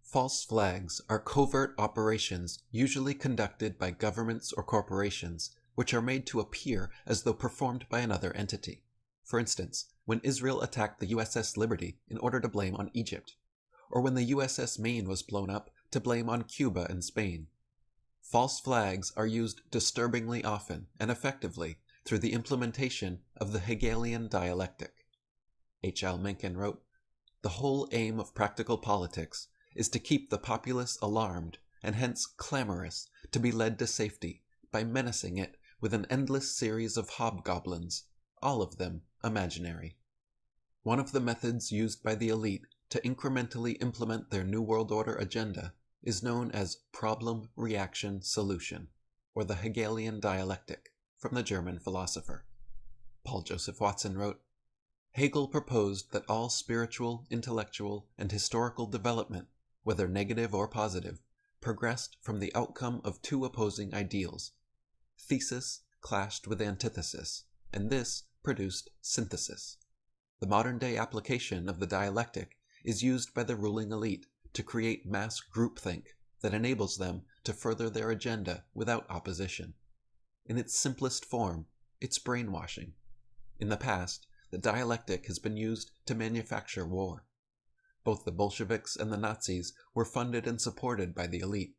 False flags are covert operations usually conducted by governments or corporations, which are made to appear as though performed by another entity. For instance, when Israel attacked the USS Liberty in order to blame on Egypt, or when the USS Maine was blown up to blame on Cuba and Spain. False flags are used disturbingly often and effectively through the implementation of the Hegelian dialectic. H. L. Mencken wrote, "The whole aim of practical politics is to keep the populace alarmed and hence clamorous to be led to safety by menacing it with an endless series of hobgoblins, all of them imaginary." One of the methods used by the elite to incrementally implement their New World Order agenda is known as problem-reaction-solution, or the Hegelian dialectic, from the German philosopher. Paul Joseph Watson wrote, "Hegel proposed that all spiritual, intellectual, and historical development, whether negative or positive, progressed from the outcome of two opposing ideals. Thesis clashed with antithesis, and this produced synthesis. The modern-day application of the dialectic is used by the ruling elite to create mass groupthink that enables them to further their agenda without opposition. In its simplest form, it's brainwashing. In the past, the dialectic has been used to manufacture war. Both the Bolsheviks and the Nazis were funded and supported by the elite.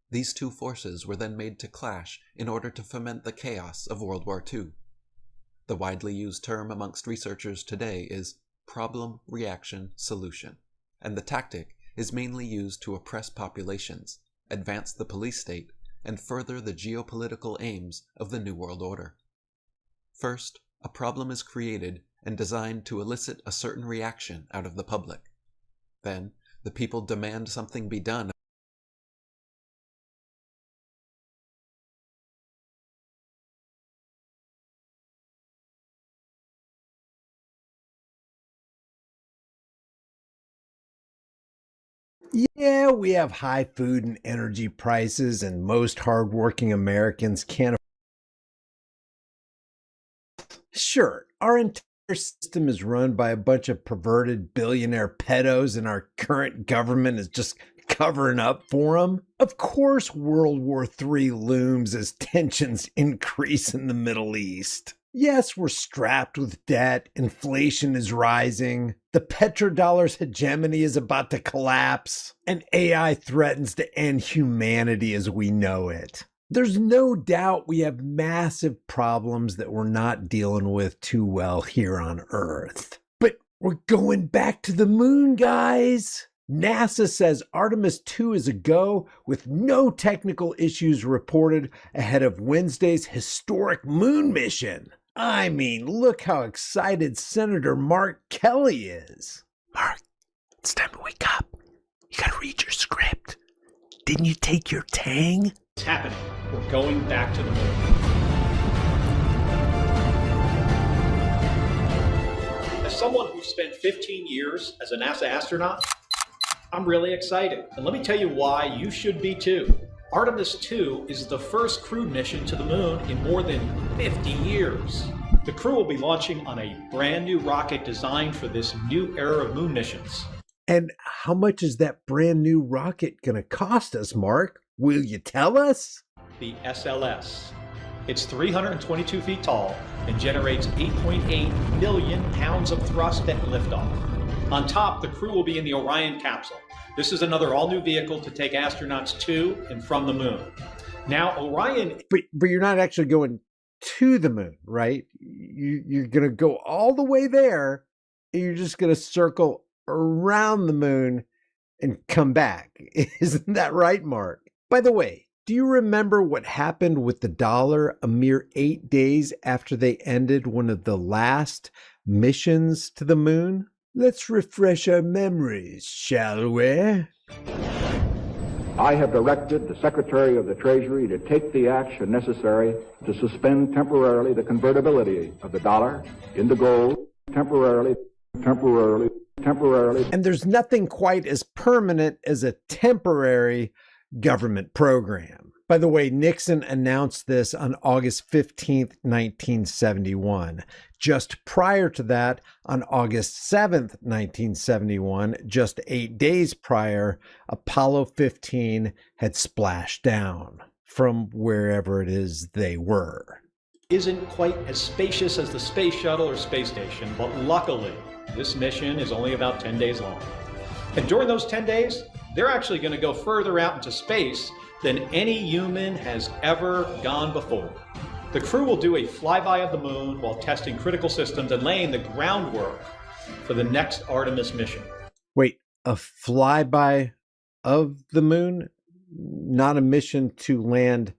These two forces were then made to clash in order to foment the chaos of World War II. The widely used term amongst researchers today is problem-reaction-solution, and the tactic is mainly used to oppress populations, advance the police state, and further the geopolitical aims of the New World Order. First, a problem is created and designed to elicit a certain reaction out of the public. Then, the people demand something be done. Yeah, we have high food and energy prices, and most hardworking Americans can't. Sure, our entire system is run by a bunch of perverted billionaire pedos, and our current government is just covering up for them. Of course, World War III looms as tensions increase in the Middle East. Yes, we're strapped with debt, inflation is rising, the petrodollar's hegemony is about to collapse, and AI threatens to end humanity as we know it. There's no doubt we have massive problems that we're not dealing with too well here on Earth. But we're going back to the moon, guys! NASA says Artemis 2 is a go, with no technical issues reported ahead of Wednesday's historic moon mission. I mean, look how excited Senator Mark Kelly is. Mark, it's time to wake up. You gotta read your script. Didn't you take your Tang? It's happening. We're going back to the moon. As someone who spent 15 years as a NASA astronaut, I'm really excited. And let me tell you why you should be too. Artemis 2 is the first crewed mission to the moon in more than 50 years. The crew will be launching on a brand new rocket designed for this new era of moon missions. And how much is that brand new rocket going to cost us, Mark? Will you tell us? The SLS. It's 322 feet tall and generates 8.8 million pounds of thrust at liftoff. On top, the crew will be in the Orion capsule. This is another all-new vehicle to take astronauts to and from the moon. Now, Orion... But you're not actually going to the moon, right? You're going to go all the way there, and you're just going to circle around the moon and come back. Isn't that right, Mark? By the way, do you remember what happened with the dollar a mere 8 days after they ended one of the last missions to the moon? Let's refresh our memories, shall we? I have directed the Secretary of the Treasury to take the action necessary to suspend temporarily the convertibility of the dollar into gold, temporarily. And there's nothing quite as permanent as a temporary government program. By the way, Nixon announced this on August 15th, 1971. Just prior to that, on August 7th, 1971, just 8 days prior, Apollo 15 had splashed down from wherever it is they were. Isn't quite as spacious as the space shuttle or space station, but luckily, this mission is only about 10 days long. And during those 10 days, they're actually going to go further out into space than any human has ever gone before. The crew will do a flyby of the moon while testing critical systems and laying the groundwork for the next Artemis mission. Wait, a flyby of the moon? Not a mission to land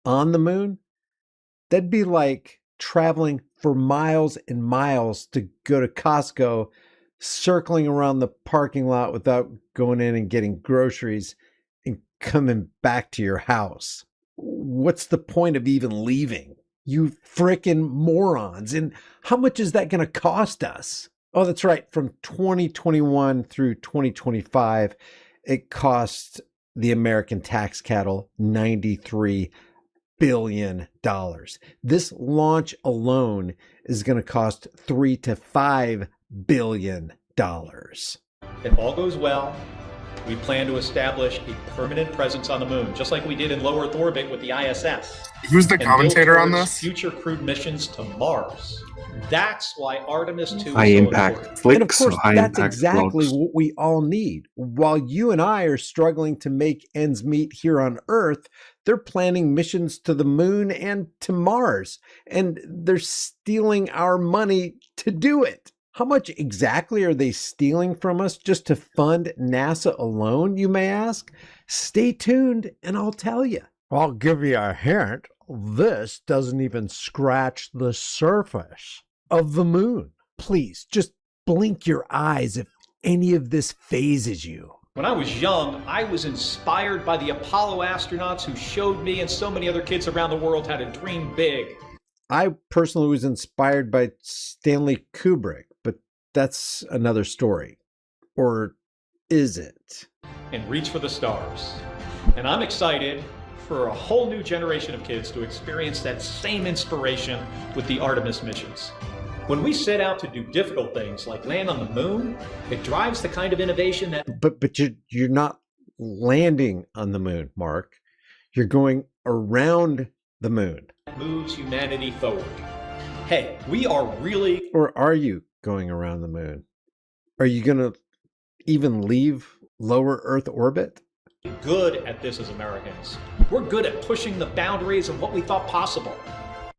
on the moon? That'd be like traveling for miles and miles to go to Costco, circling around the parking lot without going in and getting groceries and coming back to your house. What's the point of even leaving? You frickin' morons. And how much is that going to cost us? Oh, that's right. From 2021 through 2025, it costs the American tax cattle $93 billion. This launch alone is going to cost $3 to $5 billion. If all goes well, we plan to establish a permanent presence on the moon, just like we did in low Earth orbit with the ISS. Who's the commentator on towards this? Future crewed missions to Mars. That's why Artemis 2 is High so impact important. flicks, And of course, high that's impact exactly vlogs. what we all need. While you and I are struggling to make ends meet here on Earth, they're planning missions to the moon and to Mars, and they're stealing our money to do it. How much exactly are they stealing from us just to fund NASA alone, you may ask? Stay tuned and I'll tell you. I'll give you a hint. This doesn't even scratch the surface of the moon. Please, just blink your eyes if any of this phases you. When I was young, I was inspired by the Apollo astronauts who showed me and so many other kids around the world how to dream big. I personally was inspired by Stanley Kubrick, but that's another story. Or is it? And reach for the stars. And I'm excited for a whole new generation of kids to experience that same inspiration with the Artemis missions. When we set out to do difficult things like land on the moon, it drives the kind of innovation that... But you're not landing on the moon, Mark. You're going around the moon. moves humanity forward. Hey, we are really... Or are you going around the moon? Are you going to even leave lower Earth orbit? good at this as Americans. We're good at pushing the boundaries of what we thought possible.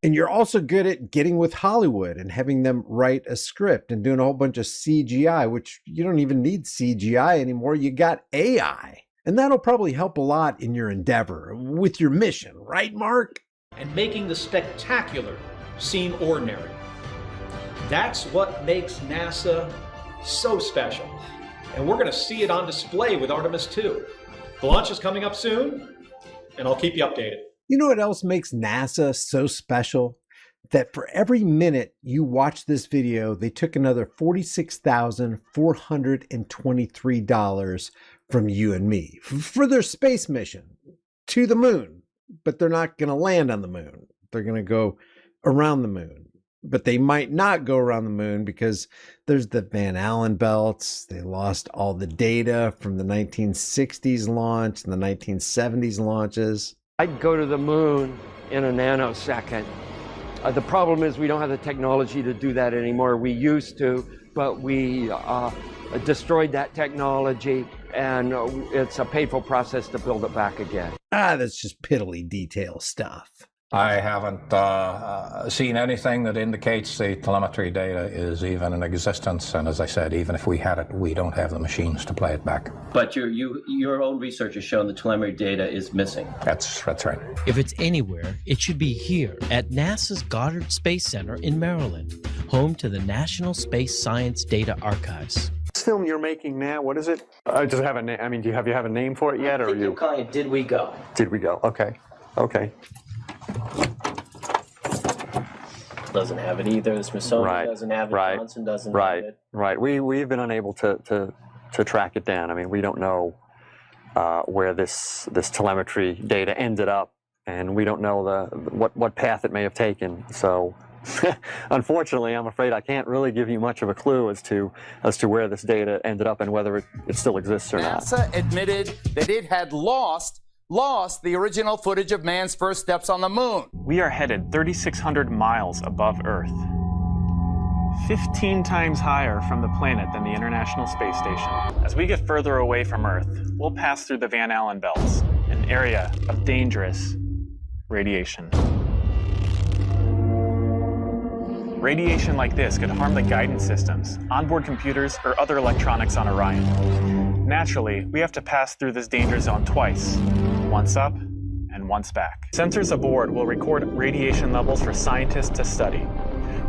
And you're also good at getting with Hollywood and having them write a script and doing a whole bunch of CGI, which you don't even need CGI anymore. You got AI. And that'll probably help a lot in your endeavor with your mission, right, Mark? And making the spectacular seem ordinary. That's what makes NASA so special. And we're going to see it on display with Artemis 2. The launch is coming up soon, and I'll keep you updated. You know what else makes NASA so special? That for every minute you watch this video, they took another $46,423 from you and me for their space mission to the moon. But they're not going to land on the moon. They're going to go around the moon. But they might not go around the moon because there's the Van Allen belts. They lost all the data from the 1960s launch and the 1970s launches. I'd go to the moon in a nanosecond. The problem is we don't have the technology to do that anymore. We used to, but we destroyed that technology, and it's a painful process to build it back again. That's just piddly detail stuff. I haven't seen anything that indicates the telemetry data is even in existence. And as I said, even if we had it, we don't have the machines to play it back. But your own research has shown the telemetry data is missing. That's right. If it's anywhere, it should be here at NASA's Goddard Space Center in Maryland, home to the National Space Science Data Archives. This film you're making now, what is it? Does it have a name? I mean, do you have a name for it yet, or You're calling it Did We Go? Did we go? Okay. Doesn't have it either. The Smithsonian doesn't have it. Johnson doesn't have it. Right. We've been unable to track it down. I mean, we don't know where this telemetry data ended up, and we don't know what path it may have taken. So unfortunately, I'm afraid I can't really give you much of a clue as to where this data ended up and whether it still exists or not. NASA admitted that it had lost the original footage of man's first steps on the moon. We are headed 3,600 miles above Earth, 15 times higher from the planet than the International Space Station. As we get further away from Earth, we'll pass through the Van Allen belts, an area of dangerous radiation. Radiation like this could harm the guidance systems, onboard computers, or other electronics on Orion. Naturally, we have to pass through this danger zone twice, once up and once back. Sensors aboard will record radiation levels for scientists to study.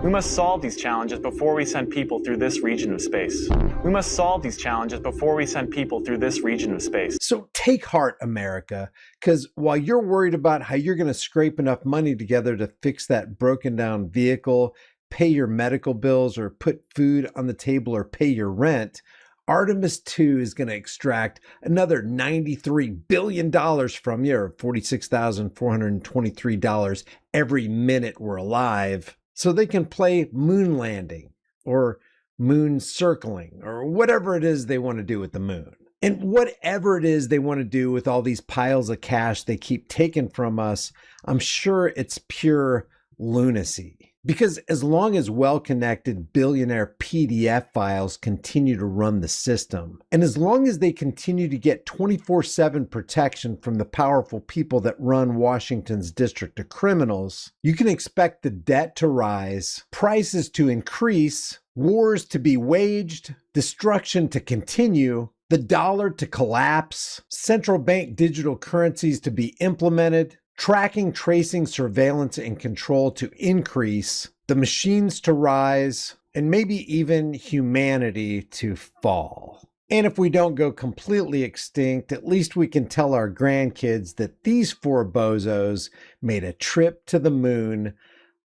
We must solve these challenges before we send people through this region of space. We must solve these challenges before we send people through this region of space. So take heart, America, because while you're worried about how you're going to scrape enough money together to fix that broken down vehicle, pay your medical bills, or put food on the table, or pay your rent, Artemis 2 is going to extract another $93 billion from you, or $46,423 every minute we're alive, so they can play moon landing or moon circling or whatever it is they want to do with the moon. And whatever it is they want to do with all these piles of cash they keep taking from us, I'm sure it's pure lunacy. Because as long as well-connected billionaire PDF files continue to run the system, and as long as they continue to get 24/7 protection from the powerful people that run Washington's District of Criminals, you can expect the debt to rise, prices to increase, wars to be waged, destruction to continue, the dollar to collapse, central bank digital currencies to be implemented, tracking, tracing, surveillance, and control to increase, the machines to rise, and maybe even humanity to fall. And if we don't go completely extinct, at least we can tell our grandkids that these four bozos made a trip to the moon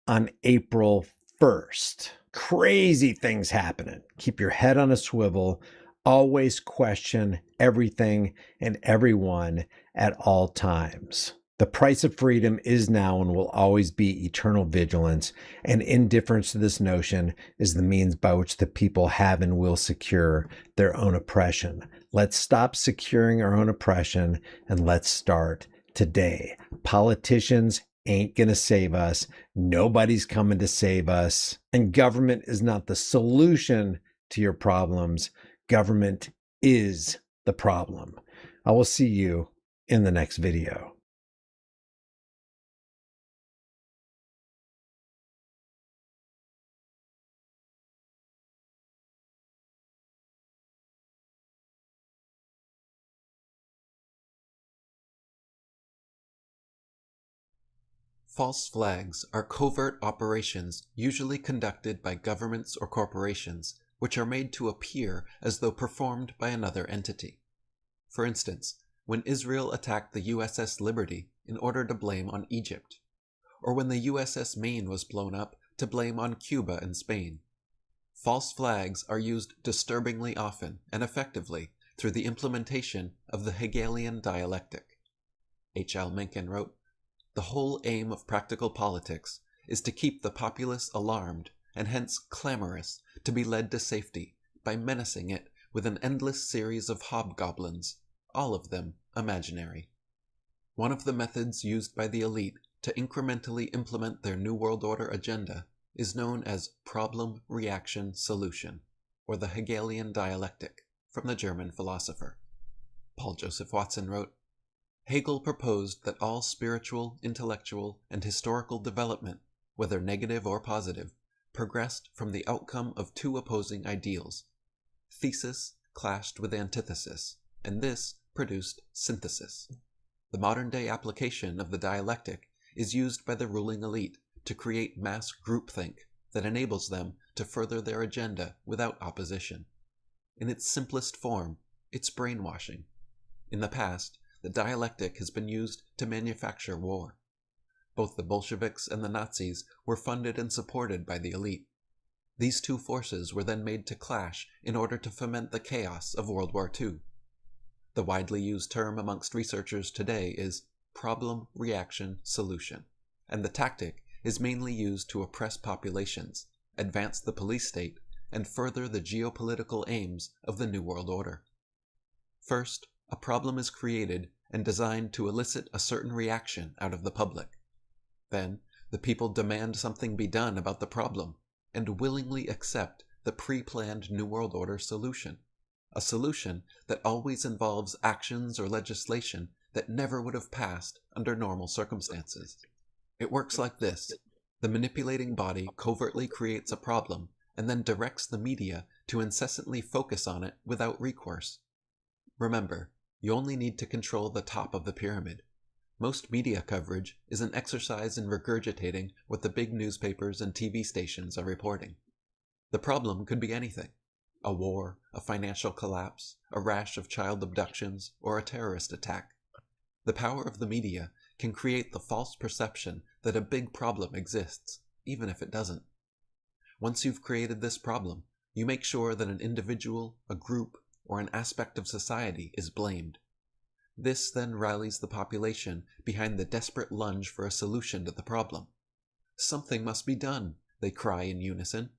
on April 1st. Crazy things happening. Keep your head on a swivel. Always question everything and everyone at all times. The price of freedom is now and will always be eternal vigilance, and indifference to this notion is the means by which the people have and will secure their own oppression. Let's stop securing our own oppression, and let's start today. Politicians ain't gonna save us. Nobody's coming to save us. And government is not the solution to your problems. Government is the problem. I will see you in the next video. False flags are covert operations usually conducted by governments or corporations, which are made to appear as though performed by another entity. For instance, when Israel attacked the USS Liberty in order to blame on Egypt, or when the USS Maine was blown up to blame on Cuba and Spain. False flags are used disturbingly often and effectively through the implementation of the Hegelian dialectic. H.L. Mencken wrote, "The whole aim of practical politics is to keep the populace alarmed and hence clamorous to be led to safety by menacing it with an endless series of hobgoblins, all of them imaginary." One of the methods used by the elite to incrementally implement their New World Order agenda is known as problem-reaction-solution, or the Hegelian dialectic, from the German philosopher. Paul Joseph Watson wrote, "Hegel proposed that all spiritual, intellectual, and historical development, whether negative or positive, progressed from the outcome of two opposing ideals. Thesis clashed with antithesis, and this produced synthesis. The modern-day application of the dialectic is used by the ruling elite to create mass groupthink that enables them to further their agenda without opposition. In its simplest form, it's brainwashing. In the past, the dialectic has been used to manufacture war. Both the Bolsheviks and the Nazis were funded and supported by the elite. These two forces were then made to clash in order to foment the chaos of World War II. The widely used term amongst researchers today is problem-reaction-solution, and the tactic is mainly used to oppress populations, advance the police state, and further the geopolitical aims of the New World Order. First, a problem is created and designed to elicit a certain reaction out of the public. Then, the people demand something be done about the problem and willingly accept the pre-planned New World Order solution, a solution that always involves actions or legislation that never would have passed under normal circumstances. It works like this. The manipulating body covertly creates a problem and then directs the media to incessantly focus on it without recourse. Remember, you only need to control the top of the pyramid. Most media coverage is an exercise in regurgitating what the big newspapers and TV stations are reporting. The problem could be anything: a war, a financial collapse, a rash of child abductions, or a terrorist attack. The power of the media can create the false perception that a big problem exists, even if it doesn't. Once you've created this problem, you make sure that an individual, a group, or an aspect of society is blamed. This then rallies the population behind the desperate lunge for a solution to the problem. Something must be done, they cry in unison.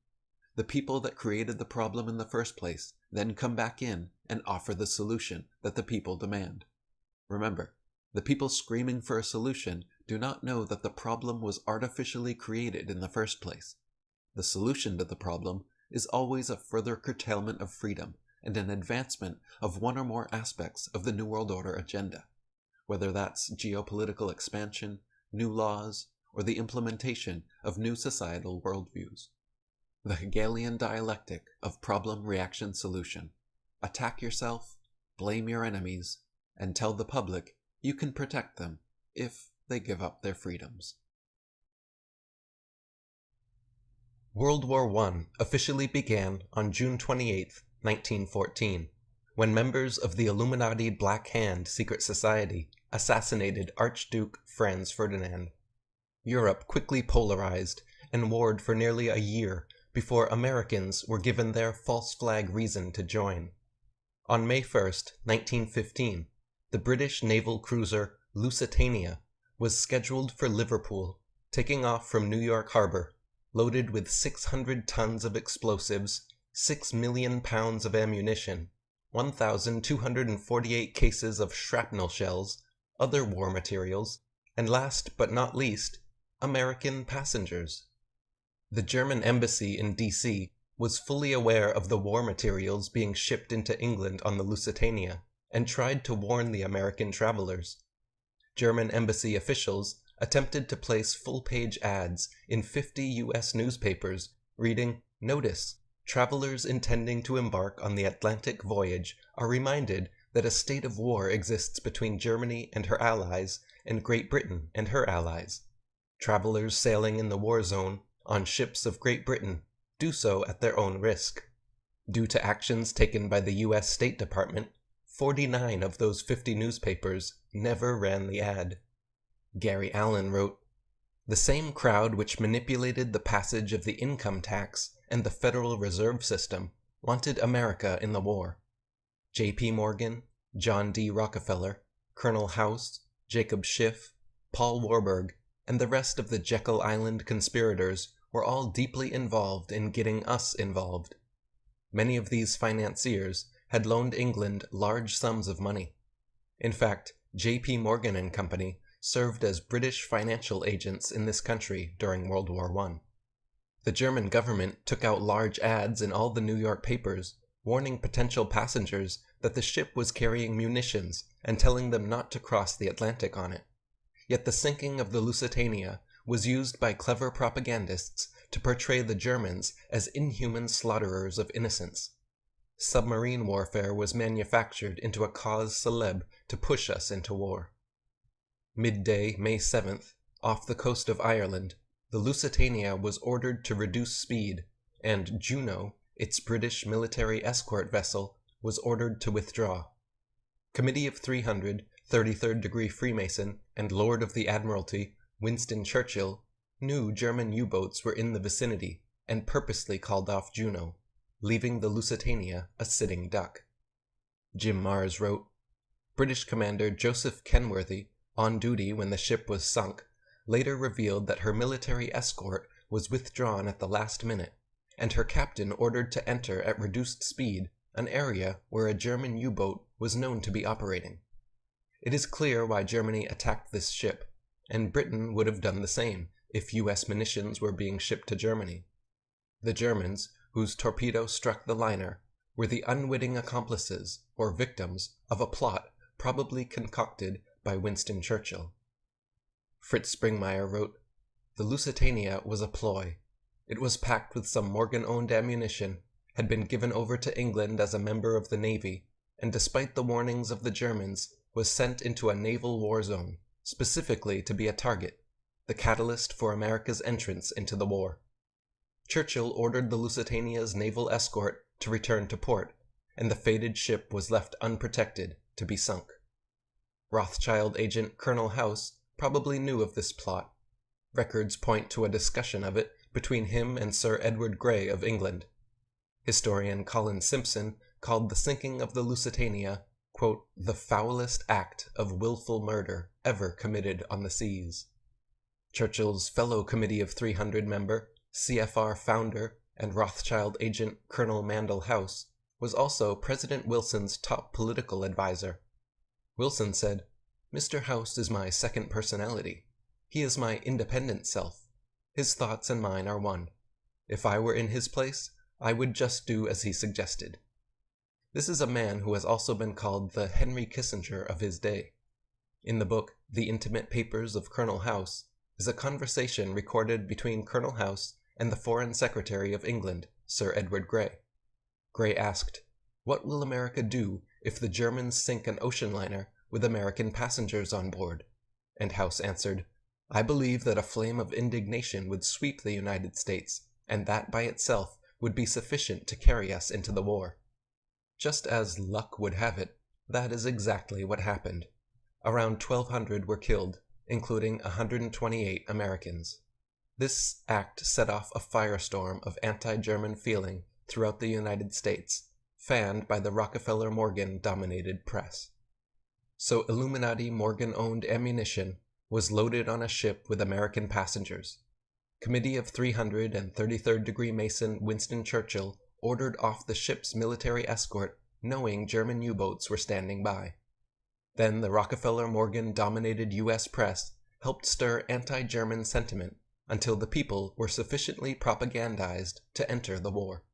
The people that created the problem in the first place then come back in and offer the solution that the people demand. Remember, the people screaming for a solution do not know that the problem was artificially created in the first place. The solution to the problem is always a further curtailment of freedom and an advancement of one or more aspects of the New World Order agenda, whether that's geopolitical expansion, new laws, or the implementation of new societal worldviews. The Hegelian dialectic of problem-reaction-solution. Attack yourself, blame your enemies, and tell the public you can protect them if they give up their freedoms. World War I officially began on June 28, 1914, when members of the Illuminati Black Hand secret society assassinated Archduke Franz Ferdinand. Europe quickly polarized and warred for nearly a year before Americans were given their false flag reason to join. On May 1, 1915, the British naval cruiser Lusitania was scheduled for Liverpool, taking off from New York Harbor, loaded with 600 tons of explosives, 6 million pounds of ammunition, 1,248 cases of shrapnel shells, other war materials, and last but not least, American passengers. The German embassy in D.C. was fully aware of the war materials being shipped into England on the Lusitania and tried to warn the American travelers. German embassy officials attempted to place full-page ads in 50 U.S. newspapers reading, "Notice, travelers intending to embark on the Atlantic voyage are reminded that a state of war exists between Germany and her allies and Great Britain and her allies. Travelers sailing in the war zone on ships of Great Britain do so at their own risk." Due to actions taken by the U.S. State Department, 49 of those 50 newspapers never ran the ad. Gary Allen wrote, "The same crowd which manipulated the passage of the income tax and the Federal Reserve System wanted America in the war. J.P. Morgan, John D. Rockefeller, Colonel House, Jacob Schiff, Paul Warburg, and the rest of the Jekyll Island conspirators were all deeply involved in getting us involved. Many of these financiers had loaned England large sums of money. In fact, J.P. Morgan and Company served as British financial agents in this country during World War I. The German government took out large ads in all the New York papers, warning potential passengers that the ship was carrying munitions and telling them not to cross the Atlantic on it. Yet the sinking of the Lusitania was used by clever propagandists to portray the Germans as inhuman slaughterers of innocents. Submarine warfare was manufactured into a cause célèbre to push us into war. Midday, May 7th, off the coast of Ireland, the Lusitania was ordered to reduce speed, and Juno, its British military escort vessel, was ordered to withdraw. Committee of 300, 33rd degree Freemason, and Lord of the Admiralty, Winston Churchill, knew German U-boats were in the vicinity and purposely called off Juno, leaving the Lusitania a sitting duck. Jim Mars wrote, British commander Joseph Kenworthy, on duty when the ship was sunk, later revealed that her military escort was withdrawn at the last minute, and her captain ordered to enter at reduced speed an area where a German U-boat was known to be operating. It is clear why Germany attacked this ship, and Britain would have done the same if U.S. munitions were being shipped to Germany. The Germans, whose torpedo struck the liner, were the unwitting accomplices or victims of a plot probably concocted by Winston Churchill. Fritz Springmeier wrote, "The Lusitania was a ploy. It was packed with some Morgan-owned ammunition, had been given over to England as a member of the Navy, and despite the warnings of the Germans, was sent into a naval war zone, specifically to be a target, the catalyst for America's entrance into the war. Churchill ordered the Lusitania's naval escort to return to port, and the fated ship was left unprotected to be sunk. Rothschild agent Colonel House probably knew of this plot. Records point to a discussion of it between him and Sir Edward Grey of England. Historian Colin Simpson called the sinking of the Lusitania, quote, the foulest act of willful murder ever committed on the seas. Churchill's fellow Committee of 300 member, CFR founder, and Rothschild agent Colonel Mandell House was also President Wilson's top political advisor. Wilson said, "Mr. House is my second personality. He is my independent self. His thoughts and mine are one. If I were in his place, I would just do as he suggested." This is a man who has also been called the Henry Kissinger of his day. In the book The Intimate Papers of Colonel House is a conversation recorded between Colonel House and the Foreign Secretary of England, Sir Edward Grey. Grey asked, "What will America do if the Germans sink an ocean liner with American passengers on board?" And House answered, "I believe that a flame of indignation would sweep the United States, and that by itself would be sufficient to carry us into the war." Just as luck would have it, that is exactly what happened. Around 1,200 were killed, including 128 Americans. This act set off a firestorm of anti-German feeling throughout the United States, fanned by the Rockefeller-Morgan-dominated press. So Illuminati Morgan-owned ammunition was loaded on a ship with American passengers. Committee of 300 and 33rd degree Mason Winston Churchill ordered off the ship's military escort, knowing German U-boats were standing by. Then the Rockefeller-Morgan-dominated U.S. press helped stir anti-German sentiment until the people were sufficiently propagandized to enter the war.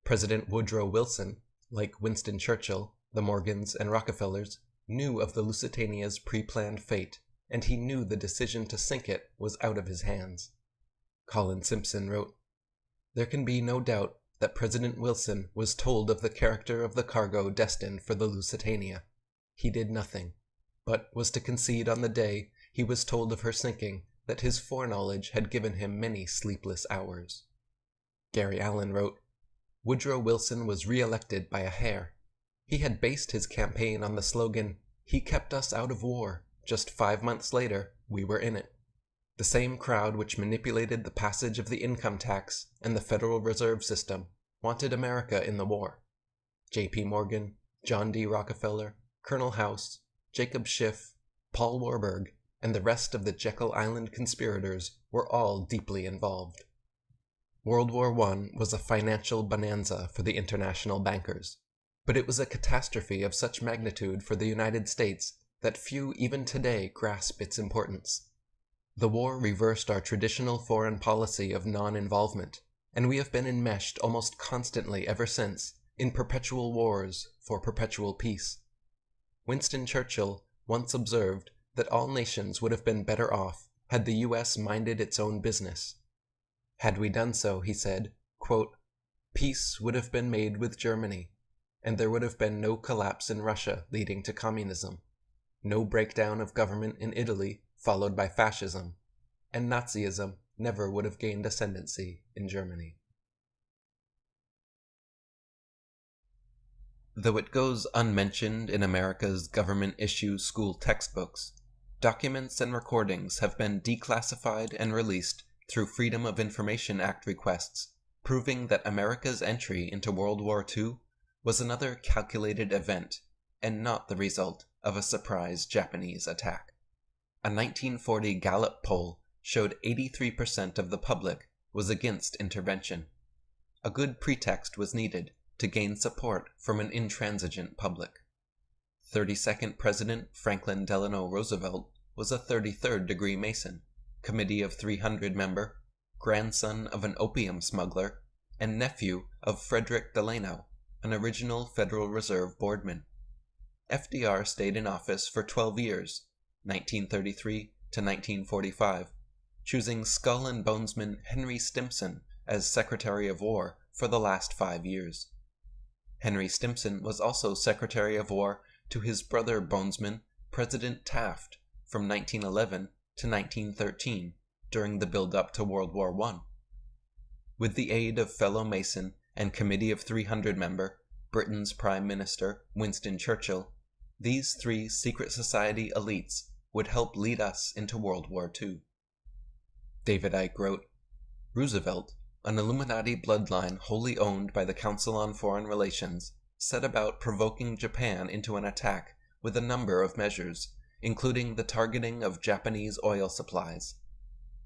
President Woodrow Wilson, like Winston Churchill, the Morgans, and Rockefellers, knew of the Lusitania's pre-planned fate, and he knew the decision to sink it was out of his hands. Colin Simpson wrote, "There can be no doubt that President Wilson was told of the character of the cargo destined for the Lusitania. He did nothing, but was to concede on the day he was told of her sinking that his foreknowledge had given him many sleepless hours." Gary Allen wrote, "Woodrow Wilson was re-elected by a hair. He had based his campaign on the slogan, 'He kept us out of war.' Just 5 months later, we were in it. The same crowd which manipulated the passage of the income tax and the Federal Reserve System wanted America in the war. J.P. Morgan, John D. Rockefeller, Colonel House, Jacob Schiff, Paul Warburg, and the rest of the Jekyll Island conspirators were all deeply involved. World War I was a financial bonanza for the international bankers, but it was a catastrophe of such magnitude for the United States that few even today grasp its importance. The war reversed our traditional foreign policy of non-involvement, and we have been enmeshed almost constantly ever since in perpetual wars for perpetual peace. Winston Churchill once observed that all nations would have been better off had the U.S. minded its own business. Had we done so, he said, quote, "Peace would have been made with Germany, and there would have been no collapse in Russia leading to communism, no breakdown of government in Italy followed by fascism, and Nazism never would have gained ascendancy in Germany." Though it goes unmentioned in America's government-issue school textbooks, documents and recordings have been declassified and released through Freedom of Information Act requests, proving that America's entry into World War II was another calculated event, and not the result of a surprise Japanese attack. A 1940 Gallup poll showed 83% of the public was against intervention. A good pretext was needed to gain support from an intransigent public. 32nd President Franklin Delano Roosevelt was a 33rd degree Mason, Committee of 300 member, grandson of an opium smuggler, and nephew of Frederick Delano, an original Federal Reserve boardman. FDR stayed in office for 12 years, 1933 to 1945, choosing skull and bonesman Henry Stimson as Secretary of War for the last 5 years. Henry Stimson was also Secretary of War to his brother bonesman, President Taft, from 1911 to 1913, during the build-up to World War I. With the aid of fellow Mason and Committee of 300 member, Britain's Prime Minister, Winston Churchill, these three secret society elites would help lead us into World War II. David Icke wrote, Roosevelt, an Illuminati bloodline wholly owned by the Council on Foreign Relations, set about provoking Japan into an attack with a number of measures, including the targeting of Japanese oil supplies.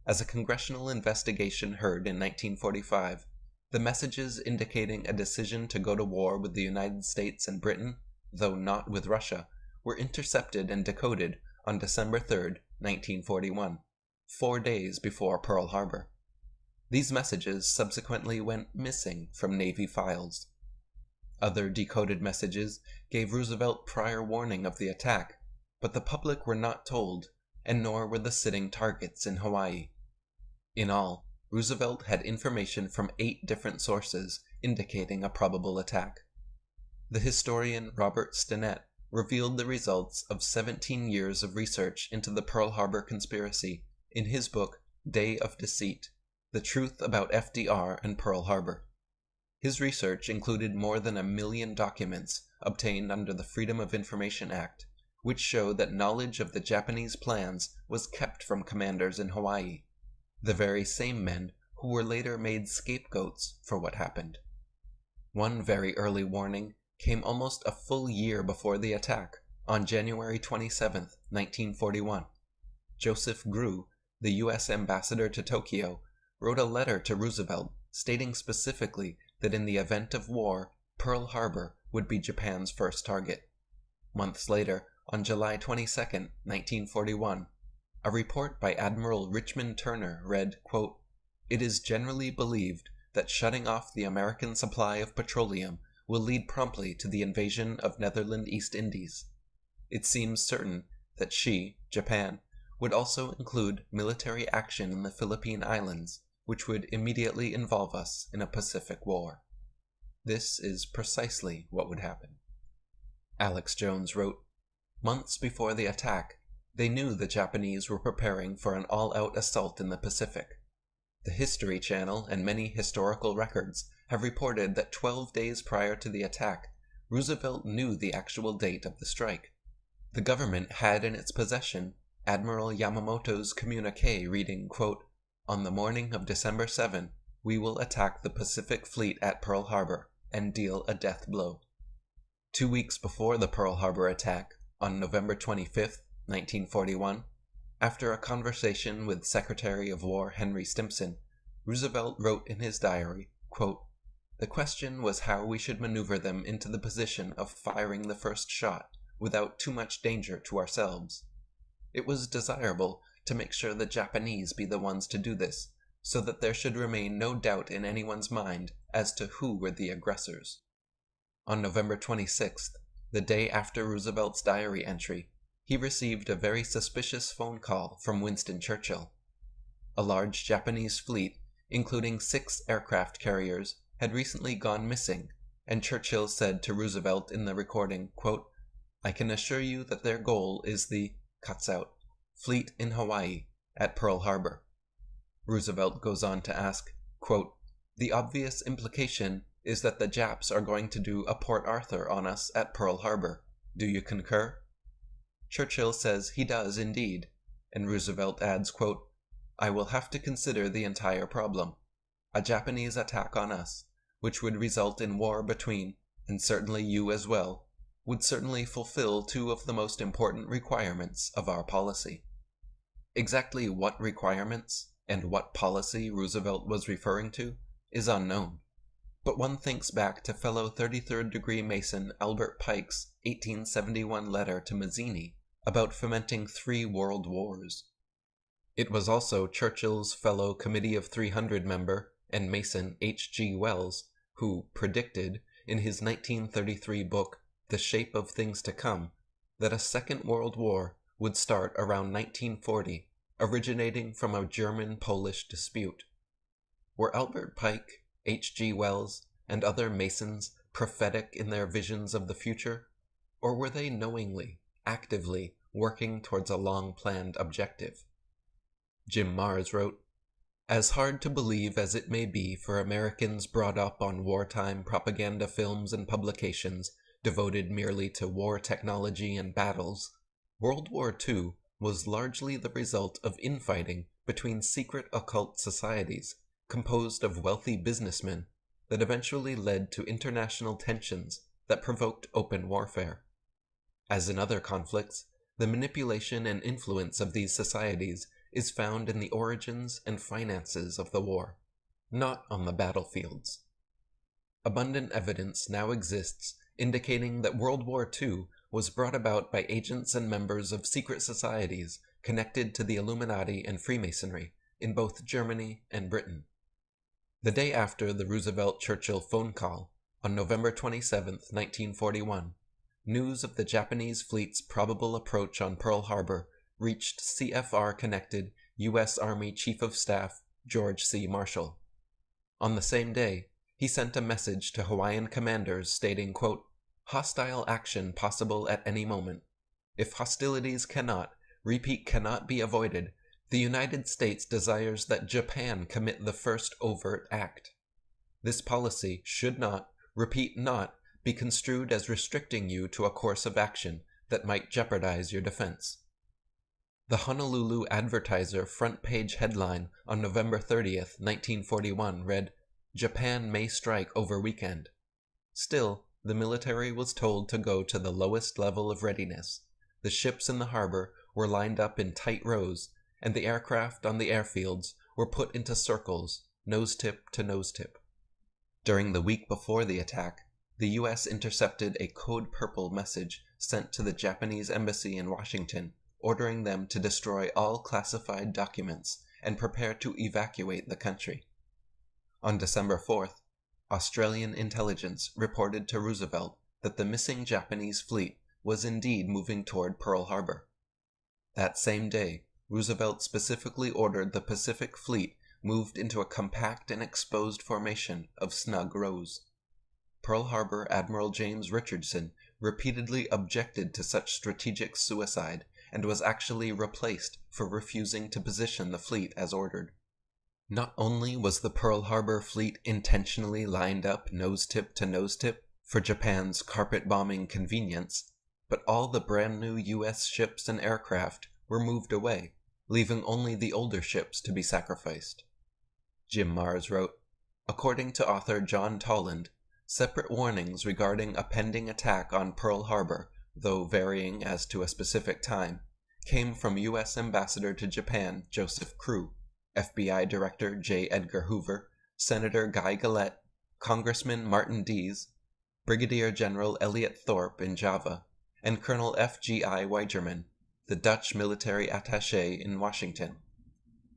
As a congressional investigation heard in 1945, the messages indicating a decision to go to war with the United States and Britain, though not with Russia, were intercepted and decoded on December 3, 1941, 4 days before Pearl Harbor. These messages subsequently went missing from Navy files. Other decoded messages gave Roosevelt prior warning of the attack, but the public were not told, and nor were the sitting targets in Hawaii. In all, Roosevelt had information from 8 different sources indicating a probable attack. The historian Robert Stinnett revealed the results of 17 years of research into the Pearl Harbor conspiracy in his book Day of Deceit, The Truth About FDR and Pearl Harbor. His research included more than 1 million documents obtained under the Freedom of Information Act, which show that knowledge of the Japanese plans was kept from commanders in Hawaii, the very same men who were later made scapegoats for what happened. One very early warning came almost a full year before the attack, on January 27, 1941. Joseph Grew, the U.S. ambassador to Tokyo, wrote a letter to Roosevelt stating specifically that in the event of war, Pearl Harbor would be Japan's first target. Months later, on July 22, 1941, a report by Admiral Richmond Turner read, quote, "It is generally believed that shutting off the American supply of petroleum will lead promptly to the invasion of Netherland East Indies. It seems certain that she, Japan, would also include military action in the Philippine Islands, which would immediately involve us in a Pacific War." This is precisely what would happen. Alex Jones wrote, "Months before the attack, they knew the Japanese were preparing for an all-out assault in the Pacific. The History Channel and many historical records have reported that 12 days prior to the attack, Roosevelt knew the actual date of the strike. The government had in its possession Admiral Yamamoto's communique reading, quote, "On the morning of December 7, we will attack the Pacific Fleet at Pearl Harbor and deal a death blow." 2 weeks before the Pearl Harbor attack, on November 25, 1941, after a conversation with Secretary of War Henry Stimson, Roosevelt wrote in his diary, quote, "The question was how we should maneuver them into the position of firing the first shot without too much danger to ourselves. It was desirable to make sure the Japanese be the ones to do this, so that there should remain no doubt in anyone's mind as to who were the aggressors." On November 26th, the day after Roosevelt's diary entry, he received a very suspicious phone call from Winston Churchill. A large Japanese fleet, including 6 aircraft carriers, had recently gone missing, and Churchill said to Roosevelt in the recording, quote, "I can assure you that their goal is the fleet in Hawaii at Pearl Harbor." Roosevelt goes on to ask, quote, "The obvious implication is that the Japs are going to do a Port Arthur on us at Pearl Harbor. Do you concur?" Churchill says he does indeed, and Roosevelt adds, quote, "I will have to consider the entire problem. A Japanese attack on us, which would result in war between, and certainly you as well, would certainly fulfill two of the most important requirements of our policy. Exactly what requirements and what policy Roosevelt was referring to is unknown, but one thinks back to fellow 33rd degree Mason Albert Pike's 1871 letter to Mazzini about fomenting 3 world wars. It was also Churchill's fellow Committee of 300 member and Mason H.G. Wells who predicted in his 1933 book The Shape of Things to Come that a Second World War would start around 1940, originating from a German-Polish dispute. Were Albert Pike, H.G. Wells, and other Masons prophetic in their visions of the future, or were they knowingly, actively working towards a long-planned objective? Jim Marrs wrote, "As hard to believe as it may be for Americans brought up on wartime propaganda films and publications devoted merely to war technology and battles, World War II was largely the result of infighting between secret occult societies composed of wealthy businessmen that eventually led to international tensions that provoked open warfare. As in other conflicts, the manipulation and influence of these societies is found in the origins and finances of the war, not on the battlefields. Abundant evidence now exists indicating that World War II was brought about by agents and members of secret societies connected to the Illuminati and Freemasonry in both Germany and Britain. The day after the Roosevelt-Churchill phone call, on November 27, 1941, news of the Japanese fleet's probable approach on Pearl Harbor reached CFR-connected U.S. Army Chief of Staff George C. Marshall. On the same day, he sent a message to Hawaiian commanders stating, quote, "Hostile action possible at any moment. If hostilities cannot be avoided, the United States desires that Japan commit the first overt act. This policy should not, repeat not, be construed as restricting you to a course of action that might jeopardize your defense." The Honolulu Advertiser front page headline on November 30th, 1941 read, "Japan may strike over weekend." Still, the military was told to go to the lowest level of readiness. The ships in the harbor were lined up in tight rows, and the aircraft on the airfields were put into circles, nose-tip to nose-tip. During the week before the attack, the U.S. intercepted a Code Purple message sent to the Japanese embassy in Washington, ordering them to destroy all classified documents and prepare to evacuate the country. On December 4th, Australian intelligence reported to Roosevelt that the missing Japanese fleet was indeed moving toward Pearl Harbor. That same day, Roosevelt specifically ordered the Pacific Fleet moved into a compact and exposed formation of snug rows. Pearl Harbor Admiral James Richardson repeatedly objected to such strategic suicide and was actually replaced for refusing to position the fleet as ordered. Not only was the Pearl Harbor fleet intentionally lined up nose-tip to nose-tip for Japan's carpet-bombing convenience, but all the brand-new U.S. ships and aircraft were moved away, leaving only the older ships to be sacrificed. Jim Marrs wrote, "According to author John Tolland, separate warnings regarding a pending attack on Pearl Harbor, though varying as to a specific time, came from U.S. Ambassador to Japan Joseph Crew, FBI Director J. Edgar Hoover, Senator Guy Gillette, Congressman Martin Dees, Brigadier General Elliot Thorpe in Java, and Colonel F.G.I. Weigerman, the Dutch military attaché in Washington.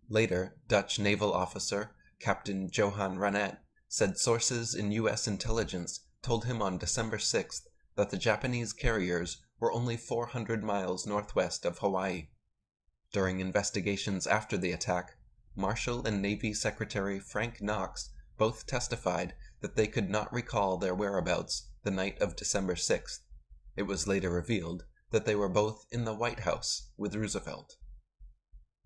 Later, Dutch naval officer Captain Johan Ranette said sources in U.S. intelligence told him on December 6th that the Japanese carriers were only 400 miles northwest of Hawaii. During investigations after the attack, Marshal and Navy Secretary Frank Knox both testified that they could not recall their whereabouts the night of December 6th. It was later revealed that they were both in the White House with Roosevelt.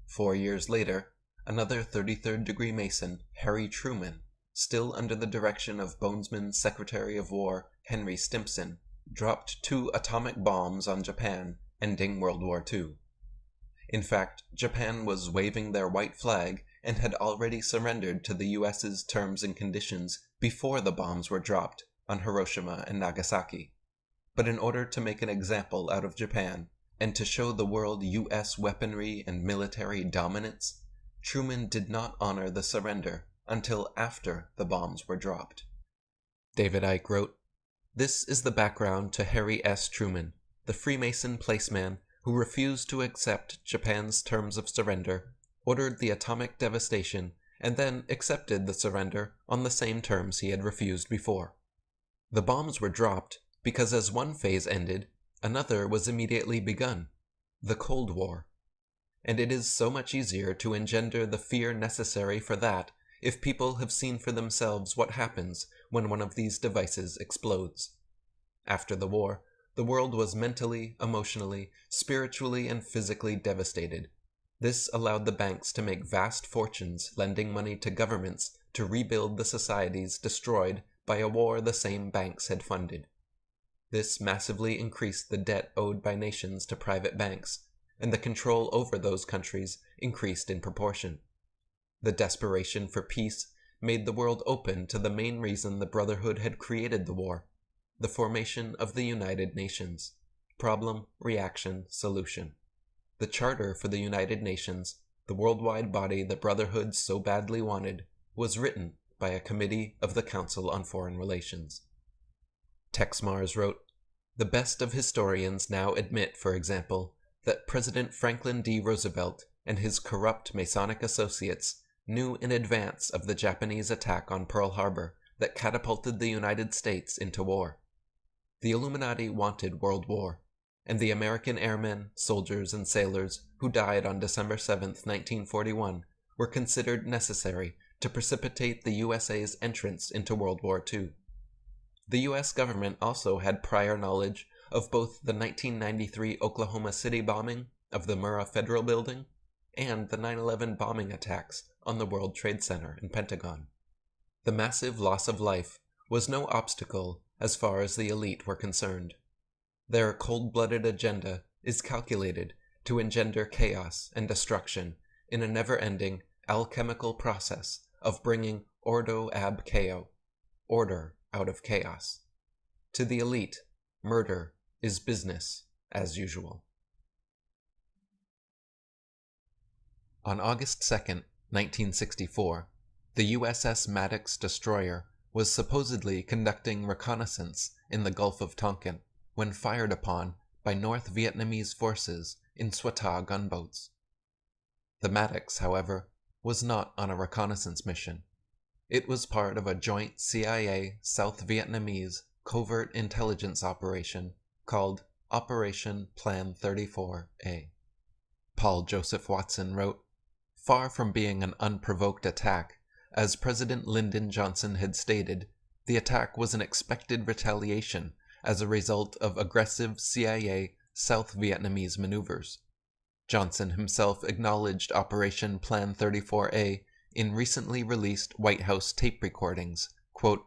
4 years later, another 33rd degree Mason, Harry Truman, still under the direction of Bonesman's Secretary of War Henry Stimson, dropped 2 atomic bombs on Japan, ending World War II. In fact, Japan was waving their white flag and had already surrendered to the US's terms and conditions before the bombs were dropped on Hiroshima and Nagasaki. but in order to make an example out of Japan and to show the world U.S. weaponry and military dominance, Truman did not honor the surrender until after the bombs were dropped. David Icke wrote, "This is the background to Harry S. Truman, the Freemason placeman who refused to accept Japan's terms of surrender, ordered the atomic devastation, and then accepted the surrender on the same terms he had refused before. The bombs were dropped because as one phase ended, another was immediately begun, the Cold War. And it is so much easier to engender the fear necessary for that if people have seen for themselves what happens when one of these devices explodes. After the war, the world was mentally, emotionally, spiritually, and physically devastated. This allowed the banks to make vast fortunes lending money to governments to rebuild the societies destroyed by a war the same banks had funded. This massively increased the debt owed by nations to private banks, and the control over those countries increased in proportion. The desperation for peace made the world open to the main reason the Brotherhood had created the war, the formation of the United Nations. Problem, reaction, solution. The Charter for the United Nations, the worldwide body the Brotherhood so badly wanted, was written by a committee of the Council on Foreign Relations. Tex Mars wrote, "The best of historians now admit, for example, that President Franklin D. Roosevelt and his corrupt Masonic associates knew in advance of the Japanese attack on Pearl Harbor that catapulted the United States into war. The Illuminati wanted World War, and the American airmen, soldiers, and sailors who died on December 7, 1941, were considered necessary to precipitate the USA's entrance into World War II. The U.S. government also had prior knowledge of both the 1993 Oklahoma City bombing of the Murrah Federal Building and the 9/11 bombing attacks on the World Trade Center and Pentagon. The massive loss of life was no obstacle as far as the elite were concerned. Their cold-blooded agenda is calculated to engender chaos and destruction in a never-ending alchemical process of bringing ordo ab chao, order out of chaos. To the elite, murder is business as usual." On August 2, 1964, the USS Maddox destroyer was supposedly conducting reconnaissance in the Gulf of Tonkin when fired upon by North Vietnamese forces in Swatah gunboats. The Maddox, however, was not on a reconnaissance mission. It was part of a joint CIA South Vietnamese covert intelligence operation called Operation Plan 34A. Paul Joseph Watson wrote, "Far from being an unprovoked attack, as President Lyndon Johnson had stated, the attack was an expected retaliation as a result of aggressive CIA South Vietnamese maneuvers. Johnson himself acknowledged Operation Plan 34A in recently released White House tape recordings. Quote,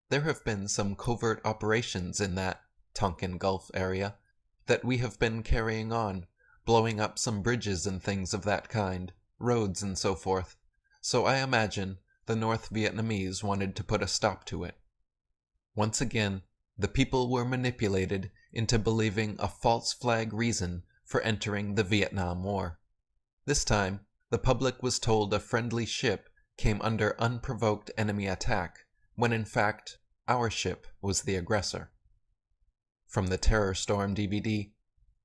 "There have been some covert operations in that Tonkin Gulf area that we have been carrying on, blowing up some bridges and things of that kind, roads and so forth, so I imagine the North Vietnamese wanted to put a stop to it." Once again, the people were manipulated into believing a false flag reason for entering the Vietnam War. This time, the public was told a friendly ship came under unprovoked enemy attack, when in fact, our ship was the aggressor. From the Terror Storm DVD,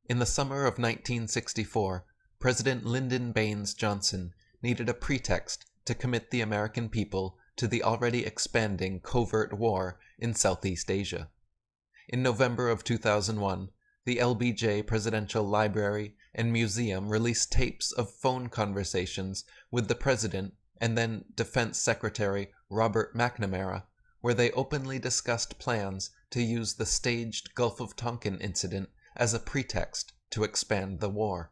in the summer of 1964, President Lyndon Baines Johnson needed a pretext to commit the American people to the already expanding covert war in Southeast Asia. In November of 2001, the LBJ Presidential Library and Museum released tapes of phone conversations with the President and then Defense Secretary Robert McNamara, where they openly discussed plans to use the staged Gulf of Tonkin incident as a pretext to expand the war.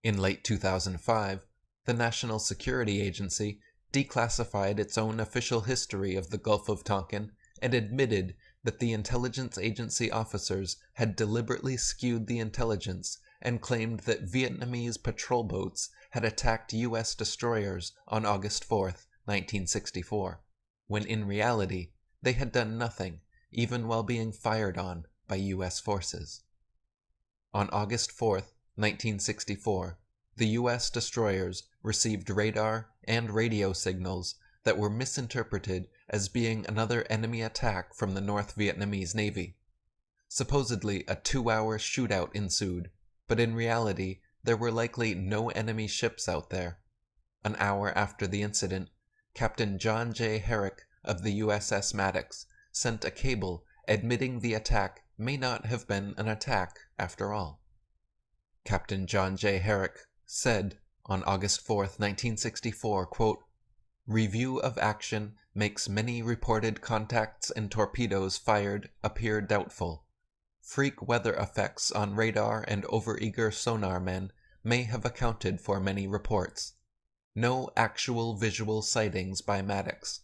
In late 2005, the National Security Agency declassified its own official history of the Gulf of Tonkin and admitted that the intelligence agency officers had deliberately skewed the intelligence and claimed that Vietnamese patrol boats had attacked U.S. destroyers on August 4, 1964, when in reality they had done nothing even while being fired on by by U.S. forces. On August 4, 1964, the U.S. destroyers received radar and radio signals that were misinterpreted as being another enemy attack from the North Vietnamese Navy. Supposedly, a 2-hour shootout ensued, but in reality, there were likely no enemy ships out there. An hour after the incident, Captain John J. Herrick of the USS Maddox sent a cable admitting the attack may not have been an attack after all. Captain John J. Herrick said on August 4, 1964, quote, "Review of action makes many reported contacts and torpedoes fired appear doubtful. Freak weather effects on radar and overeager sonar men may have accounted for many reports. No actual visual sightings by Maddox.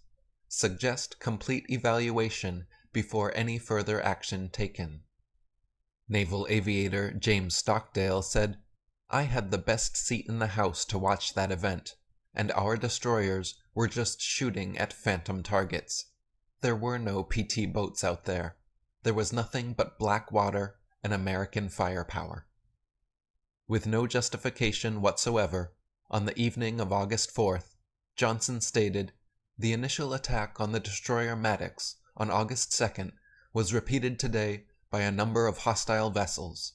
Suggest complete evaluation before any further action taken." Naval aviator James Stockdale said, "I had the best seat in the house to watch that event, and our destroyers were just shooting at phantom targets. There were no PT boats out there. There was nothing but black water and American firepower." With no justification whatsoever, on the evening of August 4th, Johnson stated, "The initial attack on the destroyer Maddox on August 2nd was repeated today by a number of hostile vessels."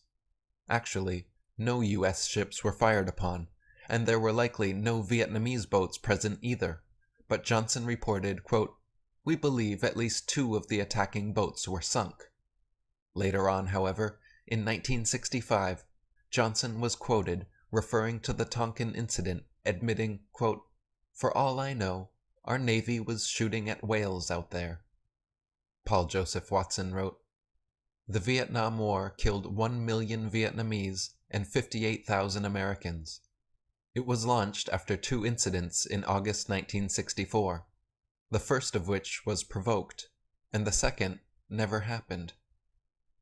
Actually, no U.S. ships were fired upon, and there were likely no Vietnamese boats present either, but Johnson reported, quote, "We believe at least 2 of the attacking boats were sunk." Later on, however, in 1965, Johnson was quoted referring to the Tonkin incident, admitting, quote, "For all I know, our Navy was shooting at whales out there." Paul Joseph Watson wrote, "The Vietnam War killed 1 million Vietnamese and 58,000 Americans. It was launched after 2 incidents in August 1964, the first of which was provoked, and the second never happened.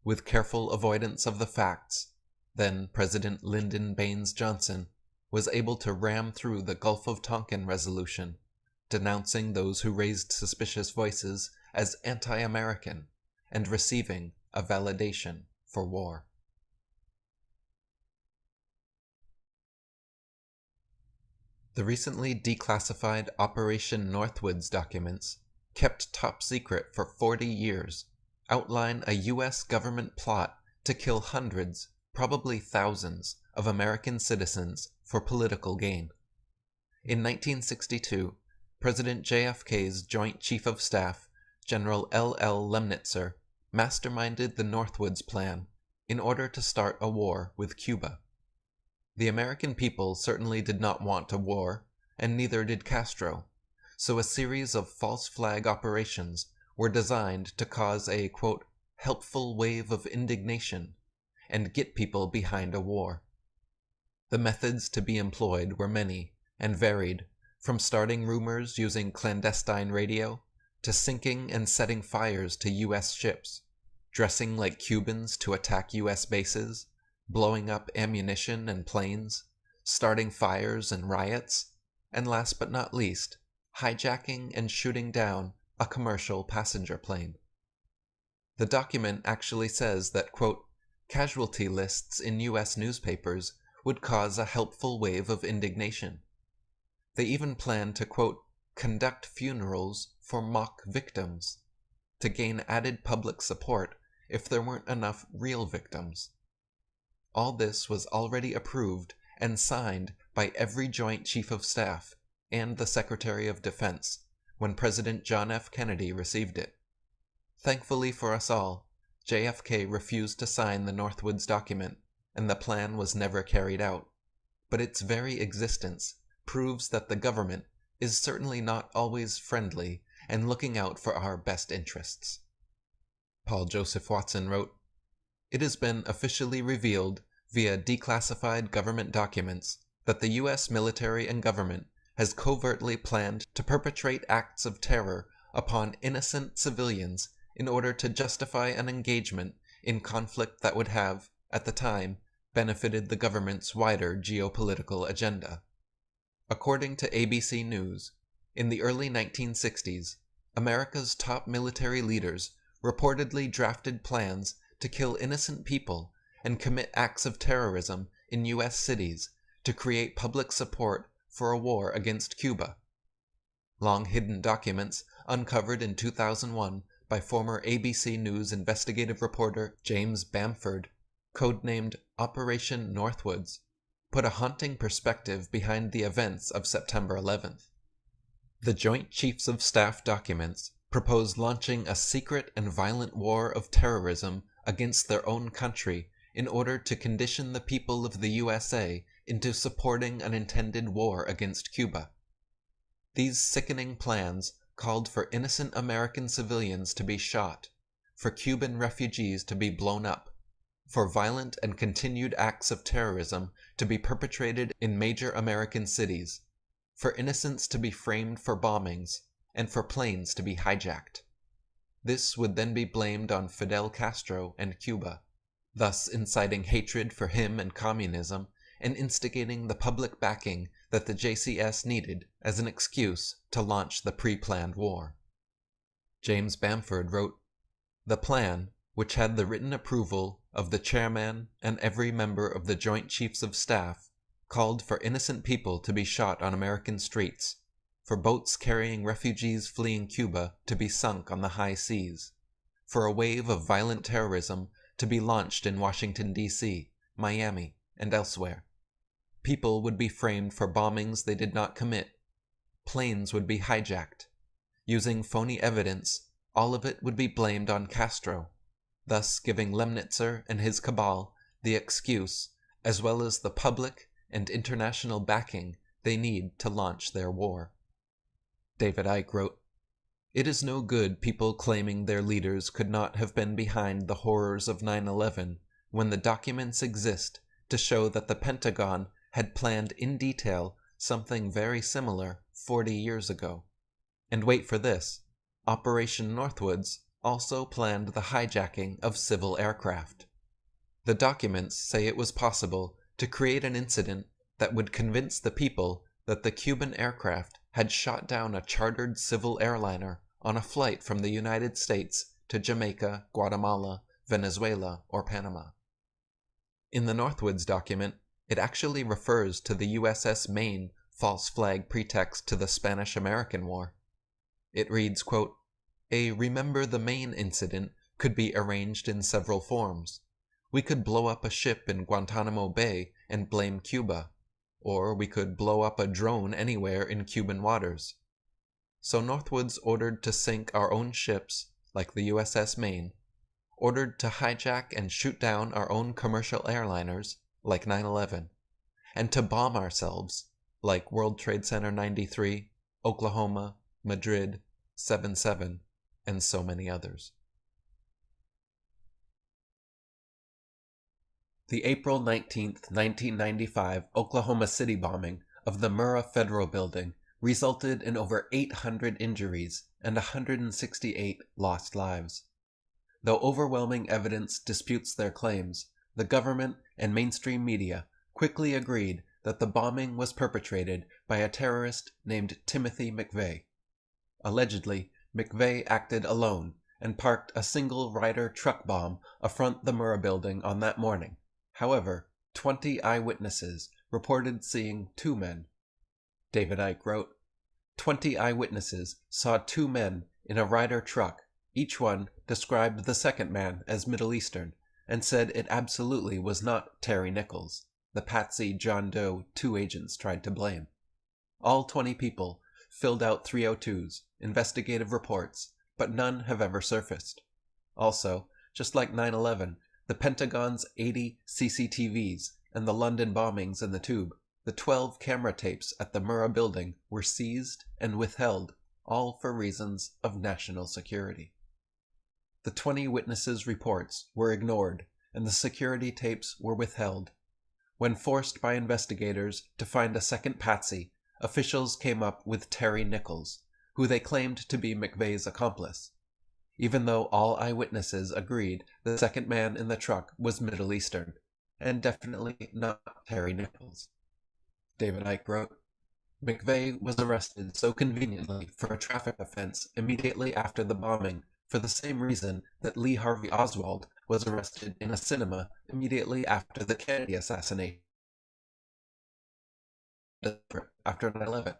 With careful avoidance of the facts, then President Lyndon Baines Johnson was able to ram through the Gulf of Tonkin resolution, denouncing those who raised suspicious voices as anti-American and receiving a validation for war." The recently declassified Operation Northwoods documents, kept top secret for 40 years, outline a U.S. government plot to kill hundreds, probably thousands, of American citizens for political gain. In 1962, President JFK's Joint Chief of Staff, General L.L. Lemnitzer, masterminded the Northwoods Plan in order to start a war with Cuba. The American people certainly did not want a war, and neither did Castro, so a series of false flag operations were designed to cause a, quote, "helpful wave of indignation," and get people behind a war. The methods to be employed were many and varied, from starting rumors using clandestine radio to sinking and setting fires to U.S. ships, dressing like Cubans to attack U.S. bases, blowing up ammunition and planes, starting fires and riots, and last but not least, hijacking and shooting down a commercial passenger plane. The document actually says that, quote, "casualty lists in U.S. newspapers would cause a helpful wave of indignation." They even plan to, quote, "conduct funerals for mock victims," to gain added public support if there weren't enough real victims. All this was already approved and signed by every Joint Chief of Staff and the Secretary of Defense when President John F. Kennedy received it. Thankfully for us all, JFK refused to sign the Northwoods document, and the plan was never carried out, but its very existence proves that the government is certainly not always friendly and looking out for our best interests. Paul Joseph Watson wrote, "It has been officially revealed via declassified government documents that the U.S. military and government has covertly planned to perpetrate acts of terror upon innocent civilians in order to justify an engagement in conflict that would have, at the time, benefited the government's wider geopolitical agenda." According to ABC News, in the early 1960s, America's top military leaders reportedly drafted plans to kill innocent people and commit acts of terrorism in U.S. cities to create public support for a war against Cuba. Long-hidden documents uncovered in 2001 by former ABC News investigative reporter James Bamford, codenamed Operation Northwoods, put a haunting perspective behind the events of September 11th. The Joint Chiefs of Staff documents proposed launching a secret and violent war of terrorism against their own country in order to condition the people of the USA into supporting an intended war against Cuba. These sickening plans called for innocent American civilians to be shot, for Cuban refugees to be blown up, for violent and continued acts of terrorism to be perpetrated in major American cities, for innocents to be framed for bombings, and for planes to be hijacked. This would then be blamed on Fidel Castro and Cuba, thus inciting hatred for him and communism and instigating the public backing that the JCS needed as an excuse to launch the pre-planned war. James Bamford wrote, "The plan, which had the written approval of the chairman and every member of the Joint Chiefs of Staff, called for innocent people to be shot on American streets, for boats carrying refugees fleeing Cuba to be sunk on the high seas, for a wave of violent terrorism to be launched in Washington, D.C., Miami, and elsewhere. People would be framed for bombings they did not commit. Planes would be hijacked. Using phony evidence, all of it would be blamed on Castro, thus giving Lemnitzer and his cabal the excuse, as well as the public and international backing they need to launch their war." David Icke wrote, "It is no good people claiming their leaders could not have been behind the horrors of 9/11 when the documents exist to show that the Pentagon had planned in detail something very similar 40 years ago. And wait for this, Operation Northwoods also planned the hijacking of civil aircraft. The documents say it was possible to create an incident that would convince the people that the Cuban aircraft had shot down a chartered civil airliner on a flight from the United States to Jamaica, Guatemala, Venezuela, or Panama. In the Northwoods document, it actually refers to the USS Maine false flag pretext to the Spanish-American War. It reads, quote, "A Remember the Maine incident could be arranged in several forms. We could blow up a ship in Guantanamo Bay and blame Cuba, or we could blow up a drone anywhere in Cuban waters. So Northwoods ordered to sink our own ships, like the USS Maine, ordered to hijack and shoot down our own commercial airliners, like 9/11, and to bomb ourselves, like World Trade Center 93, Oklahoma, Madrid, 7/7, and so many others." The April 19th, 1995 Oklahoma City bombing of the Murrah Federal Building resulted in over 800 injuries and 168 lost lives. Though overwhelming evidence disputes their claims, the government and mainstream media quickly agreed that the bombing was perpetrated by a terrorist named Timothy McVeigh. Allegedly, McVeigh acted alone and parked a single Ryder truck bomb affront the Murrah Building on that morning. However, 20 eyewitnesses reported seeing two men. David Icke wrote, 20 eyewitnesses saw two men in a Ryder truck. Each one described the second man as Middle Eastern and said it absolutely was not Terry Nichols, the patsy John Doe 2 agents tried to blame. All 20 people filled out 302s, investigative reports, but none have ever surfaced. Also, just like 9/11, the Pentagon's 80 CCTVs and the London bombings in the Tube, the 12 camera tapes at the Murrah Building were seized and withheld, all for reasons of national security. The 20 witnesses' reports were ignored and the security tapes were withheld. When forced by investigators to find a second patsy, officials came up with Terry Nichols, who they claimed to be McVeigh's accomplice, even though all eyewitnesses agreed the second man in the truck was Middle Eastern, and definitely not Terry Nichols. David Icke wrote, McVeigh was arrested so conveniently for a traffic offense immediately after the bombing for the same reason that Lee Harvey Oswald was arrested in a cinema immediately after the Kennedy assassination. After 9/11.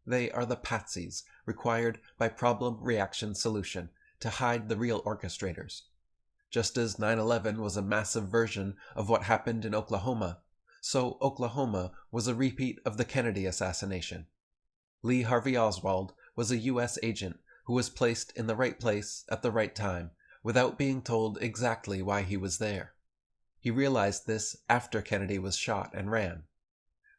They are the patsies required by problem-reaction solution to hide the real orchestrators. Just as 9/11 was a massive version of what happened in Oklahoma, so Oklahoma was a repeat of the Kennedy assassination. Lee Harvey Oswald was a U.S. agent who was placed in the right place at the right time without being told exactly why he was there. He realized this after Kennedy was shot and ran.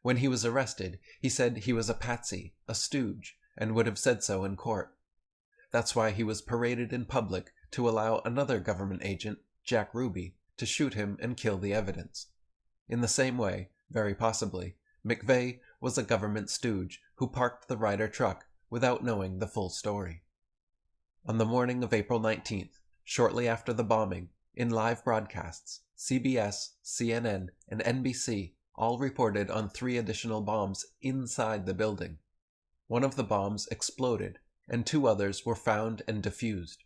When he was arrested, he said he was a patsy, a stooge, and would have said so in court. That's why he was paraded in public to allow another government agent, Jack Ruby, to shoot him and kill the evidence. In the same way, very possibly, McVeigh was a government stooge who parked the Ryder truck without knowing the full story. On the morning of April 19th, shortly after the bombing, in live broadcasts, CBS, CNN, and NBC all reported on 3 additional bombs inside the building. One of the bombs exploded, and 2 others were found and defused.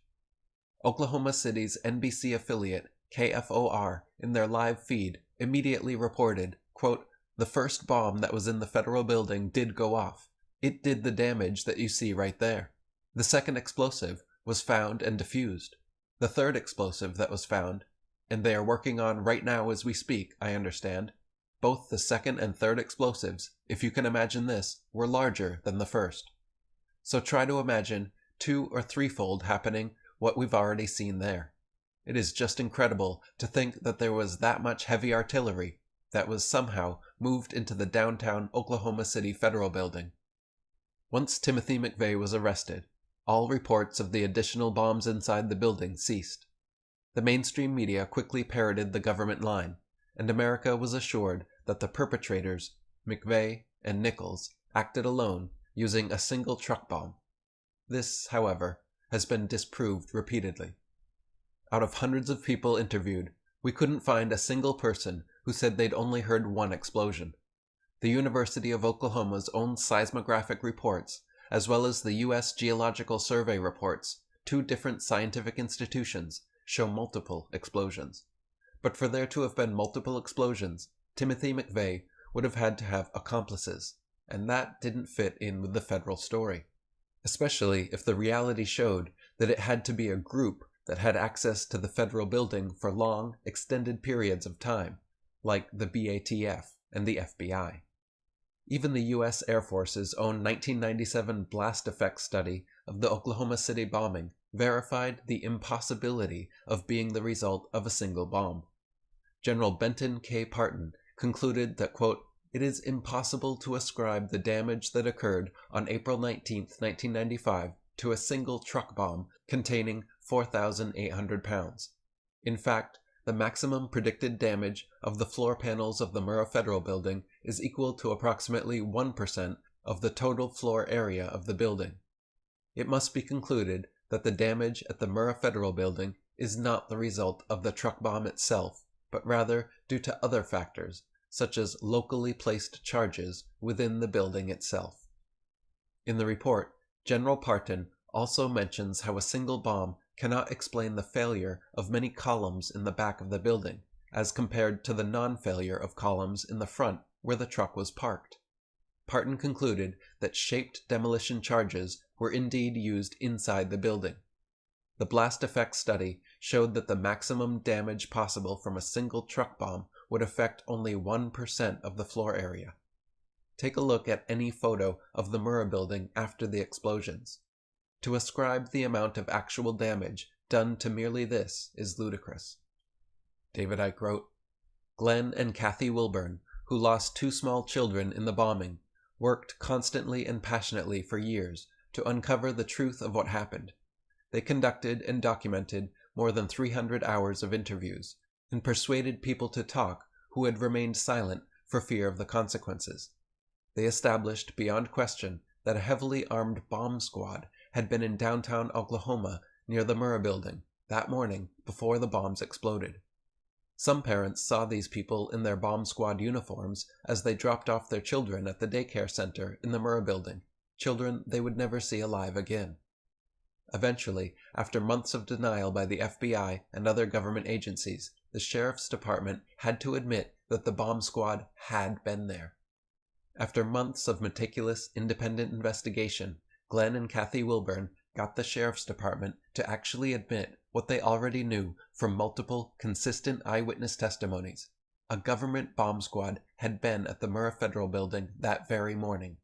Oklahoma City's NBC affiliate, KFOR, in their live feed, immediately reported, quote, "The first bomb that was in the federal building did go off. It did the damage that you see right there. The second explosive was found and defused. The third explosive that was found, and they are working on right now as we speak, I understand. Both the second and third explosives, if you can imagine this, were larger than the first. So try to imagine 2- or 3-fold happening what we've already seen there. It is just incredible to think that there was that much heavy artillery that was somehow moved into the downtown Oklahoma City Federal Building." Once Timothy McVeigh was arrested, all reports of the additional bombs inside the building ceased. The mainstream media quickly parroted the government line, and America was assured that the perpetrators, McVeigh and Nichols, acted alone using a single truck bomb. This, however, has been disproved repeatedly. Out of hundreds of people interviewed, we couldn't find a single person who said they'd only heard one explosion. The University of Oklahoma's own seismographic reports, as well as the U.S. Geological Survey reports, 2 different scientific institutions, show multiple explosions. But for there to have been multiple explosions, Timothy McVeigh would have had to have accomplices, and that didn't fit in with the federal story, especially if the reality showed that it had to be a group that had access to the federal building for long, extended periods of time, like the BATF and the FBI. Even the U.S. Air Force's own 1997 blast effects study of the Oklahoma City bombing verified the impossibility of being the result of a single bomb. General Benton K. Parton concluded that, quote, "It is impossible to ascribe the damage that occurred on April 19, 1995 to a single truck bomb containing 4,800 pounds. In fact, the maximum predicted damage of the floor panels of the Murrah Federal Building is equal to approximately 1% of the total floor area of the building. It must be concluded that the damage at the Murrah Federal Building is not the result of the truck bomb itself, but rather due to other factors, such as locally placed charges within the building itself." In the report, General Parton also mentions how a single bomb cannot explain the failure of many columns in the back of the building, as compared to the non-failure of columns in the front where the truck was parked. Parton concluded that shaped demolition charges were indeed used inside the building. The blast effects study showed that the maximum damage possible from a single truck bomb would affect only 1% of the floor area. Take a look at any photo of the Murrah building after the explosions. To ascribe the amount of actual damage done to merely this is ludicrous. David Icke wrote, "Glenn and Kathy Wilburn, who lost 2 small children in the bombing, worked constantly and passionately for years to uncover the truth of what happened. They conducted and documented more than 300 hours of interviews, and persuaded people to talk who had remained silent for fear of the consequences. They established beyond question that a heavily armed bomb squad had been in downtown Oklahoma near the Murrah building that morning before the bombs exploded. Some parents saw these people in their bomb squad uniforms as they dropped off their children at the daycare center in the Murrah building, children they would never see alive again. Eventually, after months of denial by the FBI and other government agencies, the sheriff's department had to admit that the bomb squad had been there. After months of meticulous, independent investigation, Glenn and Kathy Wilburn got the sheriff's department to actually admit what they already knew from multiple, consistent eyewitness testimonies. A government bomb squad had been at the Murrah Federal Building that very morning.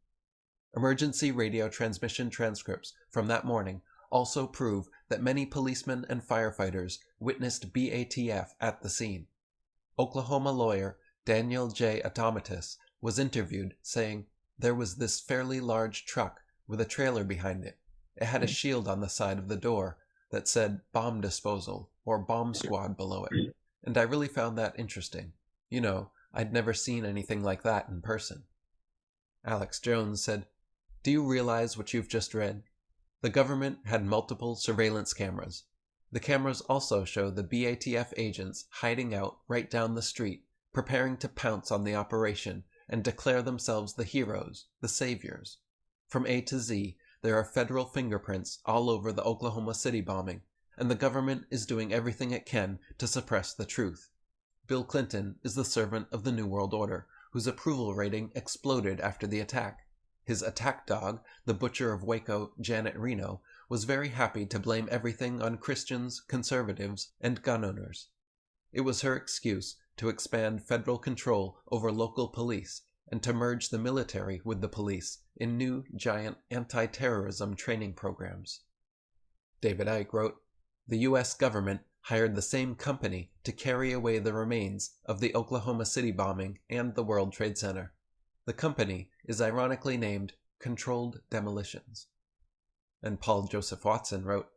Emergency radio transmission transcripts from that morning also prove that many policemen and firefighters witnessed BATF at the scene. Oklahoma lawyer Daniel J. Automatus was interviewed saying there was this fairly large truck with a trailer behind it. It had a shield on the side of the door that said bomb disposal or bomb squad below it, and I really found that interesting. You know, I'd never seen anything like that in person. Alex Jones said, "Do you realize what you've just read? The government had multiple surveillance cameras. The cameras also show the BATF agents hiding out right down the street, preparing to pounce on the operation and declare themselves the heroes, the saviors. From A to Z, there are federal fingerprints all over the Oklahoma City bombing, and the government is doing everything it can to suppress the truth. Bill Clinton is the servant of the New World Order, whose approval rating exploded after the attack. His attack dog, the butcher of Waco, Janet Reno, was very happy to blame everything on Christians, conservatives, and gun owners. It was her excuse to expand federal control over local police and to merge the military with the police in new, giant anti-terrorism training programs." David Icke wrote, "The U.S. government hired the same company to carry away the remains of the Oklahoma City bombing and the World Trade Center. The company is ironically named Controlled Demolitions." And Paul Joseph Watson wrote,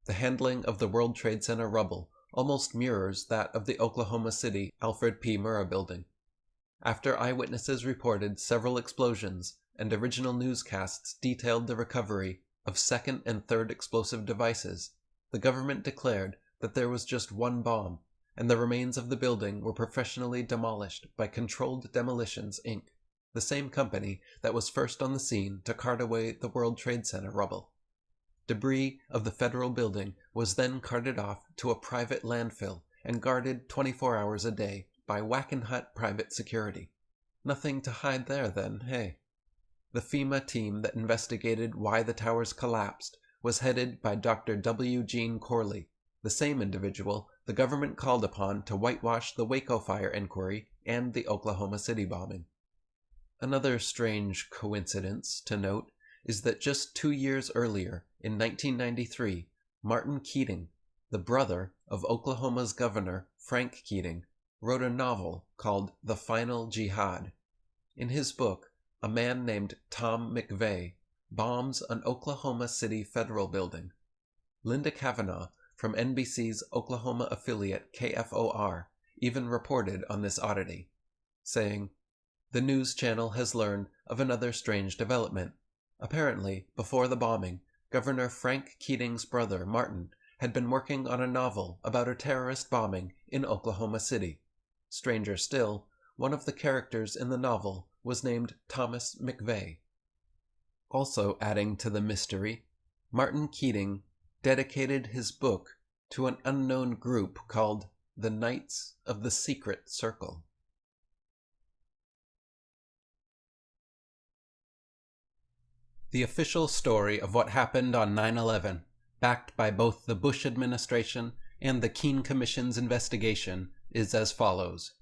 "The handling of the World Trade Center rubble almost mirrors that of the Oklahoma City Alfred P. Murrah building. After eyewitnesses reported several explosions and original newscasts detailed the recovery of second and third explosive devices, the government declared that there was just one bomb, and the remains of the building were professionally demolished by Controlled Demolitions, Inc., the same company that was first on the scene to cart away the World Trade Center rubble. Debris of the federal building was then carted off to a private landfill and guarded 24 hours a day by Wackenhut private security. Nothing to hide there then, hey? The FEMA team that investigated why the towers collapsed was headed by Dr. W. Gene Corley, the same individual the government called upon to whitewash the Waco fire inquiry and the Oklahoma City bombing. Another strange coincidence to note is that just 2 years earlier, in 1993, Martin Keating, the brother of Oklahoma's governor Frank Keating, wrote a novel called The Final Jihad. In his book, a man named Tom McVeigh bombs an Oklahoma City federal building. Linda Kavanaugh from NBC's Oklahoma affiliate KFOR even reported on this oddity, saying, "The news channel has learned of another strange development. Apparently, before the bombing, Governor Frank Keating's brother, Martin, had been working on a novel about a terrorist bombing in Oklahoma City. Stranger still, one of the characters in the novel was named Thomas McVeigh." Also adding to the mystery, Martin Keating dedicated his book to an unknown group called the Knights of the Secret Circle. The official story of what happened on 9/11, backed by both the Bush administration and the Keane Commission's investigation, is as follows.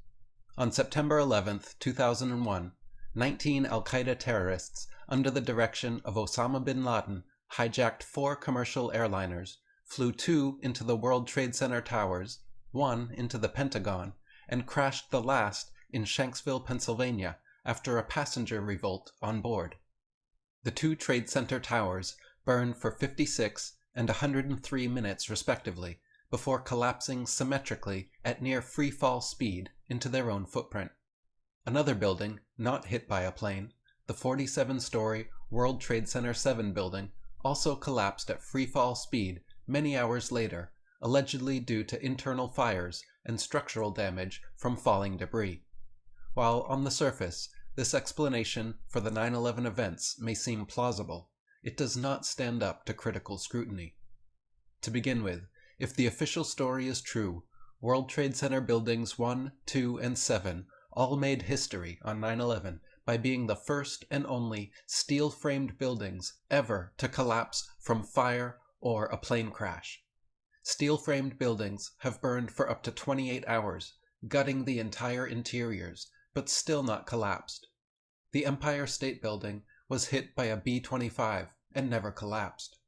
On September 11, 2001, 19 al-Qaeda terrorists under the direction of Osama bin Laden hijacked 4 commercial airliners, flew 2 into the World Trade Center towers, 1 into the Pentagon, and crashed the last in Shanksville, Pennsylvania, after a passenger revolt on board. The 2 Trade Center towers burned for 56 and 103 minutes respectively, before collapsing symmetrically at near free-fall speed into their own footprint. Another building, not hit by a plane, the 47-story World Trade Center 7 building, also collapsed at free-fall speed many hours later, allegedly due to internal fires and structural damage from falling debris. While on the surface, this explanation for the 9/11 events may seem plausible, it does not stand up to critical scrutiny. To begin with, if the official story is true, World Trade Center buildings 1, 2, and 7 all made history on 9/11 by being the first and only steel-framed buildings ever to collapse from fire or a plane crash. Steel-framed buildings have burned for up to 28 hours, gutting the entire interiors, but still not collapsed. The Empire State Building was hit by a B-25 and never collapsed.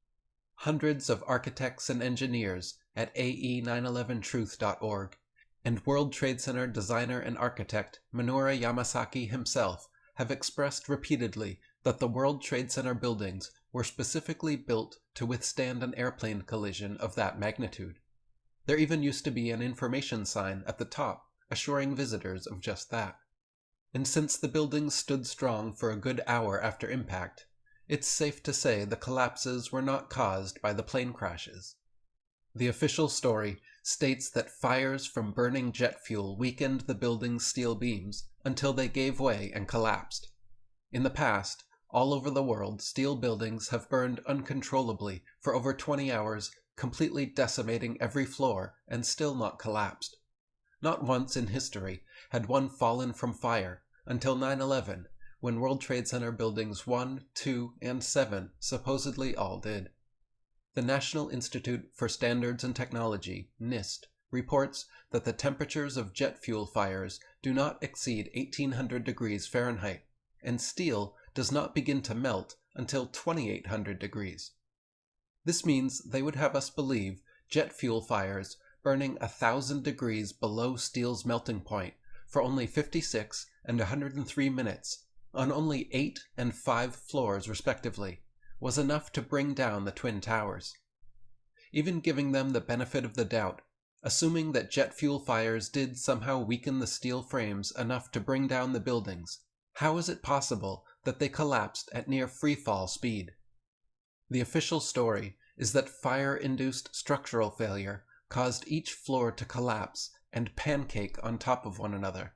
Hundreds of architects and engineers at ae911truth.org and World Trade Center designer and architect Minoru Yamasaki himself have expressed repeatedly that the World Trade Center buildings were specifically built to withstand an airplane collision of that magnitude. There even used to be an information sign at the top assuring visitors of just that. And since the buildings stood strong for a good hour after impact, it's safe to say the collapses were not caused by the plane crashes. The official story states that fires from burning jet fuel weakened the building's steel beams until they gave way and collapsed. In the past, all over the world, steel buildings have burned uncontrollably for over 20 hours, completely decimating every floor and still not collapsed. Not once in history had one fallen from fire until 9/11, when World Trade Center buildings 1, 2, and 7 supposedly all did. The National Institute for Standards and Technology, NIST, reports that the temperatures of jet fuel fires do not exceed 1800 degrees Fahrenheit, and steel does not begin to melt until 2800 degrees. This means they would have us believe jet fuel fires burning 1000 degrees below steel's melting point for only 56 and 103 minutes on only 8 and 5 floors respectively was enough to bring down the Twin Towers. Even giving them the benefit of the doubt, assuming that jet fuel fires did somehow weaken the steel frames enough to bring down the buildings, how is it possible that they collapsed at near free-fall speed? The official story is that fire-induced structural failure caused each floor to collapse and pancake on top of one another.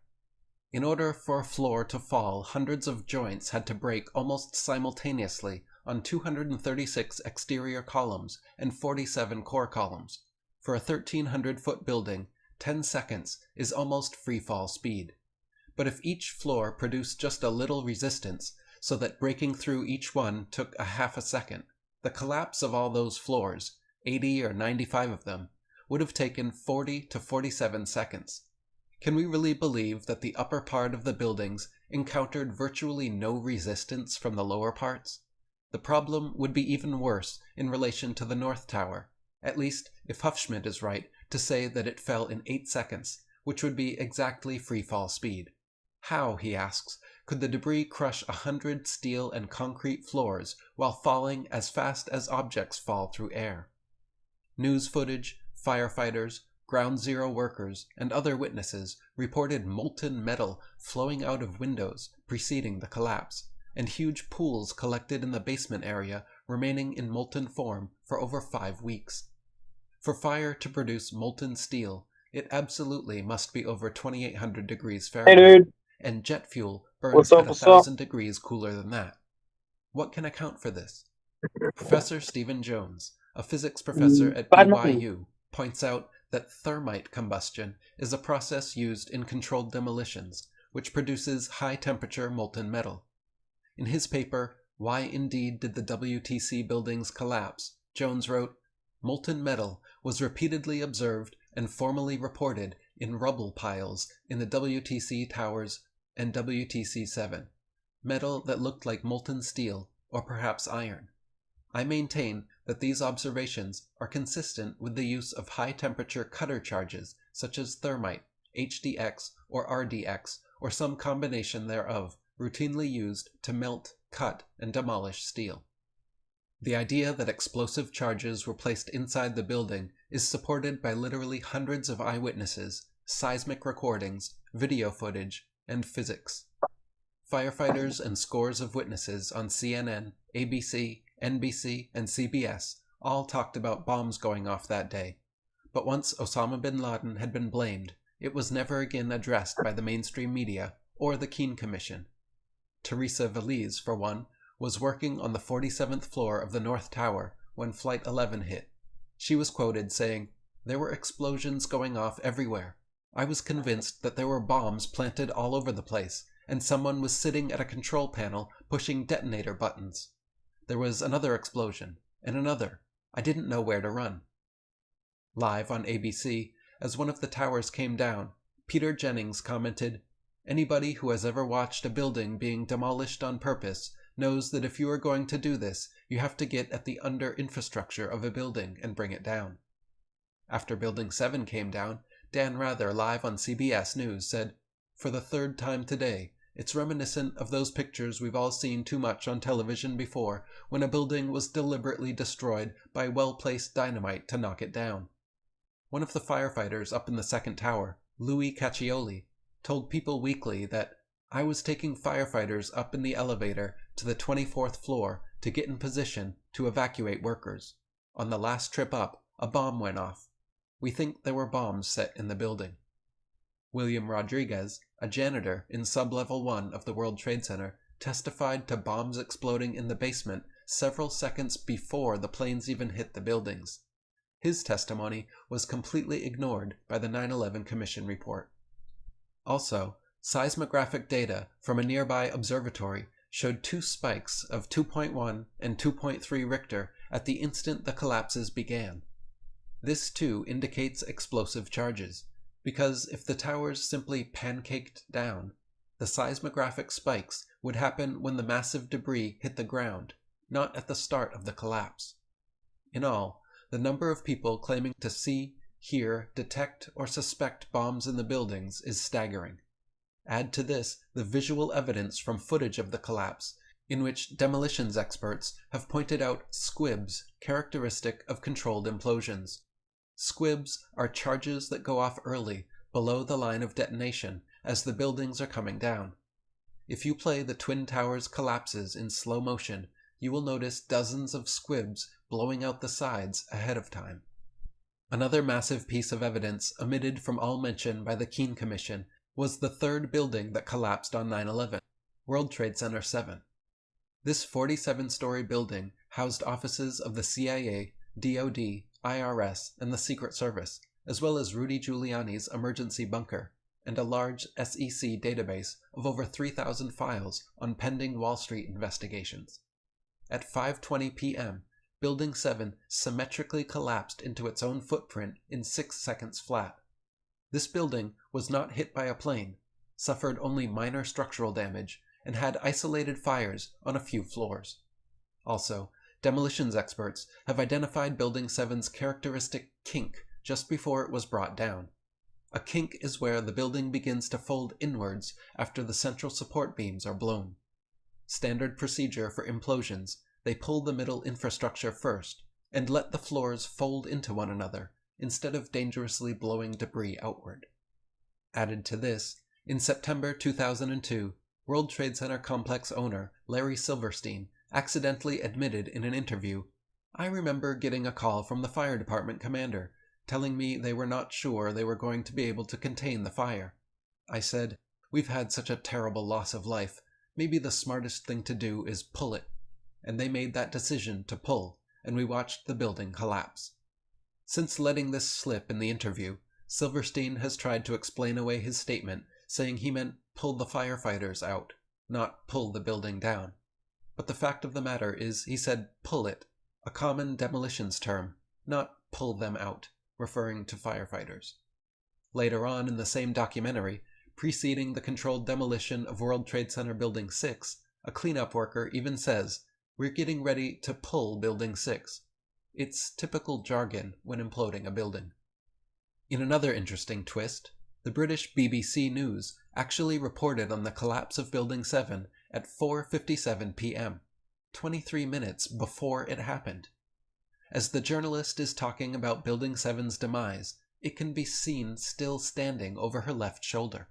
In order for a floor to fall, hundreds of joints had to break almost simultaneously on 236 exterior columns and 47 core columns. For a 1,300-foot building, 10 seconds is almost free-fall speed. But if each floor produced just a little resistance, so that breaking through each one took a half a second, the collapse of all those floors, 80 or 95 of them, would have taken 40 to 47 seconds. Can we really believe that the upper part of the buildings encountered virtually no resistance from the lower parts? The problem would be even worse in relation to the North Tower, at least if Hufschmidt is right to say that it fell in 8 seconds, which would be exactly free-fall speed. How, he asks, could the debris crush 100 steel and concrete floors while falling as fast as objects fall through air? News footage, firefighters, Ground Zero workers, and other witnesses reported molten metal flowing out of windows preceding the collapse, and huge pools collected in the basement area remaining in molten form for over 5 weeks. For fire to produce molten steel, it absolutely must be over 2,800 degrees Fahrenheit. Hey, dude. And jet fuel burns at 1,000 degrees cooler than that. What can account for this? Professor Stephen Jones, a physics professor at BYU, points out that thermite combustion is a process used in controlled demolitions, which produces high-temperature molten metal. In his paper, Why Indeed Did the WTC Buildings Collapse?, Jones wrote, "Molten metal was repeatedly observed and formally reported in rubble piles in the WTC Towers and WTC 7, metal that looked like molten steel or perhaps iron. I maintain that these observations are consistent with the use of high-temperature cutter charges such as thermite, HDX, or RDX, or some combination thereof, routinely used to melt, cut, and demolish steel." The idea that explosive charges were placed inside the building is supported by literally hundreds of eyewitnesses, seismic recordings, video footage, and physics. Firefighters and scores of witnesses on CNN, ABC, NBC, and CBS all talked about bombs going off that day. But once Osama bin Laden had been blamed, it was never again addressed by the mainstream media or the Keane Commission. Teresa Valise, for one, was working on the 47th floor of the North Tower when Flight 11 hit. She was quoted saying, "There were explosions going off everywhere. I was convinced that there were bombs planted all over the place, and someone was sitting at a control panel pushing detonator buttons. There was another explosion, and another. I didn't know where to run." Live on ABC, as one of the towers came down, Peter Jennings commented, "Anybody who has ever watched a building being demolished on purpose knows that if you are going to do this, you have to get at the under-infrastructure of a building and bring it down." After Building 7 came down, Dan Rather, live on CBS News, said, "For the third time today, it's reminiscent of those pictures we've all seen too much on television before, when a building was deliberately destroyed by well-placed dynamite to knock it down." One of the firefighters up in the second tower, Louis Caccioli, told People Weekly that, "I was taking firefighters up in the elevator to the 24th floor to get in position to evacuate workers. On the last trip up, a bomb went off. We think there were bombs set in the building." William Rodriguez, a janitor in Sublevel 1 of the World Trade Center, testified to bombs exploding in the basement several seconds before the planes even hit the buildings. His testimony was completely ignored by the 9/11 Commission report. Also, seismographic data from a nearby observatory showed two spikes of 2.1 and 2.3 Richter at the instant the collapses began. This too indicates explosive charges, because if the towers simply pancaked down, the seismographic spikes would happen when the massive debris hit the ground, not at the start of the collapse. In all, the number of people claiming to see, hear, detect, or suspect bombs in the buildings is staggering. Add to this the visual evidence from footage of the collapse, in which demolitions experts have pointed out squibs characteristic of controlled implosions. Squibs are charges that go off early, below the line of detonation, as the buildings are coming down. If you play the Twin Towers collapses in slow motion, you will notice dozens of squibs blowing out the sides ahead of time. Another massive piece of evidence omitted from all mention by the Keene Commission was the third building that collapsed on 9/11, World Trade Center 7. This 47-story building housed offices of the CIA, DoD, IRS, and the Secret Service, as well as Rudy Giuliani's emergency bunker, and a large SEC database of over 3,000 files on pending Wall Street investigations. At 5:20 p.m., Building 7 symmetrically collapsed into its own footprint in 6 seconds flat. This building was not hit by a plane, suffered only minor structural damage, and had isolated fires on a few floors. Also, demolitions experts have identified Building 7's characteristic kink just before it was brought down. A kink is where the building begins to fold inwards after the central support beams are blown. Standard procedure for implosions, they pull the middle infrastructure first and let the floors fold into one another instead of dangerously blowing debris outward. Added to this, in September 2002, World Trade Center complex owner Larry Silverstein accidentally admitted in an interview, "I remember getting a call from the fire department commander telling me they were not sure they were going to be able to contain the fire. I said, 'We've had such a terrible loss of life, maybe the smartest thing to do is pull it.' And they made that decision to pull, and we watched the building collapse." Since letting this slip in the interview, Silverstein has tried to explain away his statement, saying he meant pull the firefighters out, not pull the building down. But the fact of the matter is he said pull it, a common demolitions term, not pull them out, referring to firefighters. Later on in the same documentary, preceding the controlled demolition of World Trade Center Building 6, a cleanup worker even says, "We're getting ready to pull Building 6. It's typical jargon when imploding a building. In another interesting twist, the British BBC News actually reported on the collapse of Building 7 at 4:57 p.m., 23 minutes before it happened. As the journalist is talking about Building 7's demise, it can be seen still standing over her left shoulder.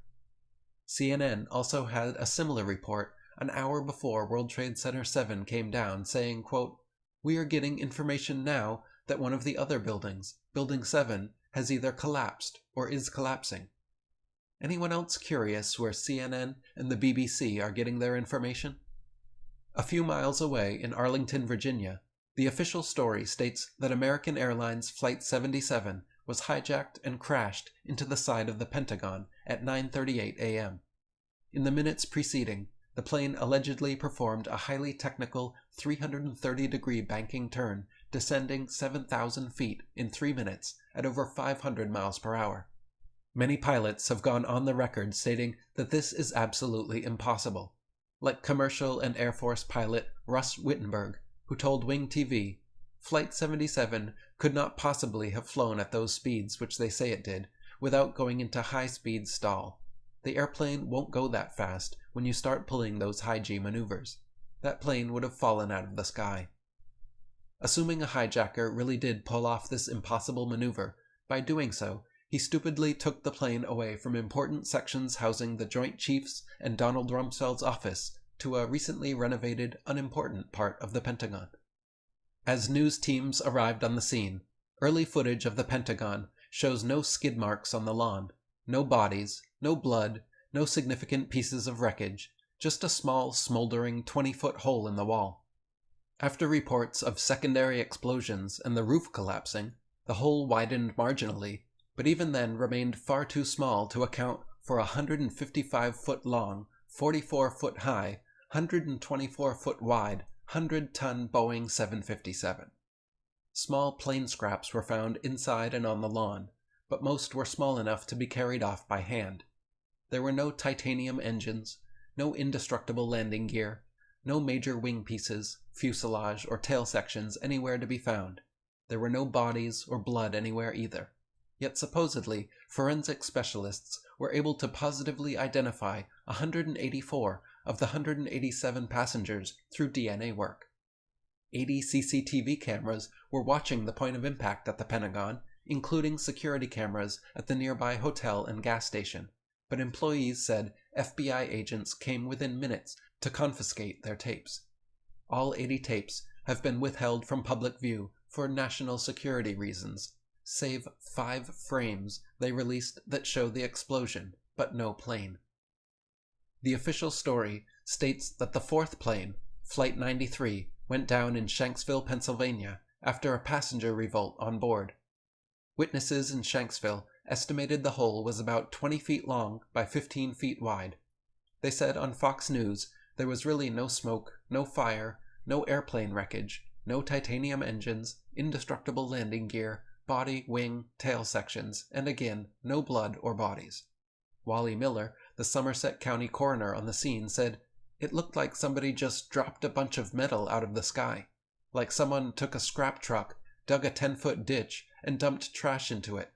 CNN also had a similar report an hour before World Trade Center 7 came down, saying, quote, "We are getting information now that one of the other buildings, Building 7, has either collapsed or is collapsing." Anyone else curious where CNN and the BBC are getting their information? A few miles away in Arlington, Virginia, The official story states that American Airlines Flight 77 was hijacked and crashed into the side of the Pentagon at 9:38 a.m. In the minutes preceding, the plane allegedly performed a highly technical 330-degree banking turn, descending 7,000 feet in 3 minutes at over 500 miles per hour. Many pilots have gone on the record stating that this is absolutely impossible, like commercial and Air Force pilot Russ Wittenberg, who told Wing TV, Flight 77 could not possibly have flown at those speeds which they say it did, without going into high-speed stall. The airplane won't go that fast when you start pulling those high-G maneuvers. That plane would have fallen out of the sky. Assuming a hijacker really did pull off this impossible maneuver, by doing so, he stupidly took the plane away from important sections housing the Joint Chiefs and Donald Rumsfeld's office to a recently renovated, unimportant part of the Pentagon. As news teams arrived on the scene, early footage of the Pentagon shows no skid marks on the lawn, no bodies, no blood, no significant pieces of wreckage, just a small, smoldering 20-foot hole in the wall. After reports of secondary explosions and the roof collapsing, the hole widened marginally, but even then remained far too small to account for a 155-foot long, 44-foot high, 124-foot wide, 100-ton Boeing 757. Small plane scraps were found inside and on the lawn, but most were small enough to be carried off by hand. There were no titanium engines, no indestructible landing gear, no major wing pieces, fuselage, or tail sections anywhere to be found. There were no bodies or blood anywhere either. Yet supposedly, forensic specialists were able to positively identify 184 of the 187 passengers through DNA work. 80 CCTV cameras were watching the point of impact at the Pentagon, including security cameras at the nearby hotel and gas station, but employees said FBI agents came within minutes to confiscate their tapes. All 80 tapes have been withheld from public view for national security reasons, save 5 frames they released that show the explosion, but no plane. The official story states that the 4th plane, Flight 93, went down in Shanksville, Pennsylvania, after a passenger revolt on board. Witnesses in Shanksville estimated the hole was about 20 feet long by 15 feet wide. They said on Fox News there was really no smoke, no fire, no airplane wreckage, no titanium engines, indestructible landing gear, body, wing, tail sections, and again, no blood or bodies. Wally Miller, the Somerset County coroner on the scene, said, "It looked like somebody just dropped a bunch of metal out of the sky, like someone took a scrap truck, dug a 10-foot ditch, and dumped trash into it.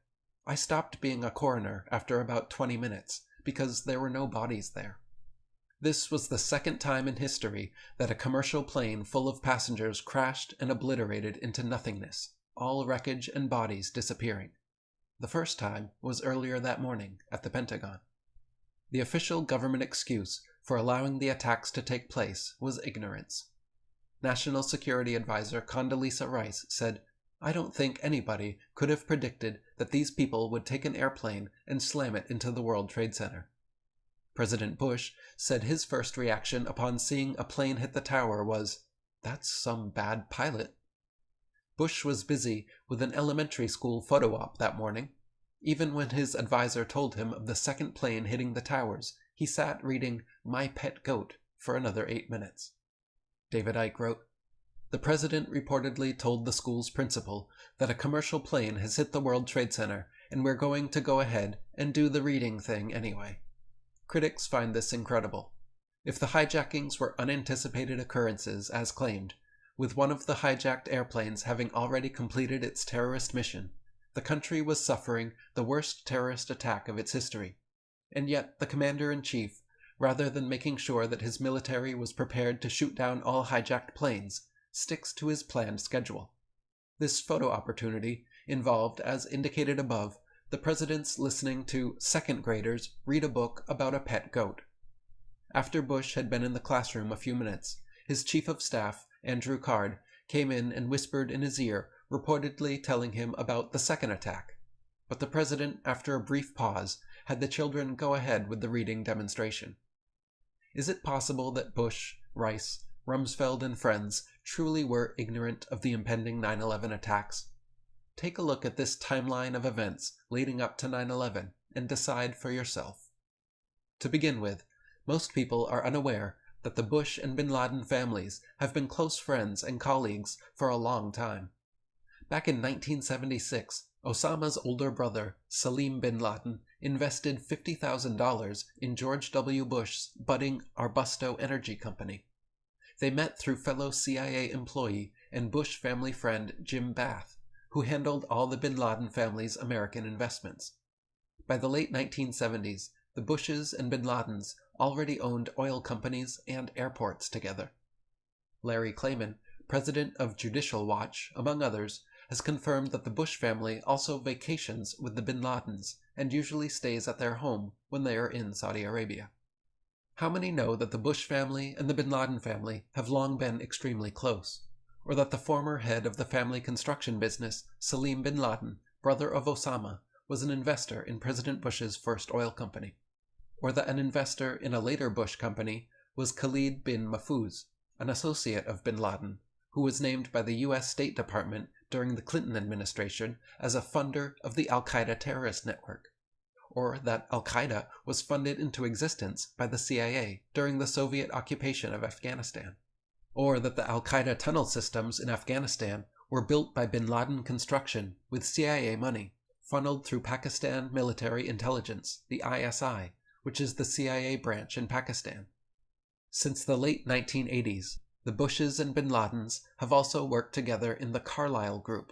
I stopped being a coroner after about 20 minutes, because there were no bodies there." This was the second time in history that a commercial plane full of passengers crashed and obliterated into nothingness, all wreckage and bodies disappearing. The first time was earlier that morning at the Pentagon. The official government excuse for allowing the attacks to take place was ignorance. National Security Advisor Condoleezza Rice said, "I don't think anybody could have predicted that these people would take an airplane and slam it into the World Trade Center." President Bush said his first reaction upon seeing a plane hit the tower was, "That's some bad pilot." Bush was busy with an elementary school photo op that morning. Even when his advisor told him of the second plane hitting the towers, he sat reading My Pet Goat for another 8 minutes. David Icke wrote, "The president reportedly told the school's principal that a commercial plane has hit the World Trade Center and we're going to go ahead and do the reading thing anyway." Critics find this incredible. If the hijackings were unanticipated occurrences, as claimed, with one of the hijacked airplanes having already completed its terrorist mission, the country was suffering the worst terrorist attack of its history. And yet the commander-in-chief, rather than making sure that his military was prepared to shoot down all hijacked planes, sticks to his planned schedule. This photo opportunity involved, as indicated above, the president's listening to second graders read a book about a pet goat. After Bush had been in the classroom a few minutes, his chief of staff, Andrew Card, came in and whispered in his ear, reportedly telling him about the second attack. But the president, after a brief pause, had the children go ahead with the reading demonstration. Is it possible that Bush, Rice, Rumsfeld and friends truly were ignorant of the impending 9/11 attacks? Take a look at this timeline of events leading up to 9/11 and decide for yourself. To begin with, most people are unaware that the Bush and bin Laden families have been close friends and colleagues for a long time. Back in 1976, Osama's older brother, Salim bin Laden, invested $50,000 in George W. Bush's budding Arbusto Energy Company. They met through fellow CIA employee and Bush family friend Jim Bath, who handled all the bin Laden family's American investments. By the late 1970s, the Bushes and bin Ladens already owned oil companies and airports together. Larry Klayman, president of Judicial Watch, among others, has confirmed that the Bush family also vacations with the bin Ladens and usually stays at their home when they are in Saudi Arabia. How many know that the Bush family and the bin Laden family have long been extremely close, or that the former head of the family construction business, Salim bin Laden, brother of Osama, was an investor in President Bush's first oil company, or that an investor in a later Bush company was Khalid bin Mahfouz, an associate of bin Laden, who was named by the U.S. State Department during the Clinton administration as a funder of the al-Qaeda terrorist network, or that al-Qaeda was funded into existence by the CIA during the Soviet occupation of Afghanistan, or that the al-Qaeda tunnel systems in Afghanistan were built by bin Laden construction with CIA money, funneled through Pakistan Military Intelligence, the ISI, which is the CIA branch in Pakistan. Since the late 1980s, the Bushes and bin Ladens have also worked together in the Carlyle Group,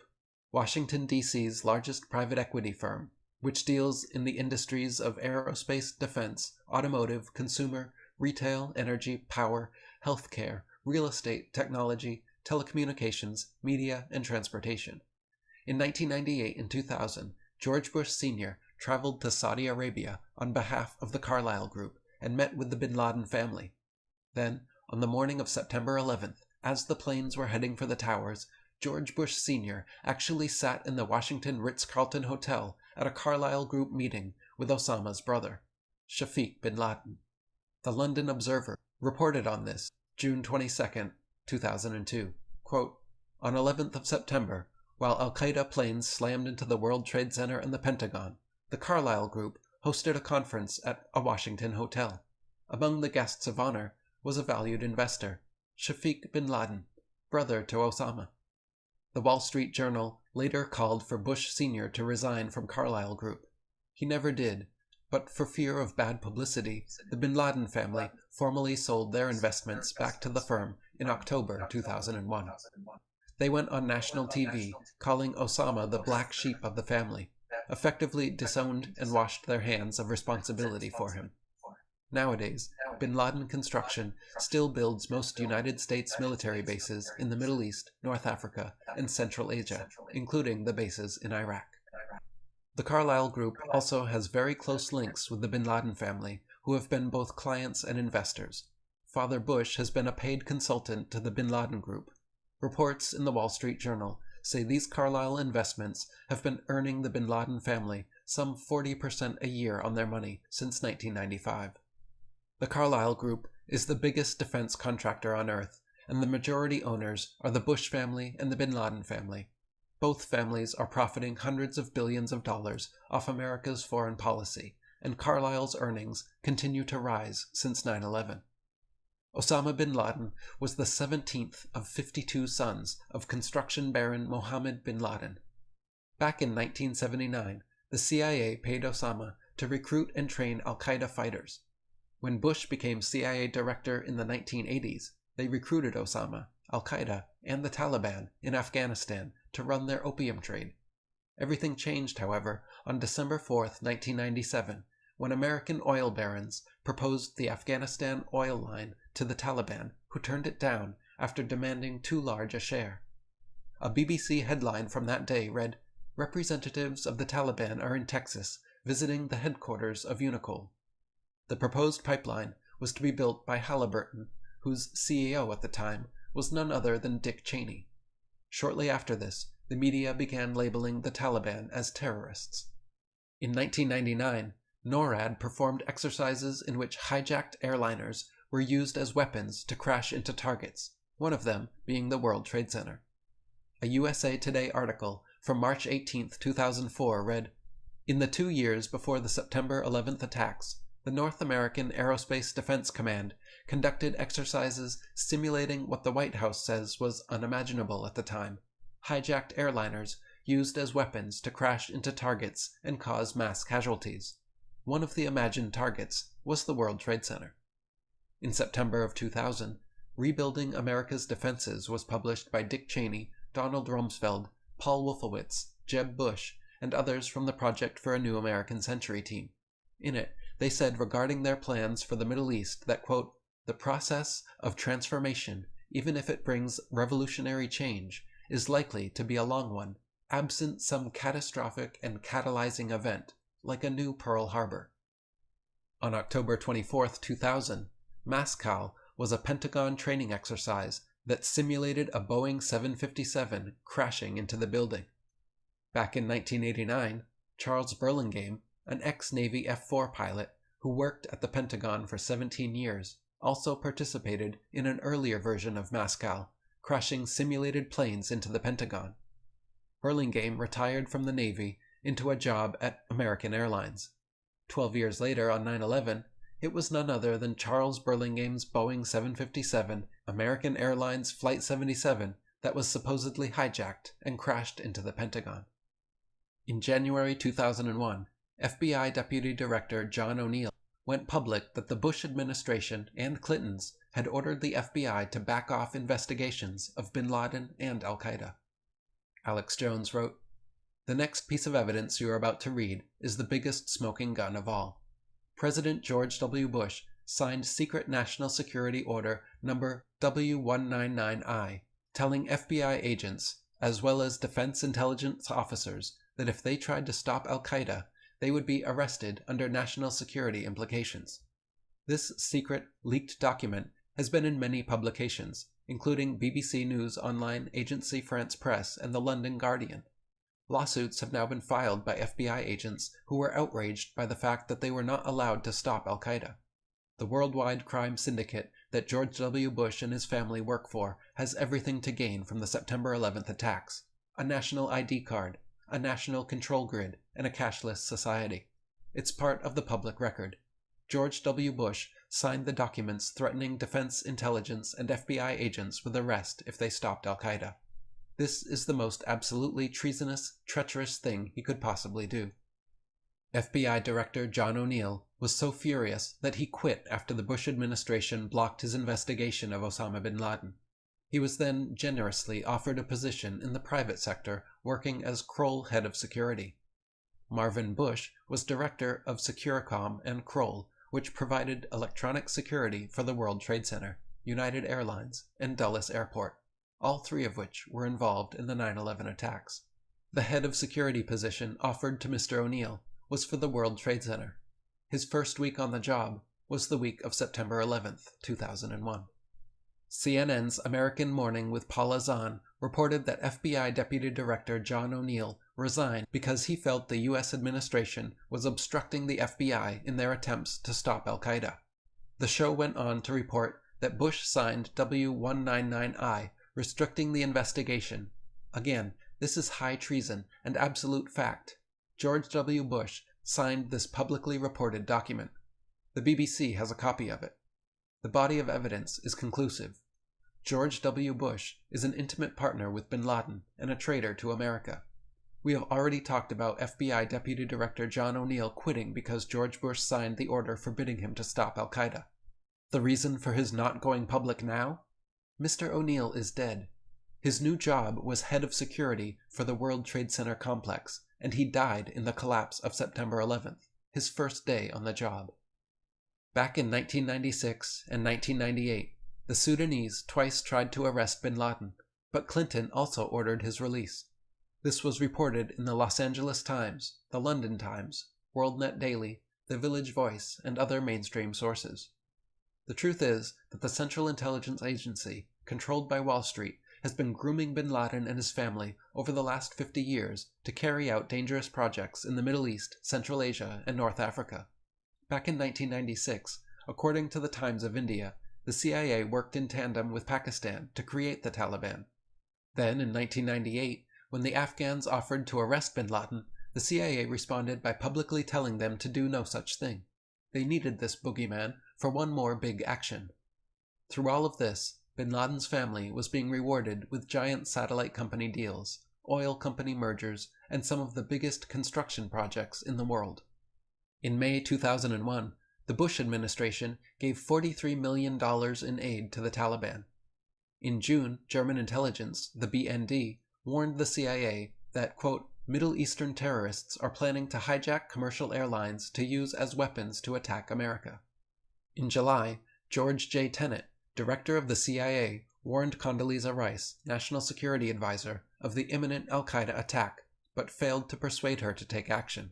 Washington, D.C.'s largest private equity firm, which deals in the industries of aerospace, defense, automotive, consumer, retail, energy, power, healthcare, real estate, technology, telecommunications, media, and transportation. In 1998 and 2000, George Bush Sr. traveled to Saudi Arabia on behalf of the Carlyle Group and met with the bin Laden family. Then, on the morning of September 11th, as the planes were heading for the towers, George Bush Sr. actually sat in the Washington Ritz-Carlton Hotel at a Carlyle Group meeting with Osama's brother, Shafiq bin Laden. The London Observer reported on this June 22, 2002. Quote, "On 11th of September, while al-Qaeda planes slammed into the World Trade Center and the Pentagon, the Carlyle Group hosted a conference at a Washington hotel. Among the guests of honor was a valued investor, Shafiq bin Laden, brother to Osama. The Wall Street Journal later called for Bush Sr. to resign from Carlyle Group. He never did, but for fear of bad publicity, the bin Laden family formally sold their investments back to the firm in October 2001. They went on national TV, calling Osama the black sheep of the family, effectively disowned and washed their hands of responsibility for him. Nowadays, bin Laden Construction still builds most United States military bases in the Middle East, North Africa, and Central Asia, including the bases in Iraq. The Carlyle Group also has very close links with the bin Laden family, who have been both clients and investors. Father Bush has been a paid consultant to the bin Laden Group. Reports in the Wall Street Journal say these Carlyle investments have been earning the bin Laden family some 40% a year on their money since 1995. The Carlyle Group is the biggest defense contractor on Earth, and the majority owners are the Bush family and the bin Laden family. Both families are profiting hundreds of billions of dollars off America's foreign policy, and Carlyle's earnings continue to rise since 9/11. Osama bin Laden was the 17th of 52 sons of construction baron Mohammed bin Laden. Back in 1979, the CIA paid Osama to recruit and train al-Qaeda fighters. When Bush became CIA director in the 1980s, they recruited Osama, al-Qaeda, and the Taliban in Afghanistan to run their opium trade. Everything changed, however, on December 4, 1997, when American oil barons proposed the Afghanistan oil line to the Taliban, who turned it down after demanding too large a share. A BBC headline from that day read, "Representatives of the Taliban are in Texas, visiting the headquarters of Unocoal." The proposed pipeline was to be built by Halliburton, whose CEO at the time was none other than Dick Cheney. Shortly after this, the media began labeling the Taliban as terrorists. In 1999, NORAD performed exercises in which hijacked airliners were used as weapons to crash into targets, one of them being the World Trade Center. A USA Today article from March 18, 2004 read, "In the 2 years before the September 11th attacks, the North American Aerospace Defense Command conducted exercises simulating what the White House says was unimaginable at the time: hijacked airliners used as weapons to crash into targets and cause mass casualties. One of the imagined targets was the World Trade Center." In September of 2000, Rebuilding America's Defenses was published by Dick Cheney, Donald Rumsfeld, Paul Wolfowitz, Jeb Bush, and others from the Project for a New American Century team. In it, they said regarding their plans for the Middle East that, quote, "The process of transformation, even if it brings revolutionary change, is likely to be a long one, absent some catastrophic and catalyzing event, like a new Pearl Harbor." On October 24, 2000, MASCAL was a Pentagon training exercise that simulated a Boeing 757 crashing into the building. Back in 1989, Charles Burlingame, an ex-Navy F-4 pilot who worked at the Pentagon for 17 years, also participated in an earlier version of MASCAL, crashing simulated planes into the Pentagon. Burlingame retired from the Navy into a job at American Airlines. 12 years later, on 9/11, it was none other than Charles Burlingame's Boeing 757 American Airlines Flight 77 that was supposedly hijacked and crashed into the Pentagon. In January 2001, FBI Deputy Director John O'Neill went public that the Bush administration and Clinton's had ordered the FBI to back off investigations of bin Laden and al-Qaeda. Alex Jones wrote, "The next piece of evidence you are about to read is the biggest smoking gun of all. President George W. Bush signed Secret National Security Order number W199I, telling FBI agents, as well as defense intelligence officers, that if they tried to stop al-Qaeda, they would be arrested under national security implications. This secret, leaked document has been in many publications, including BBC News Online, Agency France Presse, and the London Guardian. Lawsuits have now been filed by FBI agents who were outraged by the fact that they were not allowed to stop al-Qaeda. The worldwide crime syndicate that George W. Bush and his family work for has everything to gain from the September 11th attacks: a national ID card, a national control grid, and a cashless society. It's part of the public record. George W. Bush signed the documents threatening defense intelligence and FBI agents with arrest if they stopped al-Qaeda. This is the most absolutely treasonous, treacherous thing he could possibly do." FBI Director John O'Neill was so furious that he quit after the Bush administration blocked his investigation of Osama bin Laden. He was then generously offered a position in the private sector working as Kroll head of security. Marvin Bush was director of Securicom and Kroll, which provided electronic security for the World Trade Center, United Airlines, and Dulles Airport, all three of which were involved in the 9/11 attacks. The head of security position offered to Mr. O'Neill was for the World Trade Center. His first week on the job was the week of September 11th, 2001. CNN's American Morning with Paula Zahn reported that FBI Deputy Director John O'Neill resigned because he felt the U.S. administration was obstructing the FBI in their attempts to stop al-Qaeda. The show went on to report that Bush signed W199I, restricting the investigation. Again, this is high treason and absolute fact. George W. Bush signed this publicly reported document. The BBC has a copy of it. The body of evidence is conclusive. George W. Bush is an intimate partner with bin Laden and a traitor to America. We have already talked about FBI Deputy Director John O'Neill quitting because George Bush signed the order forbidding him to stop al-Qaeda. The reason for his not going public now? Mr. O'Neill is dead. His new job was head of security for the World Trade Center complex, and he died in the collapse of September 11th, his first day on the job. Back in 1996 and 1998, the Sudanese twice tried to arrest bin Laden, but Clinton also ordered his release. This was reported in the Los Angeles Times, the London Times, WorldNet Daily, the Village Voice, and other mainstream sources. The truth is that the Central Intelligence Agency, controlled by Wall Street, has been grooming bin Laden and his family over the last 50 years to carry out dangerous projects in the Middle East, Central Asia, and North Africa. Back in 1996, according to the Times of India, the CIA worked in tandem with Pakistan to create the Taliban. Then, in 1998, when the Afghans offered to arrest bin Laden, the CIA responded by publicly telling them to do no such thing. They needed this boogeyman for one more big action. Through all of this, bin Laden's family was being rewarded with giant satellite company deals, oil company mergers, and some of the biggest construction projects in the world. In May 2001, the Bush administration gave $43 million in aid to the Taliban. In June, German intelligence, the BND, warned the CIA that, quote, Middle Eastern terrorists are planning to hijack commercial airlines to use as weapons to attack America. In July, George J. Tenet, director of the CIA, warned Condoleezza Rice, National Security Advisor, of the imminent al-Qaeda attack, but failed to persuade her to take action.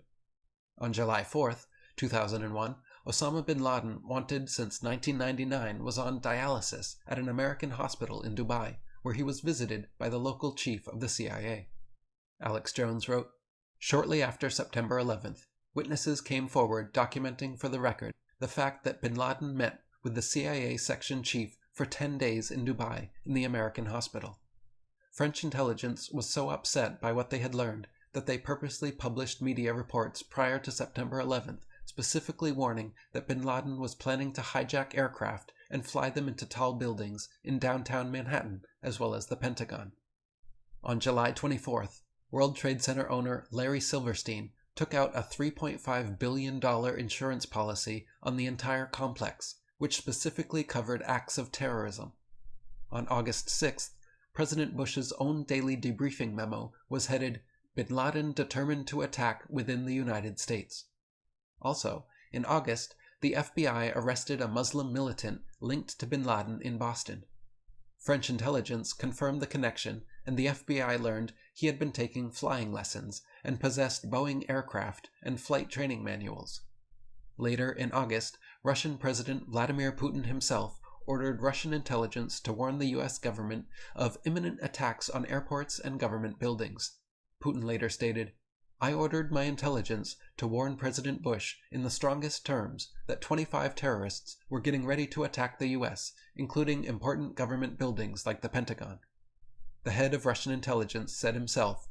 On July 4, 2001, Osama bin Laden, wanted since 1999, was on dialysis at an American hospital in Dubai, where he was visited by the local chief of the CIA. Alex Jones wrote, Shortly after September 11th, witnesses came forward documenting for the record the fact that bin Laden met with the CIA section chief for 10 days in Dubai in the American hospital. French intelligence was so upset by what they had learned that they purposely published media reports prior to September 11th, specifically warning that bin Laden was planning to hijack aircraft and fly them into tall buildings in downtown Manhattan as well as the Pentagon. On July 24th, World Trade Center owner Larry Silverstein took out a $3.5 billion insurance policy on the entire complex, which specifically covered acts of terrorism. On August 6th, President Bush's own daily debriefing memo was headed, Bin Laden determined to attack within the United States. Also, in August, the FBI arrested a Muslim militant linked to bin Laden in Boston. French intelligence confirmed the connection, and the FBI learned he had been taking flying lessons and possessed Boeing aircraft and flight training manuals. Later in August, Russian President Vladimir Putin himself ordered Russian intelligence to warn the U.S. government of imminent attacks on airports and government buildings. Putin later stated, I ordered my intelligence to warn President Bush in the strongest terms that 25 terrorists were getting ready to attack the U.S., including important government buildings like the Pentagon. The head of Russian intelligence said himself,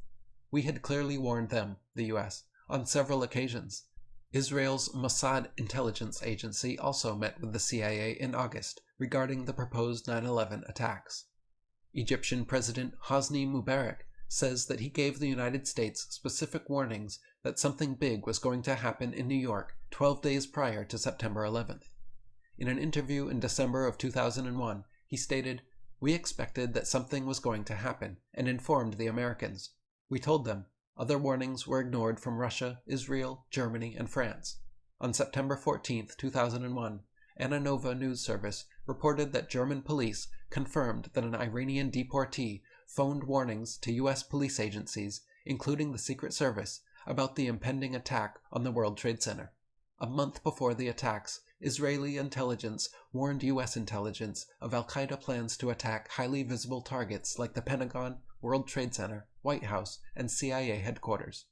We had clearly warned them, the U.S., on several occasions. Israel's Mossad intelligence agency also met with the CIA in August regarding the proposed 9/11 attacks. Egyptian President Hosni Mubarak says that he gave the United States specific warnings that something big was going to happen in New York 12 days prior to September 11th. In an interview in December of 2001, he stated, We expected that something was going to happen and informed the Americans. We told them. Other warnings were ignored from Russia, Israel, Germany, and France. On September 14, 2001, Ananova News Service reported that German police confirmed that an Iranian deportee phoned warnings to U.S. police agencies, including the Secret Service, about the impending attack on the World Trade Center. A month before the attacks, Israeli intelligence warned U.S. intelligence of al-Qaeda plans to attack highly visible targets like the Pentagon, World Trade Center, White House, and CIA headquarters.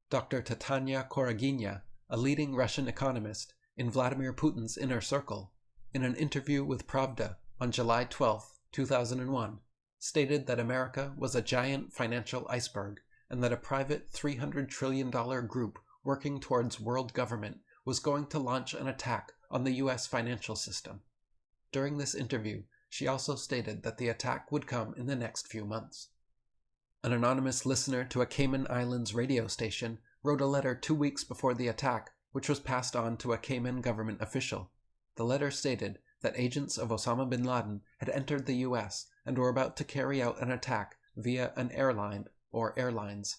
Dr. Tatanya Koragina, a leading Russian economist in Vladimir Putin's inner circle, in an interview with Pravda on July 12, 2001, stated that America was a giant financial iceberg and that a private $300 trillion group working towards world government was going to launch an attack on the U.S. financial system. During this interview, she also stated that the attack would come in the next few months. An anonymous listener to a Cayman Islands radio station wrote a letter 2 weeks before the attack, which was passed on to a Cayman government official. The letter stated that agents of Osama bin Laden had entered the U.S. and were about to carry out an attack via an airline or airlines.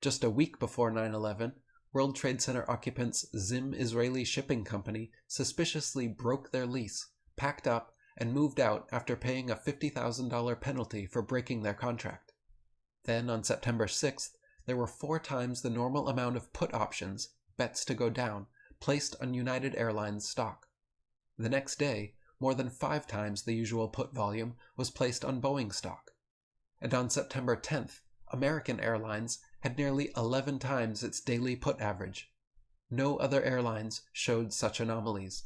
Just a week before 9/11, World Trade Center occupants Zim Israeli Shipping Company suspiciously broke their lease, packed up, and moved out after paying a $50,000 penalty for breaking their contract. Then, on September 6th, there were 4 times the normal amount of put options, bets to go down, placed on United Airlines stock. The next day, more than 5 times the usual put volume was placed on Boeing stock. And on September 10th, American Airlines had nearly 11 times its daily put average. No other airlines showed such anomalies.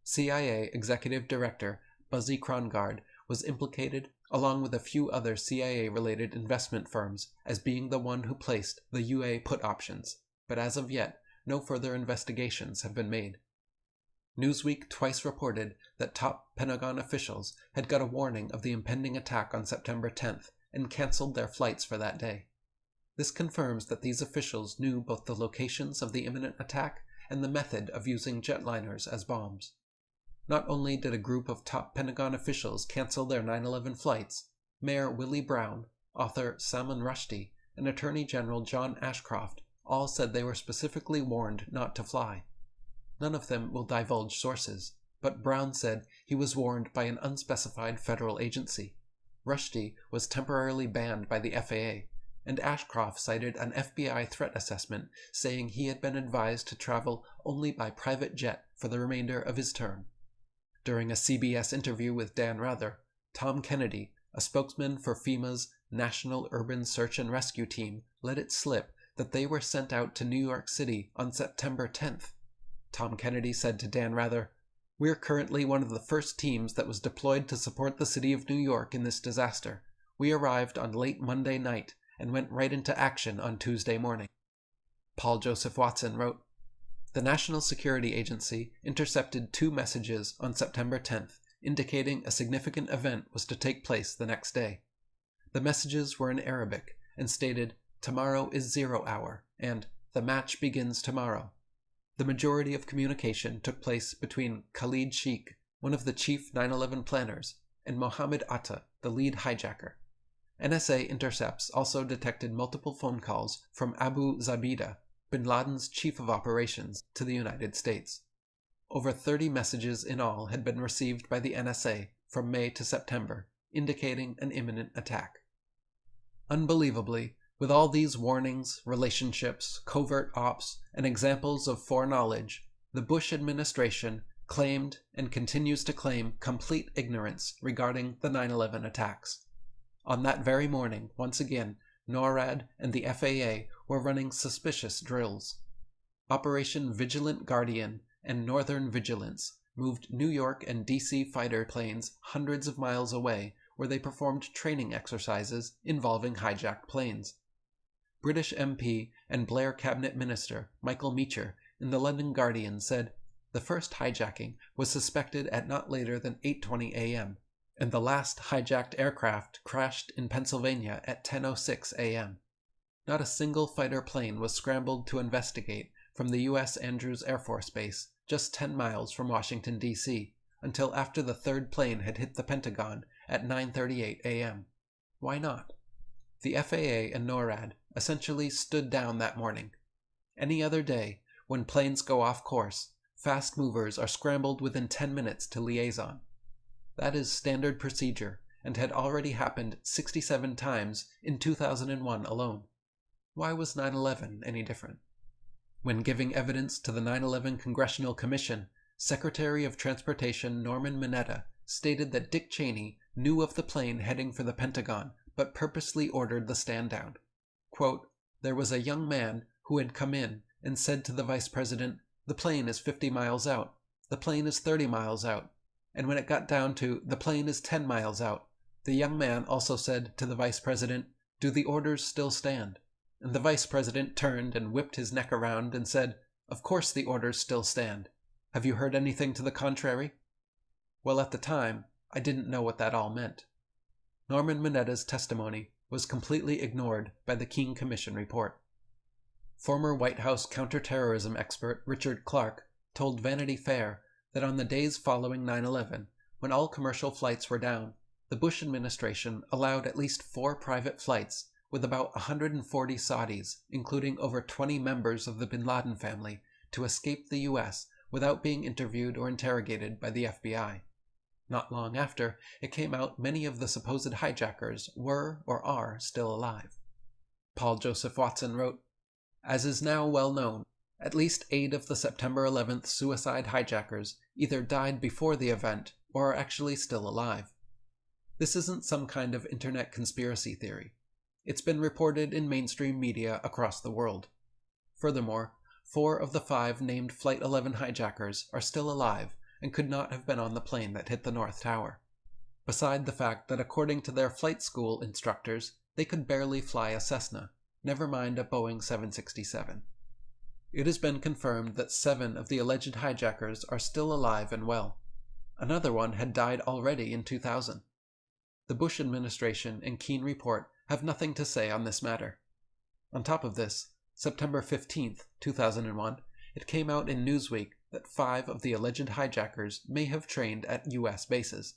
CIA Executive Director Buzzy Krongard was implicated, along with a few other CIA-related investment firms, as being the one who placed the UA put options, but as of yet, no further investigations have been made. Newsweek twice reported that top Pentagon officials had got a warning of the impending attack on September 10th and canceled their flights for that day. This confirms that these officials knew both the locations of the imminent attack and the method of using jetliners as bombs. Not only did a group of top Pentagon officials cancel their 9/11 flights, Mayor Willie Brown, author Salman Rushdie, and Attorney General John Ashcroft all said they were specifically warned not to fly. None of them will divulge sources, but Brown said he was warned by an unspecified federal agency. Rushdie was temporarily banned by the FAA, and Ashcroft cited an FBI threat assessment saying he had been advised to travel only by private jet for the remainder of his term. During a CBS interview with Dan Rather, Tom Kennedy, a spokesman for FEMA's National Urban Search and Rescue Team, let it slip that they were sent out to New York City on September 10th. Tom Kennedy said to Dan Rather, "We're currently one of the first teams that was deployed to support the city of New York in this disaster. We arrived on late Monday night and went right into action on Tuesday morning." Paul Joseph Watson wrote, "The National Security Agency intercepted 2 messages on September 10th, indicating a significant event was to take place the next day. The messages were in Arabic and stated, 'Tomorrow is 0 hour,' and 'The match begins tomorrow.' The majority of communication took place between Khalid Sheikh, one of the chief 9/11 planners, and Mohammed Atta, the lead hijacker. NSA intercepts also detected multiple phone calls from Abu Zabida, bin Laden's chief of operations, to the United States. Over 30 messages in all had been received by the NSA from May to September, indicating an imminent attack. Unbelievably, with all these warnings, relationships, covert ops, and examples of foreknowledge, the Bush administration claimed and continues to claim complete ignorance regarding the 9/11 attacks. On that very morning, once again, NORAD and the FAA were running suspicious drills. Operation Vigilant Guardian and Northern Vigilance moved New York and DC fighter planes hundreds of miles away, where they performed training exercises involving hijacked planes. British MP and Blair cabinet minister Michael Meacher in the London Guardian said, "The first hijacking was suspected at not later than 8:20 a.m., and the last hijacked aircraft crashed in Pennsylvania at 10:06 a.m. Not a single fighter plane was scrambled to investigate from the U.S. Andrews Air Force Base, just 10 miles from Washington, D.C., until after the third plane had hit the Pentagon at 9:38 a.m. Why not? The FAA and NORAD essentially stood down that morning. Any other day, when planes go off course, fast movers are scrambled within 10 minutes to liaison. That is standard procedure and had already happened 67 times in 2001 alone. Why was 9/11 any different? When giving evidence to the 9/11 Congressional Commission, Secretary of Transportation Norman Mineta stated that Dick Cheney knew of the plane heading for the Pentagon but purposely ordered the stand down. Quote, "There was a young man who had come in and said to the Vice President, 'The plane is 50 miles out. The plane is 30 miles out.' And when it got down to 'the plane is 10 miles out,' the young man also said to the Vice President, 'Do the orders still stand?' And the Vice President turned and whipped his neck around and said, 'Of course the orders still stand. Have you heard anything to the contrary?' Well, at the time, I didn't know what that all meant." Norman Mineta's testimony was completely ignored by the Keene Commission report. Former White House counterterrorism expert Richard Clarke told Vanity Fair that on the days following 9/11, when all commercial flights were down, the Bush administration allowed at least 4 private flights with about 140 Saudis, including over 20 members of the bin Laden family, to escape the U.S. without being interviewed or interrogated by the FBI. Not long after, it came out many of the supposed hijackers were or are still alive. Paul Joseph Watson wrote, "As is now well known, at least 8 of the September 11th suicide hijackers either died before the event or are actually still alive. This isn't some kind of internet conspiracy theory. It's been reported in mainstream media across the world. Furthermore, 4 of the 5 named Flight 11 hijackers are still alive and could not have been on the plane that hit the North Tower. Beside the fact that according to their flight school instructors, they could barely fly a Cessna, never mind a Boeing 767. It has been confirmed that 7 of the alleged hijackers are still alive and well. Another one had died already in 2000. The Bush administration and Keane report have nothing to say on this matter. On top of this, September 15, 2001, it came out in Newsweek that 5 of the alleged hijackers may have trained at U.S. bases.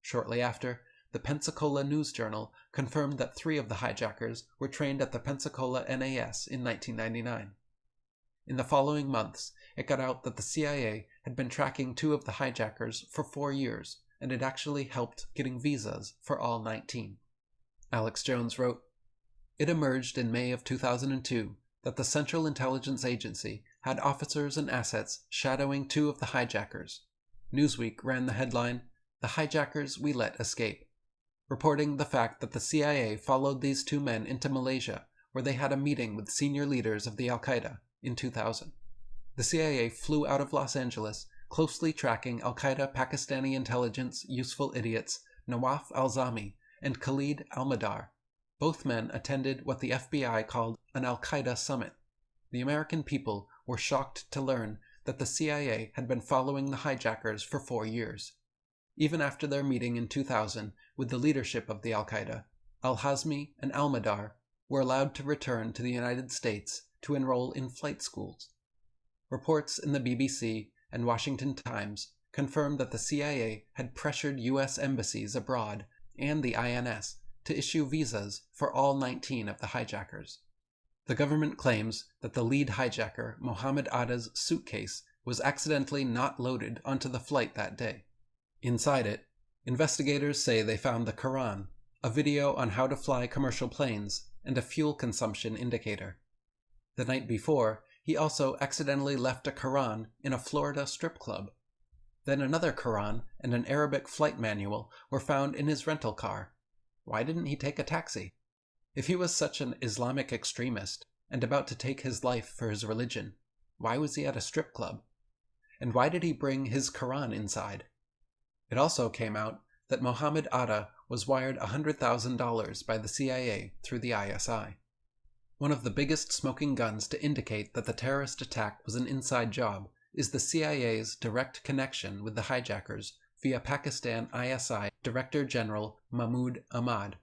Shortly after, the Pensacola News Journal confirmed that 3 of the hijackers were trained at the Pensacola NAS in 1999. In the following months, it got out that the CIA had been tracking 2 of the hijackers for 4 years, and had actually helped getting visas for all 19. Alex Jones wrote, "It emerged in May of 2002 that the Central Intelligence Agency had officers and assets shadowing 2 of the hijackers. Newsweek ran the headline, 'The Hijackers We Let Escape,' reporting the fact that the CIA followed these 2 men into Malaysia, where they had a meeting with senior leaders of the Al-Qaeda in 2000. The CIA flew out of Los Angeles, closely tracking Al-Qaeda Pakistani intelligence useful idiots Nawaf al-Zami and Khalid al-Madar. Both men attended what the FBI called an Al-Qaeda summit. The American people were shocked to learn that the CIA had been following the hijackers for 4 years. Even after their meeting in 2000 with the leadership of the Al-Qaeda, al-Hazmi and al-Madar were allowed to return to the United States to enroll in flight schools. Reports in the BBC and Washington Times confirmed that the CIA had pressured U.S. embassies abroad and the INS to issue visas for all 19 of the hijackers. The government claims that the lead hijacker, Mohammed Atta's suitcase, was accidentally not loaded onto the flight that day. Inside it, investigators say they found the Quran, a video on how to fly commercial planes, and a fuel consumption indicator. The night before, he also accidentally left a Quran in a Florida strip club. Then another Quran and an Arabic flight manual were found in his rental car. Why didn't he take a taxi? If he was such an Islamic extremist and about to take his life for his religion, why was he at a strip club? And why did he bring his Quran inside? It also came out that Mohammed Atta was wired $100,000 by the CIA through the ISI. One of the biggest smoking guns to indicate that the terrorist attack was an inside job is the CIA's direct connection with the hijackers via Pakistan ISI Director General Mahmoud Ahmad.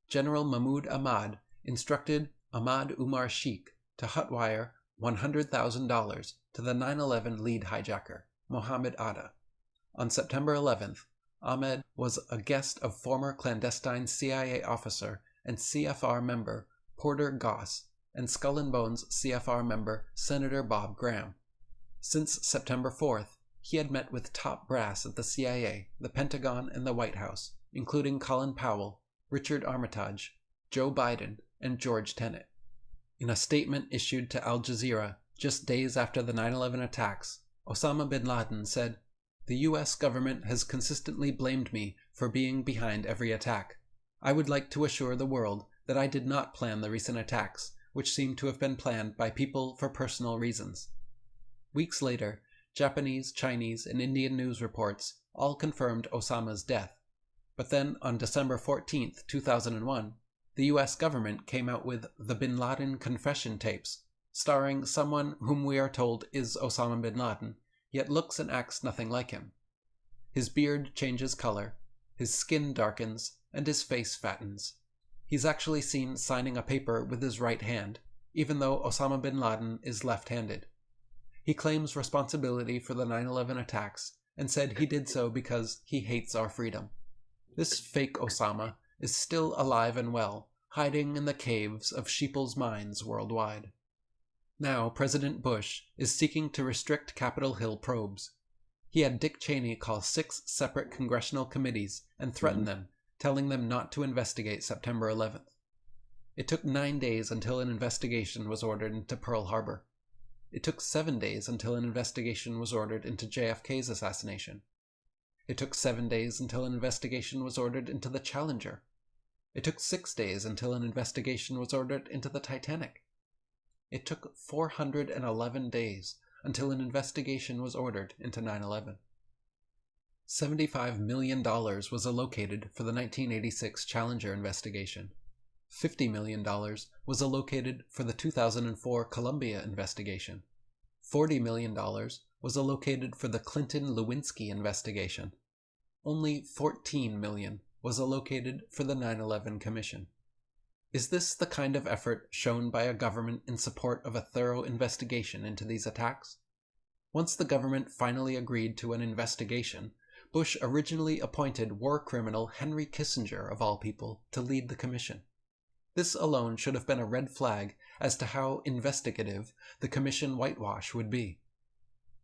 General Mahmoud Ahmad instructed Ahmad Umar Sheikh to hotwire $100,000 to the 9/11 lead hijacker, Mohammed Atta. On September 11th, Ahmed was a guest of former clandestine CIA officer and CFR member Porter Goss and Skull and Bones CFR member Senator Bob Graham. Since September 4th, he had met with top brass at the CIA, the Pentagon, and the White House, including Colin Powell, Richard Armitage, Joe Biden, and George Tenet. In a statement issued to Al Jazeera just days after the 9/11 attacks, Osama bin Laden said, "The U.S. government has consistently blamed me for being behind every attack. I would like to assure the world that I did not plan the recent attacks, which seem to have been planned by people for personal reasons." Weeks later, Japanese, Chinese, and Indian news reports all confirmed Osama's death. But then, on December 14, 2001, the U.S. government came out with the Bin Laden confession tapes, starring someone whom we are told is Osama bin Laden, yet looks and acts nothing like him. His beard changes color, his skin darkens, and his face fattens. He's actually seen signing a paper with his right hand, even though Osama bin Laden is left-handed. He claims responsibility for the 9/11 attacks and said he did so because he hates our freedom. This fake Osama is still alive and well, hiding in the caves of sheeple's minds worldwide. Now President Bush is seeking to restrict Capitol Hill probes. He had Dick Cheney call 6 separate congressional committees and threaten them, telling them not to investigate September 11th. It took 9 days until an investigation was ordered into Pearl Harbor. It took 7 days until an investigation was ordered into JFK's assassination. It took 7 days until an investigation was ordered into the Challenger. It took 6 days until an investigation was ordered into the Titanic. It took 411 days until an investigation was ordered into 9/11. $75 million was allocated for the 1986 Challenger investigation. $50 million was allocated for the 2004 Columbia investigation. $40 million was allocated for the Clinton-Lewinsky investigation. Only $14 million was allocated for the 9/11 Commission. Is this the kind of effort shown by a government in support of a thorough investigation into these attacks? Once the government finally agreed to an investigation, Bush originally appointed war criminal Henry Kissinger, of all people, to lead the commission. This alone should have been a red flag as to how investigative the commission whitewash would be.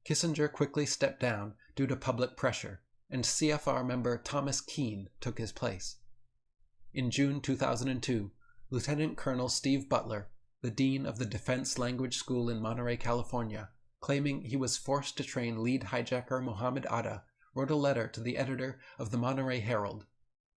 Kissinger quickly stepped down due to public pressure, and CFR member Thomas Keane took his place. In June 2002, Lieutenant Colonel Steve Butler, the dean of the Defense Language School in Monterey, California, claiming he was forced to train lead hijacker Mohammed Atta, wrote a letter to the editor of the Monterey Herald.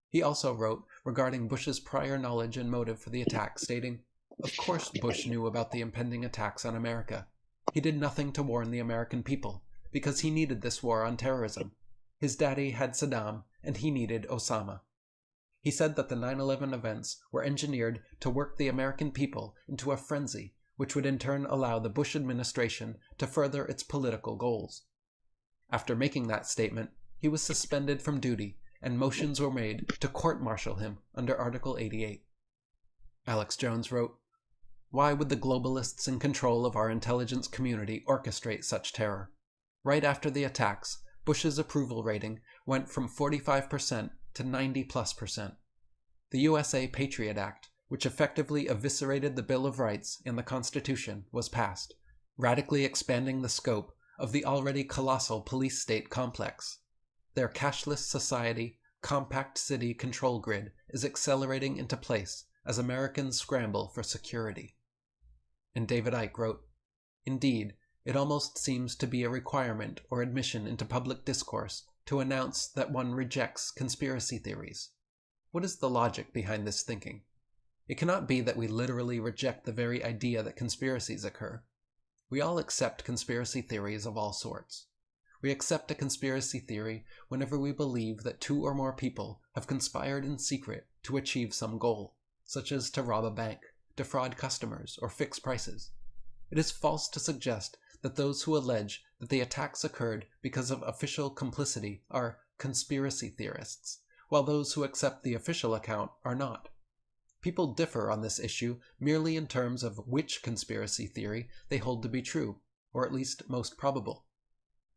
He also wrote regarding Bush's prior knowledge and motive for the attack, stating, "Of course Bush knew about the impending attacks on America. He did nothing to warn the American people, because he needed this war on terrorism. His daddy had Saddam, and he needed Osama." He said that the 9/11 events were engineered to work the American people into a frenzy, which would in turn allow the Bush administration to further its political goals. After making that statement, he was suspended from duty, and motions were made to court-martial him under Article 88. Alex Jones wrote, "Why would the globalists in control of our intelligence community orchestrate such terror? Right after the attacks, Bush's approval rating went from 45% to 90+%. The USA Patriot Act, which effectively eviscerated the Bill of Rights and the Constitution, was passed, radically expanding the scope of the already colossal police-state complex. Their cashless society, compact city control grid is accelerating into place as Americans scramble for security." And David Icke wrote, "Indeed, it almost seems to be a requirement or admission into public discourse to announce that one rejects conspiracy theories. What is the logic behind this thinking? It cannot be that we literally reject the very idea that conspiracies occur. We all accept conspiracy theories of all sorts. We accept a conspiracy theory whenever we believe that two or more people have conspired in secret to achieve some goal, such as to rob a bank, defraud customers, or fix prices. It is false to suggest that those who allege that the attacks occurred because of official complicity are conspiracy theorists, while those who accept the official account are not. People differ on this issue merely in terms of which conspiracy theory they hold to be true, or at least most probable.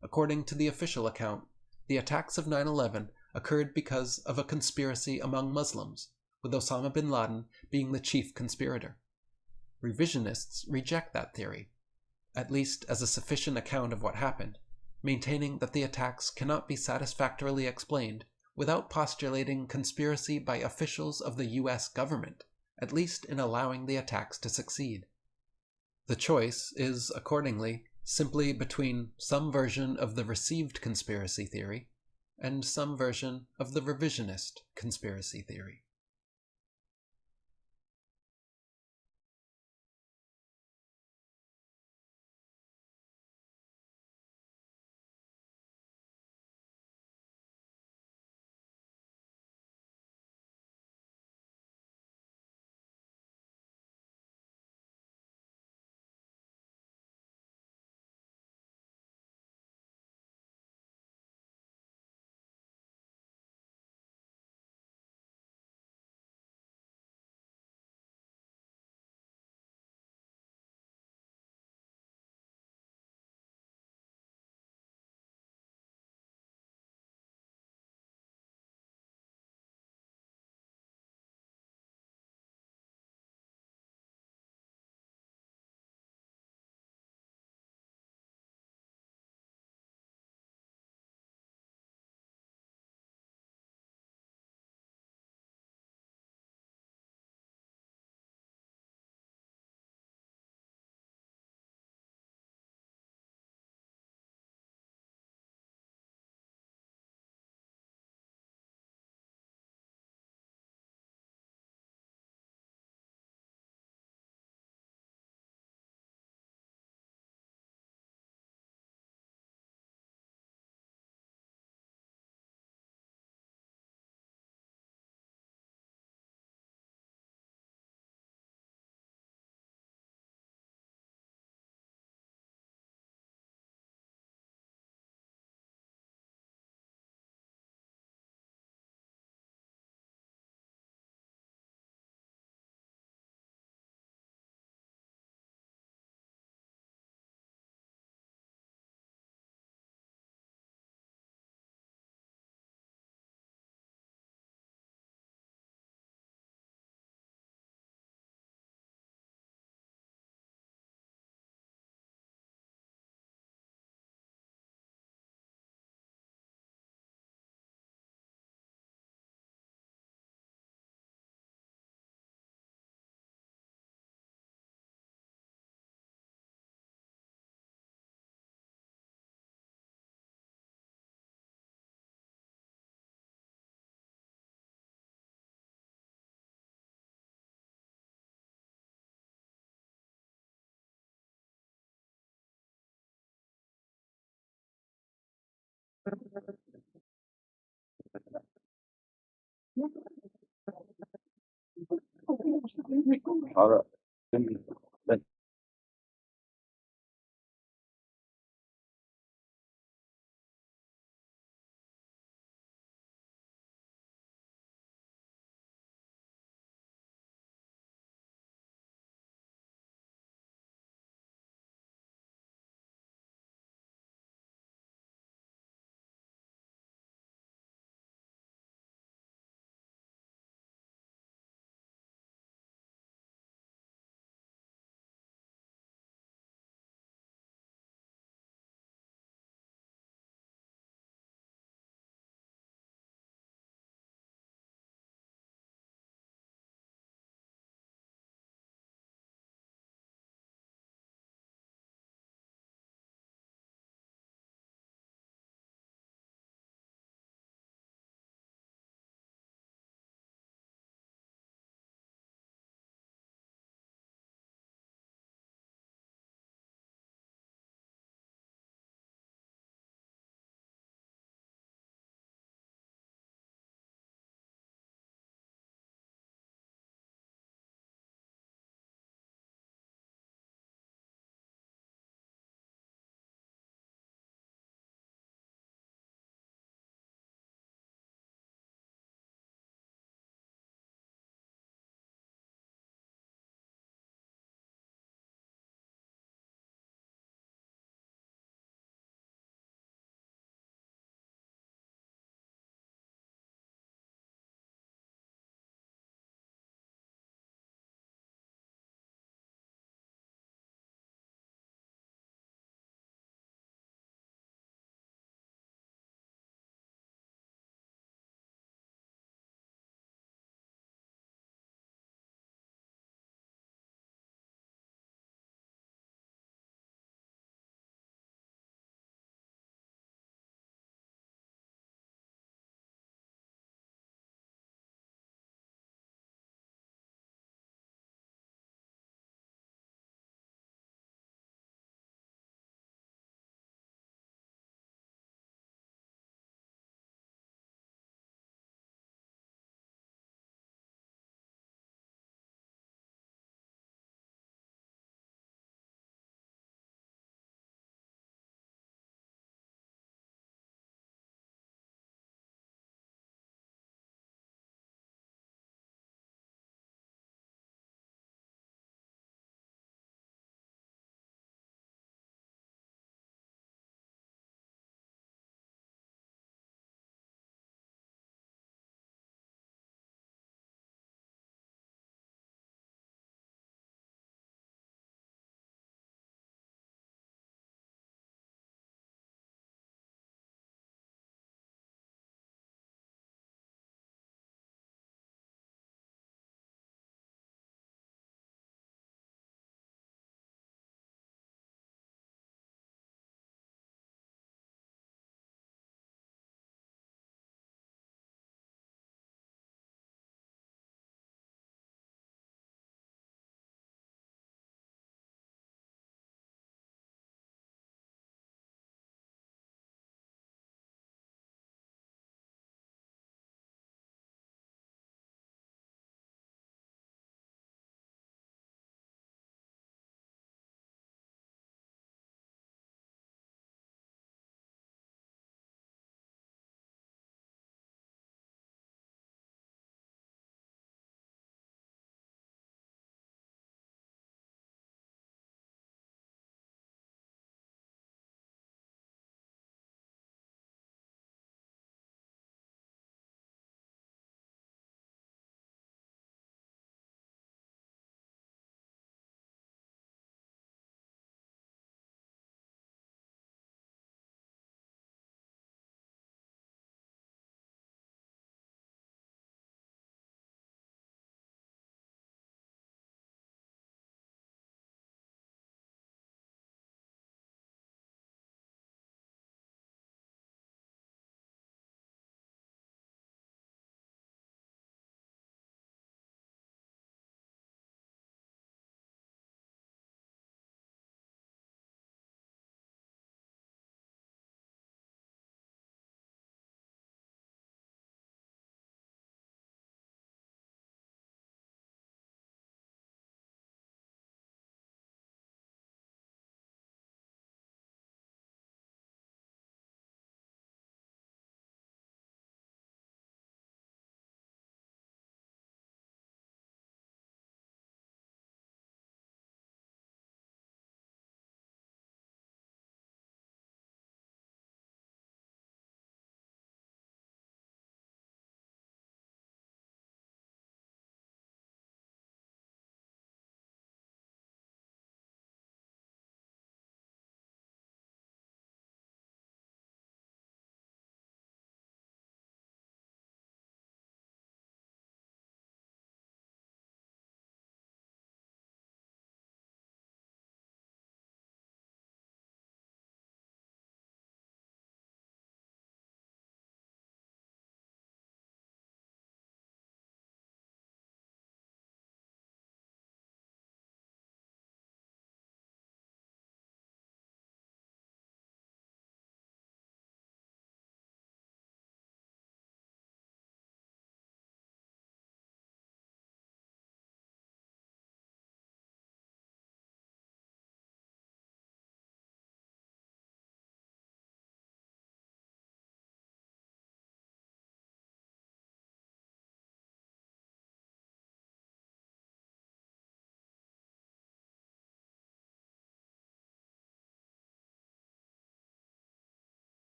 According to the official account, the attacks of 9/11 occurred because of a conspiracy among Muslims, with Osama bin Laden being the chief conspirator. Revisionists reject that theory, at least as a sufficient account of what happened, maintaining that the attacks cannot be satisfactorily explained without postulating conspiracy by officials of the U.S. government, at least in allowing the attacks to succeed. The choice is, accordingly, simply between some version of the received conspiracy theory and some version of the revisionist conspiracy theory. All right.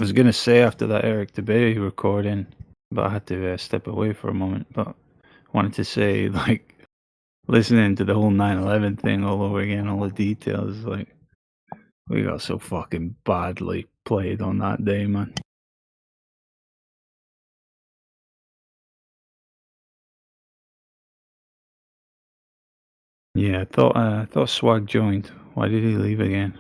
was going to say after that Eric DeBay recording, but I had to step away for a moment. But wanted to say, like, listening to the whole 9/11 thing all over again, all the details, like, we got so fucking badly played on that day, man. Yeah, I thought Swag joined. Why did he leave again?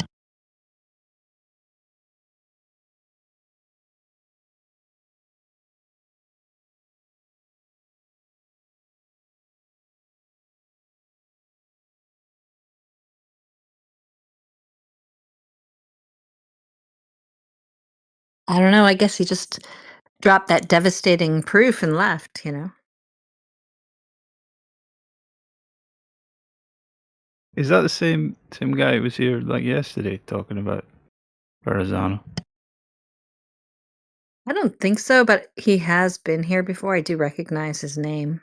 I don't know. I guess he just dropped that devastating proof and left, you know? Is that the same guy who was here like yesterday talking about Verrazano? I don't think so, but he has been here before. I do recognize his name.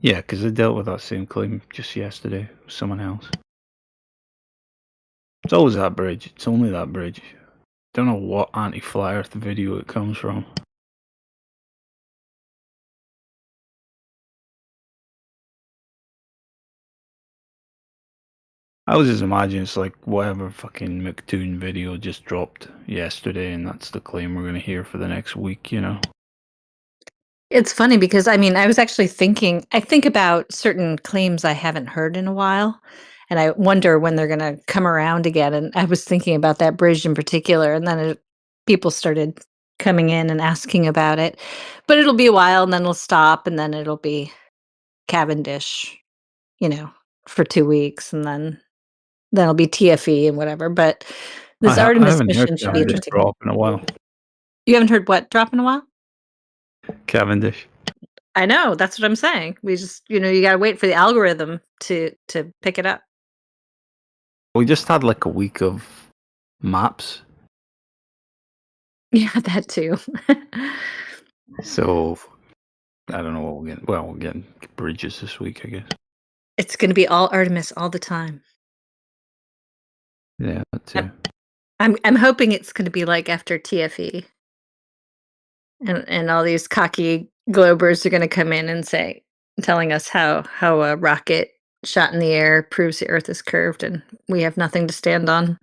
Yeah, because I dealt with that same claim just yesterday with someone else. It's always that bridge. It's only that bridge. Don't know what anti-flat Earth video it comes from. I was just imagining it's like whatever fucking McToon video just dropped yesterday, and that's the claim we're gonna hear for the next week, you know? It's funny because, I mean, I was actually thinking I think about certain claims I haven't heard in a while, and I wonder when they're gonna come around again, and I was thinking about that bridge in particular, and then people started coming in and asking about it. But it'll be a while, and then it'll stop, and then it'll be Cavendish, you know, for 2 weeks, and then it'll be TFE and whatever, but this I Artemis haven't heard mission should be Cavendish interesting. drop in a while. You haven't heard what drop in a while? Cavendish. I know, that's what I'm saying. We just you gotta wait for the algorithm to pick it up. We just had like a week of maps, Yeah, that too. so I don't know what we'll get. Well, we'll get bridges this week, I guess. It's gonna be all Artemis all the time. Yeah, that too. I'm hoping it's gonna be like after TFE. And all these cocky globers are gonna come in and telling us how a rocket shot in the air proves the Earth is curved and we have nothing to stand on.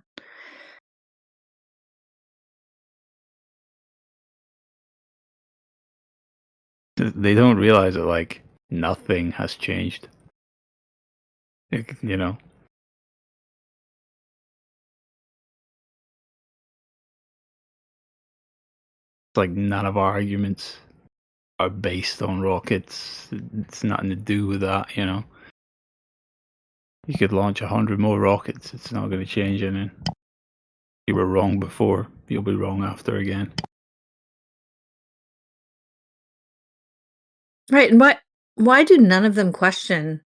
They don't realize that like nothing has changed. You know. Like none of our arguments are based on rockets. It's nothing to do with that, you know. You could launch 100 more rockets. It's not going to change anything. You were wrong before. You'll be wrong after again. Right, and why do none of them question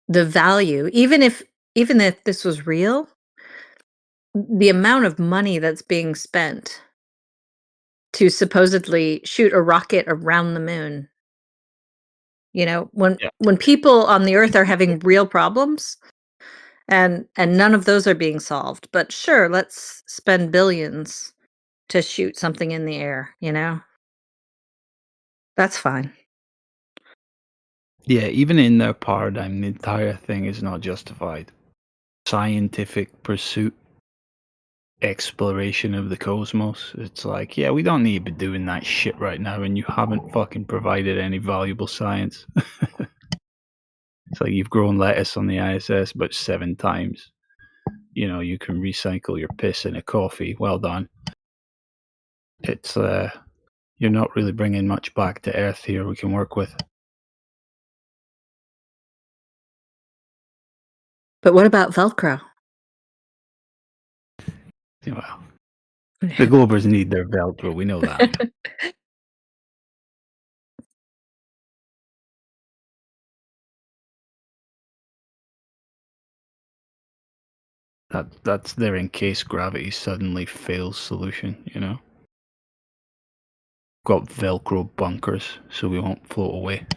the value, even if this was real, the amount of money that's being spent to supposedly shoot a rocket around the moon. You know, when people on the Earth are having real problems and none of those are being solved. But sure, let's spend billions to shoot something in the air, you know? That's fine. Yeah, even in their paradigm, the entire thing is not justified. Scientific pursuit, exploration of the cosmos. It's like, yeah, we don't need to be doing that shit right now, and you haven't fucking provided any valuable science. It's like you've grown lettuce on the ISS about 7 times. You know, you can recycle your piss in a coffee. Well done. It's you're not really bringing much back to Earth here we can work with. But what about Velcro? Well, the Globers need their Velcro. We know that. That's their in case gravity suddenly fails solution, you know? Got Velcro bunkers so we won't float away.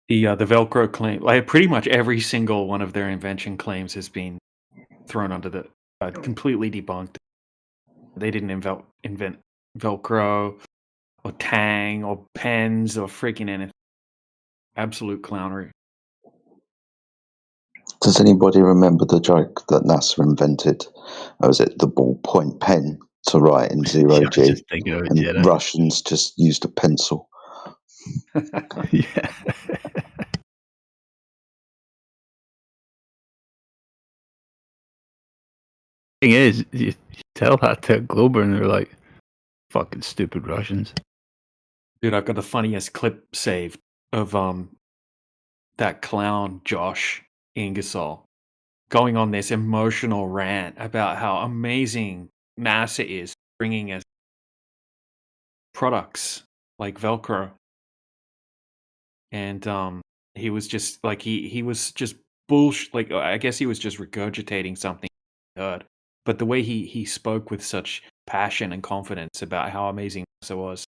The Velcro claim, like pretty much every single one of their invention claims has been thrown onto the completely debunked. They didn't invent Velcro or Tang or pens or freaking anything. Absolute clownery. Does anybody remember the joke that NASA invented? Or was it the ballpoint pen to write in zero Yeah, I was G? just thinking of it, And Jedi. Russians just used a pencil. Yeah. Thing is, you tell that to a Glober and they're like, fucking stupid Russians. Dude, I've got the funniest clip saved of that clown Josh Ingersoll going on this emotional rant about how amazing NASA is bringing us products like Velcro, and he was just like he was just bullshit. Like I guess he was just regurgitating something he heard, but the way he spoke with such passion and confidence about how amazing NASA was.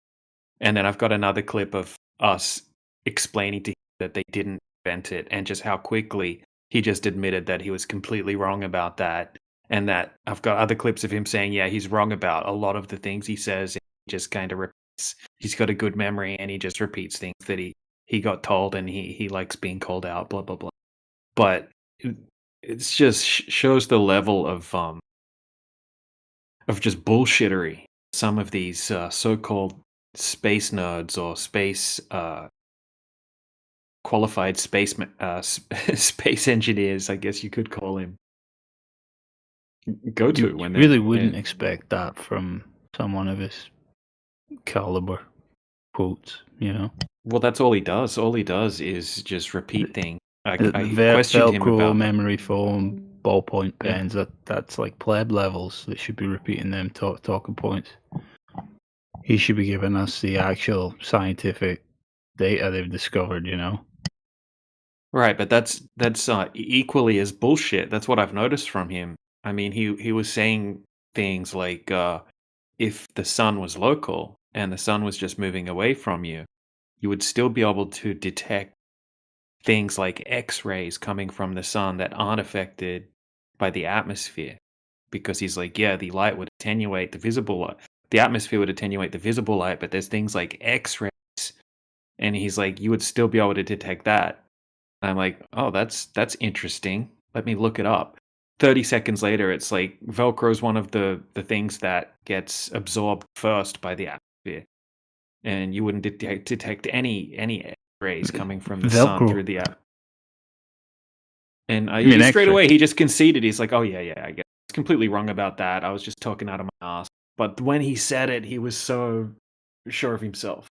And then I've got another clip of us explaining to him that they didn't invent it and just how quickly he just admitted that he was completely wrong about that. And that I've got other clips of him saying, yeah, he's wrong about a lot of the things he says. He just kind of repeats. He's got a good memory and he just repeats things that he got told and he likes being called out, blah, blah, blah. But it's just shows the level of just bullshittery some of these so-called space nerds or space qualified space space engineers, I guess you could call him, go to You when really they wouldn't expect that from someone of his caliber. Quotes, you know. Well, that's all he does. All he does is just repeat things. I The questioned him Velcro, about memory foam, ballpoint Yeah. pens. That's like pleb levels. They should be repeating them talking points. He should be giving us the actual scientific data they've discovered. You know. Right, but that's equally as bullshit. That's what I've noticed from him. I mean, he was saying things like, if the sun was local and the sun was just moving away from you, you would still be able to detect things like X-rays coming from the sun that aren't affected by the atmosphere. Because he's like, yeah, the light would attenuate the visible light. The atmosphere would attenuate the visible light, but there's things like X-rays. And he's like, you would still be able to detect that. And I'm like, oh, that's interesting. Let me look it up. 30 seconds later, it's like Velcro is one of the things that gets absorbed first by the atmosphere. And you wouldn't detect any rays coming from the sun Velcro. through the atmosphere. And You mean straight X-ray? away, he just conceded. He's like, oh, yeah, I guess. I was completely wrong about that. I was just talking out of my ass. But when he said it, he was so sure of himself.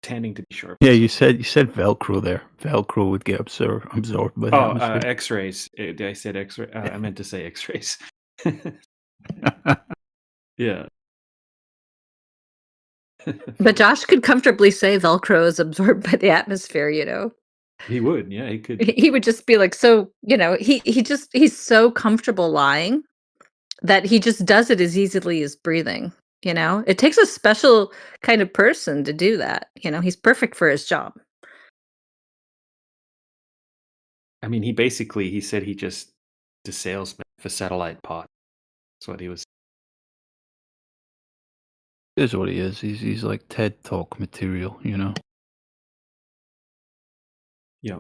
Tending to be sure of Yeah, you said Velcro there. Velcro would get absorbed by the atmosphere. X-rays. I said X-ray. I meant to say X-rays. Yeah. But Josh could comfortably say Velcro is absorbed by the atmosphere, you know. He would, yeah, he could. He would just be like, so, you know, he's so comfortable lying that he just does it as easily as breathing, you know? It takes a special kind of person to do that, you know? He's perfect for his job. I mean, he said he just a salesman for satellite pod. That's what he was. Is what he is. He's like TED Talk material, you know. Yeah.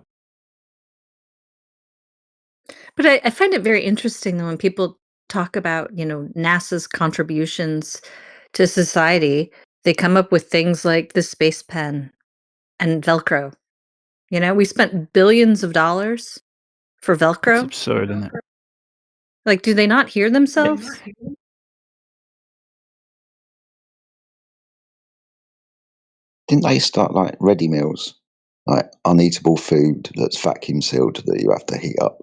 But I find it very interesting though when people talk about, you know, NASA's contributions to society, they come up with things like the space pen and Velcro. You know, we spent billions of dollars for It's Velcro. absurd, isn't it? Like, do they not hear themselves? Didn't they start like ready meals, like uneatable food that's vacuum sealed that you have to heat up?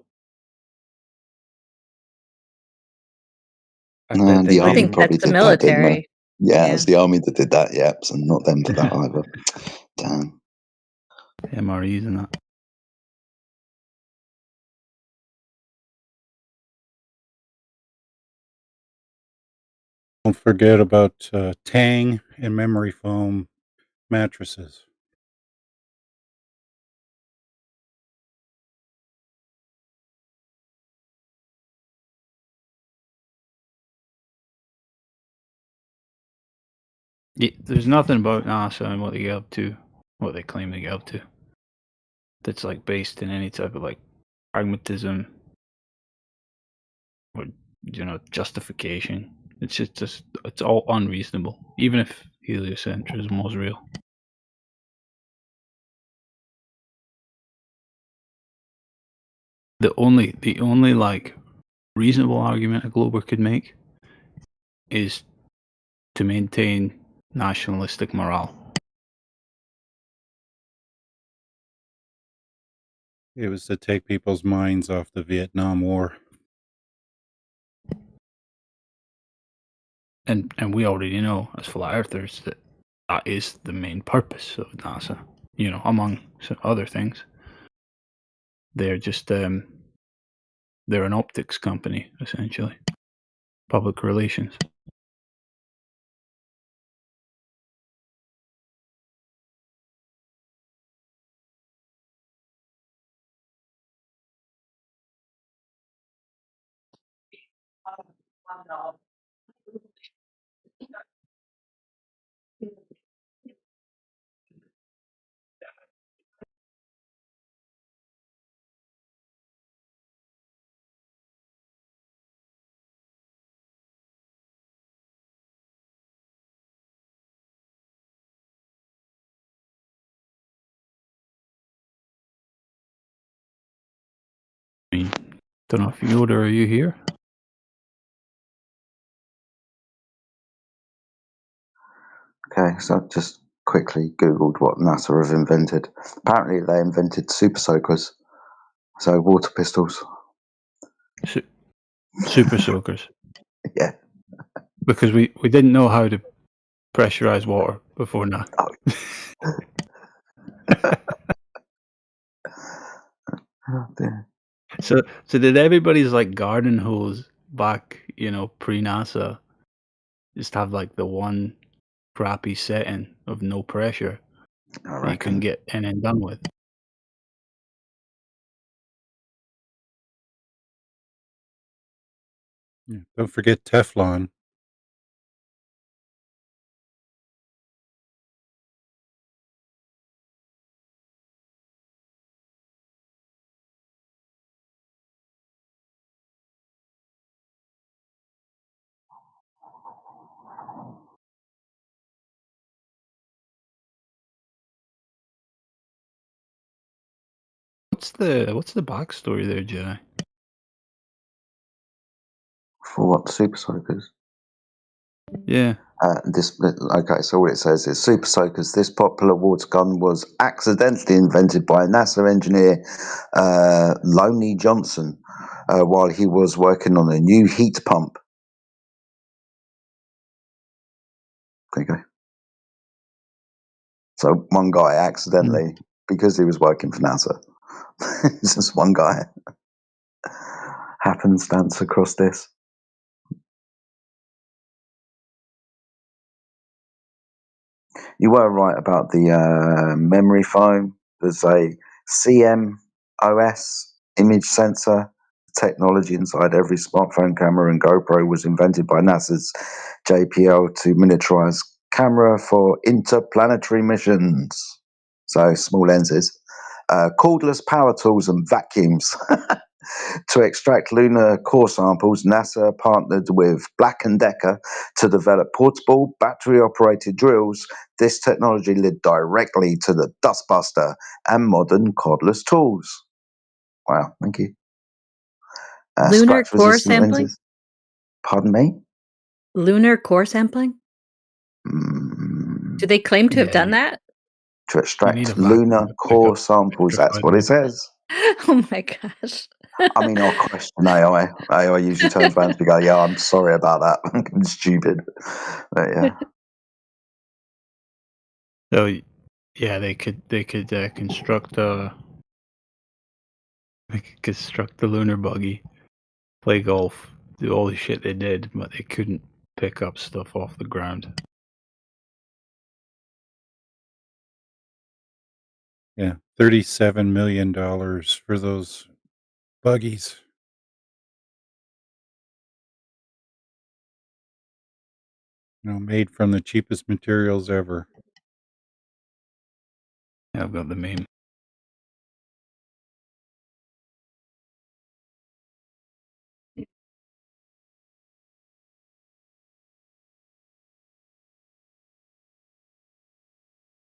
bet The they I army think probably that's the did that, didn't they? military. Yeah, Yeah. it's the army that did that. Yeah, so not them for that either. Damn. MREs and that. Don't forget about Tang and memory foam mattresses. Yeah, there's nothing about NASA and what they get up to, what they claim they get up to, that's like based in any type of like pragmatism or justification. It's just it's all unreasonable, even if heliocentrism was real. The only like reasonable argument a glober could make is to maintain nationalistic morale. It was to take people's minds off the Vietnam War. And we already know, as flat earthers, that is the main purpose of NASA. Among some other things, they're just they're an optics company, essentially, public relations. I mean, don't know if Yoda, are you here? Okay, so I just quickly Googled what NASA have invented. Apparently, they invented super soakers, so water pistols. Super soakers. Yeah. Because we didn't know how to pressurize water before now. Oh, dear. So did everybody's like garden hose back, pre-NASA, just have like the one crappy setting of no pressure that you couldn't get in and done with? Yeah. Don't forget Teflon. What's the backstory there, Jedi? For what, super soakers? Yeah. Okay, so what it says is super soakers. This popular water gun was accidentally invented by NASA engineer Loney Johnson while he was working on a new heat pump. There you go. So one guy accidentally, because he was working for NASA, it's just one guy happenstance across this. You were right about the memory foam. There's a CMOS image sensor. Technology inside every smartphone camera and GoPro was invented by NASA's JPL to miniaturize camera for interplanetary missions. So small lenses. Cordless power tools and vacuums. To extract lunar core samples, NASA partnered with Black & Decker to develop portable, battery-operated drills. This technology led directly to the dustbuster and modern cordless tools. Wow, thank you. Lunar core Scratch-resistant sampling? lenses. Pardon me? Lunar core sampling? Do they claim to have done that? To extract lunar core samples, that's what it says. Oh my gosh. I mean, I'll question AI. AI usually turns around to me, go, yeah, I'm sorry about that. I'm stupid. But yeah. So yeah, they could construct the lunar buggy, play golf, do all the shit they did, but they couldn't pick up stuff off the ground. Yeah, $37 million for those buggies. Made from the cheapest materials ever. Yeah, I've got the meme.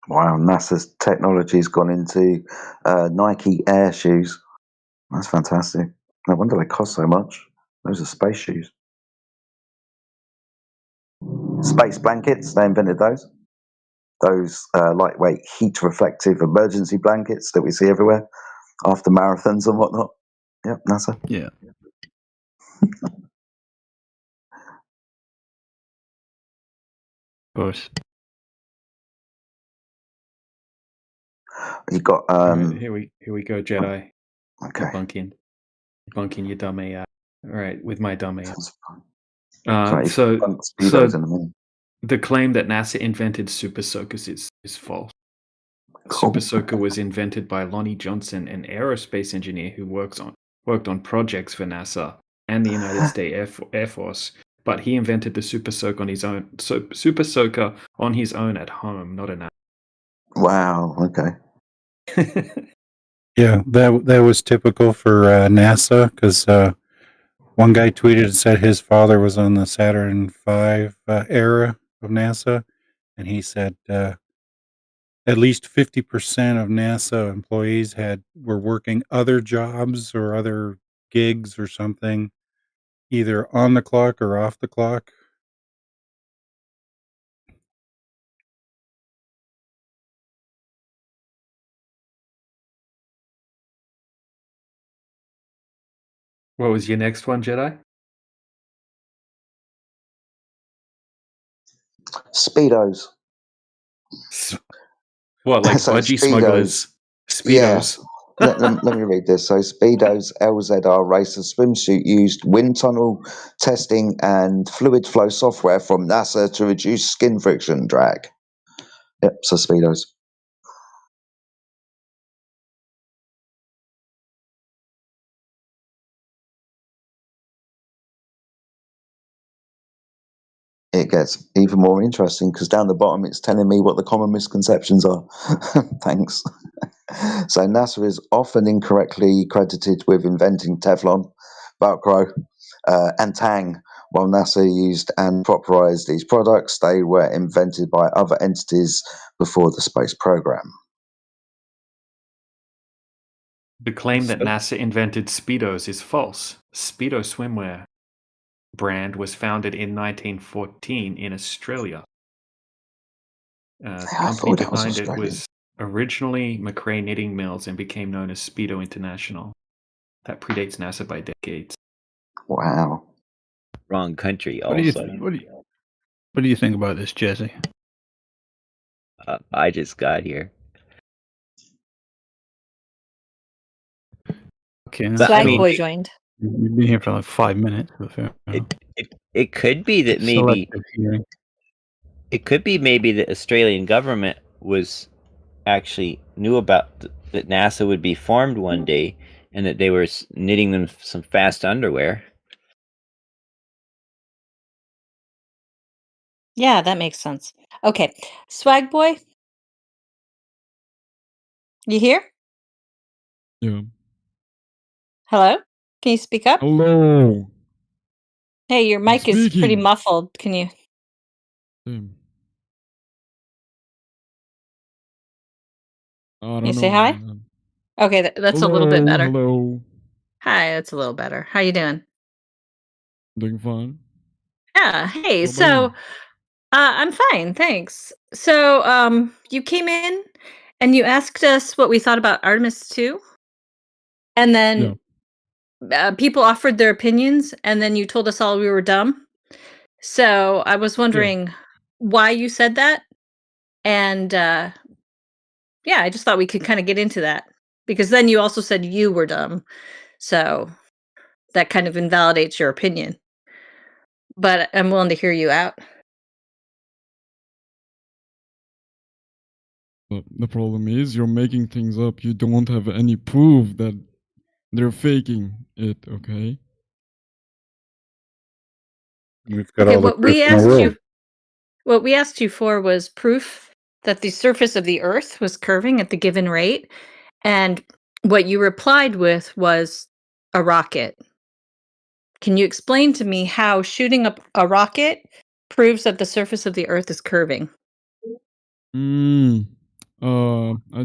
Wow, NASA's technology's gone into Nike Air shoes. That's fantastic. No wonder they cost so much. Those are space shoes. Space blankets, they invented those. Those lightweight, heat-reflective emergency blankets that we see everywhere after marathons and whatnot. Yep, NASA. Yeah. Of course. You got Right, here we go, Jedi. Okay. Debunking your dumb AI. All right, with my dumb AI. Sorry, So speedos in a minute. the claim that NASA invented Super Soakers is false. Cool. Super Soaker was invented by Lonnie Johnson, an aerospace engineer who worked on projects for NASA and the United States Air Force. But he invented the Super Soaker on his own. Super Soaker on his own at home, not an. Wow. Okay. Yeah, that was typical for NASA because one guy tweeted and said his father was on the Saturn V era of NASA, and he said at least 50% of NASA employees were working other jobs or other gigs or something, either on the clock or off the clock. What was your next one, Jedi? Speedos. What, like So budgie Speedos. smugglers? Speedos. Yeah. let me read this. So Speedos LZR racer swimsuit used wind tunnel testing and fluid flow software from NASA to reduce skin friction drag. Yep, so Speedos. It gets even more interesting because down the bottom it's telling me what the common misconceptions are. Thanks. So NASA is often incorrectly credited with inventing Teflon, Velcro, and Tang. While NASA used and popularized these products, they were invented by other entities before the space program. The claim that NASA invented Speedos is false. Speedo swimwear brand was founded in 1914 in Australia. The company behind it was originally McRae Knitting Mills and became known as Speedo International. That predates NASA by decades. Wow. Wrong country What also. do you think about this, Jesse? I just got here. Okay. Swagboy joined. You've been here for like 5 minutes. It could be that maybe it could be maybe the Australian government was actually knew about that NASA would be formed one day, and that they were knitting them some fast underwear. Yeah, that makes sense. Okay, Swagboy, you here? Yeah. Hello? Can you speak up? Hello. Hey, your mic is pretty speaking. muffled. Can you? I Can you don't say know, hi? man. Okay, that's a little bit better. Hello. Hi, that's a little better. How you doing? Doing fine. Yeah. Hey, What about you? I'm fine, thanks. So, you came in and you asked us what we thought about Artemis 2, and then people offered their opinions, and then you told us all we were dumb. So I was wondering why you said that, and yeah, I just thought we could kind of get into that because then you also said you were dumb, so that kind of invalidates your opinion. But I'm willing to hear you out. But the problem is you're making things up. You don't have any proof that they're faking it, okay? We've got Okay, all the but proof we in the asked world. you. what we asked you for was proof that the surface of the Earth was curving at the given rate, and what you replied with was a rocket. Can you explain to me how shooting up a rocket proves that the surface of the Earth is curving? I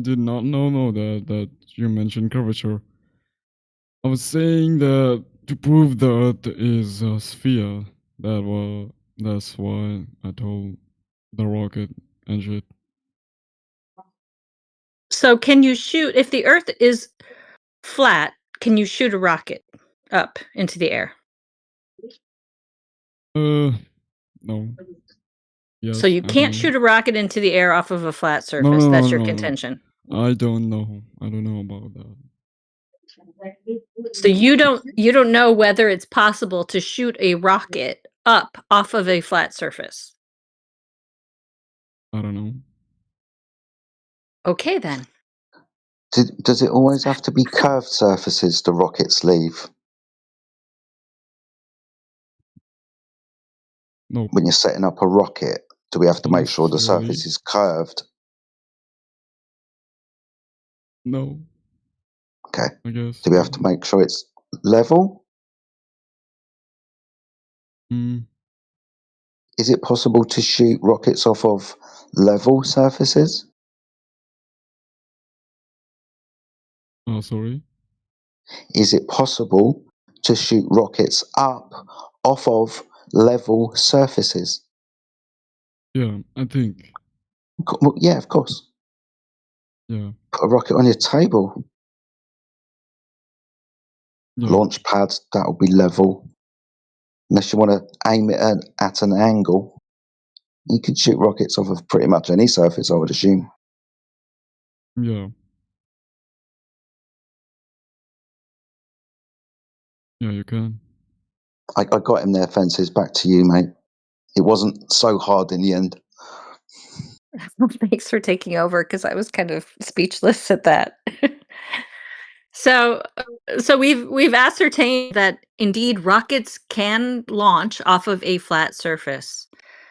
did not know that you mentioned curvature. I was saying that to prove the Earth is a sphere, that's why I told the rocket and shit. So can you shoot if the Earth is flat, can you shoot a rocket up into the air? No. Yes, So you I can't don't. shoot a rocket into the air off of a flat No, surface. That's your no. contention. I don't know. I don't know about that. So you don't know whether it's possible to shoot a rocket up off of a flat surface. I don't know. Okay then. Does it always have to be curved surfaces the rockets leave? No. When you're setting up a rocket, do we have to make sure the Necessarily. surface is curved? No. Okay. I guess. Do we have to make sure it's level? Is it possible to shoot rockets off of level surfaces? Oh, sorry. Is it possible to shoot rockets up off of level surfaces? Yeah, I think. Well, yeah, of course. Yeah. Put a rocket on your table. Yeah. Launch pad, that'll be level. Unless you want to aim it at an angle. You could shoot rockets off of pretty much any surface, I would assume. Yeah. Yeah, you can. I got him there, Fences. Back to you, mate. It wasn't so hard in the end. Thanks for taking over because I was kind of speechless at that. So we've ascertained that indeed rockets can launch off of a flat surface.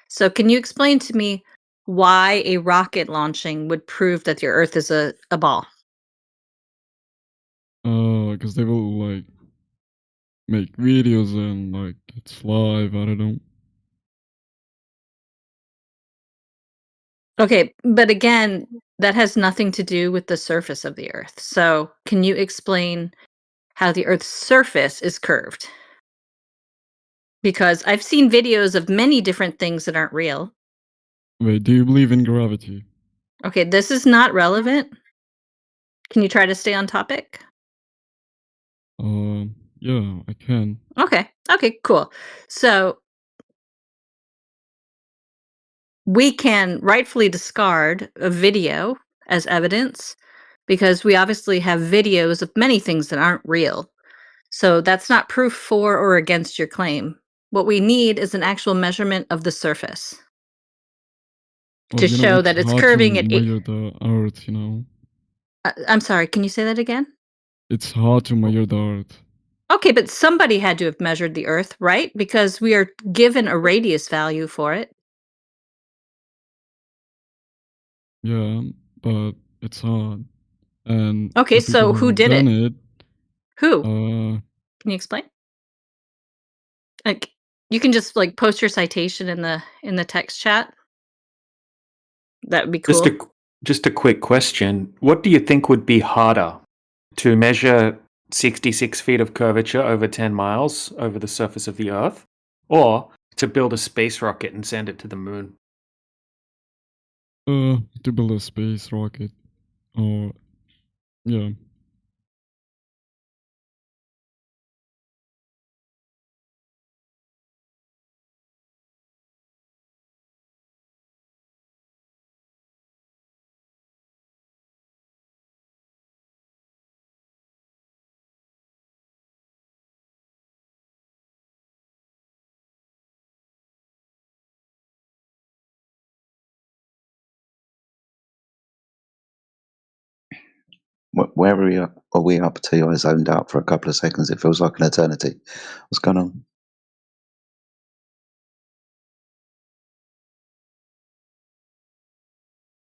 So can you explain to me why a rocket launching would prove that the Earth is a ball? Because they will like make videos and like it's live. I don't know. Okay, but again, that has nothing to do with the surface of the Earth. So can you explain how the Earth's surface is curved? Because I've seen videos of many different things that aren't real. Wait, do you believe in gravity? Okay, this is not relevant. Can you try to stay on topic? Yeah, I can. Okay. Okay, cool. So we can rightfully discard a video as evidence because we obviously have videos of many things that aren't real. So that's not proof for or against your claim. What we need is an actual measurement of the surface Well, to you know, show it's that it's hard to curving at measure the Earth, you know. I'm sorry, can you say that again? It's hard to measure the Earth. Okay, but somebody had to have measured the Earth, right? Because we are given a radius value for it. Yeah, but it's hard. And Okay, the people so who who did done it? it, Who? uh, Can you explain? Like, you can just like post your citation in the text chat. That would be Just cool. just a quick question. What do you think would be harder? To measure 66 feet of curvature over 10 miles over the surface of the Earth? Or to build a space rocket and send it to the moon? to build a space rocket. Or, yeah. Where are we up to? I zoned out for a couple of seconds. It feels like an eternity. What's going on?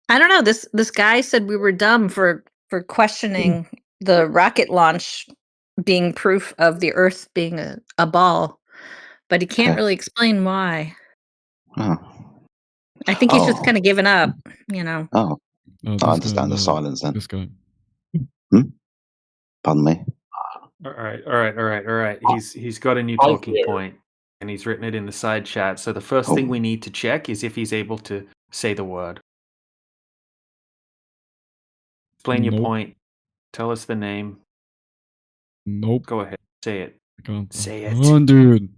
I don't know. This guy said we were dumb for questioning the rocket launch being proof of the Earth being a ball, but he can't Okay. really explain why. Oh. I think he's just Oh. kind of given up, you know. Oh. No, I this guy, understand the no, silence then. this guy. Pardon me. All right. He's got a new Hi talking there. point, and he's written it in the side chat. So the first thing we need to check is if he's able to say the word. Explain your Nope. point. Tell us the name. Nope. Go ahead. Say it. I can't. Say Come it. on, dude.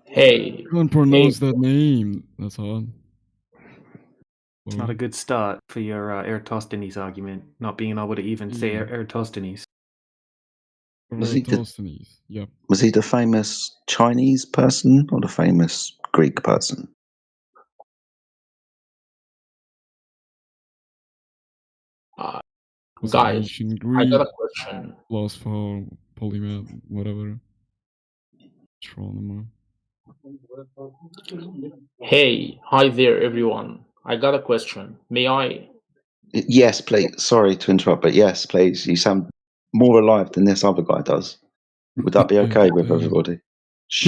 Hey. I can't pronounce that name. That's hard. It's not a good start for your Eratosthenes argument, not being able to even say Eratosthenes. Was he the Eratosthenes. Yep. Was he the famous Chinese person or the famous Greek person? Was Guys, ancient I Greek, got a question. philosopher, polymath, whatever. Astronomer. Hey, hi there, everyone. I got a question. May I? Yes, please. Sorry to interrupt, but yes, please. You sound more alive than this other guy does. Would that be okay with everybody?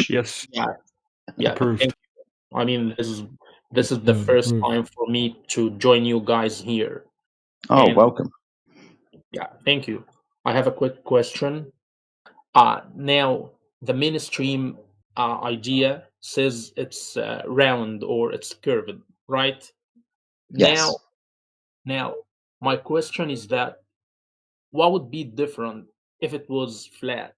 Yes. Yeah. Approved. Thank you. I mean, this is the first time for me to join you guys here. Oh, And- welcome. Yeah, thank you. I have a quick question. Now the mainstream idea says it's round or it's curved, right? Yes. Now, my question is that what would be different if it was flat?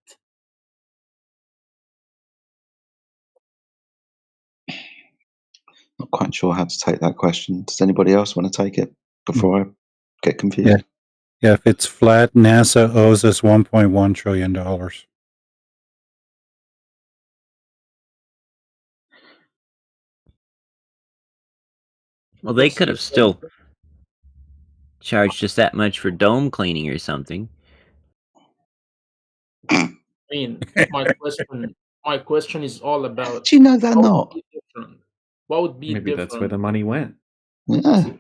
Not quite sure how to take that question. Does anybody else want to take it before I get confused? Yeah, if it's flat, NASA owes us $1.1 trillion. Well, they could have still charged us that much for dome cleaning or something. I mean, my question is all about. Do you know they're what not? would be different? What would be Maybe different? that's where the money went. Yeah.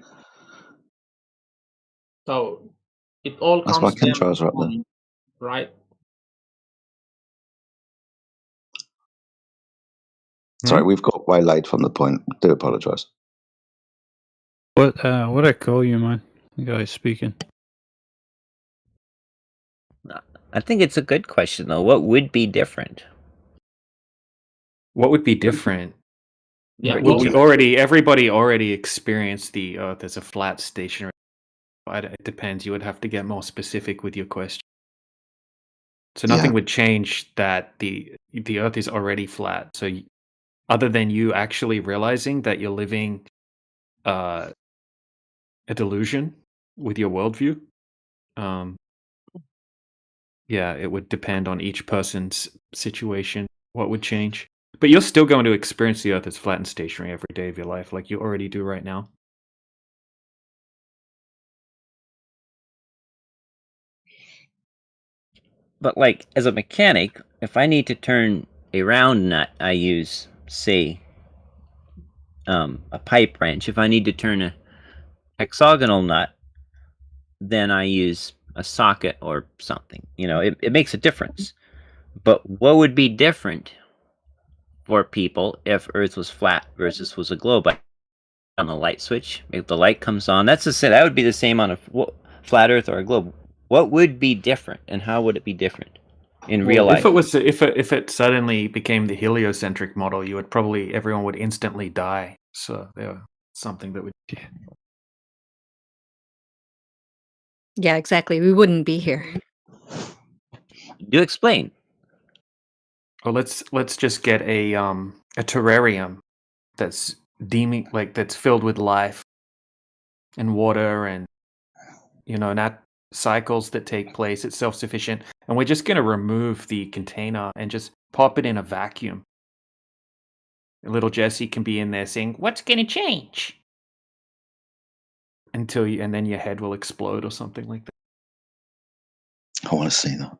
So it all That's why comes down chemtrails to are up there. money, right? Sorry, we've got waylaid from the point. Do apologise. What I call you, man? The guy speaking. I think it's a good question, though. What would be different? What would be different? Yeah, Well, everybody already experienced the Earth as a flat stationary. It depends. You would have to get more specific with your question. So nothing would change that the Earth is already flat. So other than you actually realizing that you're living a delusion with your worldview, yeah, it would depend on each person's situation. What would change? But you're still going to experience the Earth as flat and stationary every day of your life, like you already do right now. But like as a mechanic, if I need to turn a round nut, I use, say, a pipe wrench. If I need to turn a hexagonal nut, then I use a socket or something. You know, it makes a difference. But what would be different for people if Earth was flat versus was a globe? On the light switch, if the light comes on, that would be the same on a flat Earth or a globe. What would be different, and how would it be different in real life? If it suddenly became the heliocentric model, everyone would instantly die. So something that would. Yeah, exactly. We wouldn't be here. Do explain. Well, let's just get a terrarium that's that's filled with life and water and not cycles that take place. It's self-sufficient, and we're just going to remove the container and just pop it in a vacuum. And little Jesse can be in there saying, "What's going to change?" And then your head will explode or something like that. I want to see that.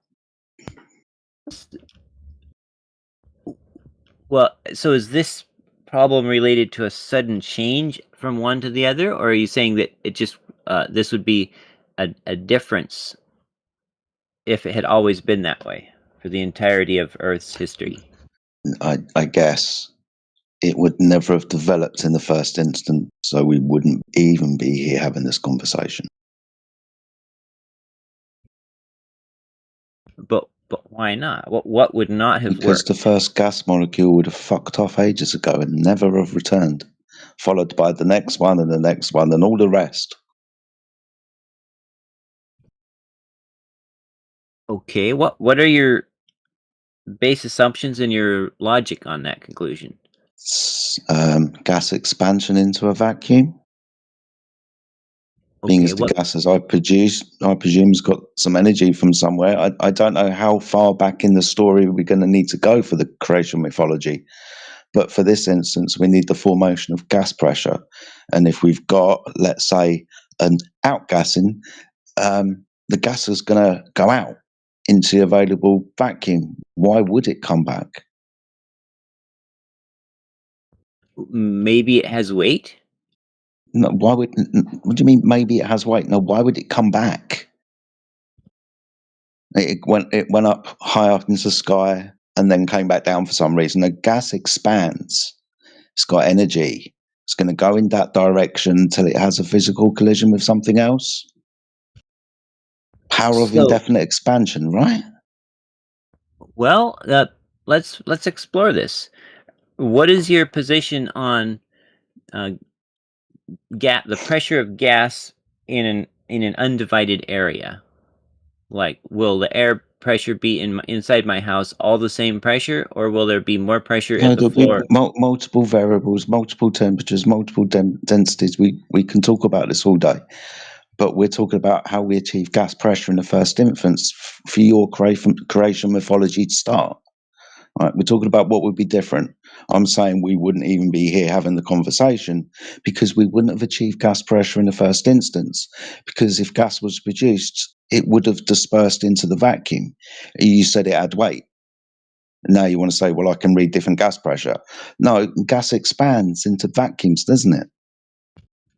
Well, so is this problem related to a sudden change from one to the other, or are you saying that it just this would be a difference if it had always been that way for the entirety of Earth's history? I guess it would never have developed in the first instance, so we wouldn't even be here having this conversation. But why not? What would not have Because worked? the first gas molecule would have fucked off ages ago and never have returned, followed by the next one and the next one and all the rest. Okay, what are your base assumptions and your logic on that conclusion? Gas expansion into a vacuum. Being as the gases I presume, has got some energy from somewhere. I don't know how far back in the story we're going to need to go for the creation mythology. But for this instance, we need the formation of gas pressure. And if we've got, let's say, an outgassing, the gas is going to go out into the available vacuum. Why would it come back? Maybe it has weight? No, why would? What do you mean? Maybe it has weight. No, why would it come back? It went up high up into the sky and then came back down for some reason. The gas expands. It's got energy. It's going to go in that direction until it has a physical collision with something else. Power of indefinite expansion, right? Well, let's explore this. What is your position on the pressure of gas in an undivided area? Like, will the air pressure be inside my house all the same pressure, or will there be more pressure at the floor? Be multiple variables, multiple temperatures, multiple densities. We can talk about this all day, but we're talking about how we achieve gas pressure in the first instance for your creation mythology to start. Right, we're talking about what would be different. I'm saying we wouldn't even be here having the conversation because we wouldn't have achieved gas pressure in the first instance. Because if gas was produced, it would have dispersed into the vacuum. You said it had weight. Now you want to say, well, I can read different gas pressure. No, gas expands into vacuums, doesn't it?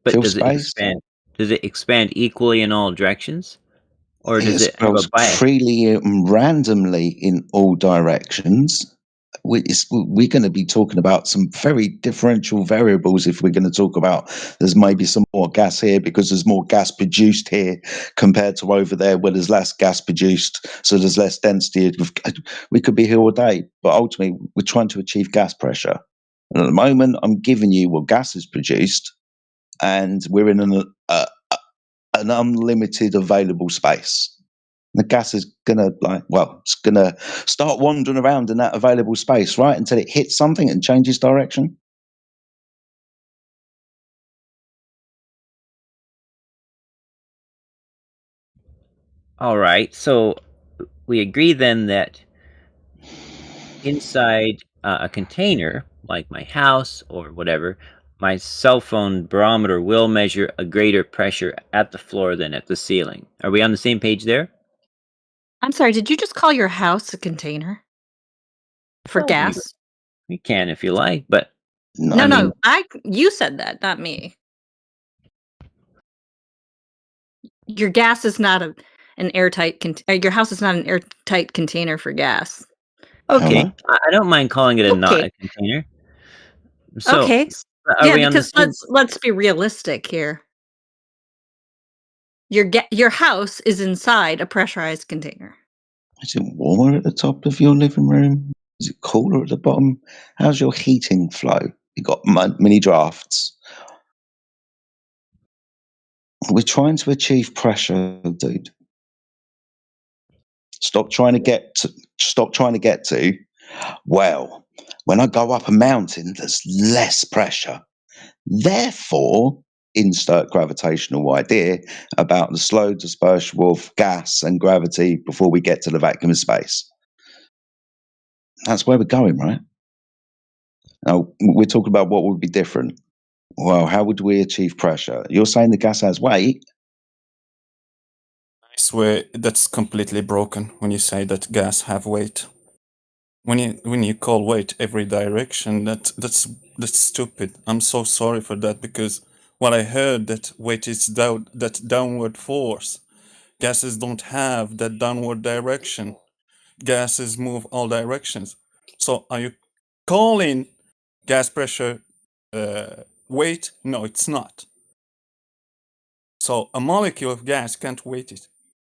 But does it expand? Does it expand equally in all directions? Or does it have a bias? Freely and randomly in all directions. We're going to be talking about some very differential variables if we're going to talk about there's maybe some more gas here because there's more gas produced here compared to over there where there's less gas produced, so there's less density. We could be here all day, but ultimately we're trying to achieve gas pressure. And at the moment, I'm giving you what gas is produced, and we're in an unlimited available space. The gas is gonna it's gonna start wandering around in that available space, right, until it hits something and changes direction. All right, so we agree then that inside a container, like my house or whatever, my cell phone barometer will measure a greater pressure at the floor than at the ceiling. Are we on the same page there? I'm sorry, did you just call your house a container? For Well, gas? You can if you like, but No, you said that, not me. Your gas is not an airtight your house is not an airtight container for gas. Okay, I don't mind calling it not a container. So, okay. are Yeah, we on the because same? let's be realistic here. Your house is inside a pressurized container. Is it warmer at the top of your living room? Is it cooler at the bottom? How's your heating flow? You got mini drafts. We're trying to achieve pressure, dude. Stop trying to get to. Well, when I go up a mountain, there's less pressure. Therefore, insert gravitational idea about the slow dispersion of gas and gravity before we get to the vacuum of space. That's where we're going, right? Now, we're talking about what would be different. Well, how would we achieve pressure? You're saying the gas has weight. I swear that's completely broken when you say that gas have weight. When you call weight every direction, that's That's stupid. I'm so sorry for that, because what I heard that weight is that downward force. Gases don't have that downward direction. Gases move all directions. So are you calling gas pressure weight? No, it's not. So a molecule of gas can't weight it,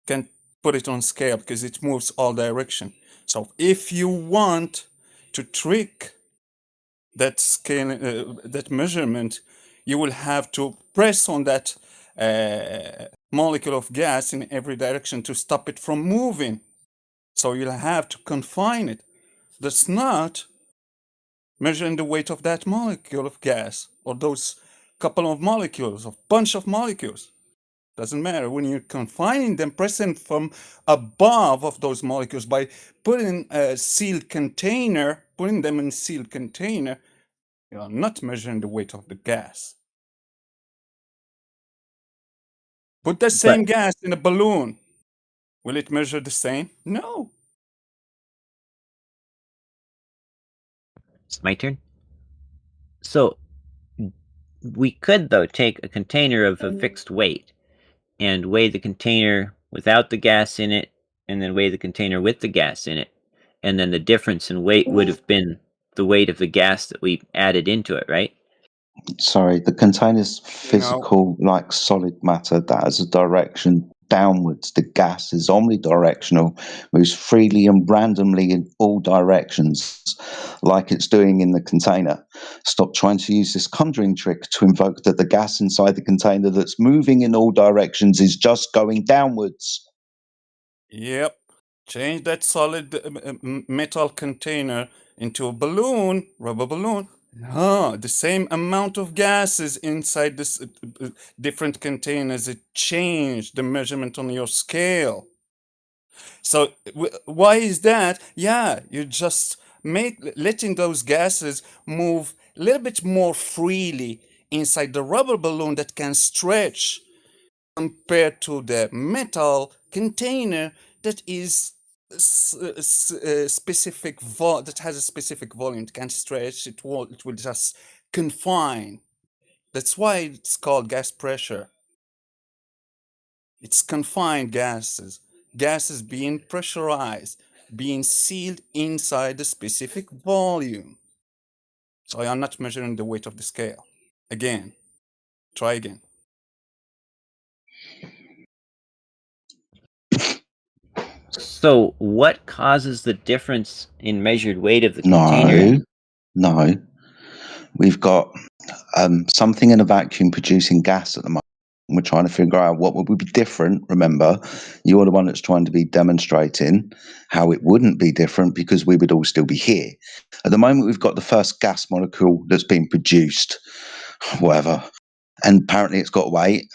can't put it on scale, because it moves all direction. So if you want to trick that scale, that measurement, you will have to press on that molecule of gas in every direction to stop it from moving. So you'll have to confine it. That's not measuring the weight of that molecule of gas, or those couple of molecules, or bunch of molecules. Doesn't matter. When you're confining them, pressing from above of those molecules by putting a sealed container, putting them in a sealed container, you are not measuring the weight of the gas. Put the same gas in a balloon. Will it measure the same? No. It's my turn. So we could, though, take a container of a fixed weight and weigh the container without the gas in it, and then weigh the container with the gas in it. And then the difference in weight would have been the weight of the gas that we added into it, right? Sorry, the container's physical, like solid matter that has a direction downwards. The gas is omnidirectional, moves freely and randomly in all directions, like it's doing in the container. Stop trying to use this conjuring trick to invoke that the gas inside the container that's moving in all directions is just going downwards. Yep. Change that solid metal container into a balloon, rubber balloon. The same amount of gases inside this different containers. It changed the measurement on your scale. So why is that? Yeah, you're just letting those gases move a little bit more freely inside the rubber balloon that can stretch, compared to the metal container that is specific that has a specific volume. It can't stretch. It will just confine. That's why it's called gas pressure. It's confined gases. Gases being pressurized, being sealed inside a specific volume. So I am not measuring the weight of the scale. Again, try again. So what causes the difference in measured weight of the container? No. We've got something in a vacuum producing gas at the moment. We're trying to figure out what would be different. Remember, you're the one that's trying to be demonstrating how it wouldn't be different, because we would all still be here. At the moment, we've got the first gas molecule that's been produced, whatever, and apparently it's got weight.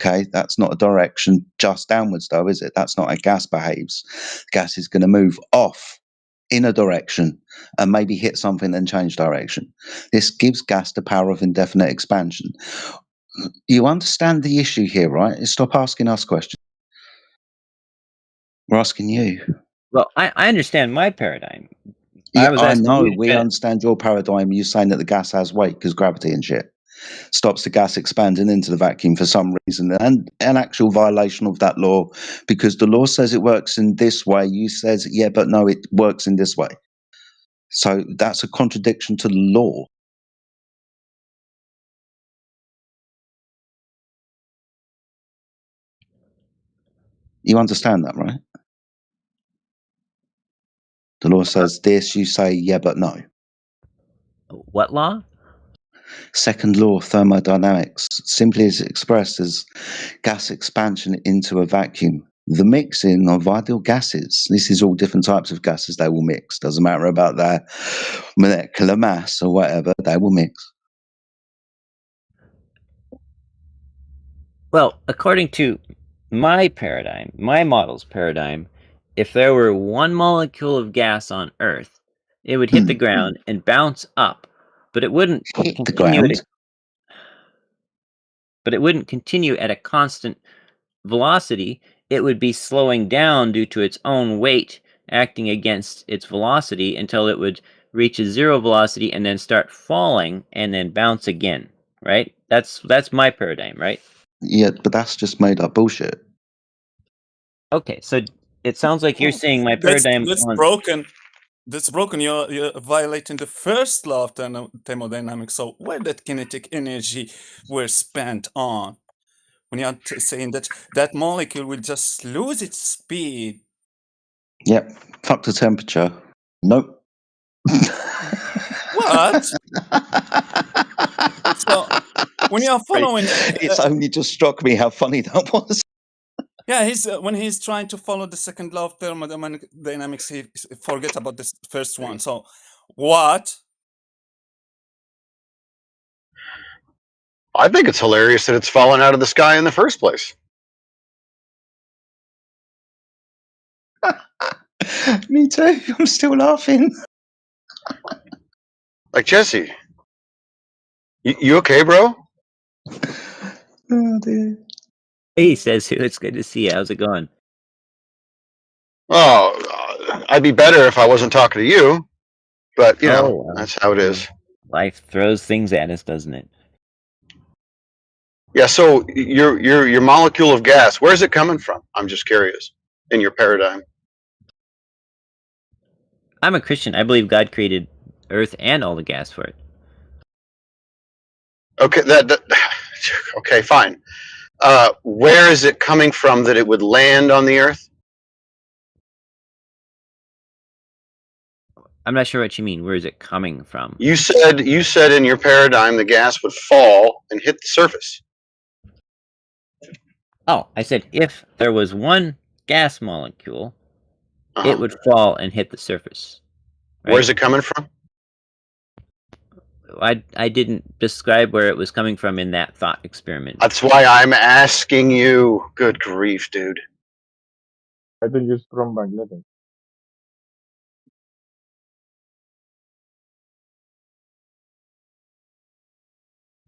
Okay, that's not a direction just downwards, though, is it? That's not how gas behaves. Gas is going to move off in a direction and maybe hit something and change direction. This gives gas the power of indefinite expansion. You understand the issue here, right? Stop asking us questions. We're asking you. Well, I understand my paradigm. Yeah, I know. We understand your paradigm. You're saying that the gas has weight because gravity and shit stops the gas expanding into the vacuum for some reason, and an actual violation of that law, because the law says it works in this way. You says, yeah, but no, it works in this way. So that's a contradiction to the law. You understand that, right? The law says this, you say, yeah, but no. What law? Second law of thermodynamics simply is expressed as gas expansion into a vacuum. The mixing of ideal gases, this is all different types of gases, they will mix. Doesn't matter about their molecular mass or whatever, they will mix. Well, according to my paradigm, my model's paradigm, if there were one molecule of gas on Earth, it would hit the ground and bounce up, but it wouldn't continue at a constant velocity. It would be slowing down due to its own weight acting against its velocity until it would reaches zero velocity and then start falling and then bounce again, right? That's my paradigm, right? Yeah, but that's just made up bullshit. Okay, so it sounds like you're saying my That's paradigm that's on broken. That's broken. You're violating the first law of thermodynamics. So where that kinetic energy were spent on? When you're saying that that molecule will just lose its speed. Yep. Fuck the temperature. Nope. What? So when you're following, It's only just struck me how funny that was. yeah, he's when he's trying to follow the second law of thermodynamics, he forget about this first one. So what? I think it's hilarious that it's fallen out of the sky in the first place. Me too. I'm still laughing. Like, Jesse, you okay, bro? Oh dear. Hey, says who? It's good to see you. How's it going? Oh, I'd be better if I wasn't talking to you, but you know, that's how it is. Life throws things at us, doesn't it? Yeah. So your molecule of gas, where's it coming from? I'm just curious. In your paradigm. I'm a Christian. I believe God created Earth and all the gas for it. Okay, okay, fine. Where is it coming from that it would land on the Earth? I'm not sure what you mean. Where is it coming from? You said in your paradigm the gas would fall and hit the surface. Oh, I said if there was one gas molecule, it would fall and hit the surface. Right? Where's it coming from? I didn't describe where it was coming from in that thought experiment. That's why I'm asking you. Good grief, dude. I think it's from Bangladesh.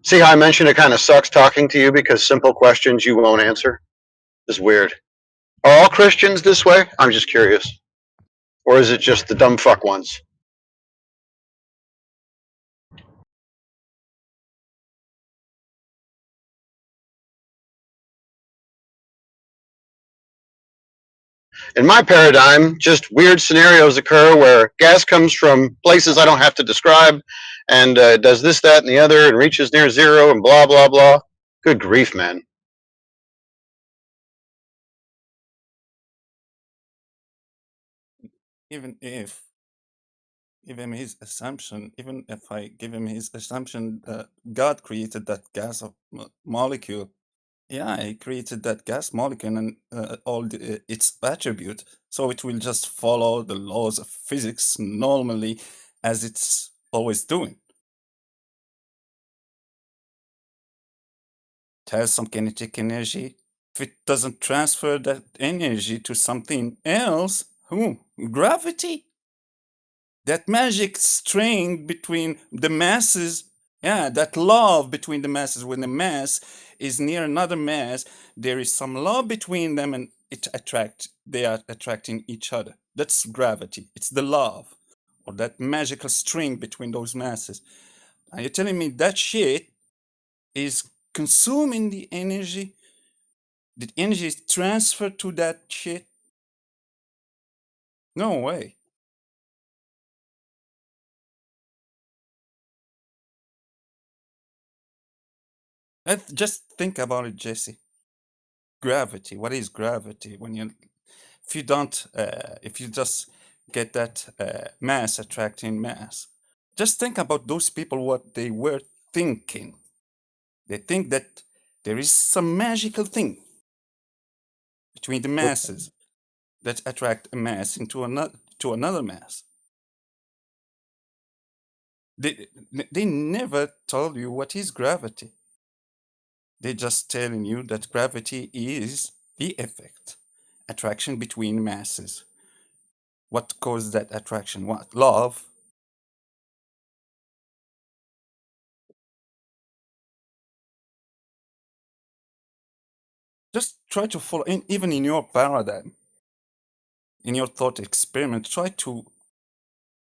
See how I mentioned it kind of sucks talking to you because simple questions you won't answer? It's weird. Are all Christians this way? I'm just curious. Or is it just the dumb fuck ones? In my paradigm, just weird scenarios occur where gas comes from places I don't have to describe and does this, that, and the other and reaches near zero and blah, blah, blah. Good grief, man. Even if give him his assumption, even if I give him his assumption that God created that gas of molecule, yeah, he created that gas molecule and all its attribute, so it will just follow the laws of physics normally as it's always doing. It has some kinetic energy. If it doesn't transfer that energy to something else, gravity. That magic string between the masses, yeah, that love between the masses. When the mass is near another mass, there is some love between them and they are attracting each other. That's gravity. It's the love or that magical string between those masses. Are you telling me that shit is consuming the energy? The energy is transferred to that shit? No way. Just think about it, Jesse. Gravity. What is gravity? If you just get that mass attracting mass, just think about those people, what they were thinking. They think that there is some magical thing between the masses that attract a mass into another mass. They never told you what is gravity. They're just telling you that gravity is the effect, attraction between masses. What caused that attraction? What? Love. Just try to follow, even in your paradigm, in your thought experiment, try to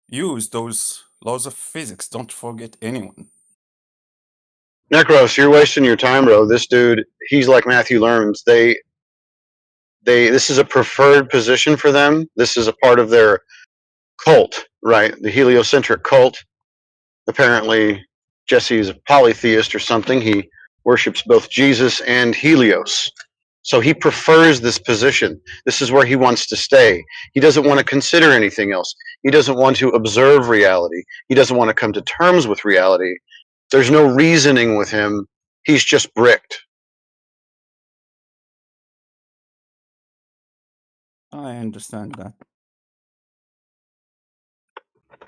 use those laws of physics. Don't forget anyone. Necros, you're wasting your time, bro. This dude, he's like Matthew Lerms. This is a preferred position for them. This is a part of their cult, right? The heliocentric cult. Apparently, Jesse is a polytheist or something. He worships both Jesus and Helios. So he prefers this position. This is where he wants to stay. He doesn't want to consider anything else. He doesn't want to observe reality. He doesn't want to come to terms with reality. There's no reasoning with him. He's just bricked. I understand that.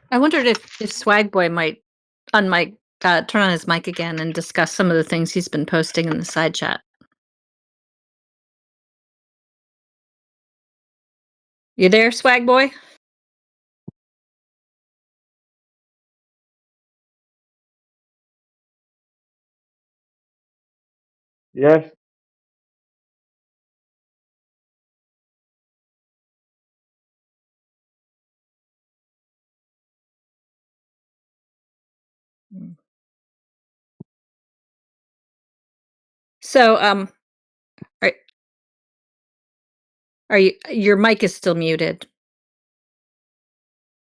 I wondered if Swag Boy might turn on his mic again and discuss some of the things he's been posting in the side chat. You there, Swag Boy? Yes. So, are you? Your mic is still muted.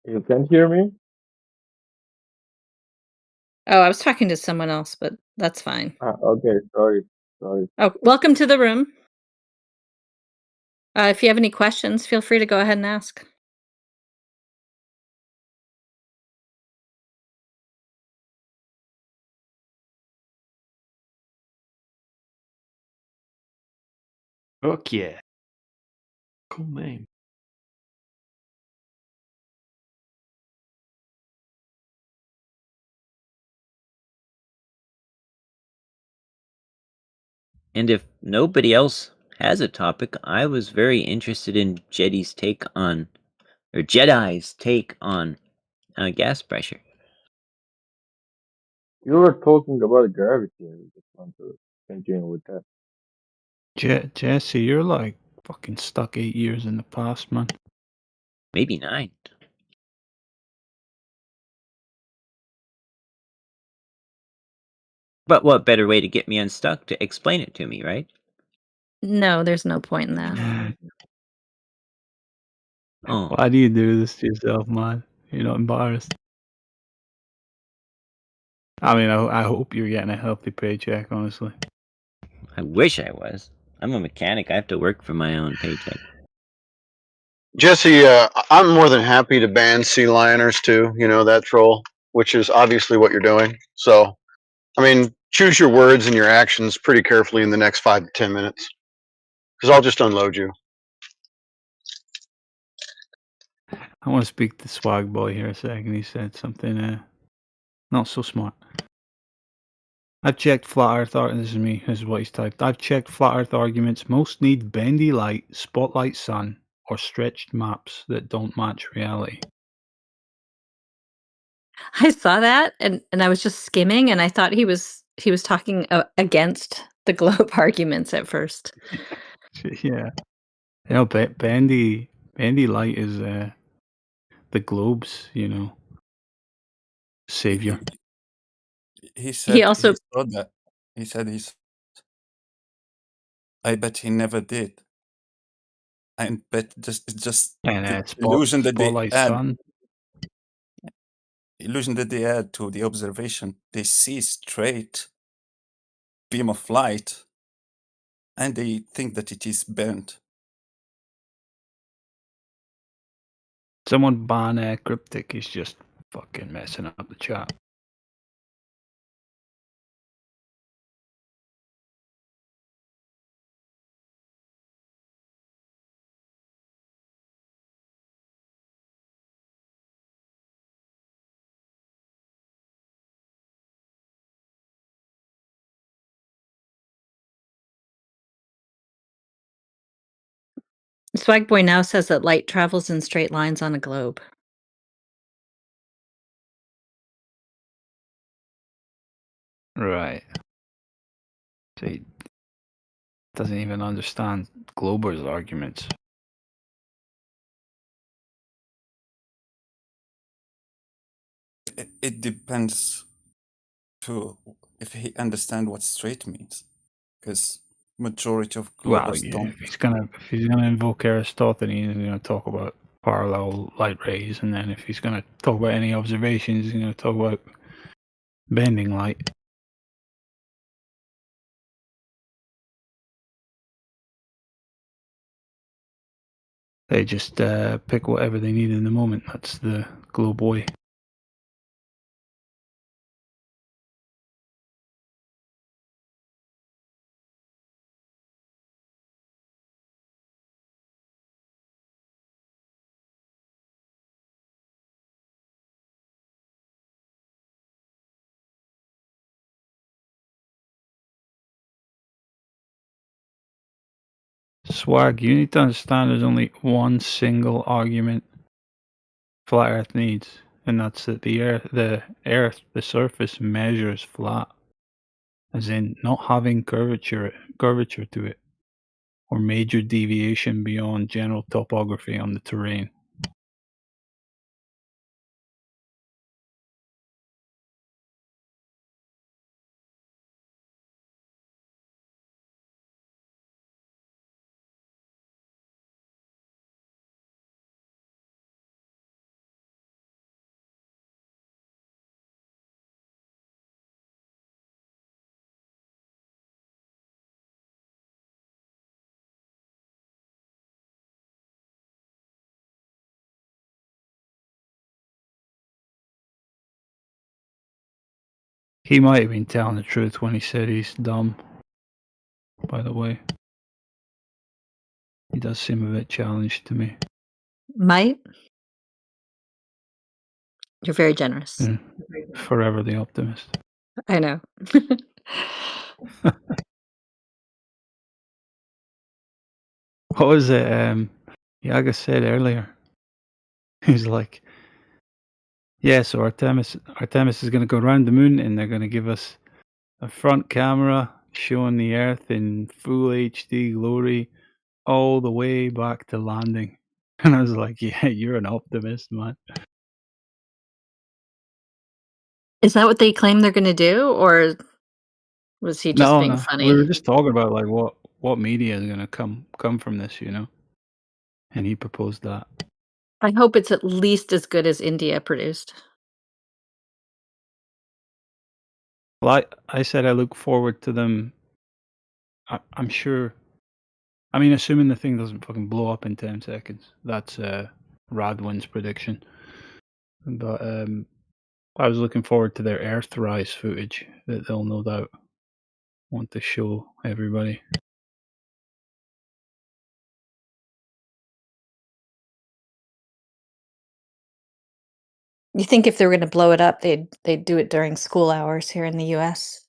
You can hear me? Oh, I was talking to someone else, but that's fine. Okay, sorry. Oh, welcome to the room. If you have any questions, feel free to go ahead and ask. Fuck yeah. Cool name. And if nobody else has a topic, I was very interested in Jedi's take on gas pressure. You were talking about gravity. I just want to continue with that. Jesse, you're like fucking stuck 8 years in the past, man. Maybe 9. But what better way to get me unstuck to explain it to me, right? No, there's no point in that. Oh. Why do you do this to yourself, man? You're not embarrassed. I mean, I hope you're getting a healthy paycheck, honestly. I wish I was. I'm a mechanic. I have to work for my own paycheck. Jesse, I'm more than happy to ban sea lioners too. You know, that troll, which is obviously what you're doing. So, I mean, choose your words and your actions pretty carefully in the next 5 to 10 minutes, because I'll just unload you. I want to speak to Swag Boy here a second. He said something not so smart. I've checked flat earth this is me, this is what he's typed. I've checked flat earth arguments. Most need bendy light, spotlight sun, or stretched maps that don't match reality. I saw that and I was just skimming and I thought he was talking against the globe arguments at first. Yeah. You know, bendy light is the globe's, savior. He said He also he saw that. He said I bet he never did. I bet just And the illusion that they spotlight add. sun. Illusion that they add to the observation. They see straight beam of light, and they think that it is bent. Someone ban cryptic is just fucking messing up the chat. Swag Boy now says that light travels in straight lines on a globe. Right. So he doesn't even understand Glober's arguments. it depends to if he understand what straight means, because majority of Well, globers yeah, don't. if he's gonna invoke Aristophanes, he's gonna talk about parallel light rays, and then if he's gonna talk about any observations, he's gonna talk about bending light. They just pick whatever they need in the moment. That's the globe way. Swag, you need to understand there's only one single argument flat Earth needs, and that's that the surface measures flat, as in not having curvature to it, or major deviation beyond general topography on the terrain. He might have been telling the truth when he said he's dumb, by the way. He does seem a bit challenged to me. Might? You're very generous. Forever the optimist. I know. What was it Yaga said earlier? He's like, yeah, so Artemis is going to go around the moon, and they're going to give us a front camera showing the Earth in full HD glory all the way back to landing. And I was like, yeah, you're an optimist, man. Is that what they claim they're gonna do, or was he just being No. funny? We were just talking about like what media is going to come from this, you know? And he proposed that. I hope it's at least as good as India produced. Well, I said I look forward to them. I'm sure. I mean, assuming the thing doesn't fucking blow up in 10 seconds. That's Radwin's prediction. But I was looking forward to their Earthrise footage that they'll no doubt want to show everybody. You think if they were gonna blow it up, they'd do it during school hours here in the US?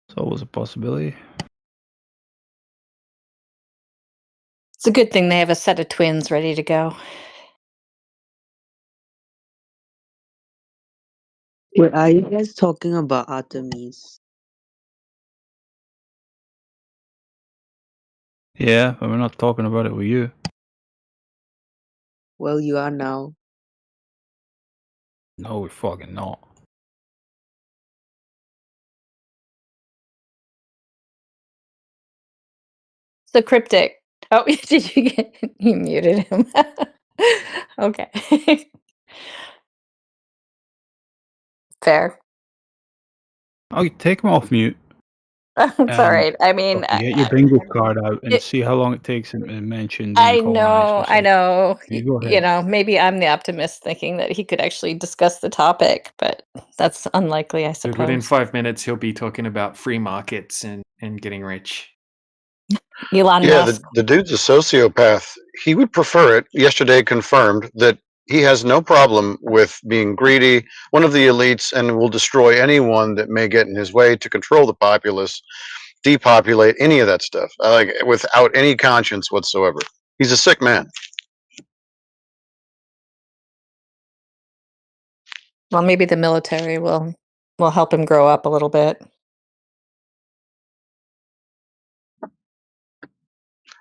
It's always a possibility. It's a good thing they have a set of twins ready to go. Wait, are you guys talking about Artemis? Yeah, but we're not talking about it with you. Well, you are now. No, we're fucking not. So cryptic. Oh, did you get you muted him? Okay. Fair. Oh, you take him off mute. It's alright. I mean, fucking get your bingo card out and see how long it takes him to mention being I colonized or know, I something. know. You go You ahead. know, maybe I'm the optimist thinking that he could actually discuss the topic, but that's unlikely, I Dude, within suppose. 5 minutes, he'll be talking about free markets and getting rich. Elon Yeah, Musk. the dude's a sociopath. He would prefer it. Yesterday confirmed that he has no problem with being greedy, one of the elites, and will destroy anyone that may get in his way to control the populace, depopulate, any of that stuff, like without any conscience whatsoever. He's a sick man. Well, maybe the military will help him grow up a little bit.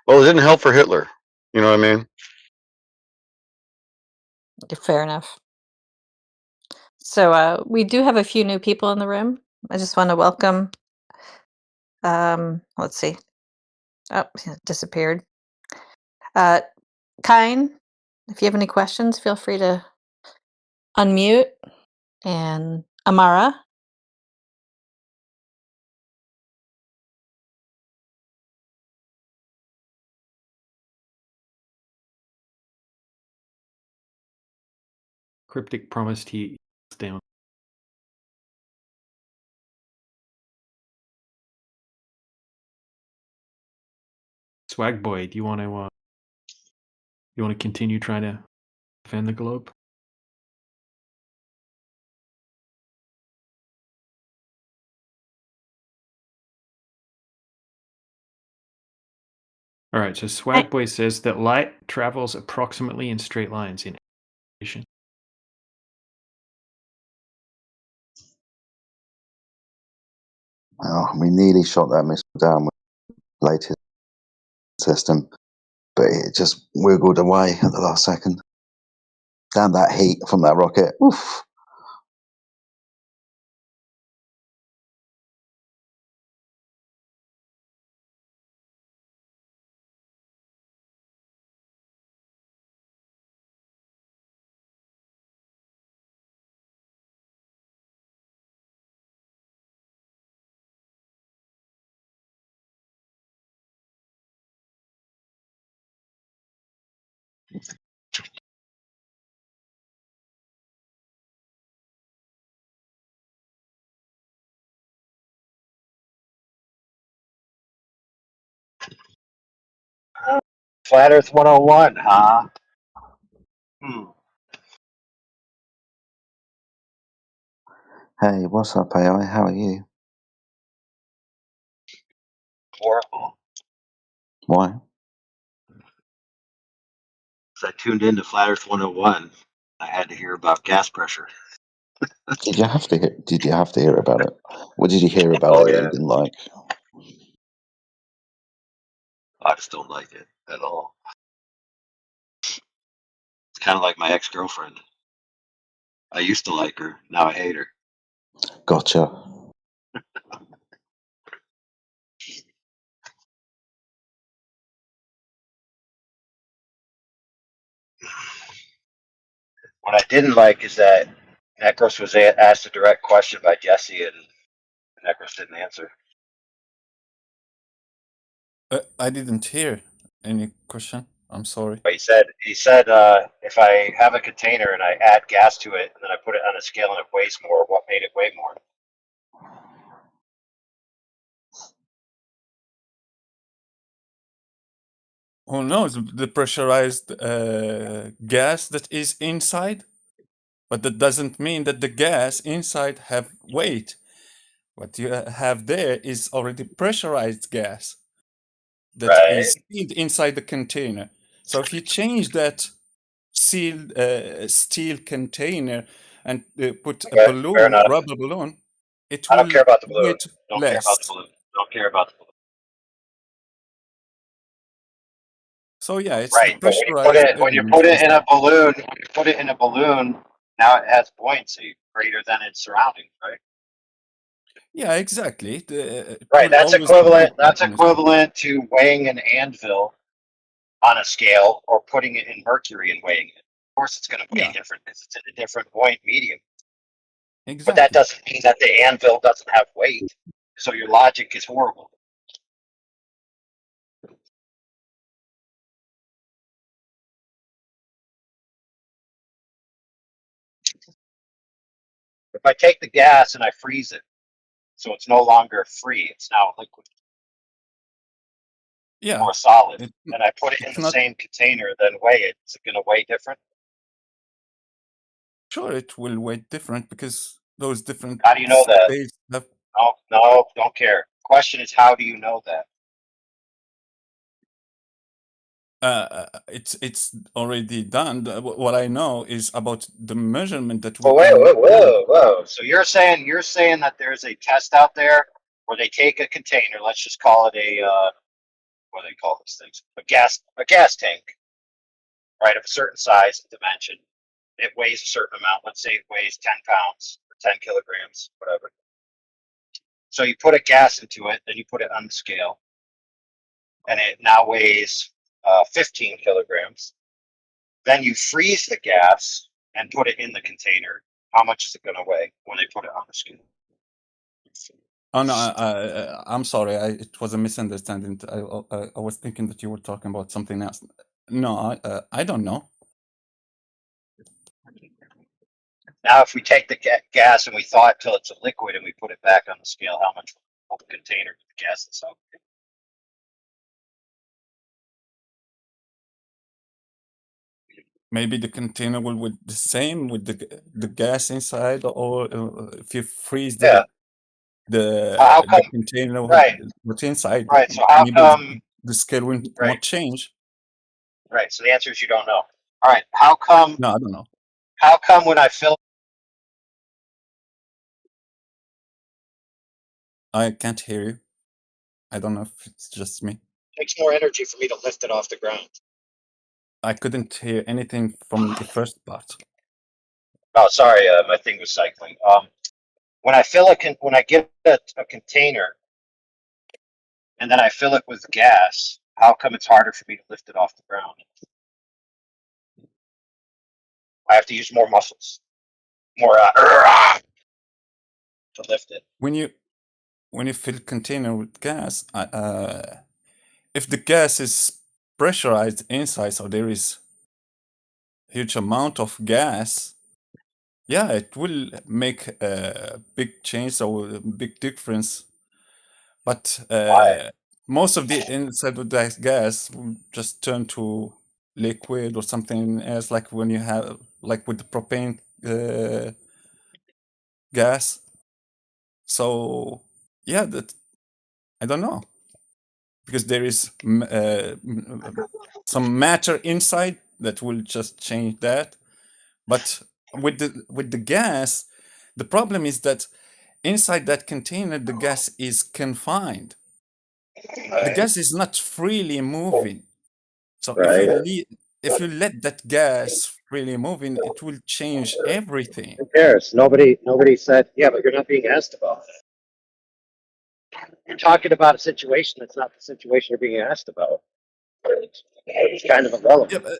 Well, it didn't help for Hitler. You know what I mean? Fair enough. So we do have a few new people in the room. I just want to welcome. Let's see. Oh, it disappeared. Kine, if you have any questions, feel free to unmute. And Amara. Cryptic promised he down. Swag boy, do you want to continue trying to defend the globe? All right, so Swag Boy says that light travels approximately in straight lines in vision. Oh, we nearly shot that missile down with the latest system, but it just wiggled away at the last second. Damn that heat from that rocket. Oof. Flat Earth 101, huh? Hey, what's up, AI? How are you? Horrible. Why? So I tuned into Flat Earth 101. I had to hear about gas pressure. Did you have to hear? Did you have to hear about it? What did you hear about Oh it that yeah, you didn't like? I just don't like it at all. It's kind of like my ex-girlfriend. I used to like her, now I hate her. Gotcha. What I didn't like is that Necros was asked a direct question by Jesse, and Necros didn't answer. I didn't hear any question. I'm sorry. But he said, if I have a container and I add gas to it, and then I put it on a scale and it weighs more, what made it weigh more? Who knows the pressurized gas that is inside? But that doesn't mean that the gas inside have weight. What you have there is already pressurized gas that is sealed inside the container. So if you change that sealed steel container and put a Okay, fair balloon, enough. rubber balloon, it I don't care will about the balloon. weight Don't care about the less. balloon. Don't care about the balloon. So yeah, it's the Right, but pressurized when you element put it in a inside. balloon, now it has buoyancy greater than its surroundings, right? Yeah, exactly. It Right, will always be weight That's on its own. equivalent to weighing an anvil on a scale or putting it in mercury and weighing it. Of course, it's going to weigh Yeah, different because it's in a different buoyant medium. But that exactly. doesn't mean that the anvil doesn't have weight. So your logic is horrible. If I take the gas and I freeze it, so it's no longer free, it's now liquid Yeah, or solid, it, and I put it in it's the not same container, then weigh it, is it going to weigh different? sure it will weigh different because those different How do you know that? states have. No, don't care. Question is, how do you know that? It's already done. What I know is about the measurement that we Oh, can do. whoa. So you're saying that there's a test out there where they take a container, let's just call it a what do they call these things? A gas tank, right, of a certain size and dimension. It weighs a certain amount. Let's say it weighs 10 pounds or 10 kilograms, whatever. So you put a gas into it, then you put it on the scale, and it now weighs 15 kilograms. Then you freeze the gas and put it in the container. How much is it going to weigh when they put it on the scale? Oh no, I'm sorry. It was a misunderstanding. I was thinking that you were talking about something else. No, I don't know. Now, if we take the gas and we thaw it till it's a liquid and we put it back on the scale, how much will the container of the gas is out? Maybe the container will be the same with the gas inside, or if you freeze Yeah. How come? the container Right. what's inside, Right. So how maybe come? the scale won't Right. change. Right. So the answer is you don't know. All right. How come? No, I don't know. How come when I fill? I can't hear you. I don't know if it's just me. It takes more energy for me to lift it off the ground. I couldn't hear anything from the first part. Oh, sorry. My thing was cycling. When I when I get a container and then I fill it with gas, how come it's harder for me to lift it off the ground? I have to use more muscles, more to lift it. When you fill a container with gas, if the gas is pressurized inside, so there is huge amount of gas, yeah, it will make a big change or a big difference. But most of the inside of that gas will just turn to liquid or something else, like when you have, like with the propane gas. So yeah, that I don't know, because there is some matter inside that will just change that. But with the gas, the problem is that inside that container, the gas is confined. The gas is not freely moving. So if you let that gas freely moving, it will change everything. Who cares? Nobody said, yeah, but you're not being asked about it. You're talking about a situation that's not the situation you're being asked about. It's kind of irrelevant. Yeah, but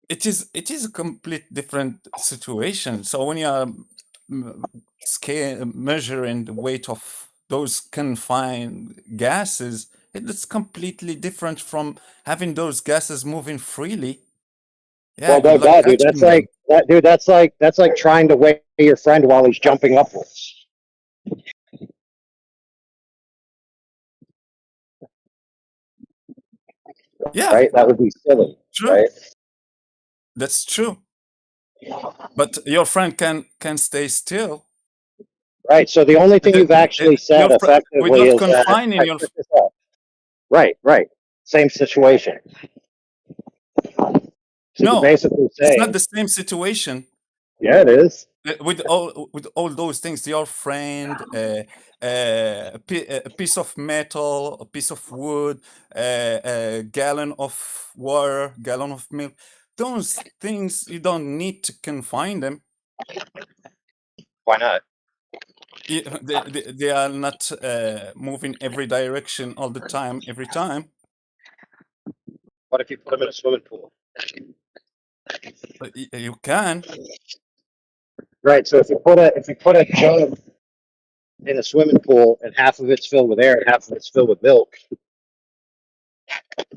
it is a complete different situation. So when you are measuring the weight of those confined gases, it's completely different from having those gases moving freely. Yeah, Well, good luck dude, catching them. that's like trying to weigh your friend while he's jumping upwards. Yeah, right. That would be silly. True. Right. That's true. But your friend can stay still. Right. So the only thing you've actually said effectively without is confining your. Right. Right. Same situation. So No, you're basically saying it's not the same situation. Yeah, it is. With all those things, your friend, a piece of metal, a piece of wood, a gallon of water, gallon of milk. Those things you don't need to confine them. Why not? They are not moving every direction all the time, every time. What if you put them in a swimming pool? You can. Right. So if you put a jug in a swimming pool and half of it's filled with air and half of it's filled with milk,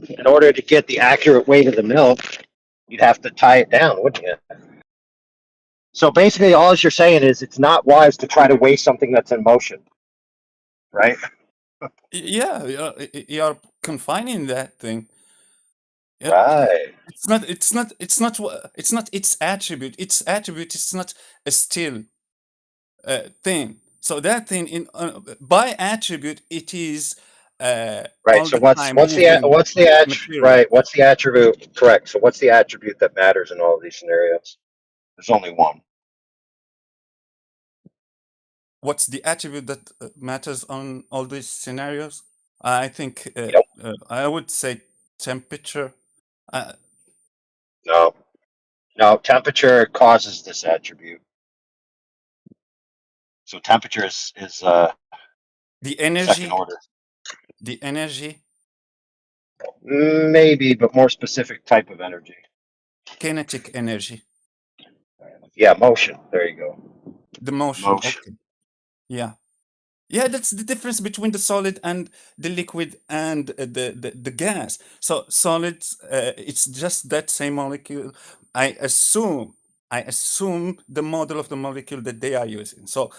in order to get the accurate weight of the milk, you'd have to tie it down, wouldn't you? So basically, all you're saying is it's not wise to try to weigh something that's in motion, right? Yeah, you're confining that thing. Yeah. Right. It's not its attribute. Its attribute is not a still thing. So that thing by attribute it is Right. all So the what's time the moving attribute? Right. What's the attribute? Correct. So what's the attribute that matters in all of these scenarios? There's only one. What's the attribute that matters on all these scenarios? I think I would say temperature. No. No, temperature causes this attribute. So temperature is The second energy, order. the energy, Maybe, but more specific type of energy. kinetic energy, Yeah, motion. There you go. the motion. Motion. Okay. Yeah. Yeah, that's the difference between the solid and the liquid and the gas. So solids, it's just that same molecule. I assume the model of the molecule that they are using. So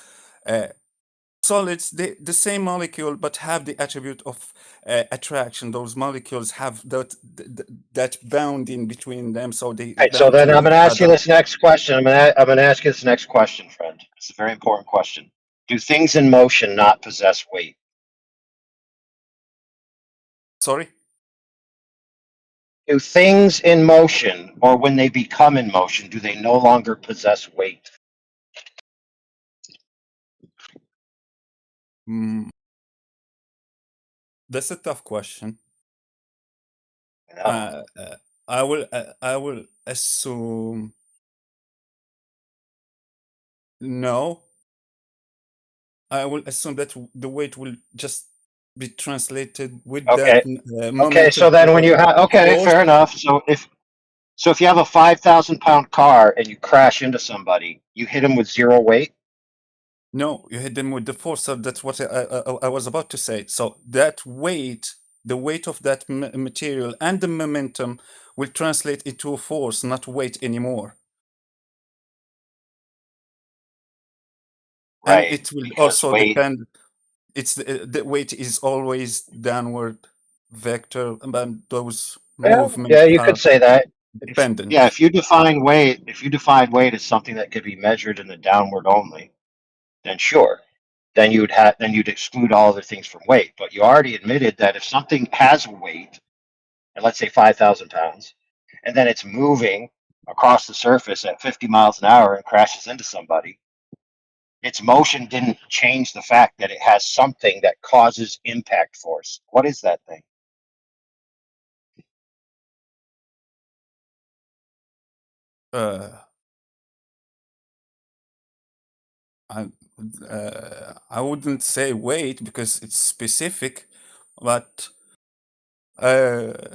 solids, the same molecule, but have the attribute of attraction. Those molecules have that bounding between them, so they All right, so bound then to I'm going each to ask you other. this next question. I'm going to ask you this next question, friend. It's a very important question. Do things in motion not possess weight? Sorry? Do things in motion, or when they become in motion, do they no longer possess weight? Mm, that's a tough question. No. I will assume no. I will assume that the weight will just be translated with that Okay. Okay. momentum So then, when you have okay, force. fair enough. So if you have a 5,000-pound car and you crash into somebody, you hit them with zero weight. No, you hit them with the force. So that's what I was about to say. So that weight, the weight of that material and the momentum will translate into a force, not weight anymore. And Right. it will Because also weight. depend. It's the weight is always downward vector, and those Yeah, movements you could are say that. dependent. If you define weight as something that could be measured in the downward only, then sure. Then you'd exclude all other things from weight. But you already admitted that if something has weight, and let's say 5,000 pounds, and then it's moving across the surface at 50 miles an hour and crashes into somebody, its motion didn't change the fact that it has something that causes impact force. What is that thing? Uh, I wouldn't say weight because it's specific, but can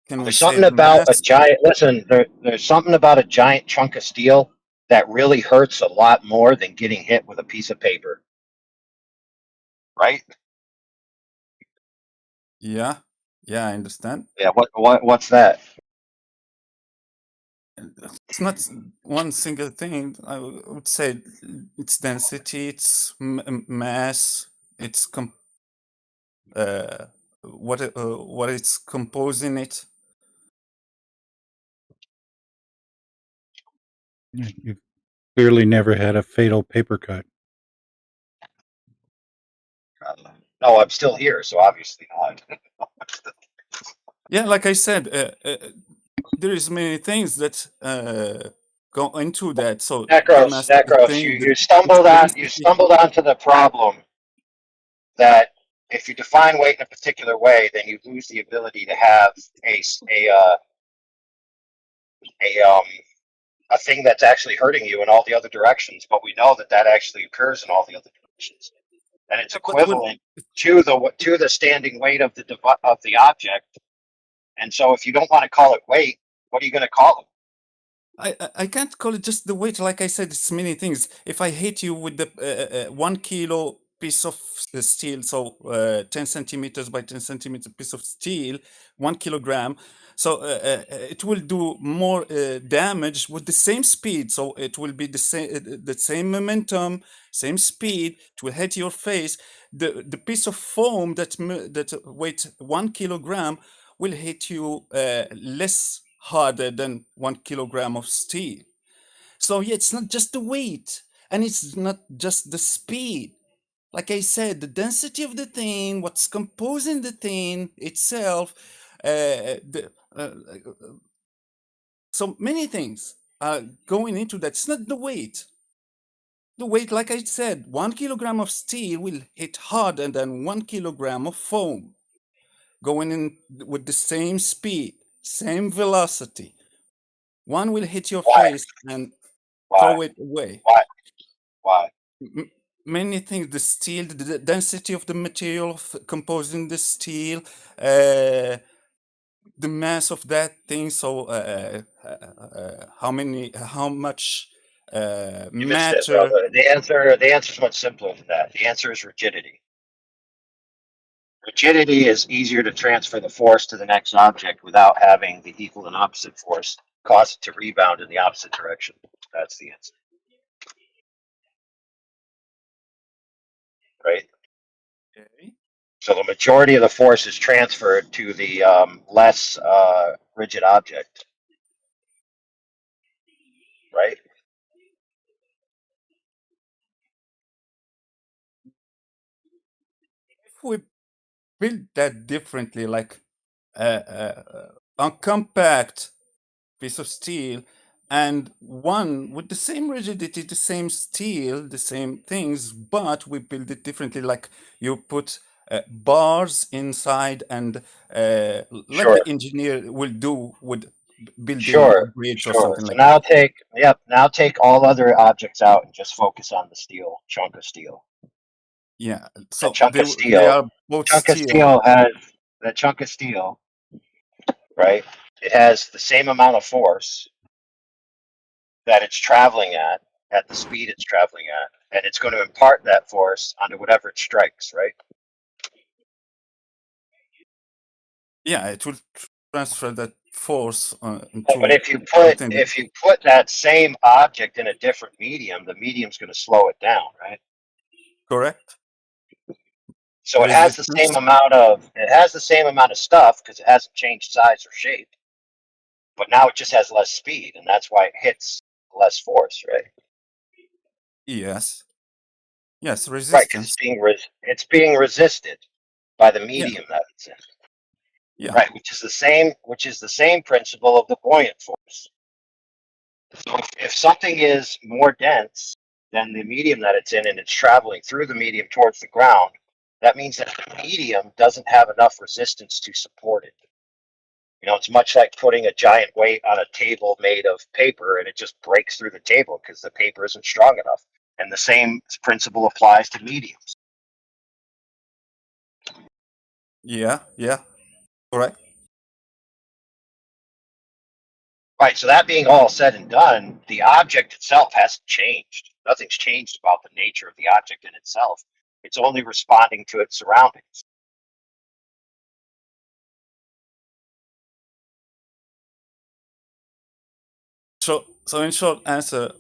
we There's say something the about a mass? giant. Listen, there's something about a giant chunk of steel that really hurts a lot more than getting hit with a piece of paper, right? Yeah, yeah, I understand. Yeah. What's that? It's not one single thing. I would say its density, its mass, its what it's composing it. You've clearly never had a fatal paper cut. No, I'm still here, so obviously not. Yeah, like I said, there is many things that go into that. So the mass of the Necros, thing, you its you density. stumbled onto the problem that if you define weight in a particular way, then you lose the ability to have a a thing that's actually hurting you in all the other directions. But we know that actually occurs in all the other directions, and it's But when equivalent to the standing weight of the object. And so, if you don't want to call it weight, what are you going to call it? I can't call it just the weight. Like I said, it's many things. If I hit you with the 1 kilo piece of steel, so 10 centimeters by 10 centimeter piece of steel, 1 kilogram, so it will do more damage with the same speed. So it will be the same momentum, same speed. It will hit your face. The piece of foam that weighs 1 kilogram will hit you less harder than 1 kilogram of steel. So yeah, it's not just the weight, and it's not just the speed. Like I said, the density of the thing, what's composing the thing itself, so many things are going into that. It's not the weight. The weight, like I said, 1 kilogram of steel will hit harder than 1 kilogram of foam going in with the same speed. same velocity. One will hit your Why? face and Why? throw it away. Why? Many things, the steel, the density of the material composing the steel, the mass of that thing. So how much You missed it, bro. matter? The answer is much simpler than that. The answer is rigidity. Rigidity is easier to transfer the force to the next object without having the equal and opposite force cause it to rebound in the opposite direction. That's the answer. Right? Okay. So the majority of the force is transferred to the less rigid object. Right? If we build that differently, like a compact piece of steel, and one with the same rigidity, the same steel, the same things, but we build it differently. Like you put bars inside, and like Sure. the engineer will do with building Sure. bridge or Sure. something So like that. now take all other objects out and just focus on the steel chunk of steel. Yeah. That So chunk of they steel. are both Chunk of steel. steel has that chunk of steel, right? It has the same amount of force that it's traveling at the speed it's traveling at, and it's going to impart that force onto whatever it strikes, right? Yeah, it will transfer that force But into something. if you put that same object in a different medium, the medium's going to slow it down, right? Correct. So it has the Resistance. same amount of stuff because it hasn't changed size or shape, but now it just has less speed, and that's why it hits less force, right? Yes. Yes, Right, because resistance. it's being resisted by the Yeah. medium that it's in. Yeah. Right, which is the same principle of the buoyant force. So if something is more dense than the medium that it's in and it's traveling through the medium towards the ground, that means that the medium doesn't have enough resistance to support it. You know, it's much like putting a giant weight on a table made of paper and it just breaks through the table because the paper isn't strong enough. And the same principle applies to mediums. Yeah. Yeah. Correct. Right, so that being all said and done, the object itself hasn't changed. Nothing's changed about the nature of the object in itself. It's only responding to its surroundings. So in short answer,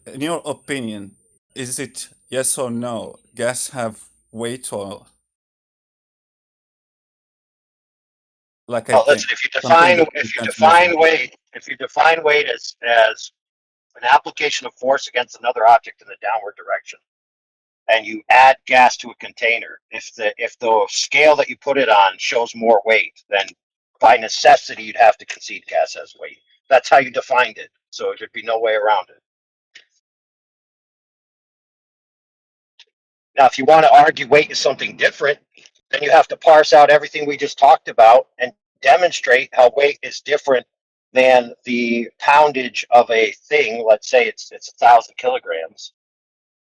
in your opinion, is it yes or no? Gas have weight, or like I Well, think listen, if you something define that we can't measure? weight as an application of force against another object in the downward direction, and you add gas to a container, if the scale that you put it on shows more weight, then by necessity you'd have to concede gas has weight. That's how you defined it. So there'd be no way around it. Now, if you want to argue weight is something different, then you have to parse out everything we just talked about and demonstrate how weight is different than the poundage of a thing. Let's say it's 1,000 kilograms.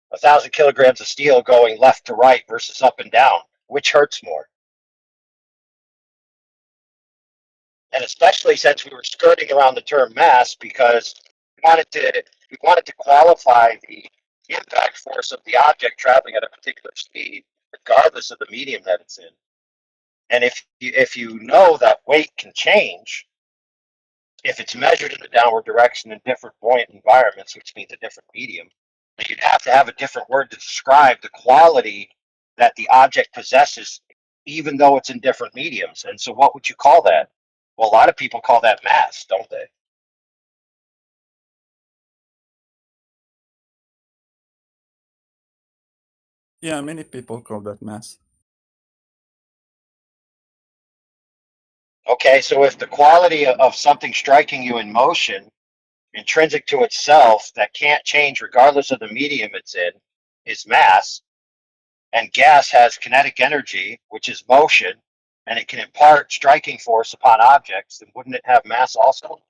1,000 kilograms of steel going left to right versus up and down. Which hurts more? And especially since we were skirting around the term mass because we wanted to qualify the impact force of the object traveling at a particular speed, regardless of the medium that it's in. And if you know that weight can change, if it's measured in the downward direction in different buoyant environments, which means a different medium, then you'd have to have a different word to describe the quality that the object possesses, even though it's in different mediums. And so what would you call that? Well, a lot of people call that mass, don't they? Yeah, many people call that mass. Okay, so if the quality of something striking you in motion, intrinsic to itself, that can't change regardless of the medium it's in, is mass, and gas has kinetic energy, which is motion, and it can impart striking force upon objects, then wouldn't it have mass also?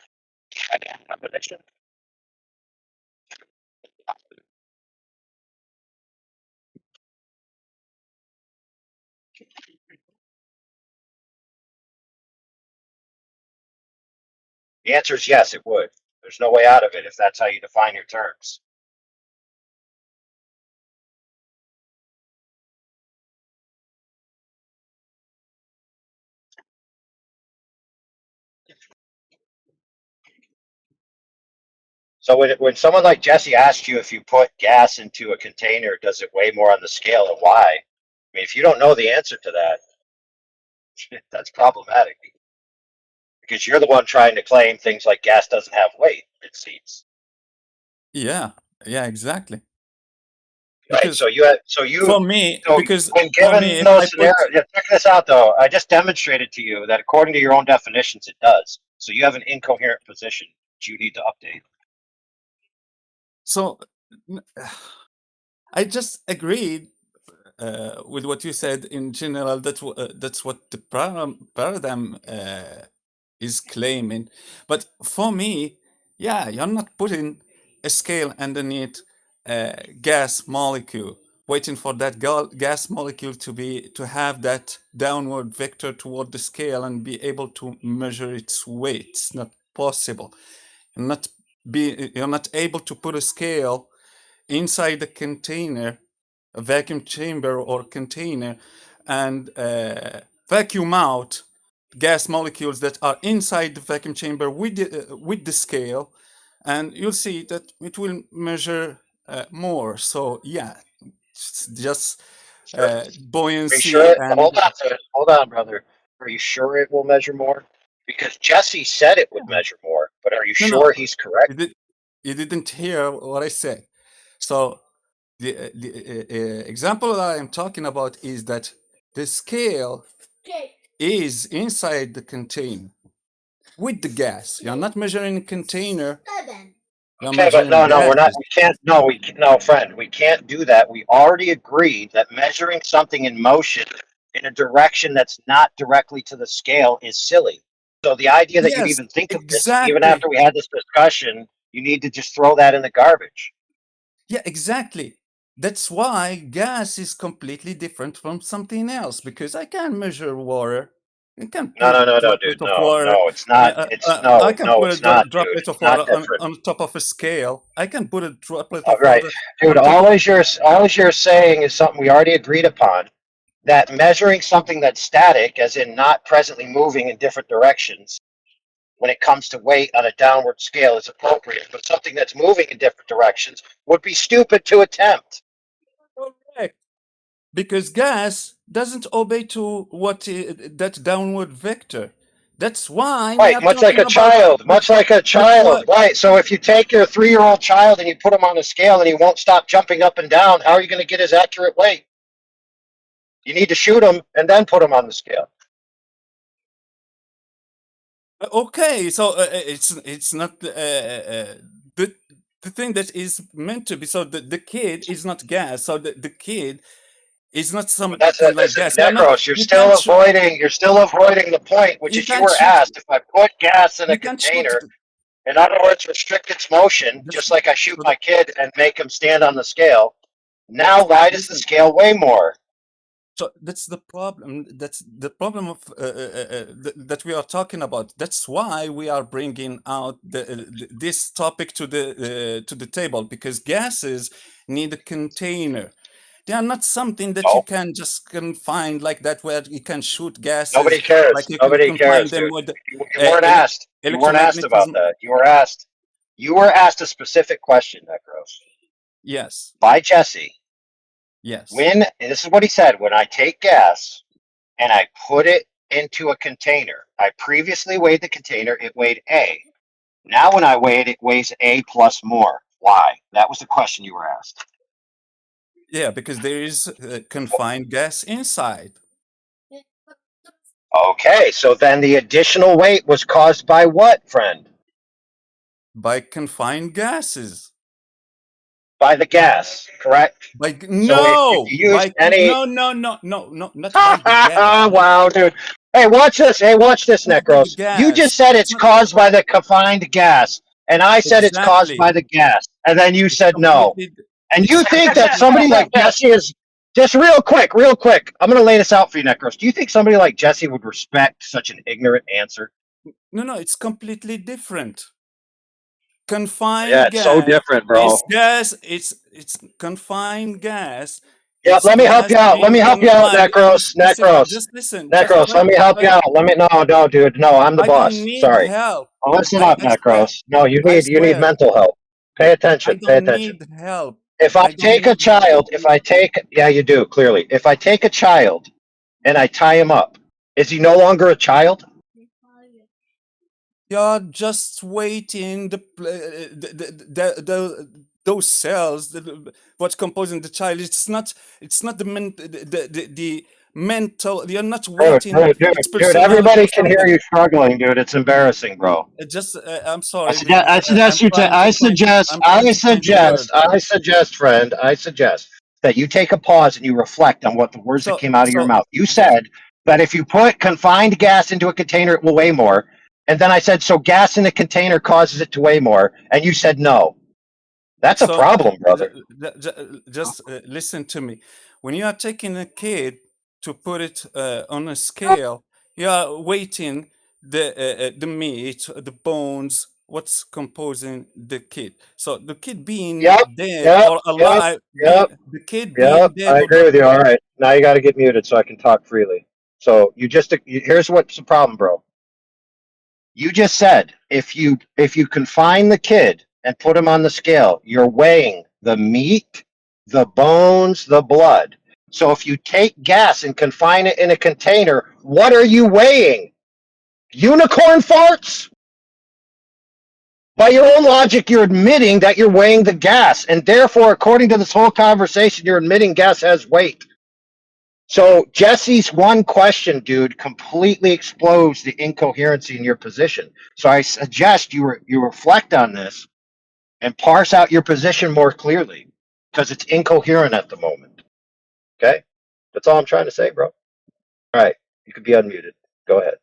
The answer is yes, it would. There's no way out of it if that's how you define your terms. So when someone like Jesse asks you if you put gas into a container, does it weigh more on the scale, and why? I mean, if you don't know the answer to that, that's problematic. Because you're the one trying to claim things like gas doesn't have weight, it seems. Yeah, exactly. Right. Because So when when for me, given if I those put scenarios, check this out though. I just demonstrated to you that according to your own definitions, it does. So you have an incoherent position that you need to update. so I just agreed with what you said in general. That's what the paradigm is claiming. But for me, yeah, you're not putting a scale underneath a gas molecule, waiting for that gas molecule to have that downward vector toward the scale and be able to measure its weight. It's not possible. You're not able to put a scale inside the container, a vacuum chamber or container, and vacuum out gas molecules that are inside the vacuum chamber with the scale, and you'll see that it will measure more. So yeah, it's just Are you sure? buoyancy and Hold on, brother. Are you sure it will measure more? Because Jesse said it would measure more, but are you sure he's correct? you didn't hear what I said. So the example that I am talking about is that the scale is inside the container with the gas. You're not measuring a container. You're Okay, but measuring we're not. gases. We can't. No, friend. We can't do that. We already agreed that measuring something in motion in a direction that's not directly to the scale is silly. So the idea that you'd Yes, even think of this, even exactly. after we had this discussion, you need to just throw that in the garbage. Yeah, exactly. That's why gas is completely different from something else, because I can measure water. I can put a No, droplet dude. of No, water. it's not. I can put a It's not, dude. droplet of It's not water different. on top of a scale. I can put a droplet All of right, water dude. on top of. All you're saying is something we already agreed upon. That measuring something that's static, as in not presently moving in different directions, when it comes to weight on a downward scale, is appropriate. But something that's moving in different directions would be stupid to attempt. Correct. Because gas doesn't obey to that downward vector. That's why we Right, are much like talking a about. child. Much like a That's child. what. Right. So if you take your 3-year-old child and you put him on a scale and he won't stop jumping up and down, how are you going to get his accurate weight? You need to shoot him and then put him on the scale. Okay, so it's not the thing that is meant to be. So the kid is not gas. So the kid is not something like gas. Necros. You're You still can't shoot. avoiding the point, which You is you can't were shoot. asked if I put gas in a You can't shoot. container. In other words, restrict its motion, just like I shoot my kid and make him stand on the scale. Now, why does the scale weigh more? So that's the problem. That's the problem of that we are talking about. That's why we are bringing out this topic to the table, because gases need a container. They are not something that you can just confine like that, where you can shoot gases. Nobody cares. Like you can Nobody confine cares, them dude. with You weren't asked. You weren't asked about electromagnetism. that. You were asked. You were asked a specific question, Necros. Yes. By Jesse. Yes. And this is what he said, when I take gas and I put it into a container, I previously weighed the container, it weighed A. Now when I weigh it, it weighs A plus more. Why? That was the question you were asked. Yeah, because there is confined gas inside. Okay, so then the additional weight was caused by what, friend? By confined gases. by the gas, correct? If you use any, not by the gas. wow, dude. Hey, watch this. Hey, watch this, Not by the Necros. You gas. just said it's caused by the confined gas, and I said it's caused by the gas, and then you said no. And you think that somebody like Jesse is just real quick. I'm going to lay this out for you, Necros. Do you think somebody like Jesse would respect such an ignorant answer? No, it's completely different. Confined Yeah, it's gas. so different, bro. It's gas. It's confined gas. Yeah, It's let me help gas you out. Let being me help you out, confined in a Necros. Necros. Just listen. Necros, let me help you out. No, dude. No, I'm the I boss. don't need Sorry. help. Oh, listen I up, swear. Necros. No, you I need swear. mental help. Pay I attention. Pay don't attention. need help. If I take a child, yeah, you do, clearly. If I take a child and I tie him up, is he no longer a child? You're just waiting those cells, what's composing the child. It's not the mental. You're not waiting. It's Dude, personality everybody or can hear something. you struggling, dude. It's embarrassing, bro. I'm sorry. I suggest that you take a pause and you reflect on what the words that came out of your mouth. You said that if you put confined gas into a container, it will weigh more. And then I said, so gas in a container causes it to weigh more. And you said no. That's a problem, brother. Just listen to me. When you are taking a kid to put it on a scale, you are weighting the meat, the bones, what's composing the kid. So the kid being dead or alive, the kid being dead. I agree with you. All right. Now you got to get muted so I can talk freely. So here's what's the problem, bro. You just said if you confine the kid and put him on the scale, you're weighing the meat, the bones, the blood. So if you take gas and confine it in a container, what are you weighing? Unicorn farts? By your own logic, you're admitting that you're weighing the gas, and therefore, according to this whole conversation, you're admitting gas has weight. So Jesse's one question, dude, completely explodes the incoherency in your position. So I suggest you reflect on this and parse out your position more clearly, because it's incoherent at the moment. Okay? That's all I'm trying to say, bro. All right. You could be unmuted. Go ahead.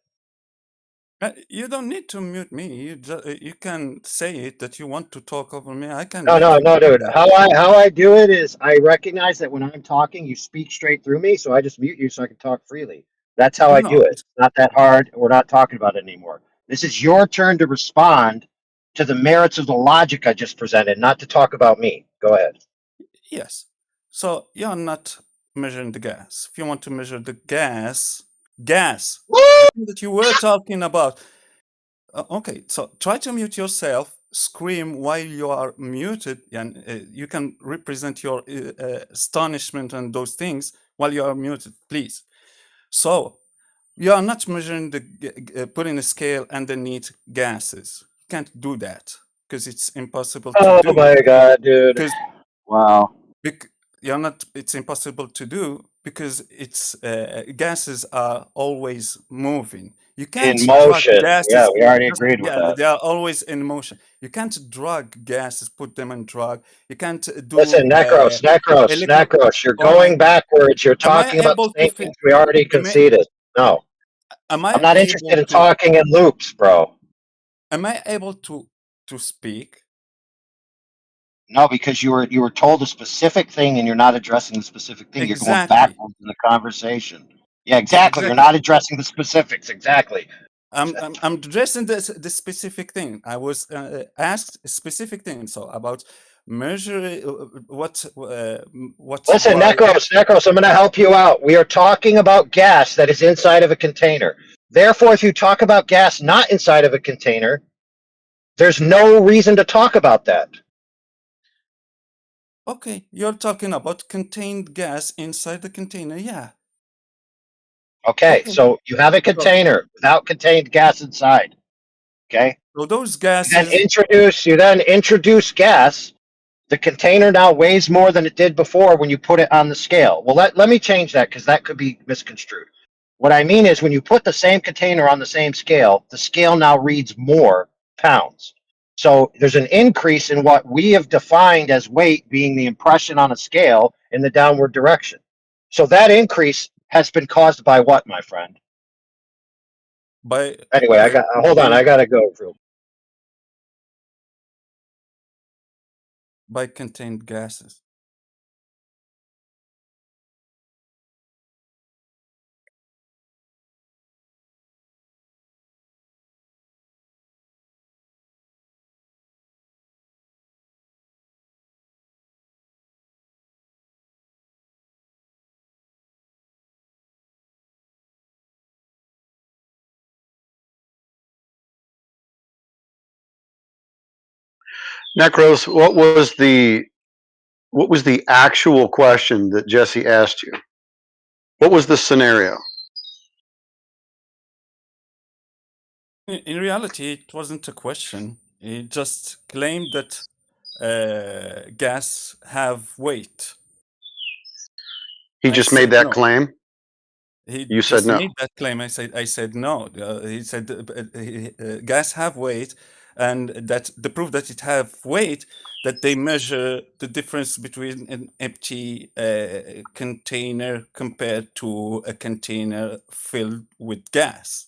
You don't need to mute me. You can say it that you want to talk over me. I can. No, dude. How I do it is I recognize that when I'm talking, you speak straight through me, so I just mute you so I can talk freely. That's how I do it. It's not that hard. We're not talking about it anymore. This is your turn to respond to the merits of the logic I just presented, not to talk about me. Go ahead. Yes. So you're not measuring the gas. If you want to measure the gas that you were talking about. Okay, so try to mute yourself. Scream while you are muted, and you can represent your astonishment and those things while you are muted, please. So you are not measuring putting a scale underneath gases. You can't do that because it's impossible to do. Oh my god, dude! Wow. It's impossible to do because it's gases are always moving. You can't in motion. Gases. Yeah, we already agreed with that. They are always in motion. You can't drug gases, put them in drug. You can't do. Listen, Necros, you're going backwards. You're talking about the same things we already conceded. No. I'm not interested in talking in loops, bro. Am I able to speak? No, because you were told a specific thing and you're not addressing the specific thing. You're going backwards in the conversation. Yeah, exactly. You're not addressing the specifics. Exactly. I'm addressing the specific thing. I was asked a specific thing. So about measuring what. Listen, Necros, I'm going to help you out. We are talking about gas that is inside of a container. Therefore, if you talk about gas not inside of a container, there's no reason to talk about that. Okay, you're talking about contained gas inside the container, yeah. Okay, so you have a container without contained gas inside. Okay. So those gases. You then introduce gas. The container now weighs more than it did before when you put it on the scale. Well, let me change that because that could be misconstrued. What I mean is when you put the same container on the same scale, the scale now reads more pounds. So there's an increase in what we have defined as weight being the impression on a scale in the downward direction. So that increase has been caused by what, my friend? Anyway, I got hold on, I gotta go through. By contained gases. Necros, what was the actual question that Jesse asked you? What was the scenario? In reality, it wasn't a question. He just claimed that gas have weight. He just made that claim? He You just said no. made that claim. I said no. He said gas have weight, and that the proof that it have weight, that they measure the difference between an empty container compared to a container filled with gas.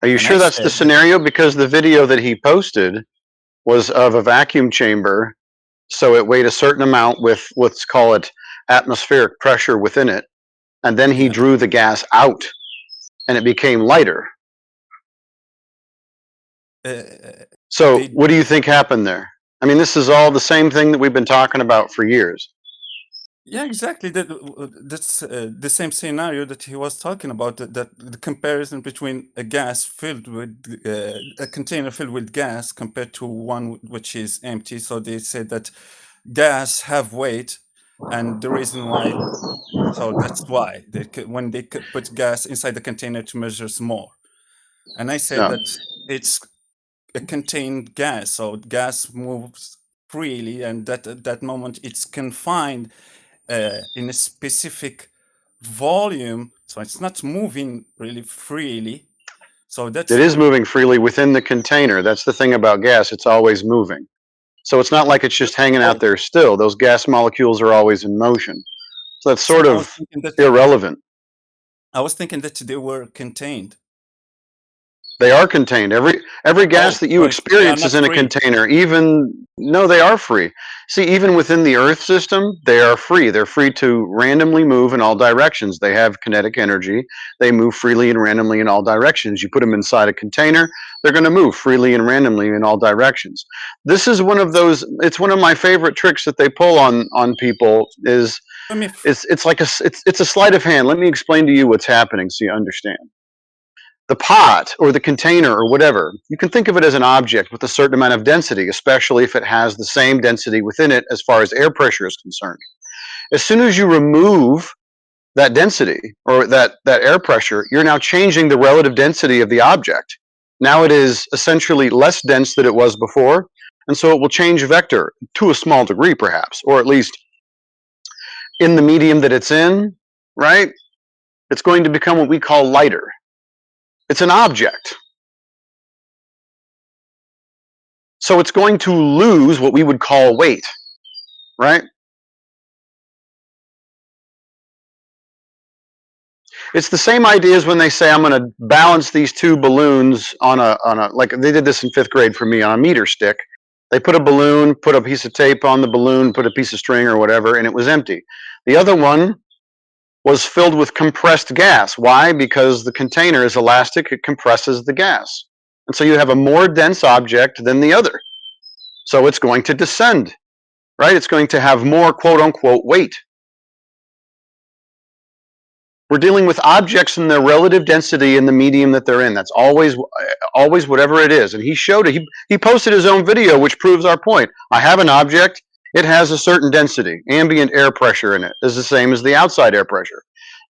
Are you And sure I that's the said, scenario? Because the video that he posted was of a vacuum chamber, so it weighed a certain amount with, let's call it, atmospheric pressure within it, and then he drew the gas out, and it became lighter. So what do you think happened there? I mean, this is all the same thing that we've been talking about for years. yeah, exactly. That's the same scenario that he was talking about. That the comparison between a gas filled with a container filled with gas compared to one which is empty. So they said that gas have weight, and the reason why. So that's why when they put gas inside the container to measure more. And I said that it's a contained gas, so gas moves freely, and that at that moment it's confined in a specific volume, so it's not moving really freely. So that's It is moving freely within the container. That's the thing about gas, it's always moving. So it's not like it's just hanging out there still. Those gas molecules are always in motion. So that's sort of irrelevant. I was thinking that they were contained. They are contained. Every gas that you experience is in a container. No, they are free. See, even within the Earth system, they are free. They're free to randomly move in all directions. They have kinetic energy. They move freely and randomly in all directions. You put them inside a container, they're going to move freely and randomly in all directions. This is one of those. It's one of my favorite tricks that they pull on people. It's like it's a sleight of hand. Let me explain to you what's happening so you understand. The pot or the container or whatever, you can think of it as an object with a certain amount of density, especially if it has the same density within it as far as air pressure is concerned. As soon as you remove that density or that air pressure, you're now changing the relative density of the object. Now it is essentially less dense than it was before, and so it will change vector to a small degree perhaps, or at least in the medium that it's in, right? It's going to become what we call lighter. It's an object. So it's going to lose what we would call weight, right? It's the same idea as when they say I'm going to balance these two balloons on a like they did this in 5th grade for me on a meter stick. They put a balloon, put a piece of tape on the balloon, put a piece of string or whatever, and it was empty. The other one was filled with compressed gas. Why? Because the container is elastic, it compresses the gas. And so you have a more dense object than the other. So it's going to descend, right? It's going to have more quote unquote weight. We're dealing with objects in their relative density in the medium that they're in. That's always whatever it is. And he showed it. He posted his own video, which proves our point. I have an object. It has a certain density. Ambient air pressure in it is the same as the outside air pressure.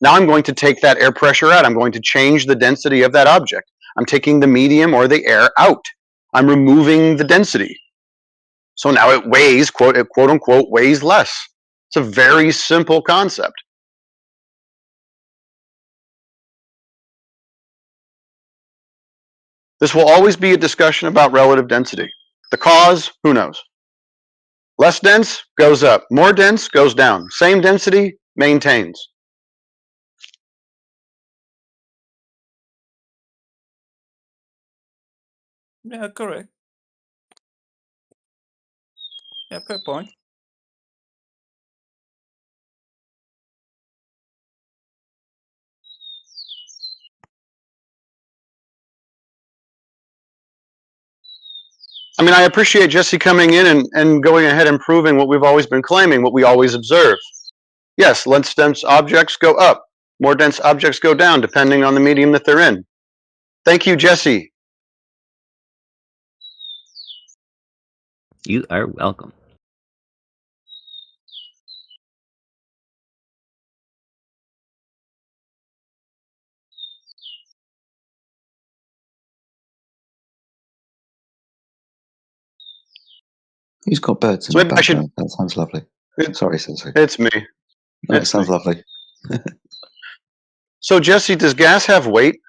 Now I'm going to take that air pressure out. I'm going to change the density of that object. I'm taking the medium or the air out. I'm removing the density. So now it weighs, quote unquote, weighs less. It's a very simple concept. This will always be a discussion about relative density. The cause, who knows? Less dense goes up. More dense goes down. Same density maintains. Yeah, correct. Yeah, fair point. I mean, I appreciate Jesse coming in and going ahead and proving what we've always been claiming, what we always observe. Yes, less dense objects go up. More dense objects go down, depending on the medium that they're in. Thank you, Jesse. You are welcome. Who's got birds in So the maybe I should. background? That sounds lovely. Sorry, Sensei. It's me. No, it It's sounds me. lovely. So, Jesse, does gas have weight?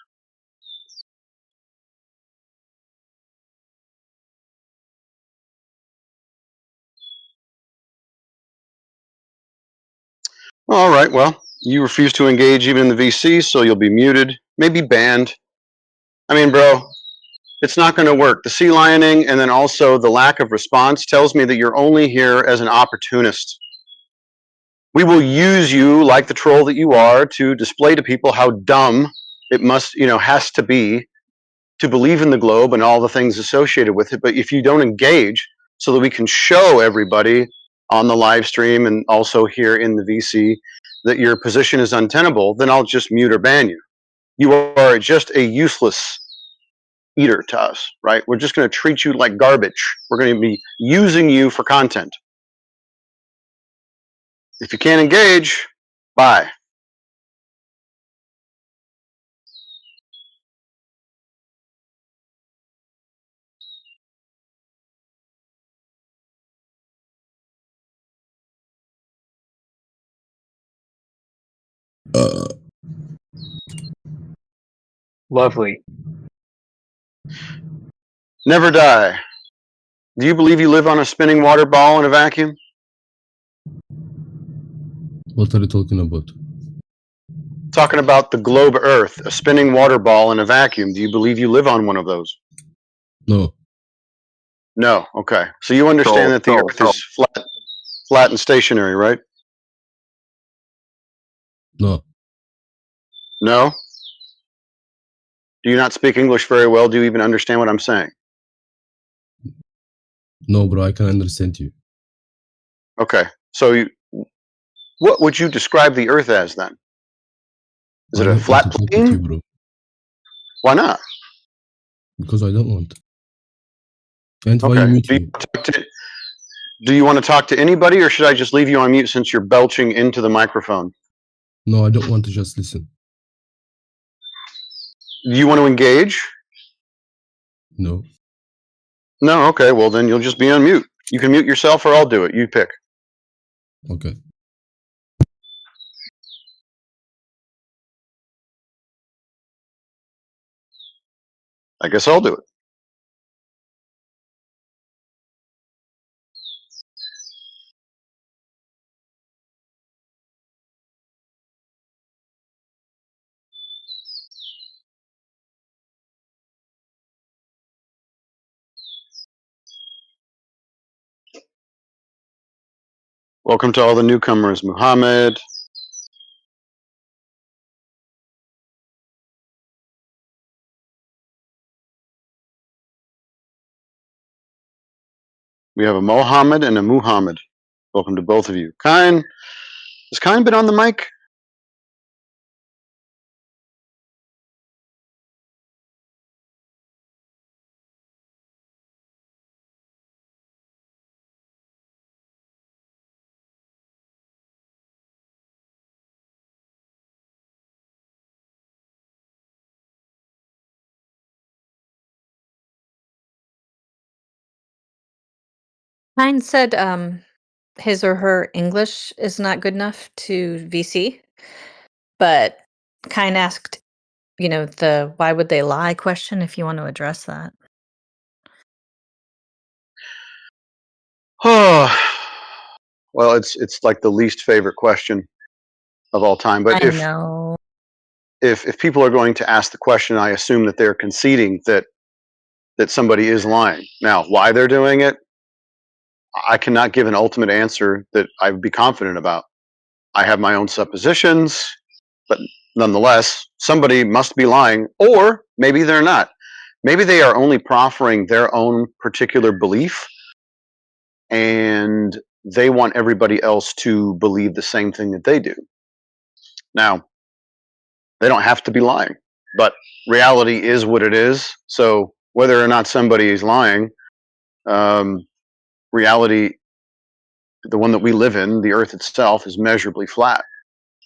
All right, well, you refuse to engage even in the VC, so you'll be muted, maybe banned. I mean, bro, it's not going to work. The sea lioning and then also the lack of response tells me that you're only here as an opportunist. We will use you, like the troll that you are, to display to people how dumb it must, has to be to believe in the globe and all the things associated with it. But if you don't engage so that we can show everybody on the live stream and also here in the VC that your position is untenable, then I'll just mute or ban you. You are just a useless eater to us, right? We're just going to treat you like garbage. We're going to be using you for content. If you can't engage, bye. Lovely. Never die. Do you believe you live on a spinning water ball in a vacuum? What are you talking about? Talking about the globe Earth, a spinning water ball in a vacuum. Do you believe you live on one of those? No. No. Okay. So you understand that the Earth is flat and stationary, right? No. No? Do you not speak English very well? Do you even understand what I'm saying? No, bro, I can understand you. Okay. So what would you describe the Earth as then? Is it a flat plane? You, bro. Why not? Because I don't want. And why Okay. you mute me? Do you want to talk to anybody, or should I just leave you on mute since you're belching into the microphone? No, I don't want to just listen. Do you want to engage? No. No, okay, well then you'll just be on mute. You can mute yourself or I'll do it. You pick. Okay. I guess I'll do it. Welcome to all the newcomers, Muhammad. We have a Mohammed and a Muhammad. Welcome to both of you. Kine, has Kine been on the mic? Mine said his or her English is not good enough to VC, but Kine asked the why would they lie question, if you want to address that. Oh, well, it's like the least favorite question of all time. But I know. if people are going to ask the question, I assume that they're conceding that somebody is lying. Now, why they're doing it, I cannot give an ultimate answer that I would be confident about. I have my own suppositions, but nonetheless, somebody must be lying, or maybe they're not. Maybe they are only proffering their own particular belief, and they want everybody else to believe the same thing that they do. Now, they don't have to be lying, but reality is what it is. So whether or not somebody is lying, reality, the one that we live in, the earth itself, is measurably flat.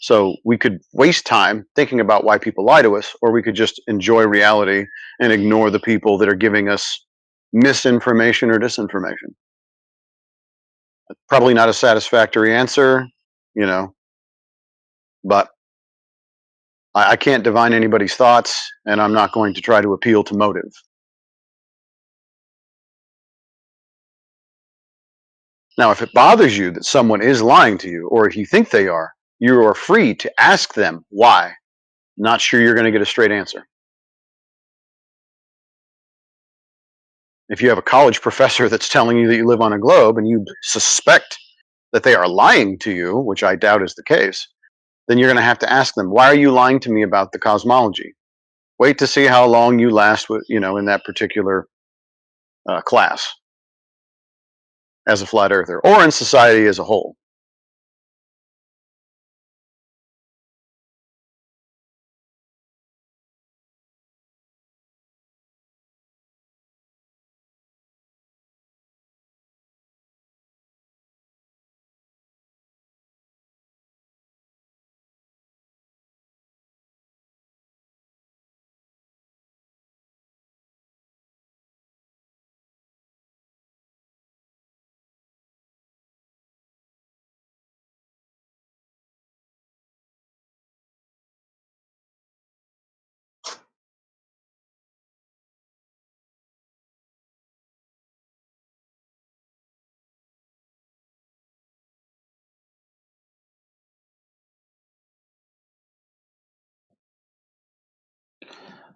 So we could waste time thinking about why people lie to us, or we could just enjoy reality and ignore the people that are giving us misinformation or disinformation. Probably not a satisfactory answer, but I can't divine anybody's thoughts, and I'm not going to try to appeal to motive. Now, if it bothers you that someone is lying to you, or if you think they are, you are free to ask them why. Not sure you're going to get a straight answer. If you have a college professor that's telling you that you live on a globe and you suspect that they are lying to you, which I doubt is the case, then you're going to have to ask them, why are you lying to me about the cosmology? Wait to see how long you last with, in that particular class as a flat earther, or in society as a whole.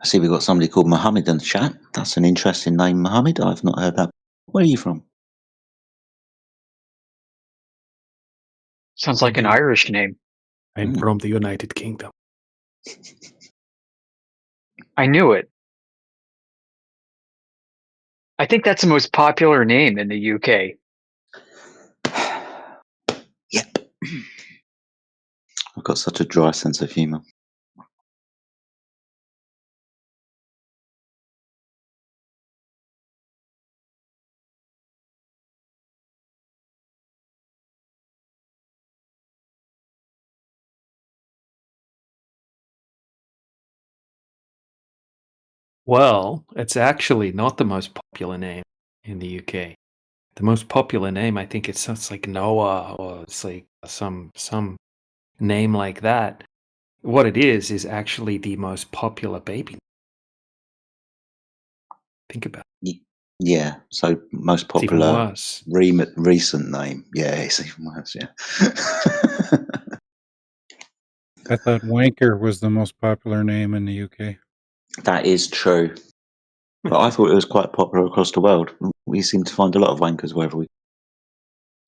I see we've got somebody called Mohammed in the chat. That's an interesting name, Mohammed. I've not heard that. Where are you from? Sounds like an Irish name. I'm from the United Kingdom. I knew it. I think that's the most popular name in the UK. Yep. I've got such a dry sense of humour. Well, it's actually not the most popular name in the UK. The most popular name, I think it's like Noah, or it's like some name like that. What it is actually the most popular baby. Think about it. Yeah, so most It's even popular worse. recent name. Yeah, it's even worse, yeah. I thought wanker was the most popular name in the UK. That is true. But I thought it was quite popular across the world. We seem to find a lot of wankers wherever we...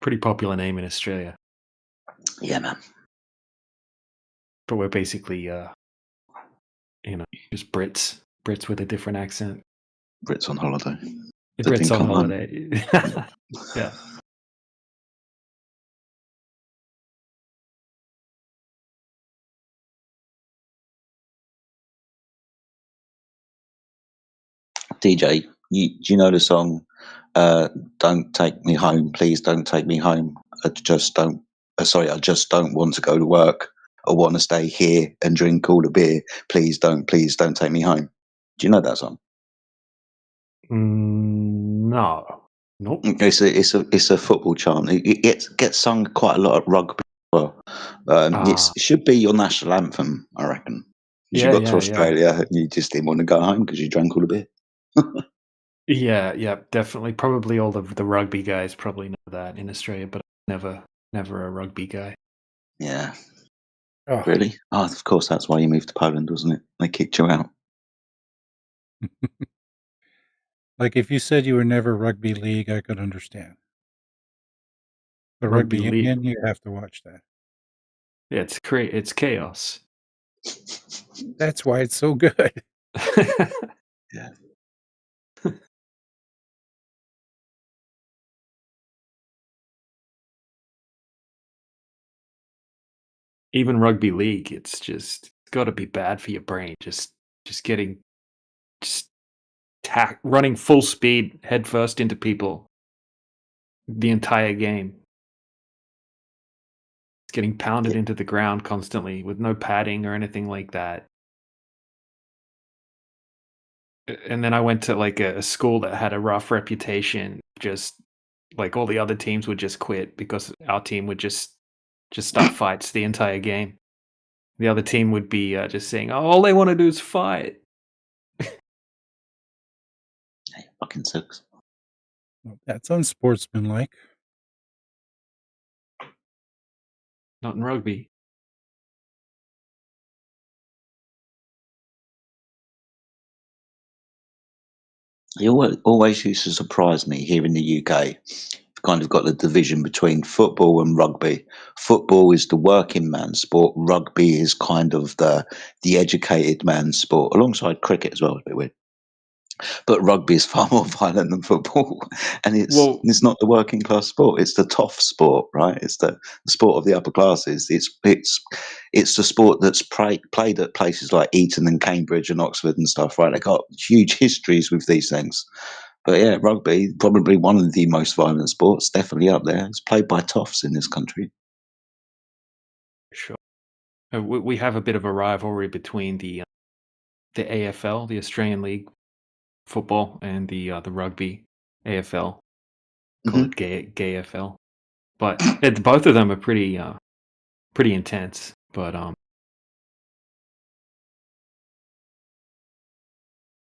Pretty popular name in Australia. Yeah, man. But we're basically, just Brits. Brits with a different accent. Brits on holiday. Brits on holiday. Yeah. DJ, do you know the song "Don't Take Me Home, Please Don't Take Me Home"? I just don't want to go to work. I want to stay here and drink all the beer. Please don't take me home. Do you know that song? No. Nope. It's a football chant. It gets sung quite a lot at rugby as well. It should be your national anthem, I reckon. You got to Australia and you just didn't want to go home because you drank all the beer. Yeah, definitely. Probably all the rugby guys probably know that in Australia, but never a rugby guy. Yeah. Oh. Really? Oh, of course, that's why you moved to Poland, wasn't it? They kicked you out. Like if you said you were never rugby league, I could understand. But rugby union, you have to watch that. Yeah, it's chaos. That's why it's so good. Yeah. Even rugby league, it's got to be bad for your brain. Just running full speed headfirst into people the entire game. It's getting pounded into the ground constantly with no padding or anything like that. And then I went to like a school that had a rough reputation. Just like all the other teams would just quit because our team would just start fights the entire game. The other team would be just saying, "Oh, all they want to do is fight." Fucking sucks. Well, that's unsportsmanlike. Not in rugby. It always used to surprise me here in the UK. You've kind of got the division between football and rugby. Football is the working man's sport. Rugby is kind of the educated man's sport, alongside cricket as well. It's a bit weird. But rugby is far more violent than football, and it's not the working class sport. It's the tough sport, right? It's the sport of the upper classes. It's the sport that's played at places like Eton and Cambridge and Oxford and stuff, right? They got huge histories with these things. But yeah, rugby, probably one of the most violent sports, definitely up there. It's played by toffs in this country. Sure. We have a bit of a rivalry between the AFL, the Australian League football, and the rugby AFL. Call it gay AFL. But both of them are pretty intense. But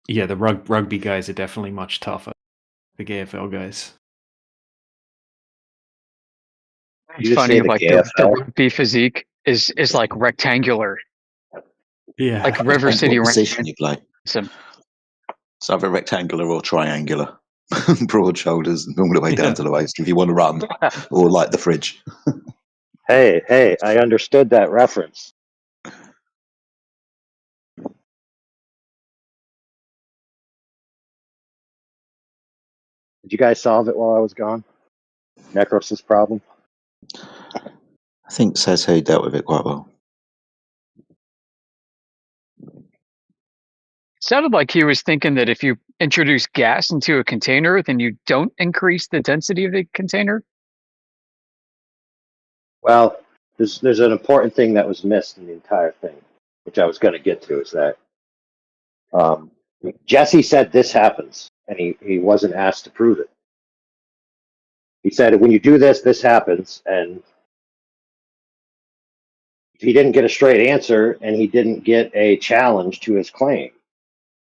yeah, the rugby guys are definitely much tougher. The AFL guys. It's funny, like the rugby physique is like rectangular. Yeah. Like River City. What position you play? It's either rectangular or triangular. Broad shoulders all the way down to the waist if you want to run, or like the fridge. Hey, I understood that reference. Did you guys solve it while I was gone? Necros' problem? I think Says Who dealt with it quite well. It sounded like he was thinking that if you introduce gas into a container, then you don't increase the density of the container. Well, there's an important thing that was missed in the entire thing, which I was going to get to, is that Jesse said this happens, and he wasn't asked to prove it. He said, when you do this, this happens, and he didn't get a straight answer, and he didn't get a challenge to his claim.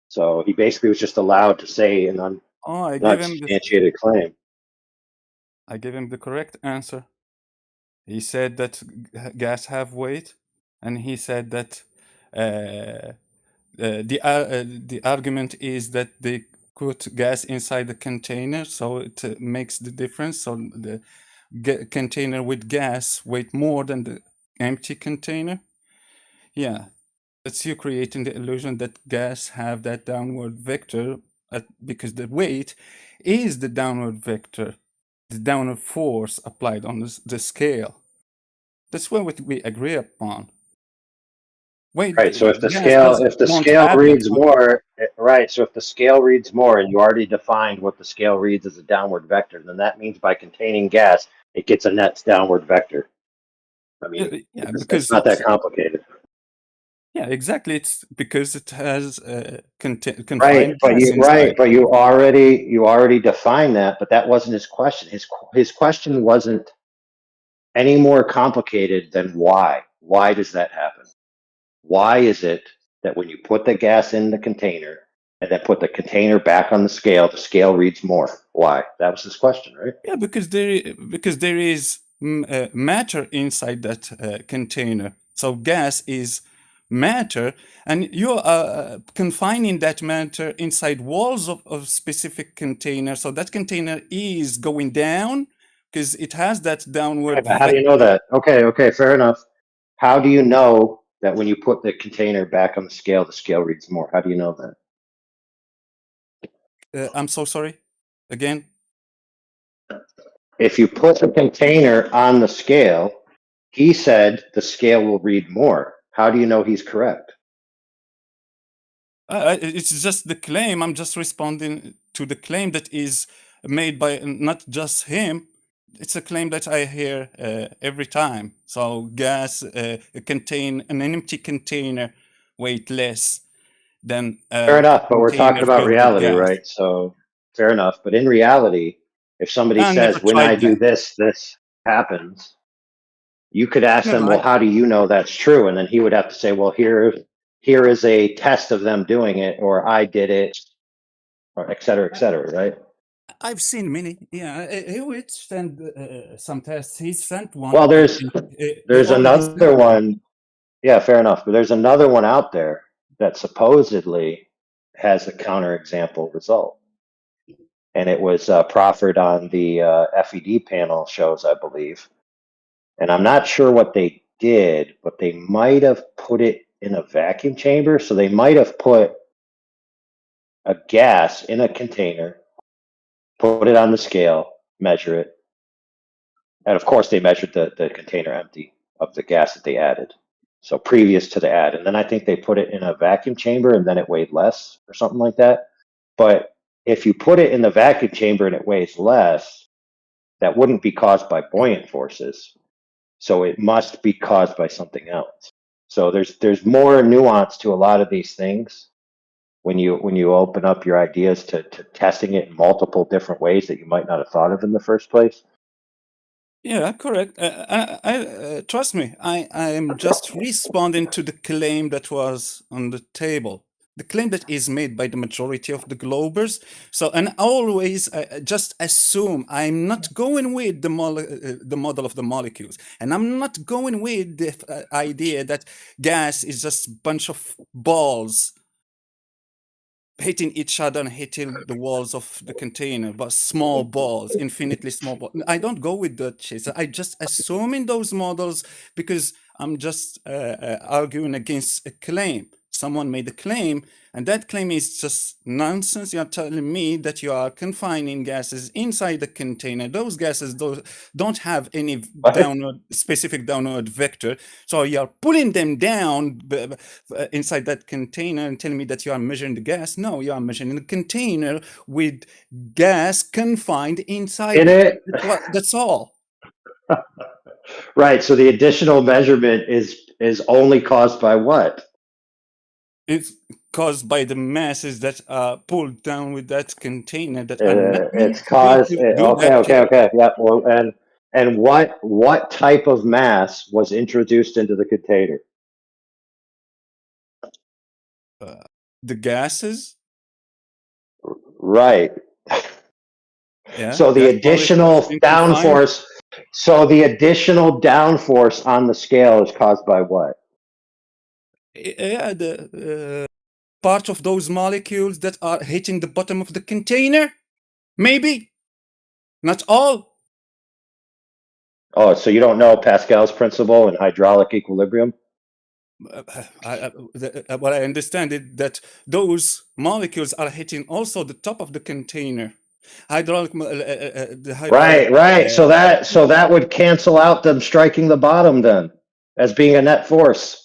So he basically was just allowed to say an unsubstantiated claim. I gave him the correct answer. He said that gas have weight, and he said that the argument is that they put gas inside the container, so it makes the difference. So the container with gas weight more than the empty container. Yeah, that's you creating the illusion that gas have that downward vector because the weight is the downward vector, the downward force applied on the scale. That's what we agree upon. Weight, right. So if the scale reads more, right. So if the scale reads more, and you already defined what the scale reads as a downward vector, then that means by containing gas, it gets a net downward vector. I mean, it's not that complicated. Yeah, exactly. It's because it has confined right, but you already defined that, but that wasn't his question. His question wasn't any more complicated than why. Why does that happen? Why is it that when you put the gas in the container and then put the container back on the scale reads more. Why? That was his question, right? Yeah, because there is matter inside that container. So gas is matter, and you are confining that matter inside walls of specific container. So that container is going down because it has that downward How do you know that? Okay, fair enough. How do you know that when you put the container back on the scale reads more? How do you know that? I'm so sorry. Again? If you put the container on the scale, he said the scale will read more. How do you know he's correct? It's just the claim. I'm just responding to the claim that is made by not just him. It's a claim that I hear every time. So gas contain an empty container weight less than Fair a enough, but we're container talking about filled with reality, gas. right? So fair enough. But in reality, if somebody I never says, when I tried do that. this, this happens, you could ask No, them, well, how do you know that's true? And then he would have to say, well, here is a test of them doing it, or I did it, or et cetera, right? I've seen many. Yeah, he would send some tests. He sent one. Well, And he there's already sent another one. one. Yeah, fair enough. But there's another one out there that supposedly has a counterexample result. And it was proffered on the FED panel shows, I believe. And I'm not sure what they did, but they might have put it in a vacuum chamber. So they might have put a gas in a container, put it on the scale, measure it. And of course, they measured the container empty of the gas that they added. So previous to the add. And then I think they put it in a vacuum chamber and then it weighed less or something like that. But if you put it in the vacuum chamber and it weighs less, that wouldn't be caused by buoyant forces. So it must be caused by something else. So there's more nuance to a lot of these things when you open up your ideas to testing it in multiple different ways that you might not have thought of in the first place. Yeah, correct. Trust me, I am just responding to the claim that was on the table. The claim that is made by the majority of the globers. So, and always just assume I'm not going with the model of the molecules, and I'm not going with the idea that gas is just a bunch of balls hitting each other and hitting the walls of the container, but small balls, infinitely small balls. I don't go with that shit. I just assume in those models because I'm just arguing against a claim. Someone made a claim, and that claim is just nonsense. You're telling me that you are confining gases inside the container. Those gases don't have any specific downward vector. So you're pulling them down inside that container and telling me that you are measuring the gas. No, you are measuring the container with gas confined inside In it. it? That's all. Right. So the additional measurement is only caused by what? It's caused by the masses that are pulled down with that container that are not It's meant to be caused. to do that Okay. shit. Yeah. Well, and what type of mass was introduced into the container? The gases. Right. Yeah. So the That's why it has additional been confined. downforce. So the additional downforce on the scale is caused by what? Yeah, the part of those molecules that are hitting the bottom of the container. Maybe. Not all. Oh, so you don't know Pascal's principle and hydraulic equilibrium? What I understand is that those molecules are hitting also the top of the container. Right. So that would cancel out them striking the bottom then, as being a net force.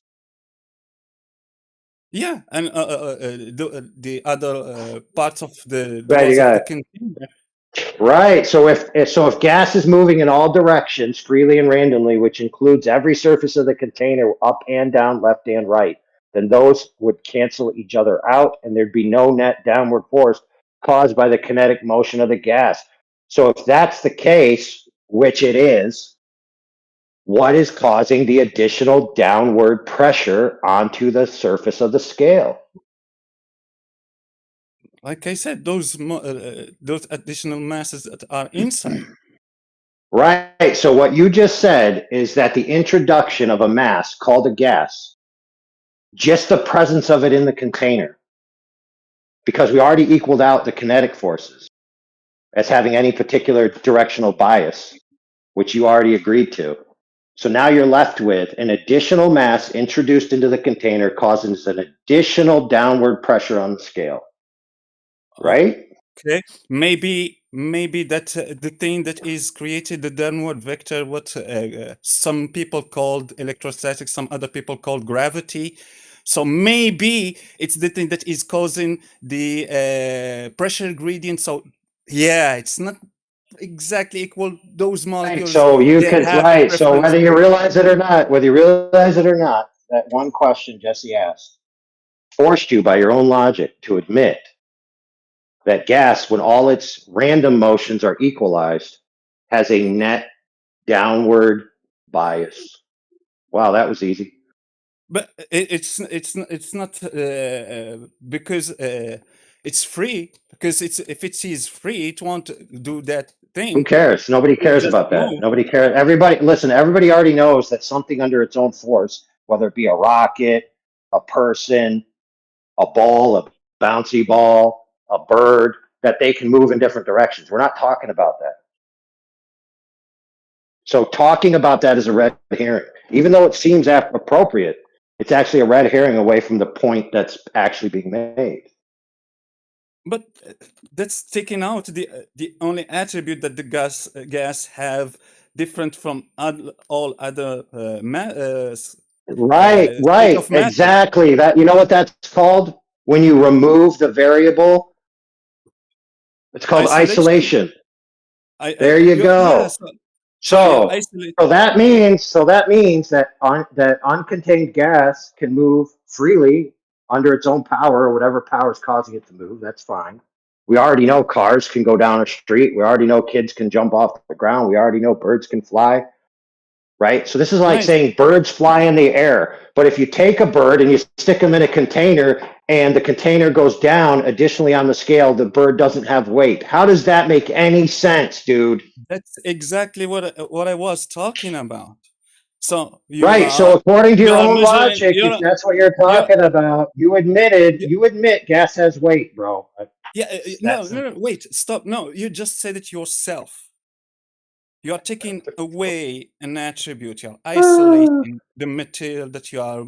Yeah, and the other parts of the Right, you walls of got the it. container. Right. So if gas is moving in all directions freely and randomly, which includes every surface of the container up and down, left and right, then those would cancel each other out, and there'd be no net downward force caused by the kinetic motion of the gas. So if that's the case, which it is, what is causing the additional downward pressure onto the surface of the scale? Like I said, those additional masses that are inside. Right. So what you just said is that the introduction of a mass called a gas, just the presence of it in the container, because we already equaled out the kinetic forces as having any particular directional bias, which you already agreed to. So now you're left with an additional mass introduced into the container causes an additional downward pressure on the scale. Right? Okay, maybe that the thing that is created the downward vector, what some people called electrostatics, some other people called gravity. So maybe it's the thing that is causing the pressure gradient. So yeah, it's not exactly equal. Those molecules, So you they could, have a right. So preference. whether you realize it or not, that one question Jesse asked forced you by your own logic to admit that gas, when all its random motions are equalized, has a net downward bias. Wow, that was easy. But it's not because it's free. Because if it is free, it won't do that thing. Who cares? Nobody It will cares just about that. move. Nobody cares. Everybody, listen, everybody already knows that something under its own force, whether it be a rocket, a person, a ball, a bouncy ball, a bird, that they can move in different directions. We're not talking about that. So talking about that is a red herring. Even though it seems appropriate, it's actually a red herring away from the point that's actually being made. But that's taking out the only attribute that the gas have different from all other Right, state of matter. exactly. That, you know what that's called? When you remove the variable, it's called isolation. There you go. So that means that that uncontained gas can move freely under its own power, or whatever power is causing it to move. That's fine. We already know cars can go down a street. We already know kids can jump off the ground. We already know birds can fly. Right? So this is like saying birds fly in the air. But if you take a bird and you stick them in a container and the container goes down additionally on the scale, the bird doesn't have weight. How does that make any sense, dude? That's exactly what I was talking about. So So according to your own logic, if that's what you're talking about, you admit gas has weight, bro. Yeah, no, wait, stop. No, you just said it yourself. You are taking away an attribute. You're isolating the material that you are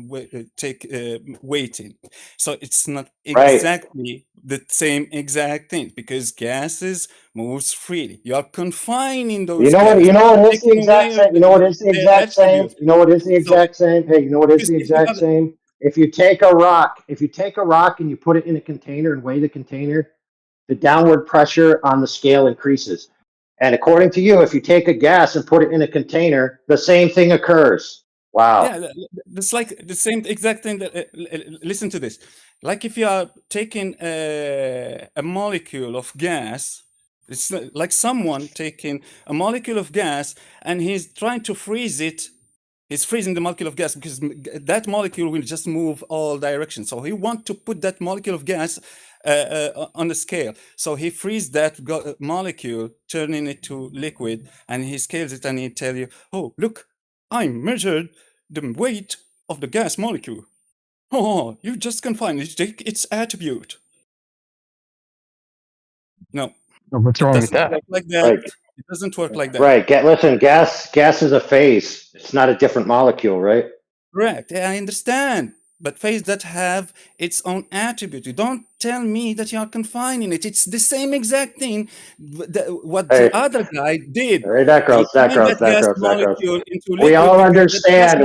weighting. So it's not exactly the same exact thing, because gases moves freely. You are confining those. You know what is the exact same? You know what is the exact same? You know what is the exact same? Hey, you know what is the exact same? If you take a rock and you put it in a container and weigh the container, the downward pressure on the scale increases. And according to you, if you take a gas and put it in a container, the same thing occurs. Wow. Yeah, it's like the same exact thing. That listen to this. Like if you are taking a molecule of gas, it's like someone taking a molecule of gas and he's trying to freeze it. He's freezing the molecule of gas because that molecule will just move all directions. So he wants to put that molecule of gas on the scale. So he freezes that molecule, turning it to liquid, and he scales it and he tell you, oh, look, I measured the weight of the gas molecule. Oh, you just confine it, take its attribute. No. What's wrong with that? Work like that. It doesn't work like that. Right. Listen, gas is a phase. It's not a different molecule, right? Correct. I understand. But phases that have its own attribute. You don't tell me that you are confining it. It's the same exact thing what the other guy did. That grows. We all understand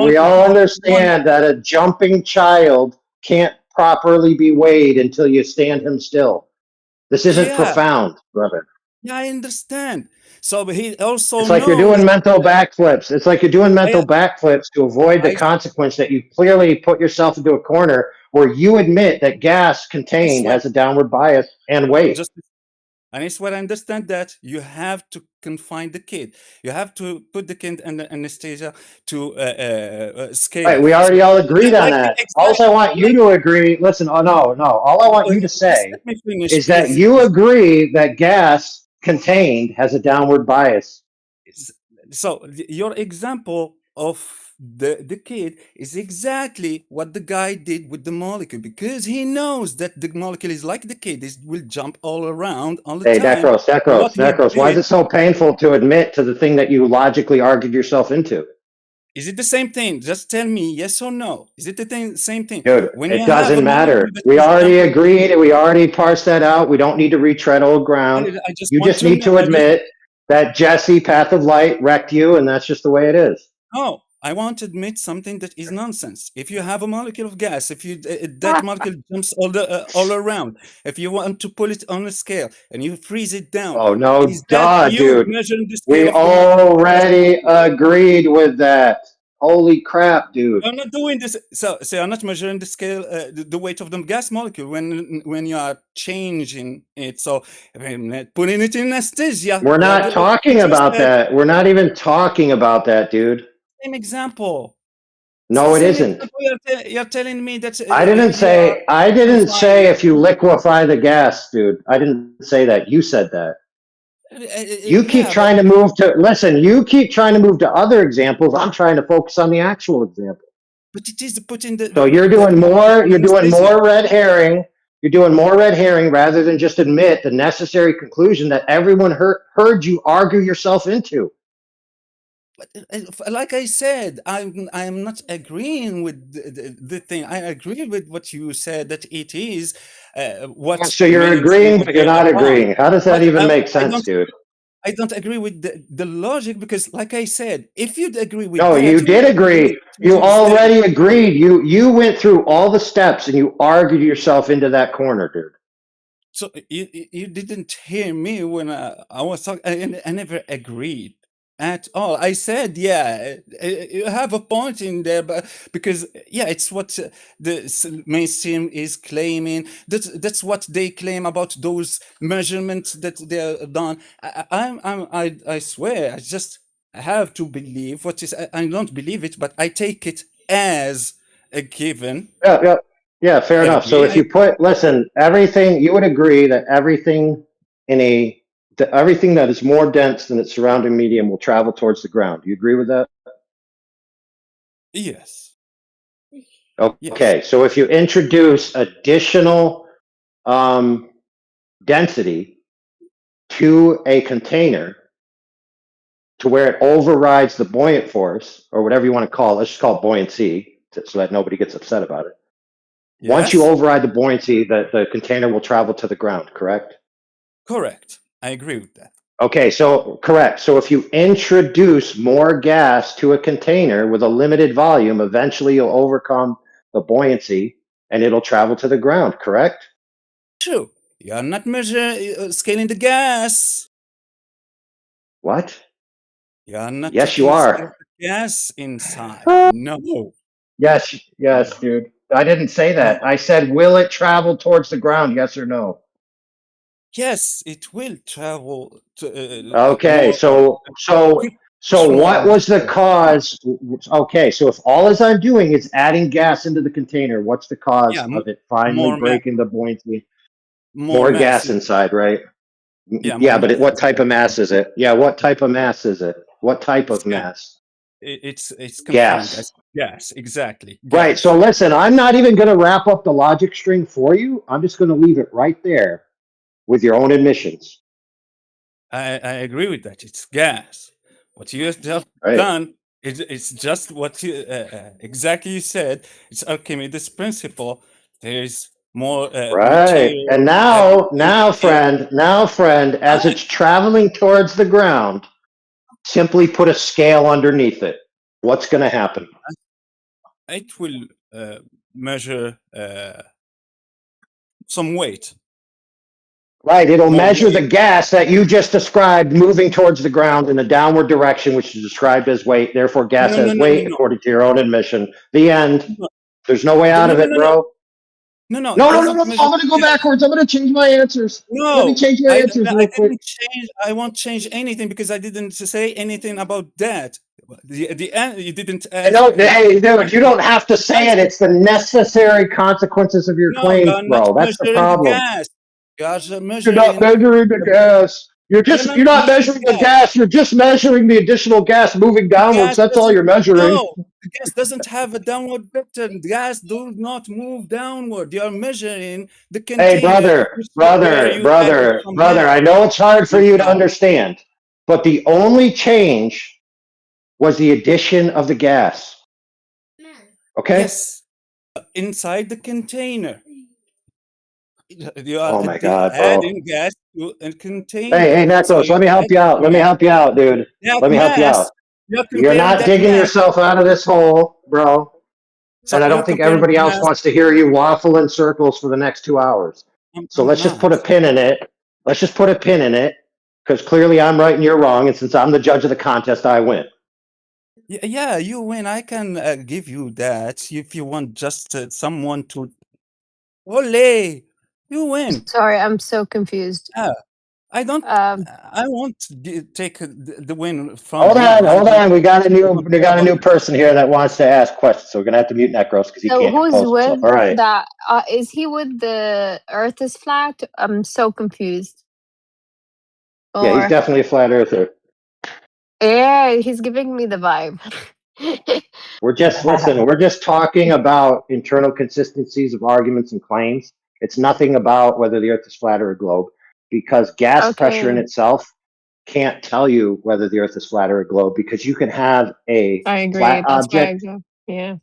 that a jumping child can't properly be weighed until you stand him still. This isn't profound, brother. Yeah, I understand. So he also it's like you're doing mental backflips. It's like you're doing mental backflips to avoid the consequence that you clearly put yourself into a corner where you admit that gas contained has a downward bias and weight. And it's what I understand that you have to confine the kid. You have to put the kid under anesthesia to scale. Right, we already all agreed on that. All I want you like, to agree, listen, oh no, all I want you to just say let me finish, is that please. you agree that gas contained has a downward bias. So your example of the kid is exactly what the guy did with the molecule, because he knows that the molecule is like the kid, it will jump all around all the Hey, time. Necros, why is it so painful to admit to the thing that you logically argued yourself into? Is it the same thing? Just tell me yes or no. Is it the same thing? Dude, When it you have doesn't a matter. molecule that We is already jumping, agreed. We already parsed that out. We don't need to retread old ground. I just You want just to need know. to admit that Jesse, Path of Light, wrecked you, and that's just the way it is. No, I want to admit something that is nonsense. If you have a molecule of gas, if you that molecule jumps all around, if you want to pull it on a scale and you freeze it down, Oh, no, is that you dude. measuring the We scale of the molecule? already agreed with that. Holy crap, dude. You're not doing this. So you're not measuring the scale, the weight of the gas molecule when you are changing it. So putting it in anesthesia. We're You're not talking about that. We're not even talking about that, dude. Same example. No, it Same isn't. example. You're telling me that I didn't say if you liquefy the gas, dude. I didn't say that. You said that. You keep trying to move to listen. You keep trying to move to other examples. I'm trying to focus on the actual example. But it is putting the. So you're doing more. You're doing more red herring. You're doing more red herring rather than just admit the necessary conclusion that everyone heard you argue yourself into. Like I said, I'm not agreeing with the thing. I agree with what you said that it is what. So you're agreeing, but you're not agreeing. How does that even make sense, dude? I don't agree with the logic because, like I said, if you'd agree with No, that, you did agree. You already agreed. You went through all the steps and you argued yourself into that corner, dude. So you didn't hear me when I was talking. I never agreed at all. I said, yeah, you have a point in there, but because it's what the mainstream is claiming. That's what they claim about those measurements that they're done. I swear, I have to believe what is. I don't believe it, but I take it as a given. Yeah, fair enough. So if you listen, everything, you would agree that everything everything that is more dense than its surrounding medium will travel towards the ground. Do you agree with that? Yes. Okay, so if you introduce additional density to a container to where it overrides the buoyant force, or whatever you want to call it, let's just call it buoyancy so that nobody gets upset about it. Yes. Once you override the buoyancy, the container will travel to the ground, correct? Correct. I agree with that. Okay, so correct. So if you introduce more gas to a container with a limited volume, eventually you'll overcome the buoyancy and it'll travel to the ground, correct? True. You're not scaling the gas. What? You're not. Yes, you are. Gas inside. No. Yes, dude. I didn't say that. I said, will it travel towards the ground? Yes or no? Yes, it will travel. Okay, so what was the cause? Okay, so if all I'm doing is adding gas into the container, what's the cause of it finally breaking the buoyancy? More gas inside, right? Yeah, but what type of mass is it? Yeah, what type of mass is it? What type of mass? It's gas. Gas, exactly. Gas. Right. So listen, I'm not even going to wrap up the logic string for you. I'm just going to leave it right there with your own admissions. I agree with that. It's gas. What you have just done it's just what you exactly you said. It's Archimedes principle. There is more material. And now, friend, as it's traveling towards the ground, simply put a scale underneath it. What's going to happen? It will measure some weight. Right, it'll measure the gas that you just described moving towards the ground in a downward direction, which is described as weight. Therefore, gas has weight according to your own admission. The end. There's no way out of it, bro. No, I'm going to go backwards. I'm going to change my answers. Let me No, change my answers real quick. I won't change anything because I didn't say anything about that. You didn't ask. Hey, dude, you don't have to say it. It's the necessary consequences of your No, claims, you're not bro. That's the measuring the problem. gas. You're You're not measuring the gas. You're not measuring the gas. You're just measuring the additional gas moving downwards. That's all you're measuring. No, the gas doesn't have a downward vector. The gas do not move downward. You're measuring the container. Hey, brother, I know it's hard for you to understand, but the only change was the addition of the gas. Okay? Yes, inside the container. You are oh my God, bro. adding gas to a container. Hey, Necros, let me help you out. Let me help you out, dude. Let me help you out. You're not digging yourself out of this hole, bro. And I don't think everybody else wants to hear you waffle in circles for the next 2 hours. So let's just put a pin in it. Let's just put a pin in it, because clearly I'm right and you're wrong. And since I'm the judge of the contest, I win. Yeah, you win. I can give you that if you want just someone to. Ole, you win. Sorry, I'm so confused. I don't. I won't take the win from. Hold on. We got a new person here that wants to ask questions. So we're gonna have to mute Necros because he can't compose himself. All right. That? Is he with the Earth is flat? I'm so confused. Yeah, he's definitely a flat earther. Yeah, he's giving me the vibe. We're just talking about internal consistencies of arguments and claims. It's nothing about whether the Earth is flat or a globe, because gas pressure in itself can't tell you whether the Earth is flat or a globe, because you can have a flat object. Yeah.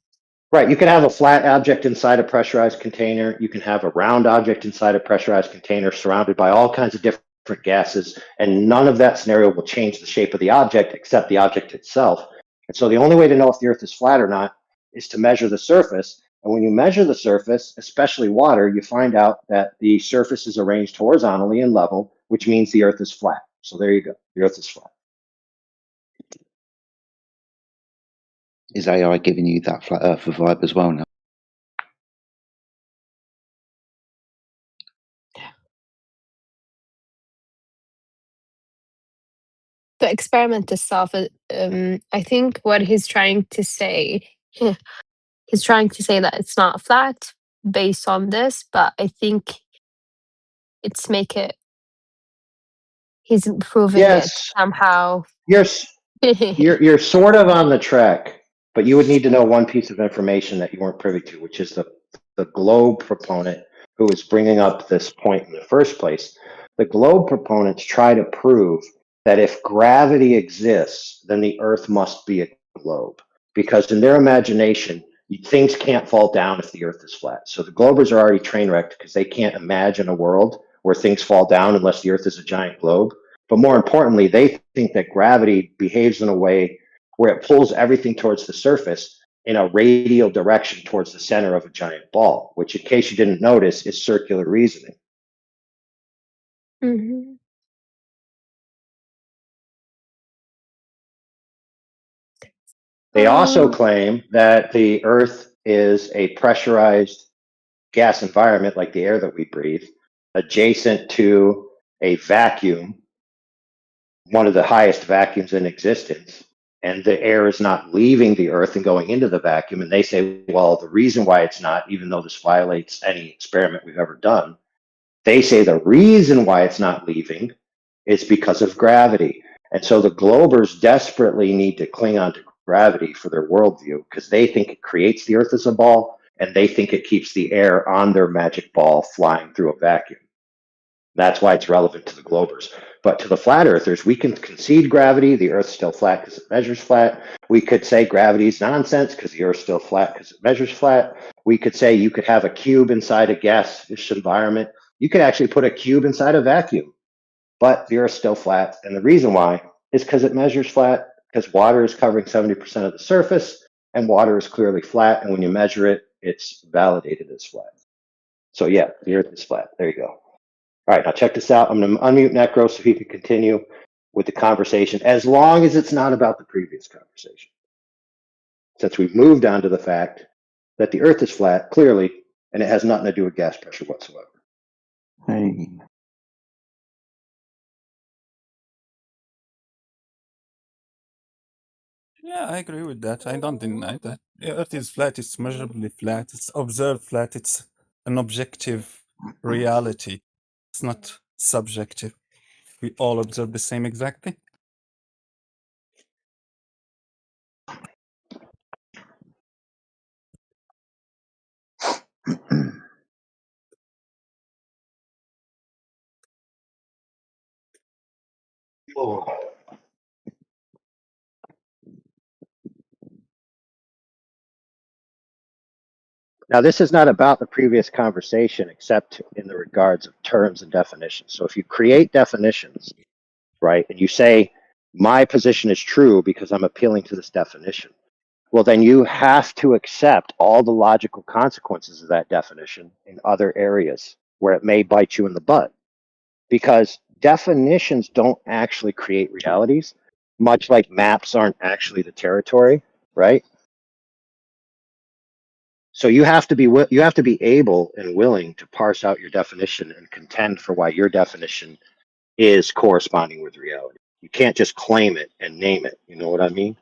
Right, you can have a flat object inside a pressurized container. You can have a round object inside a pressurized container surrounded by all kinds of different gases, and none of that scenario will change the shape of the object except the object itself. And so the only way to know if the Earth is flat or not is to measure the surface. And when you measure the surface, especially water, you find out that the surface is arranged horizontally and level, which means the Earth is flat. So there you go. The Earth is flat. Is AI giving you that flat earther vibe as well now? The experiment itself, I think what he's trying to say, he's trying to say that it's not flat based on this, but I think it's he's improving it somehow. You're sort of on the track, but you would need to know one piece of information that you weren't privy to, which is the globe proponent who is bringing up this point in the first place. The globe proponents try to prove that if gravity exists, then the Earth must be a globe, because in their imagination, things can't fall down if the Earth is flat. So the globers are already train wrecked because they can't imagine a world where things fall down unless the Earth is a giant globe. But more importantly, they think that gravity behaves in a way where it pulls everything towards the surface in a radial direction towards the center of a giant ball, which, in case you didn't notice, is circular reasoning. Mm-hmm. They also claim that the Earth is a pressurized gas environment like the air that we breathe, adjacent to a vacuum, one of the highest vacuums in existence, and the air is not leaving the Earth and going into the vacuum. And they say, well, the reason why it's not, even though this violates any experiment we've ever done, they say the reason why it's not leaving is because of gravity. And so the globers desperately need to cling on to gravity for their worldview, because they think it creates the Earth as a ball, and they think it keeps the air on their magic ball flying through a vacuum. That's why it's relevant to the globers. But to the flat earthers, we can concede gravity. The Earth's still flat because it measures flat. We could say gravity is nonsense because the Earth's still flat because it measures flat. We could say you could have a cube inside a gaseous environment. You could actually put a cube inside a vacuum, but the Earth's still flat. And the reason why is because it measures flat, because water is covering 70% of the surface, and water is clearly flat. And when you measure it, it's validated as flat. So yeah, the Earth is flat. There you go. All right, now check this out. I'm going to unmute Necro so he can continue with the conversation, as long as it's not about the previous conversation. Since we've moved on to the fact that the Earth is flat, clearly, and it has nothing to do with gas pressure whatsoever. Hey. Yeah, I agree with that. I don't deny that. The Earth is flat. It's measurably flat. It's observed flat. It's an objective reality. It's not subjective. We all observe the same exact thing. Now, this is not about the previous conversation, except in the regards of terms and definitions. So if you create definitions, right, and you say, my position is true because I'm appealing to this definition, well, then you have to accept all the logical consequences of that definition in other areas where it may bite you in the butt. Because definitions don't actually create realities, much like maps aren't actually the territory, right? So you have to be able and willing to parse out your definition and contend for why your definition is corresponding with reality. You can't just claim it and name it. You know what I mean?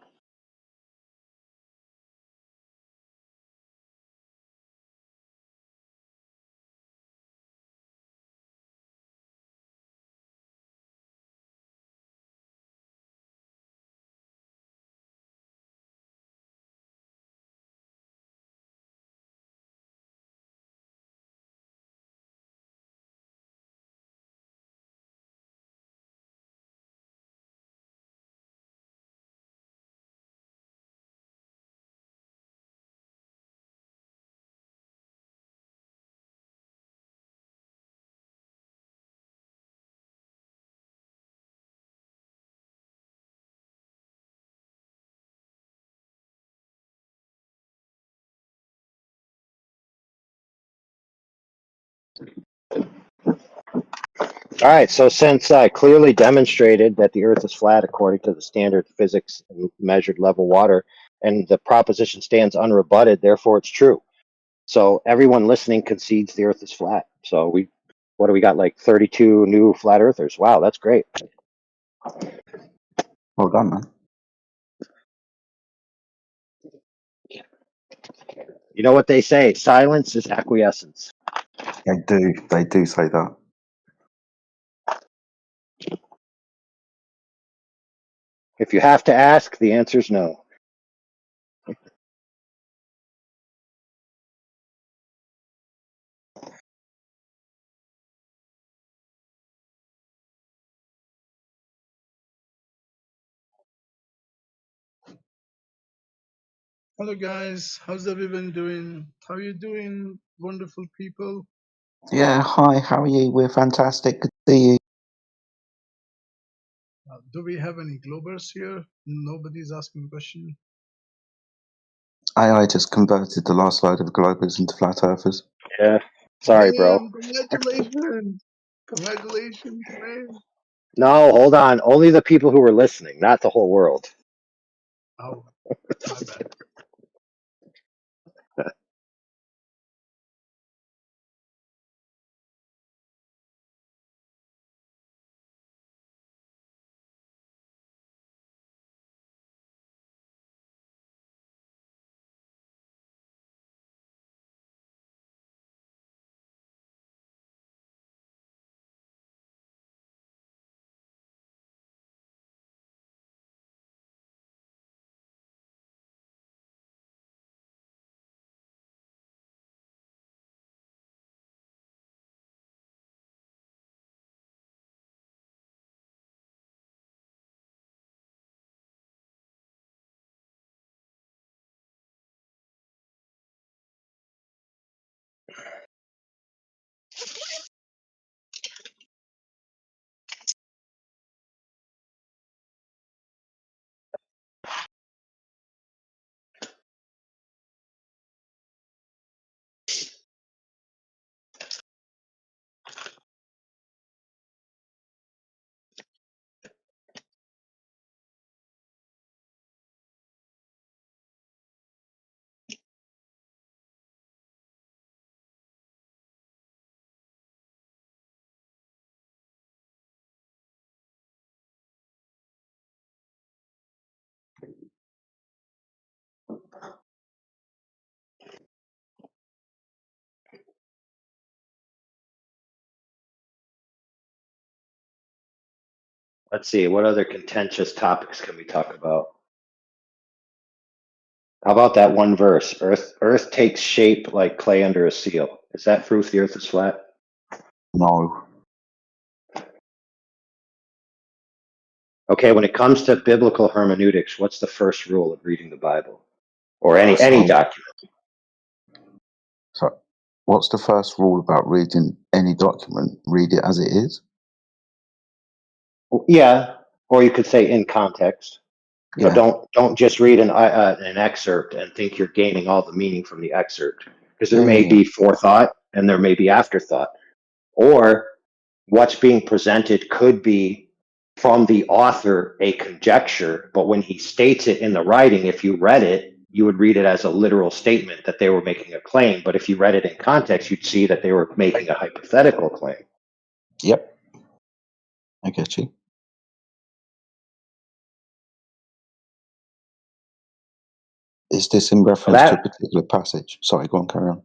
All right, so since I clearly demonstrated that the Earth is flat according to the standard physics and measured level water, and the proposition stands unrebutted, therefore it's true. So everyone listening concedes the Earth is flat. So what do we got, like 32 new flat earthers? Wow, that's great. Well done, man. You know what they say, silence is acquiescence. They do say that. If you have to ask, the answer is no. Hello guys, how's everyone doing? How are you doing, wonderful people? Yeah, hi, how are you? We're fantastic. Good to see you. Do we have any Globers here? Nobody's asking question. AI just converted the last load of globers into flat earthers. Yeah, sorry, bro. Damn, congratulations! Congratulations, man. No, hold on. Only the people who were listening, not the whole world. Oh, my bad. Let's see, what other contentious topics can we talk about? How about that one verse? Earth takes shape like clay under a seal. Is that proof the earth is flat? No. Okay, when it comes to biblical hermeneutics, what's the first rule of reading the Bible? Or any document? So, what's the first rule about reading any document? Read it as it is? Yeah, or you could say in context. So Yeah. don't just read an excerpt and think you're gaining all the meaning from the excerpt, because there may Yeah. be forethought and there may be afterthought, or what's being presented could be from the author a conjecture, but when he states it in the writing, if you read it, you would read it as a literal statement that they were making a claim. But if you read it in context, you'd see that they were making a hypothetical claim. Yep. I get you. Is this in reference to a particular passage? Sorry, go on, carry on.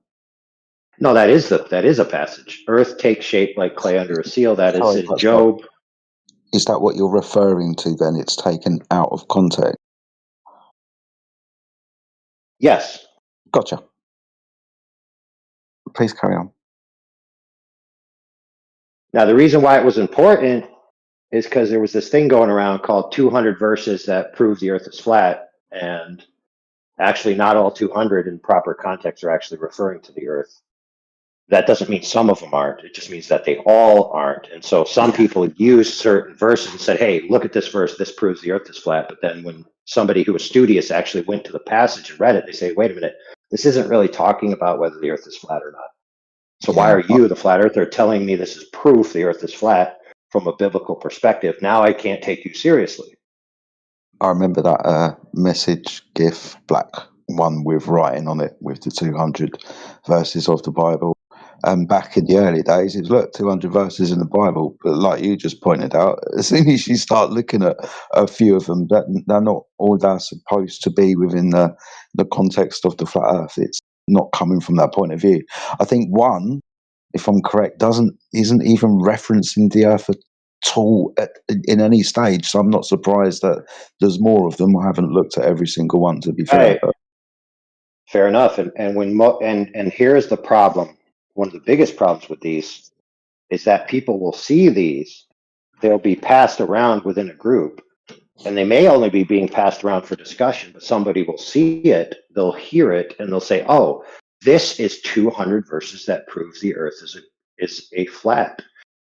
No, that is a passage. Earth takes shape like clay under a seal. That is in Job. Is that what you're referring to then? It's taken out of context? Yes. Gotcha. Please carry on. Now, the reason why it was important is because there was this thing going around called 200 verses that prove the earth is flat. And actually, not all 200 in proper context are actually referring to the earth. That doesn't mean some of them aren't. It just means that they all aren't. And so some people use certain verses and said, hey, look at this verse. This proves the earth is flat. But then when somebody who was studious actually went to the passage and read it, they say, wait a minute, this isn't really talking about whether the earth is flat or not. So why are you, the flat earther, telling me this is proof the earth is flat from a biblical perspective? Now I can't take you seriously. I remember that message GIF, black one with writing on it with the 200 verses of the Bible. Back in the early days, it was, look, 200 verses in the Bible. But like you just pointed out, as soon as you start looking at a few of them, they're not all they're supposed to be within the context of the flat earth. It's not coming from that point of view. I think one, if I'm correct, isn't even referencing the earth at all in any stage. So I'm not surprised that there's more of them. I haven't looked at every single one, to be fair. Right. Fair enough. And here's the problem. One of the biggest problems with these is that people will see these. They'll be passed around within a group, and they may only be being passed around for discussion, but somebody will see it, they'll hear it, and they'll say, oh, this is 200 verses that proves the earth is a flat.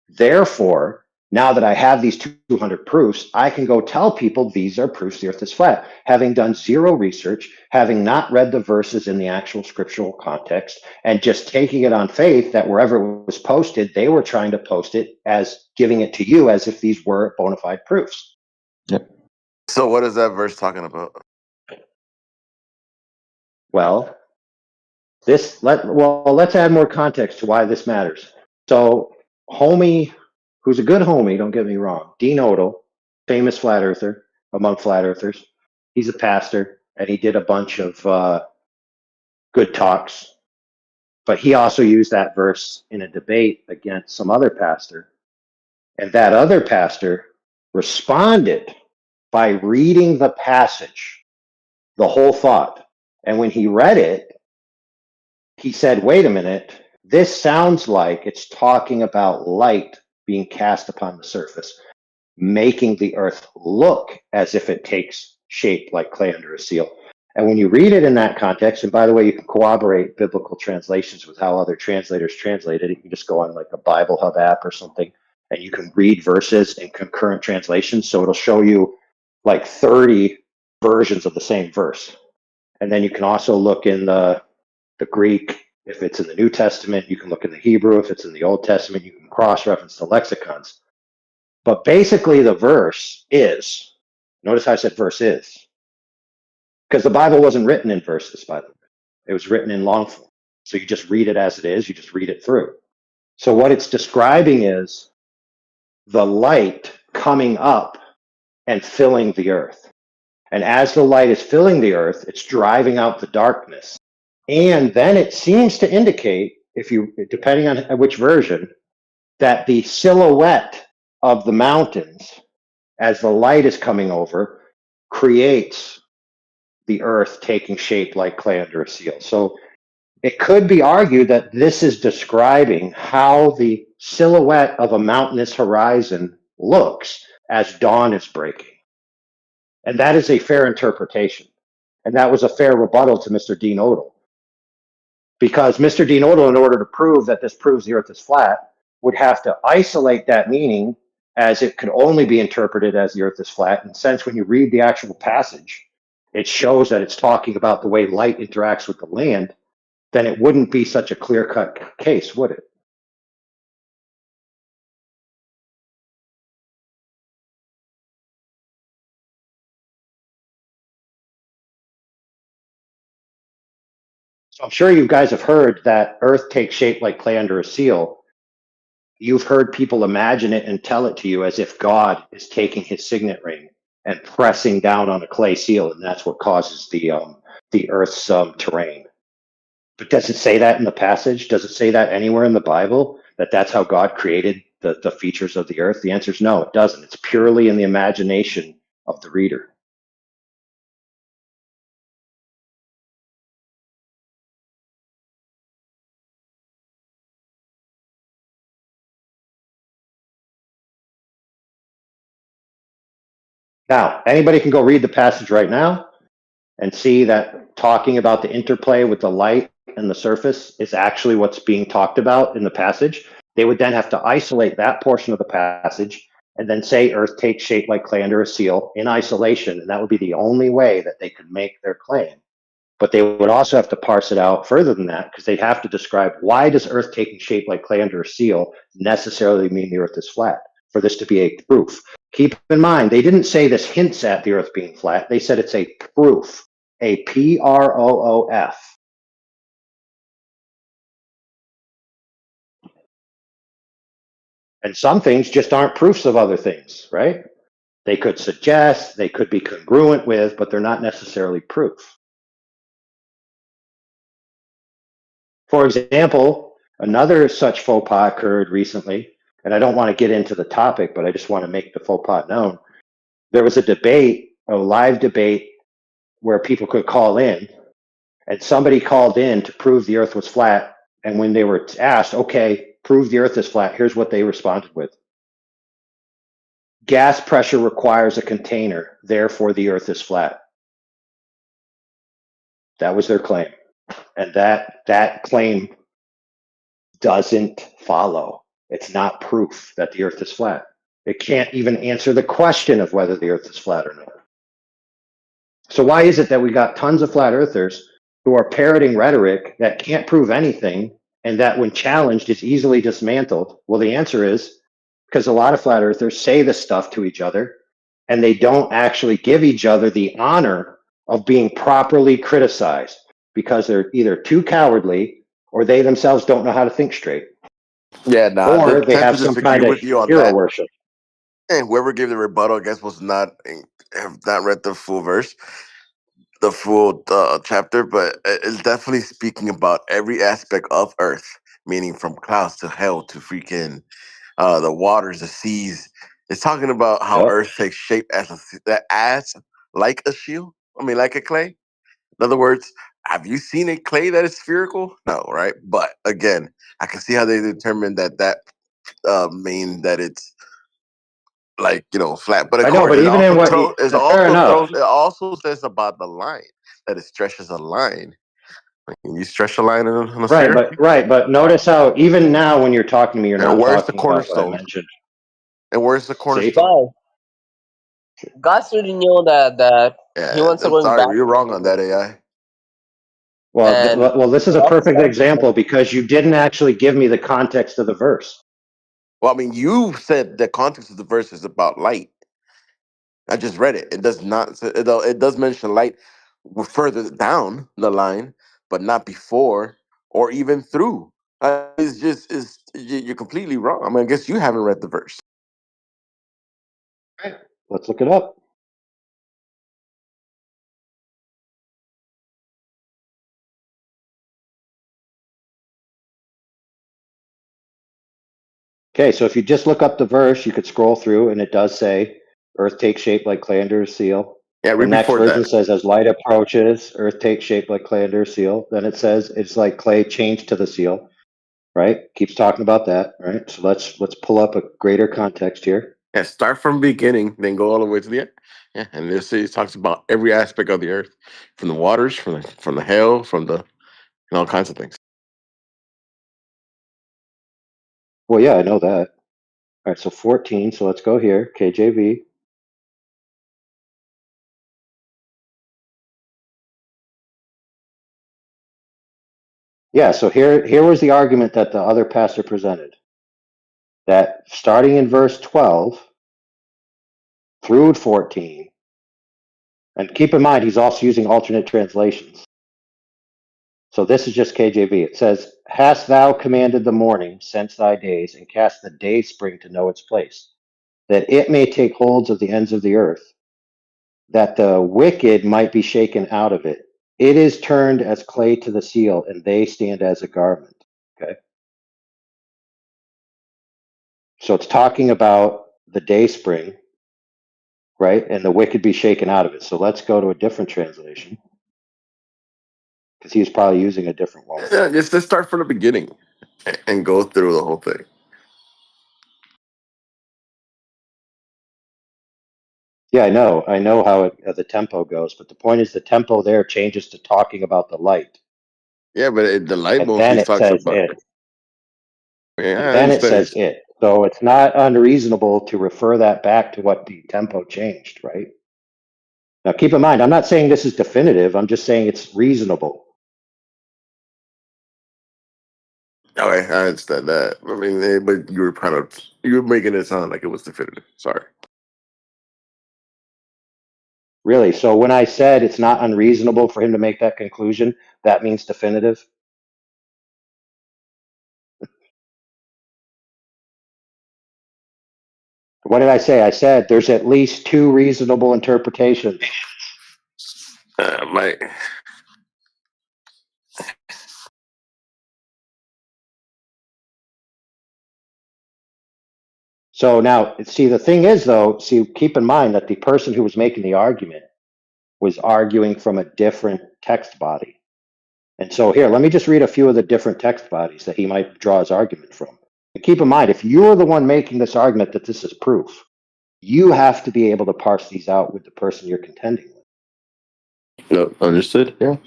Therefore, now that I have these 200 proofs, I can go tell people these are proofs the earth is flat, having done zero research, having not read the verses in the actual scriptural context, and just taking it on faith that wherever it was posted, they were trying to post it as giving it to you as if these were bona fide proofs. Yep. So what is that verse talking about? Well, let's add more context to why this matters. So, homie, who's a good homie, don't get me wrong, Dean Odell, famous flat earther among flat earthers. He's a pastor, and he did a bunch of good talks. But he also used that verse in a debate against some other pastor. And that other pastor responded by reading the passage, the whole thought. And when he read it, he said, wait a minute, this sounds like it's talking about light being cast upon the surface, making the earth look as if it takes shape like clay under a seal. And when you read it in that context, and by the way, you can corroborate biblical translations with how other translators translate it. You can just go on like a Bible Hub app or something, and you can read verses in concurrent translations. So it'll show you like 30 versions of the same verse. And then you can also look in the Greek. If it's in the New Testament, you can look in the Hebrew. If it's in the Old Testament, you can cross-reference the lexicons. But basically the verse is, notice how I said verse is, because the Bible wasn't written in verses, by the way. It was written in long form. So you just read it as it is, you just read it through. So what it's describing is the light coming up and filling the earth. And as the light is filling the earth, it's driving out the darkness. And then it seems to indicate, depending on which version, that the silhouette of the mountains as the light is coming over, creates the Earth taking shape like clay under a seal. So it could be argued that this is describing how the silhouette of a mountainous horizon looks as dawn is breaking. And that is a fair interpretation. And that was a fair rebuttal to Mr. Dean Odle. Because Mr. Dean Odle, in order to prove that this proves the Earth is flat, would have to isolate that meaning as it could only be interpreted as the Earth is flat. And since when you read the actual passage, it shows that it's talking about the way light interacts with the land, then it wouldn't be such a clear-cut case, would it? So I'm sure you guys have heard that Earth takes shape like clay under a seal. You've heard people imagine it and tell it to you as if God is taking his signet ring and pressing down on a clay seal, and that's what causes the Earth's terrain. But does it say that in the passage? Does it say that anywhere in the Bible, that that's how God created the features of the Earth? The answer is no, it doesn't. It's purely in the imagination of the reader. Now, anybody can go read the passage right now and see that talking about the interplay with the light and the surface is actually what's being talked about in the passage. They would then have to isolate that portion of the passage and then say Earth takes shape like clay under a seal in isolation, and that would be the only way that they could make their claim. But they would also have to parse it out further than that, because they'd have to describe, why does Earth taking shape like clay under a seal necessarily mean the Earth is flat for this to be a proof? Keep in mind, they didn't say this hints at the Earth being flat. They said it's a proof, a proof. And some things just aren't proofs of other things, right? They could suggest, they could be congruent with, but they're not necessarily proof. For example, another such faux pas occurred recently, and I don't want to get into the topic, but I just want to make the faux pas known. There was a debate, a live debate, where people could call in, and somebody called in to prove the Earth was flat, and when they were asked, okay, prove the Earth is flat, here's what they responded with. Gas pressure requires a container, therefore the Earth is flat. That was their claim. And that claim doesn't follow. It's not proof that the Earth is flat. It can't even answer the question of whether the Earth is flat or not. So why is it that we got tons of flat earthers who are parroting rhetoric that can't prove anything, and that when challenged is easily dismantled? Well, the answer is because a lot of flat earthers say this stuff to each other, and they don't actually give each other the honor of being properly criticized, because they're either too cowardly or they themselves don't know how to think straight. Yeah, nah, or they tend have to some disagree kind of with you on hero that. worship. And whoever gave the rebuttal, I guess, have not read the full verse, the full chapter, but it's definitely speaking about every aspect of Earth, meaning from clouds to hell to freaking the waters, the seas. It's talking about how Earth takes shape as like a shield. I mean, like a clay. In other words, have you seen a clay that is spherical? No, right? But again, I can see how they determine that mean that it's like, flat. But of I know, course, but even in what, fair enough. it also says about the line that it stretches a line. Like, can you stretch a line on a sphere? Right, but notice how even now when you're talking to me, you're And not where's the talking about what I cornerstone? mentioned. And where's the See? cornerstone? God's already knew that he wants to I'm going sorry, back. you're wrong on that, AI. Well, this is a perfect example because you didn't actually give me the context of the verse. Well, I mean, you said the context of the verse is about light. I just read it. It does not. It does mention light further down the line, but not before or even through. You're completely wrong. I mean, I guess you haven't read the verse. Let's look it up. Okay, so if you just look up the verse, you could scroll through, and it does say Earth takes shape like clay under a seal. Yeah, The read next before version that. says, as light approaches, Earth takes shape like clay under a seal. Then it says it's like clay changed to the seal, right? Keeps talking about that, right? So let's pull up a greater context here. Yeah, start from the beginning, then go all the way to the end. Yeah, and this it talks about every aspect of the earth, from the waters, from the hail, from the and all kinds of things. Well, yeah, I know that. All right, so 14. So let's go here, KJV. Yeah, so here was the argument that the other pastor presented. That starting in verse 12 through 14, and keep in mind he's also using alternate translations. So this is just KJV. It says, "Hast thou commanded the morning since thy days, and cast the day spring to know its place, that it may take holds of the ends of the earth, that the wicked might be shaken out of it. It is turned as clay to the seal, and they stand as a garment." Okay. So it's talking about the day spring, right? And the wicked be shaken out of it. So let's go to a different translation, because he was probably using a different one. Yeah, just let's start from the beginning and go through the whole thing. Yeah, I know how the tempo goes, but the point is the tempo there changes to talking about the light. Yeah, but the light And then mostly it talks says about. it. Yeah, And I then it understand. says it. So it's not unreasonable to refer that back to what the tempo changed, right? Now keep in mind, I'm not saying this is definitive. I'm just saying it's reasonable. Okay, I understand that. I mean, but you were making it sound like it was definitive. Sorry. Really. So when I said it's not unreasonable for him to make that conclusion, that means definitive. What did I say? I said there's at least two reasonable interpretations. My So now, see, the thing is, though, keep in mind that the person who was making the argument was arguing from a different text body. And so here, let me just read a few of the different text bodies that he might draw his argument from. And keep in mind, if you're the one making this argument that this is proof, you have to be able to parse these out with the person you're contending with. No, understood. Yeah.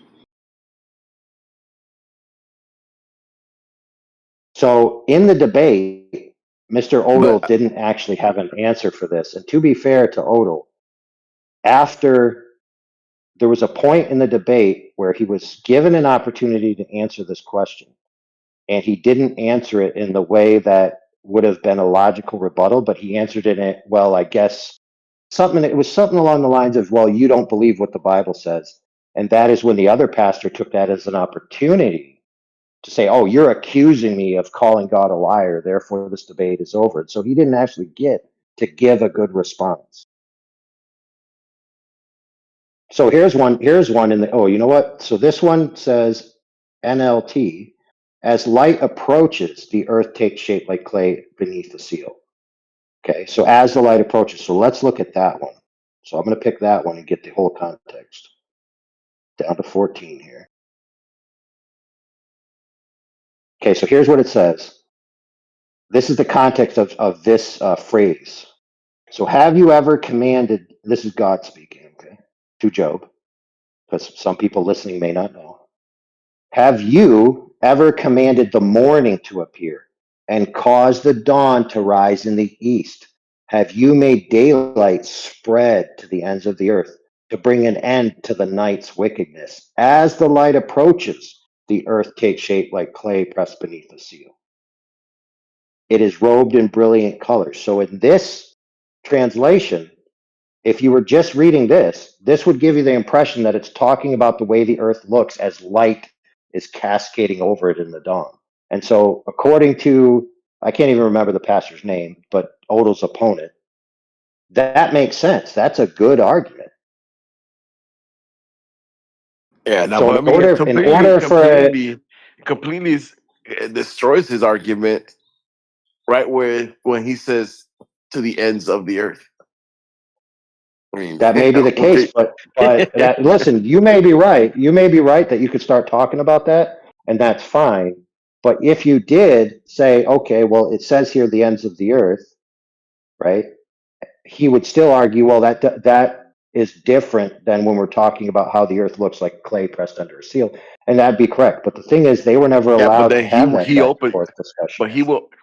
So in the debate, Mr. Odell But didn't actually have an answer for this. And to be fair to Odell, after there was a point in the debate where he was given an opportunity to answer this question, and he didn't answer it in the way that would have been a logical rebuttal, but he answered it in, well, I guess it was something along the lines of, well, you don't believe what the Bible says. And that is when the other pastor took that as an opportunity to say, oh, you're accusing me of calling God a liar, therefore this debate is over. And so he didn't actually get to give a good response. So here's one in the, oh, you know what? So this one says NLT, as light approaches, the earth takes shape like clay beneath the seal. Okay, so as the light approaches, so let's look at that one. So I'm going to pick that one and get the whole context. Down to 14 here. Okay, so here's what it says. This is the context of this phrase. So have you ever commanded, this is God speaking, okay, to Job, because some people listening may not know. Have you ever commanded the morning to appear and caused the dawn to rise in the east? Have you made daylight spread to the ends of the earth to bring an end to the night's wickedness? As the light approaches, the earth takes shape like clay pressed beneath the seal. It is robed in brilliant colors. So in this translation, if you were just reading this would give you the impression that it's talking about the way the earth looks as light is cascading over it in the dawn. And so according to, I can't even remember the pastor's name, but Odell's opponent, that makes sense. That's a good argument. yeah, now, So but I mean, it in order for completely destroys his argument right when he says to the ends of the earth. I mean, That may be the case, but that, listen, you may be right. You may be right that you could start talking about that, and that's fine. But if you did say, okay, well, it says here the ends of the earth, right? He would still argue, well, that is different than when we're talking about how the earth looks like clay pressed under a seal, and that'd be correct. But the thing is, they were never yeah, but allowed to then have that he back and opened, forth discussion.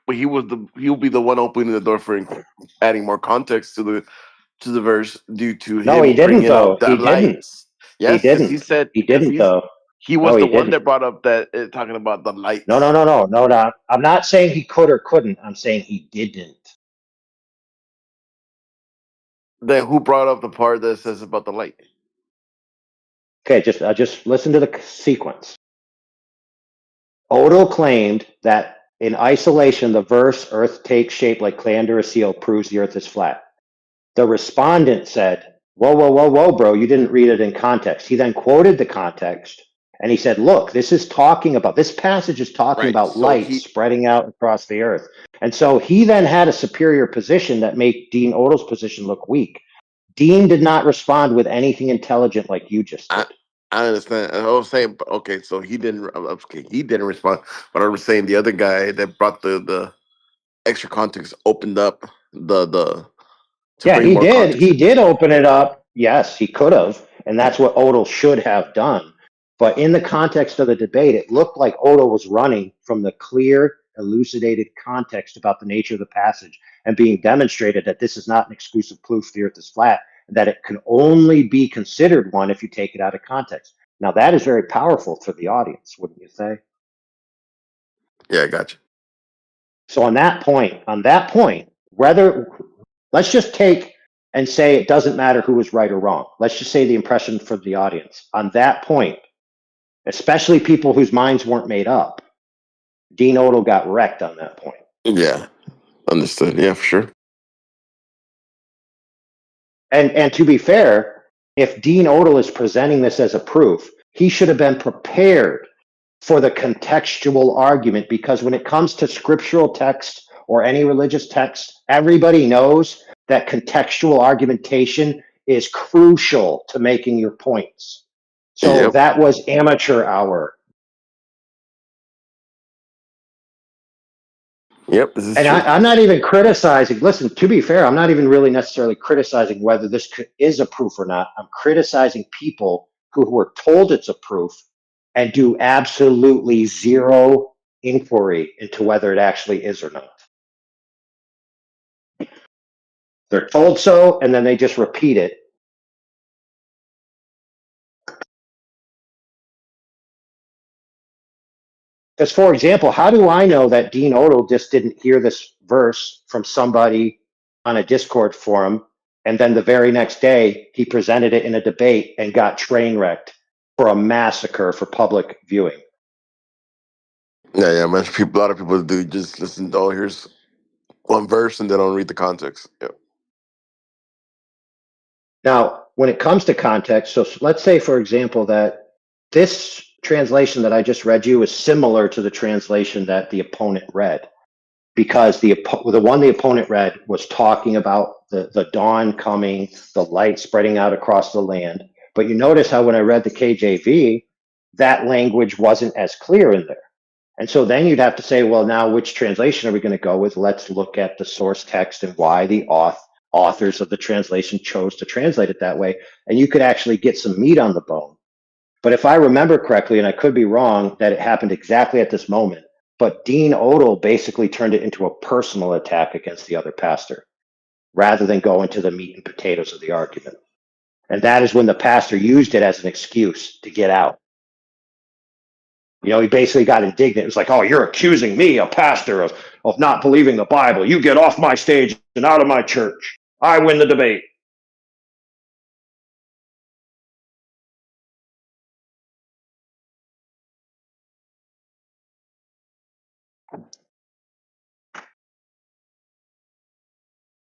but he'll be the one opening the door for adding more context to the verse due to No, he him didn't bringing up though. He that light. didn't. He Yes, because he didn't. said He didn't though. he No, was he the one didn't. that brought up that talking about the light. No. I'm not saying he could or couldn't. I'm saying he didn't. Then who brought up the part that says about the light? Okay, just listen to the sequence. Odo claimed that in isolation, the verse "Earth takes shape like clay under a seal" proves the Earth is flat. The respondent said, whoa, bro, you didn't read it in context. He then quoted the context and he said, look, this passage is talking Right. about So light spreading out across the earth. And so he then had a superior position that made Dean Odo's position look weak. Dean did not respond with anything intelligent like you just did. I understand. I was saying, okay, so he didn't. Okay, he didn't respond. But I was saying the other guy that brought the extra context opened up the to Yeah, bring he more did. context. He did open it up. Yes, he could have. And that's what Odo should have done. But in the context of the debate, it looked like Odo was running from the clear, elucidated context about the nature of the passage and being demonstrated that this is not an exclusive proof the earth is flat, and that it can only be considered one if you take it out of context. Now, that is very powerful for the audience, wouldn't you say? Yeah, I got you. So on that point, whether let's just take and say it doesn't matter who was right or wrong. Let's just say the impression for the audience on that point, especially people whose minds weren't made up. Dean Odo got wrecked on that point. Yeah, understood. Yeah, for sure. And to be fair, if Dean Odo is presenting this as a proof, he should have been prepared for the contextual argument, because when it comes to scriptural text or any religious text, everybody knows that contextual argumentation is crucial to making your points. So Yep. that was amateur hour. Yep, this is And true. I'm not even criticizing. Listen, to be fair, I'm not even really necessarily criticizing whether this is a proof or not. I'm criticizing people who were told it's a proof and do absolutely zero inquiry into whether it actually is or not. They're told so, and then they just repeat it. Because, for example, how do I know that Dean Odo just didn't hear this verse from somebody on a Discord forum, and then the very next day he presented it in a debate and got train wrecked for a massacre for public viewing? Yeah, man. A lot of people do just listen. Oh, here's one verse, and they don't read the context. Yep. Now, when it comes to context, so let's say, for example, that this translation that I just read you is similar to the translation that the opponent read, because the one the opponent read was talking about the dawn coming, the light spreading out across the land. But you notice how when I read the KJV, that language wasn't as clear in there. And so then you'd have to say, well, now which translation are we going to go with? Let's look at the source text and why the authors of the translation chose to translate it that way. And you could actually get some meat on the bone. But if I remember correctly, and I could be wrong, that it happened exactly at this moment, but Dean Odell basically turned it into a personal attack against the other pastor rather than go into the meat and potatoes of the argument. And that is when the pastor used it as an excuse to get out. You know, he basically got indignant. It was like, oh, you're accusing me, a pastor, of not believing the Bible. You get off my stage and out of my church. I win the debate.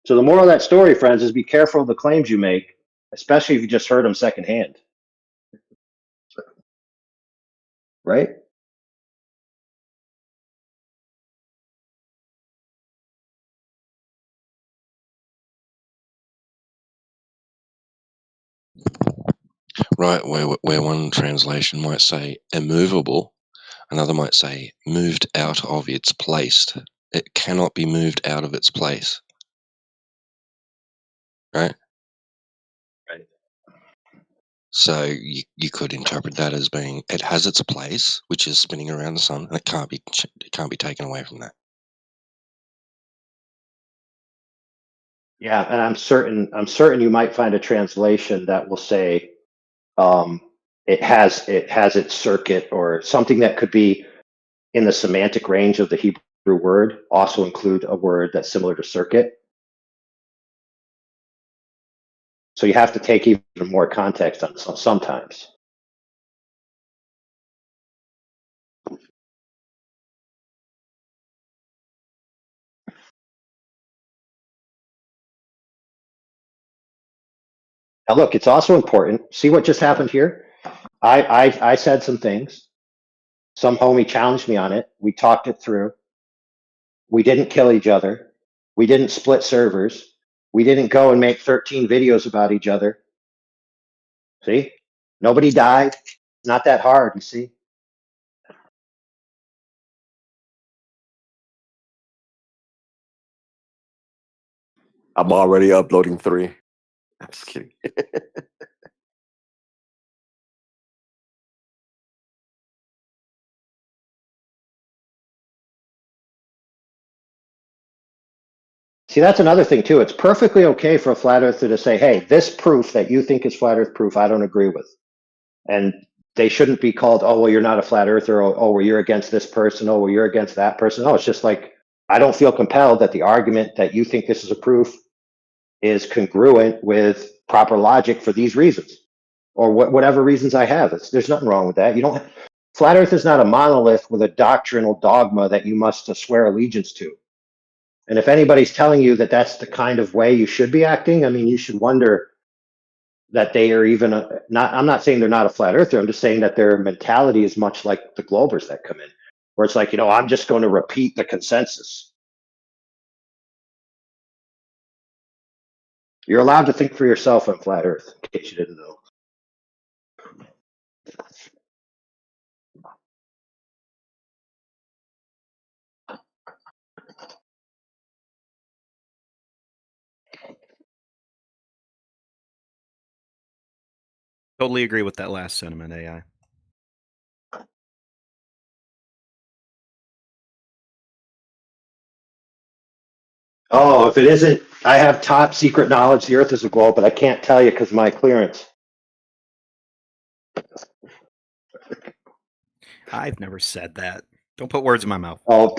So the moral of that story, friends, is be careful of the claims you make, especially if you just heard them secondhand. Right? right? Where one translation might say immovable, another might say moved out of its place. It cannot be moved out of its place. Right? Right. So you could interpret that as being it has its place, which is spinning around the sun, and it can't be taken away from that. Yeah, and I'm certain you might find a translation that will say it has its circuit, or something that could be in the semantic range of the Hebrew word, also include a word that's similar to circuit. So you have to take even more context on sometimes. Now look, it's also important. See what just happened here? I said some things. Some homie challenged me on it. We talked it through. We didn't kill each other. We didn't split servers. We didn't go and make 13 videos about each other. See? Nobody died. Not that hard, you see? I'm already uploading 3. I'm just kidding. See, that's another thing too. It's perfectly okay for a flat earther to say, hey, this proof that you think is flat earth proof, I don't agree with. And they shouldn't be called, oh, well, you're not a flat earther. Or, oh, well, you're against this person. Oh, well, you're against that person. No, it's just like, I don't feel compelled that the argument that you think this is a proof is congruent with proper logic for these reasons, or whatever reasons I have. There's nothing wrong with that. You don't. Flat Earth is not a monolith with a doctrinal dogma that you must swear allegiance to. And if anybody's telling you that that's the kind of way you should be acting, I mean, you should wonder that they are even not. I'm not saying they're not a flat earther. I'm just saying that their mentality is much like the Globers that come in, where it's like, I'm just going to repeat the consensus. You're allowed to think for yourself on flat Earth, in case you didn't know. Totally agree with that last sentiment, AI. Oh, if it isn't, I have top secret knowledge the Earth is a globe, but I can't tell you because of my clearance. I've never said that. Don't put words in my mouth. Oh,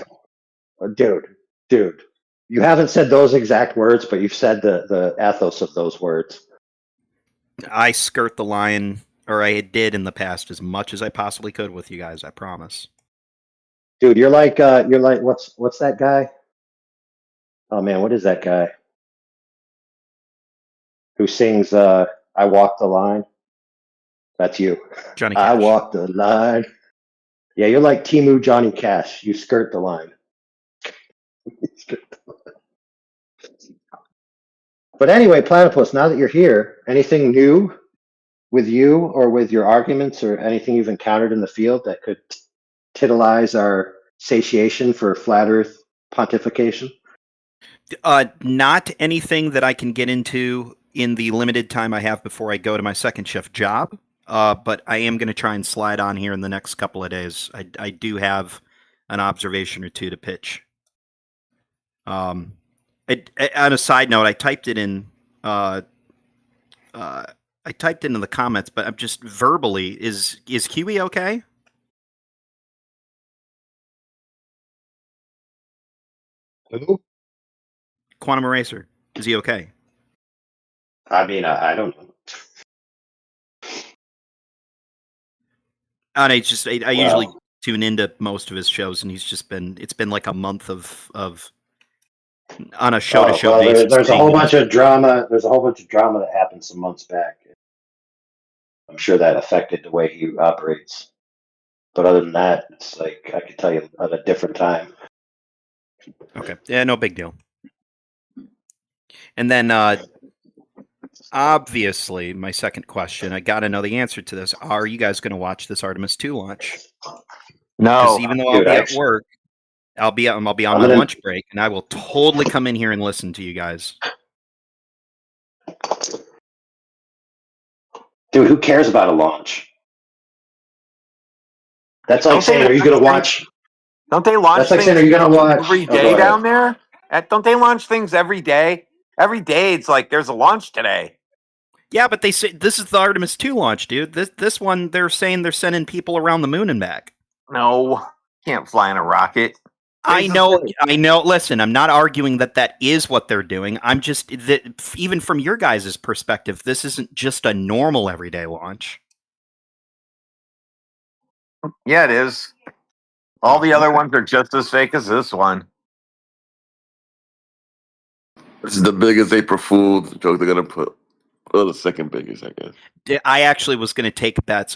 dude. You haven't said those exact words, but you've said the ethos of those words. I skirt the line, or I did in the past, as much as I possibly could with you guys, I promise. Dude, you're like what's that guy? Oh man, what is that guy who sings I Walk the Line? That's you. Johnny Cash. I walk the line. Yeah, you're like Timu Johnny Cash. You skirt the line. But anyway, Platypus, now that you're here, anything new with you or with your arguments or anything you've encountered in the field that could titilize our satiation for flat earth pontification? Not anything that I can get into in the limited time I have before I go to my second shift job. But I am going to try and slide on here in the next couple of days. I do have an observation or two to pitch. On a side note, I typed it in. I typed into the comments, but I'm just verbally. Is Kiwi okay? Who? Quantum Eraser. Is he okay? I mean, I don't know. And I usually tune into most of his shows, and it's been like a month of on a show-to-show basis. There's a whole bunch of drama. There's a whole bunch of drama that happened some months back. I'm sure that affected the way he operates. But other than that, it's like I could tell you at a different time. Okay. Yeah, no big deal. And then obviously, my second question, I got to know the answer to this. Are you guys going to watch this Artemis 2 launch? No. Because even though I'll Dude, be at work, I'll be on my lunch break, and I will totally come in here and listen to you guys. Dude, who cares about a launch? That's like saying, are you going to watch? Don't they launch That's like things saying, are you going to watch? every Oh, day go ahead. down there? Don't they launch things every day? Every day it's like there's a launch today. Yeah, but they say this is the Artemis 2 launch, dude. This one, they're saying they're sending people around the moon and back. No, can't fly in a rocket. I know. Listen, I'm not arguing that is what they're doing. I'm just that even from your guys' perspective, this isn't just a normal everyday launch. Yeah, it is. All the other ones are just as fake as this one. This is the biggest April Fool's joke they're gonna put. Well, the second biggest, I guess. I actually was going to take bets.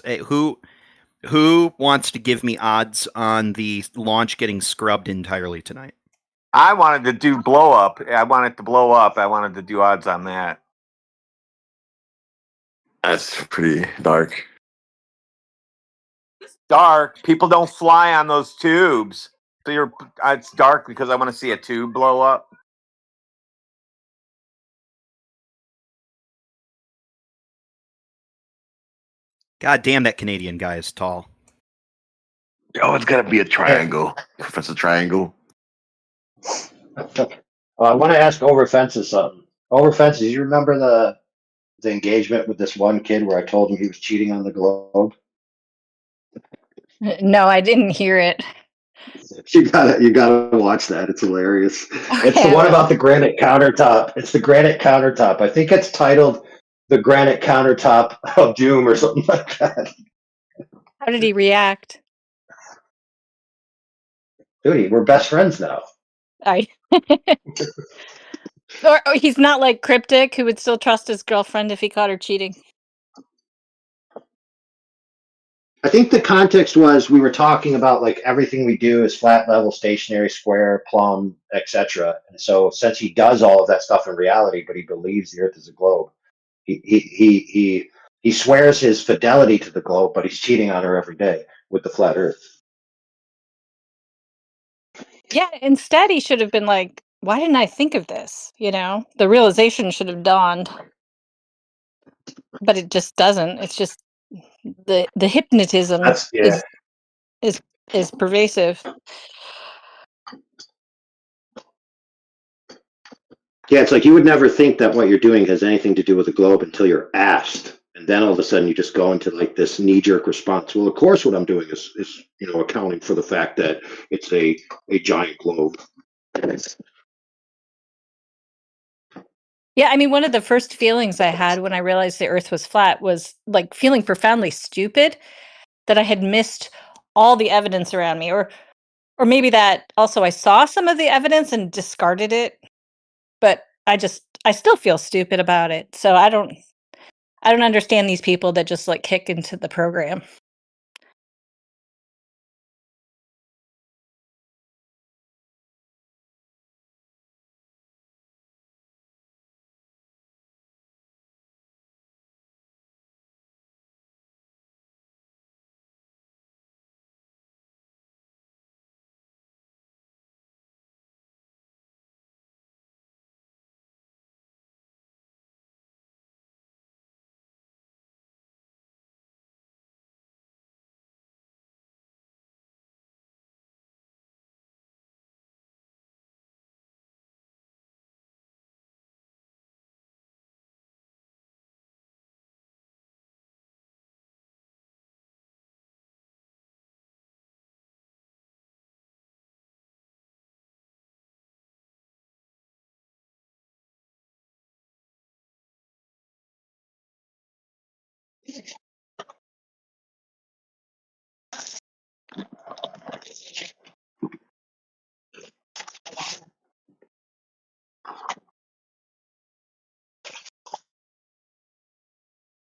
Who wants to give me odds on the launch getting scrubbed entirely tonight? I wanted to do blow up. I wanted to blow up. I wanted to do odds on that. That's pretty dark. It's dark. People don't fly on those tubes. So it's dark because I want to see a tube blow up. God damn, that Canadian guy is tall. Oh, it's gotta be a triangle. Professor Triangle. I want to ask Over Fences something. Over Fences, you remember the engagement with this one kid where I told him he was cheating on the globe? No, I didn't hear it. You gotta watch that. It's hilarious. It's Okay, the I one will. about the granite countertop. It's the granite countertop. I think it's titled "The Granite Countertop of Doom" or something like that. How did he react? Dude, we're best friends now. Or he's not like Cryptic, who would still trust his girlfriend if he caught her cheating. I think the context was we were talking about like everything we do is flat, level, stationary, square, plumb, etc. And so since he does all of that stuff in reality, but he believes the Earth is a globe, he swears his fidelity to the globe, but he's cheating on her every day with the flat Earth. Yeah, instead he should have been like, why didn't I think of this? You know, the realization should have dawned. But it just doesn't. It's just the hypnotism is pervasive. Yeah, it's like you would never think that what you're doing has anything to do with the globe until you're asked. And then all of a sudden you just go into like this knee-jerk response. Well, of course what I'm doing is accounting for the fact that it's a giant globe. Yeah, I mean, one of the first feelings I had when I realized the Earth was flat was like feeling profoundly stupid that I had missed all the evidence around me, or maybe that also I saw some of the evidence and discarded it, but I still feel stupid about it. So I don't understand these people that just like kick into the program.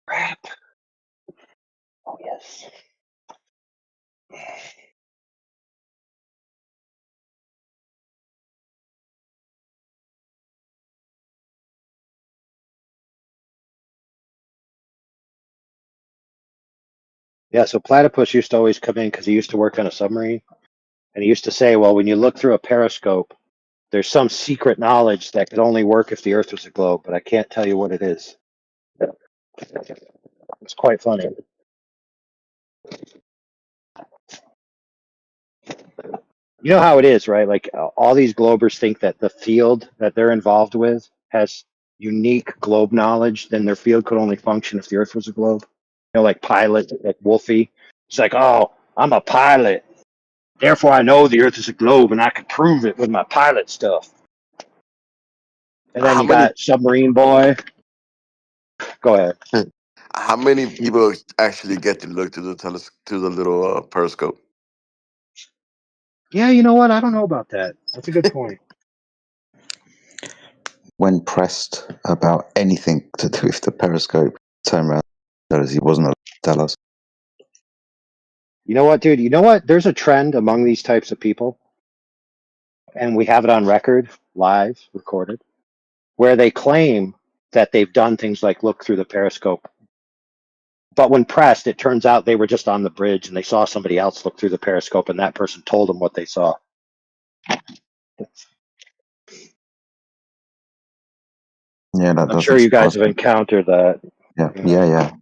Crap. Oh, yes. Yeah, so Platypus used to always come in because he used to work on a submarine. And he used to say, well, when you look through a periscope, there's some secret knowledge that could only work if the Earth was a globe, but I can't tell you what it is. It's quite funny. You know how it is, right? Like all these globers think that the field that they're involved with has unique globe knowledge, then their field could only function if the Earth was a globe. You know, like pilot, like Wolfie. It's like, oh, I'm a pilot. Therefore, I know the Earth is a globe, and I can prove it with my pilot stuff. And then How you many got Submarine Boy. Go ahead. how many people actually get to look to the to the little periscope? Yeah, you know what? I don't know about that. That's a good point. When pressed about anything to do with the periscope, turned around and told us he wasn't allowed to tell us. You know what, dude? You know what? There's a trend among these types of people, and we have it on record, live, recorded, where they claim that they've done things like look through the periscope. But when pressed, it turns out they were just on the bridge and they saw somebody else look through the periscope, and that person told them what they saw. Yeah, that I'm doesn't sure you guys surprise have me. encountered that. Yeah.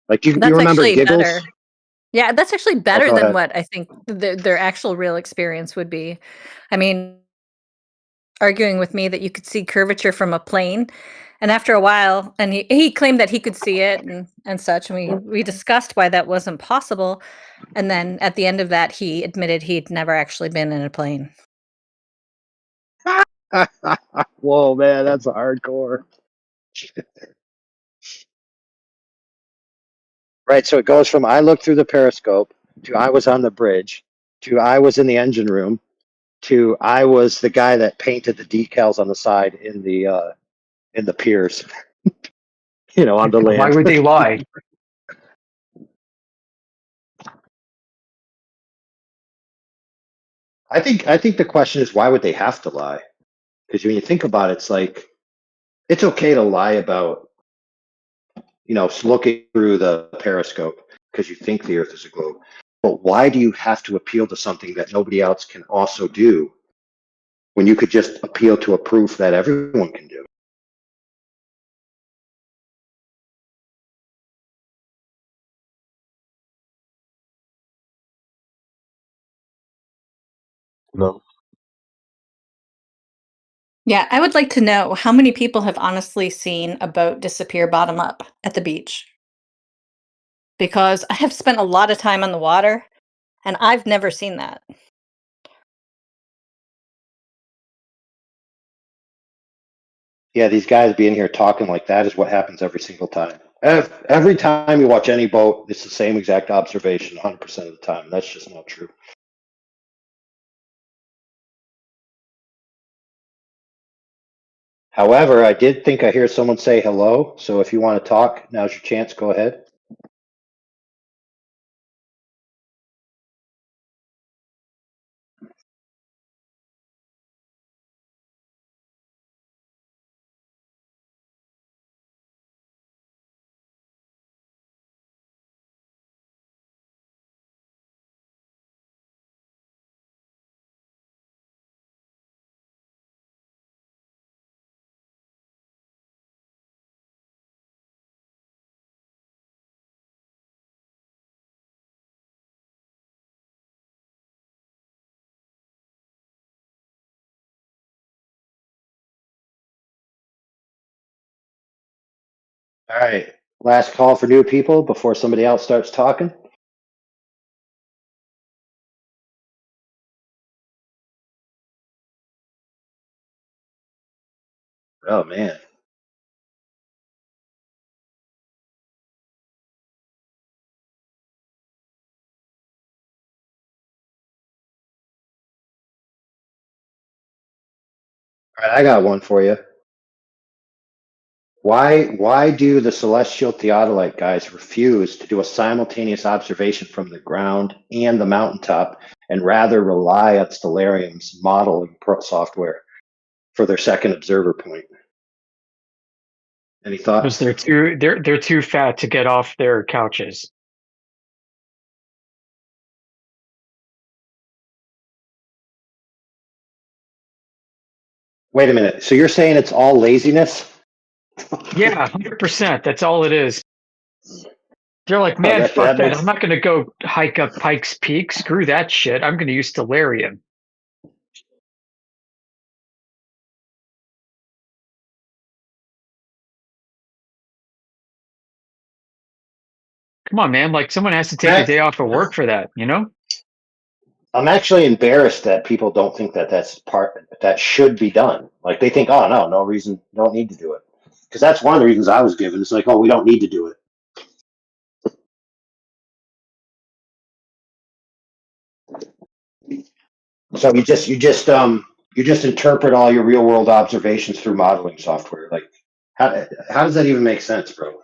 Like, you That's remember actually better. Giggles? Yeah, that's actually Oh, better go than ahead. what I think their actual real experience would be. I mean, arguing with me that you could see curvature from a plane, and after a while, and he claimed that he could see it and such, and we discussed why that wasn't possible, and then at the end of that, he admitted he'd never actually been in a plane. Whoa, man, that's hardcore. Right, so it goes from I looked through the periscope to I was on the bridge to I was in the engine room to I was the guy that painted the decals on the side in the piers, on the land. Why would they lie? I think the question is, why would they have to lie? Because when you think about it, it's like it's okay to lie about looking through the periscope because you think the Earth is a globe. But why do you have to appeal to something that nobody else can also do when you could just appeal to a proof that everyone can do? No. Yeah, I would like to know how many people have honestly seen a boat disappear bottom up at the beach. Because I have spent a lot of time on the water, and I've never seen that. Yeah, these guys being here talking like that is what happens every single time. Every time you watch any boat, it's the same exact observation 100% of the time. That's just not true. However, I did think I hear someone say hello. So if you want to talk, now's your chance. Go ahead. All right. Last call for new people before somebody else starts talking. Oh, man. All right, I got one for you. Why do the celestial theodolite guys refuse to do a simultaneous observation from the ground and the mountaintop and rather rely on Stellarium's modeling software for their second observer point? Any thoughts? Because they're too fat to get off their couches. Wait a minute. So you're saying it's all laziness? Yeah, 100%. That's all it is. They're like, man, that fuck that. makes- I'm not going to go hike up Pikes Peak. Screw that shit. I'm going to use Stellarium. Come on, man. Like, someone has to take a day off of work for that, you know? I'm actually embarrassed that people don't think that that should be done. Like they think, oh no reason, don't need to do it. Because that's one of the reasons I was given. It's like, oh, we don't need to do it. So you just interpret all your real world observations through modeling software. Like how does that even make sense, bro?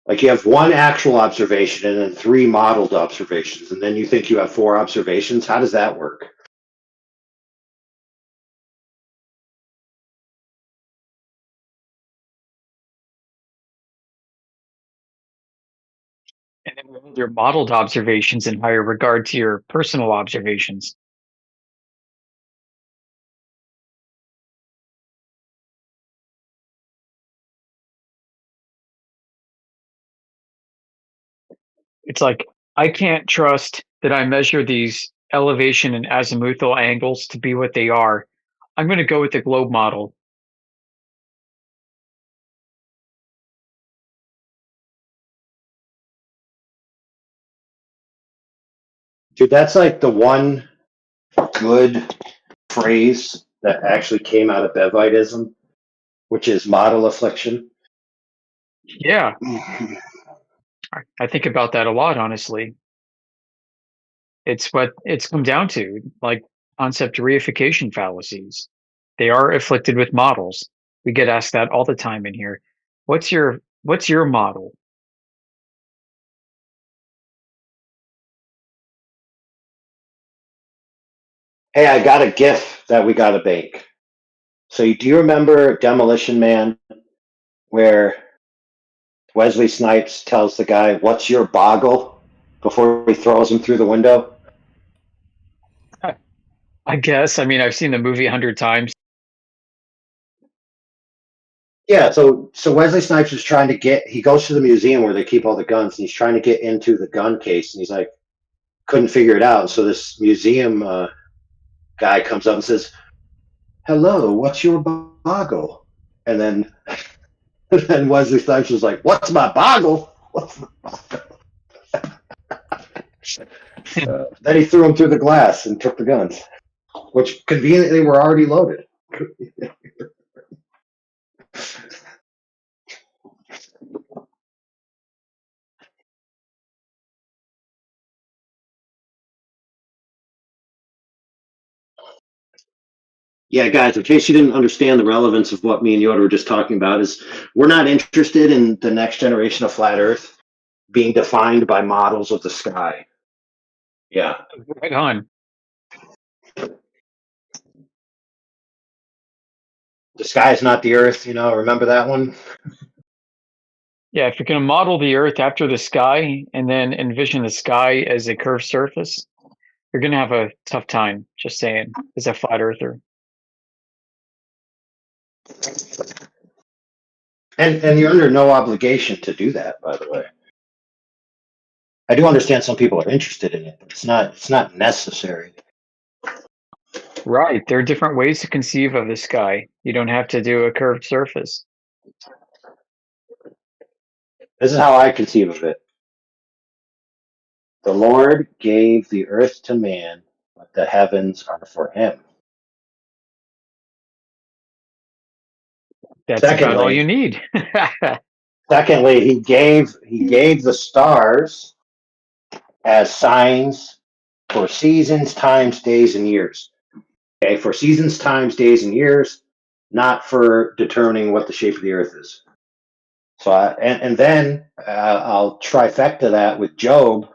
Like you have one actual observation and then 3 modeled observations, and then you think you have 4 observations. How does that work? And then hold your modeled observations in higher regard to your personal observations. It's like, I can't trust that I measure these elevation and azimuthal angles to be what they are. I'm going to go with the globe model. Dude, that's like the one good phrase that actually came out of Bevitism, which is model affliction. Yeah. I think about that a lot, honestly. It's what it's come down to, like concept reification fallacies. They are afflicted with models. We get asked that all the time in here. What's your model? Hey, I got a GIF that we got to make. So do you remember Demolition Man, where Wesley Snipes tells the guy, "What's your boggle?" before he throws him through the window? I guess. I mean, I've seen the movie 100 times. Yeah, so Wesley Snipes is trying to he goes to the museum where they keep all the guns, and he's trying to get into the gun case, and he's like, couldn't figure it out. So this museum guy comes up and says, "Hello, what's your boggle?" And then Wesley Snipes was like, "What's my boggle?" What's my boggle? Then he threw him through the glass and took the guns, which conveniently were already loaded. Yeah, guys, in case you didn't understand the relevance of what me and Yoda were just talking about, is we're not interested in the next generation of flat Earth being defined by models of the sky. Yeah. Right on. The sky is not the Earth, remember that one? Yeah, if you're going to model the Earth after the sky and then envision the sky as a curved surface, you're going to have a tough time, just saying, as a flat earther. And you're under no obligation to do that, by the way. I do understand some people are interested in it, but it's not necessary. Right. There are different ways to conceive of the sky. You don't have to do a curved surface. This is how I conceive of it. The Lord gave the earth to man, but the heavens are for him. That's about all you need. Secondly, he gave the stars as signs for seasons, times, days, and years. Okay, for seasons, times, days, and years, not for determining what the shape of the earth is. So, and then I'll trifecta that with Job,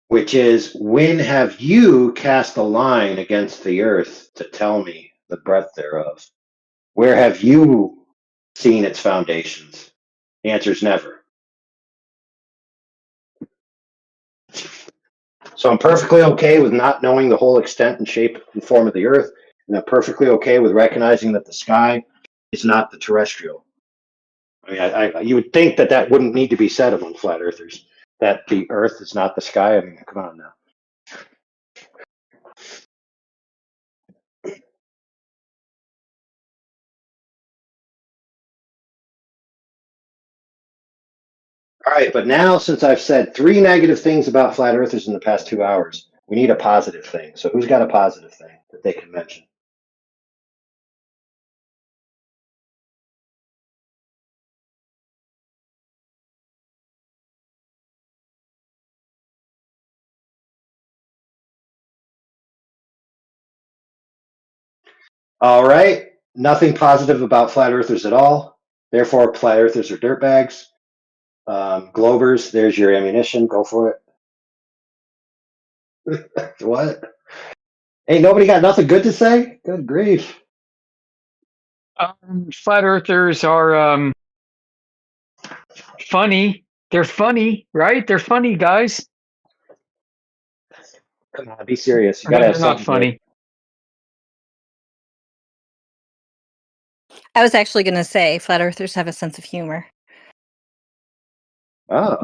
which is, when have you cast a line against the earth to tell me the breadth thereof? Where have you seeing its foundations? The answer is never. So I'm perfectly okay with not knowing the whole extent and shape and form of the Earth, and I'm perfectly okay with recognizing that the sky is not the terrestrial. I mean, you would think that that wouldn't need to be said among flat earthers, that the Earth is not the sky. I mean, come on now. All right, but now since I've said 3 negative things about flat earthers in the past 2 hours, we need a positive thing. So who's got a positive thing that they can mention? All right, nothing positive about flat earthers at all. Therefore, flat earthers are dirtbags. Globers, there's your ammunition. Go for it. What? Hey, nobody got nothing good to say? Good grief. Flat earthers are funny. They're funny, right? They're funny, guys. Come on, be serious. You No, gotta have they're not something funny. I was actually going to say flat earthers have a sense of humor. Oh.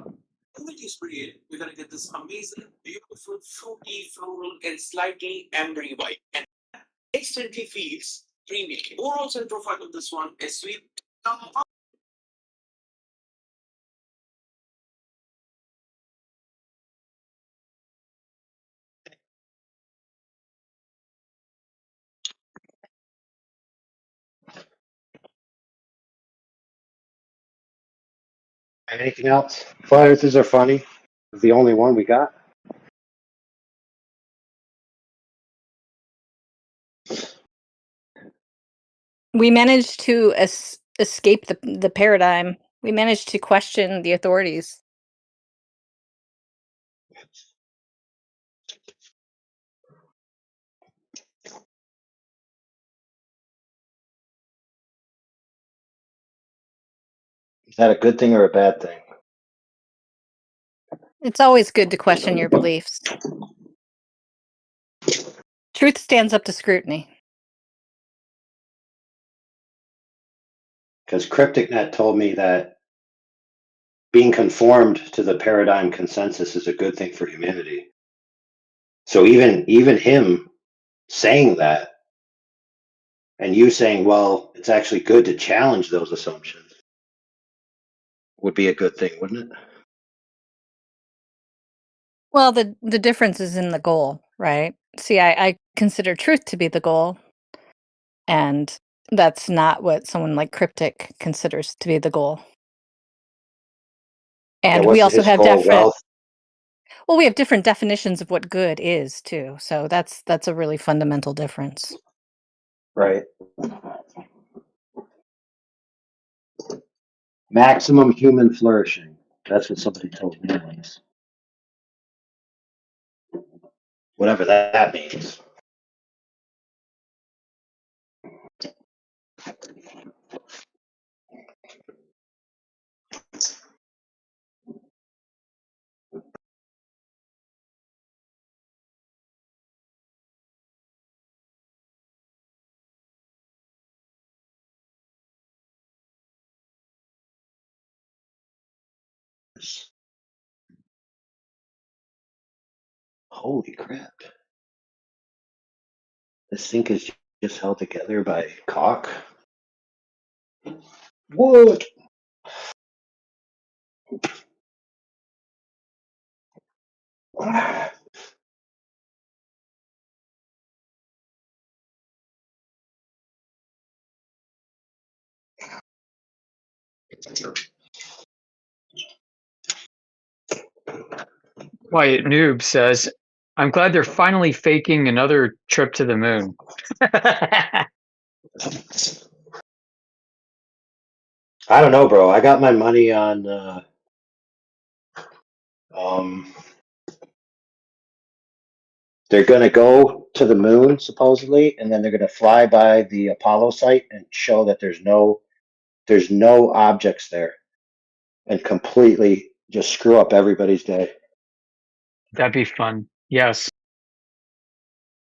We're gonna get this amazing, beautiful, fruity, floral, and slightly ambery white, and instantly feels creamy. Overall scent profile of this one is sweet. Anything else? Flat earthers are funny. The only one we got. We managed to escape the paradigm. We managed to question the authorities. Is that a good thing or a bad thing? It's always good to question your beliefs. Truth stands up to scrutiny. Because CrypticNet told me that being conformed to the paradigm consensus is a good thing for humanity. So even him saying that, and you saying, well, it's actually good to challenge those assumptions, would be a good thing, wouldn't it? Well, the difference is in the goal, right? See, I consider truth to be the goal, and that's not what someone like Cryptic considers to be the goal. And we also have different. Well, we have different definitions of what good is too. So that's a really fundamental difference. Right. Maximum human flourishing. That's what somebody told me once. Whatever that means. Holy crap. This sink is just held together by caulk. What? Quiet Noob says, I'm glad they're finally faking another trip to the moon. I don't know, bro. I got my money on they're going to go to the moon supposedly, and then they're going to fly by the Apollo site and show that there's no there's no objects there, and completely just screw up everybody's day. That'd be fun. Yes.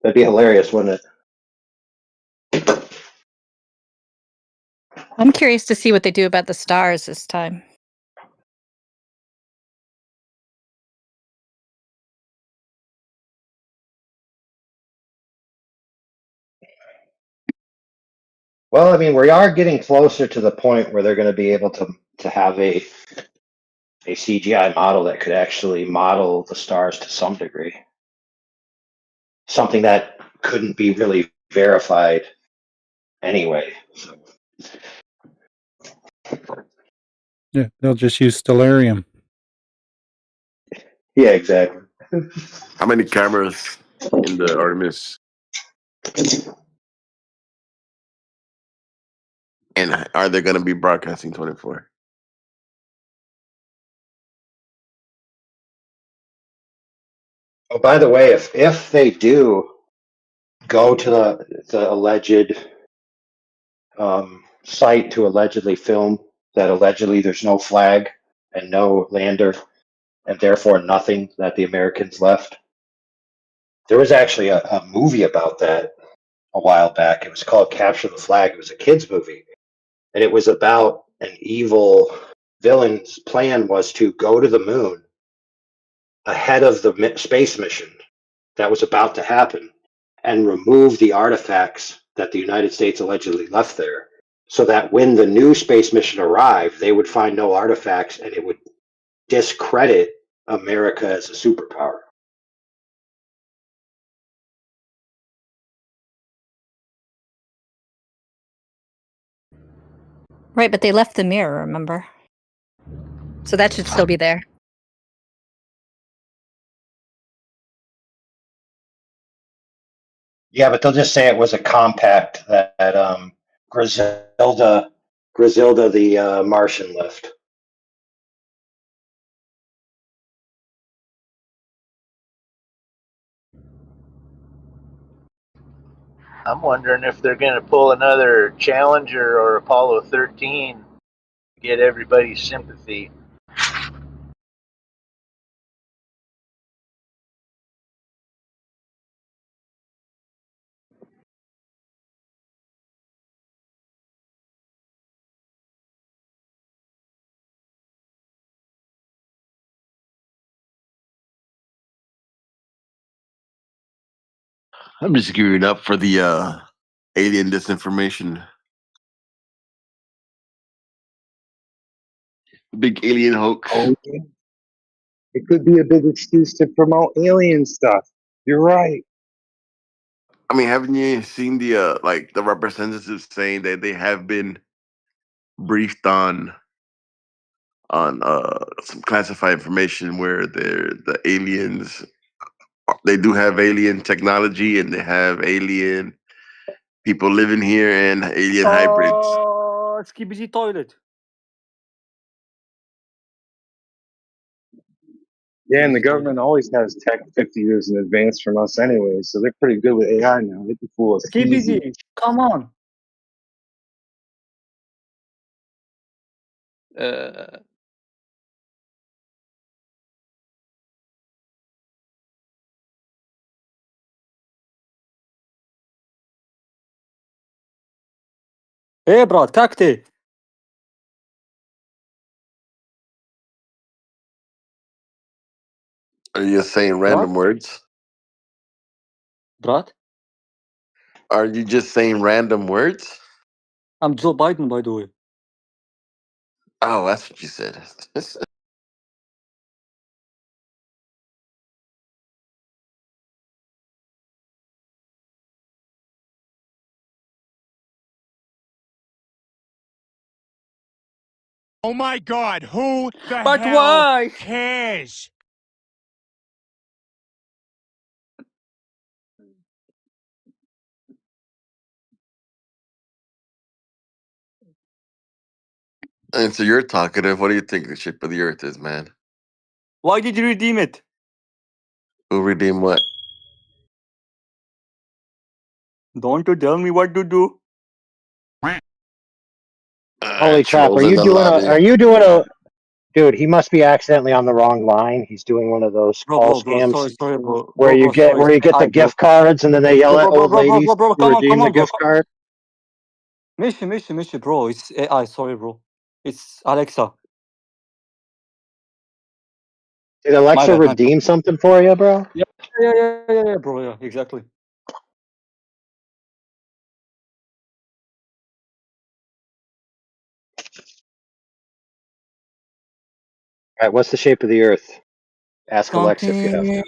That'd be hilarious, wouldn't it? I'm curious to see what they do about the stars this time. Well, I mean, we are getting closer to the point where they're going to be able to have a CGI model that could actually model the stars to some degree. Something that couldn't be really verified anyway. So. Yeah, they'll just use stellarium. Yeah, exactly. How many cameras in the Artemis? And are they going to be broadcasting 24? Oh, by the way, if they do go to the alleged site to allegedly film that allegedly there's no flag and no lander and therefore nothing that the Americans left, there was actually a movie about that a while back. It was called Capture the Flag. It was a kids movie, and it was about an evil villain's plan was to go to the moon ahead of the space mission that was about to happen and remove the artifacts that the United States allegedly left there, so that when the new space mission arrived, they would find no artifacts and it would discredit America as a superpower. Right, but they left the mirror, remember? So that should still be there. Yeah, but they'll just say it was a compact that Griselda the Martian left. I'm wondering if they're going to pull another Challenger or Apollo 13 to get everybody's sympathy. I'm just gearing up for the alien disinformation. Big alien hoax. Oh, yeah. It could be a big excuse to promote alien stuff. You're right. I mean, haven't you seen the like the representatives saying that they have been briefed on some classified information where the aliens, they do have alien technology and they have alien people living here and alien hybrids. Oh, skibidi toilet. Yeah, and the government always has tech 50 years in advance from us anyway, so they're pretty good with AI now. They can fool us easy. Skibidi, come on. Hey, bro, как ты? Are you just saying random words? Brat? Are you just saying random words? I'm Joe Biden, by the way. Oh, that's what you said. Oh my God, who the But hell why? cares? And so you're talkative. What do you think the shape of the earth is, man? Why did you redeem it? Who redeem what? Don't you tell me what to do. Holy crap! Are you doing a? Are you doing a? Dude, he must be accidentally on the wrong line. He's doing one of those call scams sorry, bro. where you get Sorry. the gift cards and then they yell at old ladies to Come redeem the on, bro. gift card. Mishi, bro. It's AI. Sorry, bro. It's Alexa. Did Alexa redeem something for you, bro? Yeah, bro. Yeah, exactly. All right, what's the shape of the Earth? Ask Alexa if you have to.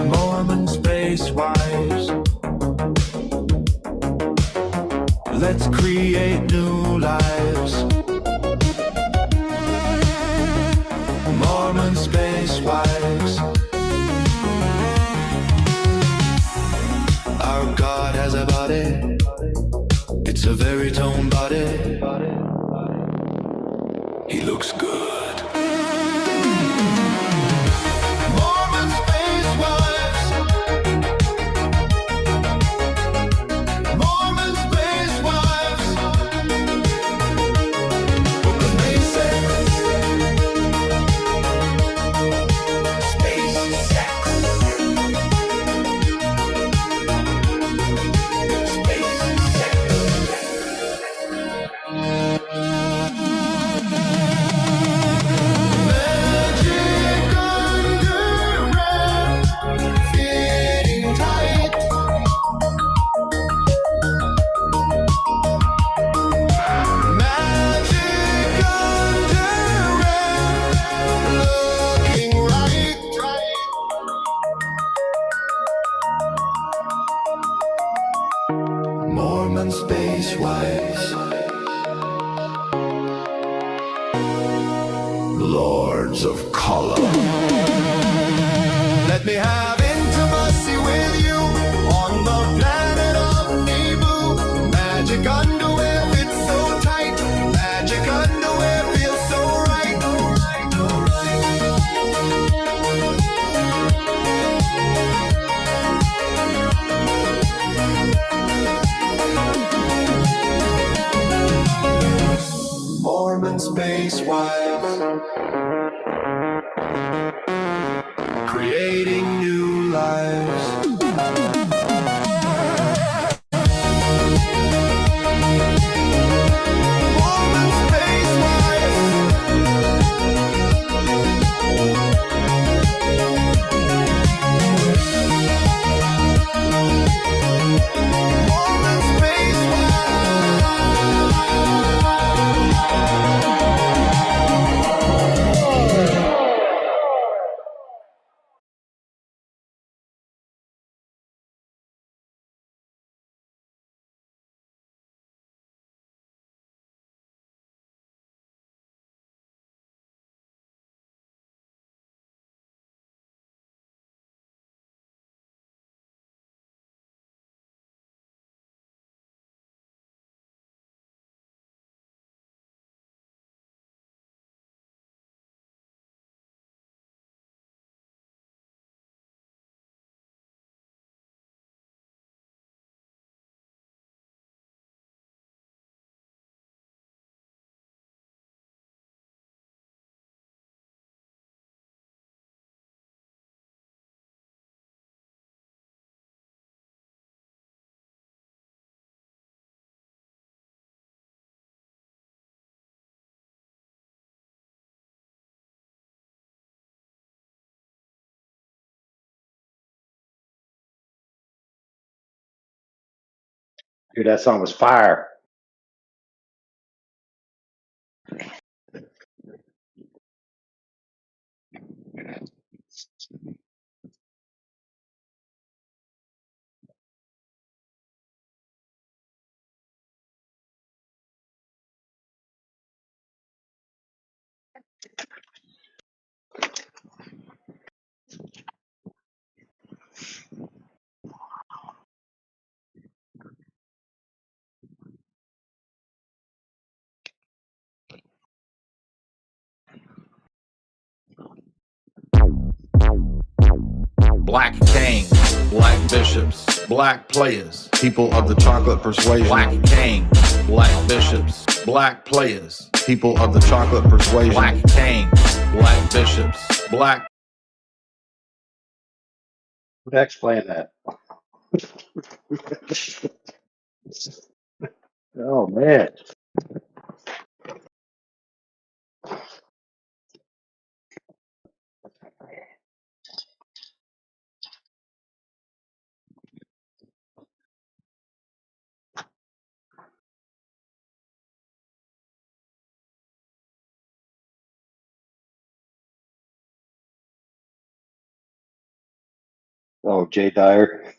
Mormon space wives. Let's create new lives. Mormon space wives. Our God has a body. It's a very toned body. He looks good. Mormon space wives. Mormon space wives. Because they say space sex. Space sex. Magic underwear, fitting tight. Magic underwear, looking right. Mormon space wives, lords of color. Let me have intimacy with you on the planet of Naboo. Magic underwear fits so tight. Magic underwear feels so right. Mormon space wives. Dude, that song was fire. Black kings, black bishops, black players, people of the chocolate persuasion. Black kings, black bishops, black players, people of the chocolate persuasion. Black kings, black bishops, black. Who'd explain that? Oh man. Oh, Jay Dyer.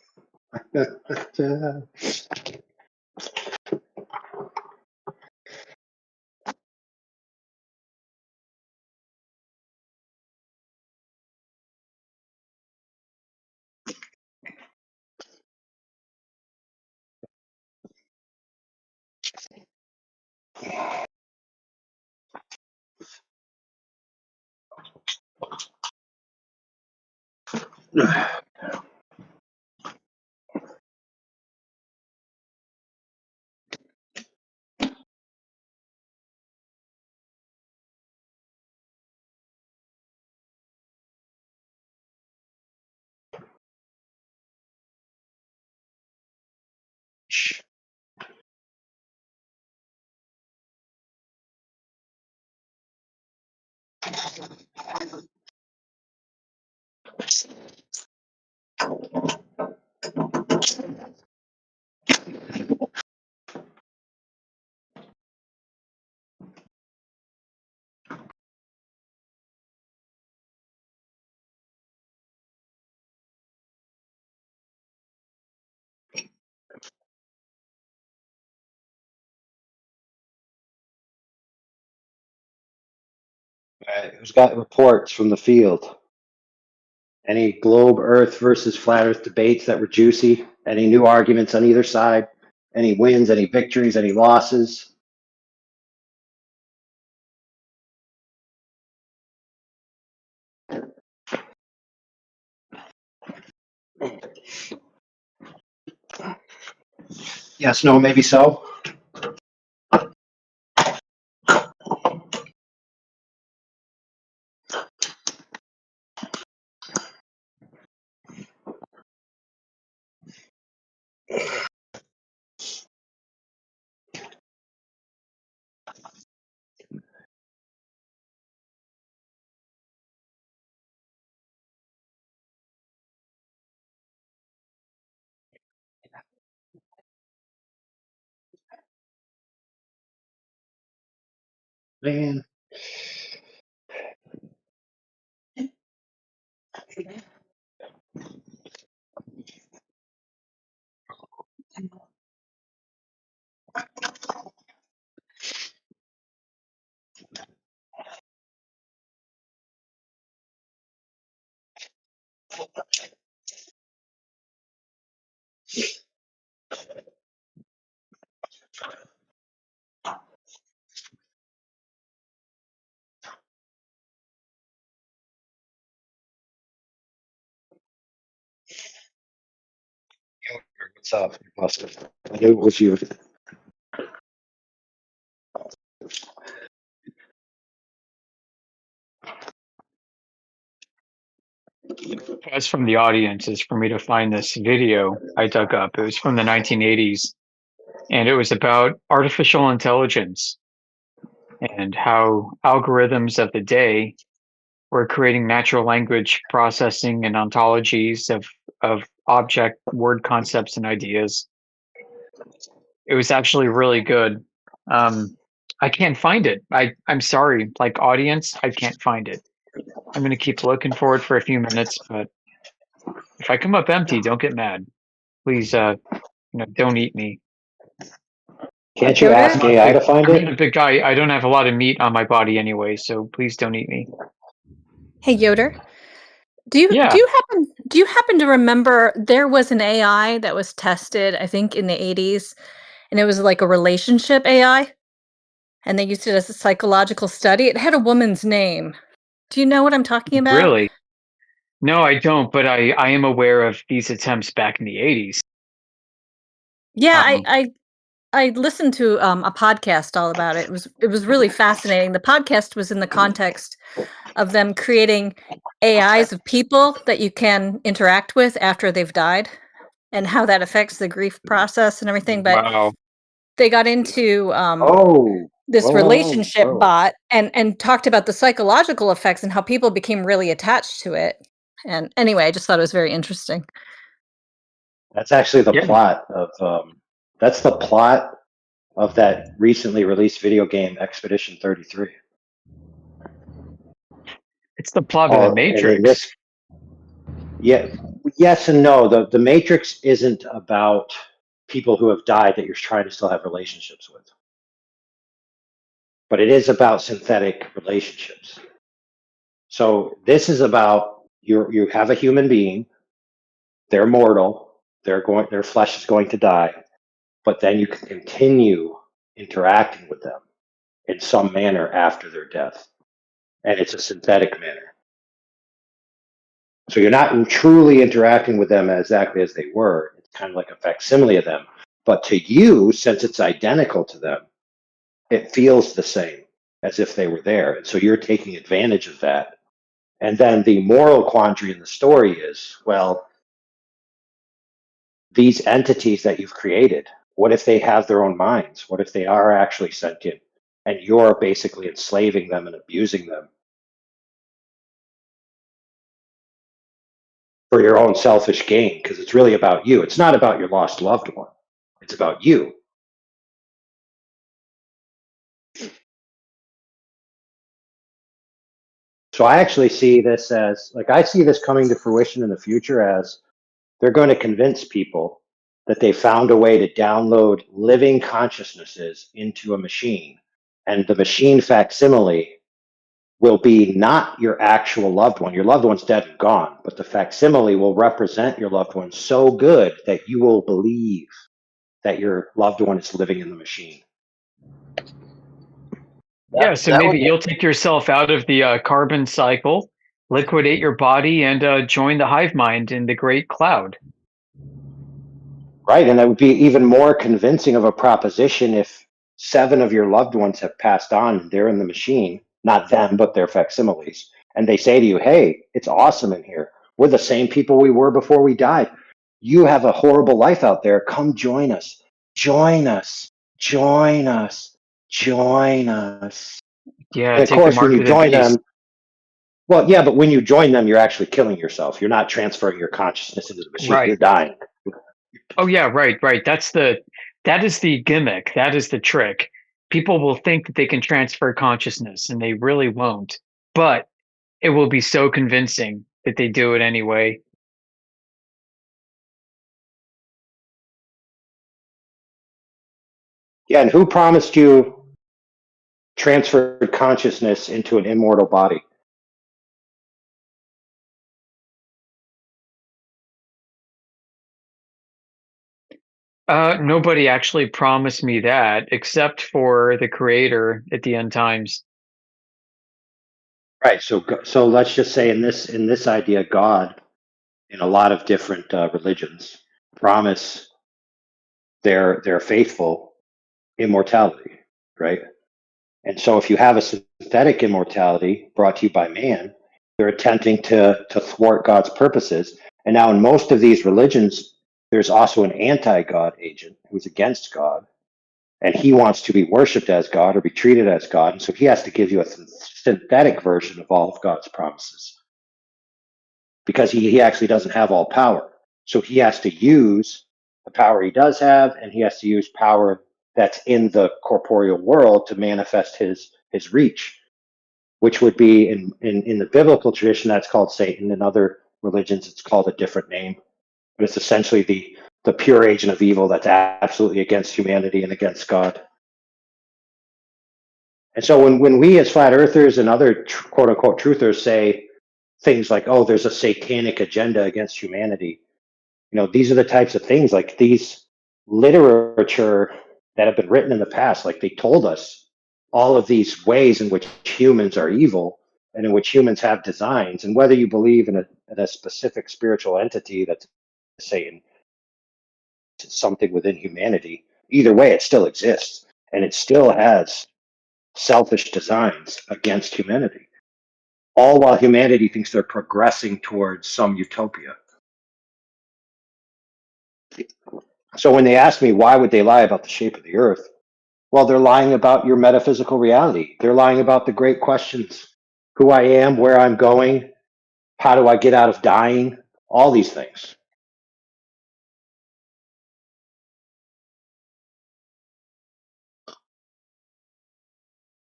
All right, who's got reports from the field? Any globe Earth versus flat Earth debates that were juicy? Any new arguments on either side? Any wins, any victories, any losses? Yes, no, maybe so. Man. What's up, Buster? I knew it was you. As from the audience is for me to find this video I dug up. It was from the 1980s, and it was about artificial intelligence and how algorithms of the day were creating natural language processing and ontologies of object word concepts and ideas. It was actually really good. I can't find it. I'm sorry, like audience, I can't find it. I'm gonna keep looking for it for a few minutes, but if I come up empty, don't get mad. Please, don't eat me. Can't you ask AI to find I'm it? not a big guy. I don't have a lot of meat on my body anyway, so please don't eat me. Hey Yoder, do you happen to remember there was an AI that was tested, I think in the 80s, and it was like a relationship AI, and they used it as a psychological study. It had a woman's name. Do you know what I'm talking about? Really? No, I don't, but I am aware of these attempts back in the 80s. Yeah, I listened to a podcast all about it. It was really fascinating. The podcast was in the context of them creating AIs of people that you can interact with after they've died, and how that affects the grief process and everything. But Wow. they got into this relationship bot and talked about the psychological effects and how people became really attached to it. And anyway, I just thought it was very interesting. That's actually the plot of that's the plot of that recently released video game Expedition 33. It's the plot of the Matrix. Yes and no. The Matrix isn't about people who have died that you're trying to still have relationships with. But it is about synthetic relationships. So this is about you have a human being, they're mortal, their flesh is going to die, but then you can continue interacting with them in some manner after their death. And it's a synthetic manner. So you're not truly interacting with them exactly as they were. It's kind of like a facsimile of them. But to you, since it's identical to them, it feels the same as if they were there. And so you're taking advantage of that. And then the moral quandary in the story is, well, these entities that you've created, what if they have their own minds? What if they are actually sentient and you're basically enslaving them and abusing them for your own selfish gain? Because it's really about you. It's not about your lost loved one. It's about you. So I actually see this as, like, I see this coming to fruition in the future as they're going to convince people that they found a way to download living consciousnesses into a machine. And the machine facsimile will be not your actual loved one. Your loved one's dead and gone, but the facsimile will represent your loved one so good that you will believe that your loved one is living in the machine. Yeah, so maybe you'll take yourself out of the carbon cycle, liquidate your body, and join the hive mind in the great cloud. Right, and that would be even more convincing of a proposition if 7 of your loved ones have passed on, they're in the machine, not them, but their facsimiles, and they say to you, hey, it's awesome in here. We're the same people we were before we died. You have a horrible life out there. Come join us. Join us. Join us. Join us. Yeah, and of take course, the mark when you of the join beast. them, well, yeah, but when you join them, you're actually killing yourself. You're not transferring your consciousness into the machine. Right. You're dying. Oh yeah, right. That is the gimmick. That is the trick. People will think that they can transfer consciousness, and they really won't. But it will be so convincing that they do it anyway. Yeah, and who promised you transferred consciousness into an immortal body? Nobody actually promised me that, except for the creator at the end times. Right. So let's just say in this idea, God, in a lot of different religions, promise their faithful immortality, right? And so if you have a synthetic immortality brought to you by man, they're attempting to thwart God's purposes. And now in most of these religions, there's also an anti-God agent who's against God, and he wants to be worshipped as God or be treated as God. And so he has to give you a synthetic version of all of God's promises because he actually doesn't have all power. So he has to use the power he does have, and he has to use power that's in the corporeal world to manifest his reach, which would be in the biblical tradition that's called Satan. In other religions, it's called a different name, but it's essentially the pure agent of evil that's absolutely against humanity and against God. And so when we as flat earthers and other quote unquote truthers say things like, oh, there's a satanic agenda against humanity, these are the types of things, like these literature that have been written in the past, like they told us all of these ways in which humans are evil and in which humans have designs. And whether you believe in a specific spiritual entity that's Satan, something within humanity, either way, it still exists and it still has selfish designs against humanity, all while humanity thinks they're progressing towards some utopia. So when they ask me why would they lie about the shape of the earth, well, they're lying about your metaphysical reality. They're lying about the great questions: who I am, where I'm going, how do I get out of dying, all these things.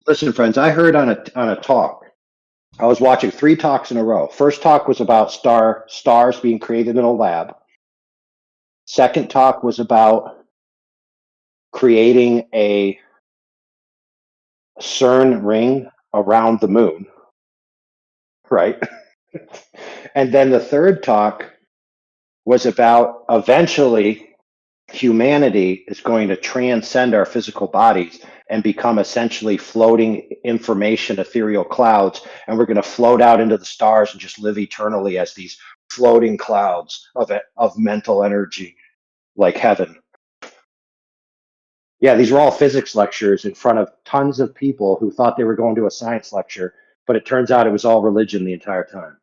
Listen, friends, I heard on a talk. I was watching 3 talks in a row. First talk was about stars being created in a lab. Second talk was about creating a CERN ring around the moon, right? And then the third talk was about eventually humanity is going to transcend our physical bodies and become essentially floating information ethereal clouds, and we're going to float out into the stars and just live eternally as these floating clouds of mental energy, like heaven. Yeah, these were all physics lectures in front of tons of people who thought they were going to a science lecture, but it turns out it was all religion the entire time.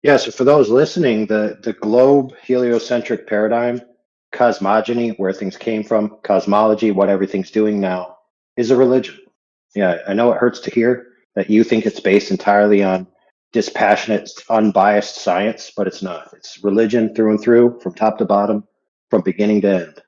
Yeah, so for those listening, the globe heliocentric paradigm, cosmogony, where things came from, cosmology, what everything's doing now, is a religion. Yeah, I know it hurts to hear that you think it's based entirely on dispassionate, unbiased science, but it's not. It's religion through and through, from top to bottom, from beginning to end.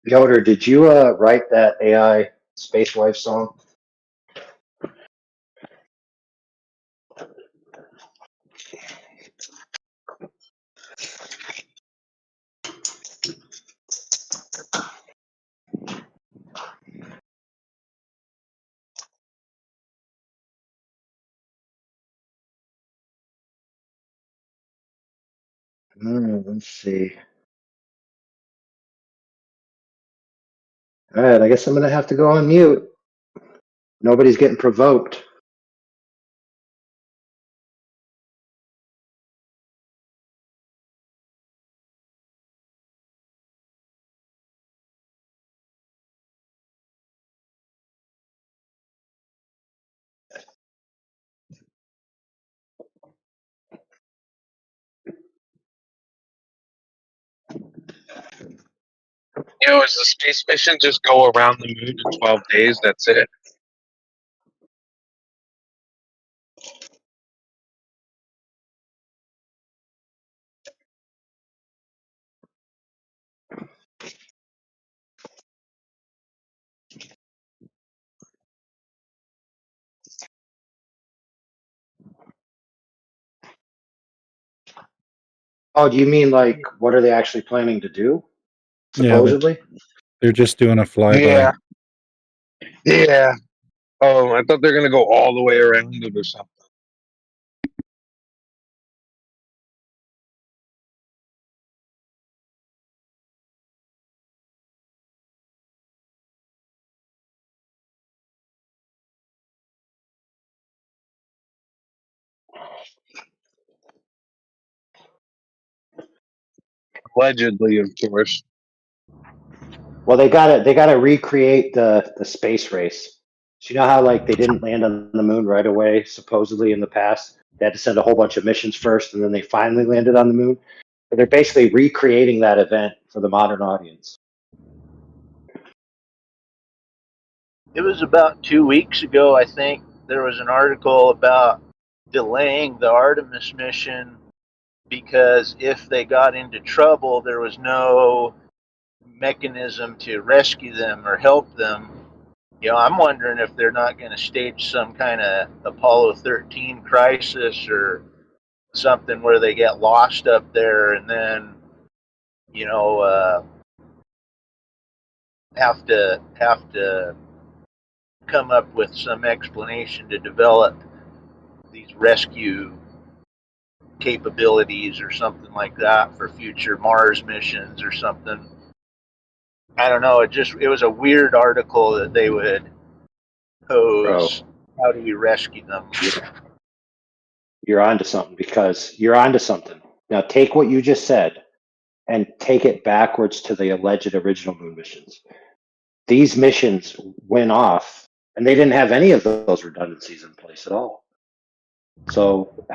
Yoder, did you write that AI space wife song? Let's see. All right, I guess I'm gonna have to go on mute. Nobody's getting provoked. Does the space mission just go around the moon in 12 days? That's it? Oh, do you mean like what are they actually planning to do? Yeah, Supposedly? they're just doing a flyby. Yeah. Yeah. Oh, I thought they were going to go all the way around it or something. Allegedly, of course. Well, they gotta recreate the space race. So you know how like they didn't land on the moon right away, supposedly in the past? They had to send a whole bunch of missions first, and then they finally landed on the moon. But they're basically recreating that event for the modern audience. It was about 2 weeks ago, I think, there was an article about delaying the Artemis mission because if they got into trouble, there was no mechanism to rescue them or help them. You know, I'm wondering if they're not going to stage some kind of Apollo 13 crisis or something where they get lost up there and then, you know, have to come up with some explanation to develop these rescue capabilities or something like that for future Mars missions or something. I don't know. It was a weird article that they would pose. How do you rescue them? You're onto something because you're onto something. Now take what you just said and take it backwards to the alleged original moon missions. These missions went off and they didn't have any of those redundancies in place at all. So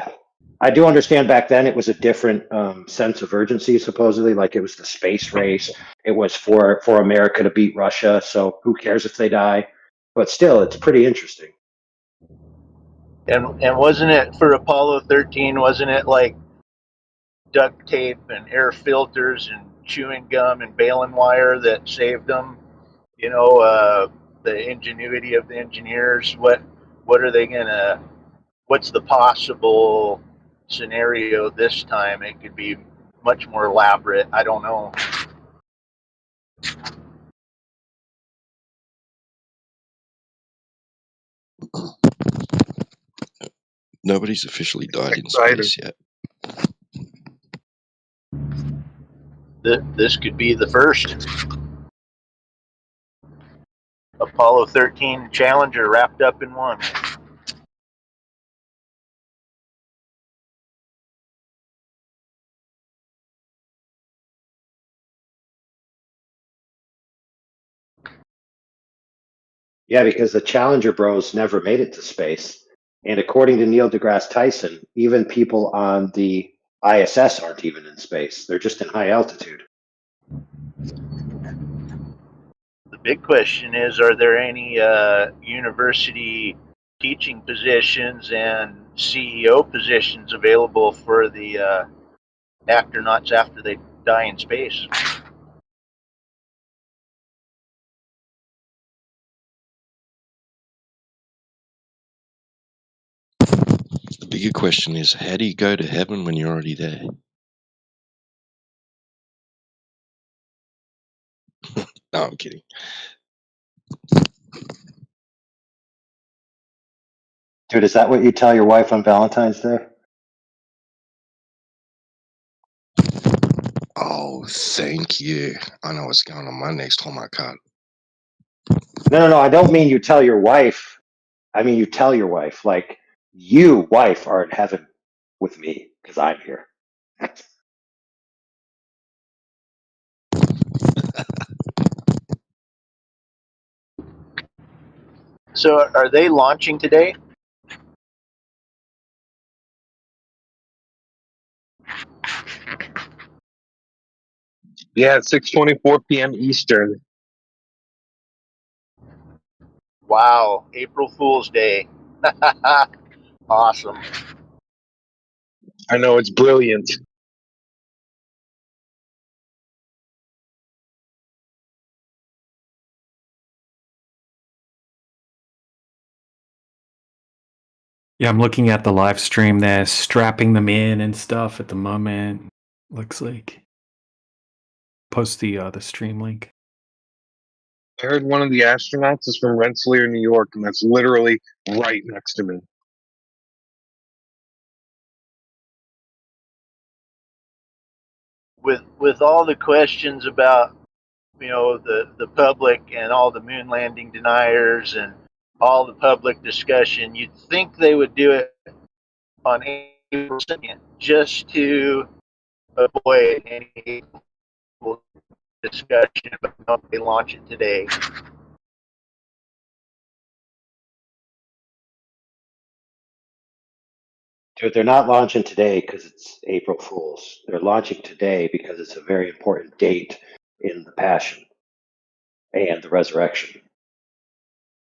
I do understand back then it was a different sense of urgency, supposedly, like it was the space race. It was for America to beat Russia. So who cares if they die? But still, it's pretty interesting. And wasn't it for Apollo 13? Wasn't it like duct tape and air filters and chewing gum and baling wire that saved them? You know, the ingenuity of the engineers. What are they gonna? What's the possible scenario this time? It could be much more elaborate. I don't know. Nobody's officially died in space yet. This could be the first. Apollo 13 Challenger wrapped up in one. Yeah, because the Challenger bros never made it to space. And according to Neil deGrasse Tyson, even people on the ISS aren't even in space. They're just in high altitude. The big question is, are there any university teaching positions and CEO positions available for the astronauts after they die in space? bigger question is, how do you go to heaven when you're already there? No, I'm kidding. Dude, is that what you tell your wife on Valentine's Day? Oh, thank you. I know what's going on my next Hallmark card. No. I don't mean you tell your wife. I mean you tell your wife, like, you, wife, are in heaven with me because I'm here. So are they launching today? Yeah, 6:24 p.m. Eastern. Wow, April Fool's Day. Awesome. I know, it's brilliant. Yeah, I'm looking at the live stream. They're strapping them in and stuff at the moment. Looks like. Post the stream link. I heard one of the astronauts is from Rensselaer, New York, and that's literally right next to me. With all the questions about, you know, the public and all the moon landing deniers and all the public discussion, you'd think they would do it on April 2nd just to avoid any discussion about how they launch it today. Dude, they're not launching today because it's April Fool's. They're launching today because it's a very important date in the Passion and the Resurrection.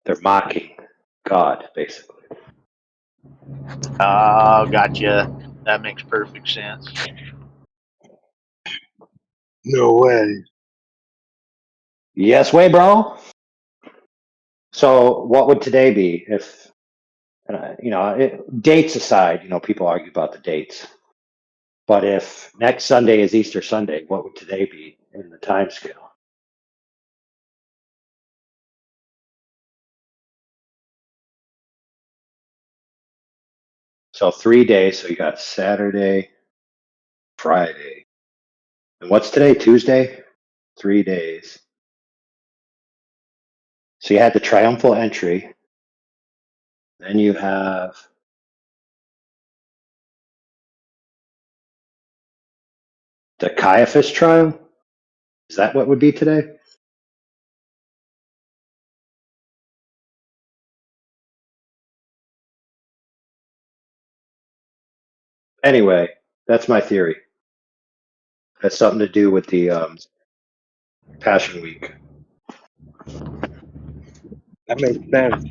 They're mocking God, basically. Oh, gotcha. That makes perfect sense. No way. Yes way, bro. So what would today be if, dates aside, people argue about the dates. But if next Sunday is Easter Sunday, what would today be in the time scale? So 3 days. So you got Saturday, Friday. And what's today? Tuesday? 3 days. So you had the triumphal entry. Then you have the Caiaphas trial. Is that what would be today? Anyway, that's my theory. Has something to do with the Passion Week. That makes sense.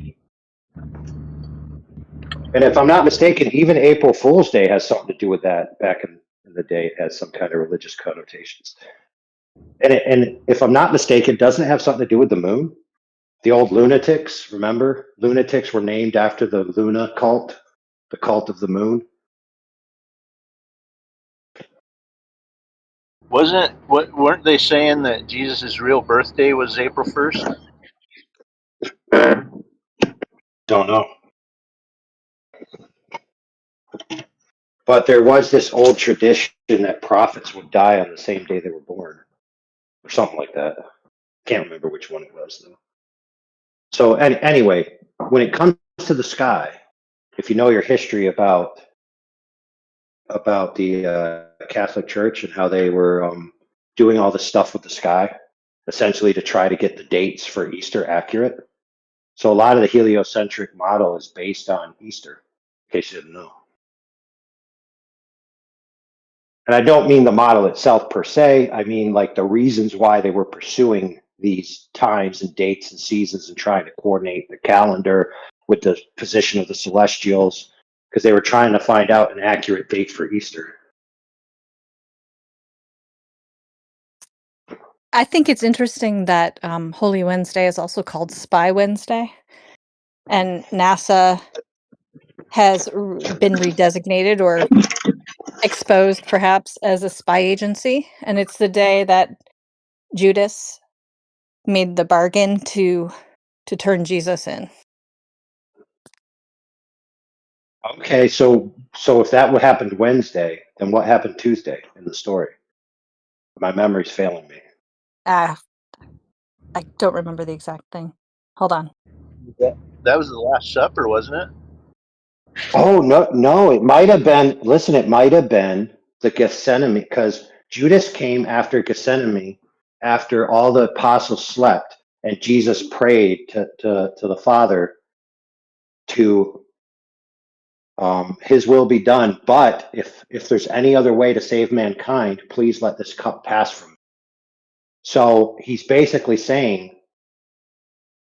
And if I'm not mistaken, even April Fool's Day has something to do with that. Back in the day, it has some kind of religious connotations. And if I'm not mistaken, doesn't it have something to do with the moon? The old lunatics, remember? Lunatics were named after the Luna cult, the cult of the moon. Weren't they saying that Jesus' real birthday was April 1st? Don't know. But there was this old tradition that prophets would die on the same day they were born, or something like that. Can't remember which one it was, though. So anyway, when it comes to the sky, if you know your history about the Catholic Church and how they were doing all the stuff with the sky, essentially to try to get the dates for Easter accurate. So a lot of the heliocentric model is based on Easter, in case you didn't know. And I don't mean the model itself per se. I mean like the reasons why they were pursuing these times and dates and seasons and trying to coordinate the calendar with the position of the celestials, because they were trying to find out an accurate date for Easter. I think it's interesting that Holy Wednesday is also called Spy Wednesday. And NASA has been redesignated or exposed perhaps as a spy agency, and it's the day that Judas made the bargain to turn Jesus in. Okay, so if that would happened Wednesday, then what happened Tuesday in the story? My memory's failing me. I don't remember the exact thing. Hold on. That was the Last Supper, wasn't it? Oh no, it might have been. Listen, it might have been the Gethsemane, because Judas came after Gethsemane, after all the apostles slept, and Jesus prayed to the Father to His will be done. But if there's any other way to save mankind, please let this cup pass from me. So he's basically saying,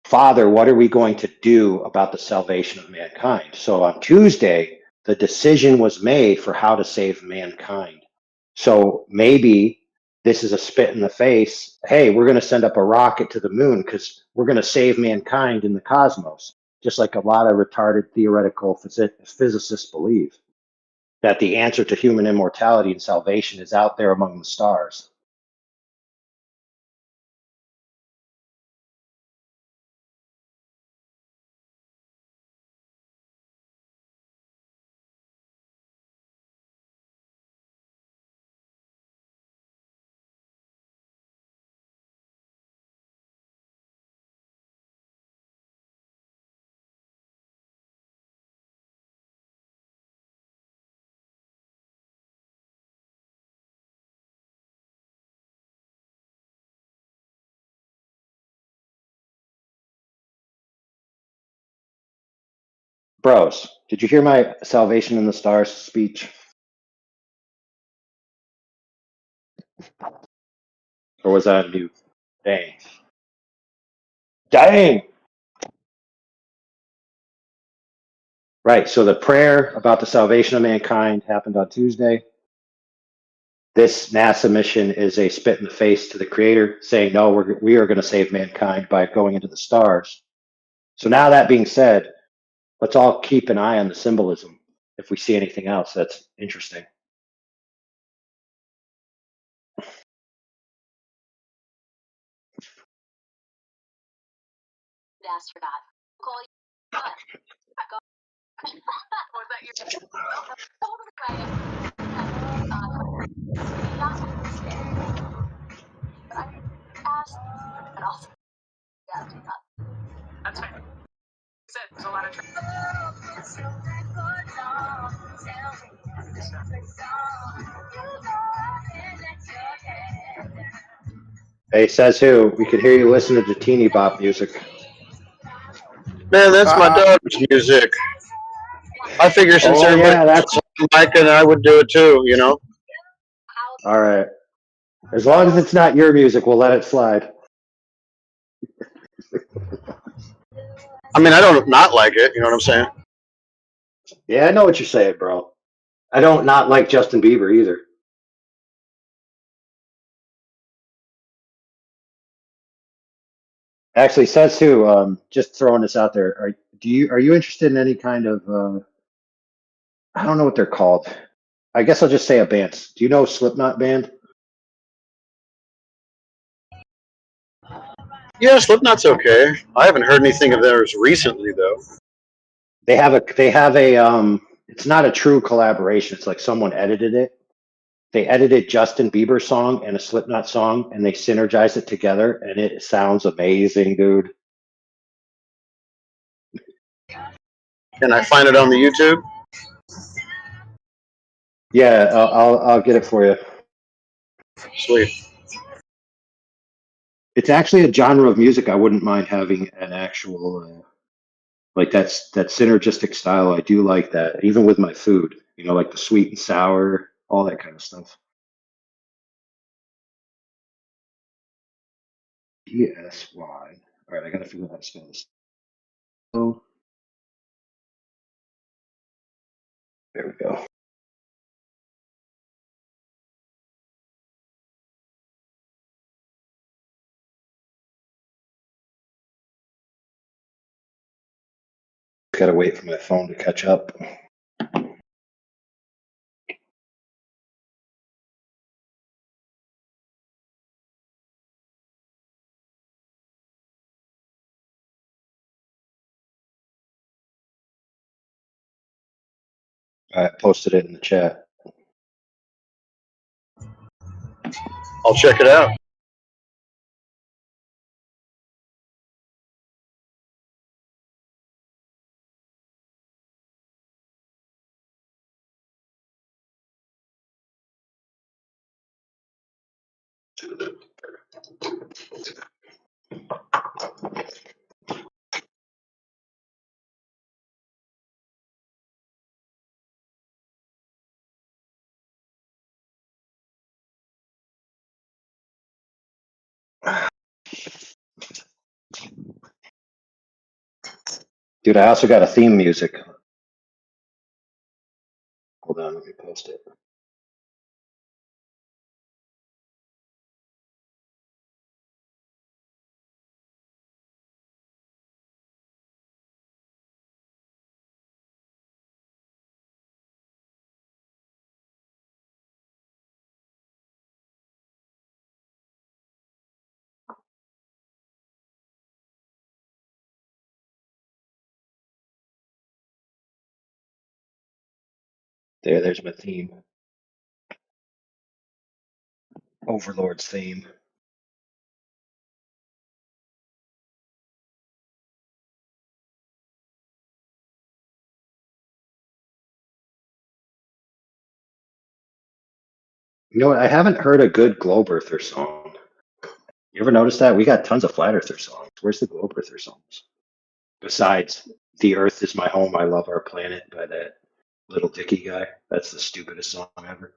Father, what are we going to do about the salvation of mankind? So on Tuesday, the decision was made for how to save mankind. So maybe this is a spit in the face. Hey, we're going to send up a rocket to the moon because we're going to save mankind in the cosmos. Just like a lot of retarded theoretical physicists believe that the answer to human immortality and salvation is out there among the stars. Bros, did you hear my Salvation in the Stars speech? Or was that a new? Dang. Dang! Right, so the prayer about the salvation of mankind happened on Tuesday. This NASA mission is a spit in the face to the Creator, saying, no, we are going to save mankind by going into the stars. So now that being said, let's all keep an eye on the symbolism if we see anything else that's interesting. Hey, says who? We could hear you listening to teeny bop music. Man, that's my daughter's music. I figure since everybody like it, I would do it too, you know? All right. As long as it's not your music, we'll let it slide. I mean, I don't not like it, you know what I'm saying? Yeah, I know what you're saying, bro. I don't not like Justin Bieber either. Actually, says who? Just throwing this out there. Are you interested in any kind of I don't know what they're called. I guess I'll just say a band. Do you know Slipknot band? Yeah, Slipknot's okay. I haven't heard anything of theirs recently though. They have a it's not a true collaboration. It's like someone edited it. They edited Justin Bieber song and a Slipknot song and they synergize it together and it sounds amazing, dude. Can I find it on the YouTube? Yeah, I'll get it for you. Sweet. It's actually a genre of music I wouldn't mind having an actual like that synergistic style. I do like that, even with my food. You know, like the sweet and sour, all that kind of stuff. ESY. All right, I gotta figure out how to spell this. Oh, there we go. got to wait for my phone to catch up. I posted it in the chat. I'll check it out. Dude, I also got a theme music. Hold on, let me post it. There's my theme. Overlord's theme. You know what? I haven't heard a good Globe Earther song. You ever notice that? We got tons of Flat Earther songs. Where's the Globe Earther songs? Besides The Earth is My Home, I Love Our Planet by that Little Dicky guy. That's the stupidest song ever.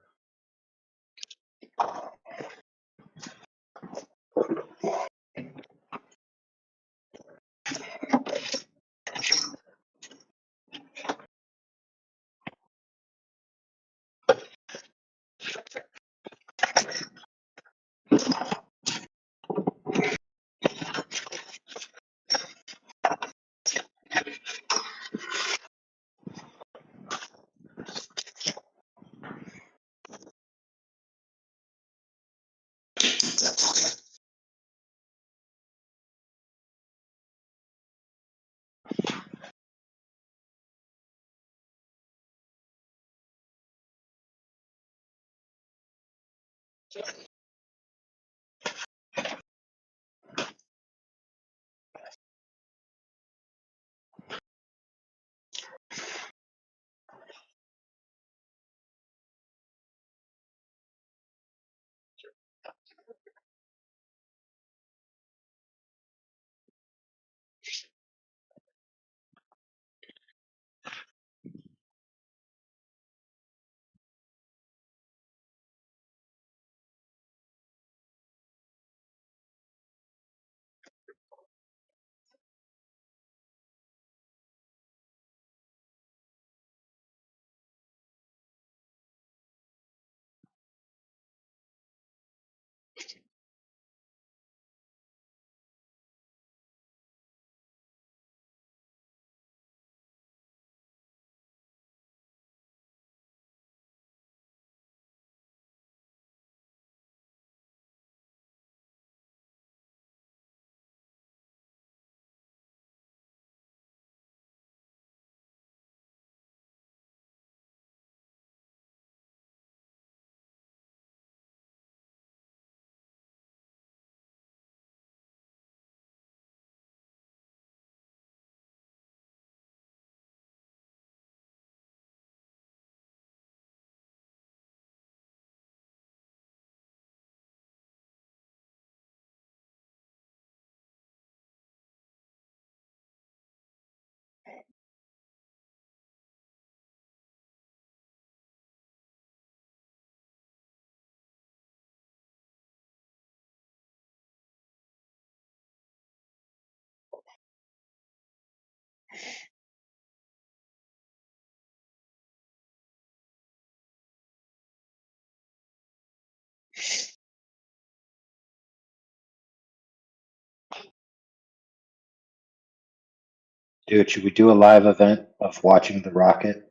Dude, should we do a live event of watching the rocket?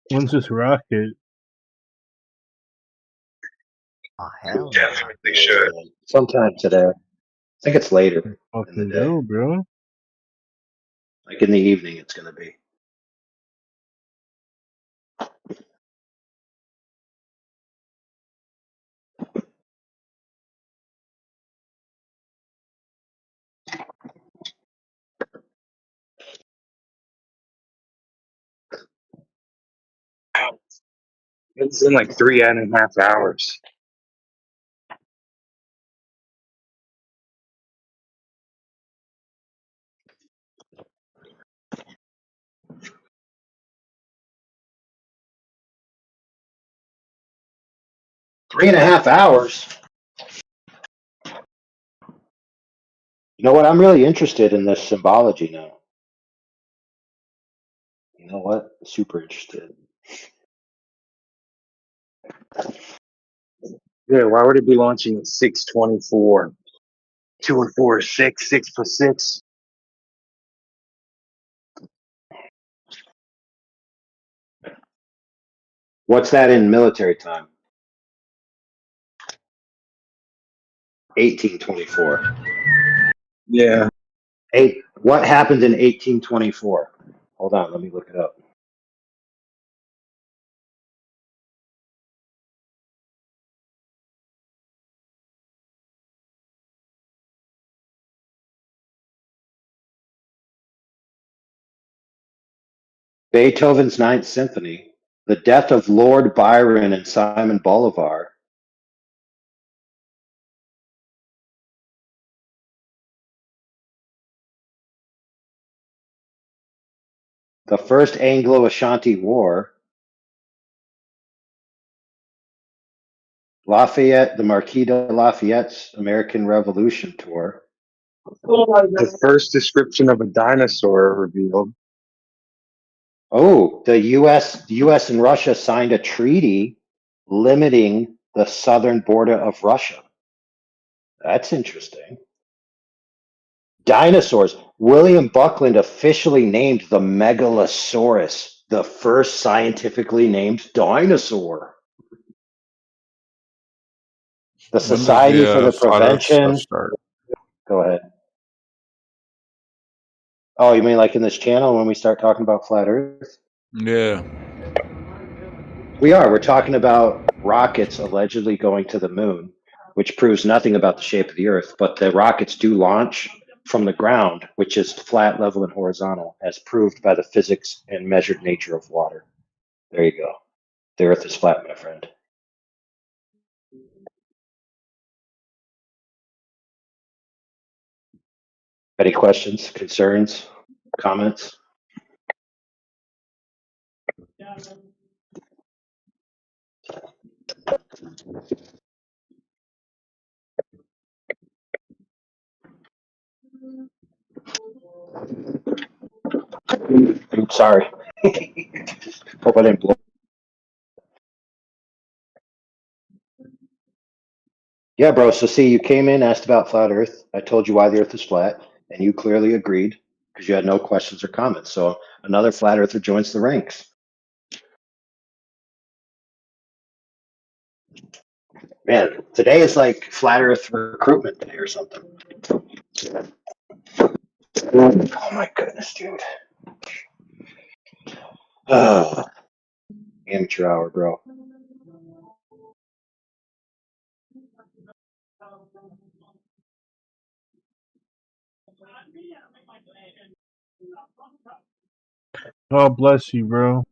When's this rocket? Oh, hell no. Definitely should. Sometime today. I think it's later in the Fucking day. go, bro. Like in the evening, it's going to be. It's in like 3.5 hours. Three and a half hours. You know what? I'm really interested in this symbology now. You know what? Super interested. Yeah, why would it be launching at 6:24? 2 and 4 is 6. 6 plus 6. What's that in military time? 1824. Yeah. Hey, what happened in 1824? Hold on, let me look it up. Beethoven's Ninth Symphony, the death of Lord Byron and Simon Bolivar, the First Anglo-Ashanti War, Lafayette, the Marquis de Lafayette's American Revolution Tour. The first description of a dinosaur revealed. Oh, the U.S. and Russia signed a treaty limiting the southern border of Russia. That's interesting. Dinosaurs. William Buckland officially named the Megalosaurus the first scientifically named dinosaur. The When does Society for the flat Earth stuff Prevention. start? Go ahead. Oh, you mean like in this channel when we start talking about flat Earth? Yeah. We are. We're talking about rockets allegedly going to the moon, which proves nothing about the shape of the Earth. But the rockets do launch from the ground, which is flat, level, and horizontal, as proved by the physics and measured nature of water. There you go. The Earth is flat, my friend. Any questions, concerns, comments? Oops, sorry. Hope I didn't blow. Yeah, bro. So see, you came in, asked about flat Earth. I told you why the Earth is flat, and you clearly agreed because you had no questions or comments. So another flat Earther joins the ranks. Man, today is like flat Earth recruitment day or something. Oh my goodness, dude. Amateur hour, bro. God bless you, bro.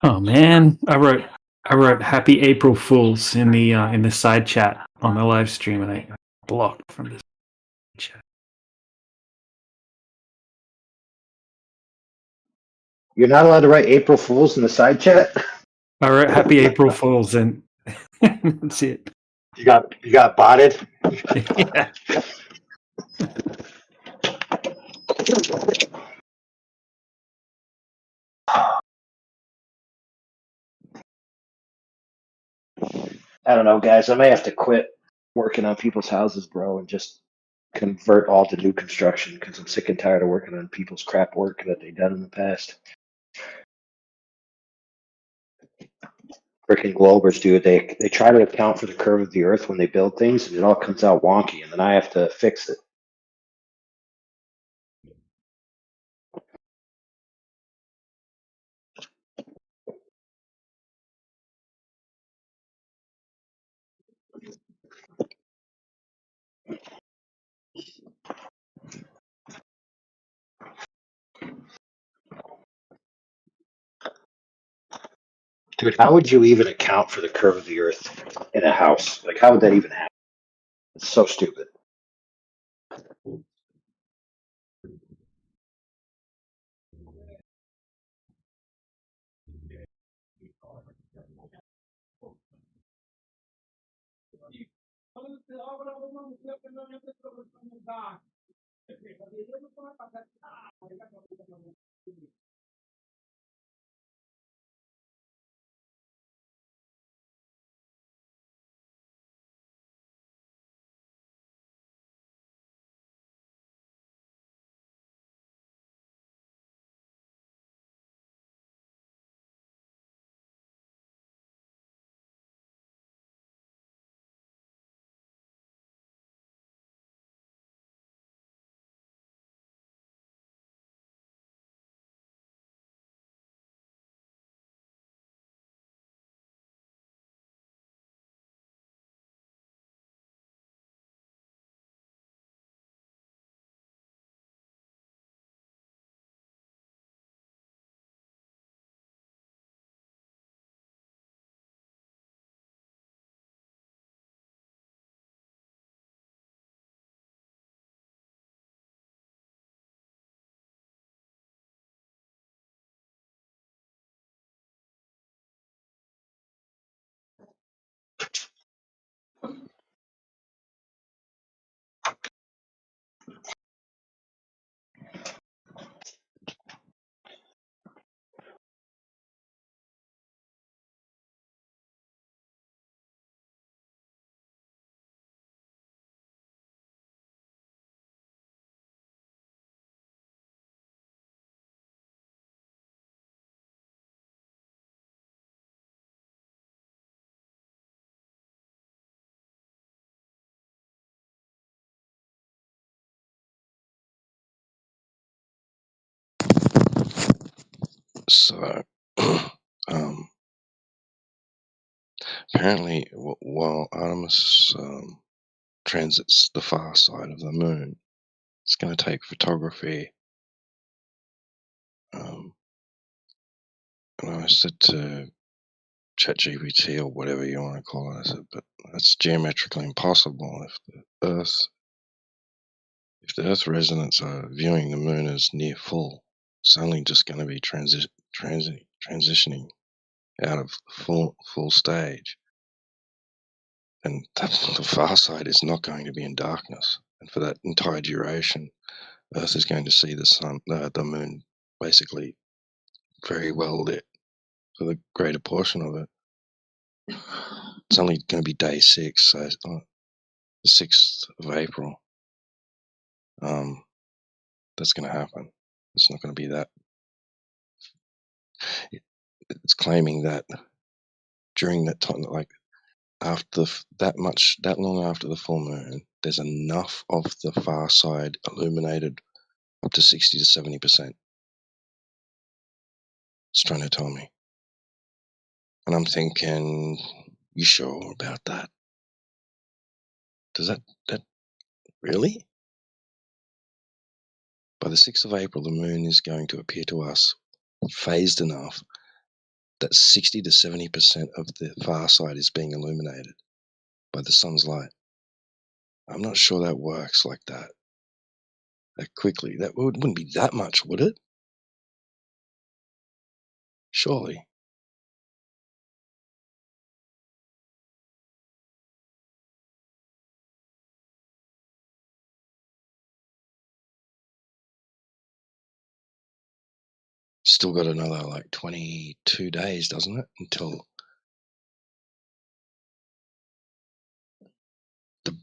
Oh man, I wrote "Happy April Fools" in the side chat on the live stream, and I blocked from the chat. You're not allowed to write April Fools in the side chat? I wrote "Happy April Fools" and that's it. You got botted? Yeah. I don't know, guys. I may have to quit working on people's houses, bro, and just convert all to new construction because I'm sick and tired of working on people's crap work that they've done in the past. Freaking Globers, dude. They try to account for the curve of the Earth when they build things, and it all comes out wonky, and then I have to fix it. Dude, how would you even account for the curve of the Earth in a house? Like, how would that even happen? It's so stupid. So, apparently, while Artemis transits the far side of the moon, it's going to take photography. And I said to ChatGPT or whatever you want to call it, I said, but that's geometrically impossible if the Earth residents are viewing the moon as near full. It's only just going to be transitioning out of full stage, and the far side is not going to be in darkness. And for that entire duration, Earth is going to see the moon, basically very well lit for the greater portion of it. It's only going to be day 6, so the 6th of April. That's going to happen. It's not going to be that. It's claiming that during that time, like after that long after the full moon, there's enough of the far side illuminated up to 60 to 70%. It's trying to tell me. And I'm thinking, you sure about that? Does that really? By the 6th of April, the moon is going to appear to us phased enough that 60 to 70% of the far side is being illuminated by the sun's light. I'm not sure that works like that quickly. That wouldn't be that much, would it? Surely. Still got another like 22 days, doesn't it? Until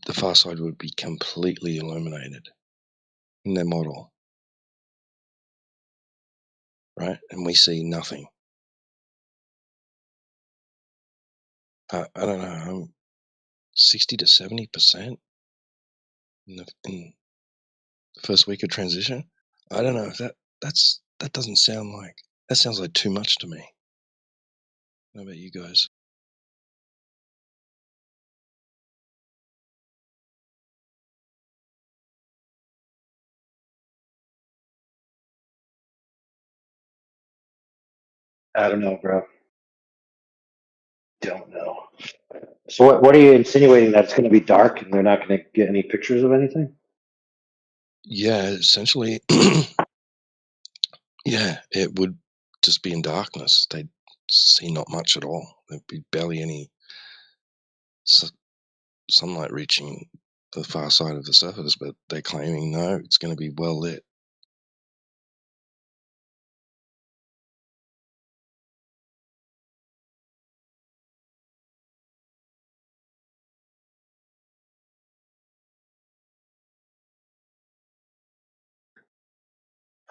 the far side would be completely illuminated in their model, right? And we see nothing. I don't know, 60 to 70% in the first week of transition. I don't know if that doesn't sound like, that sounds like too much to me. How about you guys? I don't know, bro. Don't know. So what are you insinuating, that it's going to be dark and they're not going to get any pictures of anything? Yeah, essentially, yeah, it would just be in darkness. They'd see not much at all. There'd be barely any sunlight reaching the far side of the surface, but they're claiming no, it's going to be well lit.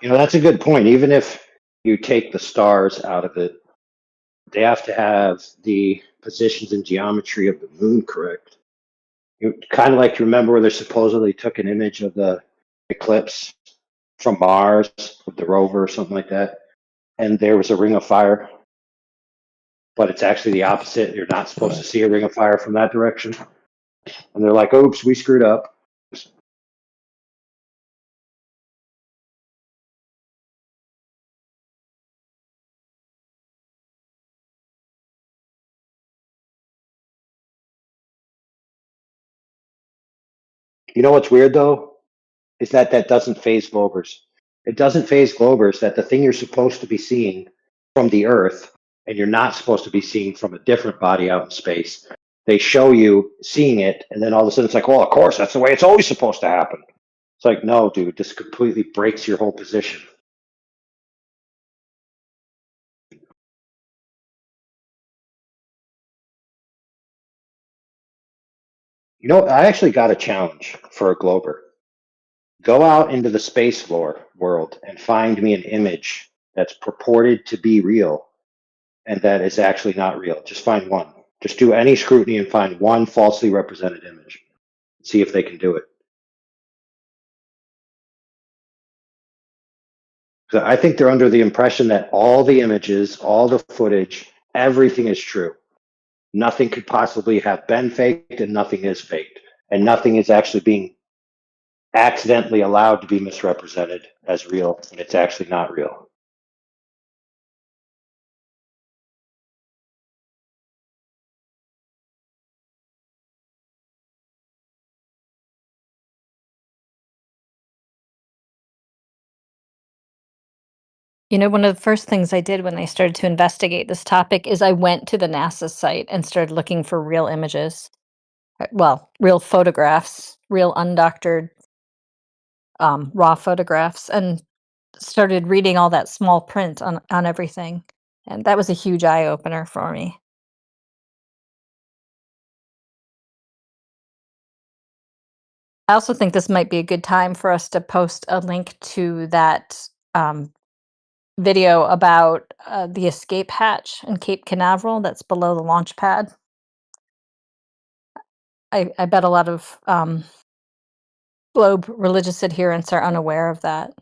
You know, that's a good point. Even if you take the stars out of it, they have to have the positions and geometry of the moon correct. You kind of like, you remember where they supposedly took an image of the eclipse from Mars with the rover or something like that, and there was a ring of fire, but it's actually the opposite. You're not supposed to see a ring of fire from that direction. And they're like, oops, we screwed up. You know what's weird though? Is that doesn't phase Globers. It doesn't phase Globers that the thing you're supposed to be seeing from the Earth, and you're not supposed to be seeing from a different body out in space. They show you seeing it, and then all of a sudden it's like, well, of course, that's the way it's always supposed to happen. It's like, no, dude, this completely breaks your whole position. You know, I actually got a challenge for a Glober. Go out into the space floor world and find me an image that's purported to be real and that is actually not real. Just find one. Just do any scrutiny and find one falsely represented image. See if they can do it. So I think they're under the impression that all the images, all the footage, everything is true. Nothing could possibly have been faked, and nothing is faked. And nothing is actually being accidentally allowed to be misrepresented as real, and it's actually not real. You know, one of the first things I did when I started to investigate this topic is I went to the NASA site and started looking for real images. Well, real photographs, real undoctored raw photographs, and started reading all that small print on everything. And that was a huge eye opener for me. I also think this might be a good time for us to post a link to that video about the escape hatch in Cape Canaveral that's below the launch pad. I bet a lot of globe religious adherents are unaware of that.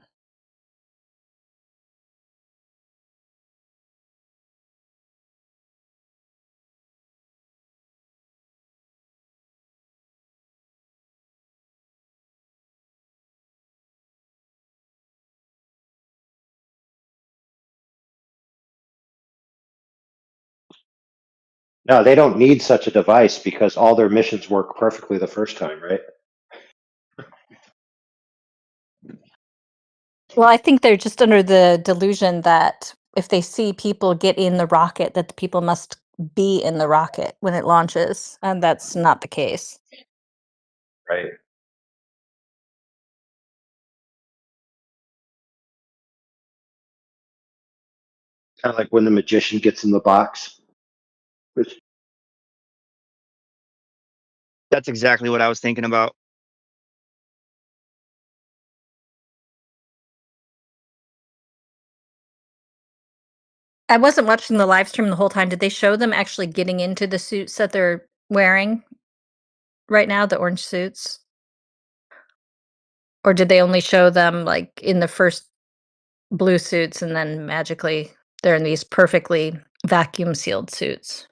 No, they don't need such a device because all their missions work perfectly the first time, right? Well, I think they're just under the delusion that if they see people get in the rocket, that the people must be in the rocket when it launches, and that's not the case. Right. Kind of like when the magician gets in the box. That's exactly what I was thinking about. I wasn't watching the live stream the whole time. Did they show them actually getting into the suits that they're wearing right now, the orange suits? Or did they only show them, like, in the first blue suits and then magically they're in these perfectly vacuum sealed suits?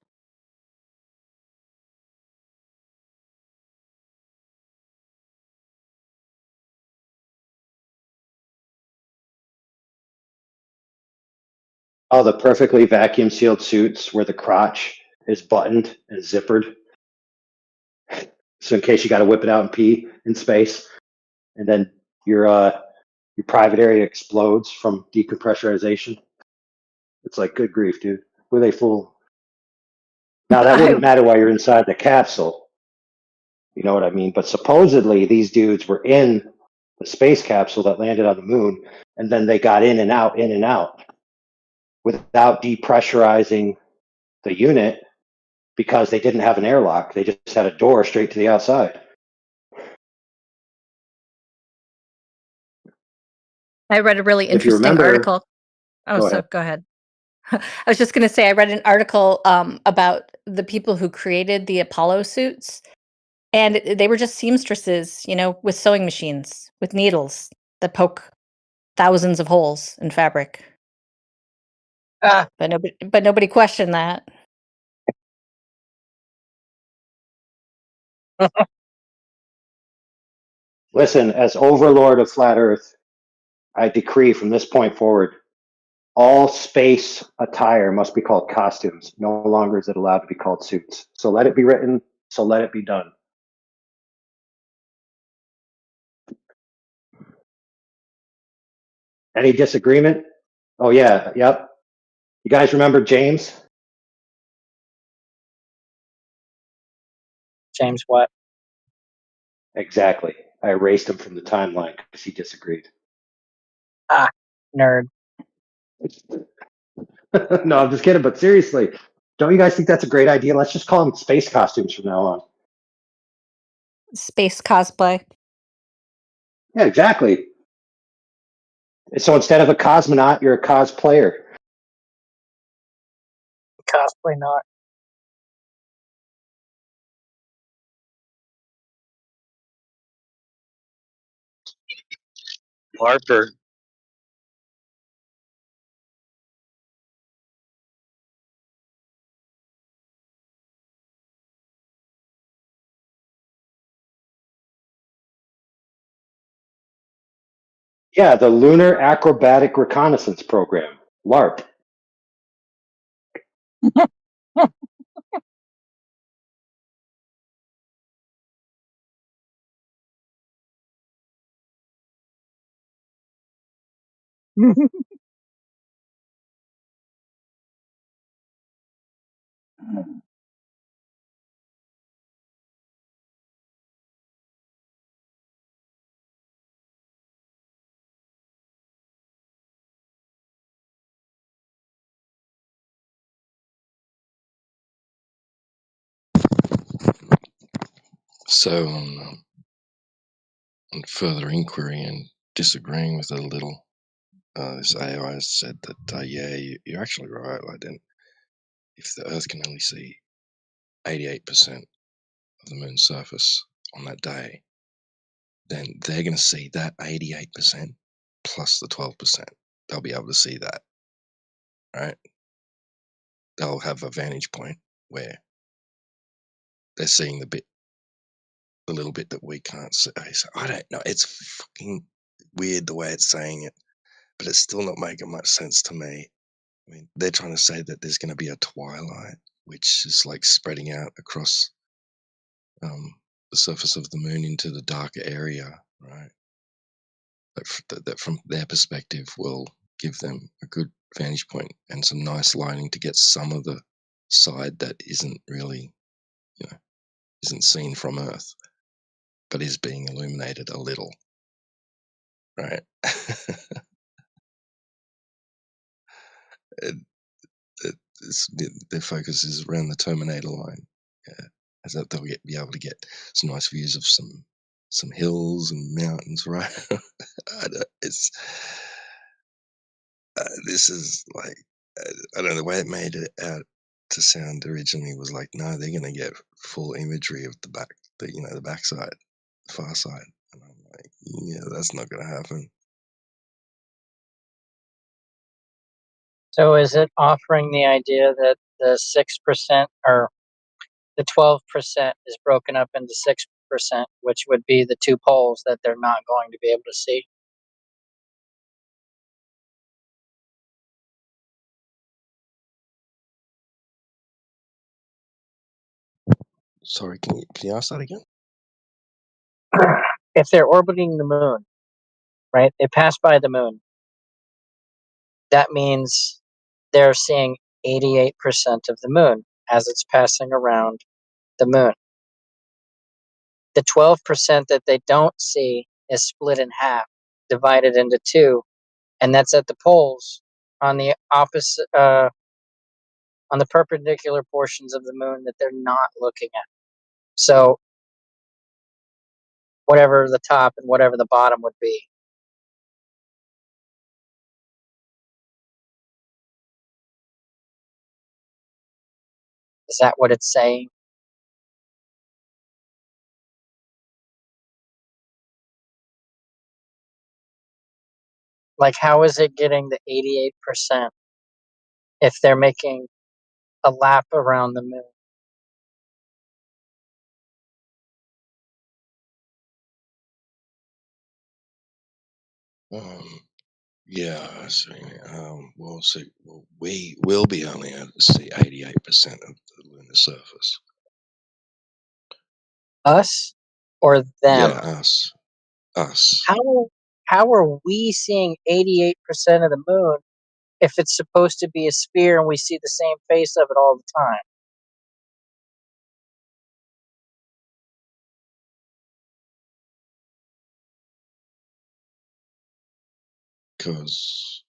Oh, the perfectly vacuum sealed suits where the crotch is buttoned and zippered. So in case you got to whip it out and pee in space, and then your private area explodes from decompressurization. It's like, good grief, dude. Who are they fool? Now that wouldn't matter while you're inside the capsule. You know what I mean? But supposedly these dudes were in the space capsule that landed on the moon, and then they got in and out without depressurizing the unit because they didn't have an airlock. They just had a door straight to the outside. I read a really If you interesting remember, article. Oh, go so ahead. go ahead. I was just going to say, I read an article about the people who created the Apollo suits, and they were just seamstresses, with sewing machines, with needles that poke thousands of holes in fabric. But nobody questioned that. Listen, as overlord of flat Earth, I decree from this point forward, all space attire must be called costumes. No longer is it allowed to be called suits. So let it be written. So let it be done. Any disagreement? Oh yeah, yep. You guys remember James? James what? Exactly. I erased him from the timeline because he disagreed. Ah, nerd. No, I'm just kidding. But seriously, don't you guys think that's a great idea? Let's just call them space costumes from now on. Space cosplay. Yeah, exactly. So instead of a cosmonaut, you're a cosplayer. Cosplay not. Harper. Yeah, the Lunar Acrobatic Reconnaissance Program, LARP. So, on further inquiry and disagreeing with it a little, this AI said that, yeah, you're actually right, Laden. If the Earth can only see 88% of the moon's surface on that day, then they're going to see that 88% plus the 12%. They'll be able to see that, right? They'll have a vantage point where they're seeing the little bit that we can't see. So I don't know. It's fucking weird the way it's saying it, but it's still not making much sense to me. I mean, they're trying to say that there's going to be a twilight which is like spreading out across the surface of the moon into the darker area, right? That from their perspective will give them a good vantage point and some nice lighting to get some of the side that isn't really, isn't seen from Earth, but is being illuminated a little, right? Their focus is around the Terminator line, as that they'll be able to get some nice views of some hills and mountains, right? It's this is like I don't know, the way it made it out to sound originally was like, no, they're going to get full imagery of the backside, the far side, and I'm like, yeah, that's not going to happen. So is it offering the idea that the 6% or the 12% is broken up into 6%, which would be the two poles that they're not going to be able to see? Sorry, can you ask that again? If they're orbiting the moon, right? They pass by the moon. That means they're seeing 88% of the moon as it's passing around the moon. The 12% that they don't see is split in half, divided into two, and that's at the poles on the opposite, on the perpendicular portions of the moon that they're not looking at. So whatever the top and whatever the bottom would be. Is that what it's saying? Like, how is it getting the 88% if they're making a lap around the moon? Yeah, I see. We will be only able to see 88% of the lunar surface. Us or them? Yeah, us. How are we seeing 88% of the moon if it's supposed to be a sphere and we see the same face of it all the time? Because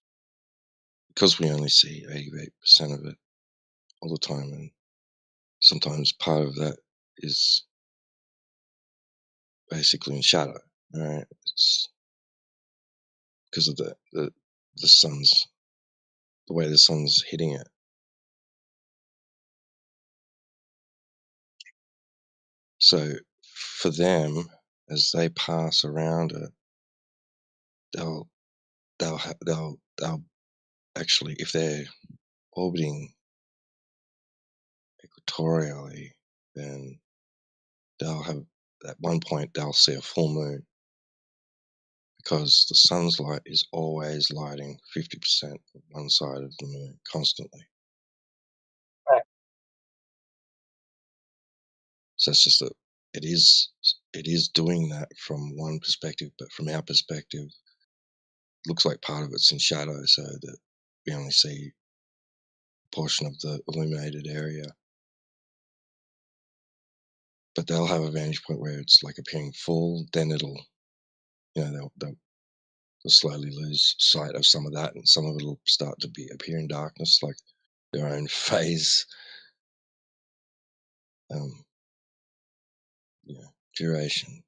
we only see 88% of it all the time, and sometimes part of that is basically in shadow, right? It's because of the sun's, the way the sun's hitting it. So for them, as they pass around it, they'll actually, if they're orbiting equatorially, then they'll have, at one point they'll see a full moon, because the sun's light is always lighting 50% of one side of the moon constantly. Right. So it's just that it is doing that from one perspective, but from our perspective, it looks like part of it's in shadow, so that we only see a portion of the illuminated area. But they'll have a vantage point where it's like appearing full, then it'll, they'll slowly lose sight of some of that, and some of it'll start to appear in darkness, like their own phase duration.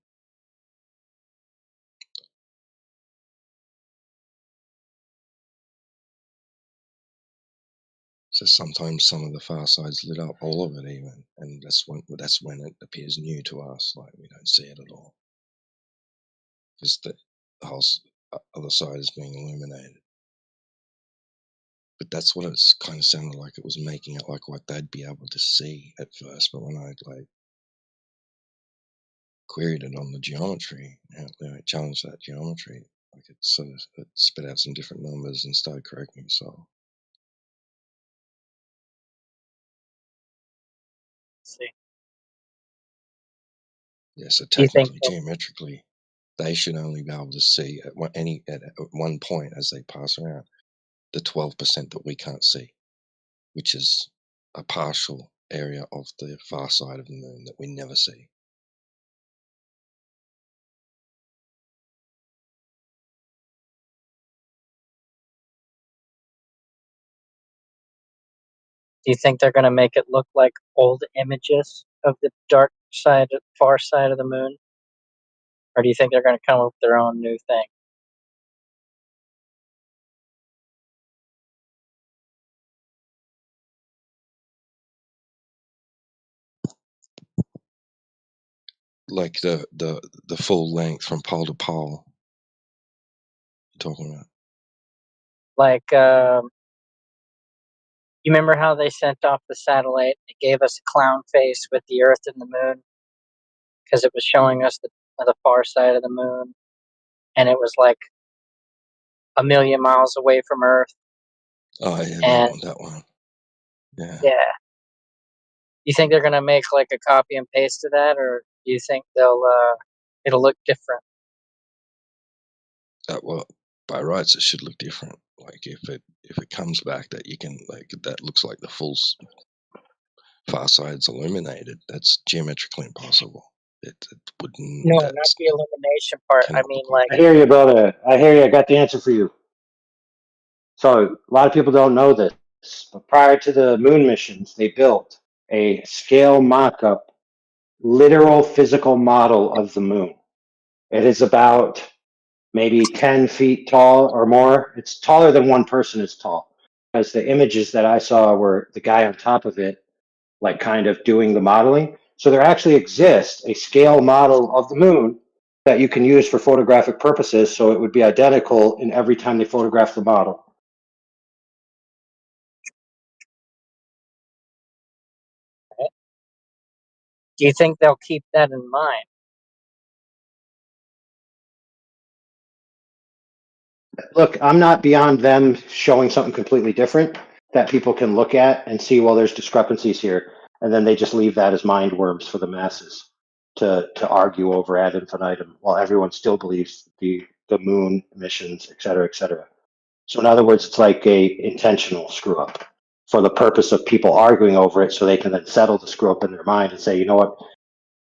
So sometimes some of the far side's lit up, all of it even, and that's when it appears new to us, like we don't see it at all, because the whole other side is being illuminated. But that's what it's kind of sounded like. It was making it like what they'd be able to see at first, but when I queried it on the geometry, I challenged that geometry, like it spit out some different numbers and started correcting itself. Yeah, so Do you think technically, geometrically, they should only be able to see at one point as they pass around the 12% that we can't see, which is a partial area of the far side of the moon that we never see. Do you think they're going to make it look like old images of the dark side, far side of the moon? Or do you think they're going to come up with their own new thing? Like the full length from pole to pole. You're talking about? Like, you remember how they sent off the satellite? It gave us a clown face with the Earth and the moon because it was showing us the far side of the moon, and it was like a million miles away from Earth. Oh yeah, And that one. Yeah. yeah, you think they're gonna make like a copy and paste of that, or do you think it'll look different? Well, by rights, it should look different. Like if it comes back that you can that looks like the full far side's illuminated. That's geometrically impossible. It wouldn't. No, not the illumination part. I mean, like, I hear you, brother. I hear you. I got the answer for you. So a lot of people don't know this, but prior to the moon missions, they built a scale mock-up, literal physical model of the moon. It is about maybe 10 feet tall or more. It's taller than one person is tall. As the images that I saw were the guy on top of it, like kind of doing the modeling. So there actually exists a scale model of the moon that you can use for photographic purposes. So it would be identical in every time they photograph the model. do you think they'll keep that in mind? Look, I'm not beyond them showing something completely different that people can look at and see, well, there's discrepancies here. And then they just leave that as mind worms for the masses to argue over ad infinitum while everyone still believes the moon missions, et cetera, et cetera. So in other words, it's like a intentional screw up for the purpose of people arguing over it so they can then settle the screw up in their mind and say, you know what,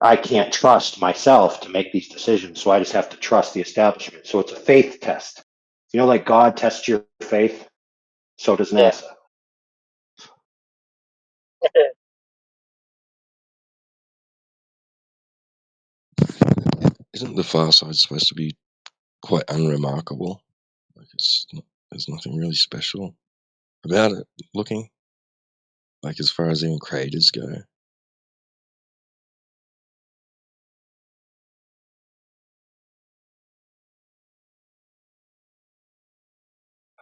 I can't trust myself to make these decisions, so I just have to trust the establishment. So it's a faith test. You know, like God tests your faith, so does NASA. Isn't the far side supposed to be quite unremarkable? Like there's nothing really special about it looking. Like as far as even craters go.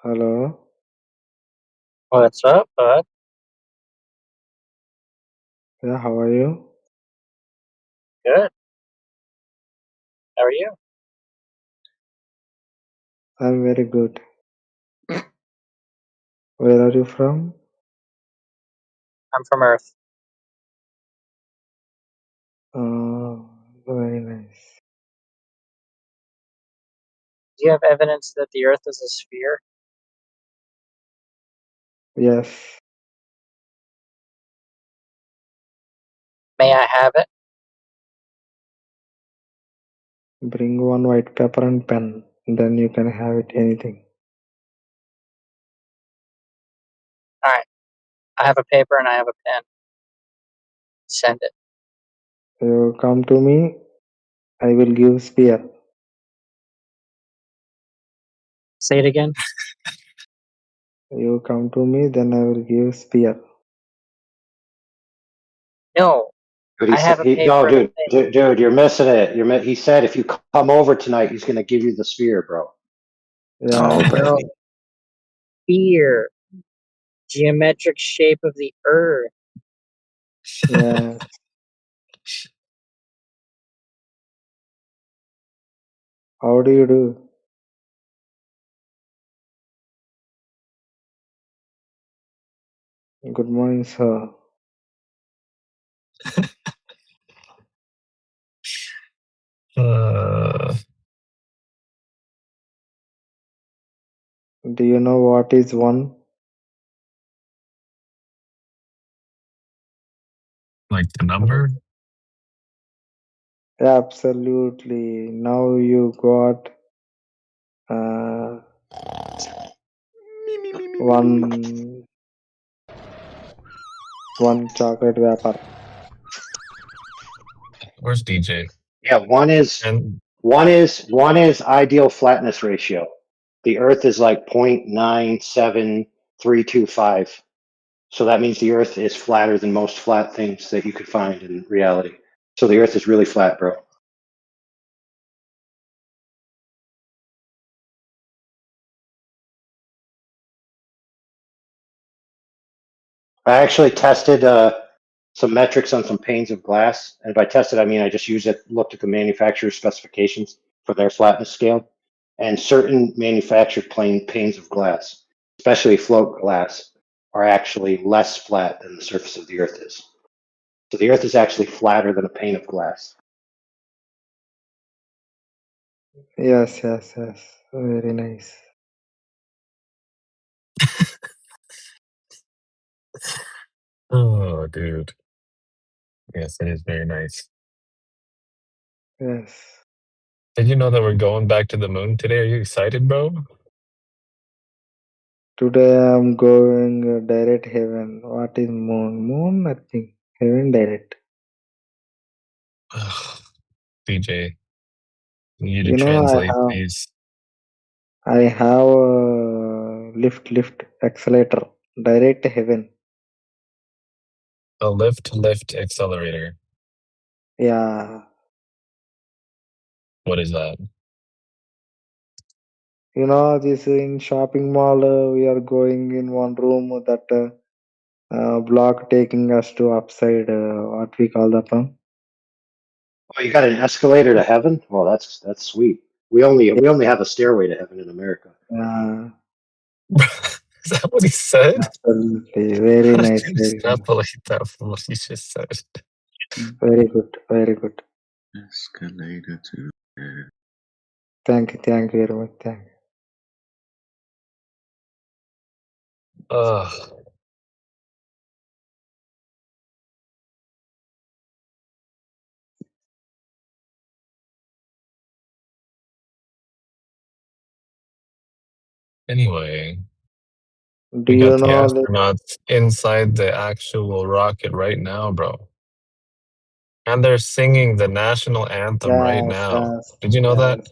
Hello. What's up, bud? Yeah, how are you? Good. How are you? I'm very good. Where are you from? I'm from Earth. Oh, very nice. Do you have evidence that the Earth is a sphere? Yes. May I have it? Bring one white paper and pen, then you can have it anything. All right. I have a paper and I have a pen. Send it. You come to me, I will give spear. Say it again. You come to me, then I will give spear. No. But I have a paper no, and a dude, pen. you're missing it. He said if you come over tonight, he's going to give you the sphere, bro. Yeah. No. Sphere. Geometric shape of the Earth. Yeah. How do you do? Good morning, sir. Do you know what is 1? Like the number? Absolutely. Now you got one chocolate wrapper. Where's DJ? Yeah, one is ideal flatness ratio. The Earth is like 0.97325. So that means the Earth is flatter than most flat things that you could find in reality. So the Earth is really flat, bro. I actually tested some metrics on some panes of glass, and by tested I mean I just looked at the manufacturer's specifications for their flatness scale, and certain manufactured panes of glass, especially float glass, are actually less flat than the surface of the Earth is. So the Earth is actually flatter than a pane of glass. Yes. Very nice. Oh, dude. Yes, it is very nice. Yes. Did you know that we're going back to the moon today? Are you excited, bro? Today I'm going direct heaven. What is moon? Moon nothing. Heaven direct. DJ, you need to You know translate, please. I have a lift accelerator. Direct heaven. A lift accelerator. Yeah. What is that? You know, this in shopping mall, we are going in one room that block taking us to upside, what we call that one. Oh, you got an escalator to heaven? Well, that's sweet. We only have a stairway to heaven in America. Is that what he said? Absolutely. Very How nice. did you extrapolate that from what he just said? Very good. Very good. Escalator to heaven. Thank you very much. Thank you. Anyway, Do we you got the know that? astronauts inside the actual rocket right now, bro. And they're singing the national anthem right now. Did you know that?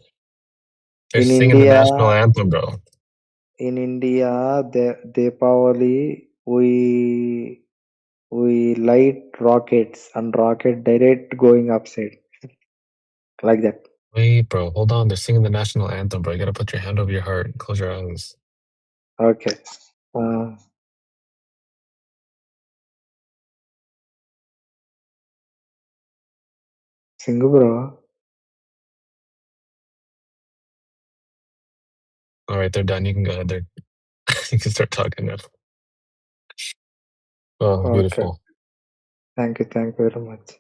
They're In singing the India, national anthem, bro. in India, Deepavali, we light rockets and rocket direct going upside like that. Wait, bro, hold on. They're singing the national anthem, bro. You gotta put your hand over your heart and close your eyes. Okay. Singu bro. All right, they're done. You can go ahead. You can start talking now. Oh, Okay. beautiful. Thank you very much.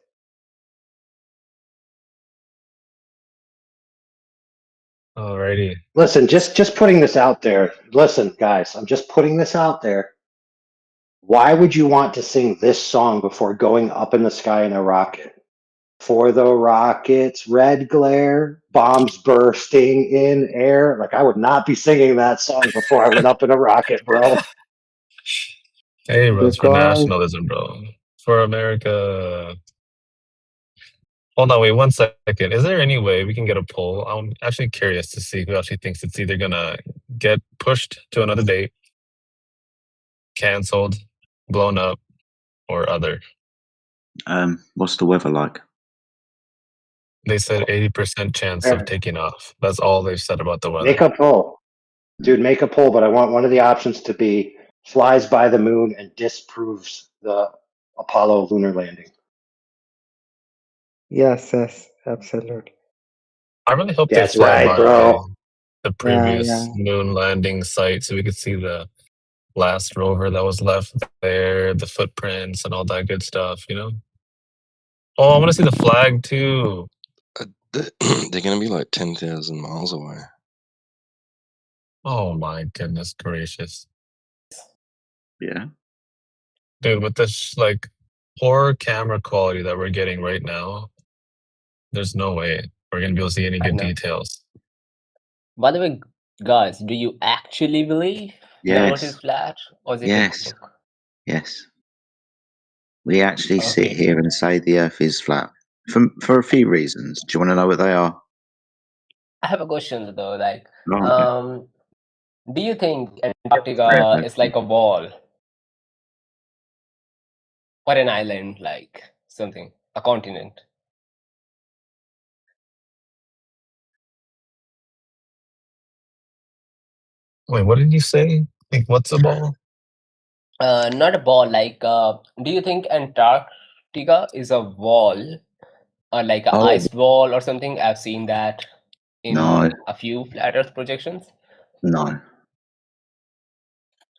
Alrighty. Listen, just putting this out there. Listen, guys, I'm just putting this out there. Why would you want to sing this song before going up in the sky in a rocket? For the rocket's red glare, bombs bursting in air. Like, I would not be singing that song before I went up in a rocket, bro. Hey, bro, it's for Because nationalism, bro. For America. Hold on, wait 1 second. Is there any way we can get a poll? I'm actually curious to see who actually thinks it's either gonna get pushed to another date, canceled, blown up, or other. What's the weather like? They said 80% chance of taking off. That's all they've said about the weather. Make a poll. Dude, make a poll, but I want one of the options to be flies by the moon and disproves the Apollo lunar landing. yes, absolutely. I really hope they That's fly right, by bro. the previous moon landing site so we could see the last rover that was left there, the footprints and all that good stuff, you know? Oh, I want to see the flag too. They're going to be like 10,000 miles away. Oh my goodness gracious. Yeah. Dude, with this like poor camera quality that we're getting right now, there's no way we're gonna be able to see any good details. By the way, guys, do you actually believe the Earth is Yes. flat, or is it a Yes. joke? Yes. We actually sit Okay. here and say the Earth is flat for a few reasons. Do you want to know what they are? I have a question though. Like, Right. do you think Antarctica is like a wall or an island, like something, a continent? Wait, what did you say? Like, what's a ball? Not a ball. Like, do you think Antarctica is a wall or like an Oh ice wall or something? I've seen that no, in a few flat Earth projections. no.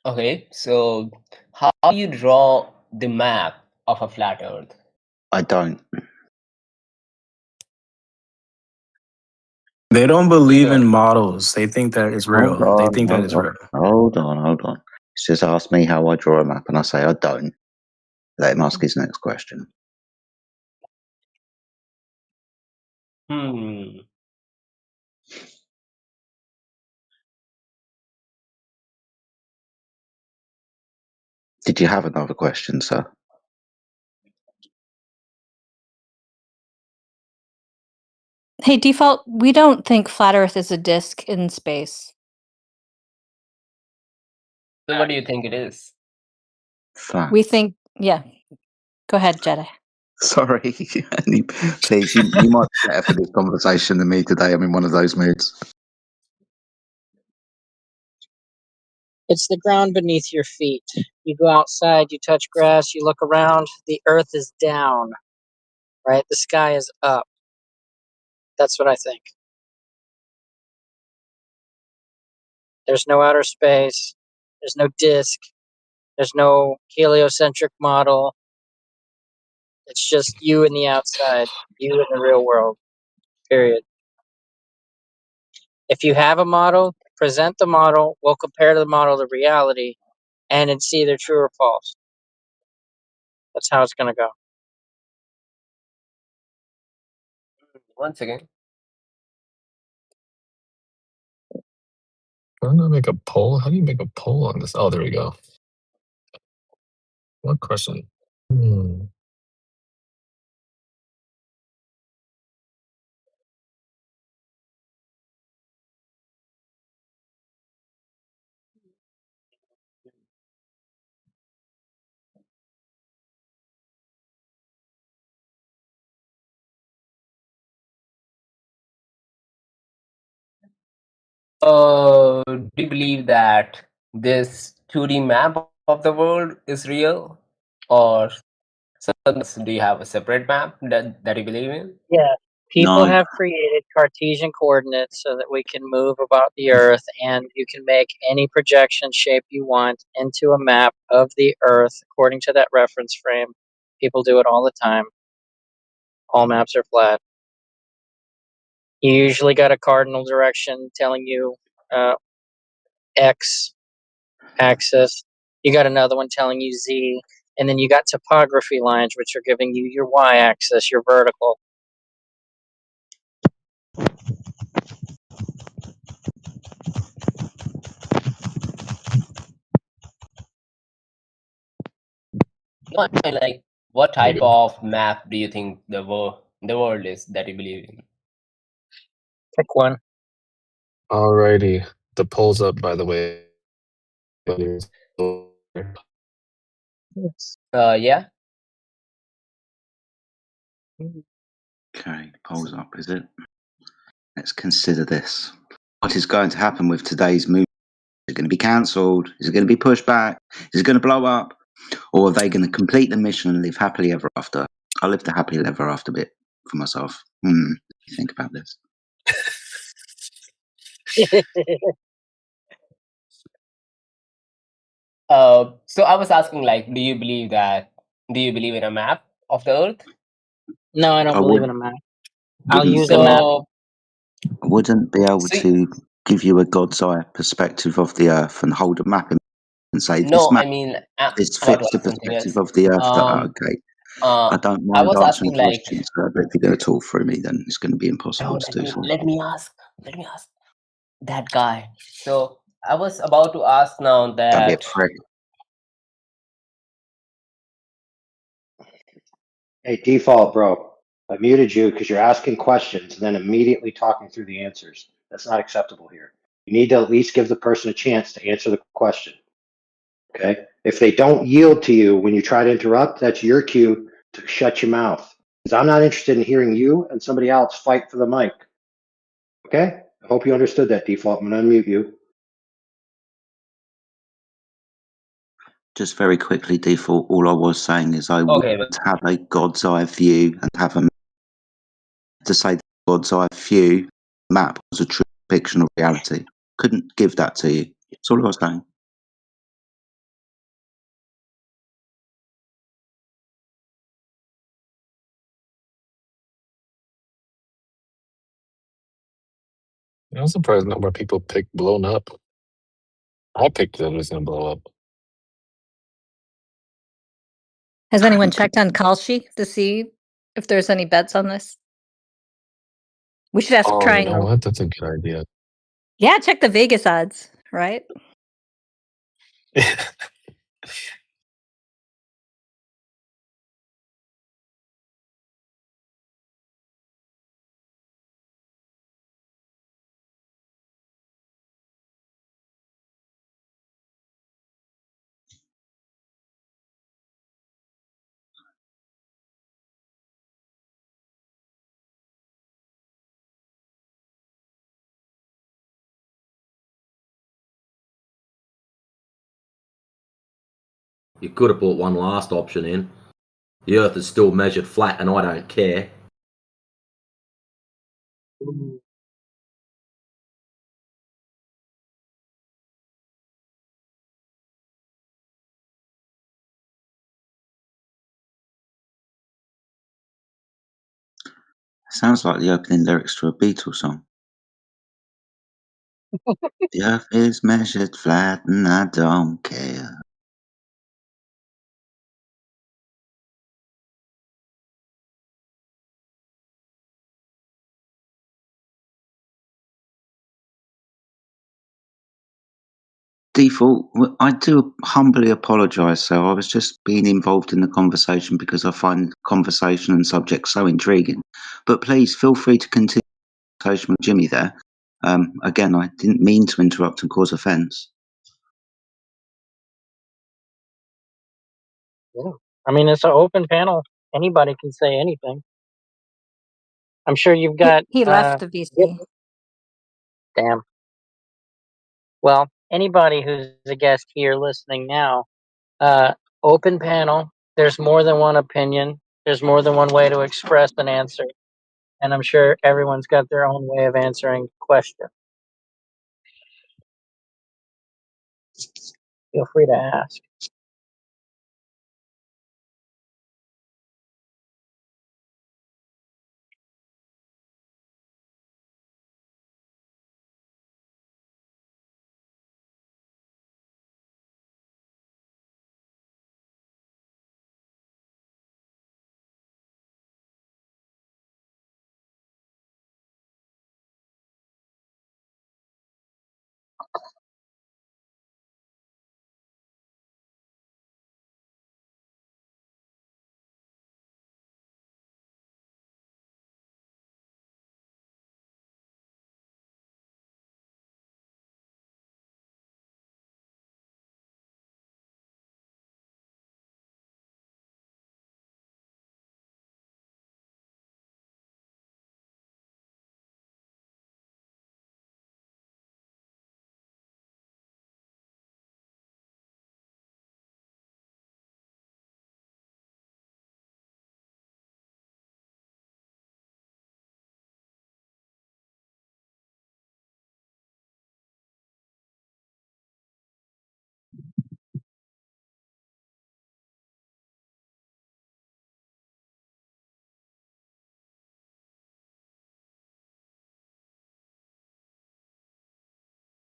Okay, so how do you draw the map of a flat Earth? I don't. They don't believe in models. They think that it's Hold real. They on, think that hold it's on, real. hold on. It's just ask me how I draw a map, and I say I don't. Let him ask his next question. Hmm. Did you have another question, sir? Hey, default, we don't think flat Earth is a disk in space. So what do you think it is? Flat. We think, yeah. Go ahead, Jedi. Sorry, please. You might be better for this conversation than me today. I'm in one of those moods. It's the ground beneath your feet. You go outside, you touch grass, you look around, the earth is down, right? The sky is up. That's what I think. There's no outer space. There's no disk. There's no heliocentric model. It's just you in the outside, you in the real world, period. If you have a model, present the model. We'll compare the model to reality, and it's either true or false. That's how it's going to go. Once again. Why don't I make a poll? How do you make a poll on this? Oh, there we go. What question? Do you believe that this 2D map of the world is real, or do you have a separate map that you believe in? Yeah. People No. have created Cartesian coordinates so that we can move about the Earth, and you can make any projection shape you want into a map of the Earth according to that reference frame. People do it all the time. All maps are flat. You usually got a cardinal direction telling you X axis. You got another one telling you Z, and then you got topography lines, which are giving you your Y axis, your vertical. No, I mean, like, what type of map do you think the world is that you believe in? Pick one. Alrighty. The poll's up, by the way. Yeah. Okay, polls up, is it? Let's consider this. What is going to happen with today's movie? Is it going to be cancelled? Is it going to be pushed back? Is it going to blow up? Or are they going to complete the mission and live happily ever after? I lived a happily ever after bit for myself. Think about this. So I was asking, like, do you believe in a map of the Earth? No, I don't believe in a map. I'll use a map. Wouldn't be able So to give you a God's eye perspective of the Earth and hold a map in and say this no, map I mean this I'm about to fits the ask something perspective else. of the Earth. That Um, okay. I don't I mind was answering asking like, questions, but if you're going to talk through me, then it's going to be impossible no, to do so. let me ask that guy. So I was about to ask now Don't be a that prick. Hey, default, bro. I muted you because you're asking questions and then immediately talking through the answers. That's not acceptable here. You need to at least give the person a chance to answer the question. Okay? If they don't yield to you when you try to interrupt, that's your cue to shut your mouth. Because I'm not interested in hearing you and somebody else fight for the mic. Okay? I hope you understood that, default. I'm going to unmute you. Just very quickly, default. All I was saying is I okay, would have a God's eye view and have a to say the God's eye view map was a true fiction of reality. Couldn't give that to you. That's all I was saying. I'm surprised not more people picked blown up. I picked that it was gonna blow up. Has anyone checked on Kalshi to see if there's any bets on this? We should ask Oh, you know Triangle. what? That's a good idea. Yeah, check the Vegas odds, right? You could have put one last option in. The Earth is still measured flat, and I don't care. Sounds like the opening lyrics to a Beatles song. The Earth is measured flat, and I don't care. Default, I do humbly apologise, sir. I was just being involved in the conversation because I find conversation and subject so intriguing. But please feel free to continue the conversation with Jimmy there. Again, I didn't mean to interrupt and cause offence. Yeah. I mean, it's an open panel. Anybody can say anything. I'm sure you've got. He left the VC. Damn. Well, anybody who's a guest here listening now, open panel. There's more than one opinion. There's more than one way to express an answer. And I'm sure everyone's got their own way of answering the question. Feel free to ask.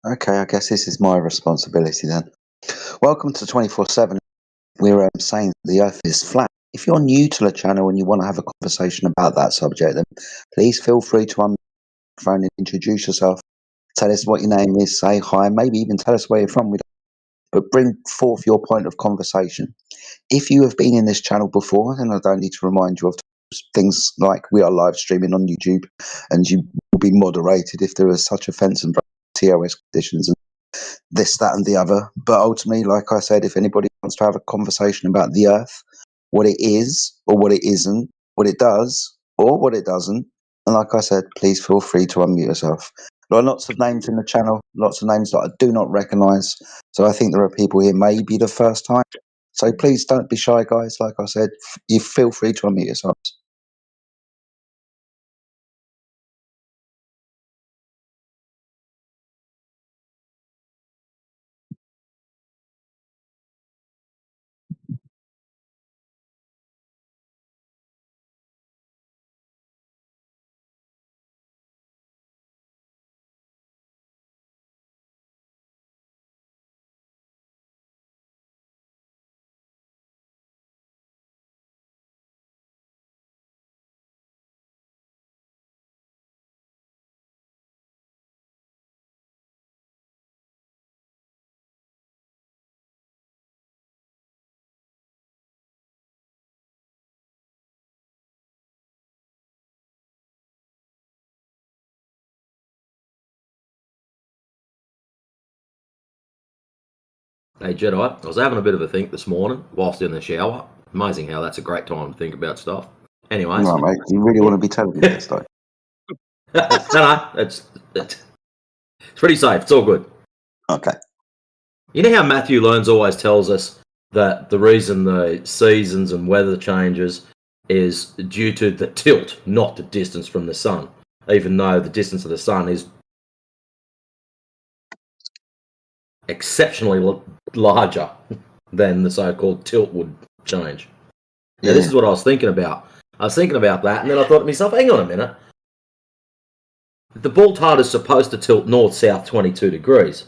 Okay, I guess this is my responsibility then. Welcome to 24/7. We're saying the Earth is flat. If you're new to the channel and you want to have a conversation about that subject, then please feel free to unmute your phone and introduce yourself. Tell us what your name is, say hi, maybe even tell us where you're from. But bring forth your point of conversation. If you have been in this channel before, then I don't need to remind you of things like we are live streaming on YouTube, and you will be moderated if there is such offence and TOS conditions and this, that, and the other. But ultimately, like I said, if anybody wants to have a conversation about the Earth, what it is or what it isn't, what it does or what it doesn't, and like I said, please feel free to unmute yourself. There are lots of names in the channel, lots of names that I do not recognise. So I think there are people here maybe the first time. So please don't be shy, guys. Like I said, you feel free to unmute yourselves. Hey Jedi, I was having a bit of a think this morning whilst in the shower. Amazing how that's a great time to think about stuff. Anyways. No, mate, you really want to be telling me this, though? No, it's pretty safe. It's all good. Okay. You know how Matthew Learns always tells us that the reason the seasons and weather changes is due to the tilt, not the distance from the sun, even though the distance of the sun is exceptionally larger than the so-called tilt would change. Now, this is what I was thinking about. I was thinking about that, and then I thought to myself, hang on a minute. The ball tart is supposed to tilt north-south 22 degrees,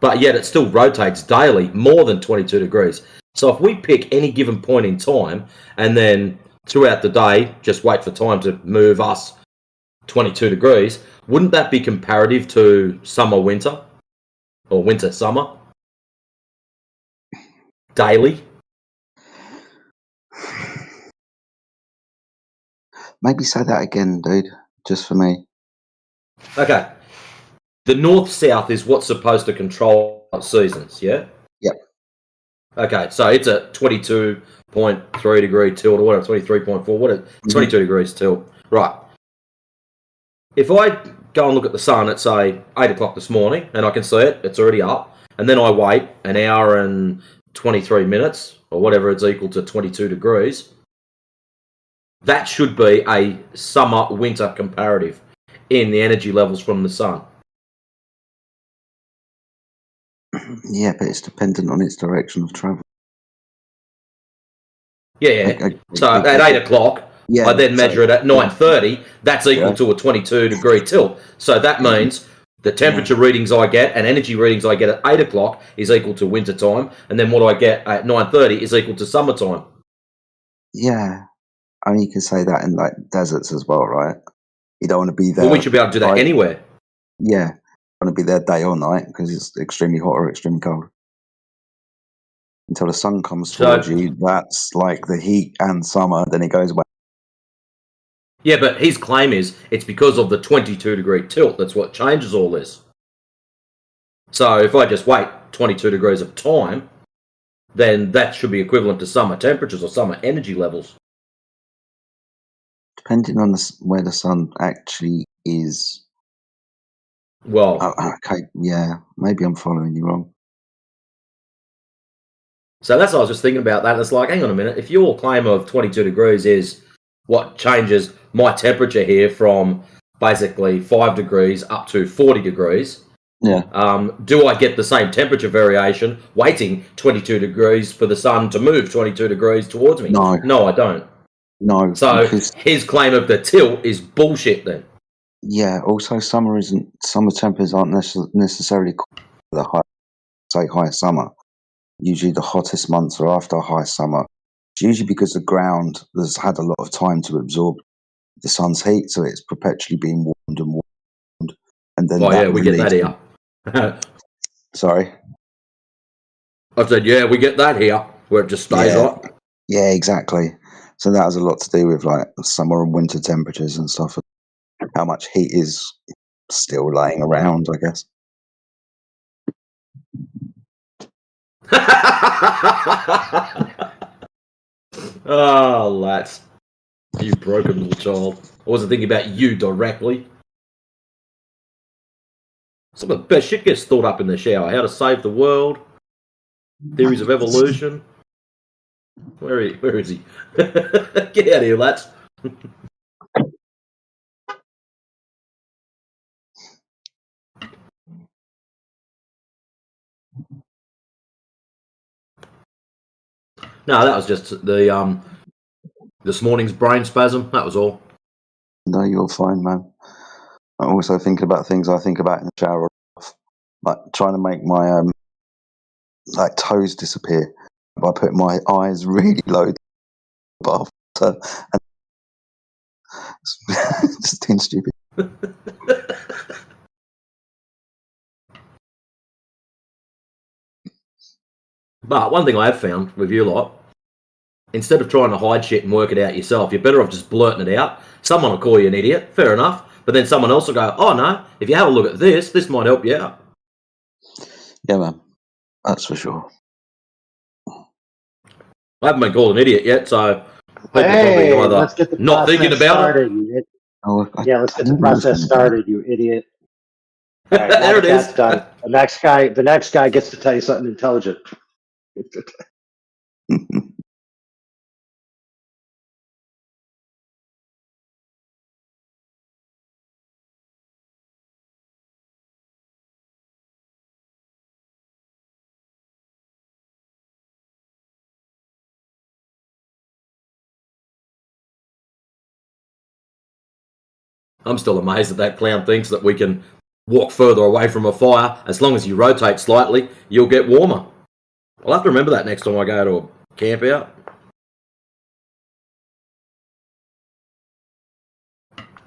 but yet it still rotates daily more than 22 degrees. So if we pick any given point in time, and then throughout the day, just wait for time to move us 22 degrees, wouldn't that be comparative to summer-winter? Or winter-summer? Daily? Maybe say that again, dude, just for me. Okay. The north-south is what's supposed to control seasons, yeah? Yep. Okay, so it's a 22.3 degree tilt or whatever, 23.4, 22 degrees tilt. Right. If I go and look at the sun at, say, 8 o'clock this morning, and I can see it, it's already up, and then I wait an hour and 23 minutes, or whatever it's equal to 22 degrees, that should be a summer-winter comparative in the energy levels from the sun. Yeah, but it's dependent on its direction of travel. Yeah. So at 8 o'clock, I then measure it at 9:30. That's equal to a 22 degree tilt. So that means the temperature readings I get and energy readings I get at 8 o'clock is equal to winter time, and then what I get at 9:30 is equal to summertime. Yeah. I mean, you can say that in like deserts as well, right? You don't want to be there. Well, we should be able to do that anywhere. Yeah. You want to be there day or night because it's extremely hot or extremely cold. Until the sun comes towards you, that's like the heat and summer, then it goes away. Yeah, but his claim is it's because of the 22 degree tilt that's what changes all this. So if I just wait 22 degrees of time, then that should be equivalent to summer temperatures or summer energy levels. Depending on where the sun actually is. Well, okay, yeah, maybe I'm following you wrong. So that's what I was just thinking about that. It's like, hang on a minute, if your claim of 22 degrees is what changes my temperature here from basically 5 degrees up to 40 degrees, do I get the same temperature variation waiting 22 degrees for the sun to move 22 degrees towards me? No, I don't. No. So his claim of the tilt is bullshit then. Yeah. Also, summer temperatures aren't necessarily the high summer. Usually, the hottest months are after a high summer. It's usually because the ground has had a lot of time to absorb the sun's heat, so it's perpetually being warmed and warmed, and then we get that here. Sorry, I said, yeah, we get that here, where it just stays hot. Yeah, exactly. So that has a lot to do with like summer and winter temperatures and stuff. How much heat is still laying around, I guess. Oh, lads. You broken little child. I wasn't thinking about you directly. Some of the best shit gets thought up in the shower. How to save the world. Theories of evolution. Where is he? Get out of here, lads. No, that was just the this morning's brain spasm. That was all. No, you're fine, man. I'm also thinking about things I think about in the shower, like trying to make my like toes disappear by putting my eyes really low above and just being stupid. But one thing I have found with you lot, instead of trying to hide shit and work it out yourself, you're better off just blurting it out. Someone will call you an idiot, fair enough. But then someone else will go, oh no, if you have a look at this might help you out. Yeah, man. That's for sure. I haven't been called an idiot yet, so people Hey, probably let's get either the not thinking process about started. it. Yeah, let's get the process started, you idiot. All right, now There that it is. that's done, the next guy gets to tell you something intelligent. I'm still amazed that clown thinks that we can walk further away from a fire. As long as you rotate slightly, you'll get warmer. I'll have to remember that next time I go to a camp out.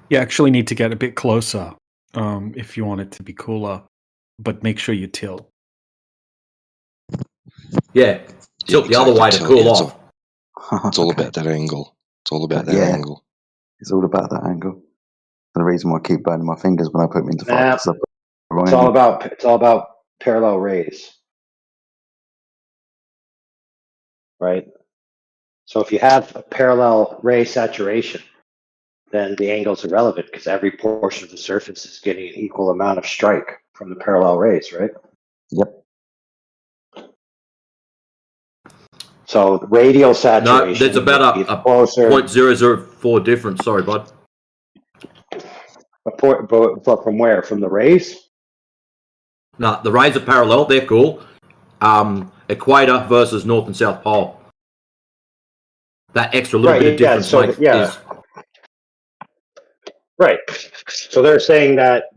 You actually need to get a bit closer if you want it to be cooler, but make sure you tilt. Yeah, tilt the other way to cool off. It's all about that angle. It's all about that angle. It's all about that angle. The reason why I keep burning my fingers when I put them into fire. It's all about parallel rays, right? So if you have a parallel ray saturation, then the angle's irrelevant because every portion of the surface is getting an equal amount of strike from the parallel rays, right? Yep. So the radial saturation. No, there's about a 0.004 difference. Sorry, bud. But from where? From the rays? No, the rays are parallel. They're cool. Equator versus North and South Pole. That extra little bit of difference is... Right. So they're saying that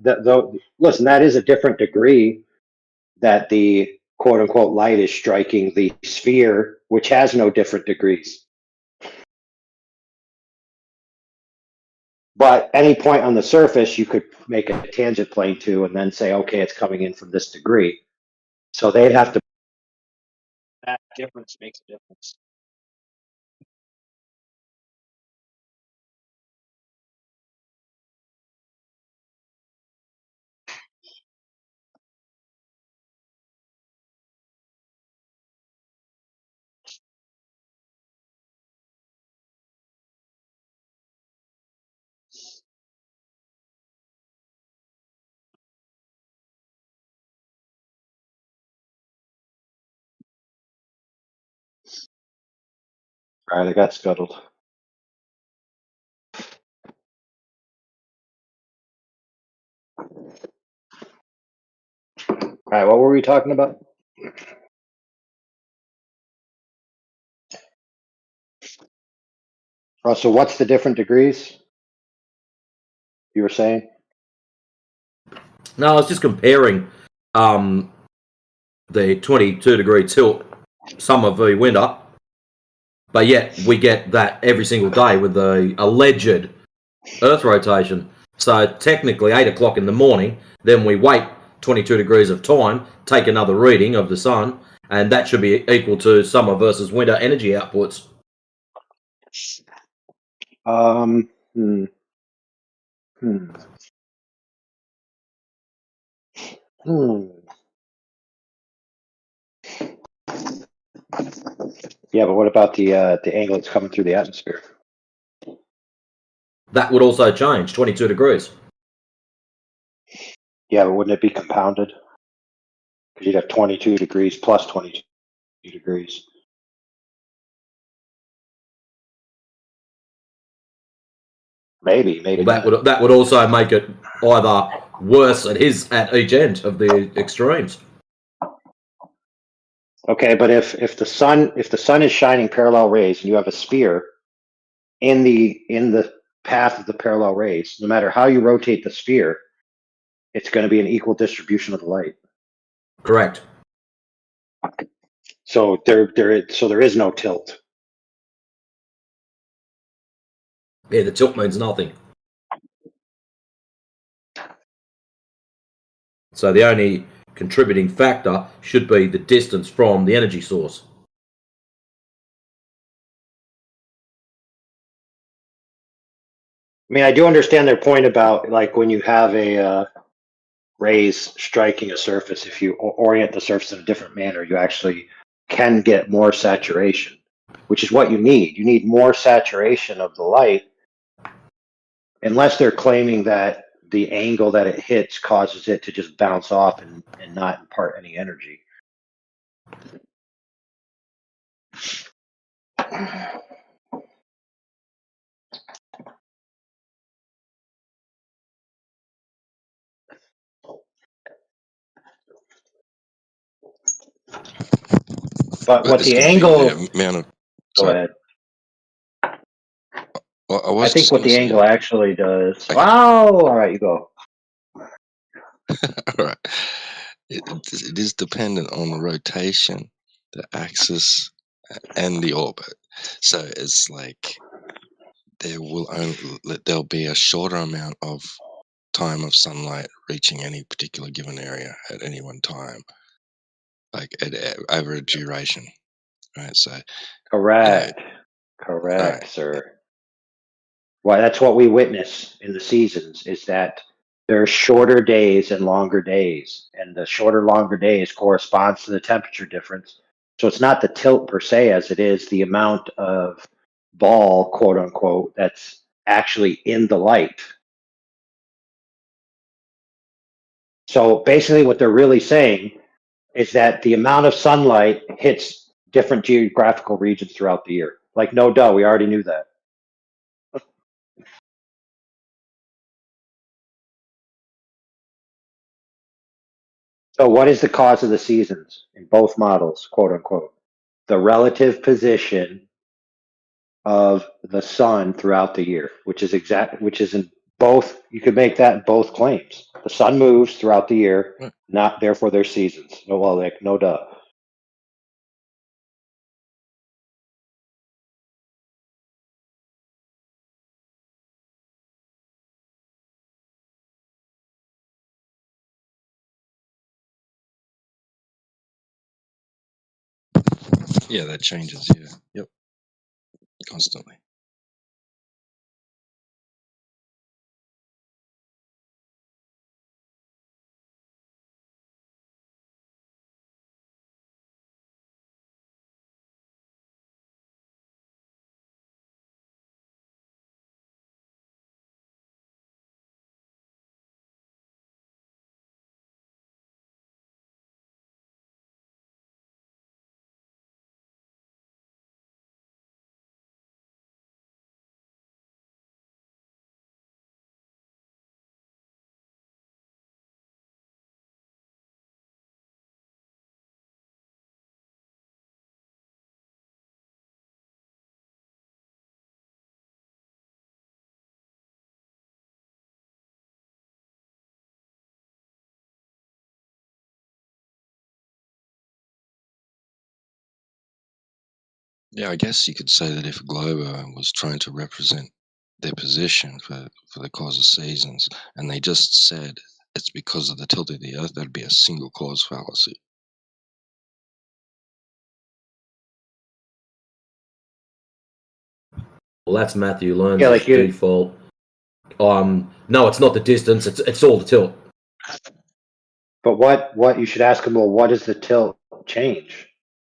listen, that is a different degree that the quote unquote light is striking the sphere, which has no different degrees. But any point on the surface, you could make a tangent plane to and then say, okay, it's coming in from this degree. So they'd have to. That difference makes a difference. All right, I got scuttled. All right, what were we talking about? Oh, so what's the different degrees you were saying? No, I was just comparing the 22-degree tilt summer v winter, but yet we get that every single day with the alleged Earth rotation. So technically 8 o'clock in the morning, then we wait 22 degrees of time, take another reading of the sun, and that should be equal to summer versus winter energy outputs. Yeah, but what about the angle that's coming through the atmosphere? That would also change 22 degrees. Yeah, but wouldn't it be compounded? Because you'd have 22 degrees plus 22 degrees. Maybe Well, not. that would also make it either worse at each end of the extremes. Okay, but if the sun is shining parallel rays and you have a sphere in the path of the parallel rays, no matter how you rotate the sphere, it's going to be an equal distribution of the light. Correct. So there is no tilt. Yeah, the tilt means nothing. So the only contributing factor should be the distance from the energy source. I mean, I do understand their point about like when you have a rays striking a surface, if you orient the surface in a different manner, you actually can get more saturation, which is what you need. You need more saturation of the light, unless they're claiming that the angle that it hits causes it to just bounce off and not impart any energy. But what it's the going to be angle? the amount of. Go Sorry. ahead. Well, I I was think just what going to the say. angle actually does. Okay. Oh, all right, you go. All right. It is dependent on the rotation, the axis, and the orbit. So it's like there'll be a shorter amount of time of sunlight reaching any particular given area at any one time, like over a duration, right? So Correct. Correct, sir. Well, that's what we witness in the seasons, is that there are shorter days and longer days, and the shorter, longer days corresponds to the temperature difference. So it's not the tilt per se as it is the amount of ball, quote unquote, that's actually in the light. So basically what they're really saying is that the amount of sunlight hits different geographical regions throughout the year. Like, no duh, we already knew that. So what is the cause of the seasons in both models, quote unquote? The relative position of the sun throughout the year, which is in both. You could make that in both claims. The sun moves throughout the year, not therefore there's seasons. No, well, like, no duh. yeah, that changes. Yeah, yep, constantly. Yeah, I guess you could say that if a glober was trying to represent their position for the cause of seasons, and they just said it's because of the tilt of the Earth, that'd be a single cause fallacy. Well, that's Matthew Learns' Yeah, like default. No, it's not the distance. It's all the tilt. But what you should ask them, well, what does the tilt change?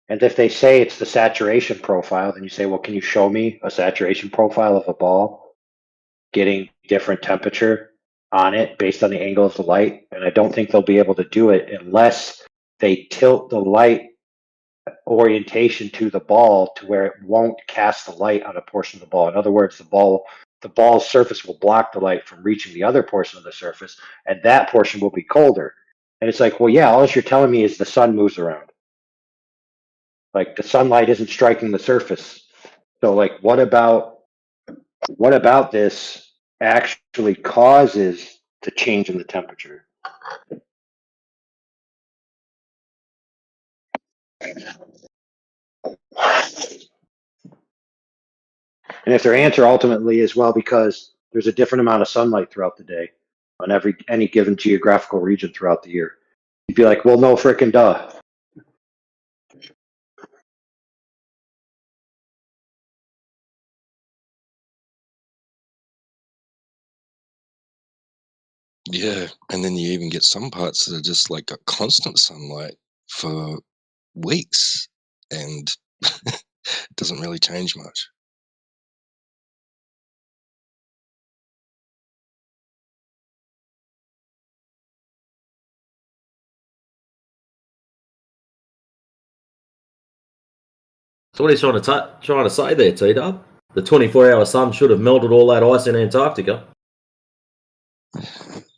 And if they say it's the saturation profile, then you say, well, can you show me a saturation profile of a ball getting different temperature on it based on the angle of the light? And I don't think they'll be able to do it unless they tilt the light orientation to the ball to where it won't cast the light on a portion of the ball. In other words, the ball's surface will block the light from reaching the other portion of the surface, and that portion will be colder. And it's like, well, yeah, all you're telling me is the sun moves around. Like the sunlight isn't striking the surface. So like what about this actually causes the change in the temperature? And if their answer ultimately is, well, because there's a different amount of sunlight throughout the day on any given geographical region throughout the year, you'd be like, well, no frickin' duh. Yeah, and then you even get some parts that are just like got constant sunlight for weeks, and it doesn't really change much. So what are you trying to say there, T-Dub? The 24-hour sun should have melted all that ice in Antarctica.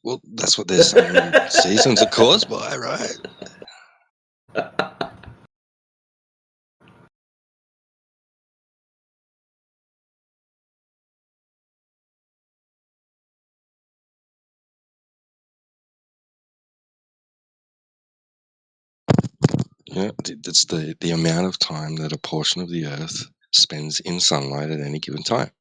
Well, that's what they're saying seasons are caused by, right? Yeah, that's the amount of time that a portion of the Earth spends in sunlight at any given time.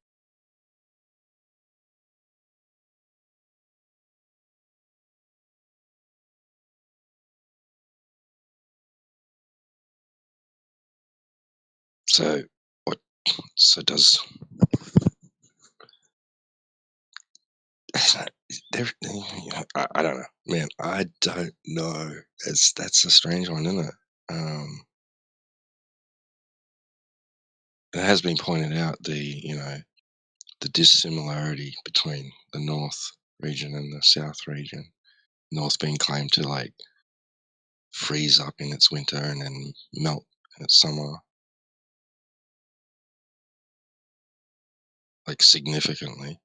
So what? So does I don't know, man. I don't know. That's a strange one, isn't it? It has been pointed out the dissimilarity between the North region and the South region. North being claimed to like freeze up in its winter and then melt in its summer, like significantly,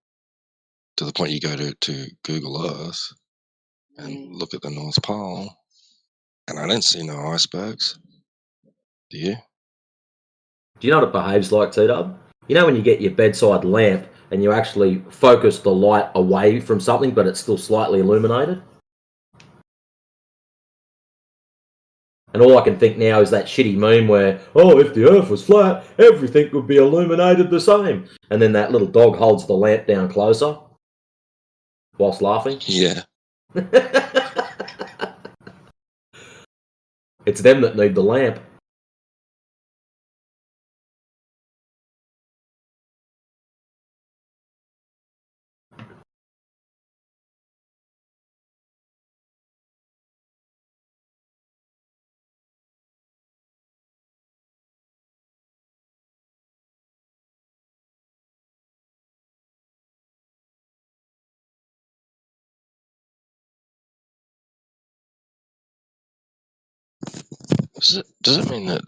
to the point you go to Google Earth and look at the North Pole, and I don't see no icebergs. Do you? Do you know what it behaves like, T-Dub? You know when you get your bedside lamp and you actually focus the light away from something but it's still slightly illuminated? And all I can think now is that shitty meme where, oh, if the Earth was flat, everything would be illuminated the same. And then that little dog holds the lamp down closer whilst laughing. Yeah. It's them that need the lamp. Does it mean that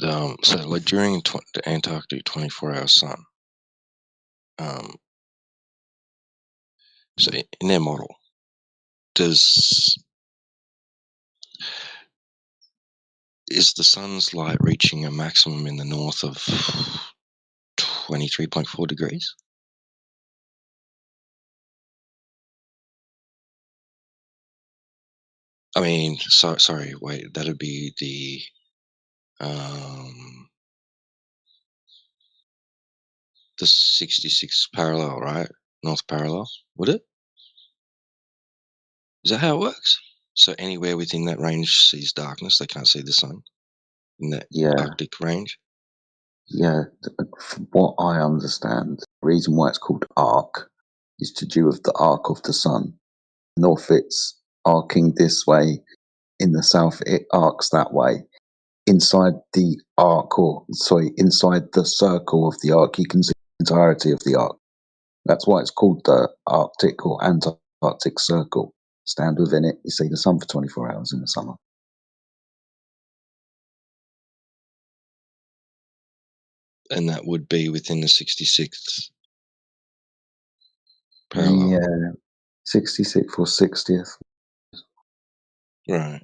so like during the Antarctic 24-hour sun, so in their model, is the sun's light reaching a maximum in the north of 23.4 degrees? I mean, sorry, wait, that'd be the the 66 parallel, right? North parallel, would it? Is that how it works? So anywhere within that range sees darkness. They can't see the sun in that Arctic range. Yeah, from what I understand, the reason why it's called arc is to do with the arc of the sun. North it's arcing this way, in the south it arcs that way. Inside the arc, inside the circle of the arc, you can see the entirety of the arc. That's why it's called the Arctic or Antarctic Circle. Stand within it, you see the sun for 24 hours in the summer. And that would be within the 66th parallel. Yeah, 66th or 60th. Right.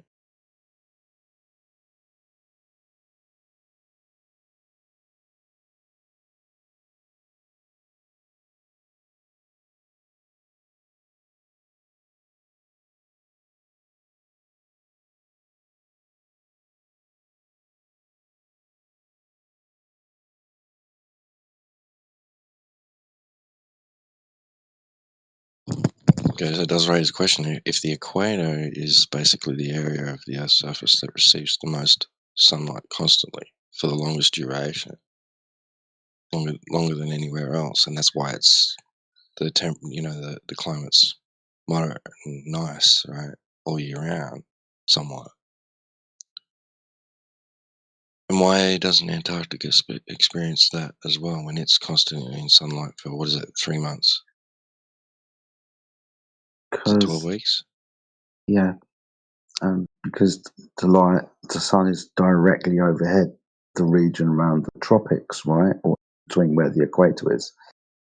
Okay, so it does raise a question here. If the equator is basically the area of the Earth's surface that receives the most sunlight constantly for the longest duration, longer than anywhere else, and that's why it's the the climate's moderate and nice, right, all year round, somewhat. And why doesn't Antarctica experience that as well when it's constantly in sunlight for, what is it, 3 months? Is it 12 weeks? Yeah, because the sun is directly overhead the region around the tropics, right, or between where the equator is.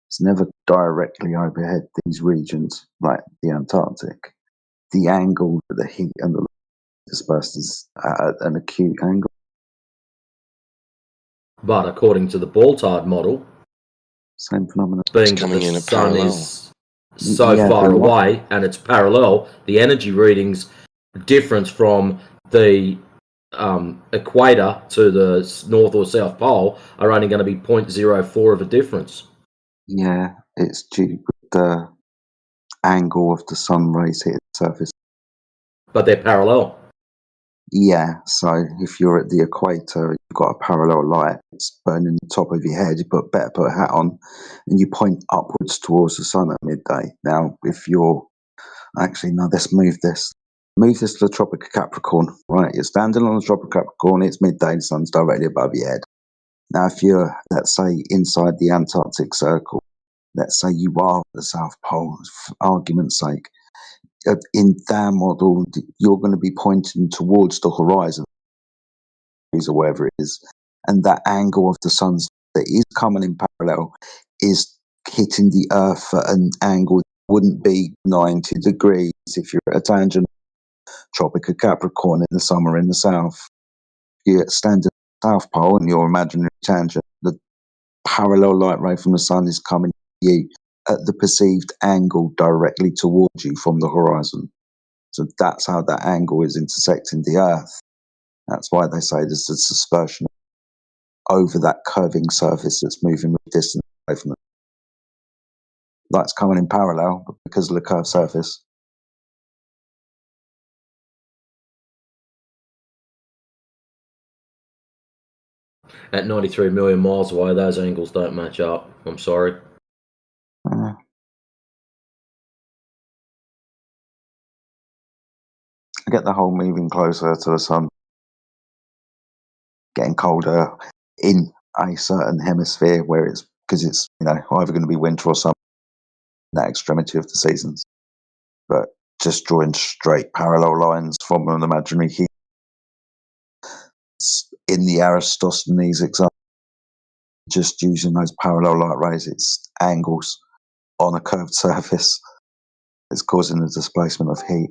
It's never directly overhead these regions like the Antarctic. The angle that the heat and the light dispersed is at an acute angle. But according to the Baltard model, same phenomenon. Being that the sun is so far away and it's parallel, the energy readings difference from the equator to the north or south pole are only going to be 0.04 of a difference. Yeah, it's due to the angle of the sun rays hitting the surface. But they're parallel. Yeah, so if you're at the equator, you've got a parallel light, it's burning the top of your head, you better put a hat on, and you point upwards towards the sun at midday. Now, if you're, actually, no, let's move this. Move this to the Tropic of Capricorn, right? You're standing on the Tropic of Capricorn, it's midday, the sun's directly above your head. Now, if you're, let's say, inside the Antarctic Circle, let's say you are at the South Pole, for argument's sake, in their model, you're going to be pointing towards the horizon, or wherever it is, and that angle of the sun that is coming in parallel is hitting the Earth at an angle that wouldn't be 90 degrees if you're at a tangent. Tropic of Capricorn in the summer in the south. You're standing at the South Pole and your imaginary tangent, the parallel light ray from the sun is coming to you at the perceived angle directly towards you from the horizon. So that's how that angle is intersecting the Earth. That's why they say there's a dispersion over that curving surface that's moving with distance away from it. Light's coming in parallel, but because of the curved surface. At 93 million miles away, those angles don't match up. I'm sorry. I get the whole moving closer to the sun, getting colder in a certain hemisphere where it's, because it's, either going to be winter or summer, that extremity of the seasons. But just drawing straight parallel lines from an imaginary heat in the Aristosthenes example, just using those parallel light rays, it's angles on a curved surface. It's causing the displacement of heat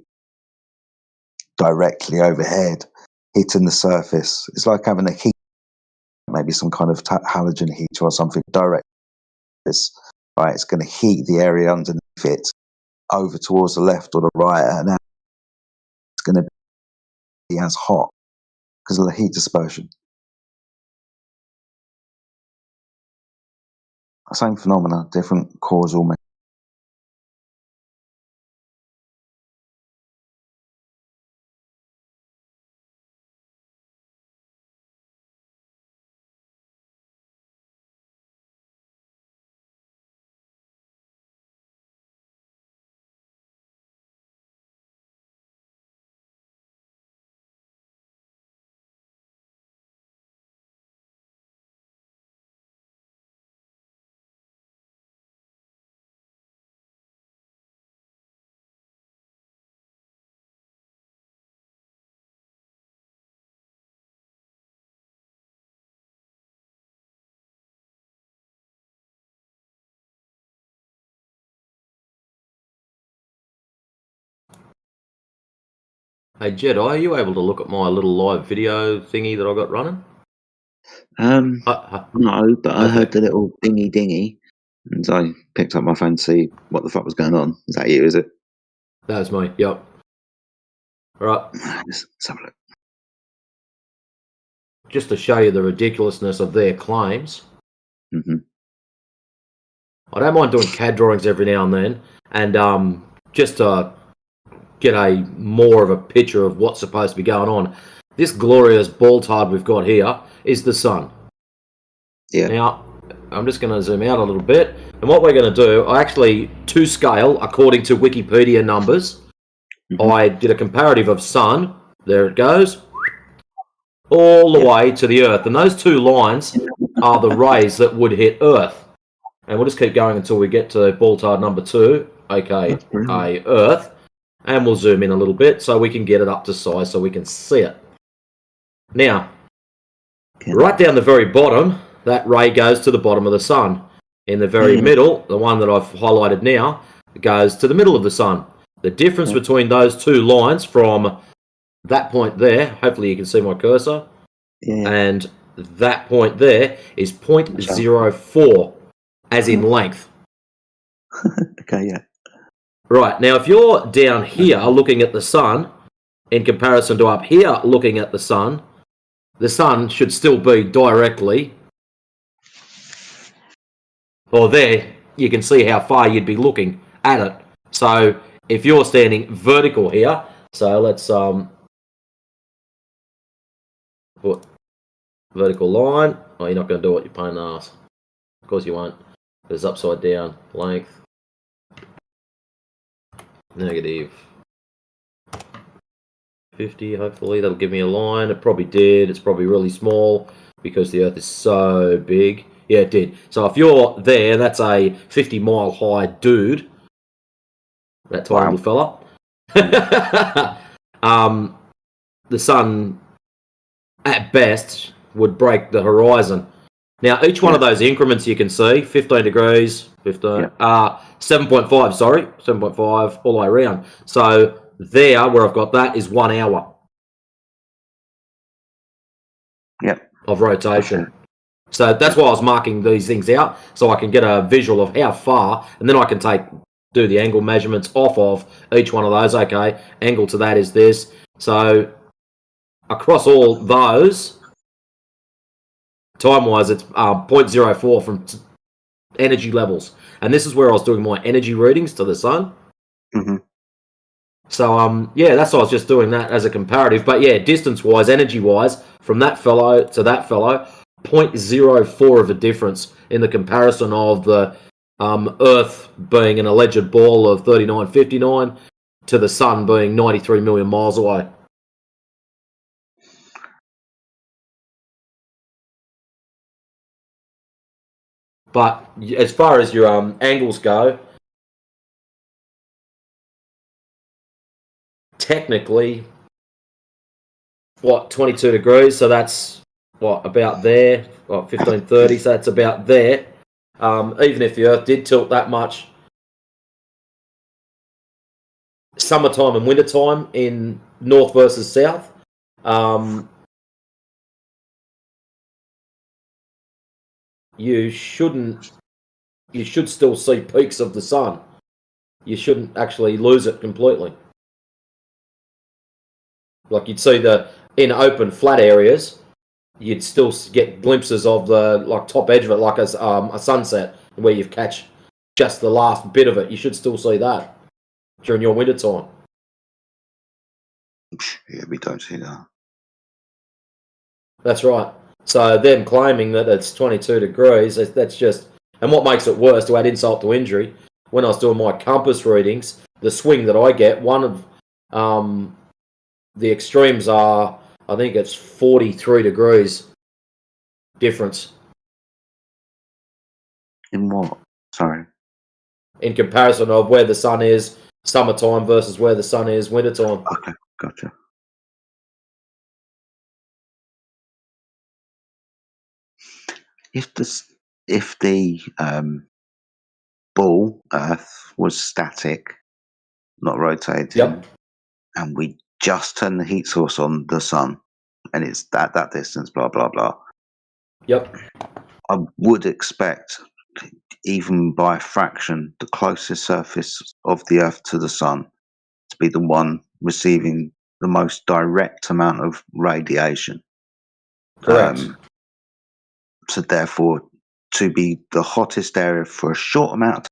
directly overhead, hitting the surface. It's like having a heat, maybe some kind of halogen heater or something direct. Right, it's going to heat the area underneath it over towards the left or the right, and it's going to be as hot because of the heat dispersion. Same phenomena, different causal mechanism. Hey Jedi, are you able to look at my little live video thingy that I got running? No, but I heard the little dingy, and I picked up my phone to see what the fuck was going on. Is that you, is it? That's me, yep. Right. Let's have a look. Just to show you the ridiculousness of their claims. Mm-hmm. I don't mind doing CAD drawings every now and then, and just to get a more of a picture of what's supposed to be going on. This glorious ball tide we've got here is the sun. Yeah. Now, I'm just going to zoom out a little bit, and what we're going to do, I actually, to scale, according to Wikipedia numbers, I did a comparative of sun, there it goes, all the way to the Earth, and those two lines are the rays that would hit Earth. And we'll just keep going until we get to ball tide number 2, aka Earth, and we'll zoom in a little bit so we can get it up to size so we can see it. Now, right down the very bottom, that ray goes to the bottom of the sun. In the very middle, the one that I've highlighted now, goes to the middle of the sun. The difference between those two lines from that point there, hopefully you can see my cursor, and that point there is 0.04, as in length. Okay, yeah. Right, now if you're down here looking at the sun, in comparison to up here looking at the sun should still be directly, or there, you can see how far you'd be looking at it. So if you're standing vertical here, so let's put vertical line. Oh, you're not going to do it, you're pain in the ass. Of course you won't. It's upside down, length, negative 50, hopefully that'll give me a line. It probably did. It's probably really small because the Earth is so big. Yeah, it did. So if you're there, that's a 50-mile high dude. That tiny little fella. The sun, at best, would break the horizon. Now, each one of those increments you can see, 15 degrees, 7.5, sorry, 7.5 all the way around. So there, where I've got that, is 1 hour of rotation. So that's why I was marking these things out, so I can get a visual of how far, and then I can do the angle measurements off of each one of those. Okay, angle to that is this. So across all those, time-wise, it's 0.04 from energy levels. And this is where I was doing my energy readings to the sun. So, yeah, that's why I was just doing that as a comparative. But, yeah, distance-wise, energy-wise, from that fellow to that fellow, 0.04 of a difference in the comparison of the Earth being an alleged ball of 3959 to the sun being 93 million miles away. But as far as your angles go, technically, 22 degrees, so that's about there, 1530, so that's about there. Even if the Earth did tilt that much, summertime and wintertime in north versus south, you should still see peaks of the sun. You shouldn't actually lose it completely. Like you'd see in open flat areas, you'd still get glimpses of the top edge of it, like a sunset where you've catch just the last bit of it. You should still see that during your winter time. Yeah, we don't see that. That's right. So them claiming that it's 22 degrees, that's just... And what makes it worse, to add insult to injury, when I was doing my compass readings, the swing that I get, one of the extremes are, I think it's 43 degrees difference. In what? Sorry. In comparison of where the sun is summertime versus where the sun is wintertime. Okay, gotcha. If the ball Earth was static, not rotating, and we just turn the heat source on the sun, and it's that distance, blah blah blah. Yep. I would expect, even by a fraction, the closest surface of the Earth to the sun to be the one receiving the most direct amount of radiation. Correct. So therefore, to be the hottest area for a short amount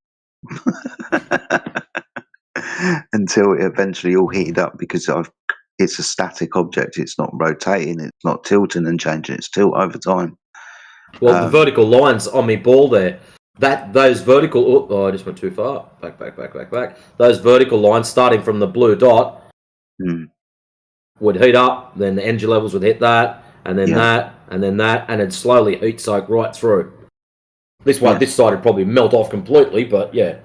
of time until it eventually all heated up, because it's a static object. It's not rotating. It's not tilting and changing. It's tilt over time. Well, the vertical lines on my ball there, those vertical... Oh, I just went too far. Back. Those vertical lines starting from the blue dot would heat up, then the energy levels would hit that, and then that, and then that, and it'd slowly heat soak right through. This side would probably melt off completely, but yeah.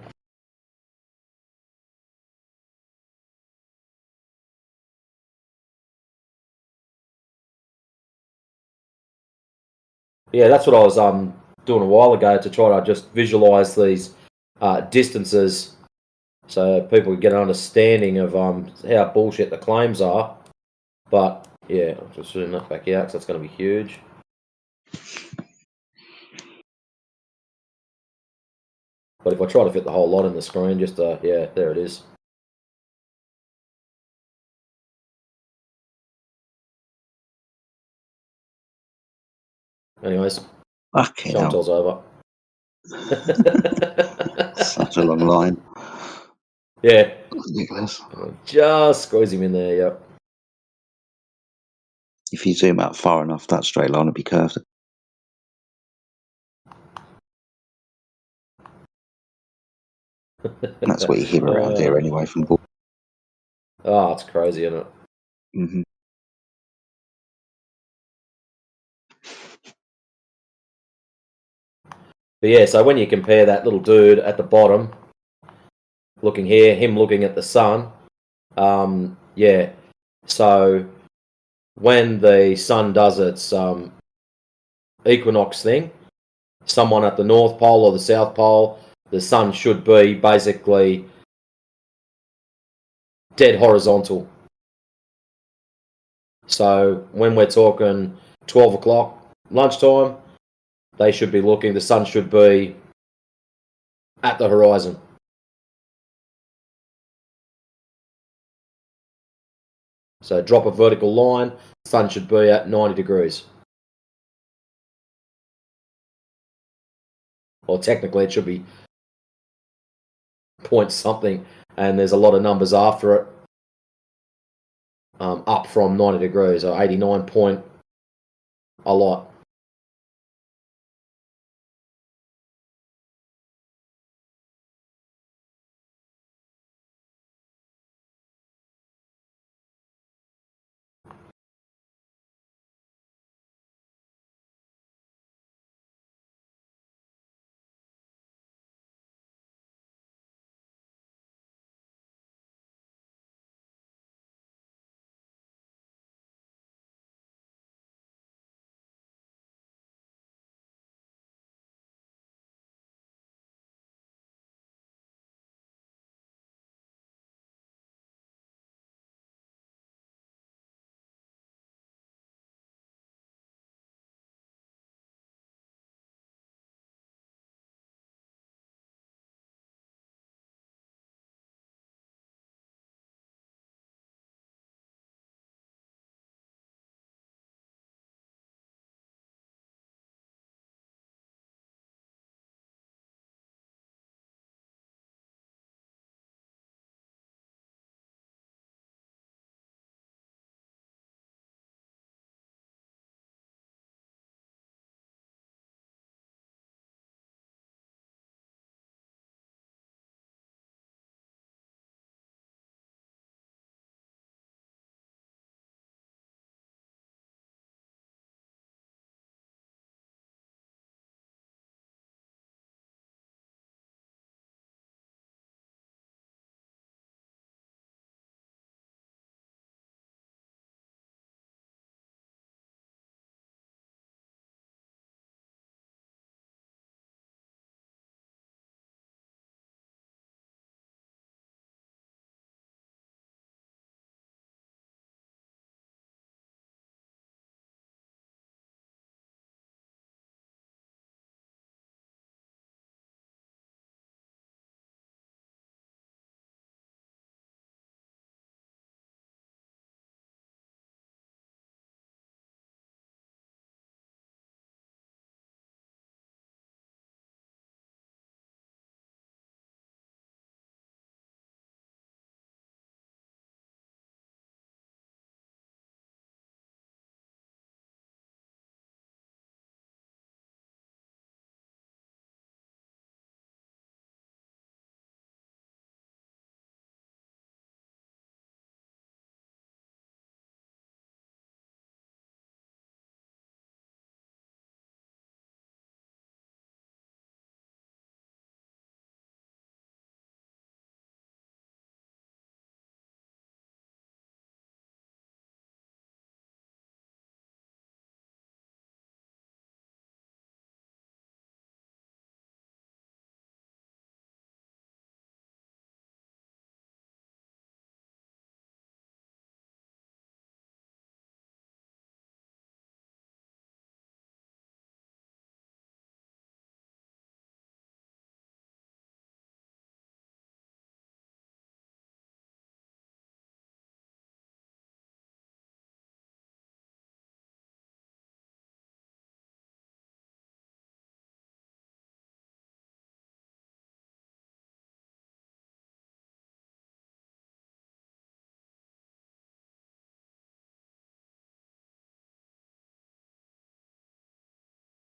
Yeah, that's what I was doing a while ago, to try to just visualize these distances so people get an understanding of how bullshit the claims are. But yeah, I'll just zoom that back out because that's going to be huge. But if I try to fit the whole lot in the screen, just yeah, there it is. Anyways, Chantal's over. Such a long line. Yeah. Ridiculous. Just squeeze him in there, yep. If you zoom out far enough, that straight line will be curved. That's what you hear around here anyway from ball. Oh, it's crazy, isn't it? Mm-hmm. But yeah, so when you compare that little dude at the bottom, looking here, him looking at the sun, yeah. So when the sun does its equinox thing, someone at the North Pole or the South Pole, the sun should be basically dead horizontal. So when we're talking 12 o'clock lunchtime, the sun should be at the horizon. So drop a vertical line, the sun should be at 90 degrees. Or technically it should be point something, and there's a lot of numbers after it, up from 90 degrees, or 89 point a lot.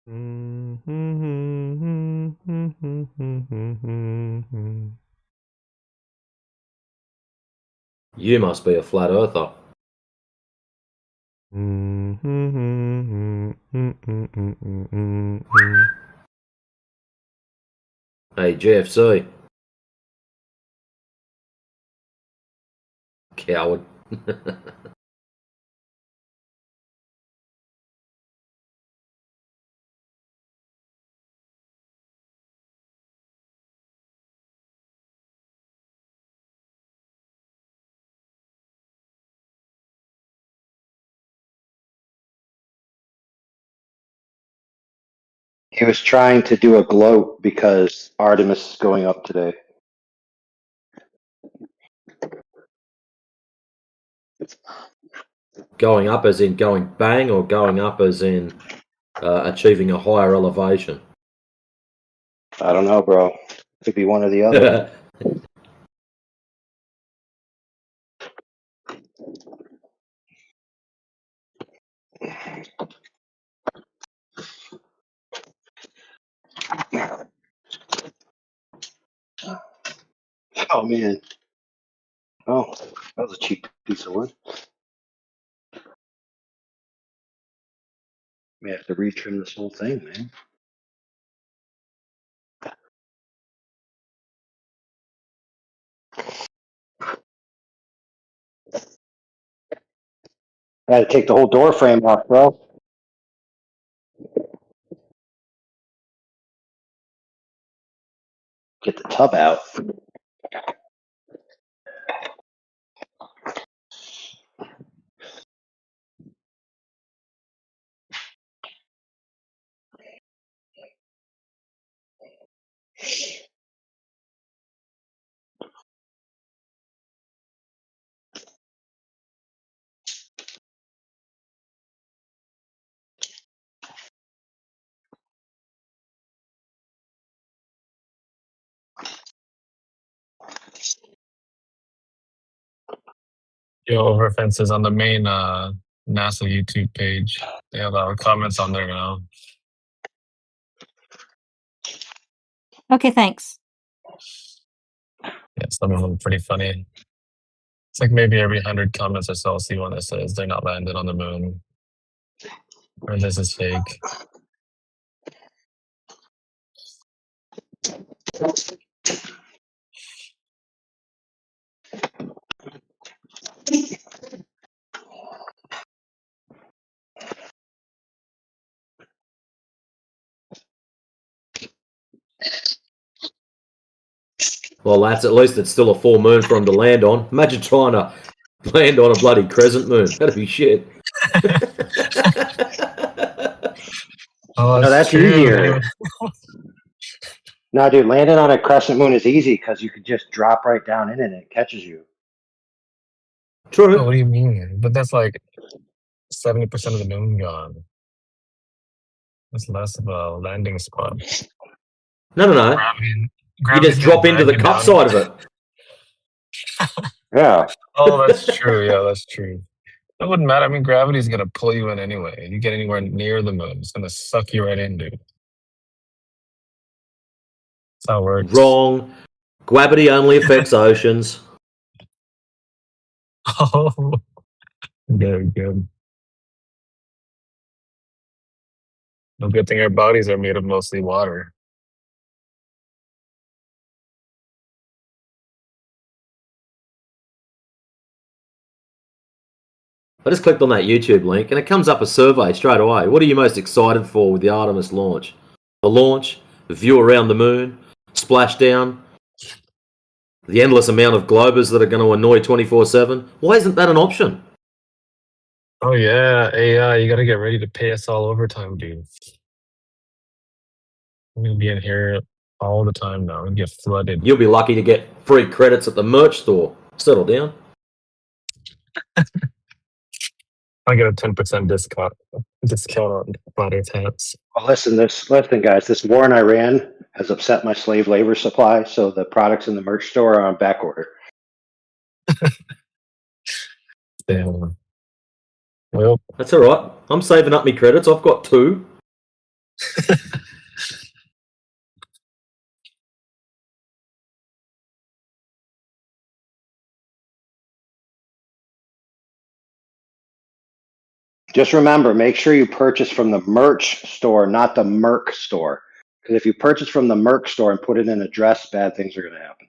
You must be a flat earther. Hey, GFC. Coward. He was trying to do a gloat because Artemis is going up today. Going up as in going bang, or going up as in achieving a higher elevation? I don't know, bro. Could be one or the other. Oh, man. Oh, that was a cheap piece of wood. May have to retrim this whole thing, man. I had to take the whole door frame off, bro. Get the tub out. Yo, over fences on the main NASA YouTube page. They have comments on there now. Okay, thanks. Yeah, some of them are pretty funny. It's like maybe every 100 comments or so, I'll see one that says they're not landed on the moon, or this is fake. Well, that's at least it's still a full moon for him to land on. Imagine trying to land on a bloody crescent moon. That'd be shit. Oh, No, that's easier. No, dude, landing on a crescent moon is easy because you could just drop right down in it and it catches you. True. Oh, what do you mean? But that's like 70% of the moon gone. That's less of a landing spot. No. You just drop into the cup side of it. Yeah. Oh, that's true. Yeah, that's true. That wouldn't matter. I mean, gravity's gonna pull you in anyway. You get anywhere near the moon, it's gonna suck you right in, dude. That's how it works. Wrong. Gravity only affects oceans. Oh, very good. No good thing our bodies are made of mostly water. I just clicked on that YouTube link and it comes up a survey straight away. What are you most excited for with the Artemis launch? The launch, the view around the moon, splashdown, the endless amount of globers that are going to annoy 24/7. Why isn't that an option? Oh yeah, AI, you gotta get ready to pay us all overtime, dude. I'm gonna be in here all the time now and get flooded. You'll be lucky to get free credits at the merch store. Settle down. I get a 10% discount on flat hats. Well, listen, guys. This war in Iran has upset my slave labor supply, so the products in the merch store are on back order. Damn. Well, that's all right. I'm saving up my credits. I've got 2. Just remember, make sure you purchase from the merch store, not the Merc store. Because if you purchase from the Merc store and put it in a dress, bad things are going to happen.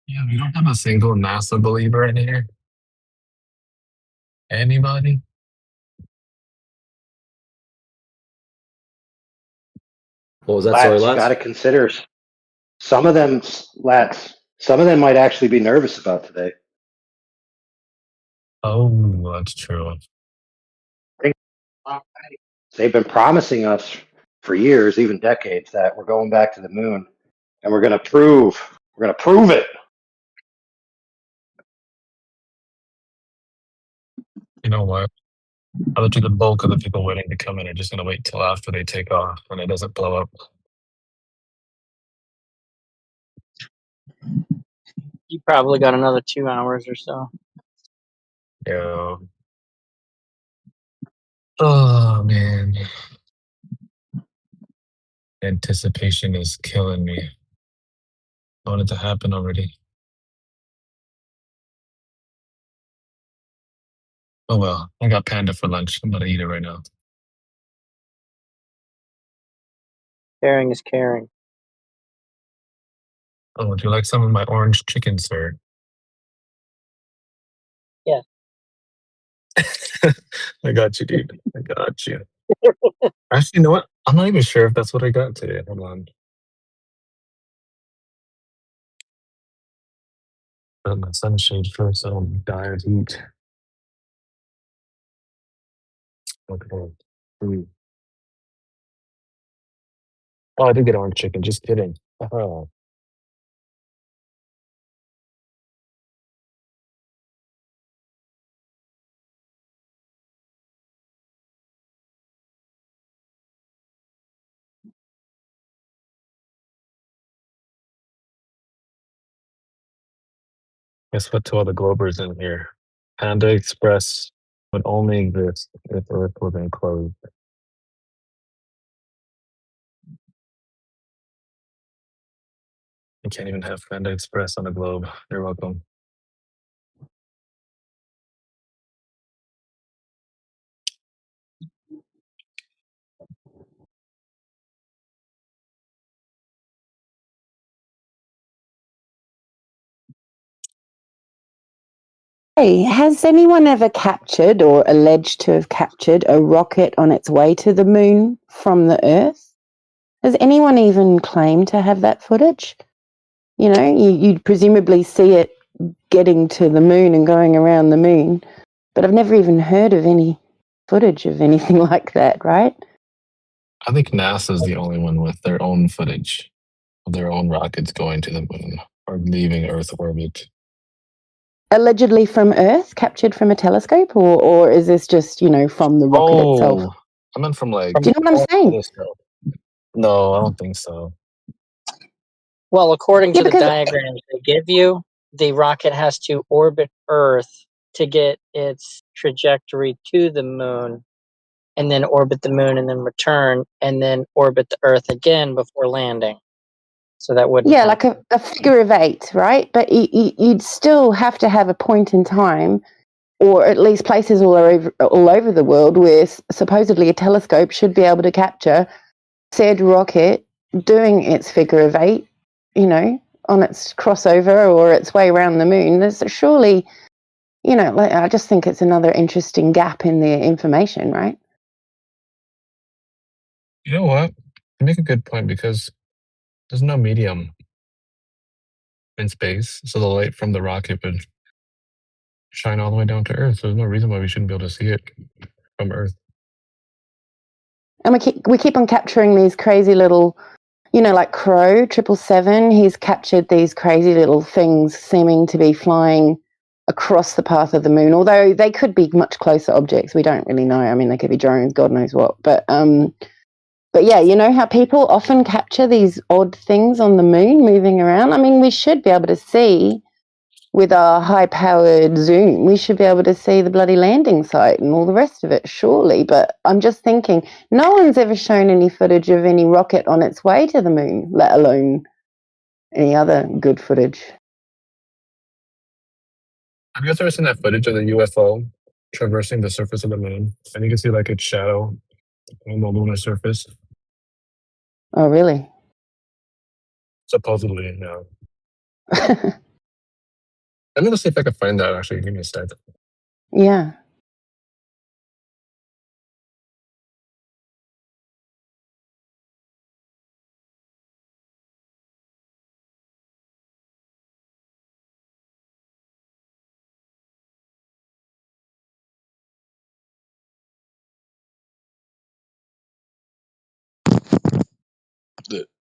Yeah, we don't have a single NASA believer in here. Anybody? What was that? Lats, Sorry, you lads. got to consider some of them, Lats, some of them might actually be nervous about today. Oh, that's true. They've been promising us for years, even decades, that we're going back to the moon, and we're going to prove it. You know what? I bet you the bulk of the people waiting to come in are just going to wait till after they take off and it doesn't blow up. You probably got another 2 hours or so. Yeah. Oh, man. Anticipation is killing me. I want it to happen already. Oh, well. I got panda for lunch. I'm going to eat it right now. Caring is caring. Oh, would you like some of my orange chicken, sir? Yeah. I got you, dude. I got you. Actually, you know what? I'm not even sure if that's what I got today. Hold on. Put my sunshade first so I don't die of heat. Okay. Oh, I did get orange chicken. Just kidding. Oh. Guess what? To all the Globers in here, Panda Express would only exist if Earth was enclosed. You can't even have Panda Express on a globe. You're welcome. Hey, has anyone ever captured or alleged to have captured a rocket on its way to the moon from the Earth? Has anyone even claimed to have that footage? You know, you'd presumably see it getting to the moon and going around the moon, but I've never even heard of any footage of anything like that, right? I think NASA's the only one with their own footage of their own rockets going to the moon or leaving Earth orbit. Allegedly from Earth, captured from a telescope, or is this just, you know, from the rocket itself? I meant from like. Do you know what I'm saying? No, I don't think so. Well, according to the because diagrams they give you, the rocket has to orbit Earth to get its trajectory to the moon, and then orbit the moon and then return, and then orbit the Earth again before landing. So that wouldn't yeah, happen. like a figure of 8, right? But you'd still have to have a point in time, or at least places all over the world where supposedly a telescope should be able to capture said rocket doing its figure of 8, you know, on its crossover or its way around the moon. There's surely, you know, like, I just think it's another interesting gap in the information, right? You know what? You make a good point because there's no medium in space, so the light from the rocket would shine all the way down to Earth. So there's no reason why we shouldn't be able to see it from Earth. And we keep on capturing these crazy little, you know, like Crow 777. He's captured these crazy little things seeming to be flying across the path of the moon, although they could be much closer objects. We don't really know. I mean, they could be drones, God knows what. But yeah, you know how people often capture these odd things on the moon moving around? I mean, we should be able to see with our high-powered zoom, we should be able to see the bloody landing site and all the rest of it, surely. But I'm just thinking, no one's ever shown any footage of any rocket on its way to the moon, let alone any other good footage. Have you guys ever seen that footage of the UFO traversing the surface of the moon? And you can see like its shadow on the lunar surface. Oh, really? Supposedly, yeah. I'm gonna see if I can find that. Actually, give me a sec. Yeah.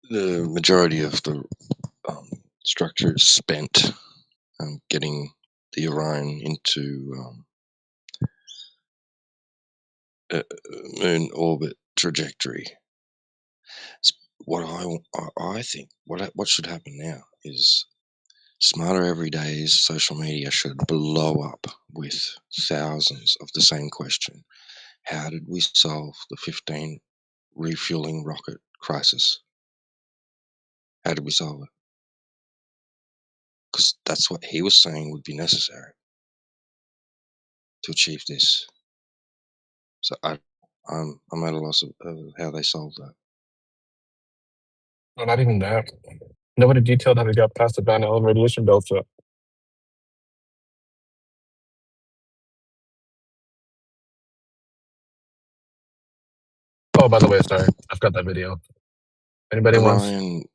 The majority of the structure is spent getting the Orion into moon orbit trajectory. What I think what should happen now is Smarter Everyday's social media should blow up with thousands of the same question: how did we solve the 15 refueling rocket crisis? How did we solve it? Because that's what he was saying would be necessary to achieve this. So I'm at a loss of how they solved that. Well, not even that. Nobody detailed how they got past the Van Allen radiation belt yet. Oh, by the way, sorry, I've got that video. Anybody wants?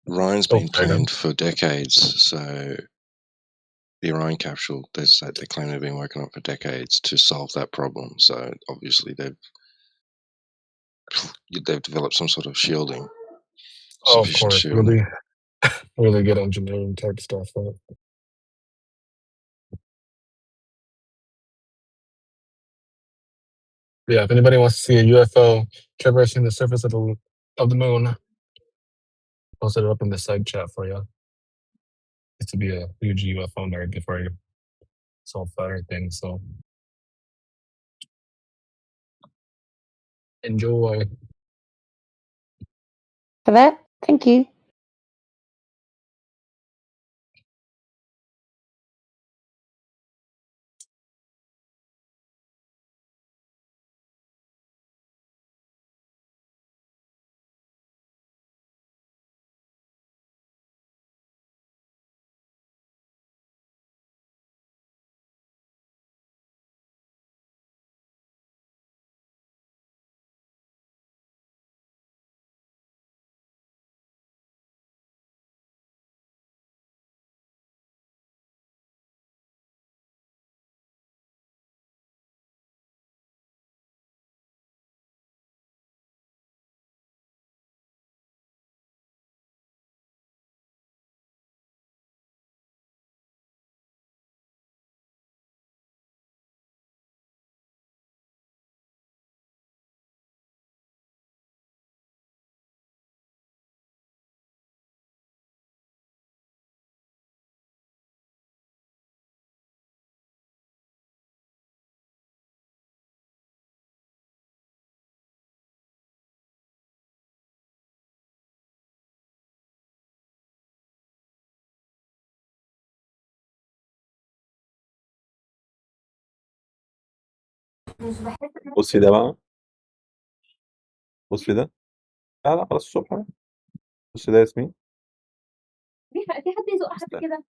Orion's been planned for decades, so the Orion capsule, they claim they've been working on it for decades to solve that problem. So obviously they've developed some sort of shielding Oh, of sufficient course, shielding. really, really good engineering type stuff. Right? Yeah, if anybody wants to see a UFO traversing the surface of the moon, posted it up in the side chat for you. Used to be a huge UFO nerd before you saw fire things. So enjoy. For that, thank you. بص في ده بقى، بص في ده. لا لا خلاص الصبح بقى. بص ده يا ياسمين. في حد يزق حد استنى. كده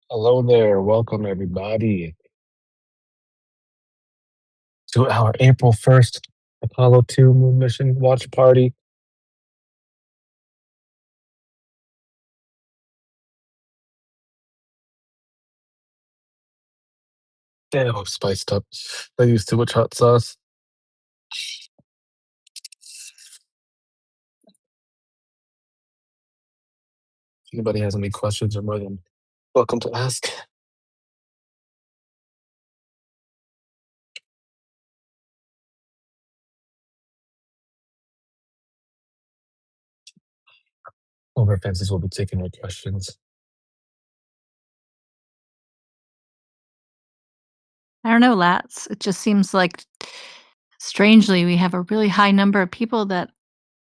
Hello there. Welcome, everybody, to our April 1st Apollo 2 moon mission watch party. Damn, I'm spiced up. I used too much hot sauce. If anybody has any questions, are more than welcome to ask. Over fences will be taking your questions. I don't know, Lats. It just seems like, strangely, we have a really high number of people that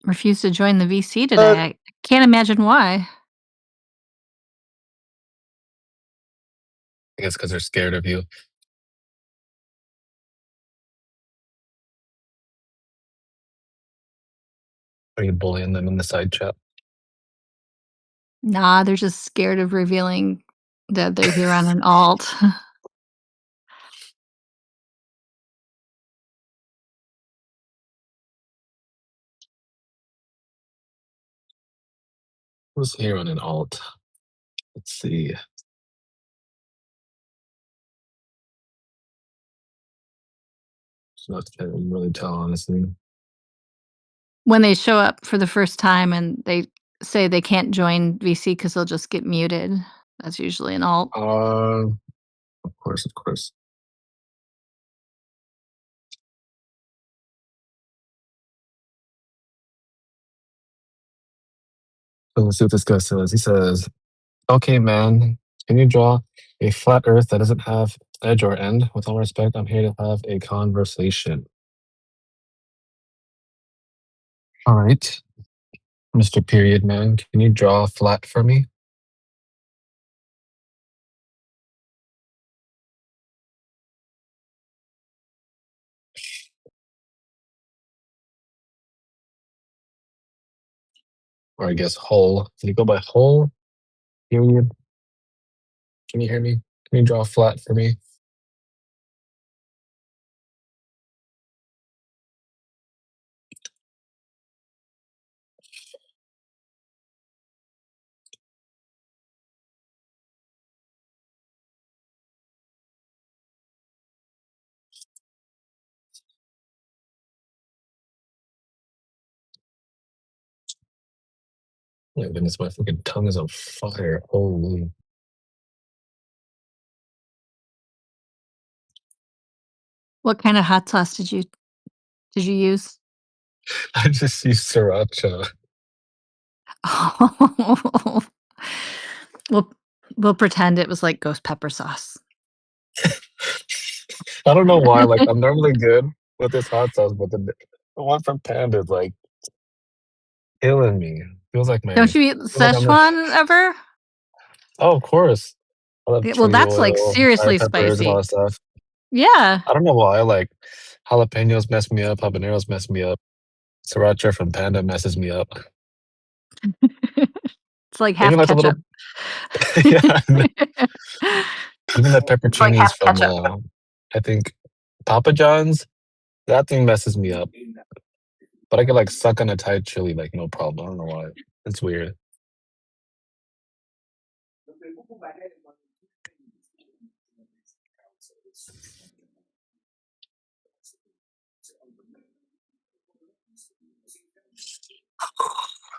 refuse to join the VC today. I can't imagine why. I guess because they're scared of you. Are you bullying them in the side chat? Nah, they're just scared of revealing that they're here on an alt. Who's here on an alt? Let's see. So I can't really tell, honestly. When they show up for the first time and they say they can't join VC because they'll just get muted. That's usually an alt. Of course, of course. So let's see what this guy says. He says, okay, man, can you draw a flat earth that doesn't have edge or end? With all respect, I'm here to have a conversation. All right, Mr. Period Man, can you draw flat for me? Or I guess whole. Can you go by whole? Period. Can you hear me? Can you draw flat for me? Oh my goodness, my fucking tongue is on fire. Holy. What kind of hot sauce did you use? I just used sriracha. We'll pretend it was like ghost pepper sauce. I don't know why. Like, I'm normally good with this hot sauce, but the one from Panda is like killing me. Feels like my. Don't you eat Szechuan ever? Oh, of course. I love Well, chili that's like oil, fire seriously peppers, and all spicy. that stuff. Yeah. I don't know why. Like, jalapenos mess me up. Habaneros mess me up. Sriracha from Panda messes me up. It's like half Even like a ketchup. little. Yeah. Even the pepperoncinis from, I think, Papa John's. That thing messes me up. But I could like suck on a Thai chili, like no problem. I don't know why. It's weird.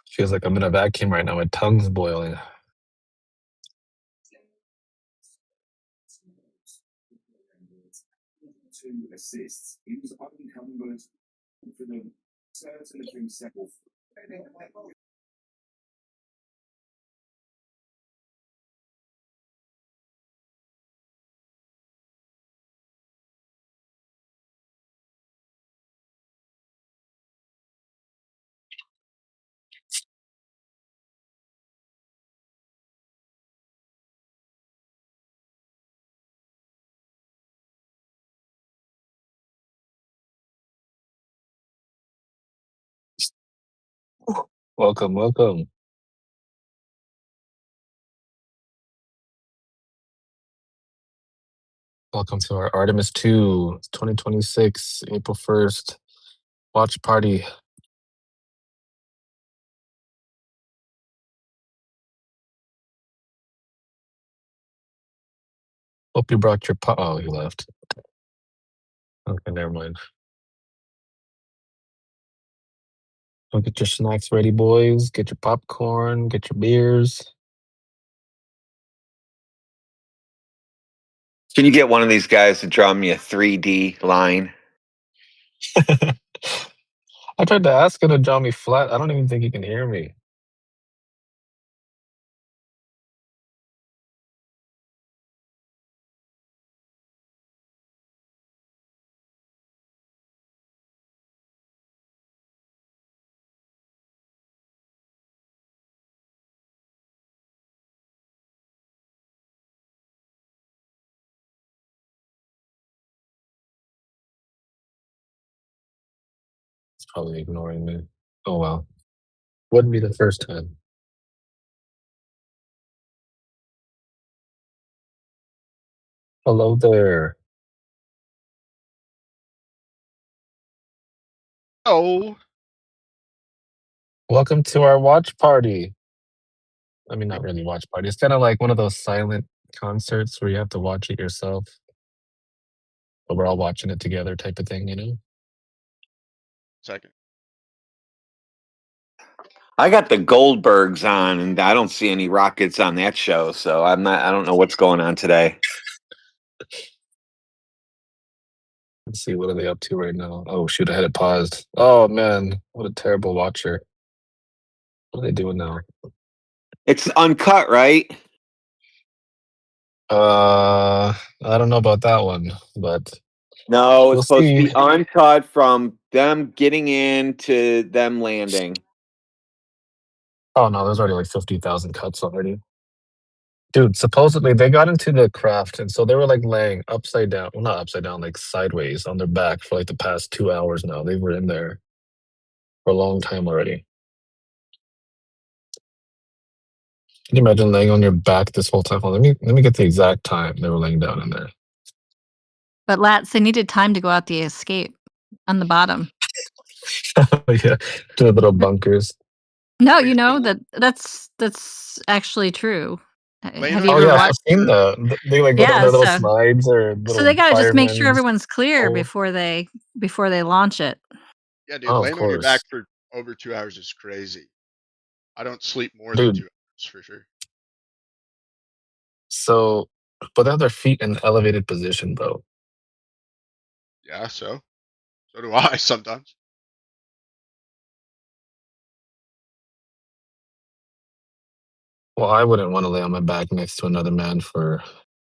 Feels like I'm in a vacuum right now. My tongue's boiling. Welcome, welcome. Welcome to our Artemis 2 2026, April 1st watch party. Hope you brought your Oh, he left. Okay, never mind. Go get your snacks ready, boys. Get your popcorn, get your beers. Can you get one of these guys to draw me a 3D line? I tried to ask him to draw me flat. I don't even think he can hear me. He's probably ignoring me. Oh, well. Wouldn't be the first time. Hello there. Oh. Welcome to our watch party. I mean, not really watch party. It's kind of like one of those silent concerts where you have to watch it yourself, but we're all watching it together type of thing, you know? Second. I got the Goldbergs on, and I don't see any Rockets on that show, so I don't know what's going on today. Let's see, what are they up to right now? Oh, shoot, I had it paused. Oh, man, what a terrible watcher. What are they doing now? It's uncut, right? I don't know about that one, but No, it's we'll supposed see. to be uncut from them getting in to them landing. Oh, no, there's already like 50,000 cuts already. Dude, supposedly they got into the craft, and so they were like laying upside down. Well, not upside down, like sideways on their back for like the past 2 hours now. They were in there for a long time already. Can you imagine laying on your back this whole time? Well, let me get the exact time they were laying down in there. But Lats, they needed time to go out the escape on the bottom. Yeah, to the little bunkers. No, you know that's actually true. Have you Oh ever yeah, I've watched? seen that. They like go down Yeah, their little so slides or little they gotta just make sure firemen's everyone's clear hole. before they launch it. Yeah, dude, Oh, of laying on your back course. for over 2 hours is crazy. I don't sleep more than Dude. 2 hours for sure. So, but they have their feet in elevated position, though. Yeah, so do I sometimes. Well, I wouldn't want to lay on my back next to another man for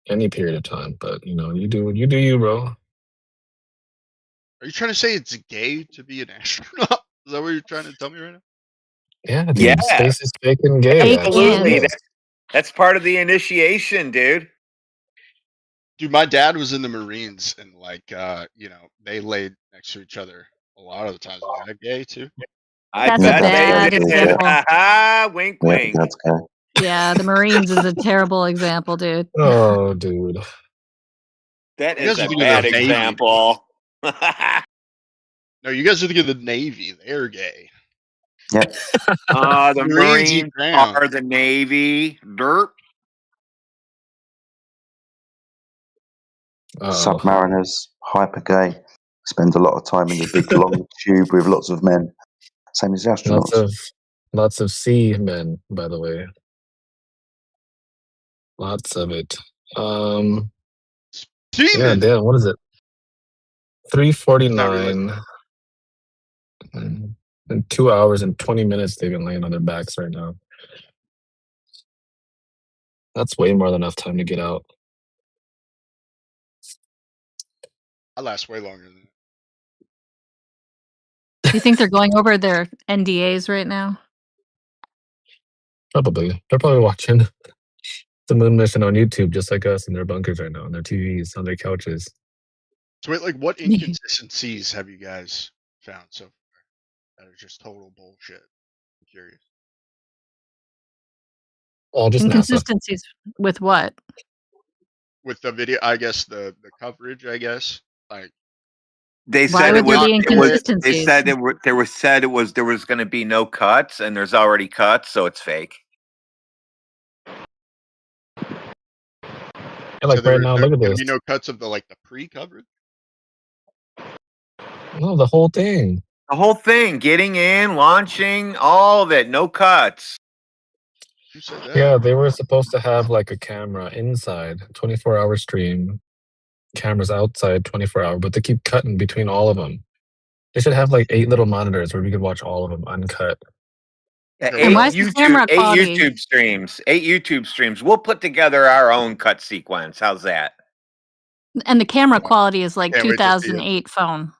any period of time, but you know, you do you, bro. Are you trying to say it's gay to be an astronaut? Is that what you're trying to tell me right now? Yeah, dude, Yeah, space is fake and gay. absolutely. Actually. That's part of the initiation, dude. Dude, my dad was in the Marines, and like, they laid next to each other a lot of the times. Was that gay too? That's a bad example. Wink, Yeah, wink. that's okay. Yeah, the Marines is a terrible example, dude. Oh, dude. That You is guys are a thinking of bad the Navy. example. No, you guys are thinking of the Navy. They're gay. Yeah. The Marines eat Marines ground. are the Navy. Derp. Submariners, hyper gay, spend a lot of time in the big long tube with lots of men. Same as the astronauts. Lots of sea men, by the way. Lots of it. Yeah, damn, what is it? 3:49. In 2 hours and 20 minutes they've been laying on their backs right now. That's way more than enough time to get out. I last way longer than that. Do you think they're going over their NDAs right now? Probably. They're probably watching the moon mission on YouTube just like us in their bunkers right now, on their TVs, on their couches. So wait, like, what inconsistencies have you guys found so far that are just total bullshit? I'm curious. Oh, just NASA. Inconsistencies with what? with the video, I guess the coverage, I guess, like They Why said would there be they inconsistencies? said there was going to be no cuts, and there's already cuts, so it's fake. Yeah, like right now, look at Gonna this. be no cuts of the pre-coverage. No, the whole thing. The whole thing, getting in, launching, all of it, no cuts. Who said that? Yeah, they were supposed to have like a camera inside, 24-hour stream, cameras outside, 24-hour, but they keep cutting between all of them. They should have like 8 little monitors where we could watch all of them uncut. Yeah, And why is the camera quality? 8 YouTube streams. We'll put together our own cut sequence. How's that? And the camera quality is like Can't wait to see it. 2008 phone.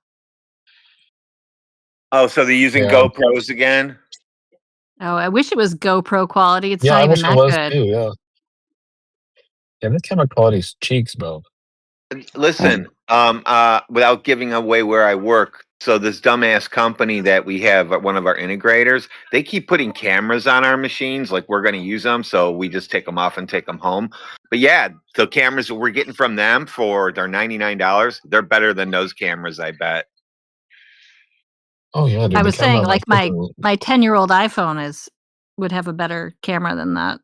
Oh, so they're using Yeah. GoPros again? Oh, I wish it was GoPro quality. It's Yeah, not I even wish it that was good. too. Yeah. Yeah, this camera quality's cheeks, bro. Listen, without giving away where I work, so this dumbass company that we have, one of our integrators, they keep putting cameras on our machines like we're going to use them, so we just take them off and take them home. But yeah, the cameras that we're getting from them for their $99, they're better than those cameras, I bet. Oh yeah, dude. I the was camera saying, on like my freaking- 10-year-old iPhone would have a better camera than that.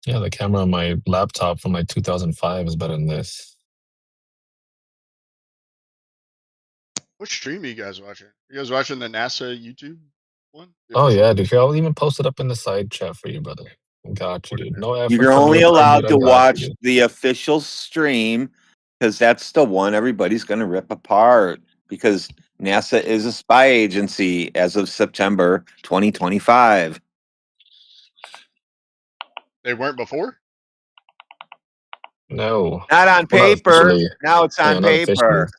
Yeah, the camera on my laptop from like 2005 is better than this. What stream are you guys watching? You guys watching the NASA YouTube one? Oh yeah, dude. Here, I'll even post it up in the side chat for you, brother. Got you, dude. No effort You're from only your part, allowed dude. to I got watch you, dude. the official stream because that's the one everybody's going to rip apart because NASA is a spy agency as of September 2025. They weren't before? No. Not on Well, not paper. officially. Now it's on Yeah, not officially. paper.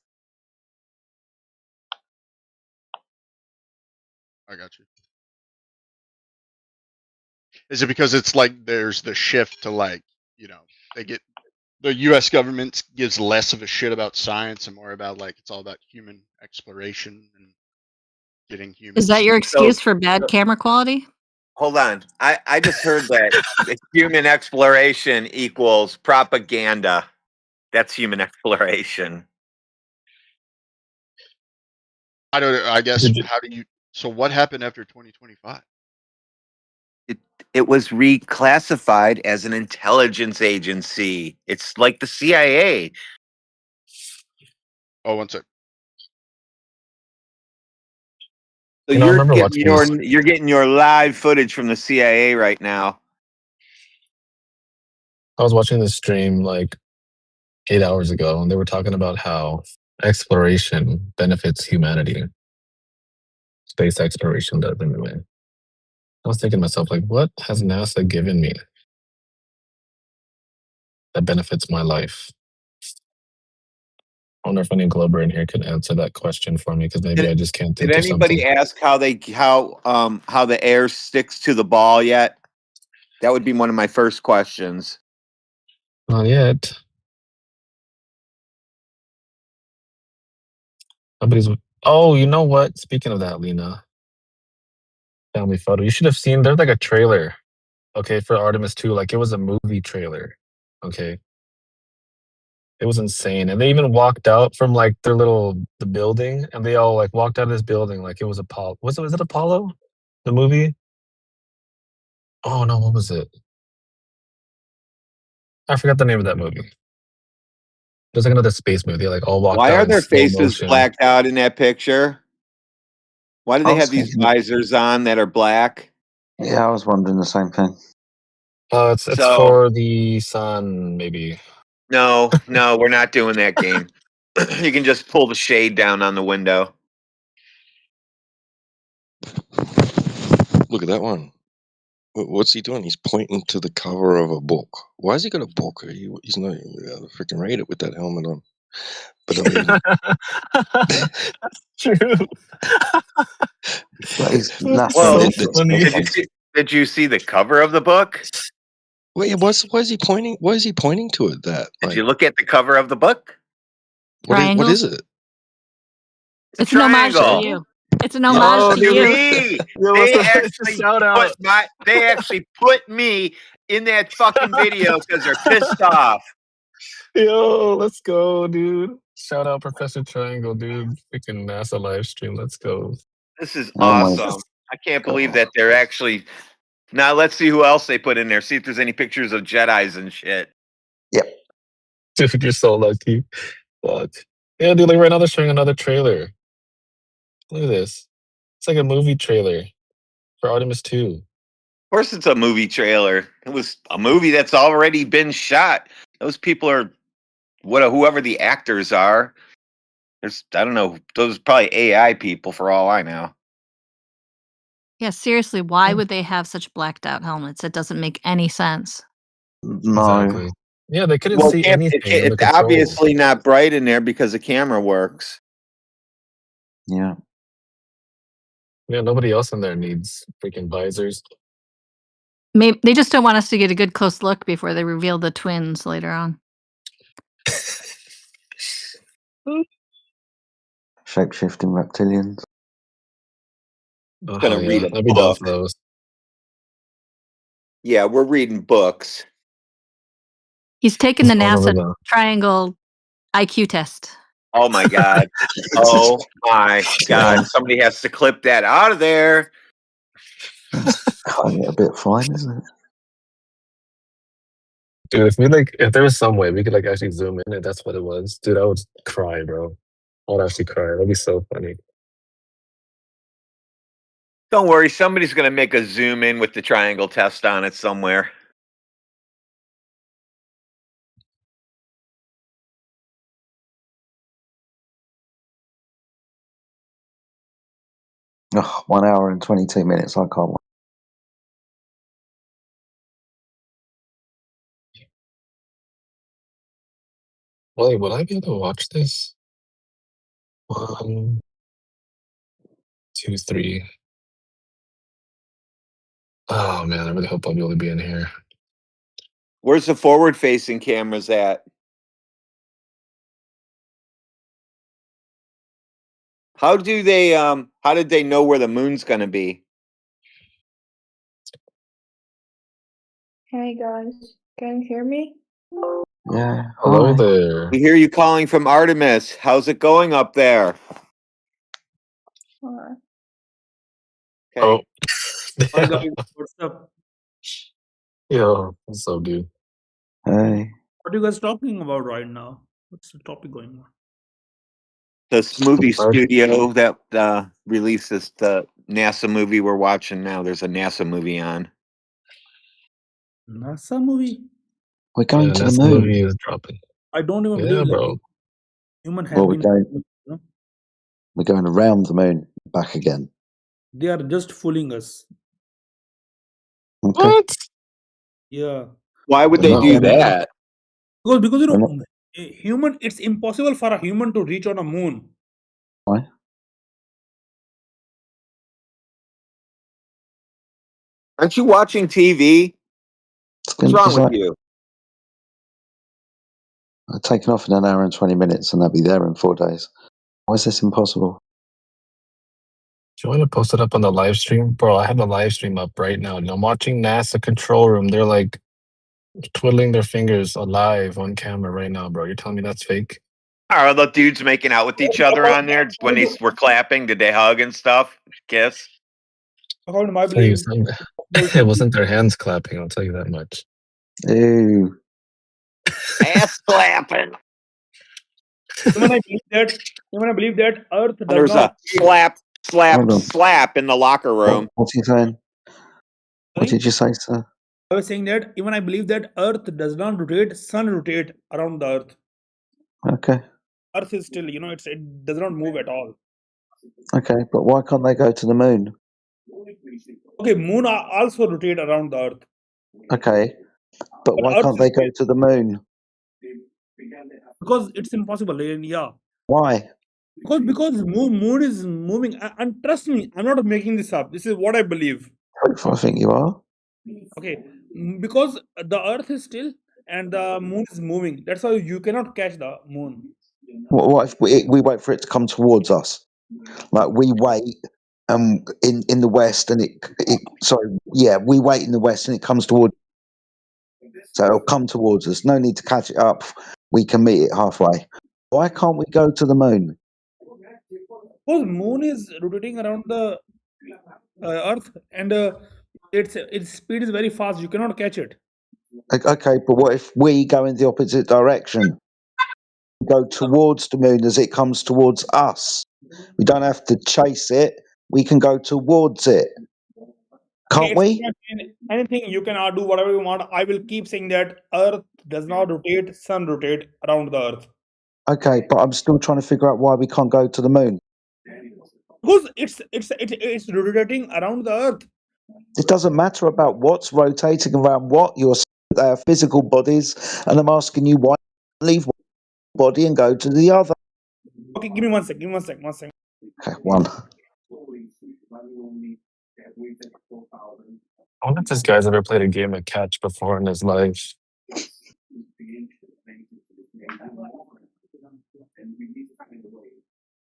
I got you. Is it because it's like there's the shift to they get the U.S. government gives less of a shit about science and more about it's all about human exploration and getting humans. Is that your excuse for bad camera quality? Hold on. I just heard that human exploration equals propaganda. That's human exploration. I guess how do you? So what happened after 2025? It was reclassified as an intelligence agency. It's like the CIA. Oh, one sec. So You know, I remember watching you're getting your live footage from the CIA right now. I was watching this stream like 8 hours ago, and they were talking about how exploration benefits humanity. Space exploration does anyway. I was thinking to myself, like, what has NASA given me that benefits my life? I wonder if any Glober in here could answer that question for me, because maybe I just can't think Did of something. anybody ask how the air sticks to the ball yet? That would be one of my first questions. Not yet. Nobody's. Oh, you know what? Speaking of that, Lena, family photo. You should have seen. There's like a trailer, okay, for Artemis 2. Like it was a movie trailer, okay. It was insane, and they even walked out from like the building, and they all like walked out of this building like it was Apollo. Was it Apollo? The movie? Oh no, what was it? I forgot the name of that movie. There's like another space movie. They like all walked Why out are in their slow faces motion. blacked out in that picture? Why do they have these visors on that are black? Yeah, I was wondering the same thing. It's for the sun, maybe. No, we're not doing that game. You can just pull the shade down on the window. Look at that one. What's he doing? He's pointing to the cover of a book. Why has he got a book? He's not freaking read it with that helmet on. But I mean, that's true. Well, did you see the cover of the book? Wait, why is he pointing? Why is he pointing to it? Did you look at the cover of the book? What is it? It's an homage to you. It's an homage to you. They actually put me in that fucking video because they're pissed off. Yo, let's go, dude. Shout out Professor Triangle, dude. Freaking NASA live stream. Let's go. This is awesome. I can't believe that they're actually. Now let's see who else they put in there. See if there's any pictures of Jedis and shit. Yep. Dude, you're so lucky. Fuck. Yeah, dude, like right now they're showing another trailer. Look at this. It's like a movie trailer for Artemis 2. Of course it's a movie trailer. It was a movie that's already been shot. Those people are whoever the actors are. I don't know. Those are probably AI people for all I know. Yeah, seriously, why would they have such blacked out helmets? It doesn't make any sense. No. Exactly. Yeah, they couldn't see anything. It's obviously not bright in there because the camera works. Yeah. Yeah, nobody else in there needs freaking visors. Maybe they just don't want us to get a good close look before they reveal the twins later on. Shape-shifting reptilians. I'm gonna read a I'd be down book. for those. Yeah, we're reading books. He's taking the What's going on NASA with that? triangle IQ test. Oh my god. Oh my god. Somebody has to clip that out of there. Kind of a bit fine, isn't it? Dude, if there was some way we could like actually zoom in and that's what it was, dude, I would cry, bro. I would actually cry. That'd be so funny. Don't worry, somebody's gonna make a zoom in with the triangle test on it somewhere. Oh, 1 hour and 22 minutes. I can't wait. Wait, will I be able to watch this? 1, 2, 3. Oh man, I really hope I'll be able to be in here. Where's the forward facing cameras at? How did they know where the moon's gonna be? Hey guys, can you hear me? Yeah. Hello there. We hear you calling from Artemis. How's it going up there? Alright. Oh. Hi guys, what's up? Yo, what's up, dude? Hey. What are you guys talking about right now? What's the topic going on? This movie studio that releases the NASA movie we're watching now. There's a NASA movie on. NASA movie? We're going to the NASA moon. movie is dropping. I don't even Yeah, believe bro. that human has Well, been. we're going around the moon, back again. They are just fooling us. Okay. What? Yeah. Why would they do that? Because you know, a human. It's impossible for a human to reach on a moon. Why? Aren't you watching TV? What's wrong with you? I've taken off in 1 hour and 20 minutes and I'll be there in 4 days. Why is this impossible? Do you want to post it up on the live stream? Bro, I have the live stream up right now. And I'm watching NASA control room. They're like twiddling their fingers alive on camera right now, bro. You're telling me that's fake? Are the dudes making out with each other on there when they were clapping? Did they hug and stuff? Kiss? According to my Tell you belief, something. It wasn't their hands clapping, I'll tell you that much. Ew. Ass clapping. Even I believe that Earth does There's not. a slap in the locker room. What's he saying? What did you say, sir? I was saying that even I believe that Earth does not rotate, Sun rotate around the Earth. Okay. Earth is still, it does not move at all. Okay, but why can't they go to the moon? Okay, moon also rotate around the Earth. Okay, but why Earth can't they go to the moon? Because it's impossible. Yeah. Why? Because moon is moving, and trust me, I'm not making this up. This is what I believe. I think you are. Okay, because the Earth is still and the moon is moving. That's why you cannot catch the moon. What if we wait for it to come towards us? Like we wait in the west and we wait in the west and it comes towards. So it'll come towards us. No need to catch it up. We can meet it halfway. Why can't we go to the moon? Because moon is rotating around the Earth, and its speed is very fast. You cannot catch it. Okay, but what if we go in the opposite direction? Go towards the moon as it comes towards us. We don't have to chase it. We can go towards it. Can't we? Anything you can do whatever you want. I will keep saying that Earth does not rotate, sun rotate around the Earth. Okay, but I'm still trying to figure out why we can't go to the moon. Because it's rotating around the Earth. It doesn't matter about what's rotating around what, your physical bodies, and I'm asking you why you leave one body and go to the other. Okay, give me 1 second. Okay, one. I wonder if this guy's ever played a game of catch before in his life.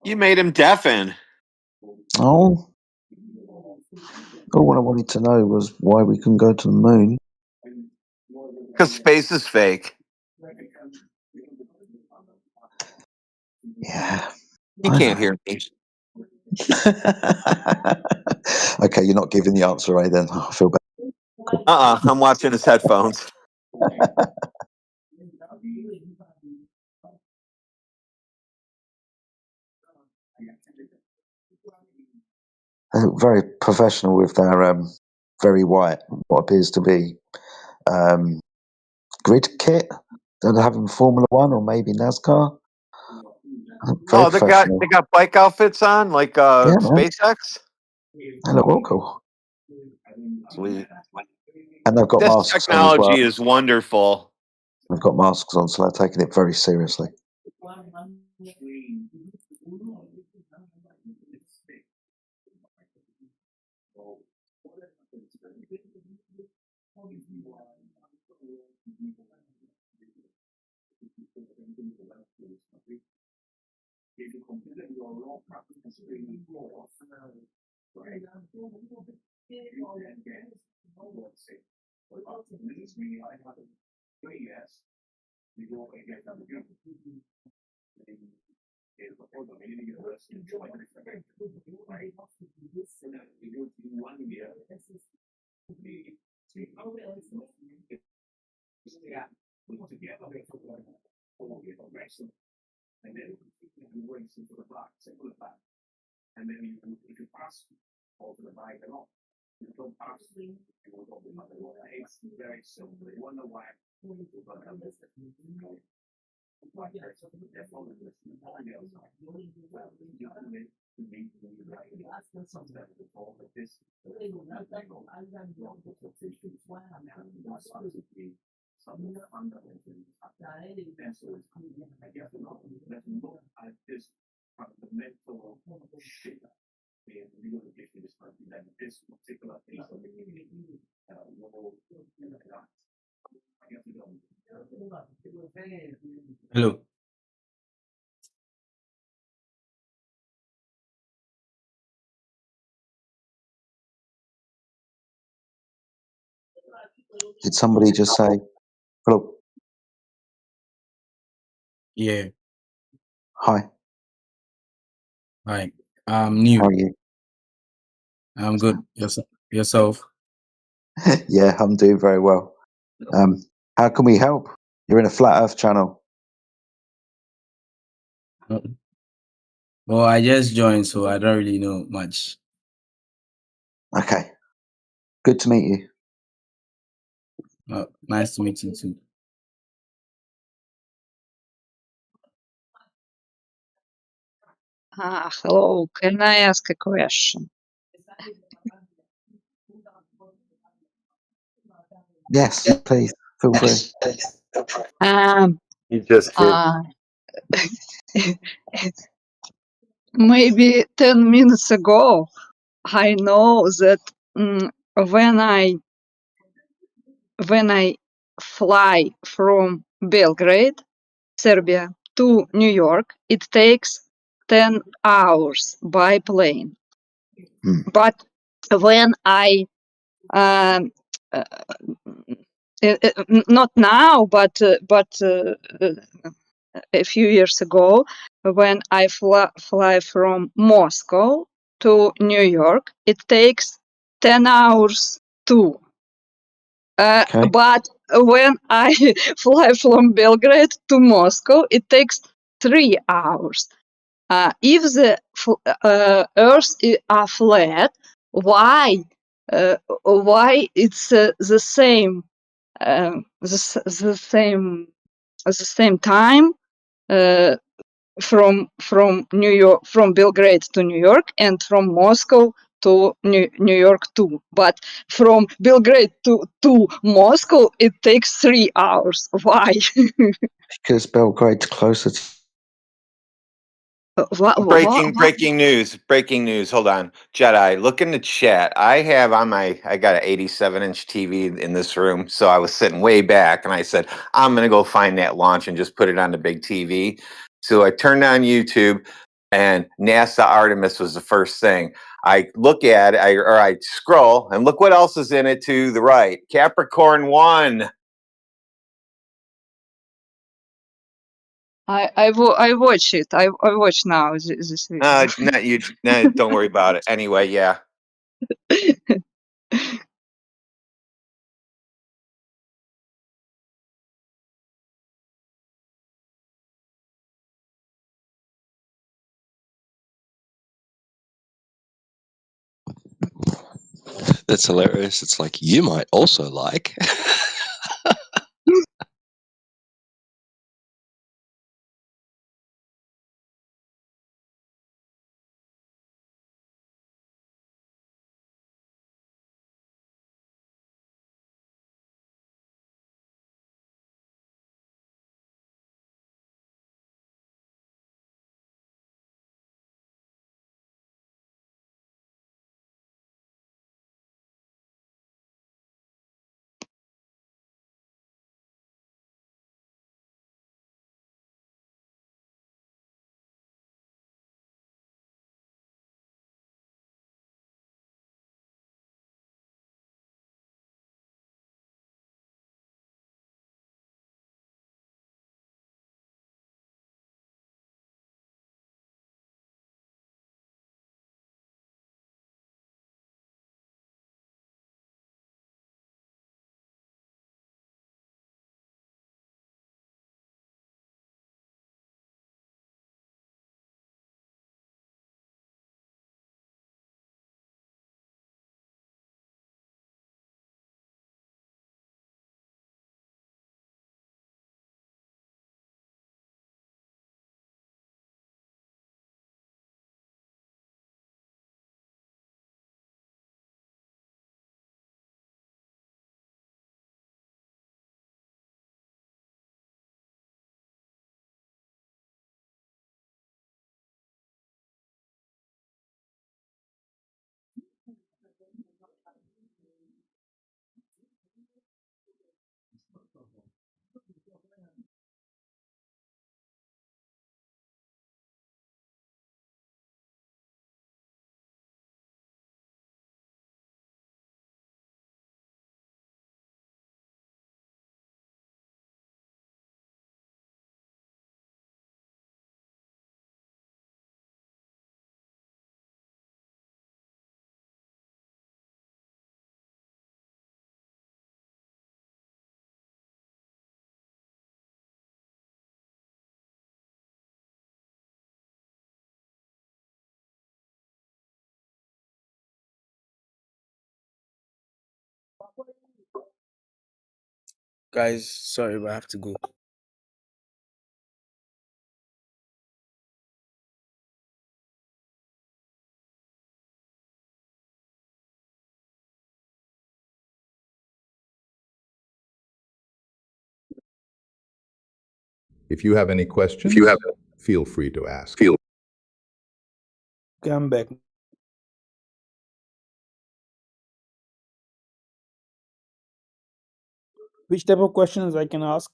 You made him deafen. Oh. All I wanted to know was why we couldn't go to the moon. Because space is fake. Yeah. You can't hear me. Okay, you're not giving the answer, eh, then? I feel bad. I'm watching his headphones. They look very professional with their very white, what appears to be grid kit. Don't have in Formula One or maybe NASCAR. Oh, they got bike outfits on, like SpaceX. They look all cool. Sweet. And they've got This masks technology on as well. is wonderful. They've got masks on, so they're taking it very seriously. Hello. Did somebody just say hello? Yeah. Hi. Hi. I'm new. How are you? I'm good. Yourself? Yeah, I'm doing very well. How can we help? You're in a flat Earth channel. Well, I just joined, so I don't really know much. Okay. Good to meet you. Nice to meet you too. Hello, can I ask a question? Yes, please. Feel free. You just did. Maybe 10 minutes ago, I know that when I fly from Belgrade, Serbia, to New York, it takes 10 hours by plane. But when I not now, but a few years ago, when I fly from Moscow to New York, it takes 10 hours too. But when I fly from Belgrade to Moscow, it takes 3 hours. If the Earth are flat, why it's the same the same time from New York, from Belgrade to New York, and from Moscow to New York too. But from Belgrade to Moscow, it takes 3 hours. Why? Because Belgrade's closer to. Breaking news. Hold on. Jedi, look in the chat. I got an 87-inch TV in this room. So I was sitting way back and I said, I'm going to go find that launch and just put it on the big TV. So I turned on YouTube and NASA Artemis was the first thing. I look at it, I scroll and look what else is in it to the right. Capricorn 1. I watch it. I watch now this video. No, don't worry about it. Anyway, yeah. That's hilarious. It's like, you might also like. Guys, sorry, but I have to go. If you have any questions, feel free to ask. Come back. Which type of questions I can ask?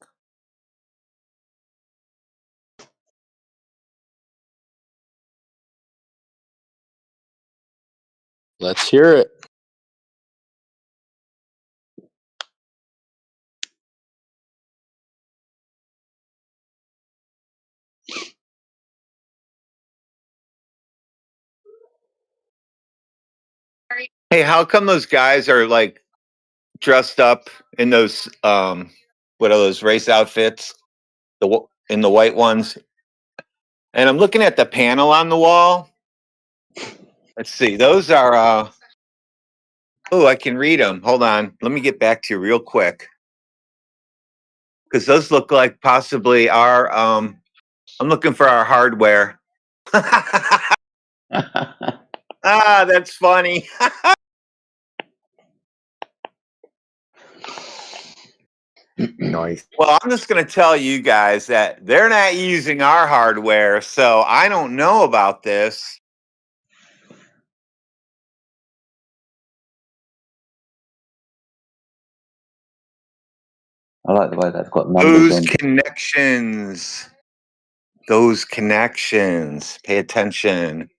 Let's hear it. Hey, how come those guys are like dressed up in those what are those race outfits? In the white ones. And I'm looking at the panel on the wall. Let's see. Those are oh, I can read them. Hold on. Let me get back to you real quick. Cuz those look like possibly our I'm looking for our hardware. Ah, that's funny. Nice. Well, I'm just going to tell you guys that they're not using our hardware, so I don't know about this. I like the way they've got numbers on. Connections. Those connections. Pay attention.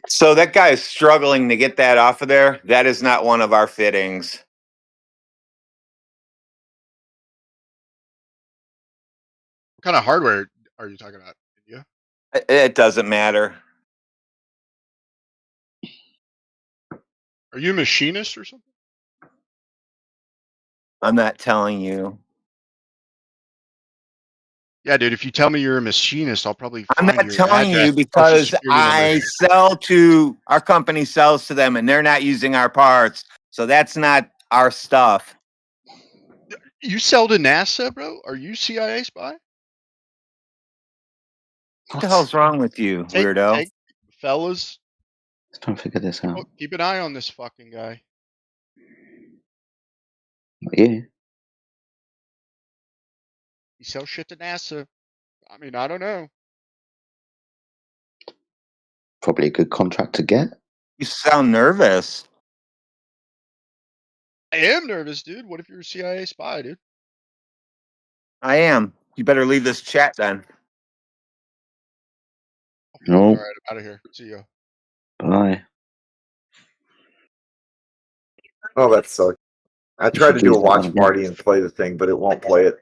So that guy is struggling to get that off of there. That is not one of our fittings. What kind of hardware are you talking about, India? It doesn't matter. Are you a machinist or something? I'm not telling you. Yeah, dude, if you tell me you're a machinist, I'll probably I'm find not your telling address, you social because security number. I sell to our company sells to them and they're not using our parts. So that's not our stuff. You sell to NASA, bro? Are you CIA spy? What the hell's wrong with you, weirdo? Fellas, Let's try and figure this out. keep an eye on this fucking guy. Yeah. He sells shit to NASA. I mean, I don't know. Probably a good contract to get. You sound nervous. I am nervous, dude. What if you're a CIA spy, dude? I am. You better leave this chat then. No. All right, I'm out of here. See ya. Bye. Oh, that sucks. I tried to do a watch party and play the thing, but it won't play it.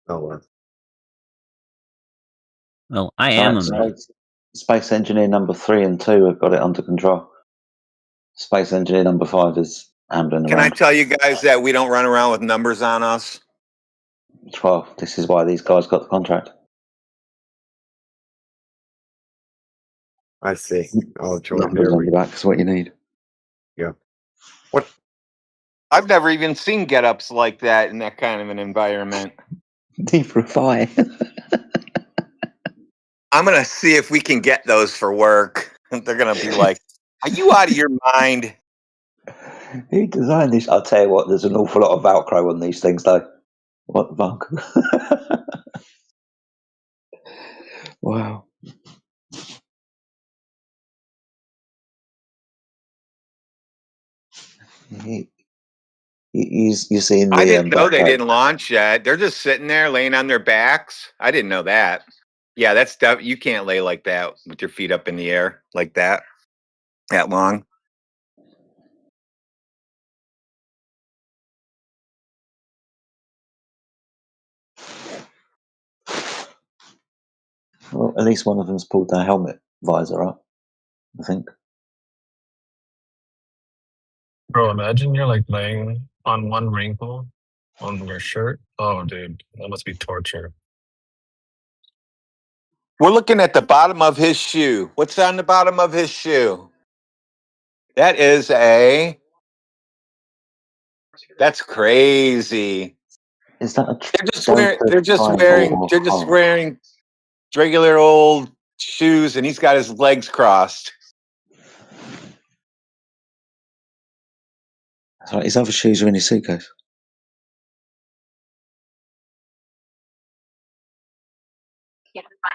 Oh well. Well, I am a Space Engineer number 3 and 2 have got it under control. Space Engineer number 5 is ambling Can I around. tell you guys that we don't run around with numbers on us? Well, this is why these guys got the contract. I see. Oh, George, Numbers on your back is what you need. Yeah. What? I've never even seen get-ups like that in that kind of an environment. Neither have I. I'm going to see if we can get those for work. They're going to be like, are you out of your mind? Who designed this? I'll tell you what, there's an awful lot of Velcro on these things, though. What the fuck? Wow. You're seeing the. I didn't know they didn't launch yet. They're just sitting there laying on their backs. I didn't know that. Yeah, that's stuff you can't lay like that with your feet up in the air like that long. Well, at least one of them's pulled their helmet visor up, I think. Bro, imagine you're like laying on one wrinkle on your shirt. Oh, dude, that must be torture. We're looking at the bottom of his shoe. What's on the bottom of his shoe? That is that's crazy. Is that a they're just wearing regular old shoes and he's got his legs crossed. That's right, his other shoes are in his suitcase.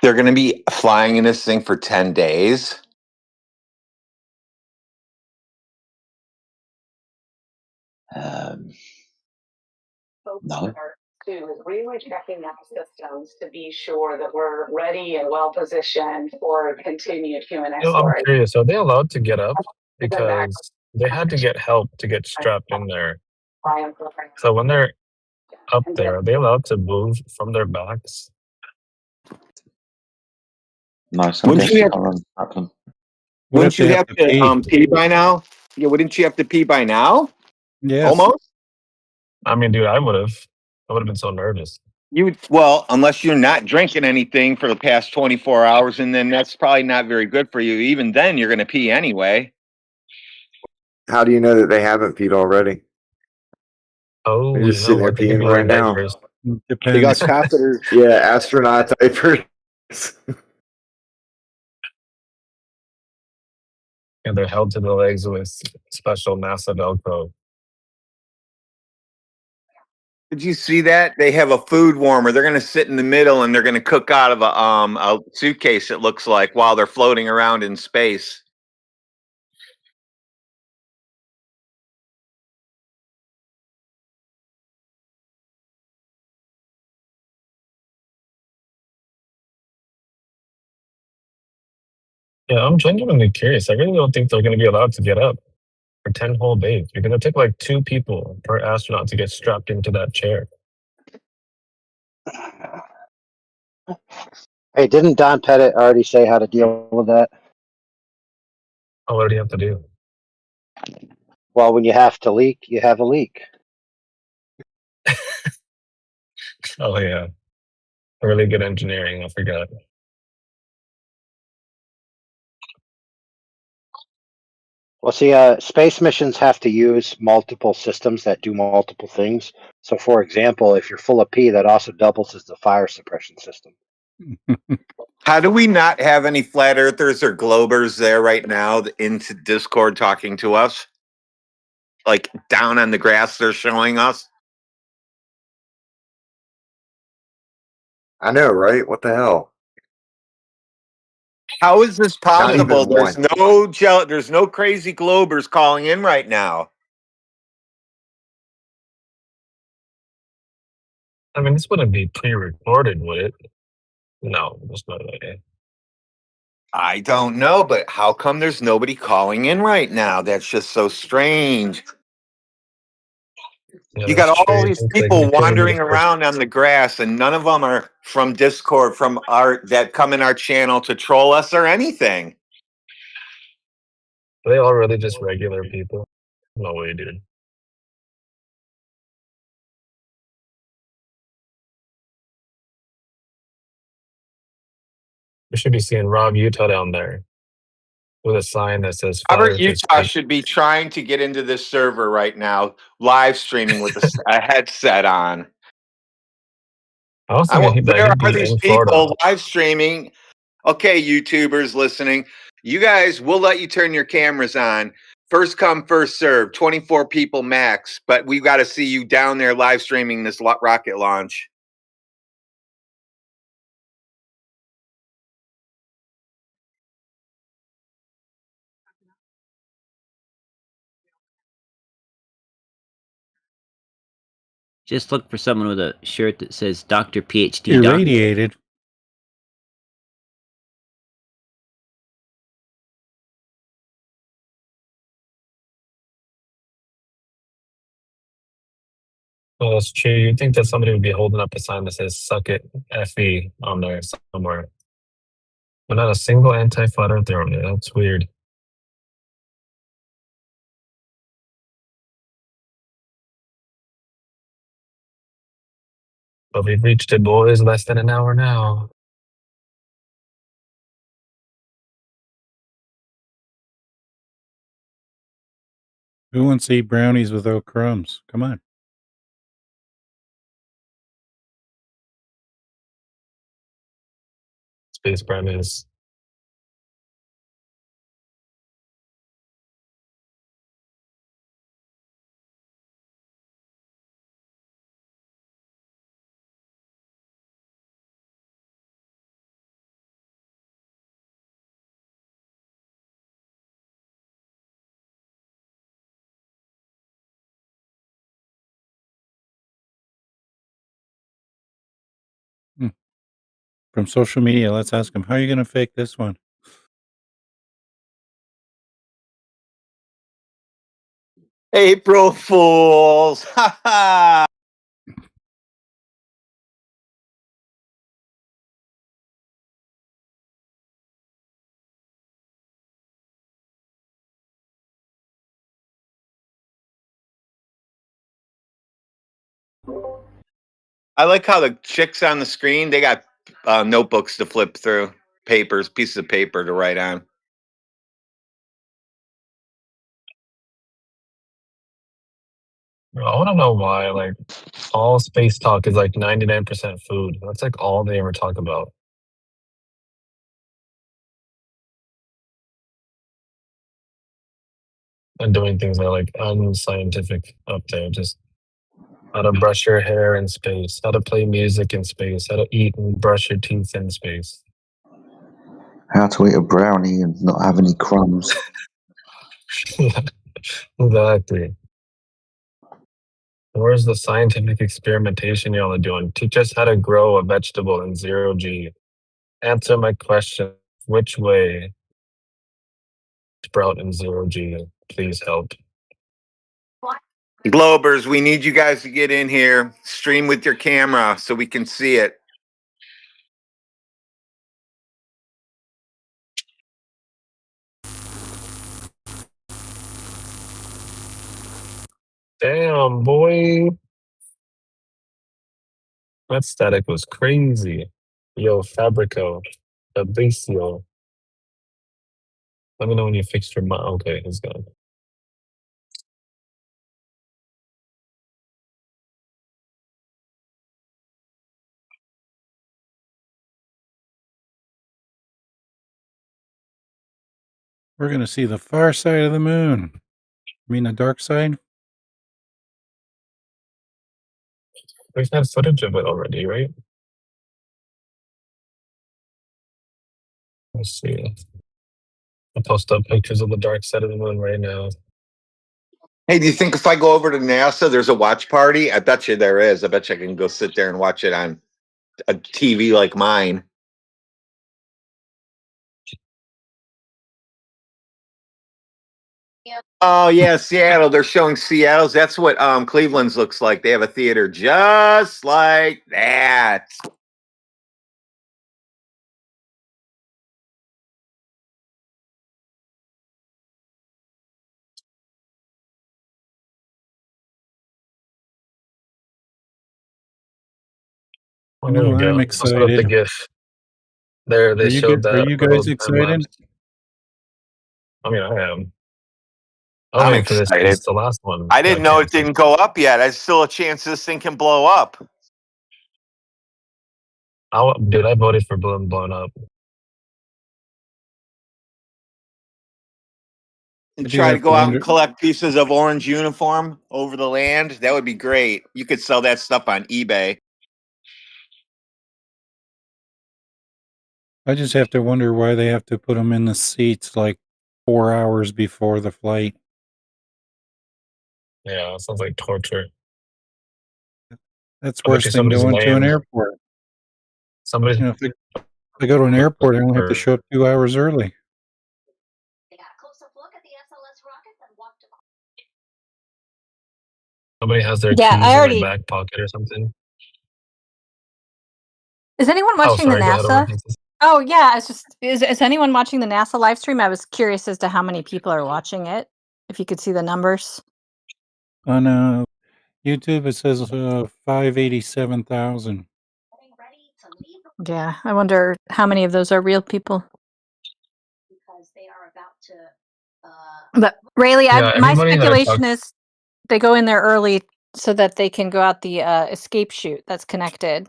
They're going to be flying in this thing for 10 days. No. Too is really checking our systems to be sure that we're ready and well positioned for continued human I'm exploration. curious. Are they allowed to get up? Because they had to get help to get strapped in there. So when they're up there, are they allowed to move from their backs? No, somebody has to come and strap them. Wouldn't you have to pee by now? Yeah, wouldn't you have to pee by now? Yes. Almost. I mean, dude, I would have been so nervous. Well, unless you're not drinking anything for the past 24 hours, and then that's probably not very good for you. Even then, you're going to pee anyway. How do you know that they haven't peed already? Oh, They're just sitting there peeing be right wearing now. diapers. They got catheters. Yeah, astronaut diapers. And they're held to the legs with special NASA Velcro. Did you see that? They have a food warmer. They're going to sit in the middle and they're going to cook out of a suitcase, it looks like, while they're floating around in space. Yeah, I'm genuinely curious. I really don't think they're going to be allowed to get up for 10 whole days because it took like 2 people per astronaut to get strapped into that chair. Hey, didn't Don Pettit already say how to deal with that? Oh, what do you have to do? Well, when you have to leak, you have a leak. Oh, yeah. Really good engineering. I forgot. Well, see, space missions have to use multiple systems that do multiple things. So, for example, if you're full of pee, that also doubles as the fire suppression system. How do we not have any flat earthers or globers there right now into Discord talking to us? Like down on the grass, they're showing us. I know, right? What the hell? How is this Not even possible? There's one. there's no crazy globers calling in right now. I mean, this wouldn't be pre-recorded, would it? No, there's no way. I don't know, but how come there's nobody calling in right now? That's just so strange. Yeah, You that's got all true. these Looks like people we couldn't wandering get pushed. around on the grass, and none of them are from Discord, from art that come in our channel to troll us or anything. Are they all really just regular people? No way, dude. We should be seeing Rob Utah down there with a sign that says "Flat Robert Earth is Utah fake." should be trying to get into this server right now, live streaming with a headset on. I was thinking that Where he'd are be these in Florida. people live streaming? Okay, YouTubers listening, you guys, we'll let you turn your cameras on. First come, first serve. 24 people max, but we've got to see you down there live streaming this rocket launch. Just look for someone with a shirt that says Dr. PhD. Irradiated. Well, that's true. You'd think that somebody would be holding up a sign that says "Suck it, FE" on there somewhere. But not a single anti-flat earther on there. That's weird. But we've reached it, boys. Less than an hour now. Who wants to eat brownies without crumbs? Come on. Space premise. From social media, let's ask him, how are you going to fake this one? April Fools! Ha ha! I like how the chicks on the screen, they got notebooks to flip through, pieces of paper to write on. I want to know why, like, all space talk is like 99% food. That's like all they ever talk about. And doing things that are like unscientific up there. Just how to brush your hair in space, how to play music in space, how to eat and brush your teeth in space. How to eat a brownie and not have any crumbs. Exactly. Where's the scientific experimentation y'all are doing? Teach us how to grow a vegetable in 0G. Answer my question. Which way? Sprout in 0G. Please help. Globers, we need you guys to get in here. Stream with your camera so we can see it. Damn, boy. That static was crazy. Yo, Fabrico. Fabricio. Let me know when you fixed your mic. Okay, it's gone. We're going to see the far side of the moon. I mean, the dark side? We've had footage of it already, right? Let's see. I'll post up pictures of the dark side of the moon right now. Hey, do you think if I go over to NASA, there's a watch party? I bet you there is. I bet you I can go sit there and watch it on a TV like mine. Oh yeah, Seattle. They're showing Seattle's. That's what Cleveland's looks like. They have a theater just like that. Oh, there we go. I'm I posted up the excited. GIF. There, they showed that. Are you guys excited? I mean, I am. I'm waiting for this excited. because the last one. I didn't got know it canceled. didn't go up yet. There's still a chance this thing can blow up. Dude, I voted for blown up. And try to go out and collect pieces of orange uniform over the land. That would be great. You could sell that stuff on eBay. I just have to wonder why they have to put them in the seats like 4 hours before the flight. Yeah, it sounds like torture. That's worse than going to an airport. Somebody, if I go to an airport, I only have to show up 2 hours early. Somebody has their Yeah, keys I in already. their back pocket or something. Is anyone watching sorry, the go ahead, NASA? Princess. Oh yeah, it's just is anyone watching the NASA live stream? I was curious as to how many people are watching it. If you could see the numbers. On YouTube, it says 587,000. Yeah, I wonder how many of those are real people. But Rayleigh, my speculation is they go in there early so that they can go out the escape chute that's connected.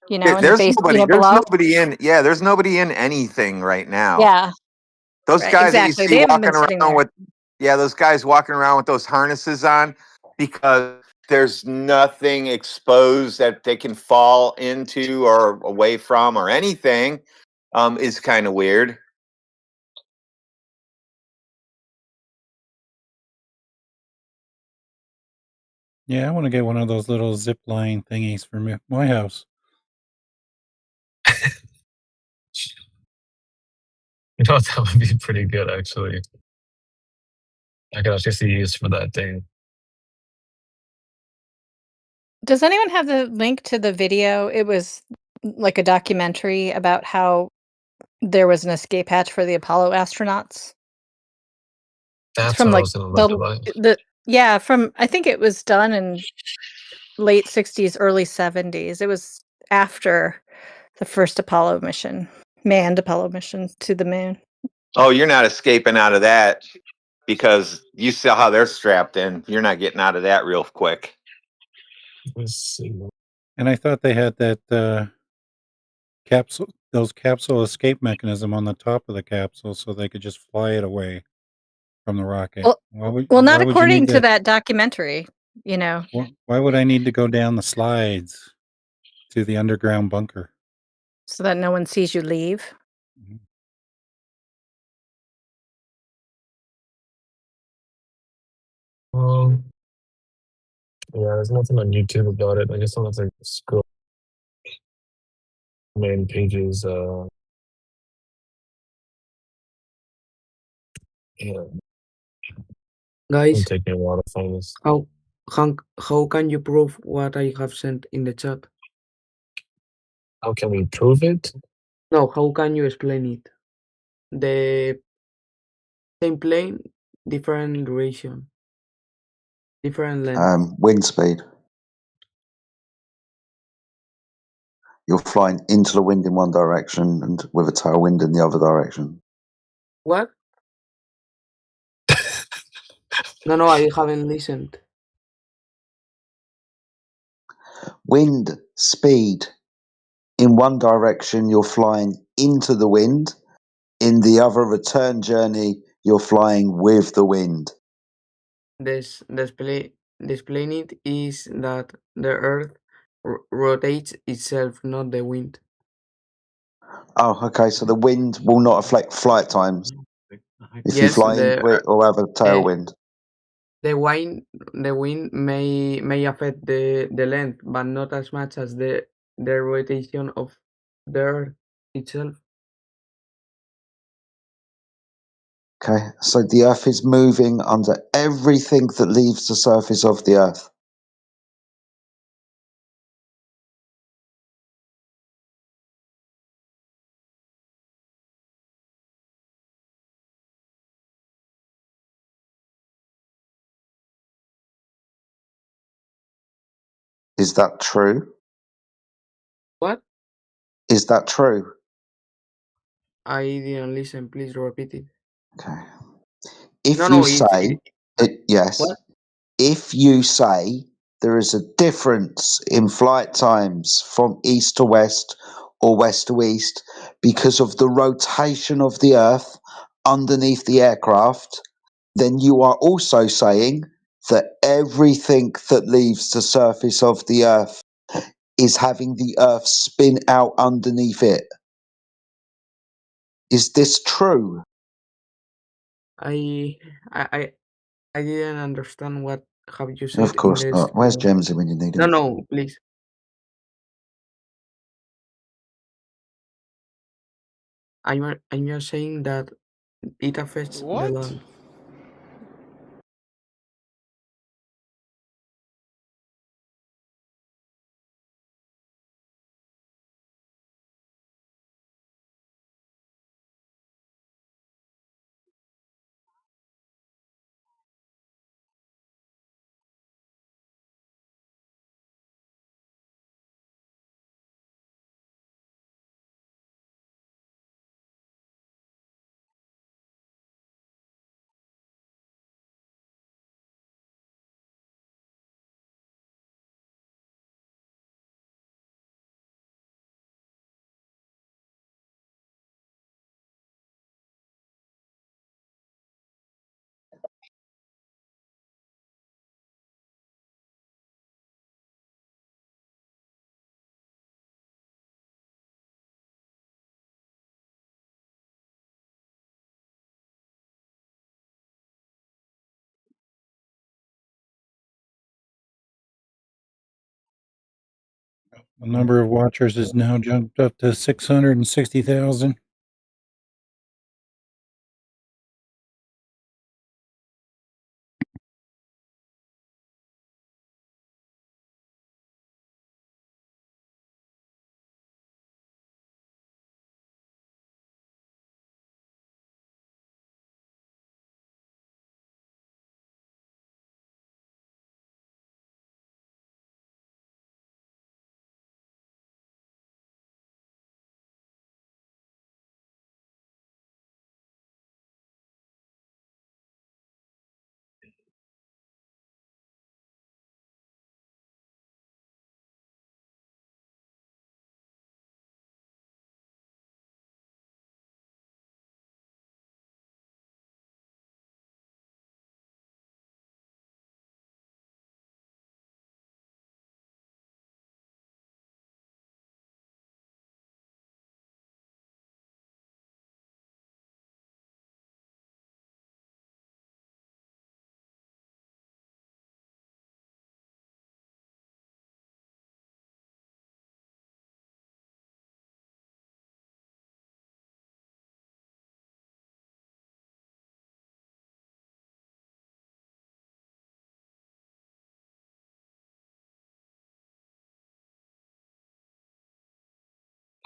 You know, in the base, there's below. nobody in. Yeah, there's nobody in anything right now. Yeah, those guys exactly. that They you see haven't been walking sitting around there. with, those guys walking around with those harnesses on, because there's nothing exposed that they can fall into or away from or anything. Is kind of weird. Yeah, I want to get one of those little zip line thingies for my house. You know, that would be pretty good, actually. I could actually see use for that thing. Does anyone have the link to the video? It was like a documentary about how there was an escape hatch for the Apollo astronauts. It's That's from what I like was gonna look at. I think it was done in late 60s, early 70s. It was after the first Apollo mission, manned Apollo mission to the moon. Oh, you're not escaping out of that because you saw how they're strapped in. You're not getting out of that real quick. Let's see. And I thought they had that capsule escape mechanism on the top of the capsule, so they could just fly it away from the rocket. Well, not according to that documentary. You know, why would I need to go down the slides to the underground bunker? So that no one sees you leave. Yeah, there's nothing on YouTube about it. I guess I'll have to scroll main pages. Yeah. Guys, it'll take me a while to find this. how can you prove what I have sent in the chat? How can we prove it? No, how can you explain it? The same plane, different duration, different length. Wind speed. You're flying into the wind in one direction and with a tailwind in the other direction. What? No, I haven't listened. Wind speed. In one direction, you're flying into the wind. In the other return journey, you're flying with the wind. Explain it is that the Earth rotates itself, not the wind. Oh, okay. So the wind will not affect flight times if you Yes, fly into it or have a tailwind. The wind may affect the length, but not as much as the rotation of the Earth itself. Okay, so the Earth is moving under everything that leaves the surface of the Earth. Is that true? What? Is that true? I didn't listen. Please repeat it. Okay. If you say, yes, what? If you say there is a difference in flight times from east to west or west to east because of the rotation of the Earth underneath the aircraft, then you are also saying that everything that leaves the surface of the Earth is having the Earth spin out underneath it. Is this true? I didn't understand what have you said. Of course not. Where's Gemsy when you need him? No, please. I'm just saying that it affects the land. The number of watchers has now jumped up to 660,000.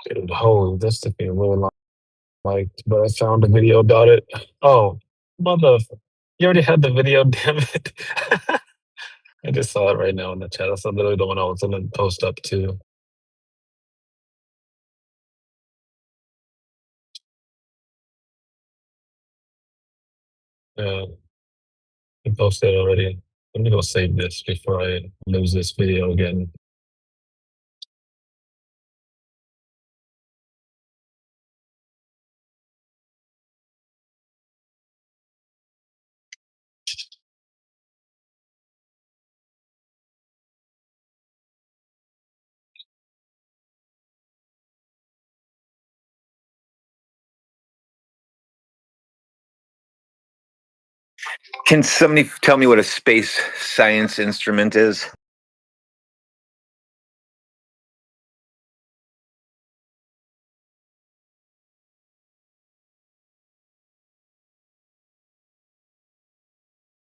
Dude, holy, this took me a really long. But I found a video about it. Oh, mother! You already had the video, damn it! I just saw it right now in the chat. That's literally the one I was gonna post up too. Yeah, I posted it already. Let me go save this before I lose this video again. Can somebody tell me what a space science instrument is?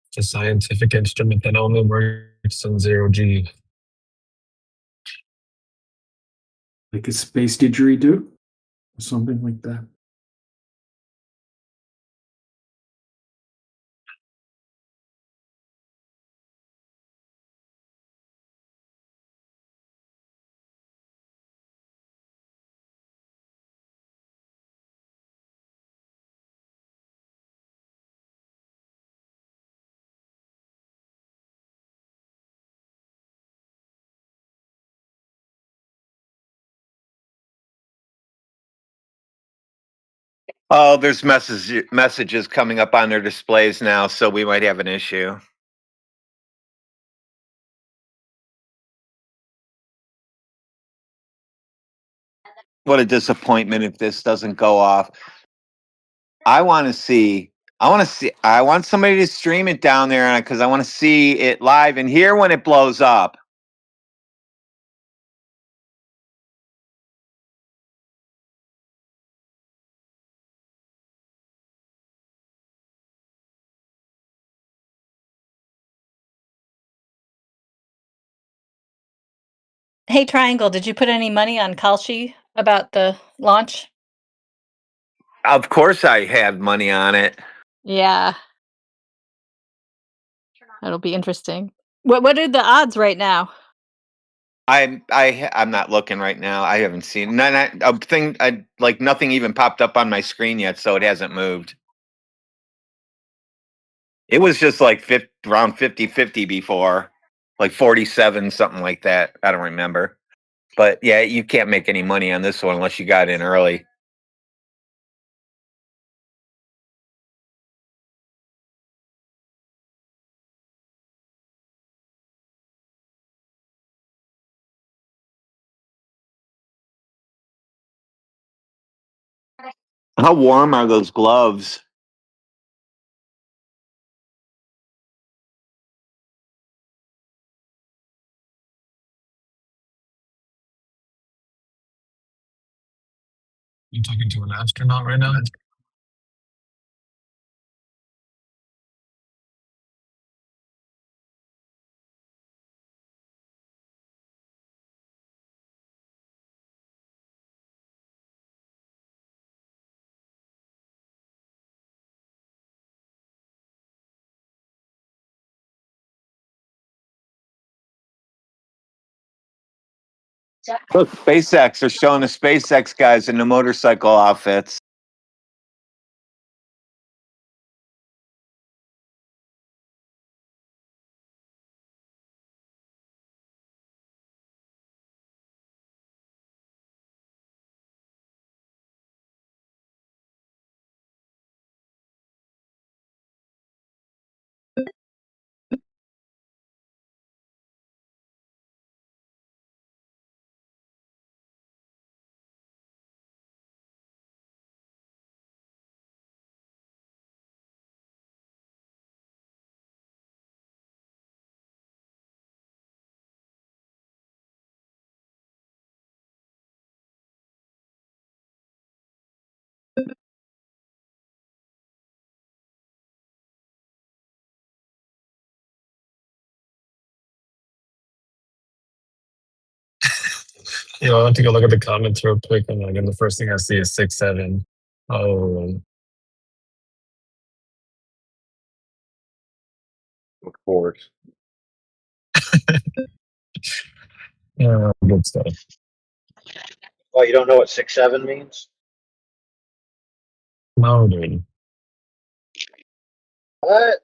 It's a scientific instrument that only works in 0G. Like a space didgeridoo? Or something like that. Oh, there's messages coming up on their displays now, so we might have an issue. What a disappointment if this doesn't go off. I want somebody to stream it down there because I want to see it live and hear when it blows up. Hey, Triangle, did you put any money on Kalshi about the launch? Of course I have money on it. Yeah. That'll be interesting. What are the odds right now? I'm not looking right now. I haven't seen a thing. Like nothing even popped up on my screen yet, so it hasn't moved. It was just like around 50-50 before, like 47, something like that. I don't remember. But yeah, you can't make any money on this one unless you got in early. How warm are those gloves? You talking to an astronaut right now? Look, SpaceX are showing the SpaceX guys in the motorcycle outfits. Yeah, I want to go look at the comments real quick, and the first thing I see is 6-7. Oh, Of course. yeah, good stuff. Oh, you don't know what 6-7 means? No, dude. What?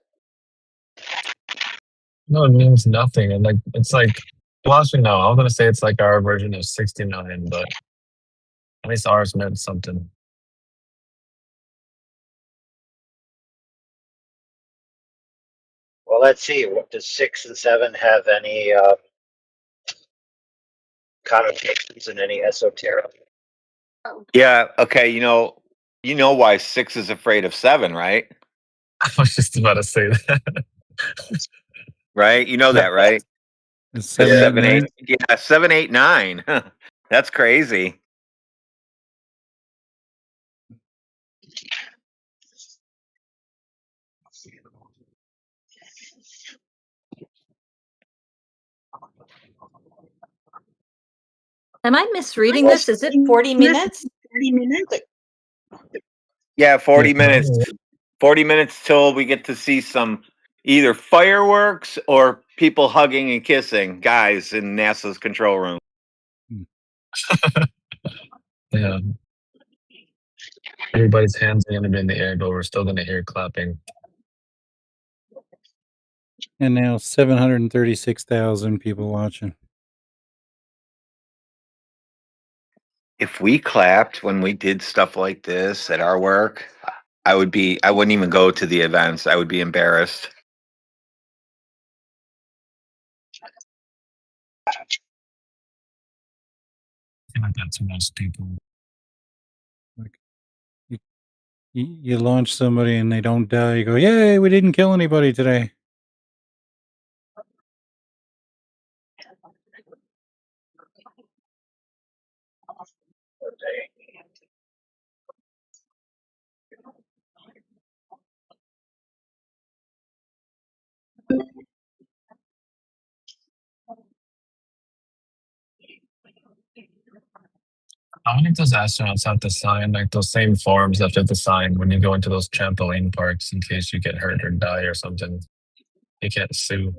No, it means nothing. And it's like, well, actually, no. I was gonna say it's like our version of 69, but at least ours meant something. Well, let's see. What does 6 and 7 have any connotations in any esoteric? Yeah. Okay. You know why 6 is afraid of 7, right? I was just about to say that. Right. You know that, right? It's 'Cause 7, 8, 9. Yeah, 7, 8, 9. That's crazy. Am I misreading this? Is it 40 minutes? 40 minutes? Yeah, 40 Yeah. minutes. 40 minutes till we get to see some either fireworks or people hugging and kissing guys in NASA's control room. Yeah. Everybody's hands are gonna be in the air, but we're still gonna hear clapping. And now 736,000 people watching. If we clapped when we did stuff like this at our work, I wouldn't even go to the events. I would be embarrassed. I feel like that's most people. Like you launch somebody and they don't die. You go, yay, we didn't kill anybody today. I wonder if those astronauts have to sign like those same forms that you have to sign when you go into those trampoline parks in case you get hurt or die or something. You can't sue.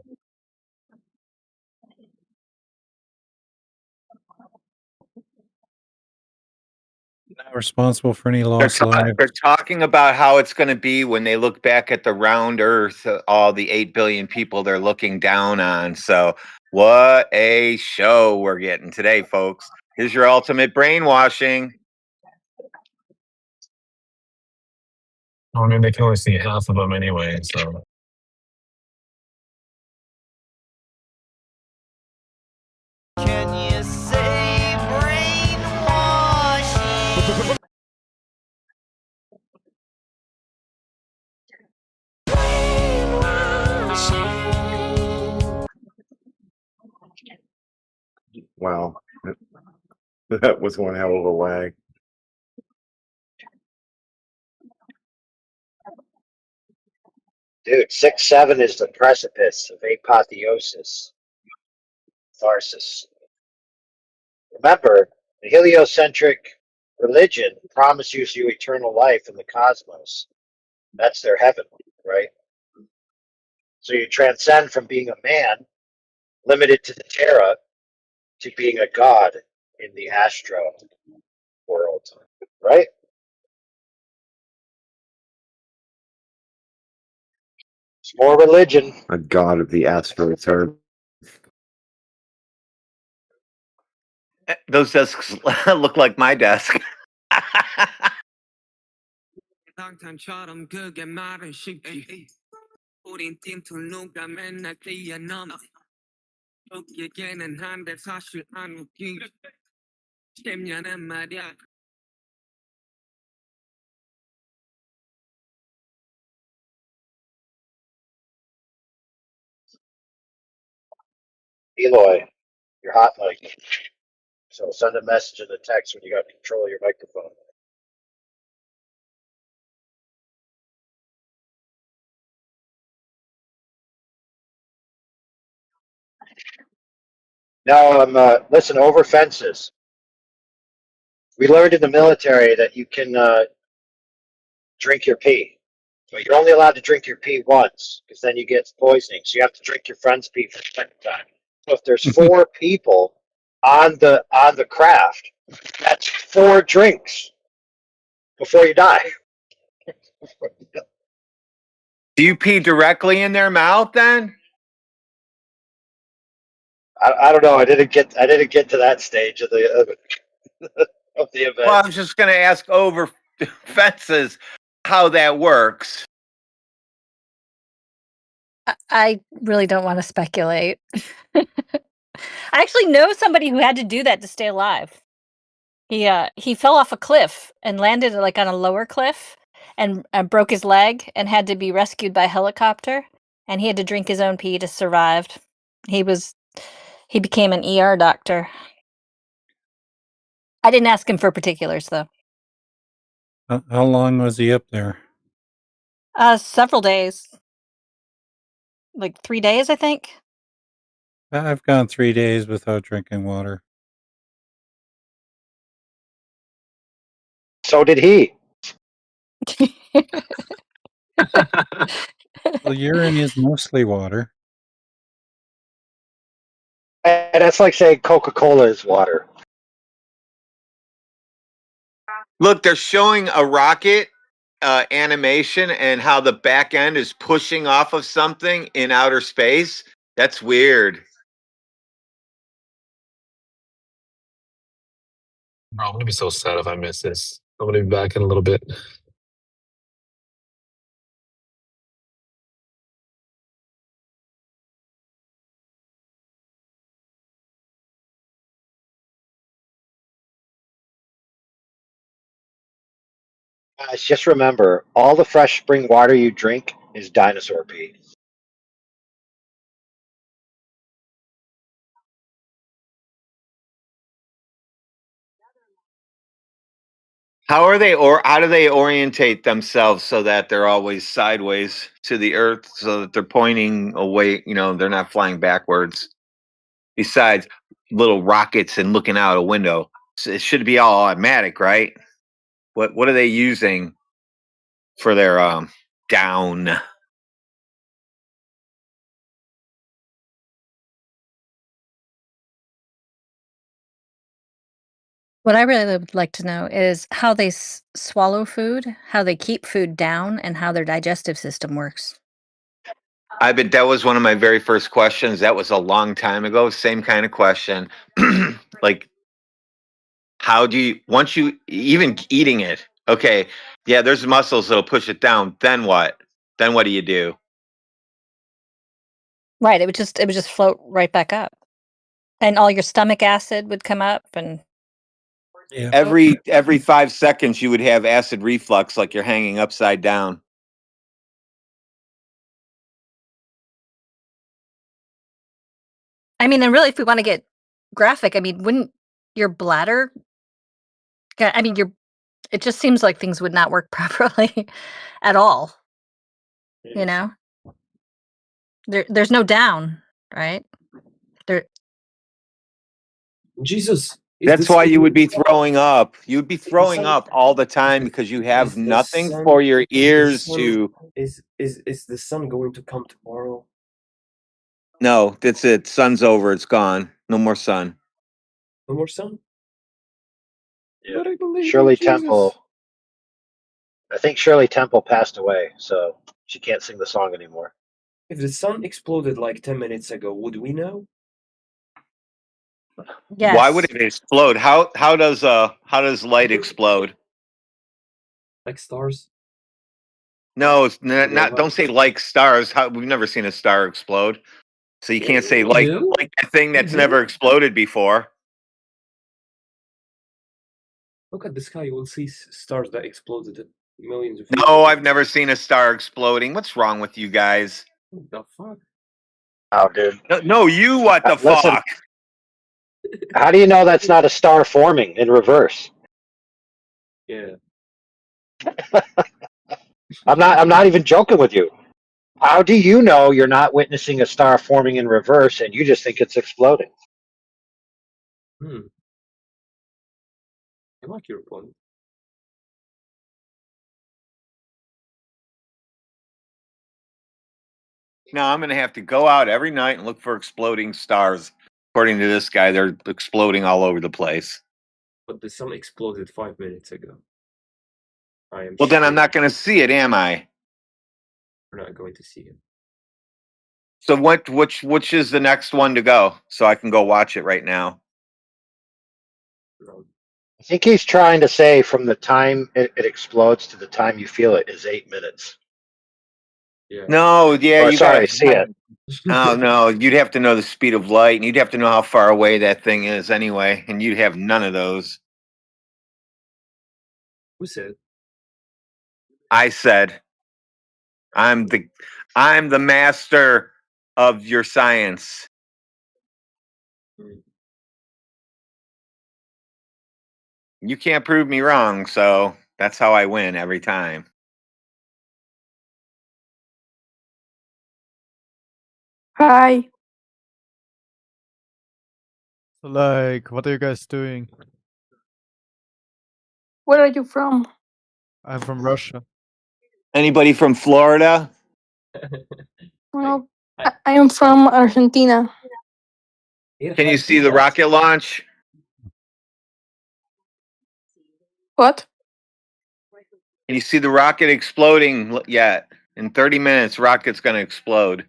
Not responsible for any lost lives. They're talking about how it's going to be when they look back at the round Earth, all the 8 billion people they're looking down on. So, what a show we're getting today, folks. Here's your ultimate brainwashing. I mean, they can only see half of them anyway, so. Can you say brainwashing? Wow. That was one hell of a wag. Dude, 6-7 is the precipice of apotheosis. Tharsis. Remember, the heliocentric religion promises you eternal life in the cosmos. That's their heaven, right? So you transcend from being a man, limited to the Terra, to being a god in the astro world, right? It's more religion. A god of the astro. Those desks look like my desk. 당탄처럼 그게 말은 쉽지 우린 띵틀 누가 맨날 뛰어넘어 여기에게는 한데 사실 안 웃기 10년은 말이야 Eloy, you're hot mic. So send a message in the text when you got control of your microphone. Now, listen, over fences. We learned in the military that you can drink your pee, but you're only allowed to drink your pee once because then you get poisoning. So you have to drink your friend's pee for the second time. So if there's 4 people on the craft, that's 4 drinks before you die. Do you pee directly in their mouth then? I don't know. I didn't get to that stage of the of the event. Well, I was just going to ask over fences how that works. I really don't want to speculate. I actually know somebody who had to do that to stay alive. He fell off a cliff and landed like on a lower cliff and broke his leg and had to be rescued by helicopter, and he had to drink his own pee to survive. He became an ER doctor. I didn't ask him for particulars though. How long was he up there? Several days. Like 3 days, I think. I've gone 3 days without drinking water. So did he. Well, urine is mostly water. And that's like saying Coca-Cola is water. Look, they're showing a rocket animation and how the back end is pushing off of something in outer space. That's weird. Bro, I'm gonna be so sad if I miss this. I'm gonna be back in a little bit. Guys, just remember, all the fresh spring water you drink is dinosaur pee. How do they orientate themselves so that they're always sideways to the earth so that they're pointing away, they're not flying backwards. Besides little rockets and looking out a window. So it should be all automatic, right? What are they using for their down? What I really would like to know is how they swallow food, how they keep food down, and how their digestive system works. That was one of my very first questions. That was a long time ago. Same kind of question. Like, how do you, once you, even eating it, okay, yeah, there's muscles that'll push it down. Then what? Then what do you do? Right, it would just float right back up. And all your stomach acid would come up and Yeah. Every 5 seconds you would have acid reflux like you're hanging upside down. I mean, and really if we want to get graphic, I mean, wouldn't your bladder it just seems like things would not work properly at all. You know? There's no down, right? Jesus. That's why you would be throwing up. You would be throwing up all the time because you have nothing for your ears to. Is the sun going to come tomorrow? No, that's it. Sun's over. It's gone. No more sun. No more sun? Yeah. Shirley Temple. I think Shirley Temple passed away, so she can't sing the song anymore. If the sun exploded like 10 minutes ago, would we know? Yes. Why would it explode? How does light explode? Like stars? No, it's not. Don't say like stars. We've never seen a star explode, so you can't say like a thing that's never exploded before. Look at the sky. You will see stars that exploded at millions of. No, I've never seen a star exploding. What's wrong with you guys? What the fuck? Oh, dude. No, you. What the fuck? How do you know that's not a star forming in reverse? Yeah. I'm not even joking with you. How do you know you're not witnessing a star forming in reverse and you just think it's exploding? I like your point. Now I'm going to have to go out every night and look for exploding stars. According to this guy, they're exploding all over the place. But the sun exploded 5 minutes ago. Well, then I'm not going to see it, am I? We're not going to see it. So which is the next one to go? So I can go watch it right now. I think he's trying to say from the time it explodes to the time you feel it is 8 minutes. Yeah. No, yeah, Or you sorry, gotta see it. Oh no, you'd have to know the speed of light, and you'd have to know how far away that thing is anyway, and you'd have none of those. Who said? I said, I'm the master of your science. You can't prove me wrong, so that's how I win every time. Hi. So, like, what are you guys doing? Where are you from? I'm from Russia. Anybody from Florida? Well, I am from Argentina. Can you see the rocket launch? What? Can you see the rocket exploding yet? In 30 minutes, rocket's gonna explode.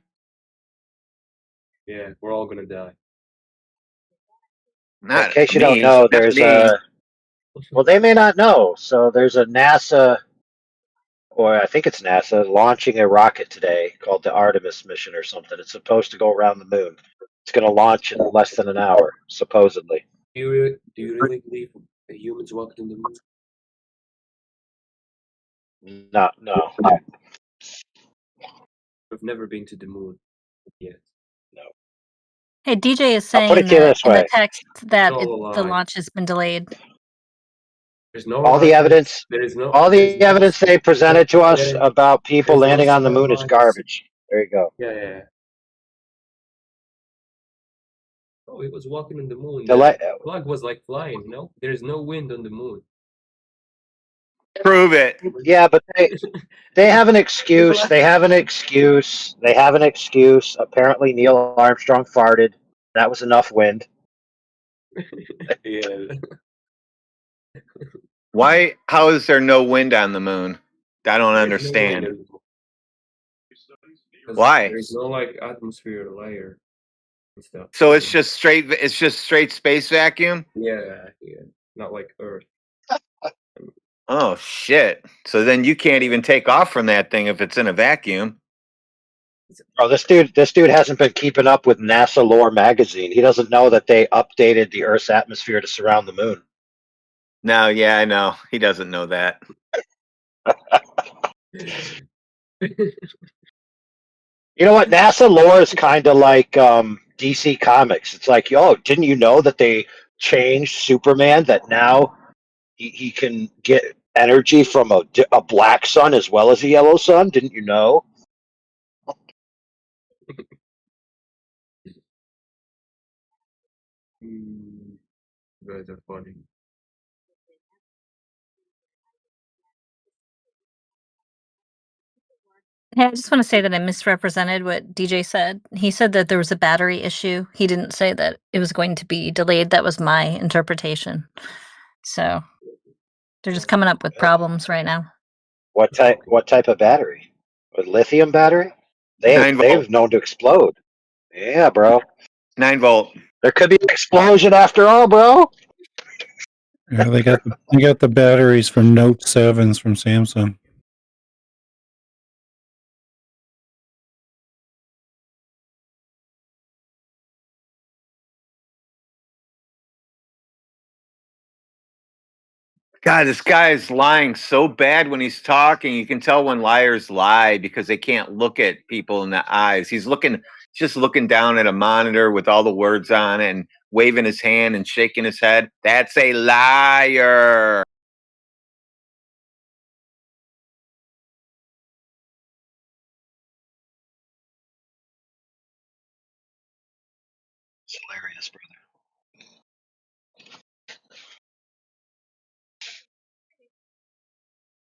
Yeah, we're all gonna die. In Not case you don't me. know, Not there's me. well, they may not know. So there's a NASA, or I think it's NASA, launching a rocket today called the Artemis mission or something. It's supposed to go around the moon. It's going to launch in less than an hour, supposedly. Do you really believe that humans walked on the moon? No. We've never been to the moon yet. No. Hey, DJ is I'll put saying it to you this in the way. text that all a the lie. launch has been delayed. There's no All the rockets. evidence, There is no. all There's the no. evidence they presented to us about people There's no landing on the moon is satellites. garbage. There you go. Yeah. Oh, it was walking on the moon. The The flag was like flying. There's no wind on the moon. Prove it. Yeah, but they have an excuse. They have an excuse. They have an excuse. Apparently, Neil Armstrong farted. That was enough wind. Yeah. Why? How is there no wind on the moon? I don't There's no wind understand. on the moon. 'Cause Why? There's no like atmosphere layer and stuff. So it's just straight. It's just straight space vacuum. Yeah. Not like Earth. Oh shit! So then you can't even take off from that thing if it's in a vacuum. Oh, this dude hasn't been keeping up with NASA Lore magazine. He doesn't know that they updated the Earth's atmosphere to surround the moon. No, yeah, I know. He doesn't know that. You know what? NASA Lore is kind of like DC Comics. It's like, yo, didn't you know that they changed Superman? That now he can get energy from a black sun as well as a yellow sun. Didn't you know? You guys are funny. Hey, I just want to say that I misrepresented what DJ said. He said that there was a battery issue. He didn't say that it was going to be delayed. That was my interpretation. So they're just coming up with problems right now. What type of battery? A lithium battery? 9 volt. They've known to explode. Yeah, bro. 9 volt. There could be an explosion after all, bro. Yeah, they got the batteries for Note 7s from Samsung. God, this guy is lying so bad when he's talking. You can tell when liars lie because they can't look at people in the eyes. He's just looking down at a monitor with all the words on it and waving his hand and shaking his head. That's a liar. It's hilarious, brother.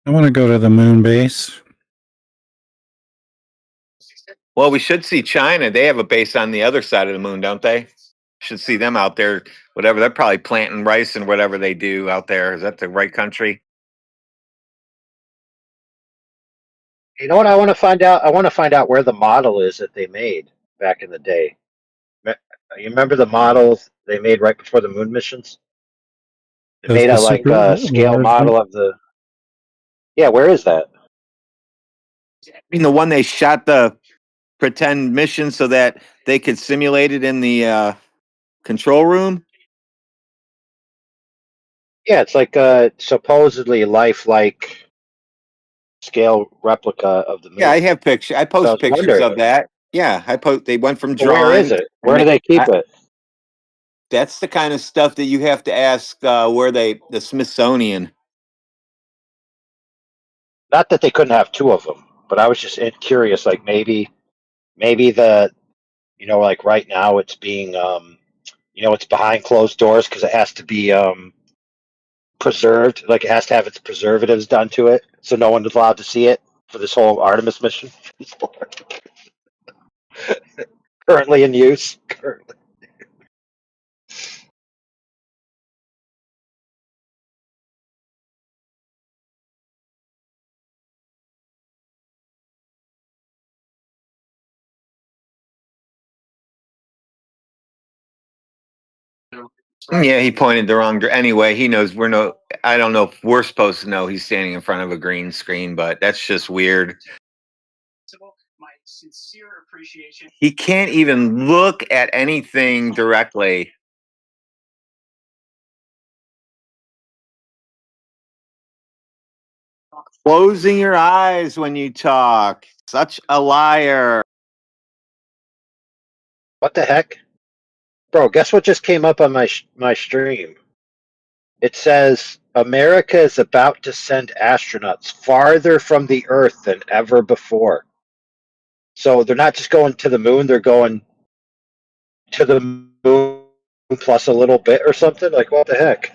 I want to go to the moon base. Well, we should see China. They have a base on the other side of the moon, don't they? Should see them out there. Whatever, they're probably planting rice and whatever they do out there. Is that the right country? You know what I want to find out? I want to find out where the model is that they made back in the day. You remember the models they made right before the moon missions? They That's made the a like super. a scale model of the. Yeah, where is that? I mean, the one they shot the pretend mission so that they could simulate it in the control room. Yeah, it's like a supposedly lifelike scale replica of the moon. Yeah, I have pictures. I post pictures of that. Yeah, They went from drawing. Where is it? Where do they keep it? That's the kind of stuff that you have to ask where the Smithsonian. Not that they couldn't have two of them, but I was just curious. Like maybe the, like right now it's being, it's behind closed doors because it has to be preserved. Like it has to have its preservatives done to it, so no one's allowed to see it for this whole Artemis mission. Currently in use. Currently. Yeah, he pointed the wrong. Anyway, he knows we're no. I don't know if we're supposed to know he's standing in front of a green screen, but that's just weird. He can't even look at anything directly. Closing your eyes when you talk. Such a liar. What the heck? Bro, guess what just came up on my stream? It says America is about to send astronauts farther from the Earth than ever before. So they're not just going to the moon, they're going to the moon plus a little bit or something? Like, what the heck?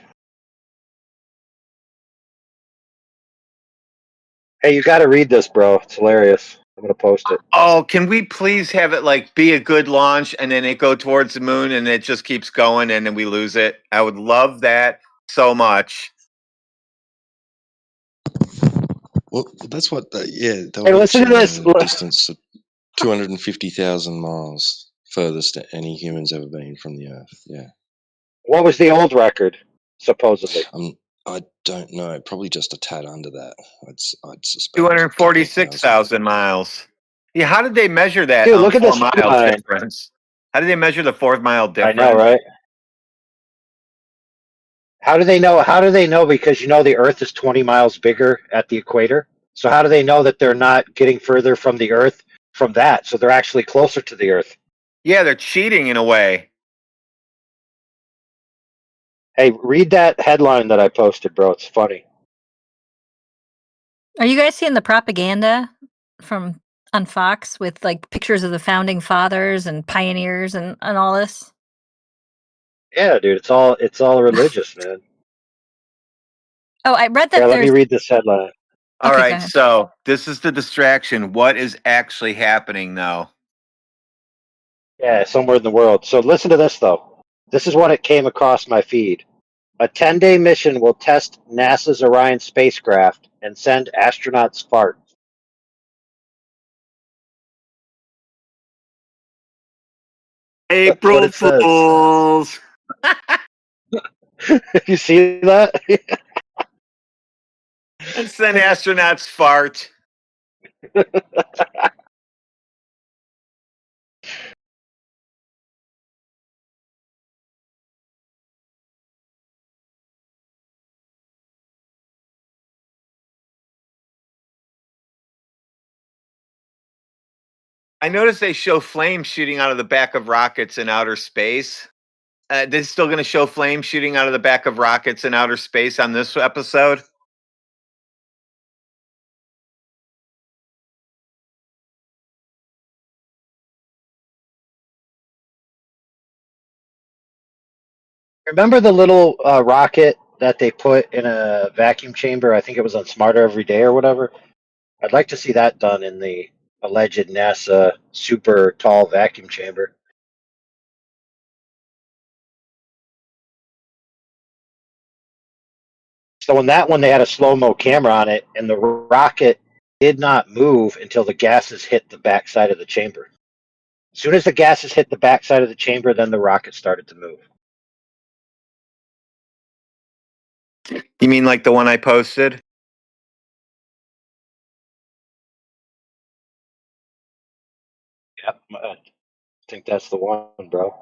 Hey, you got to read this, bro. It's hilarious. I'm going to post it. Oh, can we please have it like be a good launch and then it go towards the moon and it just keeps going and then we lose it? I would love that so much. Well, that's what. They Hey, were listen to this. a distance of 250,000 miles, furthest any humans ever been from the Earth. Yeah. What was the old record, supposedly? I don't know. Probably just a tad under that. I'd suspect 246,000 miles. Yeah, how did they measure that? Dude, look at 4 this mile headline. difference. How did they measure the 4 mile difference? I know, right? How do they know? How do they know? Because the Earth is 20 miles bigger at the equator. So how do they know that they're not getting further from the Earth from that? So they're actually closer to the Earth. Yeah, they're cheating in a way. Hey, read that headline that I posted, bro. It's funny. Are you guys seeing the propaganda on Fox with like pictures of the founding fathers and pioneers and all this? Yeah, dude, it's all religious, man. Oh, I read that. Yeah, let me read this headline. All Okay, go right, ahead. so this is the distraction. What is actually happening now? Yeah, somewhere in the world. So listen to this, though. This is what it came across my feed. A 10-day mission will test NASA's Orion spacecraft and send astronauts fart. April Fools. You see that? And send astronauts fart. I noticed they show flames shooting out of the back of rockets in outer space. They're still going to show flames shooting out of the back of rockets in outer space on this episode. Remember the little rocket that they put in a vacuum chamber. I think it was on Smarter Every Day or whatever. I'd like to see that done in the alleged NASA super tall vacuum chamber. So in that one, they had a slow-mo camera on it, and the rocket did not move until the gases hit the backside of the chamber. As soon as the gases hit the backside of the chamber, then the rocket started to move. You mean like the one I posted? Yep, I think that's the one, bro.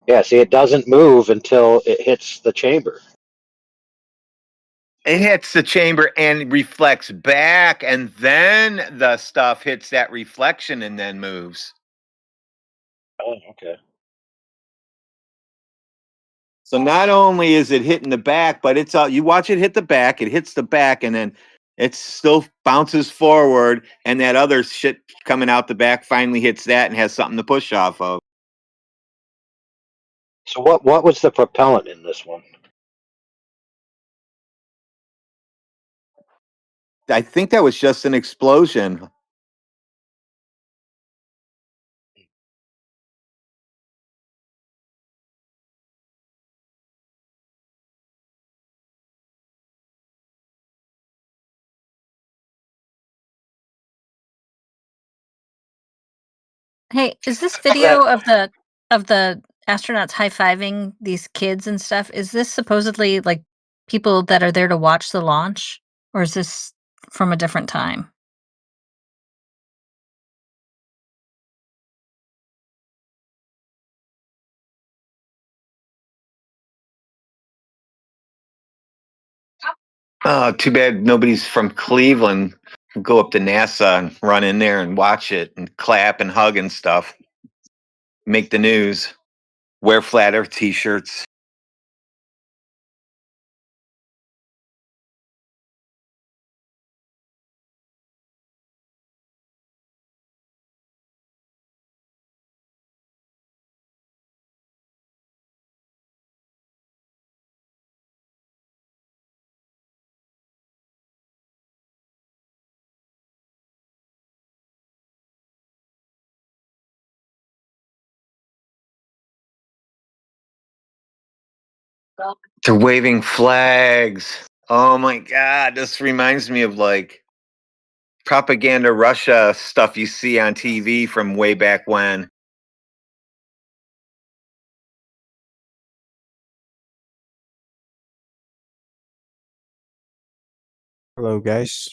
Yeah, see, it doesn't move until it hits the chamber. It hits the chamber and reflects back, and then the stuff hits that reflection and then moves. Oh, okay. So not only is it hitting the back, but it's you watch it hit the back, it hits the back, and then it still bounces forward, and that other shit coming out the back finally hits that and has something to push off of. So what was the propellant in this one? I think that was just an explosion. Hey, is this video of the astronauts high-fiving these kids and stuff, is this supposedly like people that are there to watch the launch, or is this from a different time? Oh, too bad nobody's from Cleveland. Go up to NASA and run in there and watch it and clap and hug and stuff. Make the news. Wear flat earth t-shirts. They're waving flags. Oh my God, this reminds me of like propaganda Russia stuff you see on TV from way back when. Hello, guys.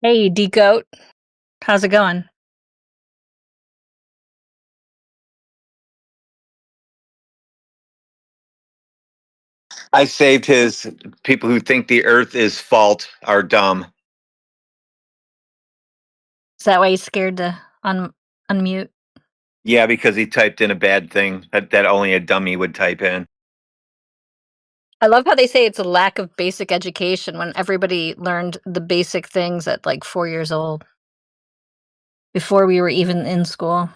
Hey, D-Goat. How's it going? I saved his. People who think the Earth is fault are dumb. Is that why he's scared to unmute? Yeah, because he typed in a bad thing that only a dummy would type in. I love how they say it's a lack of basic education when everybody learned the basic things at like 4 years old, before we were even in school.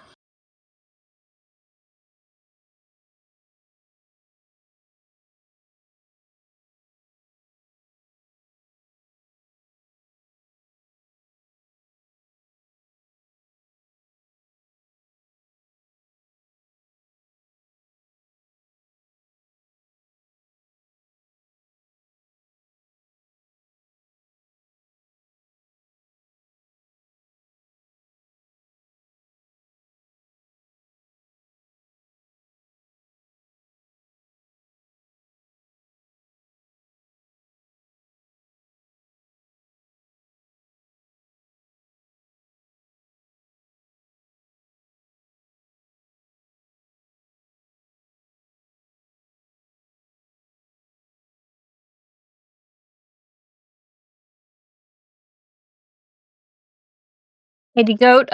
Hey, D-Goat,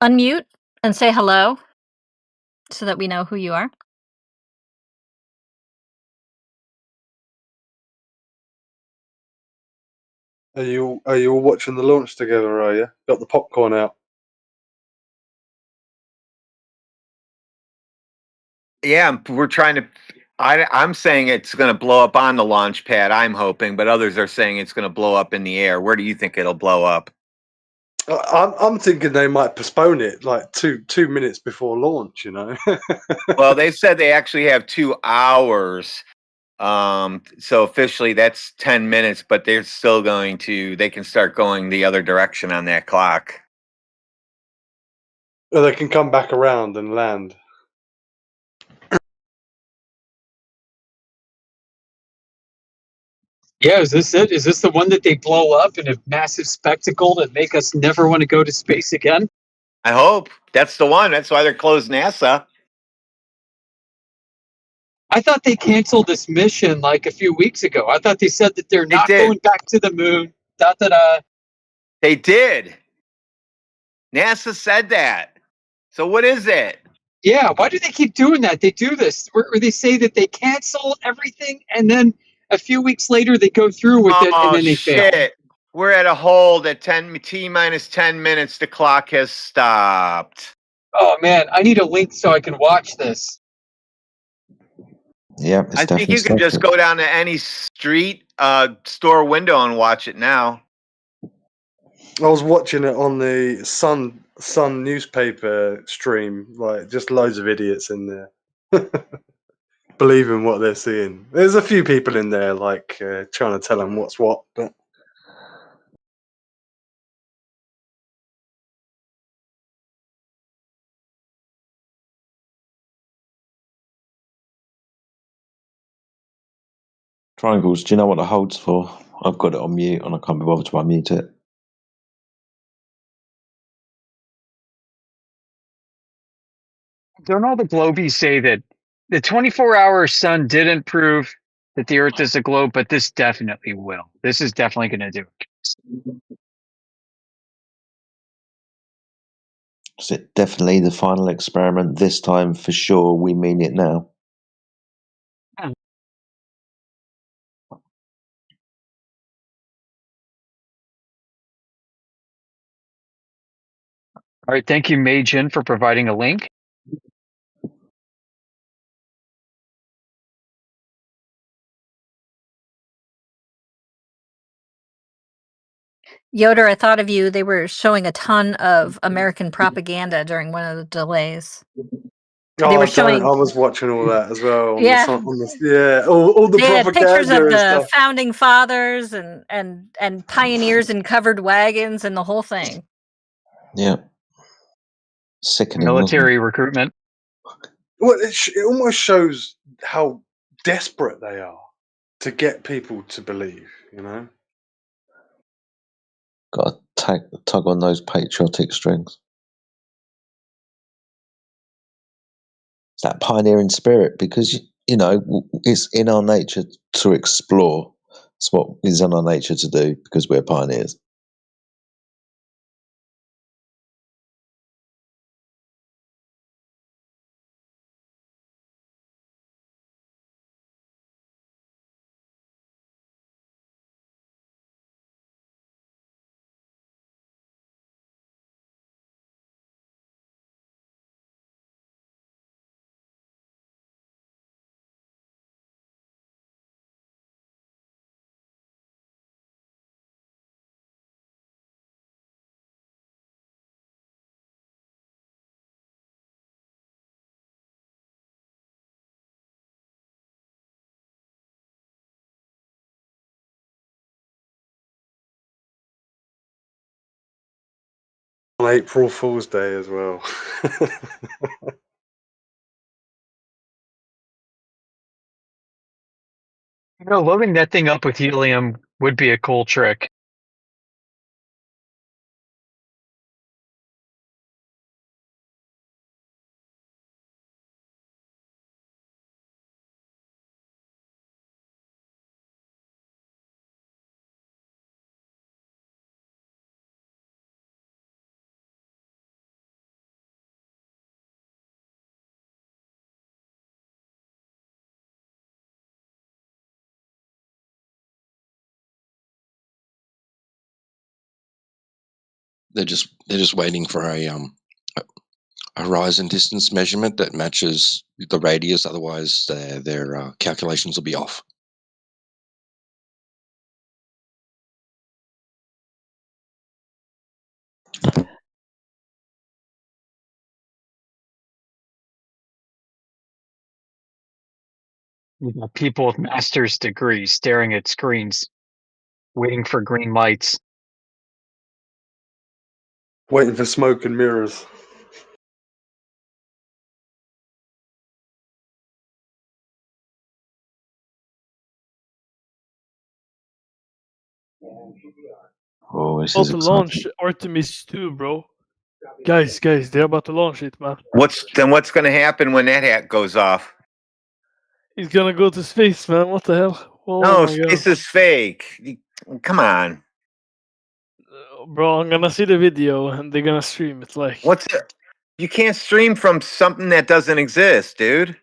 unmute and say hello so that we know who you are. Are you all watching the launch together, are you? Got the popcorn out? Yeah, we're trying to. I'm saying it's going to blow up on the launch pad. I'm hoping, but others are saying it's going to blow up in the air. Where do you think it'll blow up? I'm thinking they might postpone it like two minutes before launch. You know. Well, they said they actually have 2 hours. So officially that's 10 minutes, but they're still going to. They can start going the other direction on that clock. Or they can come back around and land. Yeah, is this it? Is this the one that they blow up in a massive spectacle that make us never want to go to space again? I hope that's the one. That's why they're closed NASA. I thought they canceled this mission like a few weeks ago. I thought they said that they're not going back to the moon. They did. NASA said that. So what is it? Yeah, why do they keep doing that? They do this where they say that they cancel everything and then a few weeks later they go through with it and then they fail. We're at a hold at T minus 10 minutes. The clock has stopped. Oh man, I need a link so I can watch this. Yeah, I think you can just go down to any street store window and watch it now. I was watching it on the Sun newspaper stream. Like just loads of idiots in there. Believing what they're seeing. There's a few people in there like trying to tell them what's what, but Triangles, do you know what the hold's for? I've got it on mute and I can't be bothered to unmute it. Don't all the globies say that the 24-hour sun didn't prove that the Earth is a globe, but this definitely will. This is definitely going to do it. Is it definitely the final experiment? This time for sure, we mean it now. All right, thank you, Meijin, for providing a link. Yoder, I thought of you. They were showing a ton of American propaganda during one of the delays. They were showing. I was watching all that as well. On Yeah. All the They had pictures propaganda of and the stuff. founding fathers and pioneers in covered wagons and the whole thing. Yeah. Sickening. Military recruitment. Well, it almost shows how desperate they are to get people to believe. You know. Got to tug on those patriotic strings. It's that pioneering spirit, because it's in our nature to explore. It's what is in our nature to do, because we're pioneers. On April Fool's Day as well. Loading that thing up with helium would be a cool trick. They're just waiting for a horizon distance measurement that matches the radius. Otherwise, their calculations will be off. You got people with master's degrees staring at screens, waiting for green lights. Waiting for smoke and mirrors. Oh, this about is to exciting. launch Artemis 2, bro. Guys, they're about to launch it, man. What's going to happen when that hat goes off? He's gonna go to space, man. What the hell? Oh No, my god. space is fake. Come on. Bro, I'm gonna see the video and they're gonna stream it. Like, What's it? You can't stream from something that doesn't exist, dude.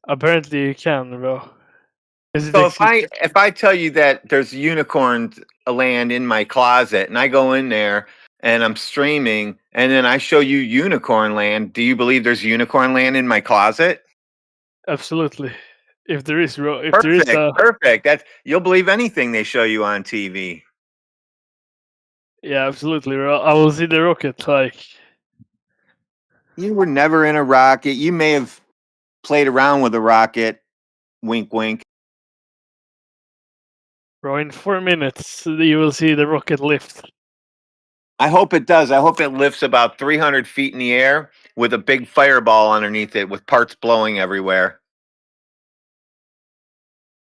apparently you can, bro. So if I tell you that there's unicorn land in my closet and I go in there and I'm streaming and then I show you unicorn land, do you believe there's unicorn land in my closet? Absolutely. If there is, bro. If Perfect, there is perfect. You'll believe anything they show you on TV. Yeah, absolutely, bro. I will see the rocket. Like, you were never in a rocket. You may have played around with a rocket. Wink, wink. Bro, in 4 minutes you will see the rocket lift. I hope it does. I hope it lifts about 300 feet in the air with a big fireball underneath it with parts blowing everywhere.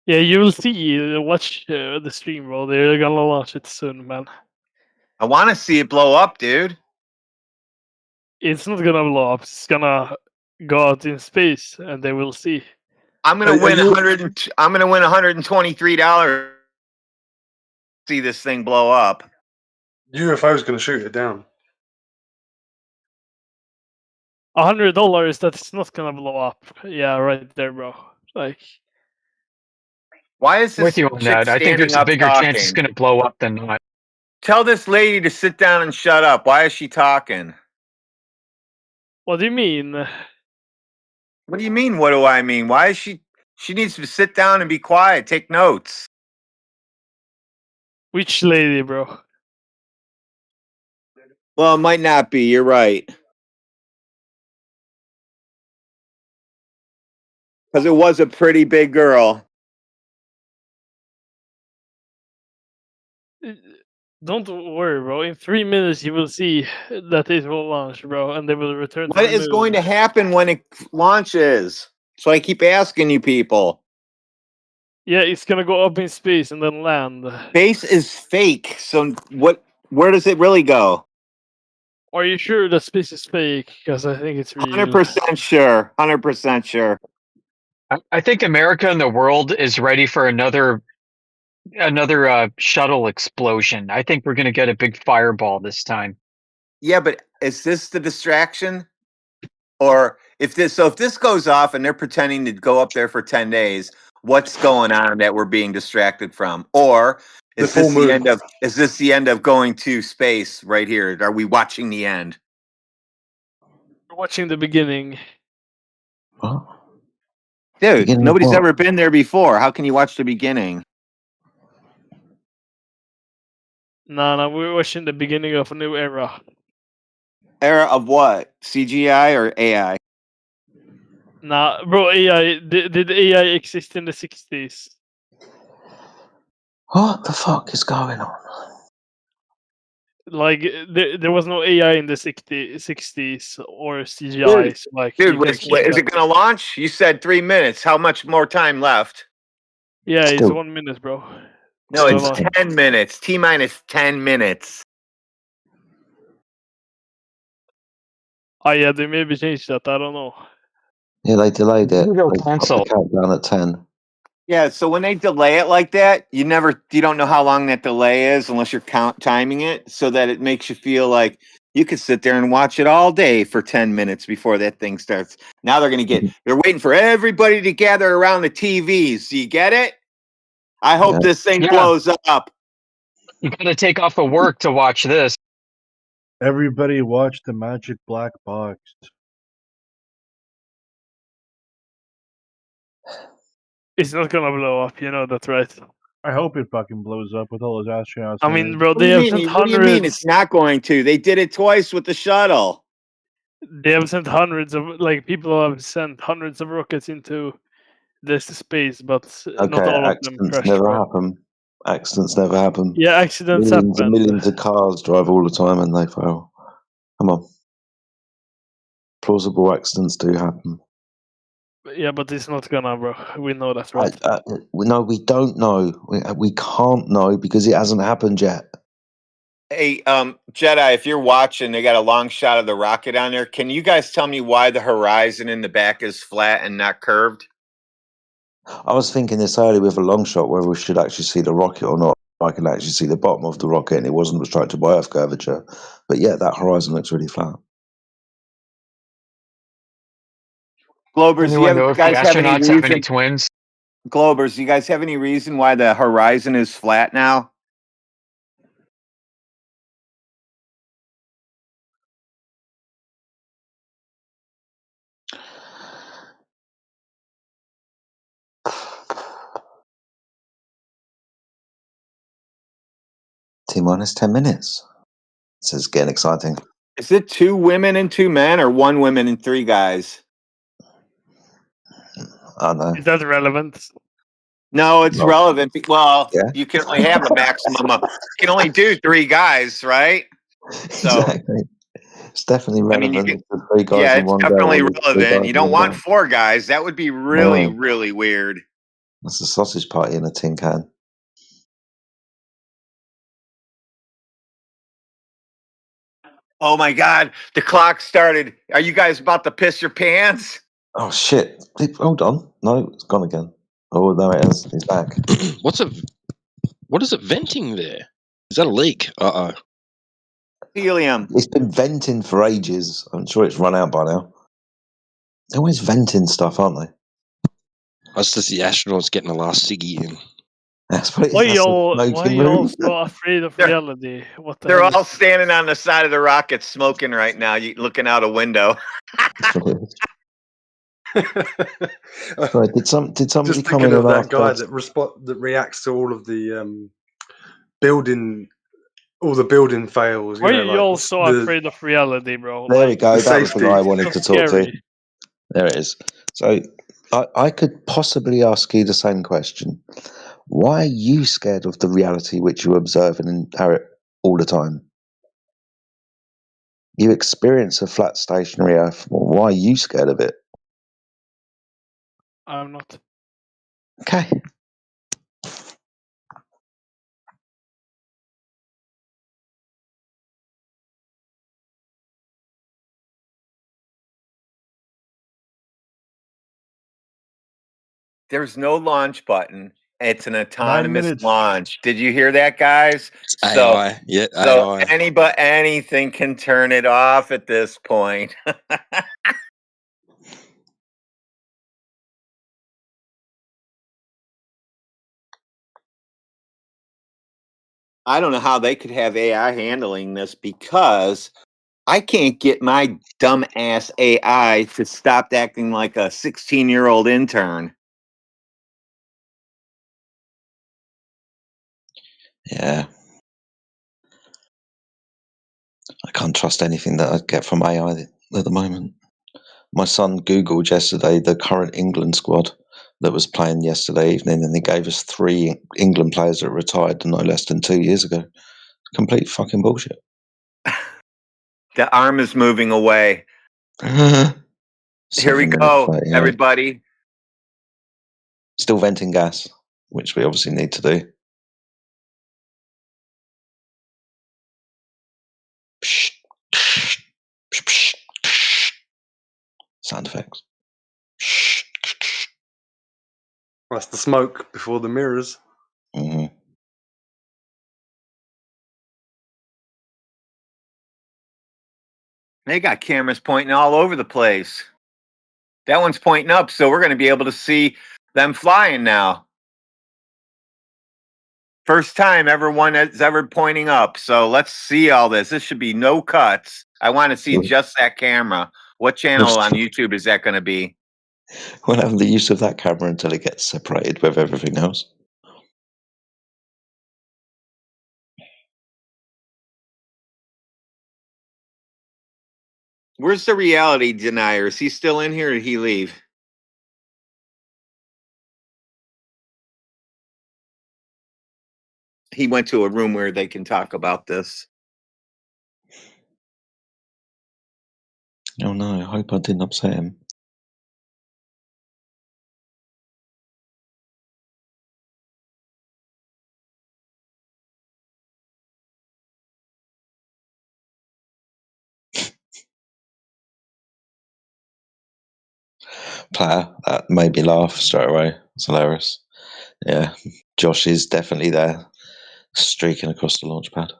Yeah, you will see. Watch the stream, bro. They're gonna launch it soon, man. I want to see it blow up, dude. It's not gonna blow up. It's gonna go out in space, and they will see. I'm gonna win I'm gonna win $123. See this thing blow up. UFO's gonna shoot it down. $100. That's not gonna blow up. Yeah, right there, bro. Like, why is this with you on that? I think there's a bigger chance it's going to blow up than not. Tell this lady to sit down and shut up. Why is she talking? What do you mean? What do you mean? What do I mean? Why is she? She needs to sit down and be quiet. Take notes. Which lady, bro? Well, it might not be. You're right. Because it was a pretty big girl. Don't worry, bro. In 3 minutes, you will see that it will launch, bro, and they will return to What the is moon. going to happen when it launches? So I keep asking you people. Yeah, it's gonna go up in space and then land. Space is fake. So what? Where does it really go? Are you sure that space is fake? Because I think it's real. 100% sure. 100% sure. I think America and the world is ready for another shuttle explosion. I think we're going to get a big fireball this time. Yeah, but is this the distraction? Or if this goes off and they're pretending to go up there for 10 days, what's going on that we're being distracted from? Or is this the end of going to space right here? Are we watching the end? We're watching the beginning. What? Dude, Beginning nobody's what? ever been there before. How can you watch the beginning? No, we're watching the beginning of a new era. Era of what? CGI or AI? Nah, bro, AI. Did AI exist in the 60s? What the fuck is going on? Like, there was no AI in the 60s or CGI. Dude, So, like, dude you can is say it that. going to launch? You said 3 minutes. How much more time left? Yeah, it's Still. 1 minute, bro. No, it's Gonna launch. 10 minutes. T minus 10 minutes. Oh yeah, they maybe changed that. I don't know. Yeah, they delayed it. Go They put cancel. the countdown at 10. Yeah, so when they delay it like that, you don't know how long that delay is unless you're timing it, so that it makes you feel like you could sit there and watch it all day for 10 minutes before that thing starts. Now they're waiting for everybody to gather around the TVs. Do you get it? I hope this thing blows up. You got to take off of work to watch this. Everybody watch the Magic Black Box. It's not gonna blow up, you know that's right. I hope it fucking blows up with all those astronauts. I mean, bro, What do you mean it's not going to? They did it twice with the shuttle. They have sent hundreds of people have sent hundreds of rockets into this space, but not Okay, all of them accidents crashed. never Right? happen. Accidents never happen. Yeah, accidents millions happen. and millions of cars drive all the time and they fail. Come on. Plausible accidents do happen. Yeah, but it's not gonna, bro. We know that's right. No, we don't know. We can't know because it hasn't happened yet. Hey, Jedi, if you're watching, they got a long shot of the rocket on there. Can you guys tell me why the horizon in the back is flat and not curved? I was thinking this earlier with a long shot whether we should actually see the rocket or not. I can actually see the bottom of the rocket and it wasn't obstructed by Earth curvature. But yeah, that horizon looks really flat. Globers, Anyone know if the astronauts have any twins? Globers, do you guys have any reason why the horizon is flat now? T-minus 10 minutes. This is getting exciting. Is it 2 women and 2 men or 1 woman and 3 guys? I don't know. Is that relevant? No, it's relevant. Well, yeah. You can only have a maximum of, you can only do 3 guys, right? So, exactly. It's definitely relevant. You can, for 3 guys and it's 1 definitely girl. relevant. You don't want 4 guys. That would be really, No. really weird. That's a sausage party in a tin can. Oh my God, the clock started. Are you guys about to piss your pants? Oh shit! Hold on. No, it's gone again. Oh, there it is. It's back. What is it venting there? Is that a leak? Uh-oh. Helium. It's been venting for ages. I'm sure it's run out by now. They're always venting stuff, aren't they? That's just the astronauts getting the last ciggy in. That's what it is. Why That's y'all so afraid of reality? What the They're hell all standing on the side of the rocket smoking right now, looking out a window. Sorry, did somebody Just come thinking in of and that ask guy us? that reacts to all of the building fails. Why You know, are like y'all so afraid of reality, bro? There we Like, go. the That was the guy I wanted so to talk to. scary. There it is. So I could possibly ask you the same question. Why are you scared of the reality which you observe and inherit all the time? You experience a flat stationary Earth. Why are you scared of it? I'm not. Okay. There's no launch button. It's an 9 autonomous minutes. launch. Did you hear that, guys? It's AI. Yeah, So AI. anything can turn it off at this point. I don't know how they could have AI handling this because I can't get my dumb ass AI to stop acting like a 16-year-old intern. Yeah. I can't trust anything that I get from AI at the moment. My son Googled yesterday the current England squad that was playing yesterday evening, and they gave us 3 England players that retired no less than 2 years ago. Complete fucking bullshit. The arm is moving away. Here we 7 minutes go, 38. everybody. Still venting gas, which we obviously need to do. Sound effects. That's the smoke before the mirrors. Mm-hmm. They got cameras pointing all over the place. That one's pointing up, so we're going to be able to see them flying now. First time everyone is ever pointing up. So let's see all this. This should be no cuts. I want to see just that camera. What channel on YouTube is that going to be? We'll have the use of that camera until it gets separated with everything else. Where's the reality denier? Is he still in here or did he leave? He went to a room where they can talk about this. Oh no, I hope I didn't upset him. Player, that made me laugh straight away. It's hilarious. Yeah, Josh is definitely there, streaking across the launch pad.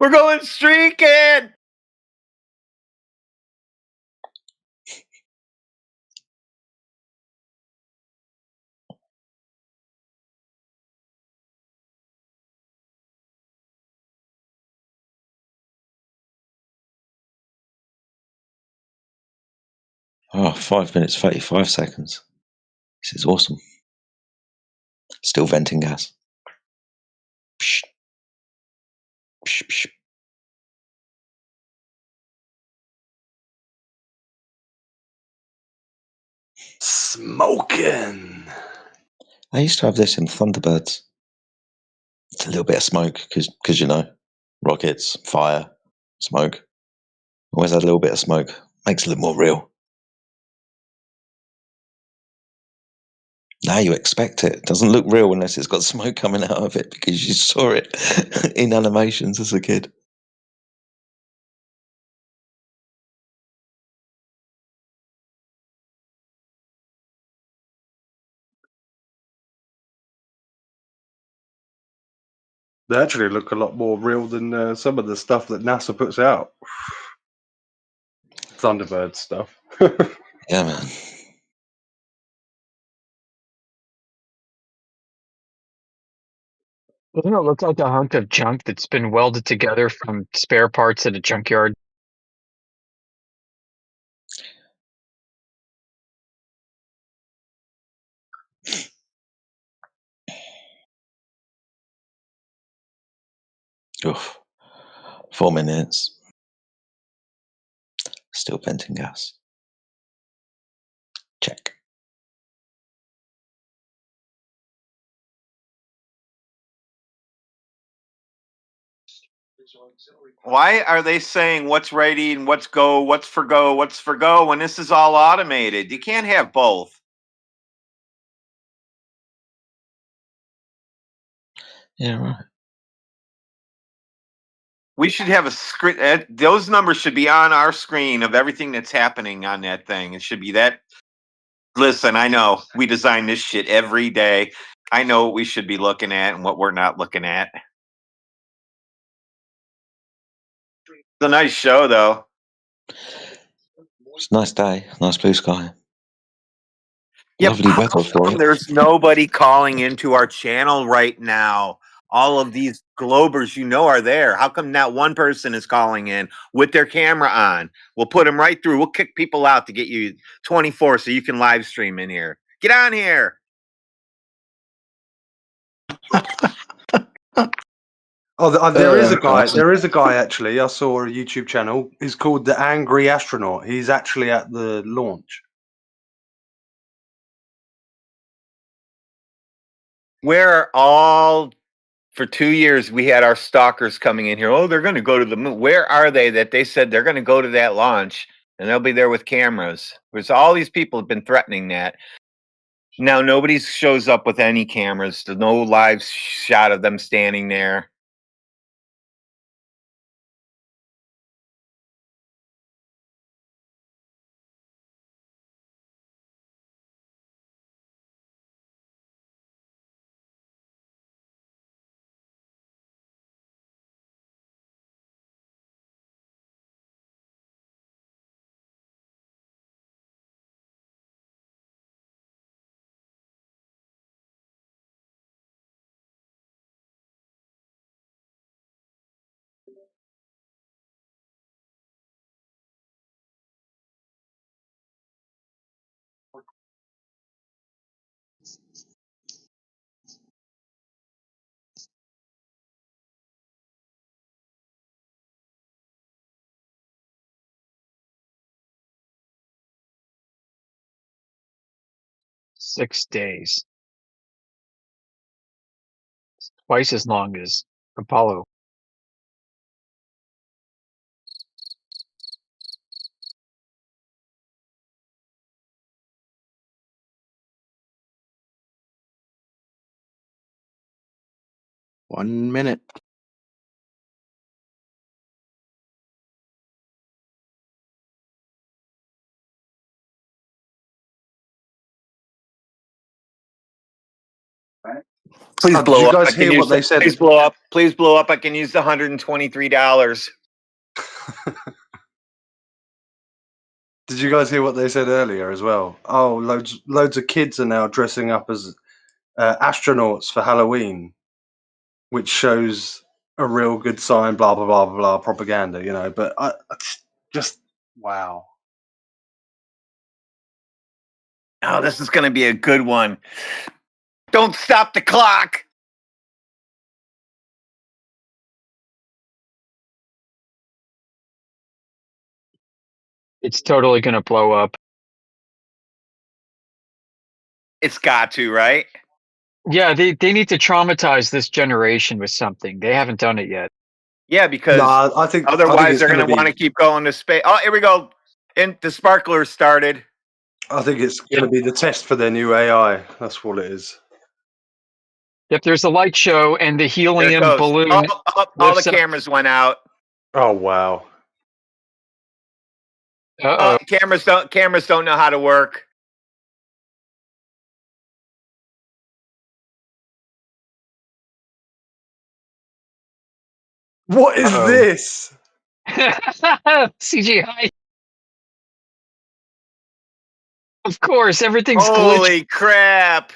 We're going streaking! Oh, 5 minutes, 35 seconds. This is awesome. Still venting gas. Psh. Psh, psh. Smoking. I used to have this in Thunderbirds. It's a little bit of smoke because you know, rockets, fire, smoke. Always had a little bit of smoke. Makes it look more real. Now you expect it. It doesn't look real unless it's got smoke coming out of it because you saw it in animations as a kid. They actually look a lot more real than some of the stuff that NASA puts out. Thunderbird stuff. Yeah, man. Doesn't it look like a hunk of junk that's been welded together from spare parts at a junkyard? Oof. 4 minutes. Still venting gas. Check. Why are they saying what's ready and what's go, what's for go, what's for go when this is all automated? You can't have both. Yeah, right. We should have a screen. Those numbers should be on our screen of everything that's happening on that thing. It should be that. Listen, I know we design this shit every day. I know what we should be looking at and what we're not looking at. It's a nice show, though. It's a nice day, nice blue sky. Yep. Lovely weather for it. There's nobody calling into our channel right now. All of these Globers, are there. How come not one person is calling in with their camera on? We'll put them right through. We'll kick people out to get you 24 so you can live stream in here. Get on here. There is a guy. There is a guy actually. I saw a YouTube channel. He's called the Angry Astronaut. He's actually at the launch. Where for 2 years we had our stalkers coming in here. Oh, they're going to go to the moon. Where are they that they said they're going to go to that launch and they'll be there with cameras? Because all these people have been threatening that. Now nobody shows up with any cameras. There's no live shot of them standing there. Six days. Twice as long as Apollo. One minute. Please Did blow you up. guys hear what they said? Please blow up. Please blow up. I can use the $123. Did you guys hear what they said earlier as well? Oh, loads of kids are now dressing up as astronauts for Halloween, which shows a real good sign. Blah blah blah blah blah propaganda, But I just wow. Oh, this is going to be a good one. Don't stop the clock. It's totally going to blow up. It's got to, right? Yeah, they need to traumatize this generation with something. They haven't done it yet. Yeah, because I think otherwise they're going to be... want to keep going to space. Oh, here we go. And the sparkler started. I think it's going to be the test for their new AI. That's what it is. Yep, there's a light show and the helium balloon. All the cameras went out. Oh wow. Cameras don't know how to work. What is this? CGI. Of course, everything's Holy crap.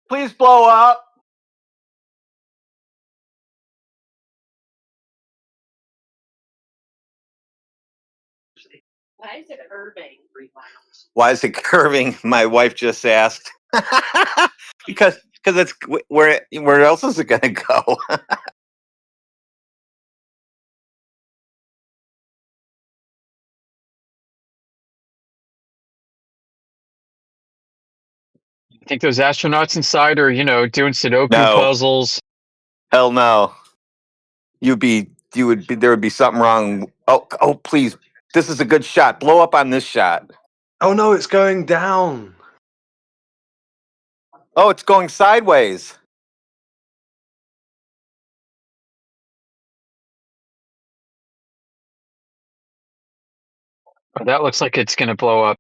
Please blow up. Why is it curving 3 miles? Why is it curving? My wife just asked. because it's where else is it going to go? I think those astronauts inside are, doing Sudoku puzzles. Hell no. There would be something wrong. Oh, please. This is a good shot. Blow up on this shot. Oh no, it's going down. Oh, it's going sideways. Oh, that looks like it's going to blow up.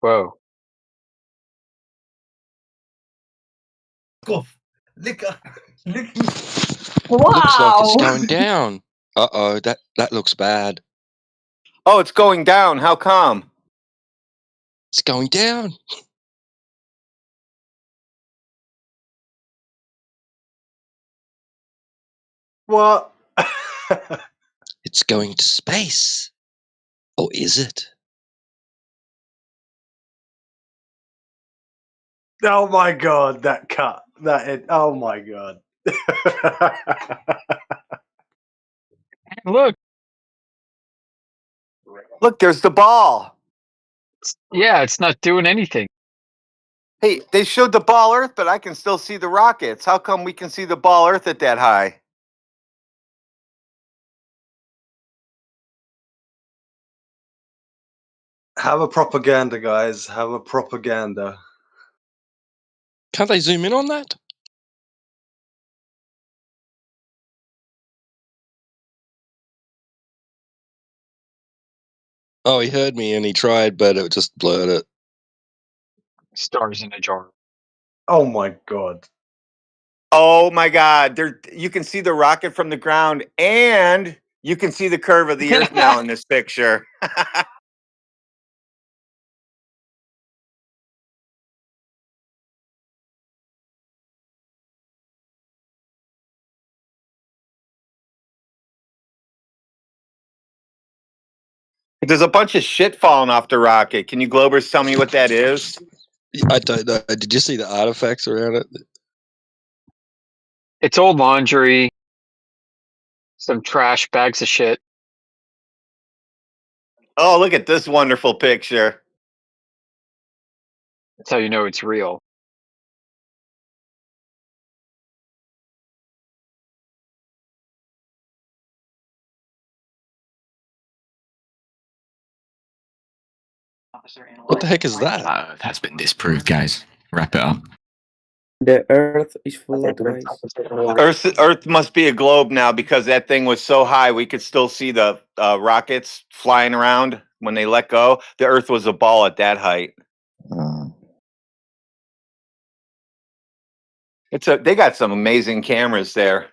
Whoa. Look, Looks like it's Wow. going down. Uh-oh, that looks bad. Oh, it's going down. How come? It's going down. What? It's going to space. Or is it? Oh my god, that cut. Oh my god. Look. Look, there's the ball. Yeah, it's not doing anything. Hey, they showed the ball Earth, but I can still see the rockets. How come we can see the ball Earth at that high? Have a propaganda, guys. Have a propaganda. Can't they zoom in on that? Oh, he heard me and he tried, but it just blurred it. Stars in a jar. Oh my god. Oh my god. You can see the rocket from the ground and you can see the curve of the Earth now in this picture. There's a bunch of shit falling off the rocket. Can you Globers tell me what that is? I don't know. Did you see the artifacts around it? It's old laundry, some trash, bags of shit. Oh, look at this wonderful picture. That's how you know it's real. What the heck is that? Earth has been disproved, guys. Wrap it up. The Earth is flat, guys. Earth must be a globe now because that thing was so high we could still see the rockets flying around when they let go. The Earth was a ball at that height. They got some amazing cameras there.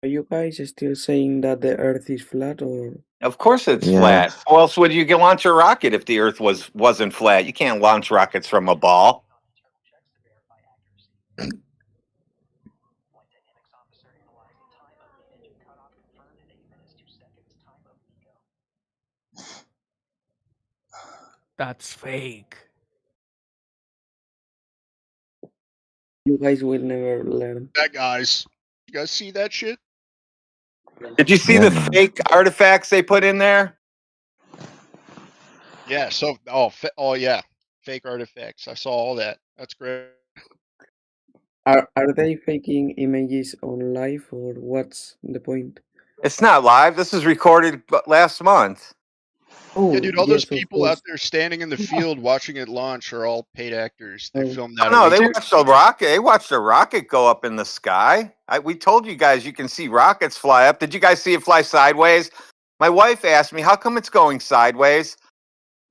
Are you guys still saying that the Earth is flat, or? Of course it's flat. How else would you launch a rocket if the Earth wasn't flat? You can't launch rockets from a ball. That's fake. You guys will never learn. That guys, you guys see that shit? Did you see the fake artifacts they put in there? Yeah. So, yeah, fake artifacts. I saw all that. That's great. Are they faking images on live, or what's the point? It's not live. This is recorded last month. Oh, Yeah, dude, all those yes, of people out course. there standing in the field watching it launch are all paid actors. They filmed that. No, they watched a rocket. They watched a rocket go up in the sky. We told you guys you can see rockets fly up. Did you guys see it fly sideways? My wife asked me, how come it's going sideways?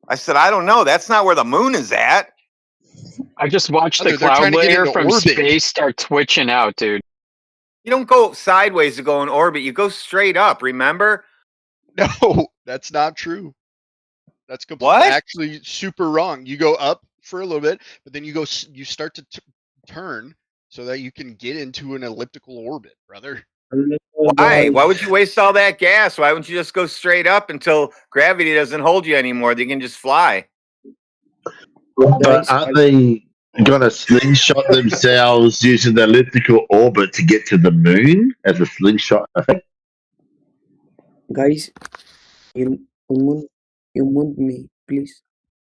I said, I don't know. That's not where the moon is at. I just watched the They're cloud trying to get layer into from orbit. space start twitching out, dude. You don't go sideways to go in orbit. You go straight up, remember? No, that's not true. That's actually super wrong. You go up for a little bit, but then you start to turn so that you can get into an elliptical orbit, brother. Why? Why would you waste all that gas? Why wouldn't you just go straight up until gravity doesn't hold you anymore? They can just fly. But aren't they going to slingshot themselves using the elliptical orbit to get to the moon as a slingshot effect? Guys, you mute me, please.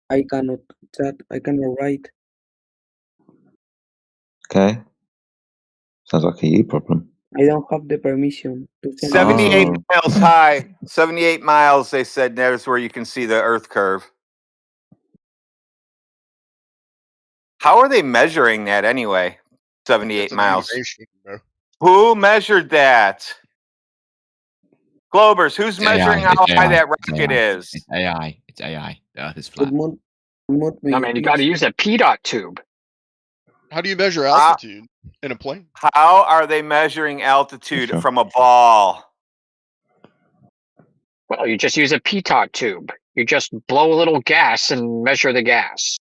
I cannot chat. I cannot write. Okay. Sounds like a you problem. I don't have the permission to send 78 Oh. miles high. 78 miles, they said. There's where you can see the Earth curve. How are they measuring that anyway? 78 That's an miles. animation, bro. Who measured that? Globers, who's measuring how high that rocket is? It's AI. It's AI. The Earth is flat. mute me, No, man, you got to use a P-dot tube. How do you measure altitude in a plane? How are they measuring altitude from a ball? Well, you just use a P-dot tube. You just blow a little gas and measure the gas.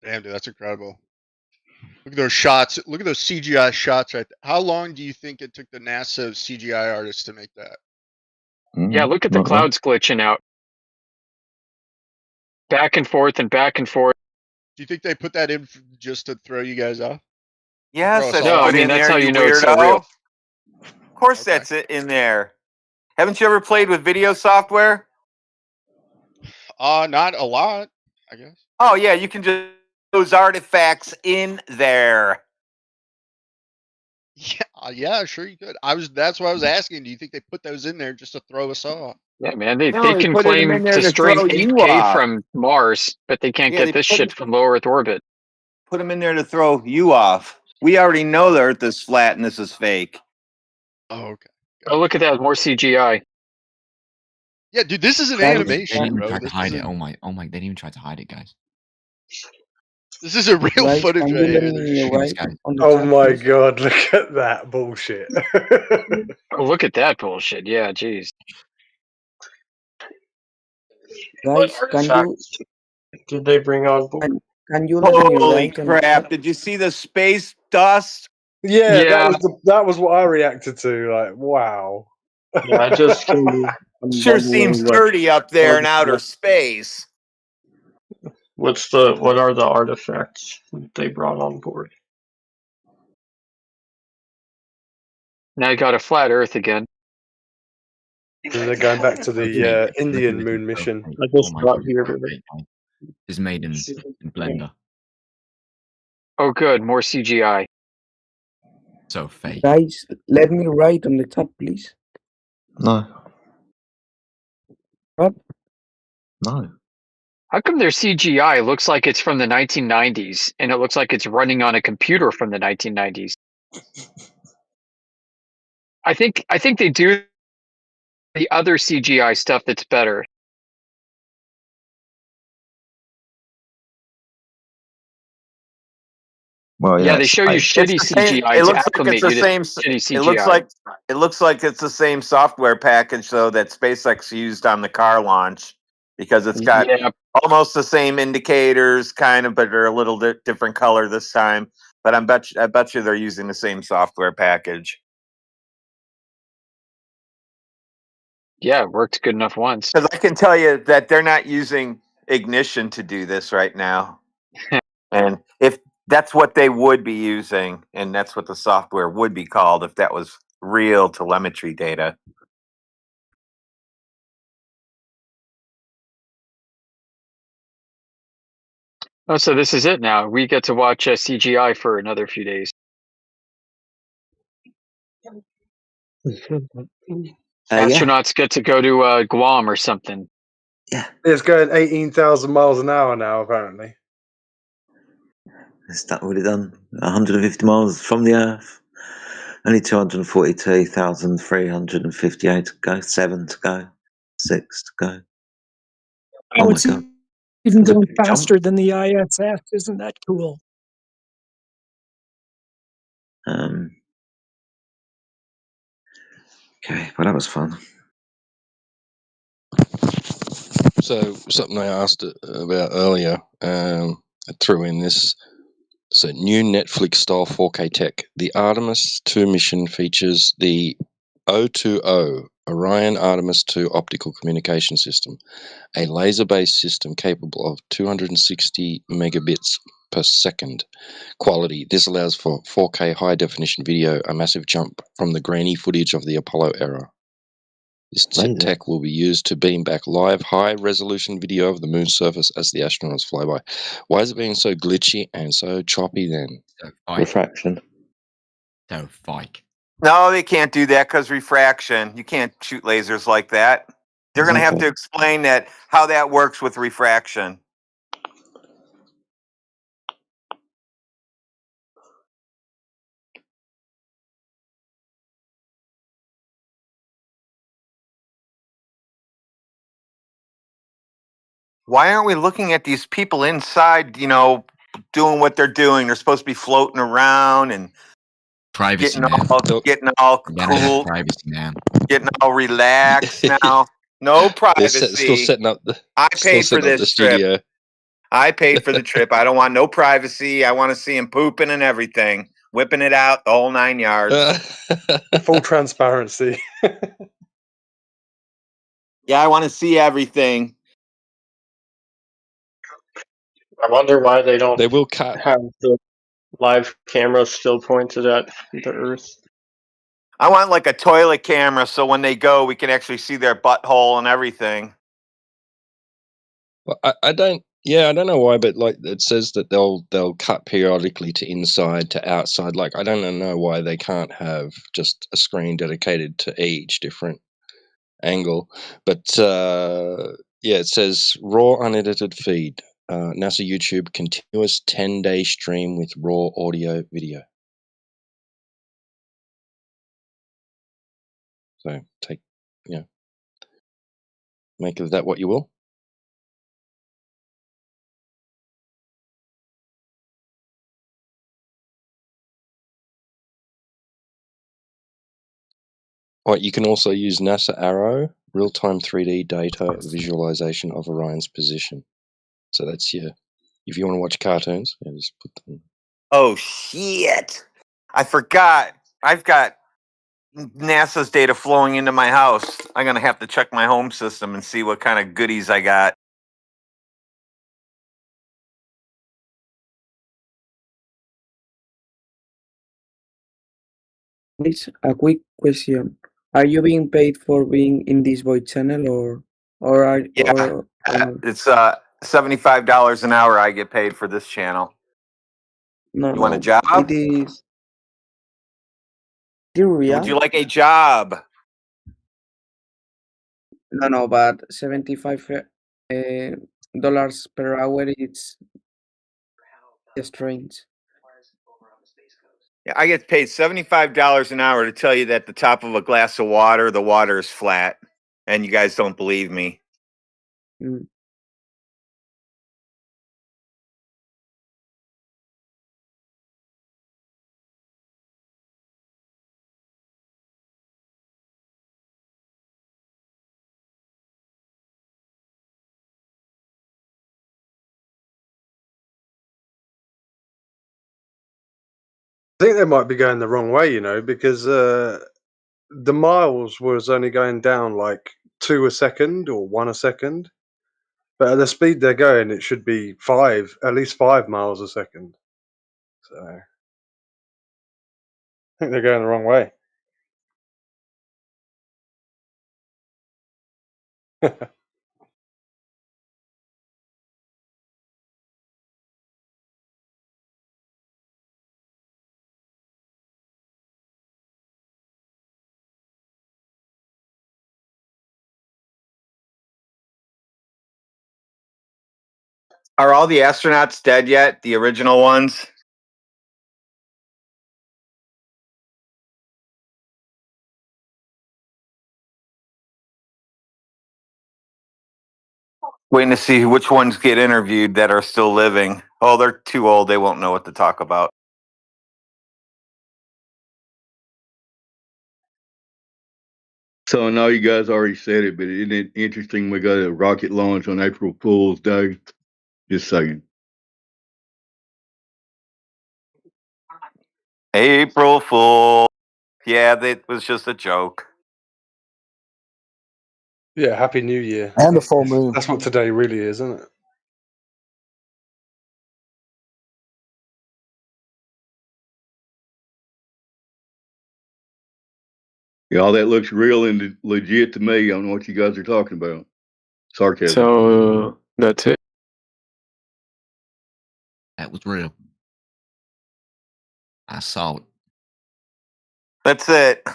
Damn, dude, that's incredible. Look at those shots. Look at those CGI shots right there. How long do you think it took the NASA CGI artists to make that? Yeah, look at the clouds glitching out. Back and forth and back and forth. Do you think they put that in just to throw you guys off? Yes, that's no, I mean, that's how you know it's so real. Of course that's it in there. Haven't you ever played with video software? Not a lot, I guess. Oh yeah, you can just those artifacts in there. Yeah, sure you could. That's why I was asking. Do you think they put those in there just to throw us off? Yeah, man, they No, can put them in claim there to to stream throw you 8K off. from Mars, but they can't Yeah, get they this put shit it- from low Earth orbit. Put them in there to throw you off. We already know the Earth is flat and this is fake. Oh, okay. Oh, look at that, more CGI. Yeah, dude, this is an They animation, didn't even bro. try to This hide it. isn't- Oh my! They didn't even try to hide it, guys. This is a real Guys, footage can right you let here. me Look at this write guy. on the Oh chat, my please? god, look at that bullshit. Oh, look at that bullshit. Yeah, jeez. Guys, can you did they bring on board? can you let me Holy write on the crap! chat? Did you see the space dust? Yeah, Yeah. that was what I reacted to. Like, wow. Yeah, I just Sure seems dirty up there in outer space. what are the artifacts they brought on board? Now you got a flat Earth again. And they're going back to the Indian moon So mission. fake. I just Oh my got God, here. so fake, guys. It's made in Blender. Oh, good, more CGI. So fake. Guys, let me write on the chat, please. No. What? No. How come their CGI looks like it's from the 1990s and it looks like it's running on a computer from the 1990s? I think they do the other CGI stuff that's better. Well, Yeah, they show you shitty CGI It to looks like acclimate it's the you to same. shitty CGI. It looks like it's the same software package though that SpaceX used on the car launch because it's got almost the same indicators, kind of, but they're a little different color this time. But I bet you they're using the same software package. Yeah, it worked good enough once. Because I can tell you that they're not using ignition to do this right now. And if that's what they would be using, and that's what the software would be called if that was real telemetry data. Oh, so this is it now. We get to watch CGI for another few days. Astronauts get to go to Guam or something. It's going 18,000 miles an hour now, apparently. It's that already done. 150 miles from the Earth. Only 242,358 to go. 7 to go. 6 to go. Oh, my it's God. even That's a going big jump. faster than the ISS. Isn't that cool? Okay, well, that was fun. So something I asked about earlier, I threw in this. So new Netflix style 4K tech. The Artemis 2 mission features the O2O Orion Artemis 2 optical communication system, a laser-based system capable of 260 megabits per second quality. This allows for 4K high-definition video, a massive jump from the grainy footage of the Apollo era. This tech will be used to beam back live high-resolution video of the moon's surface as the astronauts fly by. Why is it being so glitchy and so choppy then? Refraction. So fake. No, they can't do that because refraction. You can't shoot lasers like that. They're going to have to explain that how that works with refraction. Why aren't we looking at these people inside, you know, doing what they're doing? They're supposed to be floating around and privacy, getting all cool, privacy, man. Getting all relaxed now. No privacy. Still setting up the. I paid for this trip. I paid for the trip. I don't want no privacy. I want to see him pooping and everything, whipping it out, the whole 9 yards. Full transparency. Yeah, I want to see everything. I wonder why they don't. They will cut. Have the live cameras still pointed at the Earth. I want like a toilet camera so when they go, we can actually see their butthole and everything. Well, I don't. Yeah, I don't know why, but like it says that they'll cut periodically to inside to outside. Like I don't know why they can't have just a screen dedicated to each different angle. But yeah, it says raw unedited feed. NASA YouTube continuous 10-day stream with raw audio video. So take, make of that what you will. Right, you can also use NASA Arrow, real-time 3D data visualization of Orion's position. So that's if you want to watch cartoons, just put them. Oh shit! I forgot. I've got NASA's data flowing into my house. I'm gonna have to check my home system and see what kind of goodies I got. Please, a quick question: are you being paid for being in this voice channel, or are or It's $75 an hour. I get paid for this channel. no? You want a No, job? it is. Real? Would you like a job? No, but $75 dollars per hour. It's strange. Yeah, I get paid $75 an hour to tell you that the top of a glass of water, the water is flat, and you guys don't believe me. Mm. I think they might be going the wrong way, you know, because the miles was only going down like 2 a second or 1 a second. But at the speed they're going, it should be at least 5 miles a second. So I think they're going the wrong way. Are all the astronauts dead yet? The original ones? Waiting to see which ones get interviewed that are still living. Oh, they're too old. They won't know what to talk about. So I know you guys already said it, but isn't it interesting we got a rocket launch on April Fool's Day? Just saying. April Fool. Yeah, that was just a joke. Yeah, Happy New Year. And a full moon. That's what today really is, isn't it? Yeah, all that looks real and legit to me. I don't know what you guys are talking about. Sarcasm. So that's it. That was real. I saw it. That's it.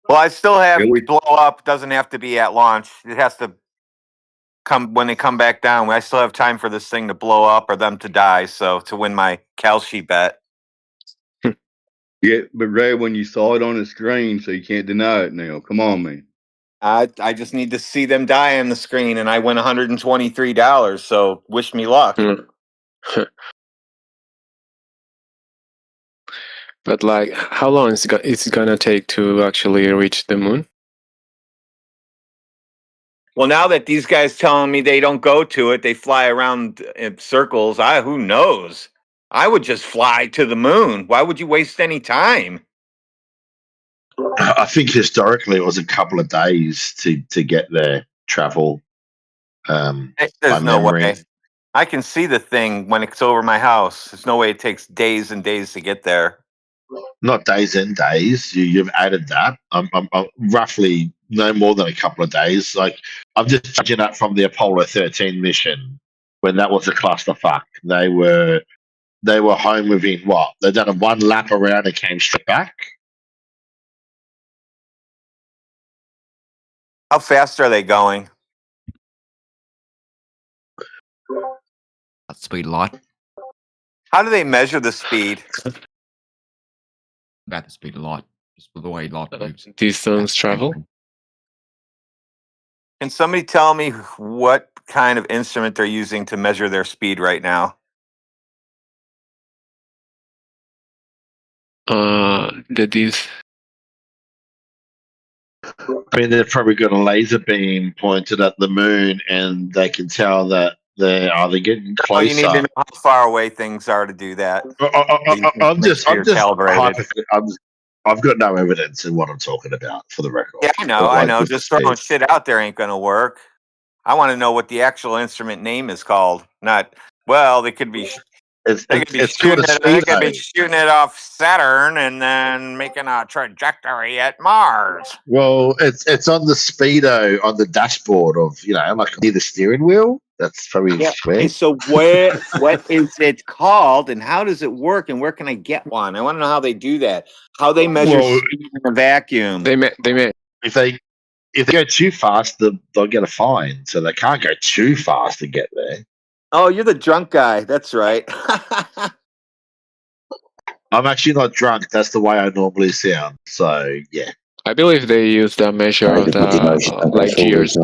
Well, I still have blow up. Doesn't have to be at launch. It has to come when they come back down. I still have time for this thing to blow up or them to die. So to win my Kalshi bet. Yeah, but Ray, when you saw it on the screen, so you can't deny it now. Come on, man. I just need to see them die on the screen, and I win $123. So wish me luck. But like, how long is it gonna take to actually reach the moon? Well, now that these guys telling me they don't go to it, they fly around in circles. Who knows? I would just fly to the moon. Why would you waste any time? I think historically it was a couple of days to get there, travel. There's no way. I can see the thing when it's over my house. There's no way it takes days and days to get there. Not days and days. You've added that. I'm roughly no more than a couple of days. Like I'm just judging that from the Apollo 13 mission when that was a clusterfuck. They were home within what? They done a one lap around and came straight back. How fast are they going? At speed of light. How do they measure the speed? About the speed of light. Just with the way light moves. Distance travel? Can somebody tell me what kind of instrument they're using to measure their speed right now? These. I mean, they've probably got a laser beam pointed at the moon, and they can tell that they're either getting Oh, you need to closer. know how far away things are to do that. I'm just calibrated. I've got no evidence in what I'm talking about, for the record. Yeah, I know. Just throwing shit out there ain't gonna work. I want to know what the actual instrument name is called. Not well, they could be. It's shooting it. They could be shooting it off Saturn and then making a trajectory at Mars. Well, it's on the speedo on the dashboard of like near the steering wheel. That's probably Okay, so what is it called, and how does it work, and where can I get one? I want to know how they do that. How they measure speed in a vacuum. They may. If they go too fast, they'll get a fine. So they can't go too fast to get there. Oh, you're the drunk guy. That's right. I'm actually not drunk. That's the way I normally sound. So yeah. I believe they use the measure of the light years.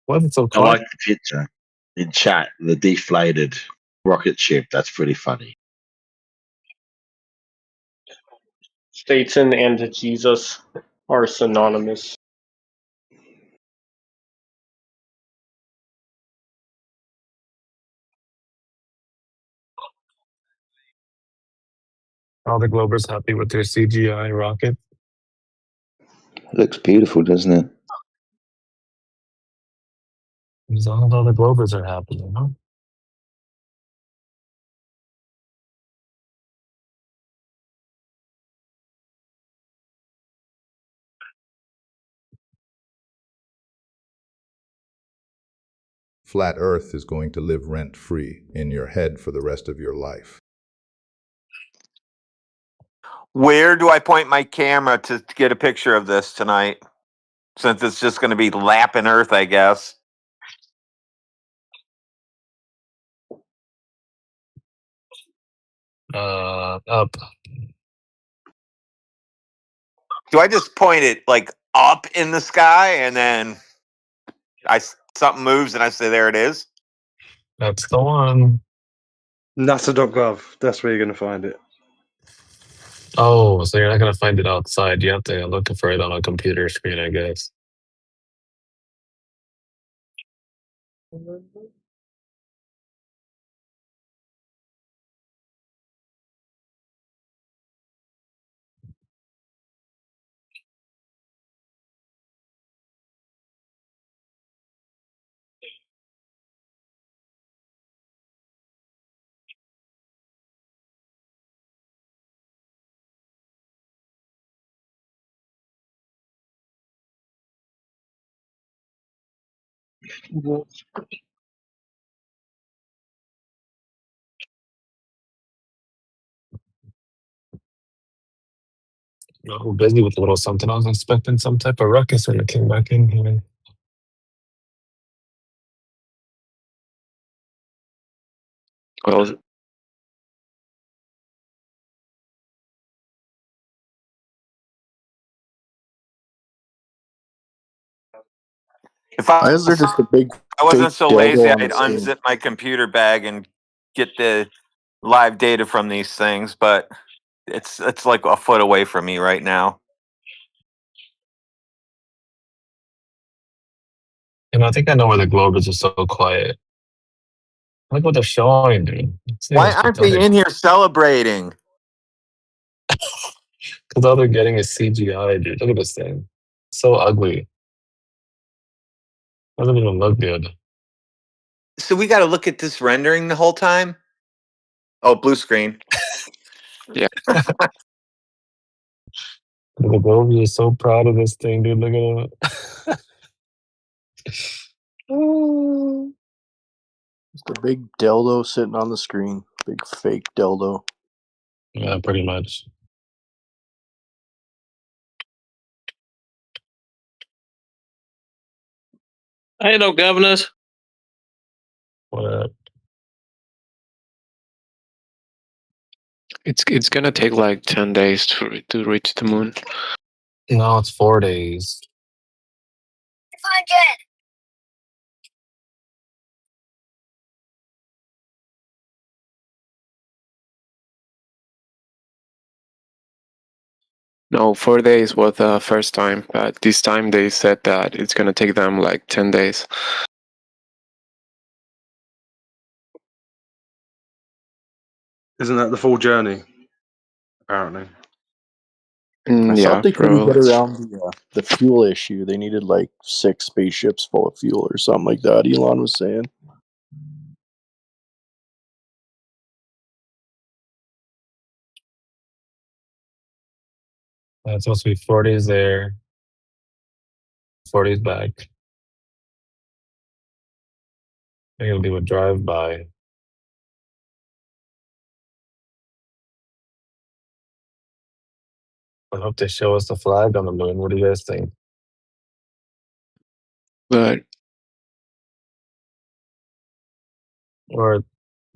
Why is it so quiet? I like the picture in chat, the deflated rocket ship. That's pretty funny. Satan and Jesus are synonymous. All the Globers happy with their CGI rocket? Looks beautiful, doesn't it? As long as all the Globers are happy, you know? Flat Earth is going to live rent-free in your head for the rest of your life. Where do I point my camera to get a picture of this tonight? Since it's just going to be lapping Earth, I guess. Up. Do I just point it like up in the sky and then something moves and I say there it is? That's the one. NASA.gov. That's where you're going to find it. Oh, so you're not going to find it outside. You have to look for it on a computer screen, I guess. Oh, busy with a little something. I was expecting some type of ruckus when it came back in here. Well, If I, Why is there just a big I wasn't so lazy, dildo on I'd the screen? unzip my computer bag and get the live data from these things, but it's like a foot away from me right now. And I think I know where the Globers are so quiet. Look what they're showing, dude. Why aren't they in here celebrating? Because all they're getting is CGI, dude. Look at this thing. So ugly. Doesn't even look good. So we got to look at this rendering the whole time? Oh, blue screen. Yeah. The Globers are so proud of this thing, dude. Look at it. Just a big dildo sitting on the screen. Big fake dildo. Yeah, pretty much. Hey, no governors. What up? it's gonna take like 10 days to reach the moon. No, it's 4 days. No, 4 days was the first time, but this time they said that it's gonna take them like 10 days. Isn't that the full journey? Apparently. I Yeah, thought they couldn't get probably. around the fuel issue. They needed like 6 spaceships full of fuel or something like that. Elon was saying. It's supposed to be 4 days there, 4 days back. I think it'll do a drive-by. I hope they show us the flag on the moon. What do you guys think? But Or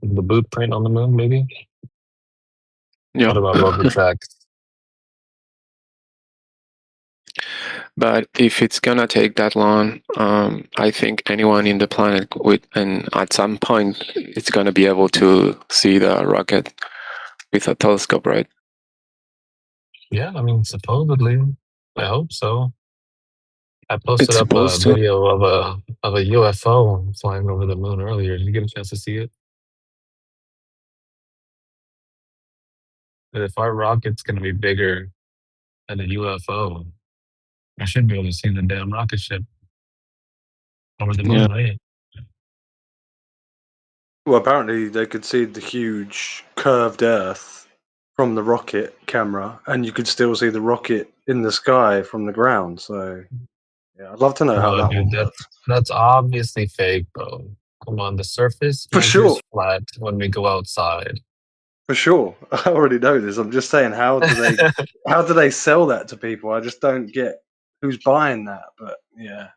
the boot print on the moon, maybe? yeah. What about rover tracks? But if it's gonna take that long, I think anyone in the planet would, and at some point, it's gonna be able to see the rocket with a telescope, right? Yeah, I mean, supposedly. I hope so. I posted It's up a supposed to. video of a UFO flying over the moon earlier. Did you get a chance to see it? But if our rocket's going to be bigger than a UFO, I should be able to see the damn rocket ship over the moon, Yeah. right? Well, apparently they could see the huge curved Earth from the rocket camera, and you could still see the rocket in the sky from the ground. So, yeah, I'd love to know how No, that one dude, works. that's obviously fake, bro. Come on, the surface For sure. is flat when we go outside. For sure, I already know this. I'm just saying, how do they sell that to people? I just don't get who's buying that. But yeah,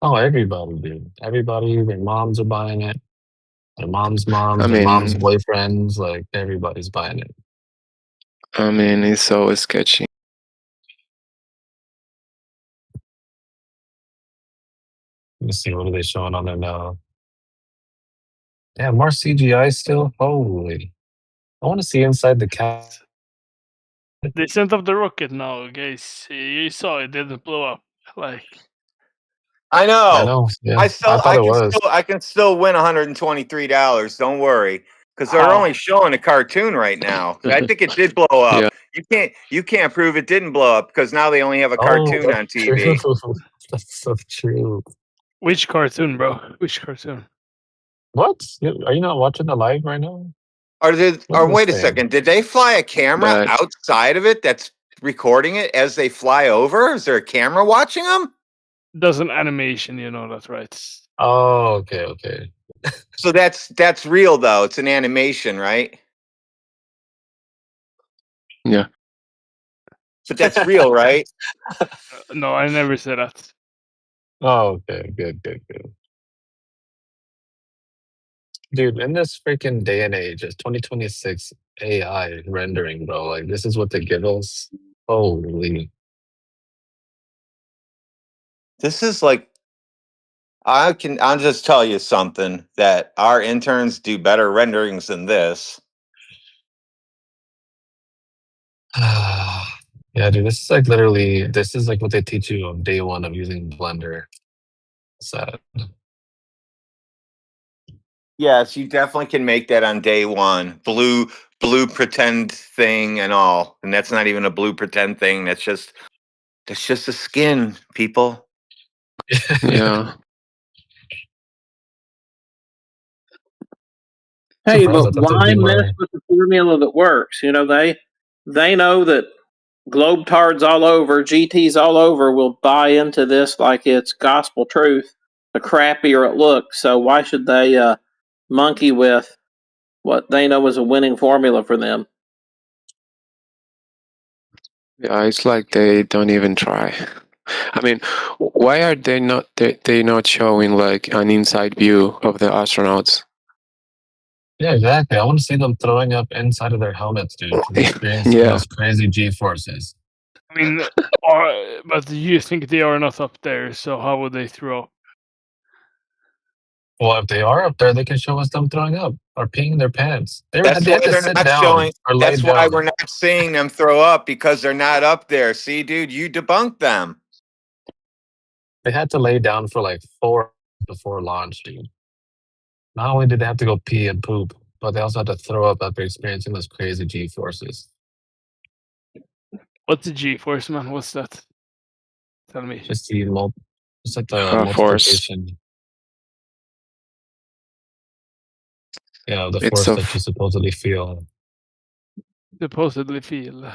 Oh, everybody, dude. Everybody, their moms are buying it. Their mom's moms, I their mom's mean, boyfriends, like everybody's buying it. it's so sketchy. Let me see, what are they showing on there now? Yeah, more CGI still? Holy. I want to see inside the cat. They sent up the rocket now, guys. You saw it didn't blow up. Like, I know. I know, yeah. I thought it was. I can still win $123. Don't worry, because they're only showing a cartoon right now. I think it did blow up. Yeah. You can't prove it didn't blow up because now they only have a cartoon on That's TV. true. That's so true. which cartoon, bro? Which cartoon? What? Are you not watching the live right now? Wait a second. Did they fly a camera But outside of it that's recording it as they fly over? Is there a camera watching them? Does an animation, you know, that's right. Oh, okay. So that's real though. It's an animation, right? Yeah. But that's real, right? No, I never said that. Oh, okay, good. Dude, in this freaking day and age, it's 2026 AI rendering, bro. Like, this is what they give us. Holy. This is like I'll just tell you something that our interns do better renderings than this. Yeah, dude, this is like literally, this is like what they teach you on day one of using Blender. Sad. Yes, you definitely can make that on day one. Blue pretend thing and all. And that's not even a blue pretend thing. That's just a skin, people. Yeah. Hey, Surprised, but I thought there'd why be mess more. with the formula that works? You know, they know that globetards all over, GTs all over will buy into this like it's gospel truth, the crappier it looks. So why should they monkey with what they know is a winning formula for them? Yeah, it's like they don't even try. I mean, why are they not showing like an inside view of the astronauts? Yeah, exactly. I want to see them throwing up inside of their helmets, dude, to experience Yeah. those crazy G-forces. I mean, but you think they are not up there, so how would they throw up? Well, if they are up there, they can show us them throwing up or peeing their pants. They That's had why to they're sit not down showing. or lay That's why down. we're not seeing them throw up, because they're not up there. See, dude, you debunked them. They had to lay down for like 4 hours before launch, dude. Not only did they have to go pee and poop, but they also had to throw up after experiencing those crazy G-forces. What's the G-force, man? What's that? Tell me. Just like the Force. multiplication. Yeah, the It's force a that you supposedly feel. Supposedly feel.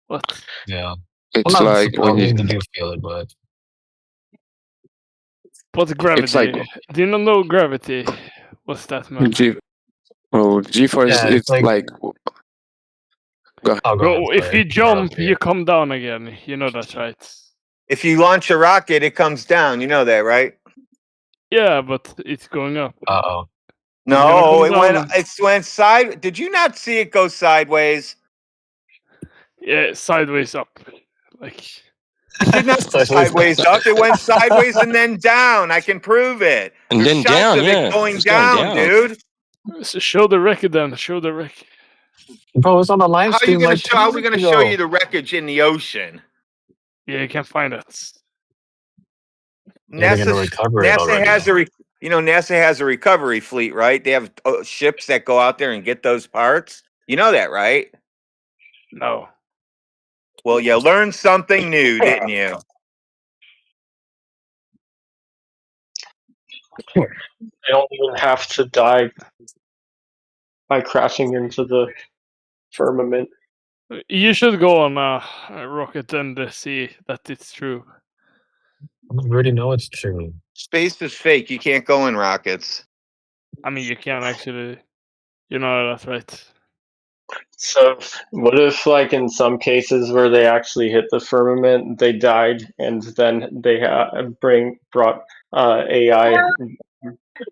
What? Yeah. It's Well, not like when you. supposedly do feel it, but What's gravity? It's like Do you not know gravity? What's that, man? G-force. yeah, It's like. Go ahead. Oh, go ahead. Bro, if Sorry. you jump, you come down again. You know that, right? If you launch a rocket, it comes down. You know that, right? Yeah, but it's going up. Uh-oh. It's gonna No, come it down. went side. Did you not see it go sideways? Yeah, sideways up. Like. It did not go sideways up. It went sideways and then down. I can prove it. And There's then shots down, of yeah. it going It's going down, dude. So show the record then. Show the record. Bro, it's on the live How are you stream gonna like show? How are we 2 gonna minutes show ago. you the wreckage in the ocean? Yeah, you can find it. Yeah, they're gonna recover it already. NASA has a recovery fleet, right? They have ships that go out there and get those parts. You know that, right? No. Well, you learned something new, didn't you? They don't even have to die by crashing into the firmament. You should go on a rocket and see that it's true. I already know it's true. Space is fake. You can't go in rockets. I mean, you can actually. You know that's right. So, what if, like, in some cases where they actually hit the firmament, they died, and then they brought AI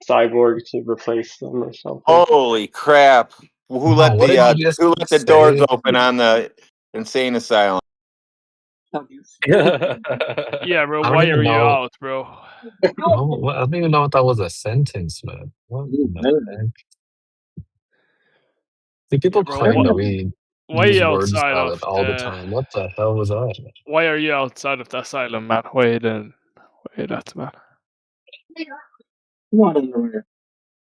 cyborg to replace them or something? Holy crap! Who let what did you just the doors say? open on the insane asylum? Yeah, bro. I don't Why even are you know. out, bro? I don't even know if that was a sentence, man. What the heck? See, people Yeah, bro. claim that we Why are use you word outside salad of all the the? time. What the hell was that? Why are you outside of the asylum, man? Why that, man?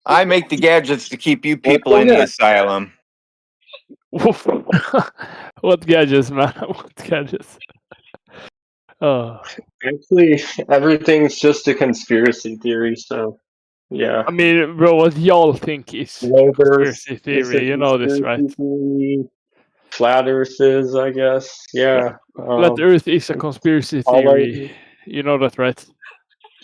I make the gadgets to keep you people in the asylum. What gadgets, man? What gadgets? Oh. Actually, everything's just a conspiracy theory, so yeah. I mean, bro, what y'all think is conspiracy theory? You know this, right? Theory. Flat Earth is, I guess. Yeah. Flat Earth is a conspiracy all theory. You know that, right?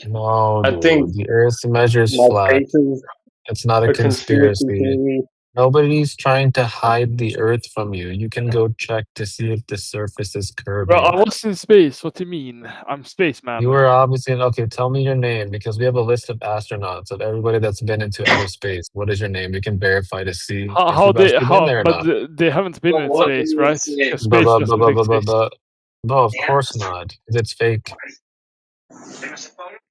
No, I think dude. The Earth's measure is my flat. faith is It's not a a conspiracy conspiracy. theory. Nobody's trying to hide the Earth from you. You can go check to see if the surface is Bro, I curving. was in space. What do you mean? I'm spaceman. You were obviously okay. Tell me your name because we have a list of astronauts of everybody that's been into outer space. What is your name? We can verify to see if you've actually been there or But not. they haven't been in space, right? Because Blah, space blah, blah, doesn't blah, blah, blah, exist. blah. No, of course not. 'Cause it's fake.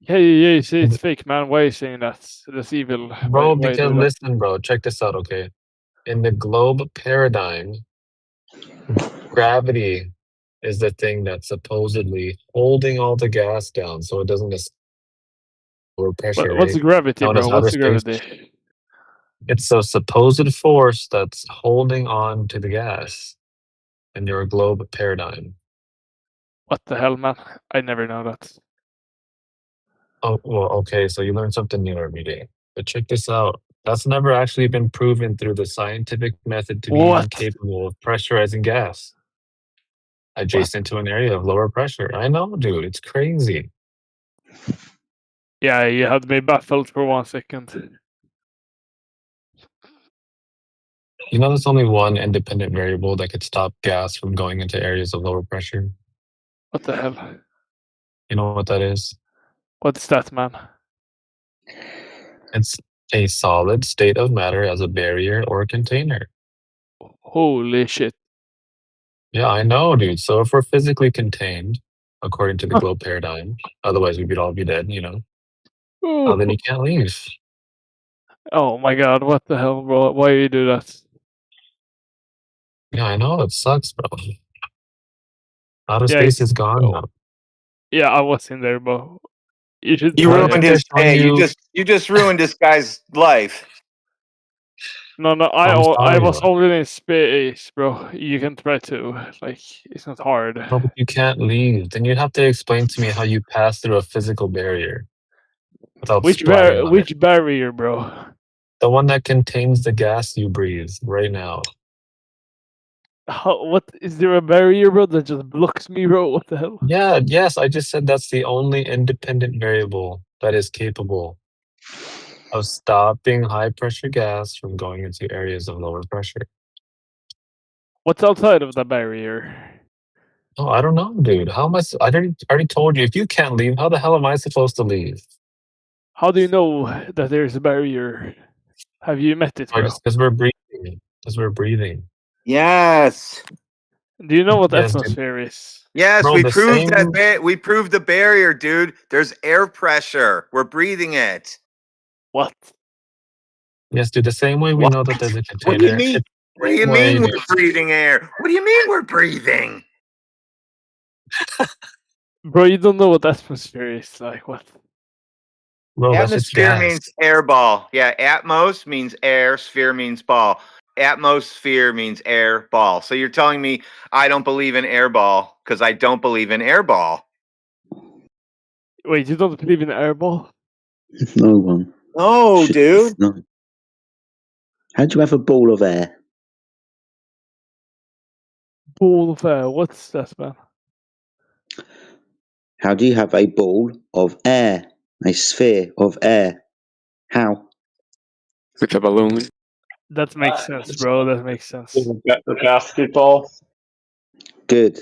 Yeah, you say it's fake, man. Why are you saying that? That's evil. Bro, Why because do that? listen, bro, check this out, okay? In the globe paradigm, gravity is the thing that's supposedly holding all the gas down so it doesn't lower pressure, What's right? gravity, Known as bro? outer What's space. gravity? It's a supposed force that's holding on to the gas in your globe paradigm. What the hell, man? I never know that. Oh, well, okay, so you learn something new every day. But check this out. That's never actually been proven through the scientific method to be even What? capable of pressurizing gas What? adjacent to an area of lower pressure. I know, dude. It's crazy. Yeah, you had me baffled for 1 second. You know, there's only one independent variable that could stop gas from going into areas of lower pressure. What the hell? You know what that is? What's that, man? It's a solid state of matter as a barrier or container. Holy shit. Yeah, I know, dude. So if we're physically contained, according to the Huh. globe paradigm, otherwise we would all be dead, you know. Oh. Then you can't leave. Oh my god, what the hell, bro? Why you do that? Yeah, I know. It sucks, bro. Outer Yeah, space is gone now. Yeah, I was in there, bro. You should You I don't ruined think they're his showing day. you. You just ruined this guy's life. No, I'm I sorry, was bro. already in space, bro. You can try to. Like, it's not hard. Bro, but you can't leave. Then you'd have to explain to me how you pass through a physical barrier without splattering on it. Which barrier, bro? The one that contains the gas you breathe right now. What is there a barrier, bro, that just blocks me, bro? What the hell? Yeah, yes, I just said that's the only independent variable that is capable of stopping high pressure gas from going into areas of lower pressure. What's outside of the barrier? Oh, I don't know, dude. How am I? I already told you. If you can't leave, how the hell am I supposed to leave? How do you know that there's a barrier? Have you met it, Or bro? just because we're breathing. Because we're breathing. Yes. Do you know what Yes, dude. atmosphere is? Yes, Bro, we the proved same. that. We proved the barrier, dude. There's air pressure. We're breathing it. What? Yes, dude. The same way we What? know that there's a What do you container. mean? It's What the do you same way, mean dude. we're breathing air? What do you mean we're breathing? Bro, you don't know what atmosphere is. Like, what? Bro, that's just Atmosphere gas. means air ball. Yeah, atmos means air, sphere means ball. Atmosphere means air ball. So you're telling me I don't believe in air ball because I don't believe in air ball. Wait, you don't believe in airball? No one. No, dude. No. How do you have a ball of air? Ball of air. What's that, man? How do you have a ball of air? A sphere of air? How? With a balloon. That makes sense, bro. That makes sense. The basketball. Good.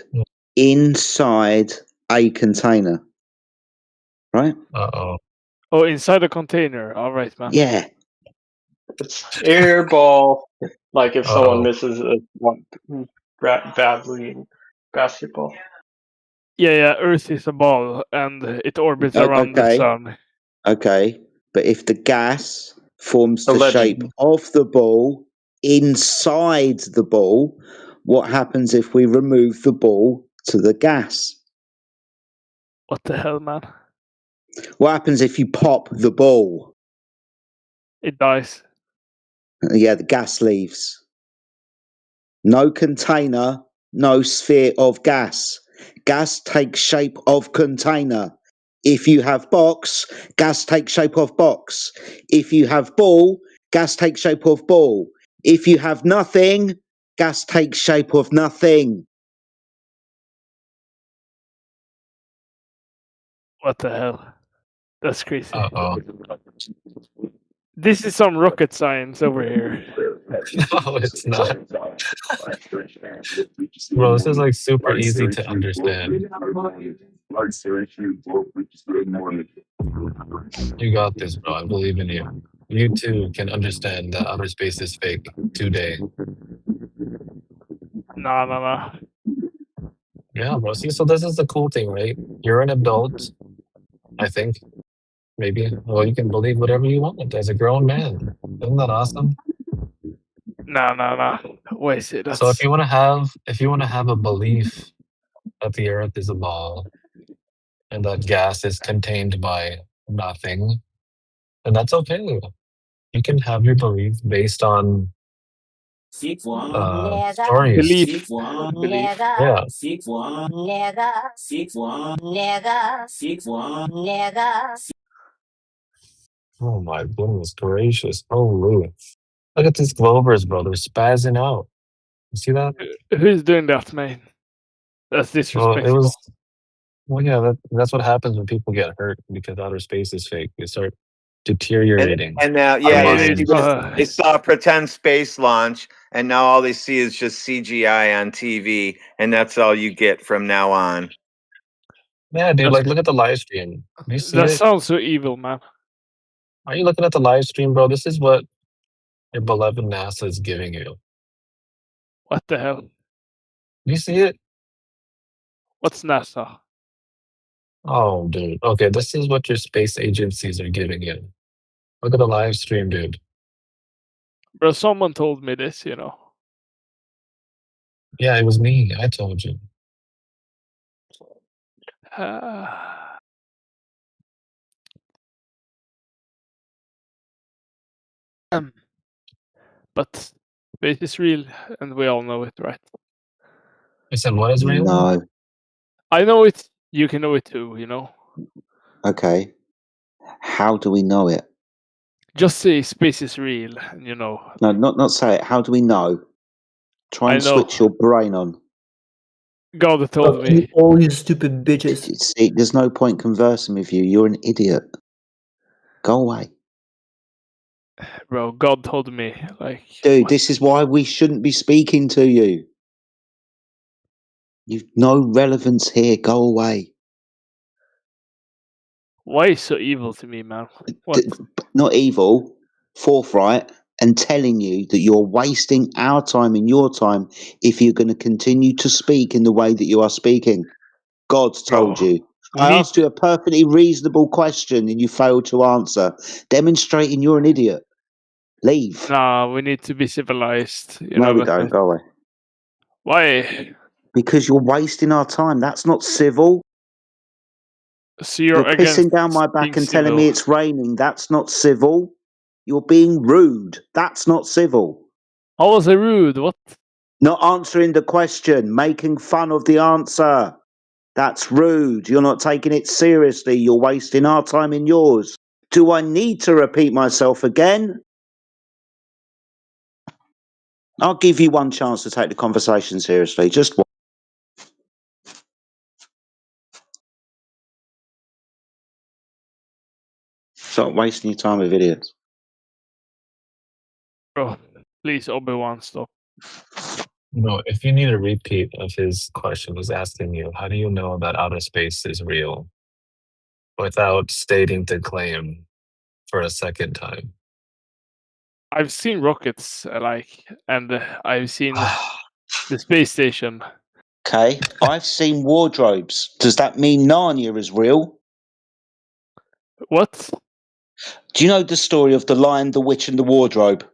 Inside a container. Right? Uh-oh. Oh, inside a container. All right, man. Yeah. It's air ball. Like if someone Uh-oh. misses a one badly in basketball. Yeah. Earth is a ball, and it orbits around the Okay. sun. Okay. But if the gas forms the Laden. shape of the ball inside the ball, what happens if we remove the ball to the gas? What the hell, man? What happens if you pop the ball? It dies. Yeah, the gas leaves. No container, no sphere of gas. Gas takes shape of container. If you have box, gas takes shape of box. If you have ball, gas takes shape of ball. If you have nothing, gas takes shape of nothing. What the hell? That's crazy. Uh-oh. This is some rocket science over here. No, it's not. Bro, this is like super easy to understand. You got this, bro. I believe in you. You too can understand that outer space is fake today. No. Yeah, bro. See, so this is the cool thing, right? You're an adult, I think. Maybe. Well, you can believe whatever you want as a grown man. Isn't that awesome? No. Wait, see, that's... So if you want to have a belief that the Earth is a ball and that gas is contained by nothing, then that's okay. You can have your belief based on stories. Belief. Yeah. Oh my goodness gracious. Holy. Look at these Glovers, bro. They're spazzing out. You see that? Who's doing that, man? That's disrespectful. Well, yeah, that's what happens when people get hurt because outer space is fake. They start deteriorating. And now, yeah, they saw a pretend space launch, and now all they see is just CGI on TV, and that's all you get from now on. Yeah, dude, like look at the live stream. Do you see That it? sounds so evil, man. Are you looking at the live stream, bro? This is what your beloved NASA is giving you. What the hell? Do you see it? What's NASA? Oh, dude. Okay, this is what your space agencies are giving you. Look at the live stream, dude. Bro, someone told me this, you know. Yeah, it was me. I told you. But space is real, and we all know it, right? Listen, what is real? No. I know it. You can know it too, you know. Okay. How do we know it? Just say space is real, and you know. No, not say it. How do we know? Try and switch your brain on. God told me. All you stupid bitches. See, there's no point conversing with you. You're an idiot. Go away. Bro, God told me, like... Dude, this is why we shouldn't be speaking to you. You've no relevance here. Go away. Why is so evil to me, man? What? Not evil, forthright, and telling you that you're wasting our time and your time if you're going to continue to speak in the way that you are speaking. God told you. I asked you a perfectly reasonable question and you failed to answer, demonstrating you're an idiot. Leave. Nah, we need to be civilized. You No, know, we don't. Go away. Why? Because you're wasting our time. That's not civil. So you're pissing down my back and telling me it's raining. That's not civil. You're being rude. That's not civil. How was I rude? What? Not answering the question, making fun of the answer. That's rude. You're not taking it seriously. You're wasting our time and yours. Do I need to repeat myself again? I'll give you one chance to take the conversation seriously. Just one. Stop wasting your time with idiots. Bro, please, Obi-Wan, stop. No, if you need a repeat of his question, he's asking you, how do you know that outer space is real? Without stating the claim for a second time. I've seen rockets, and I've seen the space station. Okay, I've seen wardrobes. Does that mean Narnia is real? What? Do you know the story of the Lion, the Witch, and the Wardrobe?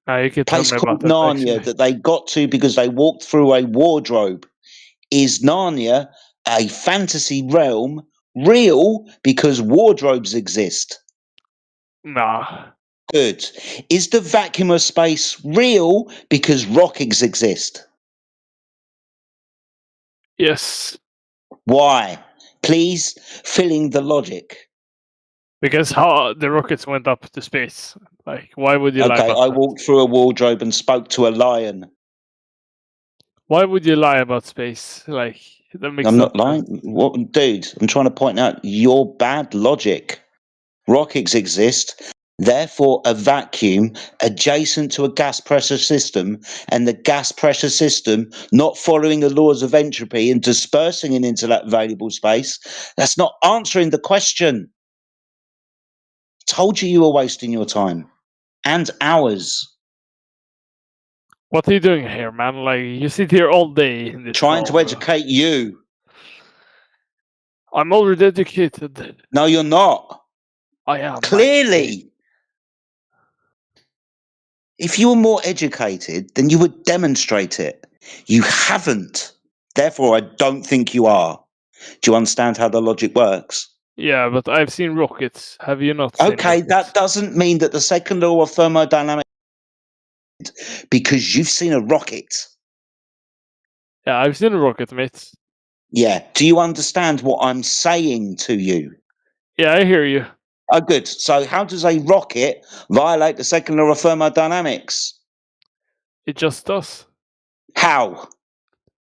You can tell Place me called about Narnia that they got to because they walked through a wardrobe. Is Narnia a fantasy realm real because wardrobes exist? Nah. Good. Is the vacuum of space real because rockets exist? Yes. Why? Please fill in the logic. Because how the rockets went up to space. Like, why would you lie Okay, about I that? walked through a wardrobe and spoke to a lion. Why would you lie about space? Like that makes I'm no not lying. What, dude? I'm trying to point out your bad logic. Rockets exist, therefore a vacuum adjacent to a gas pressure system, and the gas pressure system not following the laws of entropy and dispersing it into that available space. That's not answering the question. Told you were wasting your time and hours. What are you doing here, man? Like you sit here all day in this Trying to phone. educate you. I'm already educated. No, you're not. I am. Clearly. If you were more educated, then you would demonstrate it. You haven't. Therefore, I don't think you are. Do you understand how the logic works? Yeah, but I've seen rockets. Have you not seen Okay, rockets? that doesn't mean that the second law of thermodynamics, because you've seen a rocket. Yeah, I've seen a rocket, mate. Yeah. Do you understand what I'm saying to you? Yeah, I hear you. Oh, good. So how does a rocket violate the second law of thermodynamics? It just does. How?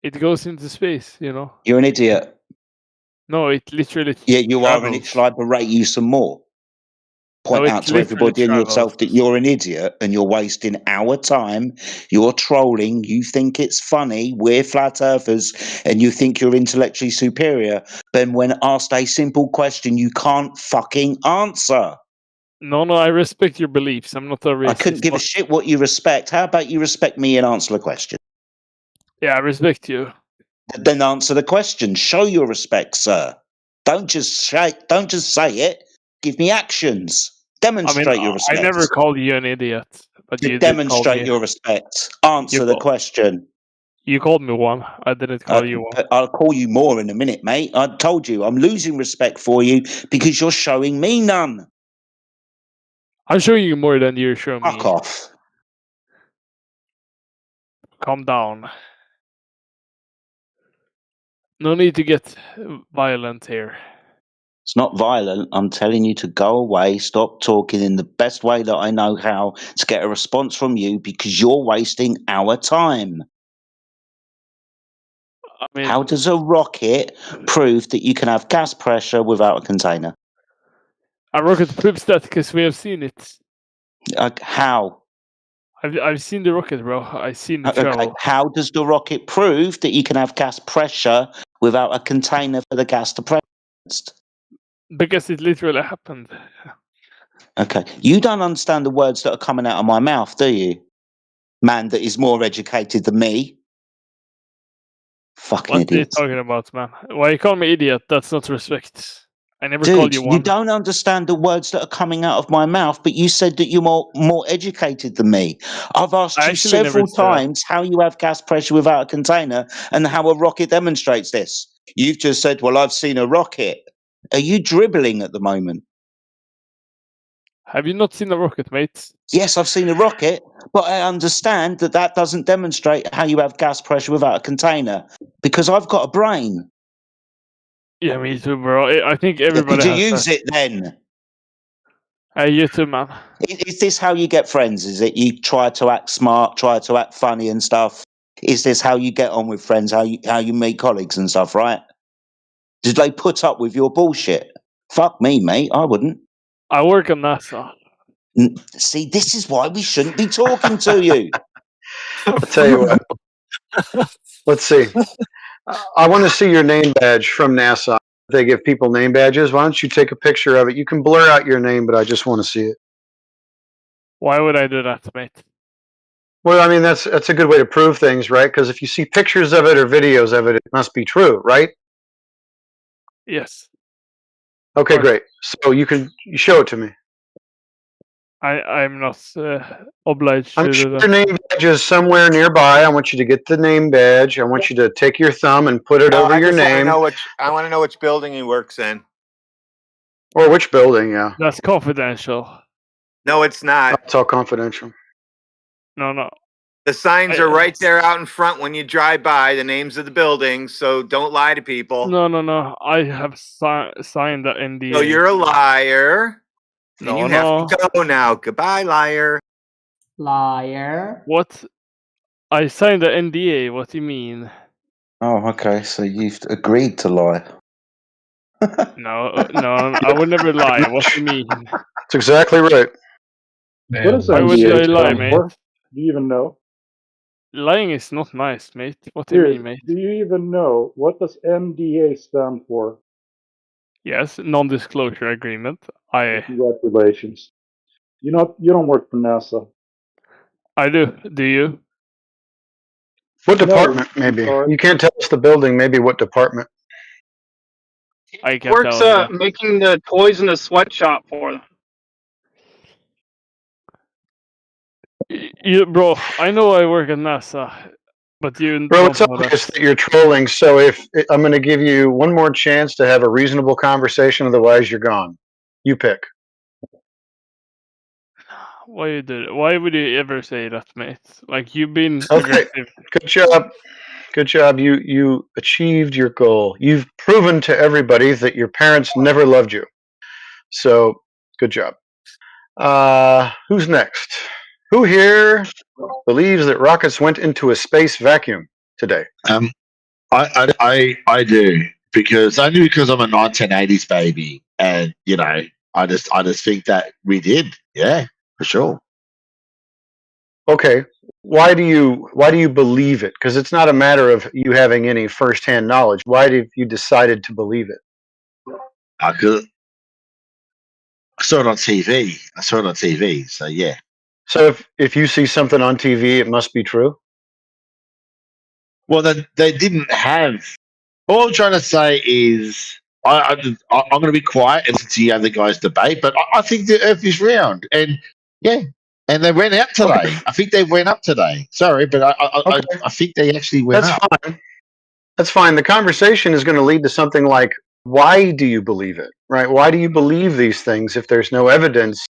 It goes into space, you know. You're an idiot. No, it literally Yeah, you are, and it travels. shall I berate you some more? Point No, it out to literally everybody and yourself travels. that you're an idiot and you're wasting our time. You're trolling. You think it's funny. We're flat earthers and you think you're intellectually superior. Then when asked a simple question, you can't fucking answer. No, I respect your beliefs. I'm not a racist. I couldn't give a shit what you respect. How about you respect me and answer the question? Yeah, I respect you. Then answer the question. Show your respect, sir. Don't just say it. Give me actions. Demonstrate your respect. I never called you an idiot, but you did demonstrate call me. your respect. Answer the question. You called me one. I didn't call you one. I'll call you more in a minute, mate. I told you I'm losing respect for you because you're showing me none. I'm showing you more than you're showing me. Fuck off. Calm down. No need to get violent here. It's not violent. I'm telling you to go away, stop talking in the best way that I know how to get a response from you because you're wasting our time. I mean, how does a rocket prove that you can have gas pressure without a container? A rocket proves that because we have seen it. How? I've seen the rocket, bro. I've seen it travel. How does the rocket prove that you can have gas pressure without a container for the gas to press? Because it literally happened. Okay. You don't understand the words that are coming out of my mouth, do you? Man that is more educated than me. Fucking What are you idiot. talking about, man? Why you call me idiot? That's not respect. I never called you one. You don't understand the words that are coming out of my mouth, but you said that you're more educated than me. I've asked you several times how you have gas pressure without a container and how a rocket demonstrates this. You've just said, well, I've seen a rocket. Are you dribbling at the moment? Have you not seen a rocket, mate? Yes, I've seen a rocket, but I understand that that doesn't demonstrate how you have gas pressure without a container because I've got a brain. Yeah, me too, bro. I think everybody Did you has use that. it then? You too, man. Is this how you get friends? Is it you try to act smart, try to act funny and stuff? Is this how you get on with friends, how you meet colleagues and stuff, right? Did they put up with your bullshit? Fuck me, mate. I wouldn't. I work on NASA. See, this is why we shouldn't be talking to you. I'll tell you what. Let's see. I want to see your name badge from NASA. They give people name badges. Why don't you take a picture of it? You can blur out your name, but I just want to see it. Why would I do that, mate? Well, I mean, that's a good way to prove things, right? Because if you see pictures of it or videos of it, it must be true, right? Yes. Okay, great. So you show it to me. I'm not obliged I'm to sure do that. your name badge is somewhere nearby. I want you to get the name badge. I want you to take your thumb and put it over your name. I want to know which building he works in. Or which building, yeah. That's confidential. No, it's not. It's all confidential. No. The signs are right there out in front when you drive by, the names of the buildings, so don't lie to people. No. I have signed the NDA. So you're a liar. No, and you have to go now. Goodbye, liar. Liar. What? I signed the NDA. What do you mean? Oh, okay. So you've agreed to lie. No, I would never lie. What do you mean? That's exactly right. What does Why would I NDA lie, stand mate? for? Do you even know? Lying is not nice, mate. What do you Here, mean, mate? do you even know what does NDA stand for? Yes, non-disclosure agreement. Congratulations. You don't work for NASA. I do. Do you? What No, department, maybe? sorry. You can't tell us the building, maybe what department. I can't Works tell you that. making the toys in the sweatshop for them. Bro, I know I work at NASA, but you Bro, don't it's know obvious that. that you're trolling, so if I'm going to give you one more chance to have a reasonable conversation, otherwise you're gone. You pick. Why you do? Why would you ever say that, mate? Like you've been Okay, aggressive. good job. Good job. You achieved your goal. You've proven to everybody that your parents never loved you. So, good job. Who's next? Who here believes that rockets went into a space vacuum today? I do because I'm a 1980s baby, and I just think that we did, yeah, for sure. Okay. Why do you believe it? Because it's not a matter of you having any firsthand knowledge. Why did you decided to believe it? I saw it on TV. So yeah. So if you see something on TV, it must be true. Well, they didn't have. All I'm trying to say is I'm going to be quiet and listen to you other guys debate, but I think the Earth is round, and yeah, and they went out today. Okay. I think they went up today. Sorry, but I think they actually went That's up. fine. That's fine. The conversation is going to lead to something like, why do you believe it? Right? Why do you believe these things if there's no evidence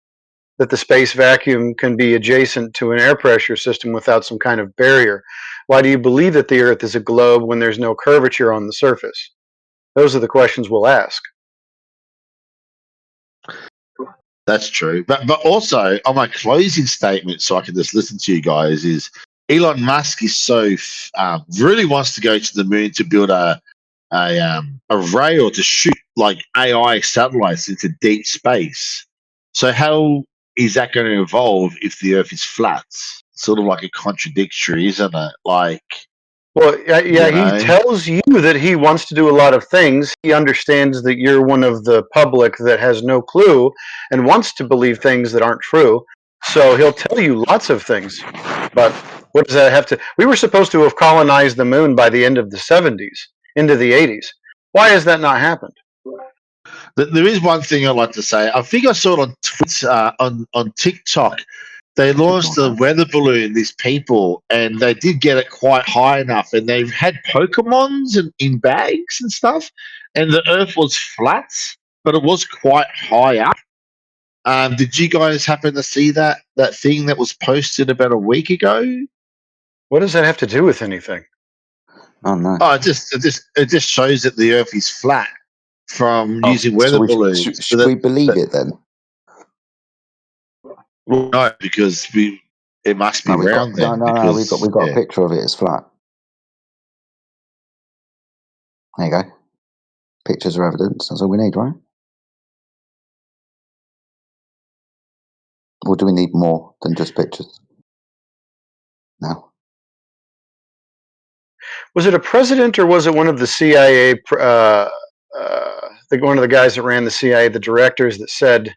that the space vacuum can be adjacent to an air pressure system without some kind of barrier? Why do you believe that the Earth is a globe when there's no curvature on the surface? Those are the questions we'll ask. That's true, but also on my closing statement, so I can just listen to you guys, is Elon Musk is so really wants to go to the moon to build a rail to shoot like AI satellites into deep space. So how is that going to evolve if the Earth is flat? Sort of like a contradictory, isn't it? Like, well, yeah, he tells you that he wants to do a lot of things. He understands that you're one of the public that has no clue and wants to believe things that aren't true. So he'll tell you lots of things. But what does that have to? We were supposed to have colonized the moon by the end of the 70s, into the 80s. Why has that not happened? There is one thing I'd like to say. I think I saw it on Twitter, on TikTok. They launched a weather balloon, these people, and they did get it quite high enough, and they've had Pokemons in bags and stuff, and the Earth was flat, but it was quite high up. Did you guys happen to see that thing that was posted about a week ago? What does that have to do with anything? Oh no! Oh, it just shows that the Earth is flat from using weather balloons. Should we believe it then? Well, no, because it must be round then. No, we've got a picture of it. It's flat. There you go. Pictures are evidence. That's all we need, right? Or do we need more than just pictures? No. Was it a president or was it one of the CIA? One of the guys that ran the CIA, the directors, that said,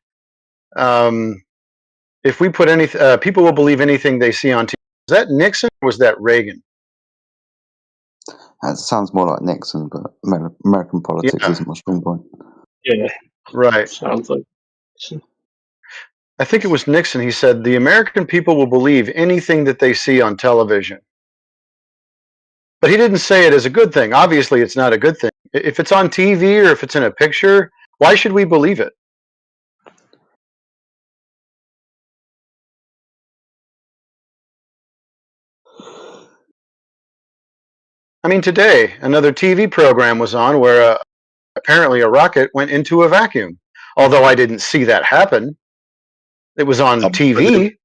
"If we put anything, people will believe anything they see on TV." Was that Nixon or was that Reagan? That sounds more like Nixon, but American politics isn't my strong point. Yeah, right. Sounds like. I think it was Nixon. He said, "The American people will believe anything that they see on television." But he didn't say it as a good thing. Obviously, it's not a good thing. If it's on TV or if it's in a picture, why should we believe it? I mean, today, another TV program was on where apparently a rocket went into a vacuum. Although I didn't see that happen. It was on TV.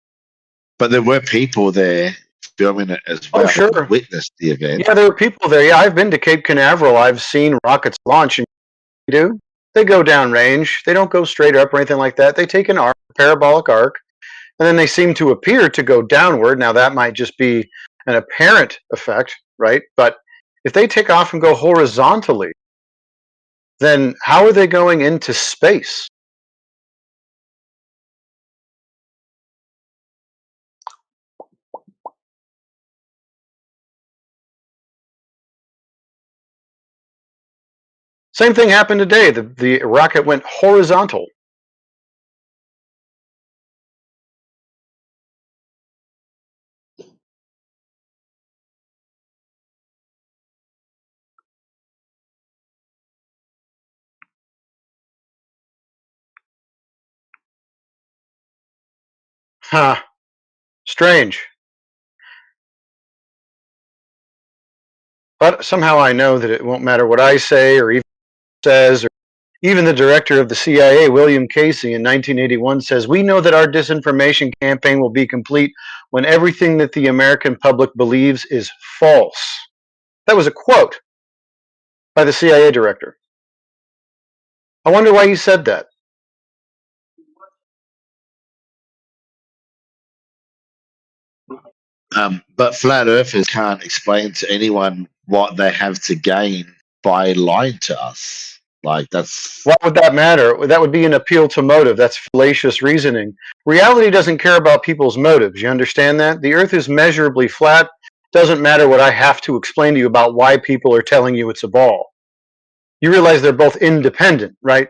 But there were people there filming it as Oh, well. sure. Witnessed the event. Yeah, there were people there. Yeah, I've been to Cape Canaveral. I've seen rockets launch, and do they go downrange? They don't go straight up or anything like that. They take an arc, a parabolic arc, and then they seem to appear to go downward. Now that might just be an apparent effect, right? But if they take off and go horizontally, then how are they going into space? Same thing happened today. The rocket went horizontal. Huh. Strange. But somehow I know that it won't matter what I say or even says, or even the director of the CIA, William Casey, in 1981 says, "We know that our disinformation campaign will be complete when everything that the American public believes is false." That was a quote by the CIA director. I wonder why he said that. But flat earthers can't explain to anyone what they have to gain by lying to us. Like, that's Why would that matter? That would be an appeal to motive. That's fallacious reasoning. Reality doesn't care about people's motives. You understand that? The earth is measurably flat. Doesn't matter what I have to explain to you about why people are telling you it's a ball. You realize they're both independent, right?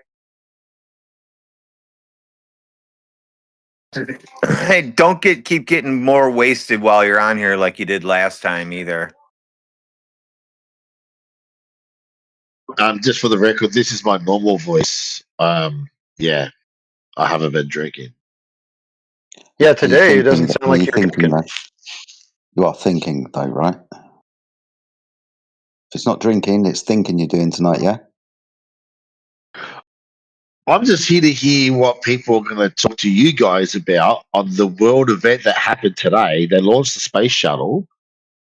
Hey, don't keep getting more wasted while you're on here like you did last time either. just for the record, this is my normal voice. Yeah, I haven't been drinking. Yeah, today it doesn't sound like you're thinking. drinking. You are thinking, though, right? If it's not drinking, it's thinking you're doing tonight, yeah? I'm just here to hear what people are going to talk to you guys about on the world event that happened today. They launched the space shuttle,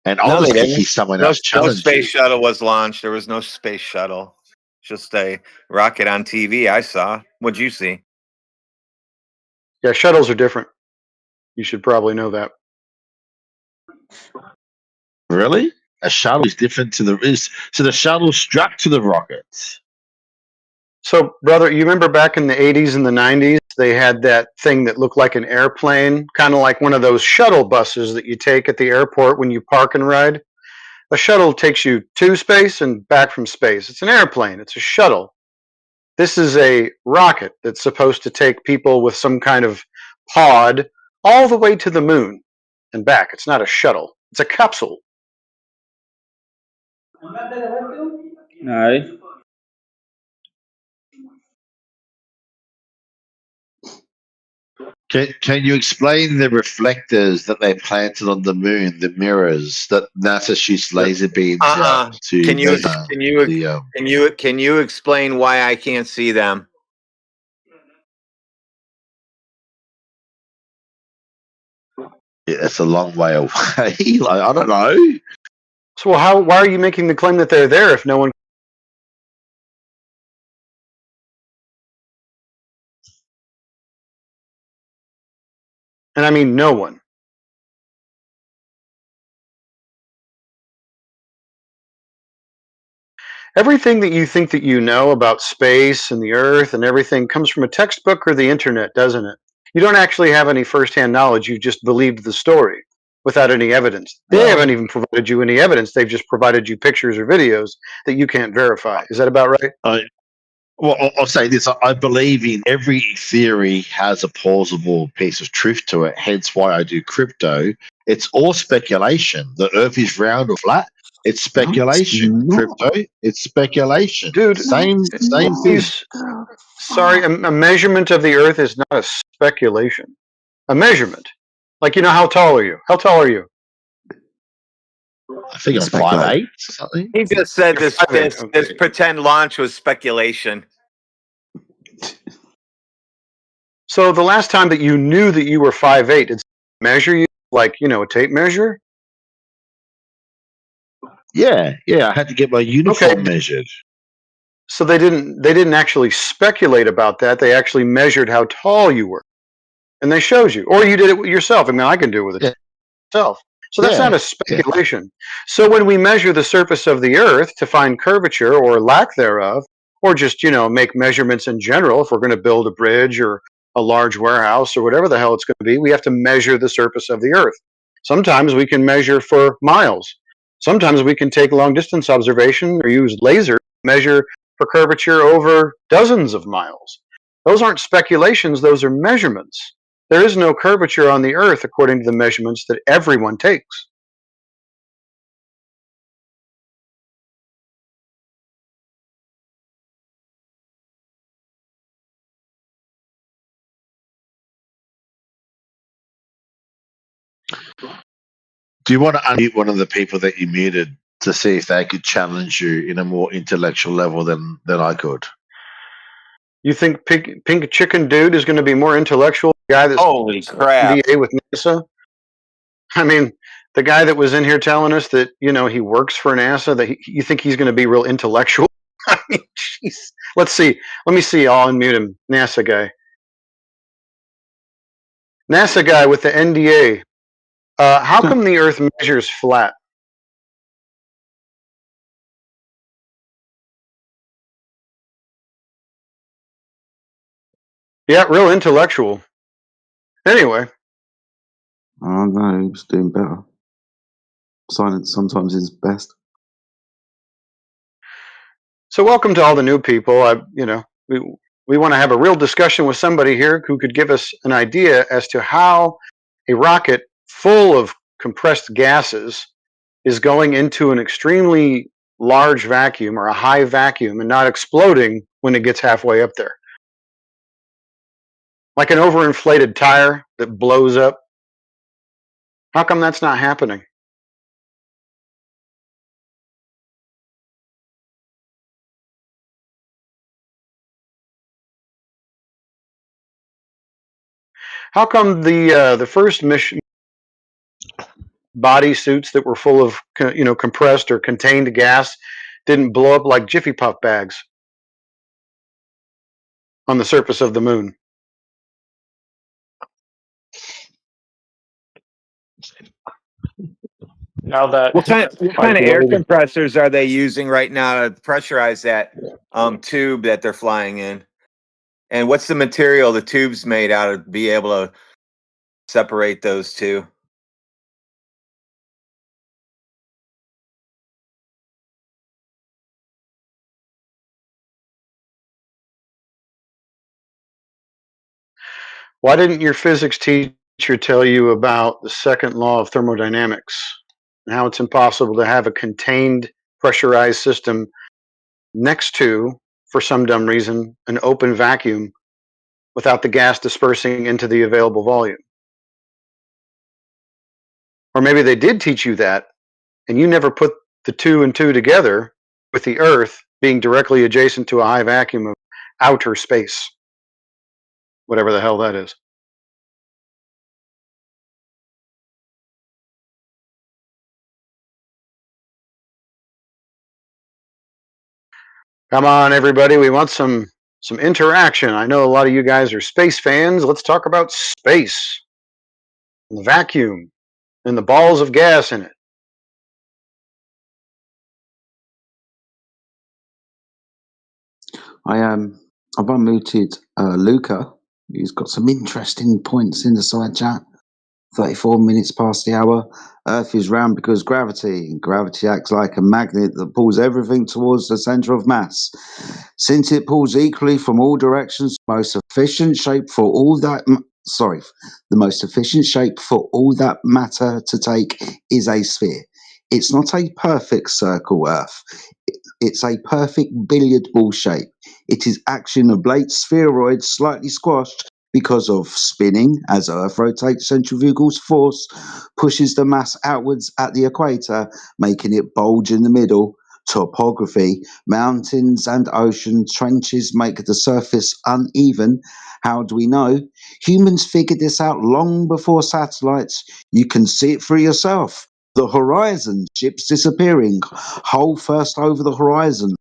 and I was going to hear someone else No challenge space you. shuttle was launched. There was no space shuttle. Just a rocket on TV I saw. What'd you see? Yeah, shuttles are different. You should probably know that. Really? A shuttle is different to so the shuttle strapped to the rocket. So, brother, you remember back in the 80s and the 90s, they had that thing that looked like an airplane, kind of like one of those shuttle buses that you take at the airport when you park and ride. A shuttle takes you to space and back from space. It's an airplane. It's a shuttle. This is a rocket that's supposed to take people with some kind of pod all the way to the moon and back. It's not a shuttle. It's a capsule. No. Can you explain the reflectors that they planted on the moon, the mirrors that NASA shoots laser beams out to? Can you explain why I can't see them? Yeah, that's a long way away. Like, I don't know. So why are you making the claim that they're there if no one? And I mean no one. Everything that you think that you know about space and the earth and everything comes from a textbook or the internet, doesn't it? You don't actually have any firsthand knowledge. You just believed the story without any evidence. They haven't even provided you any evidence. They've just provided you pictures or videos that you can't verify. Is that about right? Well, I'll say this. I believe in every theory has a plausible piece of truth to it, hence why I do crypto. It's all speculation. The earth is round or flat. It's speculation. Crypto, it's speculation. Dude, same thing. Sorry, a measurement of the earth is not a speculation. A measurement. Like, how tall are you? How tall are you? I think I'm 5'8" or something. He just said this pretend launch was speculation. So the last time that you knew that you were 5'8", did it measure you like, a tape measure? Yeah, I had to get my uniform measured. So they didn't actually speculate about that. They actually measured how tall you were, and they showed you, or you did it yourself. I mean, I can do it with it myself. So that's not a speculation. So when we measure the surface of the Earth to find curvature or lack thereof, or just make measurements in general, if we're going to build a bridge or a large warehouse or whatever the hell it's going to be, we have to measure the surface of the Earth. Sometimes we can measure for miles. Sometimes we can take long distance observation or use laser to measure for curvature over dozens of miles. Those aren't speculations, those are measurements. There is no curvature on the Earth according to the measurements that everyone takes. Do you want to unmute one of the people that you muted to see if they could challenge you in a more intellectual level than I could? You think Pink Chicken Dude is going to be more intellectual than the guy that's Holy crap. NDA with NASA? I mean, the guy that was in here telling us that, he works for NASA, that you think he's going to be real intellectual? I mean, jeez. Let's see. Let me see. I'll unmute him. NASA guy. NASA guy with the NDA. How come the Earth measures flat? Yeah, real intellectual. Anyway. Oh no, he was doing better. Silence sometimes is best. So welcome to all the new people. We want to have a real discussion with somebody here who could give us an idea as to how a rocket full of compressed gases is going into an extremely large vacuum or a high vacuum and not exploding when it gets halfway up there. Like an overinflated tire that blows up. How come that's not happening? How come the first mission body suits that were full of compressed or contained gas didn't blow up like Jiffy Puff bags on the surface of the moon? Now that What kind of air compressors are they using right now to pressurize that tube that they're flying in? And what's the material the tube's made out of to be able to separate those two? Why didn't your physics teacher tell you about the second law of thermodynamics and how it's impossible to have a contained pressurized system next to, for some dumb reason, an open vacuum without the gas dispersing into the available volume? Or maybe they did teach you that and you never put the two and two together with the Earth being directly adjacent to a high vacuum of outer space. Whatever the hell that is. Come on, everybody. We want some interaction. I know a lot of you guys are space fans. Let's talk about space, and the vacuum, and the balls of gas in it. I've unmuted Luca. He's got some interesting points in the side chat. 34 minutes past the hour. Earth is round because gravity. Gravity acts like a magnet that pulls everything towards the center of mass. Since it pulls equally from all directions, the most efficient shape for all that matter to take is a sphere. It's not a perfect circle, Earth. It's a perfect billiard ball shape. It is action of late spheroids slightly squashed because of spinning as Earth rotates. Centrifugal force pushes the mass outwards at the equator, making it bulge in the middle. Topography, mountains and ocean trenches make the surface uneven. How do we know? Humans figured this out long before satellites. You can see it for yourself. The horizon, ships disappearing, hole first over the horizon,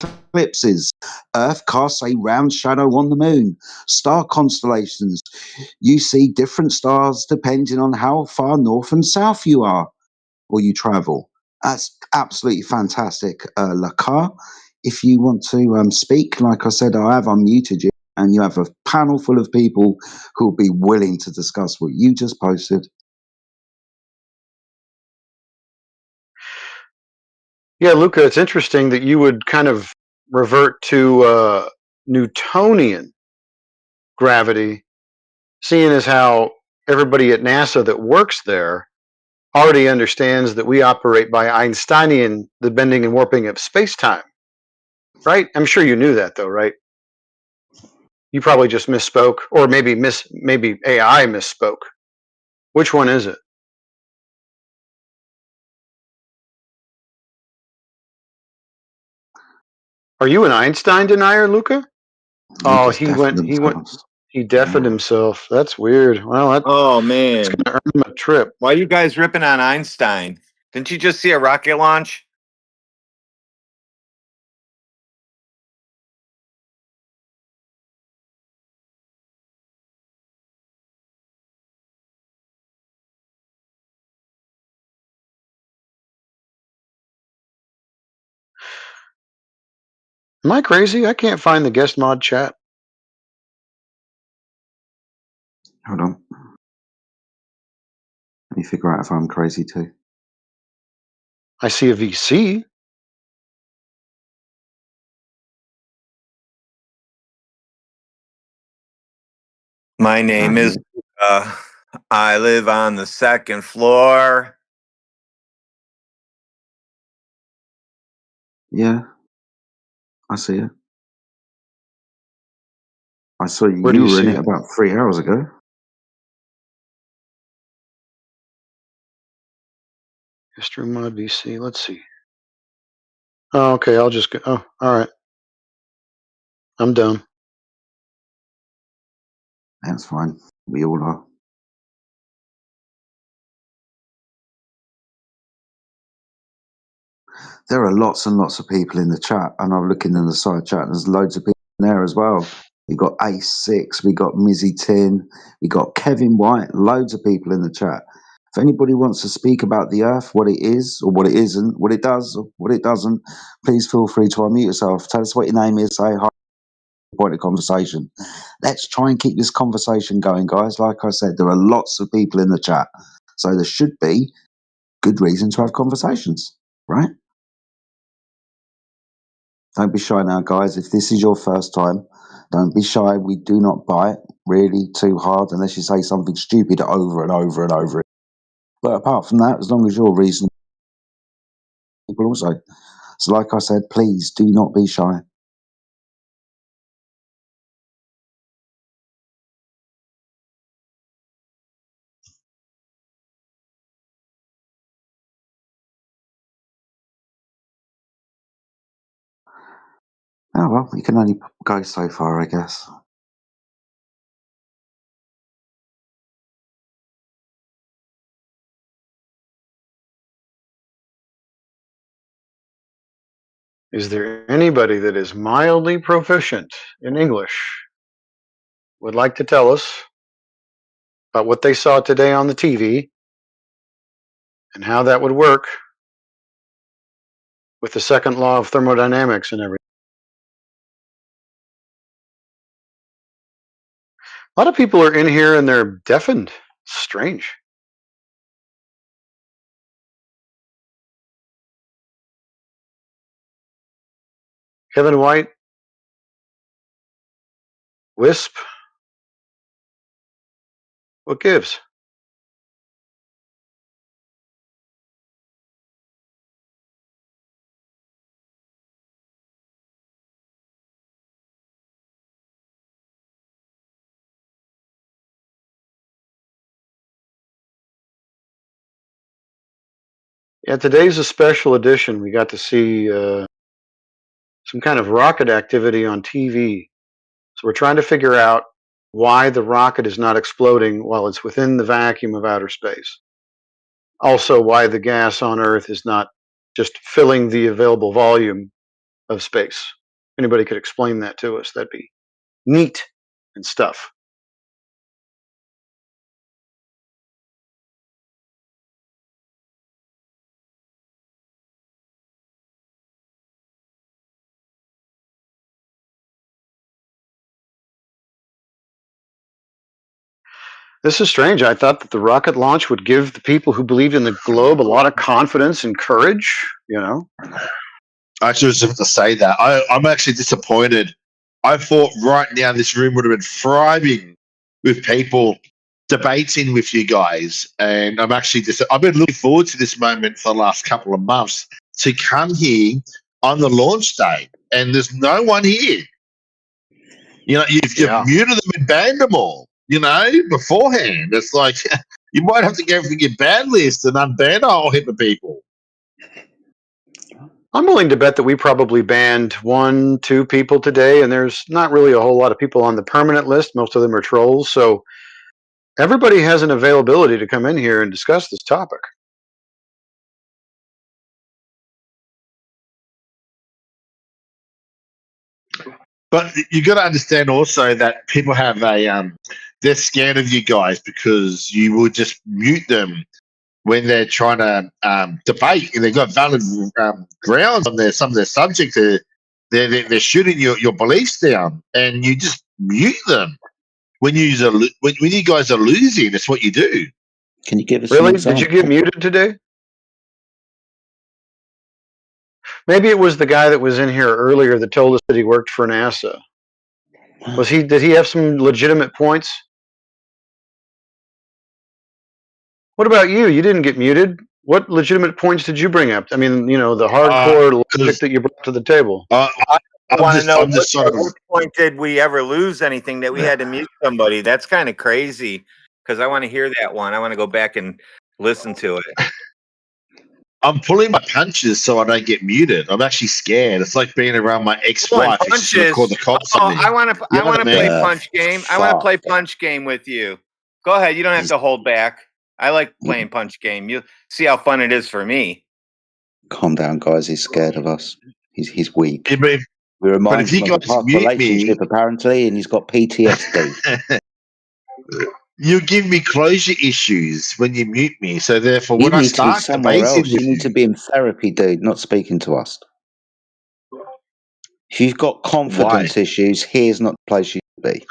eclipses, Earth casts a round shadow on the moon, star constellations. You see different stars depending on how far north and south you are or you travel. That's absolutely fantastic, Lakar. If you want to speak, like I said, I have unmuted you, and you have a panel full of people who will be willing to discuss what you just posted. Yeah, Luca, it's interesting that you would kind of revert to Newtonian gravity, seeing as how everybody at NASA that works there already understands that we operate by Einsteinian, the bending and warping of space-time. Right? I'm sure you knew that, though, right? You probably just misspoke, or maybe AI misspoke. Which one is it? Are you an Einstein denier, Luca? Oh, he deafened himself. That's weird. Well, Oh man, it's gonna earn him a trip. Why are you guys ripping on Einstein? Didn't you just see a rocket launch? Am I crazy? I can't find the guest mod chat. Hold on. Let me figure out if I'm crazy too. I see a VC. My name is I live on the second floor. Yeah, I see it. I saw Where do you you were in see it it? about 3 hours ago. History mod VC. Let's see. Oh, okay. I'll just go. Oh, all right. I'm done. That's fine. We all are. There are lots and lots of people in the chat, and I'm looking in the side chat, and there's loads of people in there as well. We got Ace6, we got Mizzy Tin, we got Kevin White, loads of people in the chat. If anybody wants to speak about the Earth, what it is or what it isn't, what it does or what it doesn't, please feel free to unmute yourself. Tell us what your name is, say hi, point of conversation. Let's try and keep this conversation going, guys. Like I said, there are lots of people in the chat, so there should be good reason to have conversations, right? Don't be shy now, guys. If this is your first time, don't be shy. We do not bite really too hard unless you say something stupid over and over and over. But apart from that, as long as you're reasonable, people also. So like I said, please do not be shy. Oh, well, you can only go so far, I guess. Is there anybody that is mildly proficient in English would like to tell us about what they saw today on the TV and how that would work with the second law of thermodynamics and everything? A lot of people are in here and they're deafened. Strange. Kevin White, Wisp, what gives? Yeah, today's a special edition. We got to see some kind of rocket activity on TV. So we're trying to figure out why the rocket is not exploding while it's within the vacuum of outer space. also why the gas on Earth is not just filling the available volume of space. Anybody could explain that to us, that'd be neat and stuff. This is strange. I thought that the rocket launch would give the people who believed in the globe a lot of confidence and courage, you know? I was just to say that. I'm actually disappointed. I thought right now this room would have been thriving with people debating with you guys. And I'm actually I've been looking forward to this moment for the last couple of months to come here on the launch day. And there's no one here. You know, you've muted them and banned them all, you know, beforehand. It's like you might have to go through your ban list and unban a whole heap of people. I'm willing to bet that we probably banned 1-2 people today, and there's not really a whole lot of people on the permanent list. Most of them are trolls, so everybody has an availability to come in here and discuss this topic. But you got to understand also that people have they're scared of you guys because you will just mute them when they're trying to debate, and they've got valid grounds on some of their subjects. They're shooting your beliefs down, and you just mute them when you guys are losing. That's what you do. Can you give us really? Did you get muted today? Maybe it was the guy that was in here earlier that told us that he worked for NASA. Did he have some legitimate points? What about you? You didn't get muted. What legitimate points did you bring up? I mean, you know, the hardcore logic that you brought to the table. I want to know at what point did we ever lose anything that we had to mute somebody? That's kind of crazy because I want to hear that one. I want to go back and listen to it. I'm pulling my punches so I don't get muted. I'm actually scared. It's like being around my ex-wife. It's just call the cops on me. I want to play punch game. I want to play punch game with you. Go ahead. You don't have to hold back. I like playing punch game. You see how fun it is for me. Calm down, guys. He's scared of us. He's weak. Yeah, we remind him of a guys past relationship, apparently, and he's got PTSD. You give me closure issues when you mute me, so therefore You when I need to be start somewhere debating else. You need to be in therapy, dude, not speaking to us. If you've got confidence issues, here's not the place you should be.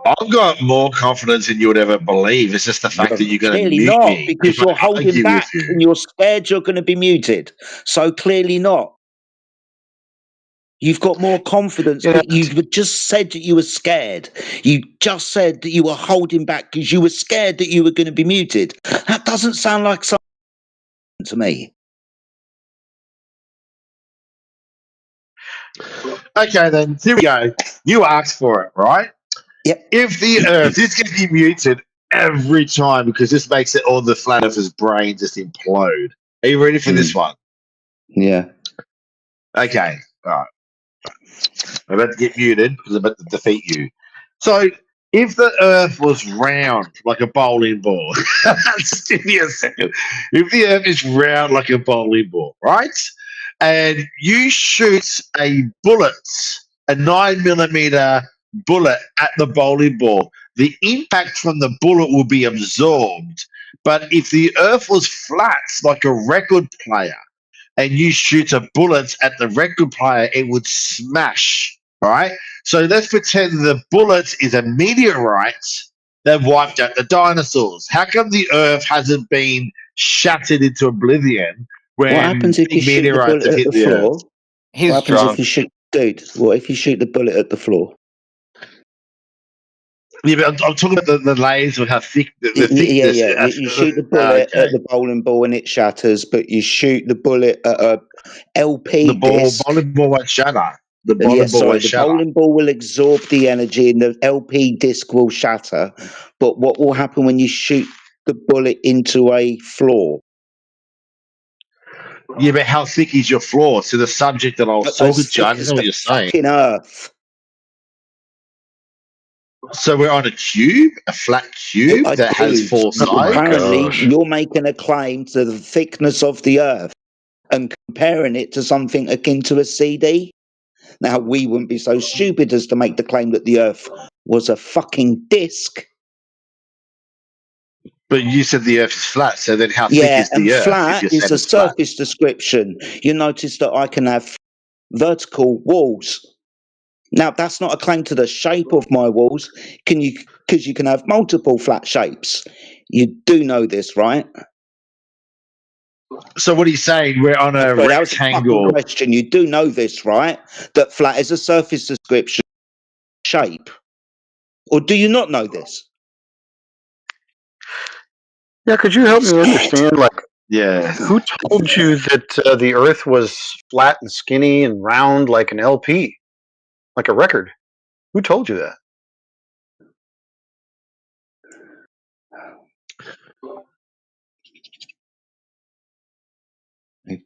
I've got more confidence than you would ever believe. It's just the fact that you're going to mute not, me because you're holding back and you're scared you're going to be muted. So clearly not. You've got more confidence, but you've just said that you were scared. You just said that you were holding back because you were scared that you were going to be muted. That doesn't sound like something to me. Okay, then here we go. You asked for it, right? Yep. If the Earth is going to be muted every time because this makes it all the flat Earth's brain just implode. Are you ready for this one? Yeah. Okay. All right. I'm about to get muted because I'm about to defeat you. So, if the Earth was round like a bowling ball, just give me a second. If the Earth is round like a bowling ball, right? And you shoot a bullet, a 9mm bullet at the bowling ball, the impact from the bullet will be absorbed. But if the Earth was flat like a record player, and you shoot a bullet at the record player, it would smash, right? So let's pretend the bullet is a meteorite that wiped out the dinosaurs. How come the Earth hasn't been shattered into oblivion when what happens if you shoot the bullet at the floor? He's what happens drunk. if you shoot, dude? What if you shoot the bullet at the floor? Yeah, but I'm talking about the layers of how thick the thickness. Yeah. You shoot the bullet at the bowling ball and it shatters, but you shoot the bullet at a LP disc. Bowling ball won't shatter. The bowling ball will absorb the energy and the LP disc will shatter. But what will happen when you shoot the bullet into a floor? Yeah, but how thick is your floor? So the subject that I was talking to, I don't know what you're saying. Fucking Earth. So we're on a cube, a flat cube A that has cube. four sides. Apparently, you're making a claim to the thickness of the Earth and comparing it to something akin to a CD. Now, we wouldn't be so stupid as to make the claim that the Earth was a fucking disc. But you said the Earth is flat, so then how thick Yeah, is and the Earth? flat if you're is saying a it's flat? surface description. You notice that I can have vertical walls. Now, that's not a claim to the shape of my walls, because you can have multiple flat shapes. You do know this, right? So what are you saying? We're on a Sorry, that was a fucking rectangle. question. You do know this, right? That flat is a surface description shape. Or do you not know this? Yeah, could you help me understand, like, Yeah. who told you that the Earth was flat and skinny and round like an LP, like a record? Who told you that?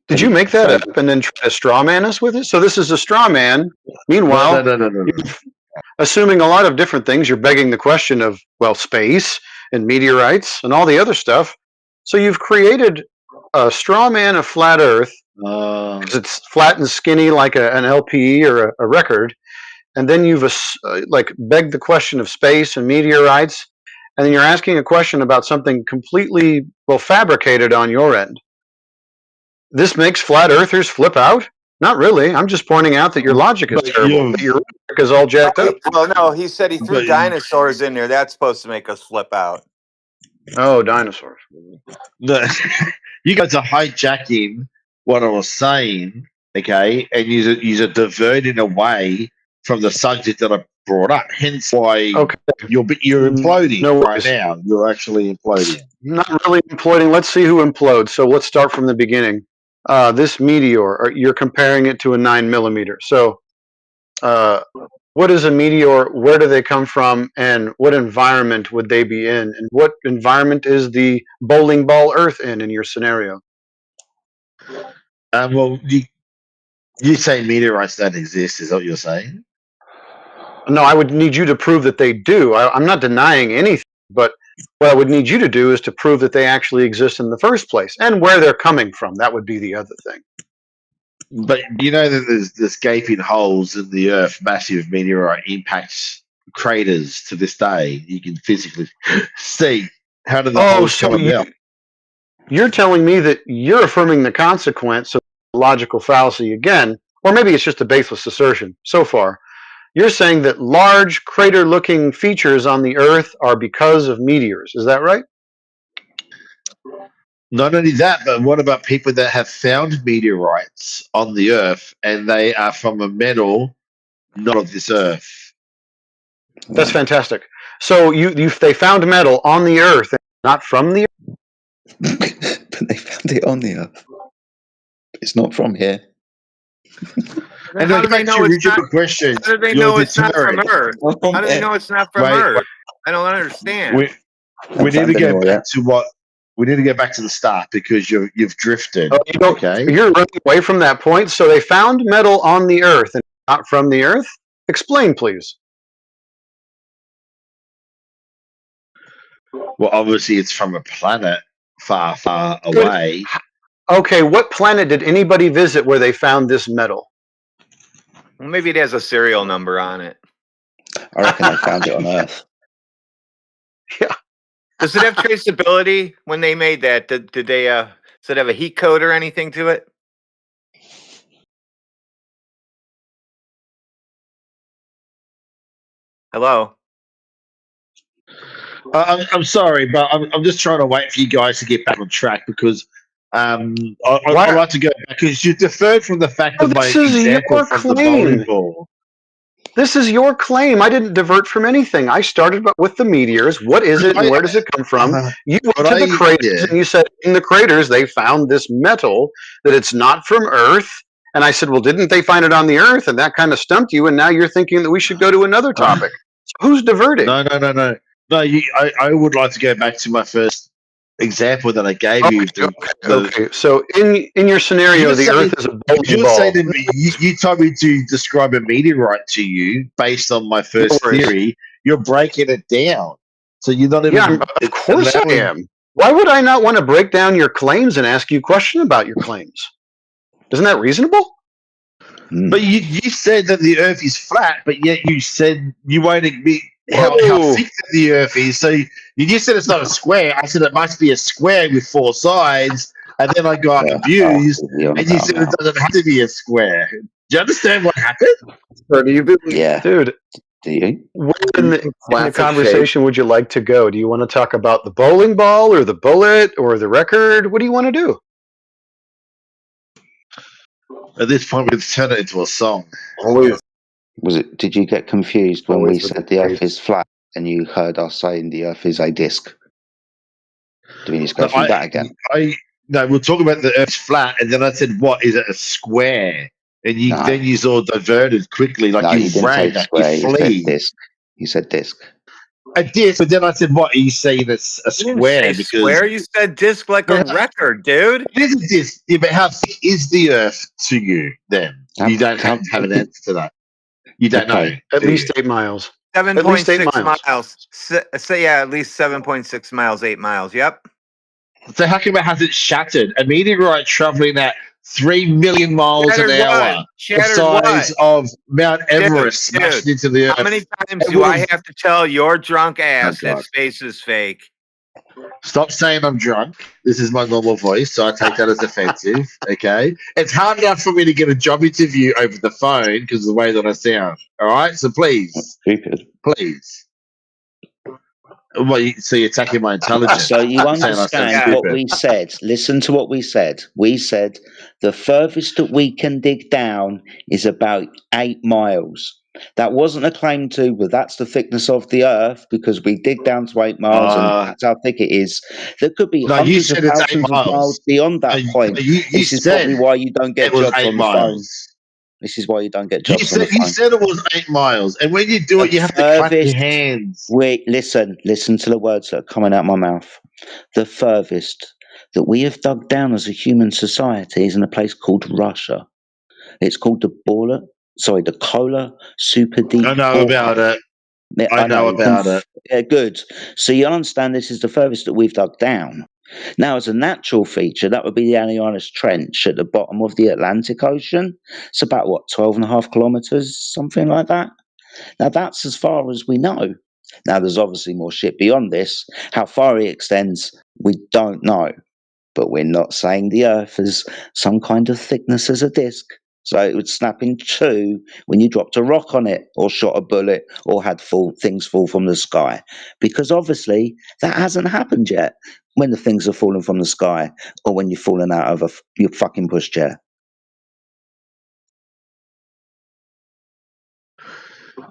Did you make that up and then try to straw man us with it? So this is a straw man. Meanwhile, No. assuming a lot of different things, you're begging the question of, well, space and meteorites and all the other stuff. So you've created a straw man of flat Earth because it's flat and skinny like an LP or a record, and then you've like begged the question of space and meteorites, and then you're asking a question about something completely, well, fabricated on your end. This makes flat earthers flip out? Not really. I'm just pointing out that your logic is terrible. That your logic is all jacked up. Well, no, he said he threw dinosaurs in there. That's supposed to make us flip out. Oh, dinosaurs. No, you guys are hijacking what I was saying, okay, and you're diverting away from the subject that I brought up. Hence why you're imploding right now. You're actually imploding. Not really imploding. Let's see who implodes. So let's start from the beginning. This meteor, you're comparing it to a 9mm. So what is a meteor? Where do they come from? And what environment would they be in? And what environment is the bowling ball Earth in your scenario? Well, you say meteorites don't exist, is that what you're saying? No, I would need you to prove that they do. I'm not denying anything, but what I would need you to do is to prove that they actually exist in the first place and where they're coming from. That would be the other thing. But you know that there's gaping holes in the Earth, massive meteorite impacts craters to this day. You can physically see. How did the holes come about? You're telling me that you're affirming the consequence of logical fallacy again, or maybe it's just a baseless assertion so far. You're saying that large crater-looking features on the Earth are because of meteors. Is that right? Not only that, but what about people that have found meteorites on the Earth and they are from a metal not of this Earth? That's fantastic. So they found metal on the Earth, not from the Earth? But they found it on the Earth. It's not from here. And how do they know it's not? Question. How do they know it's not from Earth? How do they know it's not from Earth? I don't understand. We need to go back to what. We need to go back to the start because you've drifted. Okay, you're running away from that point. So they found metal on the Earth and not from the Earth. Explain, please. Well, obviously it's from a planet far, far away. Okay, what planet did anybody visit where they found this metal? Well, maybe it has a serial number on it. I reckon they found it on Earth. Yeah. Does it have traceability when they made that? Did they does it have a heat code or anything to it? Hello? I'm sorry, but I'm just trying to wait for you guys to get back on track because I'd like to go back because you deferred from the fact of my example from the bowling ball. This is your claim. I didn't divert from anything. I started with the meteors. What is it and where does it come from? You went to the craters and you said in the craters they found this metal, that it's not from Earth. And I said, well, didn't they find it on the Earth? And that kind of stumped you. And now you're thinking that we should go to another topic. So who's diverting? No. No, I would like to go back to my first example that I gave you. Okay. So in your scenario, the Earth is a bowling ball. Saying to me, you told me to describe a meteorite to you based on my first theory. you're breaking it down. So you're not even. Yeah, of course I am. Why would I not want to break down your claims and ask you a question about your claims? Isn't that reasonable? But you said that the Earth is flat, but yet you said you won't admit how thick the Earth is. So you just said it's not a square. I said it must be a square with 4 sides, and then I got confused, and you said it doesn't have to be a square. Do you understand what happened? Or do you, dude? Do you? Where in the conversation would you like to go? Do you want to talk about the bowling ball or the bullet or the record? What do you want to do? At this point, we've turned it into a song. Was it? Did you get confused when we said the Earth is flat and you heard us saying the Earth is a disc? Do we need to go through that again? No, we'll talk about the Earth's flat, and then I said, "What is it? A square?" And then you all diverted quickly, like you ran, like you square. flee. You said disc. You said disc. A disc, but then I said, "What are you saying? It's a square?" Because square, you said disc like a record, dude. It is a disc. Yeah, but how thick is the Earth to you? Then you don't have an answer to that. You don't know. At least 8 miles. 7.6 miles. Say at least 7.6 miles, 8 miles. Yep. So how come it hasn't shattered? A meteorite traveling at 3 million miles an hour, the size of Mount Everest, smashed into the Earth. How many times do I have to tell your drunk ass that space is fake? Stop saying I'm drunk. This is my normal voice, so I take that as offensive. Okay, it's hard enough for me to get a job interview over the phone because of the way that I sound. All right, so please. Well, so you're attacking my intelligence. So you understand what we said. Listen to what we said. We said the furthest that we can dig down is about 8 miles. That wasn't a claim to, but that's the thickness of the Earth because we dig down to 8 miles and that's how thick it is. There could be hundreds of thousands of miles beyond that point. This is probably why you don't get jobs on the phone. This is why you don't get jobs on the phone. You said it was 8 miles, and when you do it, you have to clap your hands. Wait, listen to the words that are coming out of my mouth. The furthest that we have dug down as a human society is in a place called Russia. It's called the Kola Super Deep. I know about it. I know about it. Yeah, good. So you understand this is the furthest that we've dug down. Now, as a natural feature, that would be the Marianas Trench at the bottom of the Atlantic Ocean. It's about, 12.5 kilometers, something like that. Now, that's as far as we know. Now, there's obviously more shit beyond this. How far it extends, we don't know. But we're not saying the Earth is some kind of thickness as a disc. So it would snap in two when you dropped a rock on it or shot a bullet or had things fall from the sky. Because obviously that hasn't happened yet when the things are falling from the sky or when you're falling out of your fucking pushchair.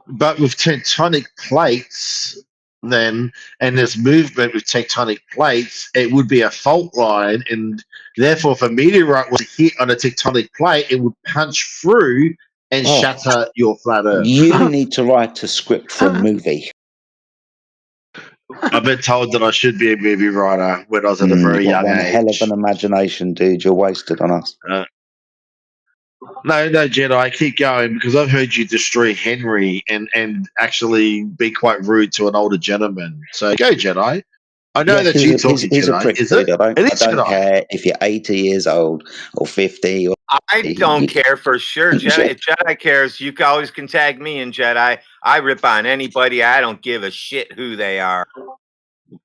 But with tectonic plates, then, and there's movement with tectonic plates, it would be a fault line, and therefore, if a meteorite was hit on a tectonic plate, it would punch through and shatter your flat Earth. You need to write a script for a movie. I've been told that I should be a movie writer when I was at a very young age. Hell of an imagination, dude. You're wasted on us. No, Jedi, keep going because I've heard you destroy Henry and actually be quite rude to an older gentleman. So go, Jedi. I know that you're talking he's Jedi. A prick, is dude. it? I don't care if you're 80 years old or 50 or. I don't care for sure. Jedi, if Jedi cares, you can always can tag me in Jedi. I rip on anybody. I don't give a shit who they are.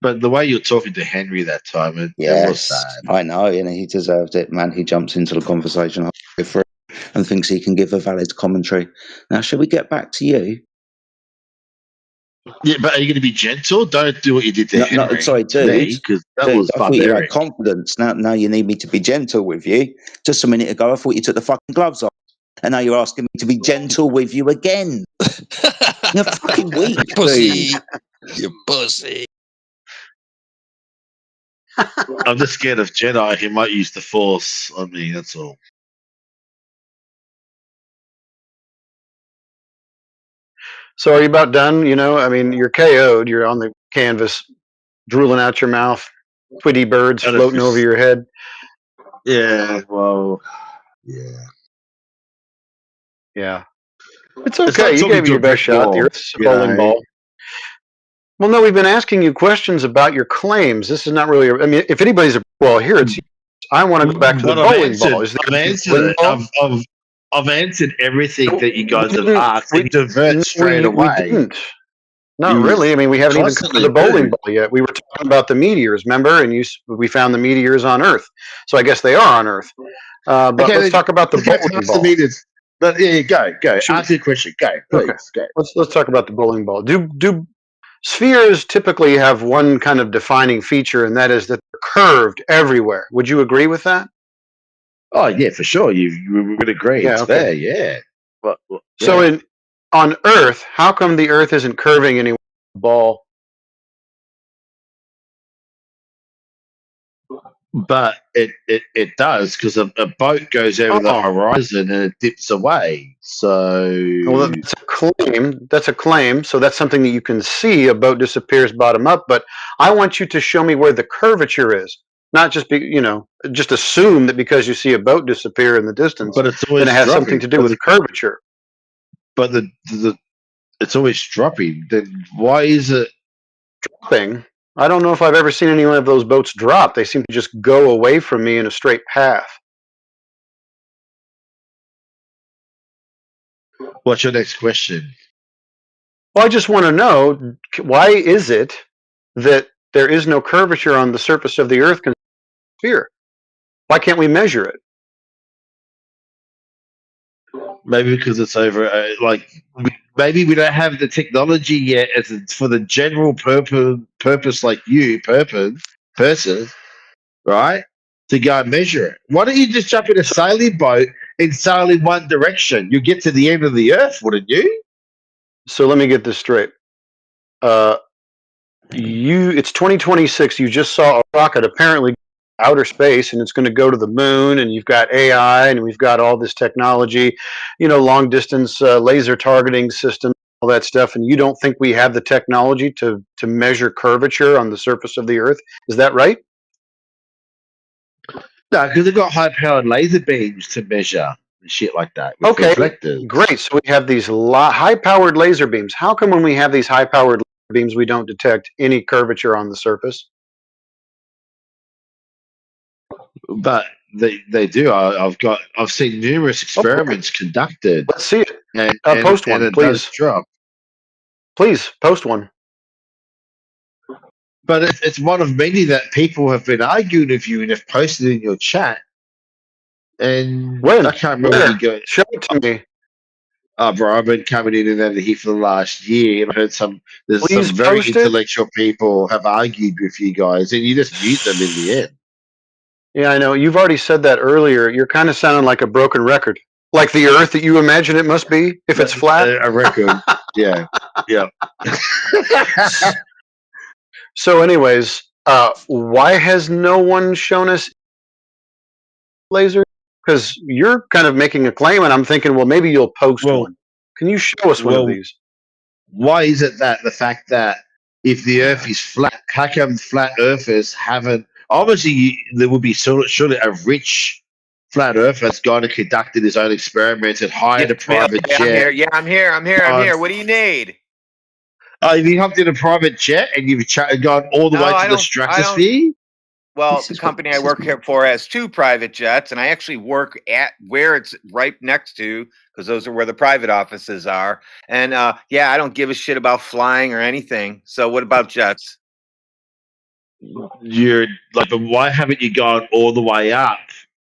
But the way you're talking to Henry that time, it was sad. I know, and he deserved it, man. He jumps into the conversation and thinks he can give a valid commentary. Now, shall we get back to you? Yeah, but are you going to be gentle? Don't do what you did to Henry. No, sorry, dude. Because that was I thought you barbaric. had confidence. Now you need me to be gentle with you. Just a minute ago, I thought you took the fucking gloves off. And now you're asking me to be gentle with you again. You're fucking weak, pussy. You pussy. I'm just scared of Jedi. He might use the Force on me, that's all. So are you about done? You know, I mean, you're KO'd. You're on the canvas, drooling out your mouth, Tweety birds floating over your head. Yeah, well, yeah. Yeah. It's okay. You gave it your best shot. You're a bowling ball. Well, no, we've been asking you questions about your claims. This is not really. I mean, if anybody's well, here it's. I want to go back to the But I've bowling answered. ball. Is I've the answered bowling it. ball? I've answered everything No, that you we guys have didn't. asked, and divert straight We away. didn't. Not You really. I mean, we haven't even covered constantly the bowling do. ball yet. We were talking about the meteors, remember? And we found the meteors on Earth. So I guess they are on Earth. But Okay, let's talk about the let's go bowling past the ball. meters. But yeah, go. Should Ask your question. Go, Okay. please. Go. Let's talk about the bowling ball. Do spheres typically have one kind of defining feature, and that is that they're curved everywhere? Would you agree with that? Oh yeah, for sure. You would agree. Yeah. It's Okay. there. Yeah. But So yeah. on Earth, how come the Earth isn't curving any ball? But it does, because a boat goes over the Oh. horizon and it dips away. So Well, that's a claim. That's a claim. So that's something that you can see. A boat disappears bottom up. But I want you to show me where the curvature is. Not just just assume that because you see a boat disappear in the distance, but it's then always it has dropping. something to do with curvature. But the it's always dropping. Then why is it dropping? I don't know if I've ever seen any one of those boats drop. They seem to just go away from me in a straight path. What's your next question? Well, I just want to know, why is it that there is no curvature on the surface of the Earth sphere? Why can't we measure it? Maybe because it's over. Maybe we don't have the technology yet, as for the general purpose like you, person, right? To go and measure it. Why don't you just jump in a sailing boat and sail in one direction? You get to the end of the Earth, wouldn't you? So let me get this straight. It's 2026. You just saw a rocket apparently outer space, and it's going to go to the moon. And you've got AI, and we've got all this technology, long distance laser targeting system, all that stuff. And you don't think we have the technology to measure curvature on the surface of the Earth? Is that right? No, because they've got high-powered laser beams to measure and shit like that with Okay, reflectors. great. So we have these high-powered laser beams. How come when we have these high-powered laser beams, we don't detect any curvature on the surface? But they do. I've seen numerous experiments conducted. Let's see it. And Post one, it please. does drop. Please post one. But it's one of many that people have been arguing with you and have posted in your chat. And when? I can't remember when you go. Show it to me. Oh, bro, I've been coming in and out of here for the last year, and I heard there's Please some very post it. intellectual people have argued with you guys, and you just mute them in the end. Yeah, I know. You've already said that earlier. You're kind of sounding like a broken record. Like the Earth that you imagine it must be if it's flat. A record. Yeah. Yeah. So anyways, why has no one shown us laser? Because you're kind of making a claim, and I'm thinking, well, maybe you'll post one. Can you show us one of these? Why is it that the fact that if the Earth is flat, how come flat Earthers haven't? Obviously, there would be surely a rich flat Earther that's gone and conducted his own experiments and hired a private jet. I'm here. Yeah, I'm here. I'm here. What do you need? Have you hopped in a private jet and you've gone all the way to the stratosphere? Well, the company I work here for has 2 private jets, and I actually work at where it's right next to, because those are where the private offices are. And yeah, I don't give a shit about flying or anything. So what about jets? You're like, but why haven't you gone all the way up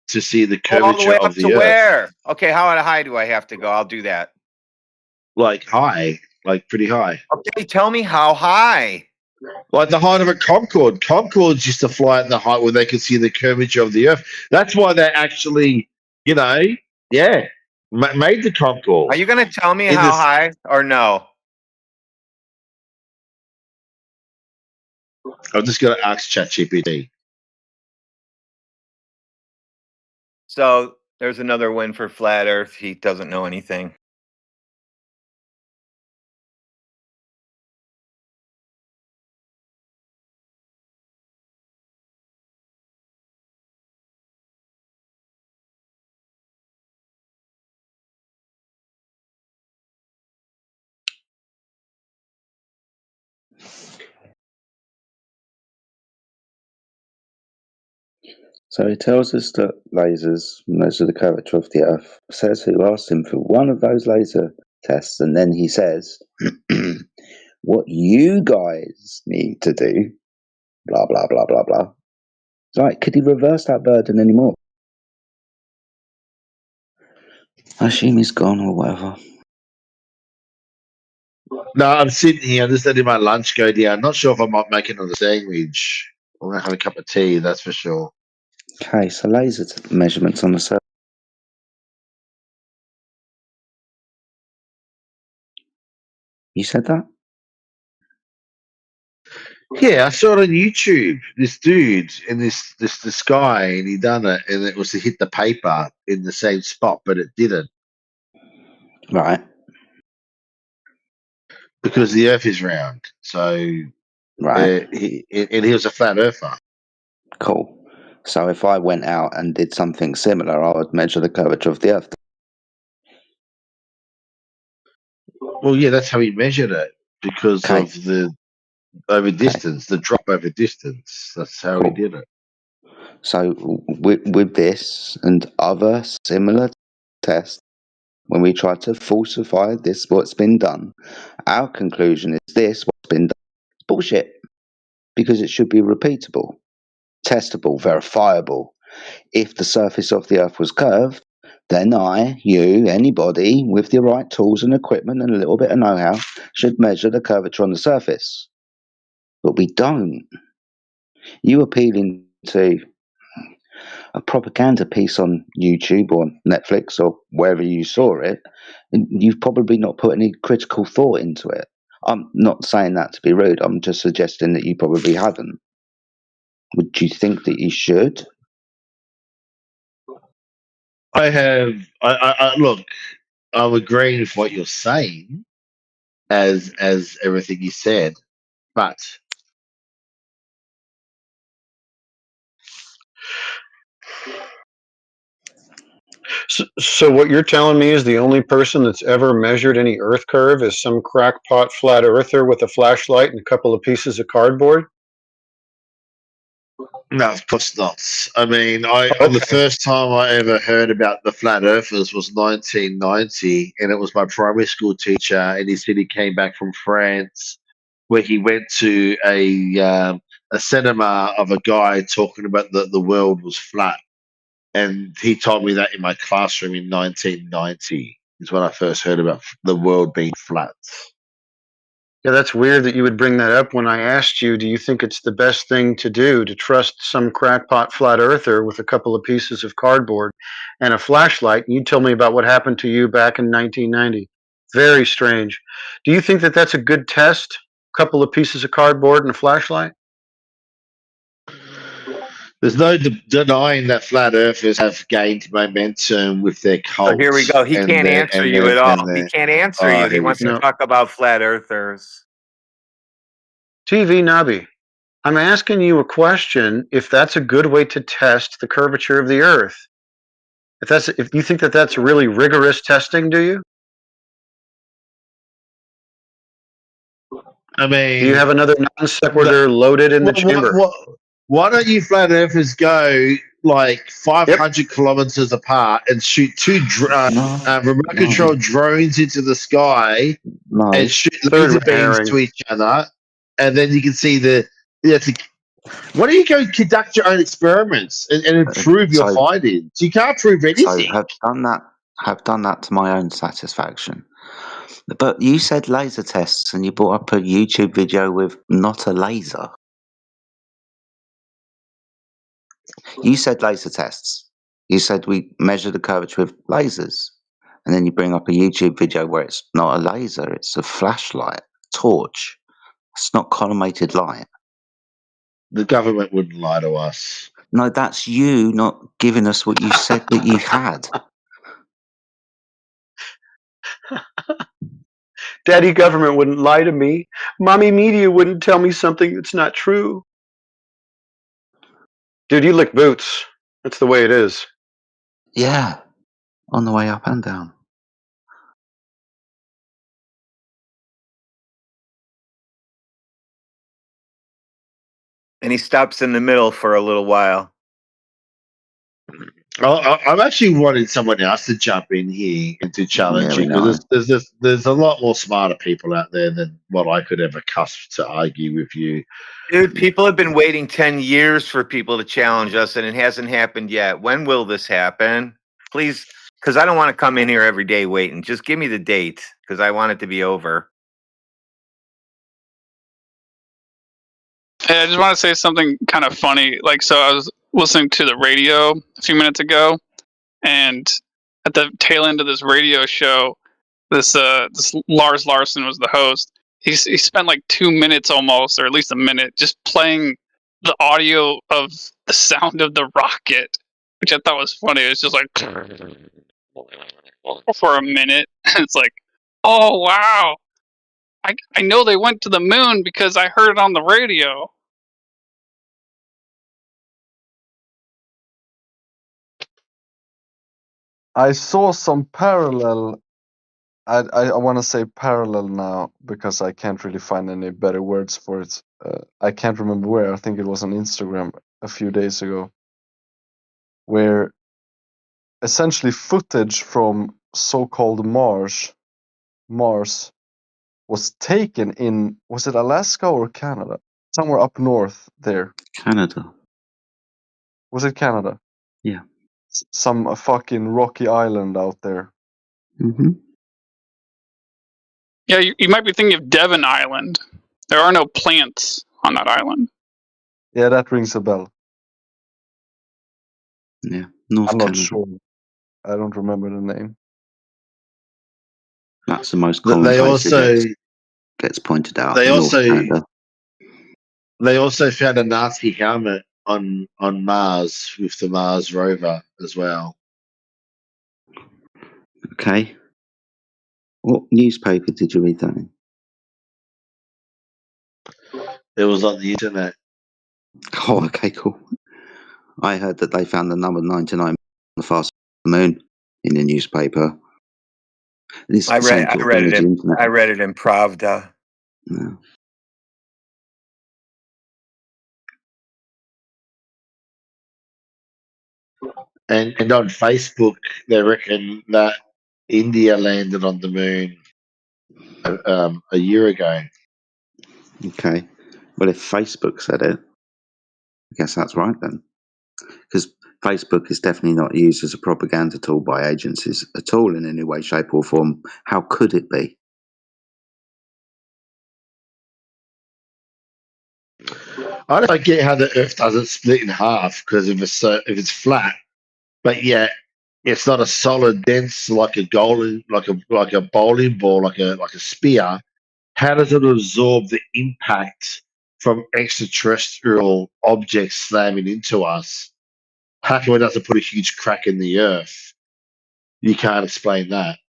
to see the curvature all the way up of the to Earth? Where? Okay, how high do I have to go? I'll do that. Like high, like pretty high. Okay, tell me how high. Like the height of a Concorde. Concordes used to fly at the height where they could see the curvature of the Earth. That's why they actually, made the Concorde. Are you going to tell me how high or no? I'm just going to ask ChatGPT. So there's another win for Flat Earth. He doesn't know anything. So he tells us that lasers measure the curvature of the Earth. Says who asked him for one of those laser tests, and then he says, "What you guys need to do, blah blah blah blah blah." Right? Could he reverse that burden anymore? I assume he's gone or whatever. No, I'm sitting here. I'm just letting my lunch go down. Not sure if I might make it on the sandwich. I'm gonna have a cup of tea. That's for sure. Okay, so laser measurements on the surface. You said that? Yeah, I saw it on YouTube. This dude and this guy, and he done it, and it was to hit the paper in the same spot, but it didn't Right. because the Earth is round. So, Right. he was a flat earther. Cool. So if I went out and did something similar, I would measure the curvature of the Earth. Well, yeah, that's how he measured it because Okay. of the over distance, the drop over distance. That's how he Cool. did it. So with this and other similar tests, when we try to falsify this, what's been done, our conclusion is this, what's been done, is bullshit. Because it should be repeatable, testable, verifiable. If the surface of the Earth was curved, then you, anybody with the right tools and equipment and a little bit of know-how should measure the curvature on the surface. But we don't. You appealing to a propaganda piece on YouTube or Netflix or wherever you saw it, and you've probably not put any critical thought into it. I'm not saying that to be rude. I'm just suggesting that you probably haven't. Would you think that you should? I have. I look. I'm agreeing with what you're saying, as everything you said, but So what you're telling me is the only person that's ever measured any Earth curve is some crackpot flat earther with a flashlight and a couple of pieces of cardboard? no, of course not. I mean, the Okay. first time I ever heard about the flat earthers was 1990, and it was my primary school teacher, and he said he came back from France, where he went to a cinema of a guy talking about the world was flat, and he told me that in my classroom in 1990 is when I first heard about the world being flat. Yeah, that's weird that you would bring that up when I asked you, do you think it's the best thing to do to trust some crackpot flat earther with a couple of pieces of cardboard and a flashlight? And you told me about what happened to you back in 1990. Very strange. Do you think that that's a good test? A couple of pieces of cardboard and a flashlight? There's no denying that flat earthers have gained momentum with their So here we cult go. He and can't their answer you at all. He can't answer you. He here we wants to go. talk about flat earthers. TV Nobby, I'm asking you a question if that's a good way to test the curvature of the Earth. If you think that that's really rigorous testing, do you? I mean, do you have another non sequitur loaded in the chamber? Why don't you flat earthers go like 500 kilometers apart and shoot two remote control drones into the sky and shoot laser beams to each other, and then you can see why don't you go conduct your own experiments and improve your findings? You can't prove anything. So have done that to my own satisfaction. But you said laser tests and you brought up a YouTube video with not a laser. You said laser tests. You said we measure the curvature with lasers. And then you bring up a YouTube video where it's not a laser, it's a flashlight, torch. It's not collimated light. The government wouldn't lie to us. No, that's you not giving us what you said that you had. Daddy government wouldn't lie to me. Mommy media wouldn't tell me something that's not true. Dude, you lick boots. That's the way it is. Yeah, on the way up and down. And he stops in the middle for a little while. I'm actually wanting someone else to jump in here and to challenge we you know. because there's a lot more smarter people out there than what I could ever cusp to argue with you. Dude, people have been waiting 10 years for people to challenge us, and it hasn't happened yet. When will this happen? Please, because I don't want to come in here every day waiting. Just give me the date, because I want it to be over. Hey, I just want to say something kind of funny. Like, so I was listening to the radio a few minutes ago, and at the tail end of this radio show, this Lars Larson was the host. He spent like 2 minutes almost, or at least a minute, just playing the audio of the sound of the rocket, which I thought was funny. It was just like for a minute. It's like, oh wow, I know they went to the moon because I heard it on the radio. I saw some parallel. I want to say parallel now because I can't really find any better words for it. I can't remember where. I think it was on Instagram a few days ago, where essentially footage from so-called Mars was taken in, was it Alaska or Canada? Somewhere up north there. Canada. Was it Canada? Yeah. Some fucking rocky island out there. Mm-hmm. Yeah, you might be thinking of Devon Island. There are no plants on that island. Yeah, that rings a bell. Yeah, North I'm not Canada. sure. I don't remember the name. That's the most common They place also it gets pointed out. they North also Canada. they also found a Nazi helmet on Mars with the Mars rover as well. Okay. What newspaper did you read that in? It was on the internet. Oh, okay, cool. I heard that they found the number 99 on the fast moon in the newspaper. I read it in Pravda. No. And on Facebook, they reckon that India landed on the moon a year ago. Okay. Well, if Facebook said it, I guess that's right then. Because Facebook is definitely not used as a propaganda tool by agencies at all in any way, shape, or form. How could it be? I don't get how the Earth doesn't split in half because if it's flat, but yet it's not a solid, dense like a bowling ball, like a spear. How does it absorb the impact from extraterrestrial objects slamming into us? How come it doesn't put a huge crack in the Earth? You can't explain that.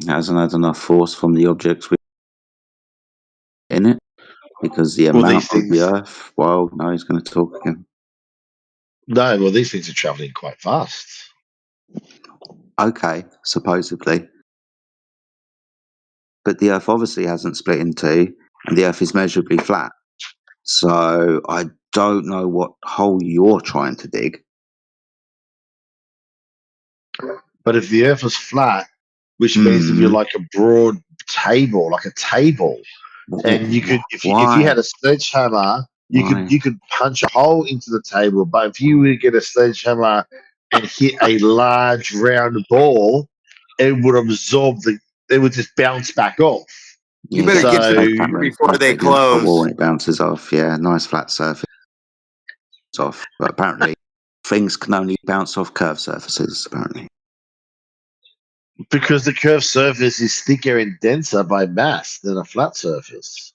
It hasn't had enough force from the objects in it because the Well, amount these of the things. Earth. Well, now he's going to talk again. No, well, these things are traveling quite fast. Okay, supposedly. But the Earth obviously hasn't split in two, and the Earth is measurably flat. So I don't know what hole you're trying to dig. But if the Earth is flat, which means if you're like a broad table, like a table, and you could, if you had a sledgehammer, you could punch a hole into the table. But if you were to get a sledgehammer and hit a large round ball, it would absorb it would just bounce back off. You better get to the point before they close. Wall when it bounces off, yeah, nice flat surface off. But apparently, things can only bounce off curved surfaces. Apparently, because the curved surface is thicker and denser by mass than a flat surface.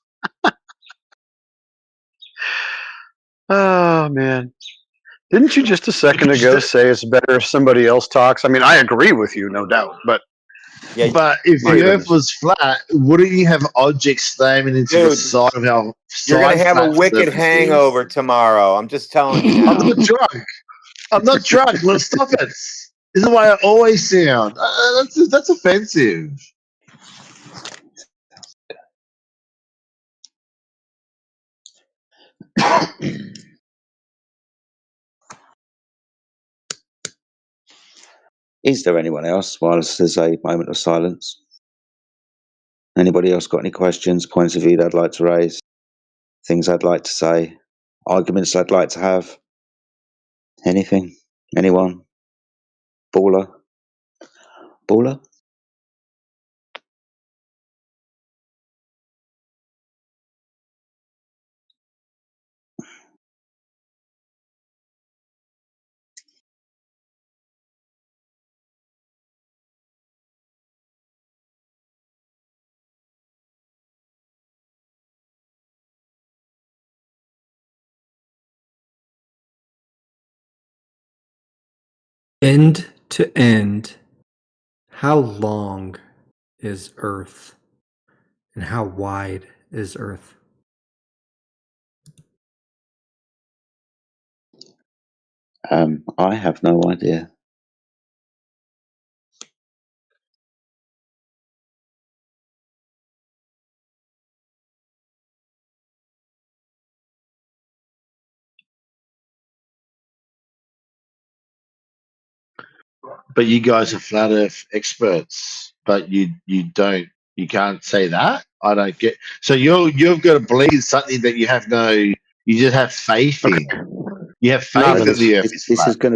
Oh man. Didn't you just a second ago say it's better if somebody else talks? I mean, I agree with you, no doubt, but but if the Earth was flat, wouldn't you have objects slamming into the Dude, side of our you're gonna have a flat wicked surfaces? hangover tomorrow. I'm just telling you now. I'm not drunk. I'm not drunk. Let's stop it. This is the way I always sound. That's offensive. Is there anyone else? Whilst there's a moment of silence. Anybody else got any questions, points of view they'd like to raise? Things I'd like to say? Arguments I'd like to have? Anything? Anyone? Baller? Baller? End to end, how long is Earth? And how wide is Earth? I have no idea. But you guys are flat Earth experts, but you can't say that. I don't get. So you've got to believe something that you have no. You just have faith in. You have faith that the Earth is flat. This is going